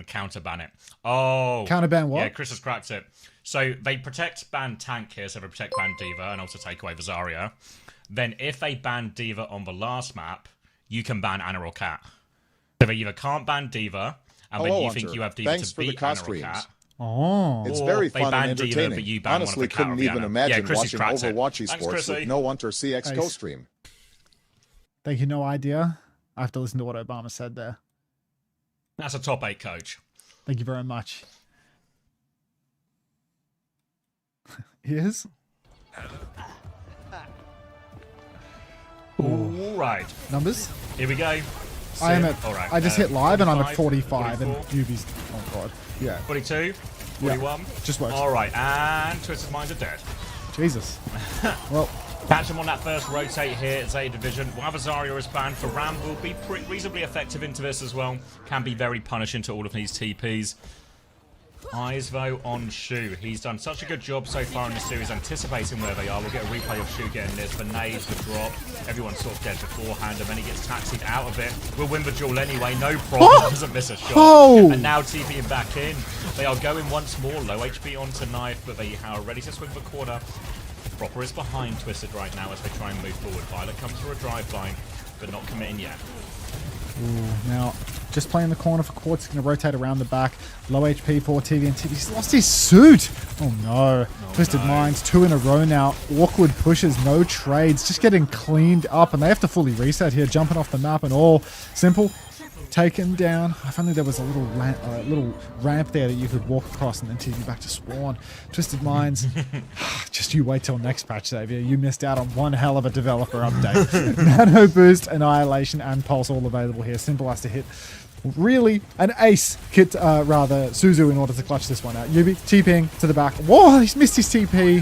counter ban it. Oh. Counter ban what? Yeah, Chris has cracked it. So they protect ban tank here, so they protect ban D.Va and also take away the Zarya. Then if they ban D.Va on the last map, you can ban Ana or Cat. So they either can't ban D.Va, and then you think you have D.Va to beat Ana or Cat, Oh. It's Or very they fun and ban Dino, entertaining. but you ban one of Honestly, the couldn't even Carabiana. imagine Chrissy's watching cracked it. Overwatch Thanks, Esports Chrissy. with no Unter CX Nice. co-stream. Thank you, no idea. I have to listen to what Obama said there. That's a top 8 coach. Thank you very much. Here's. All right. Numbers? Here we go. I am at. All right. I just hit live and I'm at 45, 45 and UB's. Oh god. Yeah. 42, 41. Just works. All right, and Twisted Minds are dead. Jesus. Well. Catch him on that first rotate here at Zeta Division. While Zarya is banned for Ram, will be reasonably effective into this as well. Can be very punishing to all of these TPs. Eyes though on Shu. He's done such a good job so far in the series anticipating where they are. We'll get a replay of Shu getting this. The nades, the drop. Everyone's sort of dead beforehand and then he gets taxied out of it. We'll win the duel anyway, no problem. Doesn't miss a shot. Oh! And now TPing back in. They are going once more. Low HP onto Knife, but they are ready to swing the corner. Proper is behind Twisted right now as they try and move forward. Violet comes for a drive-by, but not committing yet. Ooh, now, just playing the corner for Quartz. Going to rotate around the back. Low HP for TVNT. He's lost his suit. Oh no. Twisted Minds, 2 in a row now. Awkward pushes, no trades. Just getting cleaned up. And they have to fully reset here. Jumping off the map and all. Simple. Taken down. If only there was a little ramp there that you could walk across and then TV back to spawn. Twisted Minds. Just you wait till next patch, Xavier. You missed out on one hell of a developer update. Nano Boost, Annihilation, and Pulse all available here. Simple has to hit really an ace hit rather Suzu in order to clutch this one out. Yubi TPing to the back. Whoa, he's missed his TP.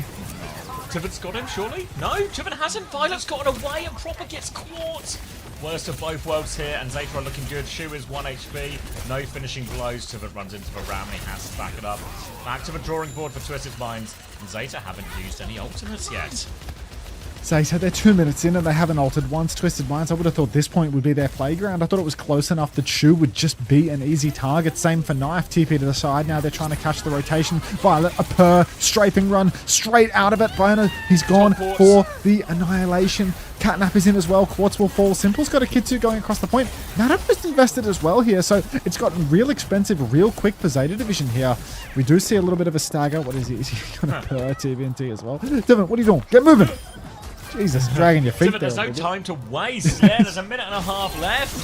Tiven's got him, surely? No, Tiven hasn't. Violet's gotten away and Proper gets caught. Worst of both worlds here, and Zeta are looking good. Shu is 1 HP. No finishing blows. Tiven runs into the ram and he has to back it up. Back to the drawing board for Twisted Minds. And Zeta haven't used any ultimates yet. Zeta, they're 2 minutes in and they haven't altered once. Twisted Minds, I would have thought this point would be their playground. I thought it was close enough that Shu would just be an easy target. Same for Knife, TP to the side. Now they're trying to catch the rotation. Violet, a strafing run straight out of it. Burner, he's gone for the Annihilation. Catnap is in as well. Quartz will fall. Simple's got a Kitsu going across the point. Nano's invested as well here, so it's gotten real expensive real quick for Zeta Division here. We do see a little bit of a stagger. What is he? Is he going to per TVNT as well? Devin, what are you doing? Get moving! Jesus, dragging your feet there. There's no time to waste. Yeah, there's a minute and a half left.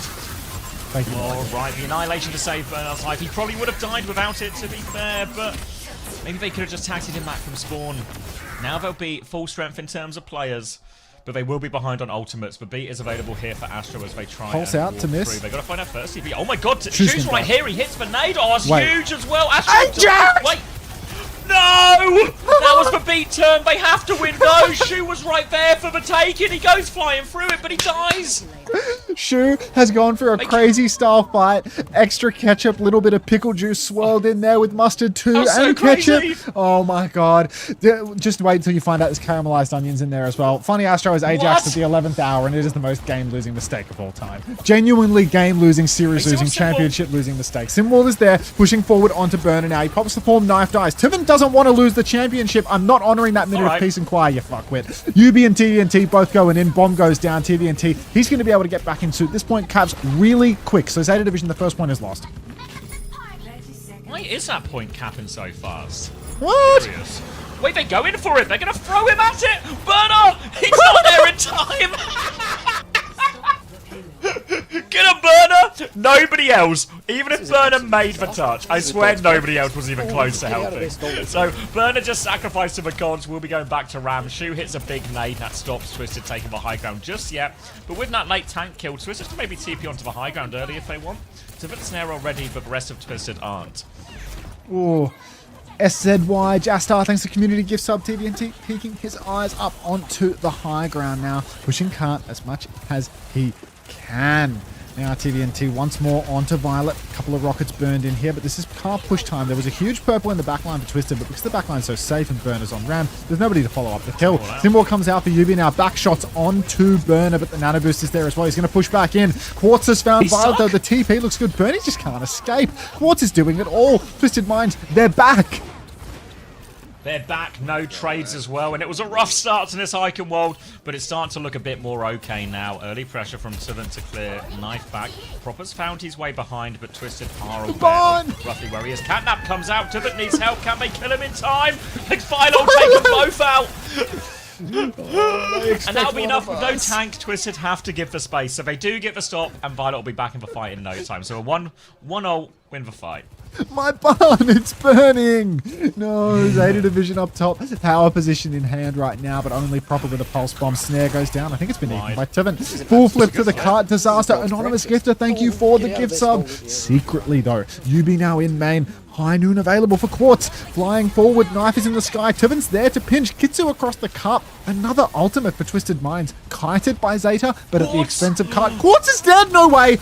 Thank you. All right, the Annihilation to save Burner's life. He probably would have died without it, to be fair, but maybe they could have just taxied him back from spawn. Now they'll be full strength in terms of players, but they will be behind on ultimates. But beat is available here for Astro as they try Pulse and out to miss. They've got to find out first. Oh my god, Shu's right here. He hits the nade. Oh, it's Wait. huge as well. Astro, wait. No! That was the beat turn. They have to win. No, Shu was right there for the taking. He goes flying through it, but he dies. Shu has gone for a crazy style fight. Extra ketchup, little bit of pickle juice swirled in there with mustard too, and ketchup. Oh my god. Just wait until you find out there's caramelized onions in there as well. Funny Astro is Ajax at the 11th hour, and it is the most game-losing mistake of all time. Genuinely game-losing, series-losing, championship-losing mistake. Simwall is there, pushing forward onto Burner now. He pops the form, Knife dies. Tiven doesn't want to lose the championship. I'm not honoring that minute of peace and quiet, you fuckwit. UB and TVNT both going in. Bomb goes down. TVNT, he's going to be able to get back in suit. This point caps really quick. So Zeta Division, the first point is lost. Why is that point capping so fast? What? Curious. Wait, they're going for it. They're going to throw him at it. Burner, he's not there in time. Get a Burner! Nobody else, even if Burner made the touch, I swear nobody else was even close to helping. So Burner just sacrificed to the gods. We'll be going back to Ram. Shu hits a big nade that stops Twisted taking the high ground just yet. But with that late tank kill, Twisted can maybe TP onto the high ground early if they want. So the snare already, but the rest of Twisted aren't. Ooh. SZY, Jastar, thanks to community gift sub. TVNT peeking his eyes up onto the high ground now, pushing Kant as much as he can. Now TVNT once more onto Violet. A couple of rockets burned in here, but this is car push time. There was a huge purple in the backline for Twisted, but because the backline's so safe and Burner's on Ram, there's nobody to follow up the kill. Simwall comes out for UB now. Back shots onto Burner, but the nano boost is there as well. He's going to push back in. Quartz has found Violet, though. The TP looks good. Bernie just can't escape. Quartz is doing it all. Twisted Minds, they're back. They're back, no trades as well, and it was a rough start to this Icon World, but it's starting to look a bit more okay now. Early pressure from Tivin to clear, knife back. Proper's found his way behind, but Twisted are aware roughly where he is. Catnap comes out, Tivin needs help, can they kill him in time? Like Philo taking both out! And that'll be enough with no tank. Twisted have to give the space, so they do get the stop, and Violet will be back in the fight in no time. So a 1-0 win the fight. My barn, it's burning! No, Zeta Division up top. Power position in hand right now, but only Proper with a pulse bomb. Snare goes down. I think it's been eaten by Tivin. Full flip to the cart. Disaster. Anonymous Gifter, thank you for the gift sub. Secretly, though, Yubi now in main. High Noon available for Quartz. Flying forward, knife is in the sky. Tivin's there to pinch. Kitsu across the cup. Another ultimate for Twisted Minds. Kited by Zeta, but at the expense of Cart. Quartz is dead, no way!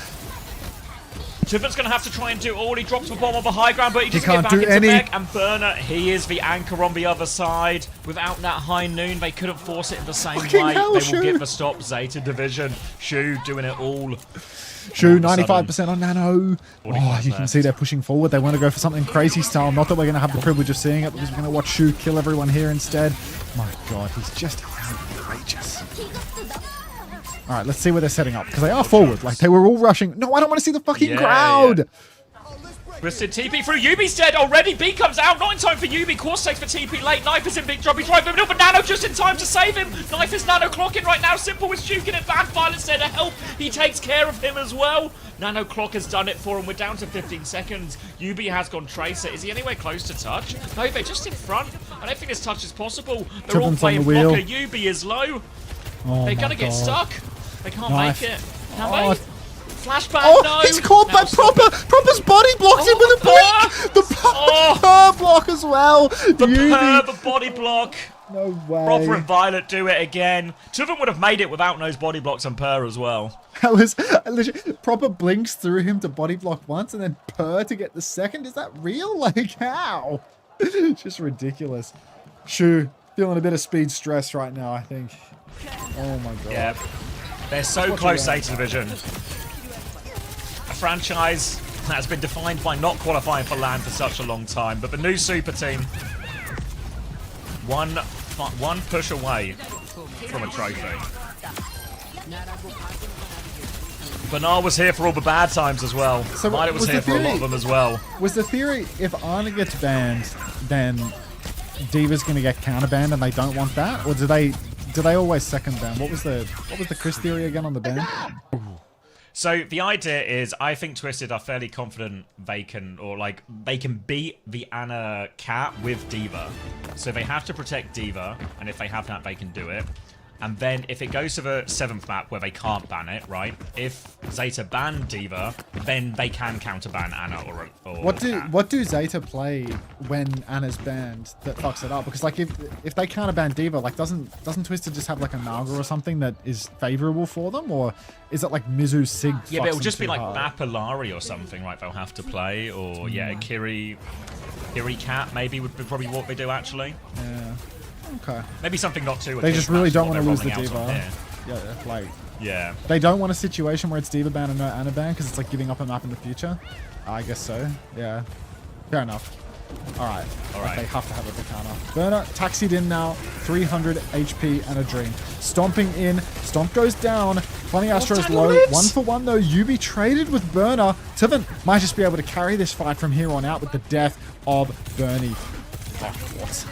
Tivin's going to have to try and do all. He drops the bomb on the high ground, but he doesn't can't get back do into any. mech. And Burner, he is the anchor on the other side. Without that High Noon, they couldn't force it in the same way. Hell, they Shu. will get the stop. Zeta Division. Shu doing it all. Shu, 95% on Nano. Oh, you can see they're pushing forward. They want to go for something crazy style. Not that we're going to have the privilege of seeing it, because we're going to watch Shu kill everyone here instead. My God, he's just outrageous. All right, let's see where they're setting up, because they are forward. Like, they were all rushing. No, I don't want to see the fucking crowd. Yeah. Twisted TP through. Yubi's dead already. B comes out. Not in time for Yubi. Course takes for TP late. Knife is in big trouble. He's right for middle, but Nano just in time to save him. Knife is Nano clocking right now. Simple is juking it back. Violet's there to help. He takes care of him as well. Nano Clock has done it for him. We're down to 15 seconds. Yubi has gone Tracer. Is he anywhere close to touch? No, they're just in front. I don't think this touch is possible. They're all playing blocker. Yubi is low. They're going to get stuck. They can't make it. Can they? Flashback, no! He's caught by Proper! Proper's body blocks him with a blink! The Purr block as well! The body block! No way. Proper and Violet do it again. Two of them would have made it without those body blocks and Purr as well. That was literally, Proper blinks through him to body block once and then Purr to get the second. Is that real? Like, how? It's just ridiculous. Shu, feeling a bit of speed stress right now, I think. Oh my God. Yeah. They're so close, Zeta Division. A franchise that has been defined by not qualifying for LAN for such a long time, but the new super team, one push away from a trophy. Bernard was here for all the bad times as well. So Violet was here for a lot of them as well. Was the theory, if Ana gets banned, then D.Va's going to get counter banned and they don't want that? Or do they always second ban? What was the Chris theory again on the ban? So the idea is, I think Twisted are fairly confident they can beat the Ana cat with D.Va. So they have to protect D.Va, and if they have that, they can do it. And then if it goes to the 7th map where they can't ban it, right? If Zeta ban D.Va, then they can counter ban Ana or What do Zeta play when Ana's banned that fucks it up? Because like if they counter ban D.Va, like doesn't Twisted just have like a Naga or something that is favorable for them, or is it like Mizu Sig? Yeah, but it'll just be like Mapalari or something, right? They'll have to play, or yeah, Kiri Cat maybe would be probably what they do actually. Yeah. Okay. Maybe something not too. They just really don't want to lose the D.Va. Yeah, like. Yeah. They don't want a situation where it's D.Va ban and no Ana ban because it's like giving up a map in the future. I guess so. Yeah. Fair enough. All right. Like they have to have a big counter. Burner taxied in now. 300 HP and a dream. Stomping in. Stomp goes down. Funny Astro's low. 1 for 1 though. Yubi traded with Burner. Tivin might just be able to carry this fight from here on out with the death of Bernie. Fuck what?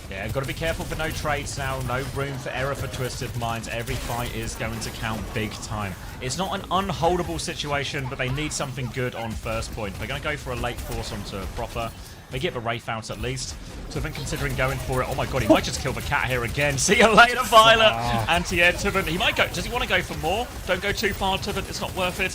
Yeah, got to be careful for no trades now. No room for error for Twisted Minds. Every fight is going to count big time. It's not an unholdable situation, but they need something good on first point. They're going to go for a late force onto Proper. They get the Wraith out at least. Tuvin considering going for it. Oh my God, he might just kill the cat here again. See you later, Violet. Anti-air Tuvin. He might go. Does he want to go for more? Don't go too far, Tuvin. It's not worth it.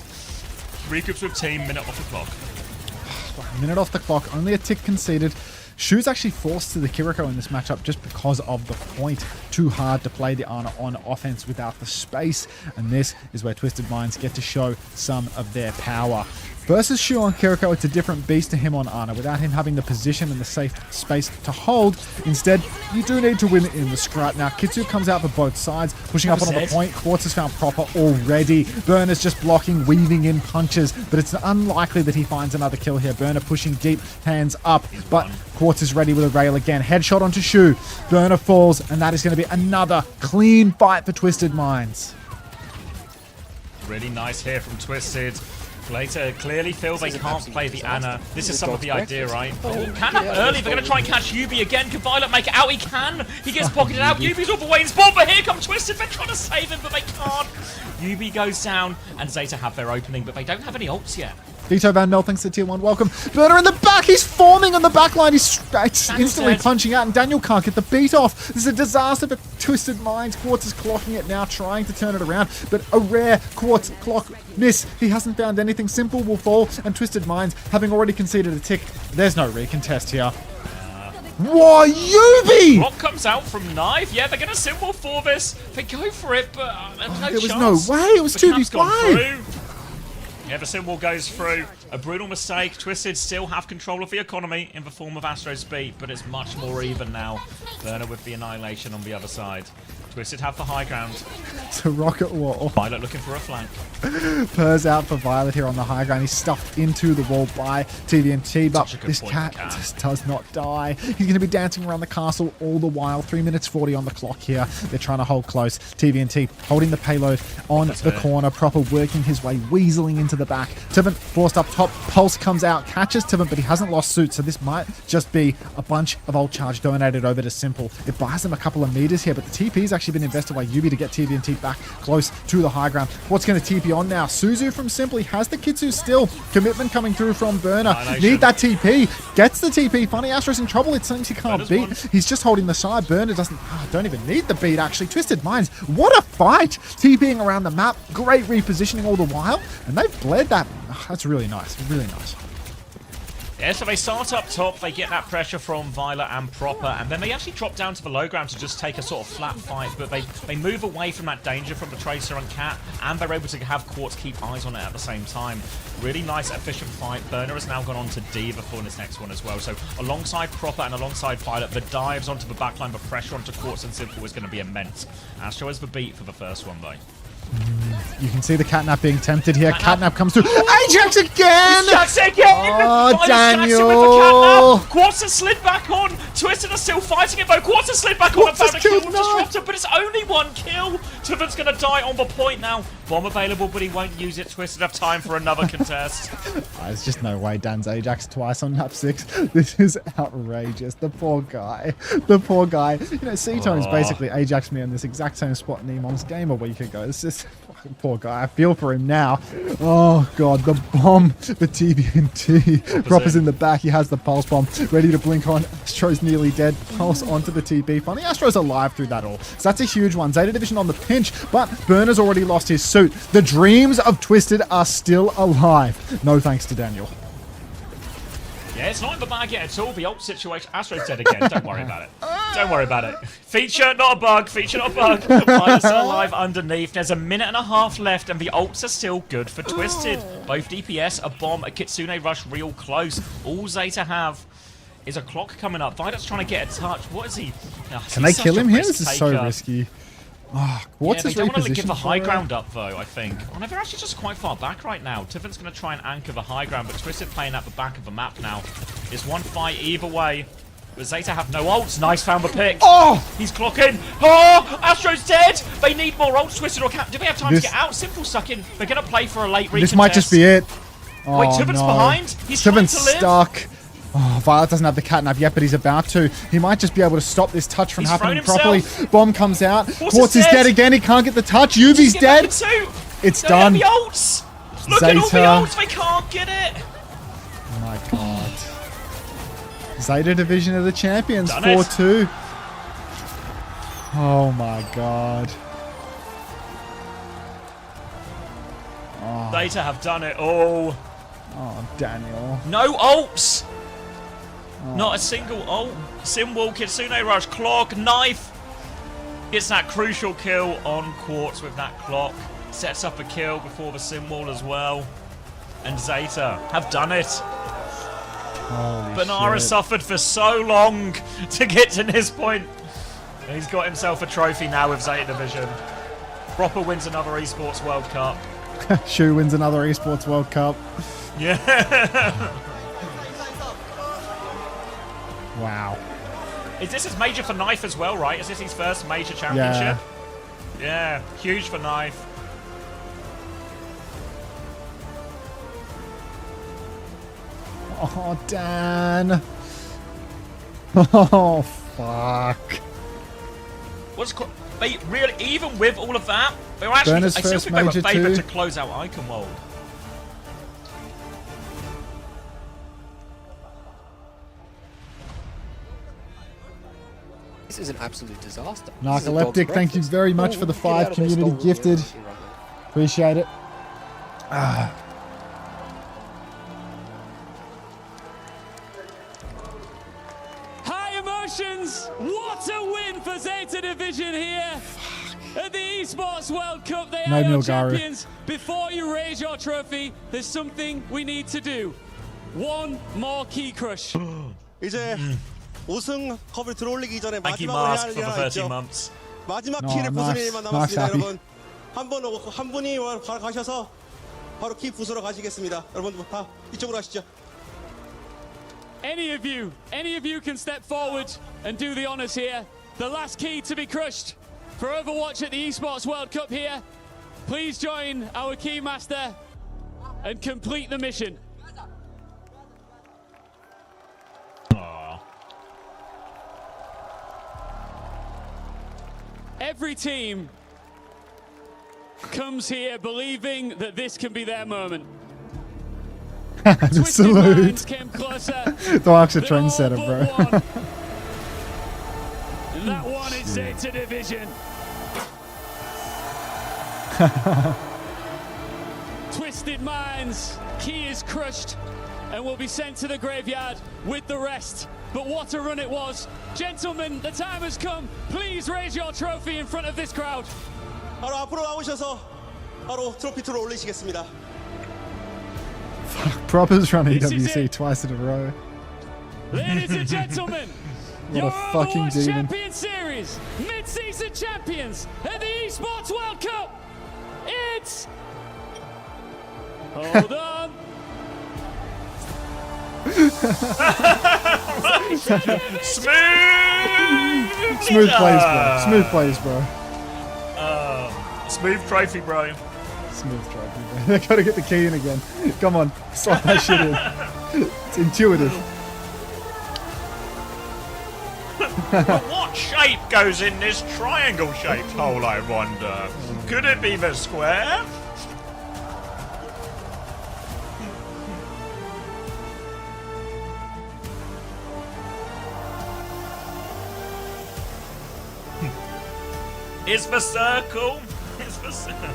Regroups with team. Minute off the clock. Minute off the clock. Only a tick conceded. Shu's actually forced to the Kiriko in this matchup just because of the point. Too hard to play the Ana on offense without the space. And this is where Twisted Minds get to show some of their power. Versus Shu on Kiriko, it's a different beast to him on Ana. Without him having the position and the safe space to hold, instead, you do need to win in the scrap. Now, Kitsu comes out for both sides, pushing up onto the point. Quartz has found Proper already. Burner's just blocking, weaving in punches, but it's unlikely that he finds another kill here. Burner pushing deep, hands up, but Quartz is ready with a rail again. Headshot onto Shu. Burner falls, and that is going to be another clean fight for Twisted Minds. Really nice here from Twisted. Later, clearly feel they can't play the Ana. This is some of the idea, right? Oh, Catnap early. They're going to try and catch Yubi again. Can Violet make it out? He can. He gets pocketed out. Yubi's all the way in spawn, but here comes Twisted. They're trying to save him, but they can't. Yubi goes down, and Zeta have their opening, but they don't have any ults yet. Dito Van Mel, thanks to Tier 1. Welcome. Burner in the back. He's forming on the back line. He's instantly punching out, and Daniel can't get the beat off. This is a disaster for Twisted Minds. Quartz is clocking it now, trying to turn it around, but a rare Quartz clock miss. He hasn't found anything. Simple will fall, and Twisted Minds, having already conceded a tick, there's no recontest here. Whoa, Yubi! Rock comes out from Knife. Yeah, they're going to Simple for this. They go for it, but there's no there was chance. no way. It was 2v5. Yeah, the Symbol goes through. A brutal mistake. Twisted still have control of the economy in the form of Astro's beat, but it's much more even now. Burner with the Annihilation on the other side. Twisted have the high ground. It's a rocket wall. Violet looking for a flank. Purrs out for Violet here on the high ground. He's stuffed into the wall by TVNT, but this cat just does not die. He's going to be dancing around the castle all the while. 3 minutes 40 on the clock here. They're trying to hold close. TVNT holding the payload on the corner. Proper working his way, weaseling into the back. Tivant forced up top. Pulse comes out, catches Tivant, but he hasn't lost suit, so this might just be a bunch of ult charge donated over to Simple. It buys them a couple of meters here, but the TP's actually been invested by Yubi to get TVNT back close to the high ground. What's going to TP on now? Suzu from Simple. He has the Kitsu still. Commitment coming through from Burner. Need that TP. Gets the TP. Funny Astro's in trouble. It seems he can't beat. He's just holding the side. Burner don't even need the beat, actually. Twisted Minds. What a fight. TPing around the map. Great repositioning all the while. And they've bled that. Oh, that's really nice. Really nice. Yeah, so they start up top, they get that pressure from Violet and Proper, and then they actually drop down to the low ground to just take a sort of flat fight, but they move away from that danger from the Tracer and Cat, and they're able to have Quartz keep eyes on it at the same time. Really nice, efficient fight. Burner has now gone on to Diva for this next one as well, so alongside Proper and alongside Violet, the dives onto the backline, the pressure onto Quartz and Simple is going to be immense. Astro has the beat for the first one, though. You can see the Catnap being tempted here. Catnap comes through. Ajax again! Ajax again! Oh, Daniel! Quartz has slid back on. Twisted are still fighting it though. Quartz has slid back on and found a kill with Disruptor, but it's only one kill. Tivant's going to die on the point now. Bomb available, but he won't use it. Twisted have time for another contest. There's just no way Dan's Ajax twice on map 6. This is outrageous. The poor guy. The poor guy. You know, C-Tone's basically Ajaxed me on this exact same spot in Emon's game a week ago. It's just fucking poor guy. I feel for him now. Oh, God. The bomb. The TVNT. Proper's in the back. He has the Pulse Bomb ready to blink on. Astro's nearly dead. Pulse onto the TP. Funny, Astro's alive through that all. So that's a huge one. Zeta Division on the pinch, but Burner's already lost his suit. The dreams of Twisted are still alive. No thanks to Daniel. Yeah, it's not in the bag yet at all. The ult situation. Astro's dead again. Don't worry about it. Don't worry about it. Feature, not a bug. Feature, not a bug. Violet's still alive underneath. There's a minute and a half left, and the ults are still good for Twisted. Both DPS, a bomb, a Kitsune Rush real close. All Zeta have is a clock coming up. Violet's trying to get a touch. What is he? Oh, can they kill him here? This is so risky. Oh, what's they don't want to give the high ground up, though, I think. Oh, no, they're actually just quite far back right now. Tivant's going to try and anchor the high ground, but Twisted playing at the back of the map now. It's one fight either way. But Zeta have no ults. Nice, found the pick. Oh! He's clocking. Oh! Astro's dead! They need more ults. Twisted or Cap. Do they have time to get out? Simple stuck in. They're going to play for a late recontest. This might just be it. Oh, wait, Tivant's behind? He's trying to live. Stuck. Oh, Violet doesn't have the catnap yet, but he's about to. He might just be able to stop this touch from happening properly. Bomb comes out. Quartz is dead again. He can't get the touch. Yubi's dead. It's done. The ults. Look at all the ults. They can't get it. Oh my God. Zeta Division of the champions. 4-2. Oh my God. Oh. Zeta have done it all. Oh, Daniel. No ults. Not a single ult. Simwall, Kitsune Rush, Clock, Knife. Gets that crucial kill on Quartz with that clock. Sets up a kill before the Simwall as well. and Zeta have done it. Holy Banara shit. suffered for so long to get to this point. And he's got himself a trophy now with Zeta Division. Proper wins another Esports World Cup. Shu wins another Esports World Cup. Yeah. Wow. Is this his major for Knife as well, right? Is this his first major championship? Yeah, huge for Knife. Oh, Dan. Oh, fuck. Really, even with all of that, they were actually, I still think they were favoured to close out Icon World. This is an absolute disaster. Narcoleptic, thank you very much for the 5 community gifted. Appreciate it. High emotions. What a win for Zeta Division here at the Esports World Cup. They are your champions. Before you raise your trophy, there's something we need to do. One more key crush. 이제 우승 컵을 들어올리기 전에 Thank you, 마지막으로 Mask, 해야 for 할 the 일이 13 있죠. months. 마지막 키를 부수는 일만 남았습니다, 여러분. 한 분이 가셔서 바로 키 부수러 가시겠습니다. 여러분 다 이쪽으로 가시죠. Any of you can step forward and do the honors here. The last key to be crushed for Overwatch at the Esports World Cup here. Please join our key master and complete the mission. Every team comes here believing that this can be their moment. The salute. Came closer. The Ark's a trendsetter, bro. And that one is Zeta Division. Twisted Minds, key is crushed and will be sent to the graveyard with the rest. But what a run it was. Gentlemen, the time has come. Please raise your trophy in front of this crowd. 바로 앞으로 나오셔서 바로 트로피 들어 올리시겠습니다. Proper's run EWC twice in a row. Ladies and gentlemen, What your a fucking Overwatch demon. Champion Series, Mid-Season Champions at the Esports World Cup. It's... Hold on. Smooth plays, bro. Smooth plays, bro. Smooth trophy, bro. Smooth trophy, bro. They gotta get the key in again. Come on, slot that shit in. It's intuitive. But what shape goes in this triangle-shaped hole, I wonder? Could it be the square? It's the circle. It's the circle.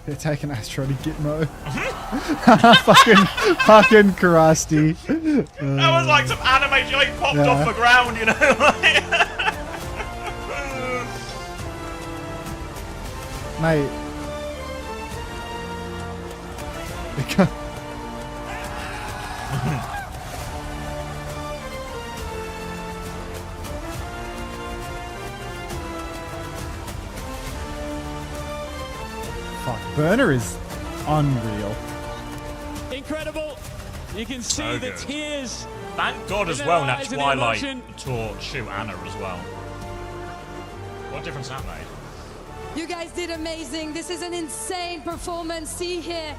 They're taking Astro to Gitmo. fucking Karasti. That was like some anime joke popped off the ground, you know? Mate. Fuck, Burner is unreal. Incredible. You can see So the good. tears. Thank God as in well their that eyes and the Twilight emotion. taught shoot Anna as well. What difference that made? You guys did amazing. This is an insane performance. See here,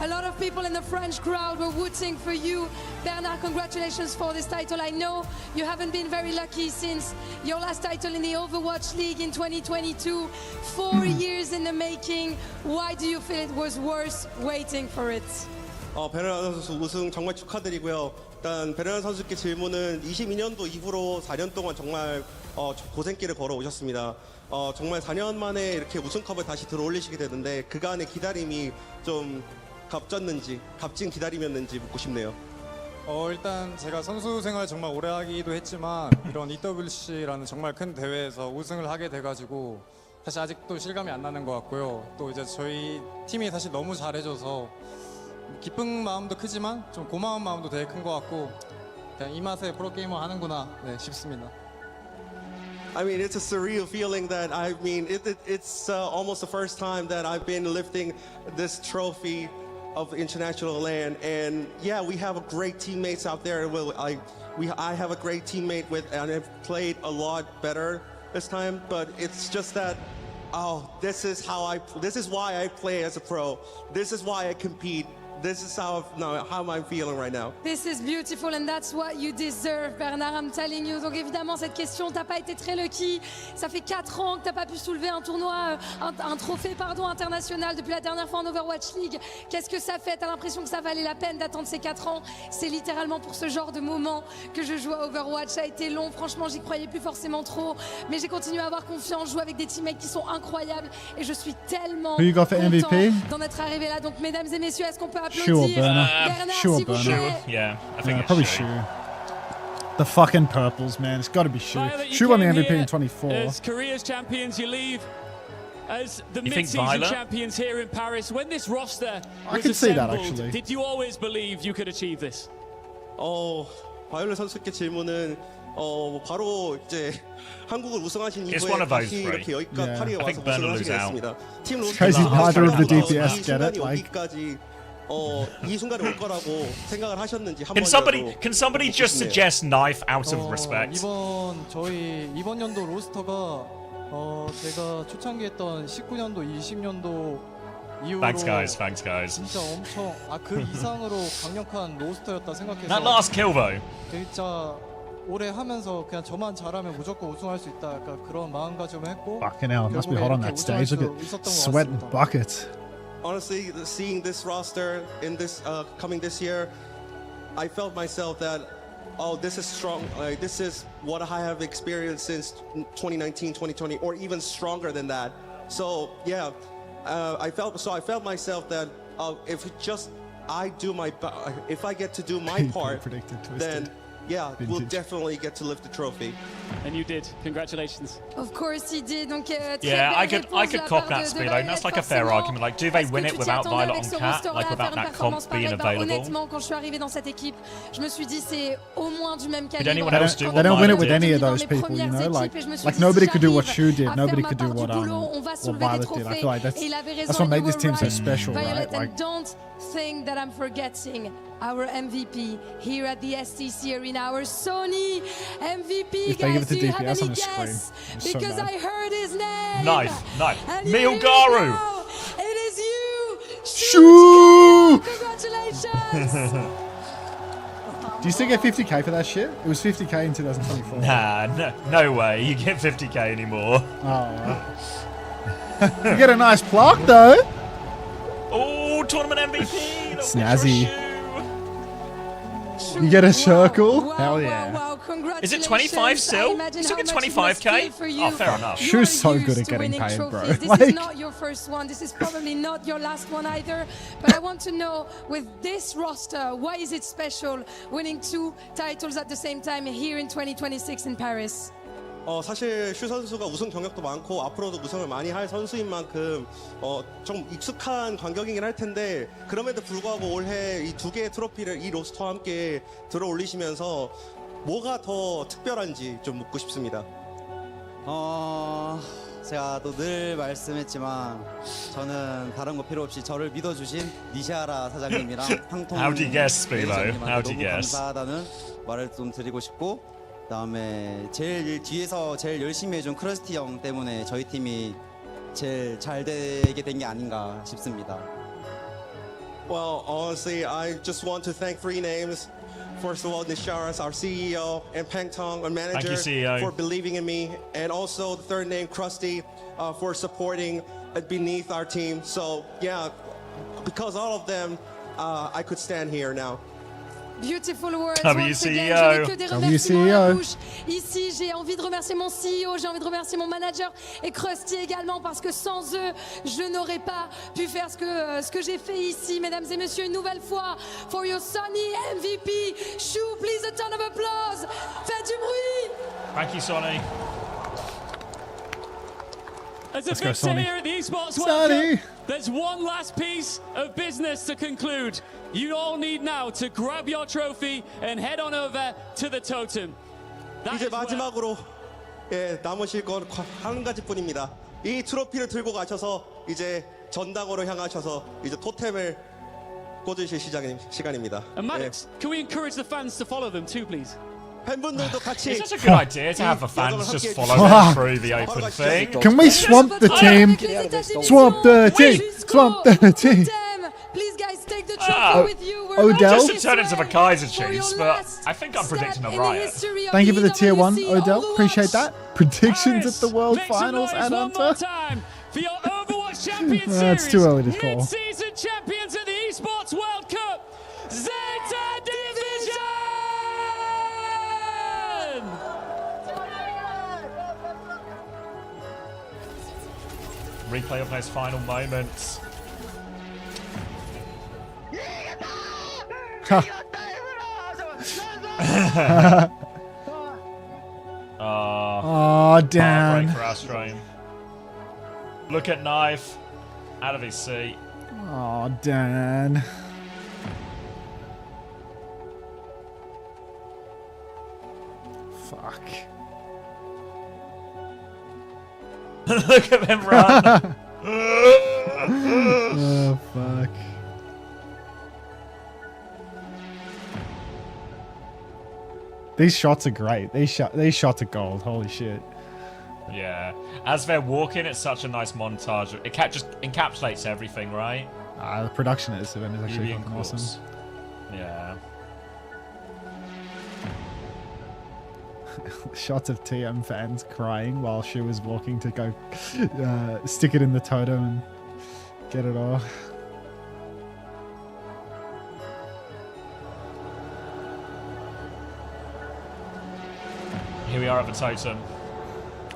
a lot of people in the French crowd were rooting for you. Bernard, congratulations for this title. I know you haven't been very lucky since your last title in the Overwatch League in 2022. 4 years in the making. Why do you feel it was worth waiting for it? 베르나 선수 우승 정말 축하드리고요. 일단 베르난 선수께 질문은 22년도 이후로 4년 동안 정말 고생길을 걸어 오셨습니다. 정말 4년 만에 이렇게 우승컵을 다시 들어올리시게 되는데 그간의 기다림이 좀 값진 기다림이었는지 묻고 싶네요. 일단 제가 선수 생활 정말 오래 하기도 했지만 이런 EWC라는 정말 큰 대회에서 우승을 하게 돼가지고 사실 아직도 실감이 안 나는 것 같고요. 또 이제 저희 팀이 사실 너무 잘해줘서 기쁜 마음도 크지만 좀 고마운 마음도 되게 큰 것 같고 그냥 이 맛에 프로게이머 하는구나 싶습니다. I mean, it's a surreal feeling that it's almost the first time that I've been lifting this trophy of international land, and yeah, we have a great teammates out there. I have a great teammate and I've played a lot better this time, but it's just that this is why I play as a pro. This is why I compete. This is how I'm feeling right now. This is beautiful and that's what you deserve, Bernard, I'm telling you. Donc évidemment, cette question, t'as pas été très lucky. Ça fait 4 ans que t'as pas pu soulever un tournoi, un trophée international depuis la dernière fois en Overwatch League. Qu'est-ce que ça fait? T'as l'impression que ça valait la peine d'attendre ces 4 ans? C'est littéralement pour ce genre de moment que je joue à Overwatch. Ça a été long, franchement, j'y croyais plus forcément trop. Mais j'ai continué à avoir confiance, jouer avec des teammates qui sont incroyables. Et je suis tellement content d'en être arrivé là. Donc mesdames et messieurs, est-ce qu'on peut Sure, Burner. Sure, Burner. Yeah, I think probably Sure. The fucking purples, man. It's got to be Sure. Sure won the MVP in 24. As Korea's champions, you leave as the mid-season champions here in Paris. When this roster was assembled, did you always believe you could achieve this? 바이올렛 선수께 질문은 바로 이제 한국을 우승하신 이후에 다시 이렇게 여기까지 파리에 와서 우승을 하시게 됐습니다. 팀 로스터가 여기까지 이 순간에 올 거라고 생각을 하셨는지 Can somebody just suggest knife out of respect? 이번 연도 로스터가 제가 초창기 했던 19년도 20년도 이후로 Thanks guys. 진짜 엄청 그 이상으로 강력한 로스터였다 생각해서 That last kill though. 진짜 오래 하면서 그냥 저만 잘하면 무조건 우승할 수 있다 약간 그런 마음가짐을 했고 Fucking hell, must be hot on that stage. Look at sweat and buckets. Honestly, seeing this roster in this coming this year, I felt myself that this is strong. This is what I have experienced since 2019, 2020, or even stronger than that. So yeah, I felt myself that if I get to do my part, then yeah, we'll definitely get to lift the trophy. And you did. Congratulations. Of course he did. Donc, yeah, I could cop that, Speedo. That's like a fair argument. Like, do they win it without Violet on Cat? Like, without that comp being available? Honnêtement, quand je suis arrivé dans cette équipe, je me suis dit c'est au moins du même calibre. Did anyone else do They don't win it with any of those people, you know? Like nobody could do what Shu did. Nobody could do what Violet did. I feel like that's what made this team so special, right? Like, don't think that I'm forgetting our MVP here at the STC Arena, our Sony MVP. Guys, do you have any guess? Because I heard his name. Knife. Milgaru. It is you, Shu. Congratulations. Do you still get 50k for that shit? It was 50k in 2024. Nah, no way. You get 50k anymore. You get a nice plaque though. Oh, tournament MVP. Snazzy. You get a circle? Wow, Hell yeah. Wow, is it 25 still? You still get 25k? Oh, fair enough. Shu's so good at getting paid, bro. This is not your first one. This is probably not your last one either. But I want to know, with this roster, why is it special winning 2 titles at the same time here in 2026 in Paris? 사실 슈 선수가 우승 경력도 많고 앞으로도 우승을 많이 할 선수인 만큼 좀 익숙한 관격이긴 할 텐데 그럼에도 불구하고 올해 이 2개의 트로피를 이 로스터와 함께 들어 올리시면서 뭐가 더 특별한지 좀 묻고 싶습니다. 제가 또 늘 말씀했지만 저는 다른 거 필요 없이 저를 믿어주신 니샤라 사장님이랑 황통 매니저님한테 너무 감사하다는 말을 좀 드리고 싶고 그다음에 제일 뒤에서 제일 열심히 해준 크러스티 형 때문에 저희 팀이 제일 잘 되게 된 게 아닌가 싶습니다. Well, honestly, I just want to thank 3 names. First of all, Nisharas, our CEO, and Pengtong, our manager, for believing in me, and also the 3rd name, Krusty, for supporting beneath our team. So yeah, because all of them, I could stand here now. Beautiful words. WCEO. Once again, je n'ai que des remerciements à la WCEO. bouche. Ici, j'ai envie de remercier mon CEO, j'ai envie de remercier mon manager et Krusty également parce que sans eux, je n'aurais pas pu faire ce que j'ai fait ici. Mesdames et messieurs, une nouvelle fois, for your Sonny MVP, Shu, please a ton of applause. Faites du bruit. Thank you, Sonny. As a Let's go, victor Sonny. here at the Esports Sonny. World Cup, there's one last piece of business to conclude. You all need now to grab your trophy and head on over to the totem. That 이제 is where- 마지막으로 남으실 건 한 가지뿐입니다. 이 트로피를 들고 가셔서 이제 전당으로 향하셔서 이제 토템을 꽂으실 시간입니다. And Maddox, can we encourage the fans to follow them too, please? 팬분들도 같이 It's such a good idea to have the fans just follow Wow. them through the open thing. Can we swamp the team? Swamp the team. Swamp the team. Please, guys, take the trophy with you. We're Odell? Just to turn into the Kaiser Chiefs, but I think I'm predicting a riot. Thank you for the tier 1, Odell. Overwatch. Appreciate that. Predictions at the World Make some Finals noise and one more Unter. time for your Overwatch Champion Series. It's too early to call. Mid-season champions at the Esports World Cup, Zeta Division. Replay of those final moments. Oh, Dan. Heartbreak for Astro. Look at Knife. Out of his seat. Oh, Dan. Fuck. Look at them run. Oh, fuck. These shots are great. These shots are gold. Holy shit. Yeah. As they're walking, it's such a nice montage. It just encapsulates everything, right? The production of this event is actually Beauty and fucking awesome. course. Yeah. Shots of TM fans crying while she was walking to go stick it in the totem and get it off. Here we are at the totem.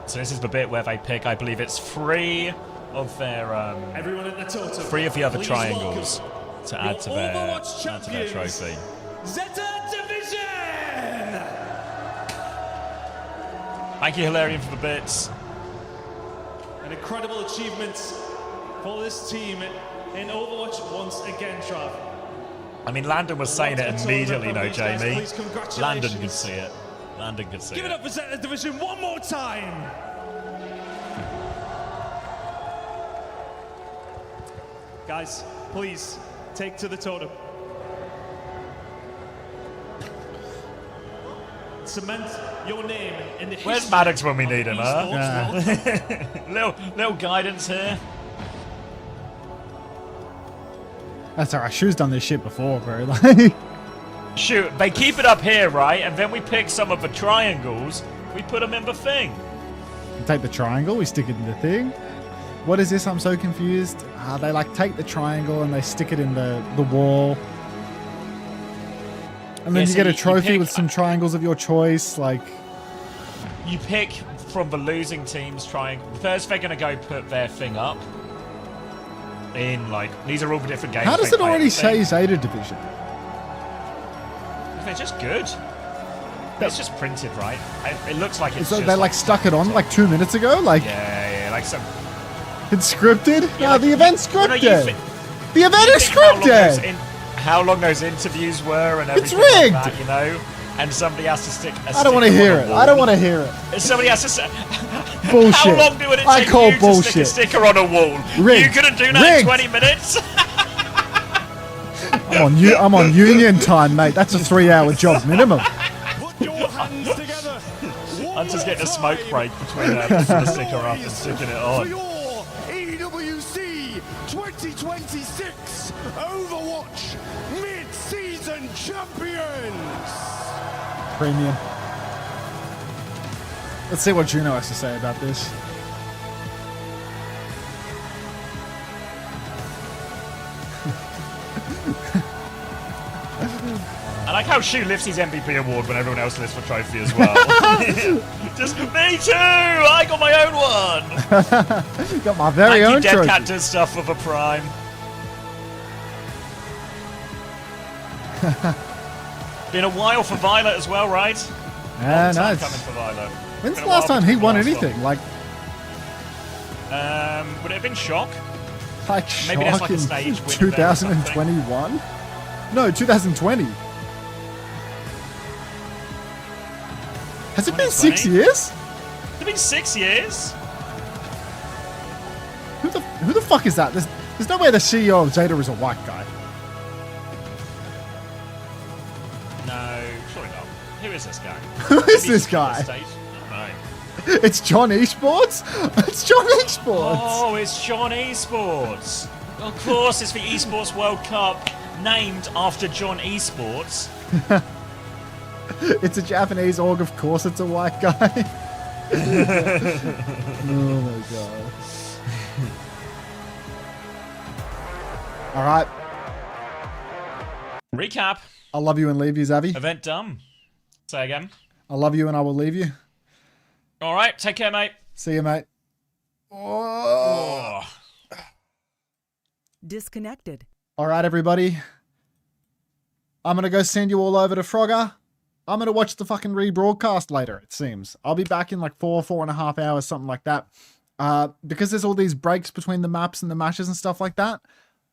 So this is the bit where they pick, I believe it's 3 of their Everyone at the totem. 3 of the other Please triangles welcome to add to your their Overwatch champions, trophy. Zeta Division. Thank you, Hilarion, for the bits. An incredible achievement for this team in Overwatch once again, Trav. I mean, Landon was saying it immediately, no, Jamie. Please, congratulations. Landon could see it. Landon could see Give it. it up for Zeta Division one more time. Guys, please take to the totem. Cement your name in the Where's history Maddox when we of need him, esports huh? little guidance here. That's alright. Shu's done this shit before, bro. Like, Shoot, they keep it up here, right? And then we pick some of the triangles, we put them in the thing. we take the triangle, we stick it in the thing. What is this? I'm so confused. They like take the triangle and they stick it in the wall. And then Yeah, you so get a you trophy pick- with some triangles of your choice. Like, You pick from the losing team's triangle. First, they're going to go put their thing up. In, like, these are all the different games. how does they it play already in the thing. say Zeta Division? They're just good. It's just printed, right? It looks like it's So just they like stuck it on like 2 minutes ago? Like, yeah, like some. it's scripted? Yeah, No, like the you- event's no, no, you scripted. thi- The event you is think how long those scripted. how long those interviews were and It's everything like rigged. that, you know? And somebody has to stick a I don't want to sticker hear on a it. wall. I don't want to hear it. And somebody has to say, Bullshit. how long would it I take call you to stick a bullshit. sticker on a wall? Rigged. You couldn't do that Rigged. in 20 minutes? I'm on union time, mate. That's a 3-hour job minimum. I'm just getting a smoke break between putting the sticker up and sticking it on. EWC 2026 Overwatch Mid-Season Champions. Premium. Let's see what Juno has to say about this. I like how how Shu lifts his MVP award when everyone else lifts for trophy as well. Just me too. I got my own one. Got my very own Dead trophy. Cat does stuff with a prime. Been a while for Violet as well, right? Yeah, Long time nice. coming for Violet. When's Been the a last while time he between won the last anything? Like would it have been Shock? Maybe that's Shock like a in stage win event or something. 2021? No, 2020. Has it been 6 2020? years? It's been 6 years. Who the fuck is that? There's no way the CEO of Zeta is a white guy. No, surely not. Who is this guy? Who is Maybe this he's on the guy? stage? I don't know. It's John Esports? It's John Esports! Oh, it's John Esports. Of course, it's the Esports World Cup named after John Esports. It's a Japanese org, of course it's a white guy. Oh my god. Alright. Recap. I love you and leave you, Zavi. Event done. Say again. I love you and I will leave you. All right, take care, mate. See you, mate. Oh. Disconnected. Alright, everybody. I'm gonna go send you all over to Frogger. I'm gonna watch the fucking rebroadcast later, it seems. I'll be back in like 4.5 hours, something like that. Because there's all these breaks between the maps and the matches and stuff like that,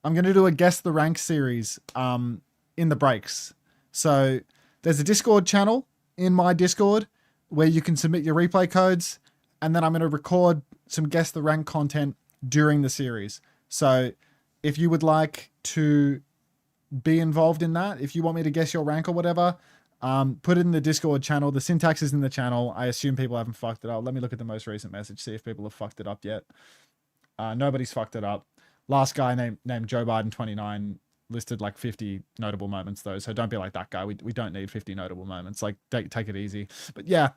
I'm gonna do a Guess the Rank series in the breaks. So there's a Discord channel in my Discord where you can submit your replay codes, and then I'm gonna record some Guess the Rank content during the series. So if you would like to be involved in that, if you want me to guess your rank or whatever, put it in the Discord channel. The syntax is in the channel. I assume people haven't fucked it up. Let me look at the most recent message, see if people have fucked it up yet. Nobody's fucked it up. Last guy named Joe Biden 29 listed like 50 notable moments though, so don't be like that guy. We don't need 50 notable moments. Like take it easy. But yeah,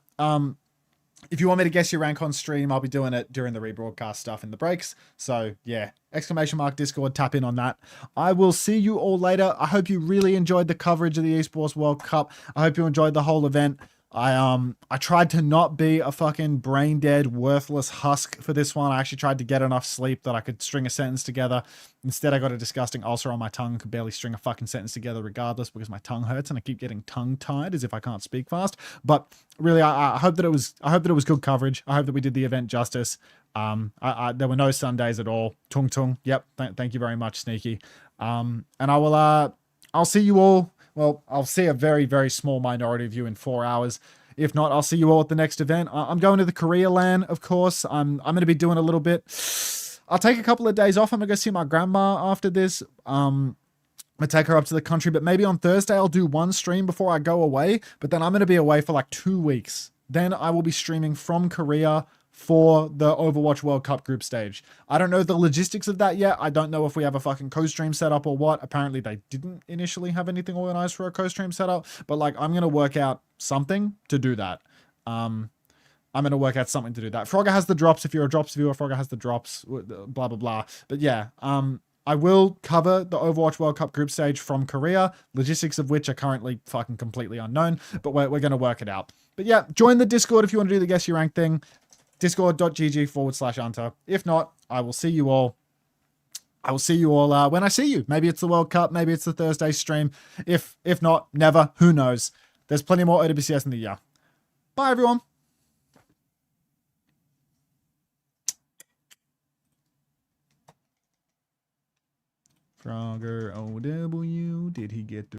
if you want me to guess your rank on stream, I'll be doing it during the rebroadcast stuff in the breaks. So yeah, !Discord, tap in on that. I will see you all later. I hope you really enjoyed the coverage of the Esports World Cup. I hope you enjoyed the whole event. I tried to not be a fucking brain dead, worthless husk for this one. I actually tried to get enough sleep that I could string a sentence together. Instead, I got a disgusting ulcer on my tongue. Could barely string a fucking sentence together regardless because my tongue hurts and I keep getting tongue tied as if I can't speak fast. But really, I hope that it was good coverage. I hope that we did the event justice. There were no Sundays at all. Tung tung. Yep. Thank you very much, Sneaky. And I'll see you all. Well, I'll see a very, very small minority of you in 4 hours. If not, I'll see you all at the next event. I'm going to the Korea LAN, of course. I'm going to be doing a little bit. I'll take a couple of days off. I'm going to go see my grandma after this. I'm going to take her up to the country. But maybe on Thursday, I'll do one stream before I go away. But then I'm going to be away for like 2 weeks. Then I will be streaming from Korea for the Overwatch World Cup group stage. I don't know the logistics of that yet. I don't know if we have a fucking co-stream set up or what. Apparently they didn't initially have anything organized for a co-stream setup, but like I'm going to work out something to do that. I'm going to work out something to do that. Frogger has the drops. If you're a drops viewer, Frogger has the drops, blah, blah, blah. But yeah, I will cover the Overwatch World Cup group stage from Korea, logistics of which are currently fucking completely unknown, but we're going to work it out. But yeah, join the Discord if you want to do the Guess Your Rank thing. Discord.gg/Unter. If not, I will see you all. I will see you all when I see you. Maybe it's the World Cup. Maybe it's the Thursday stream. If not, never. Who knows? There's plenty more OWCS in the year. Bye, everyone. Frogger OW, did he get the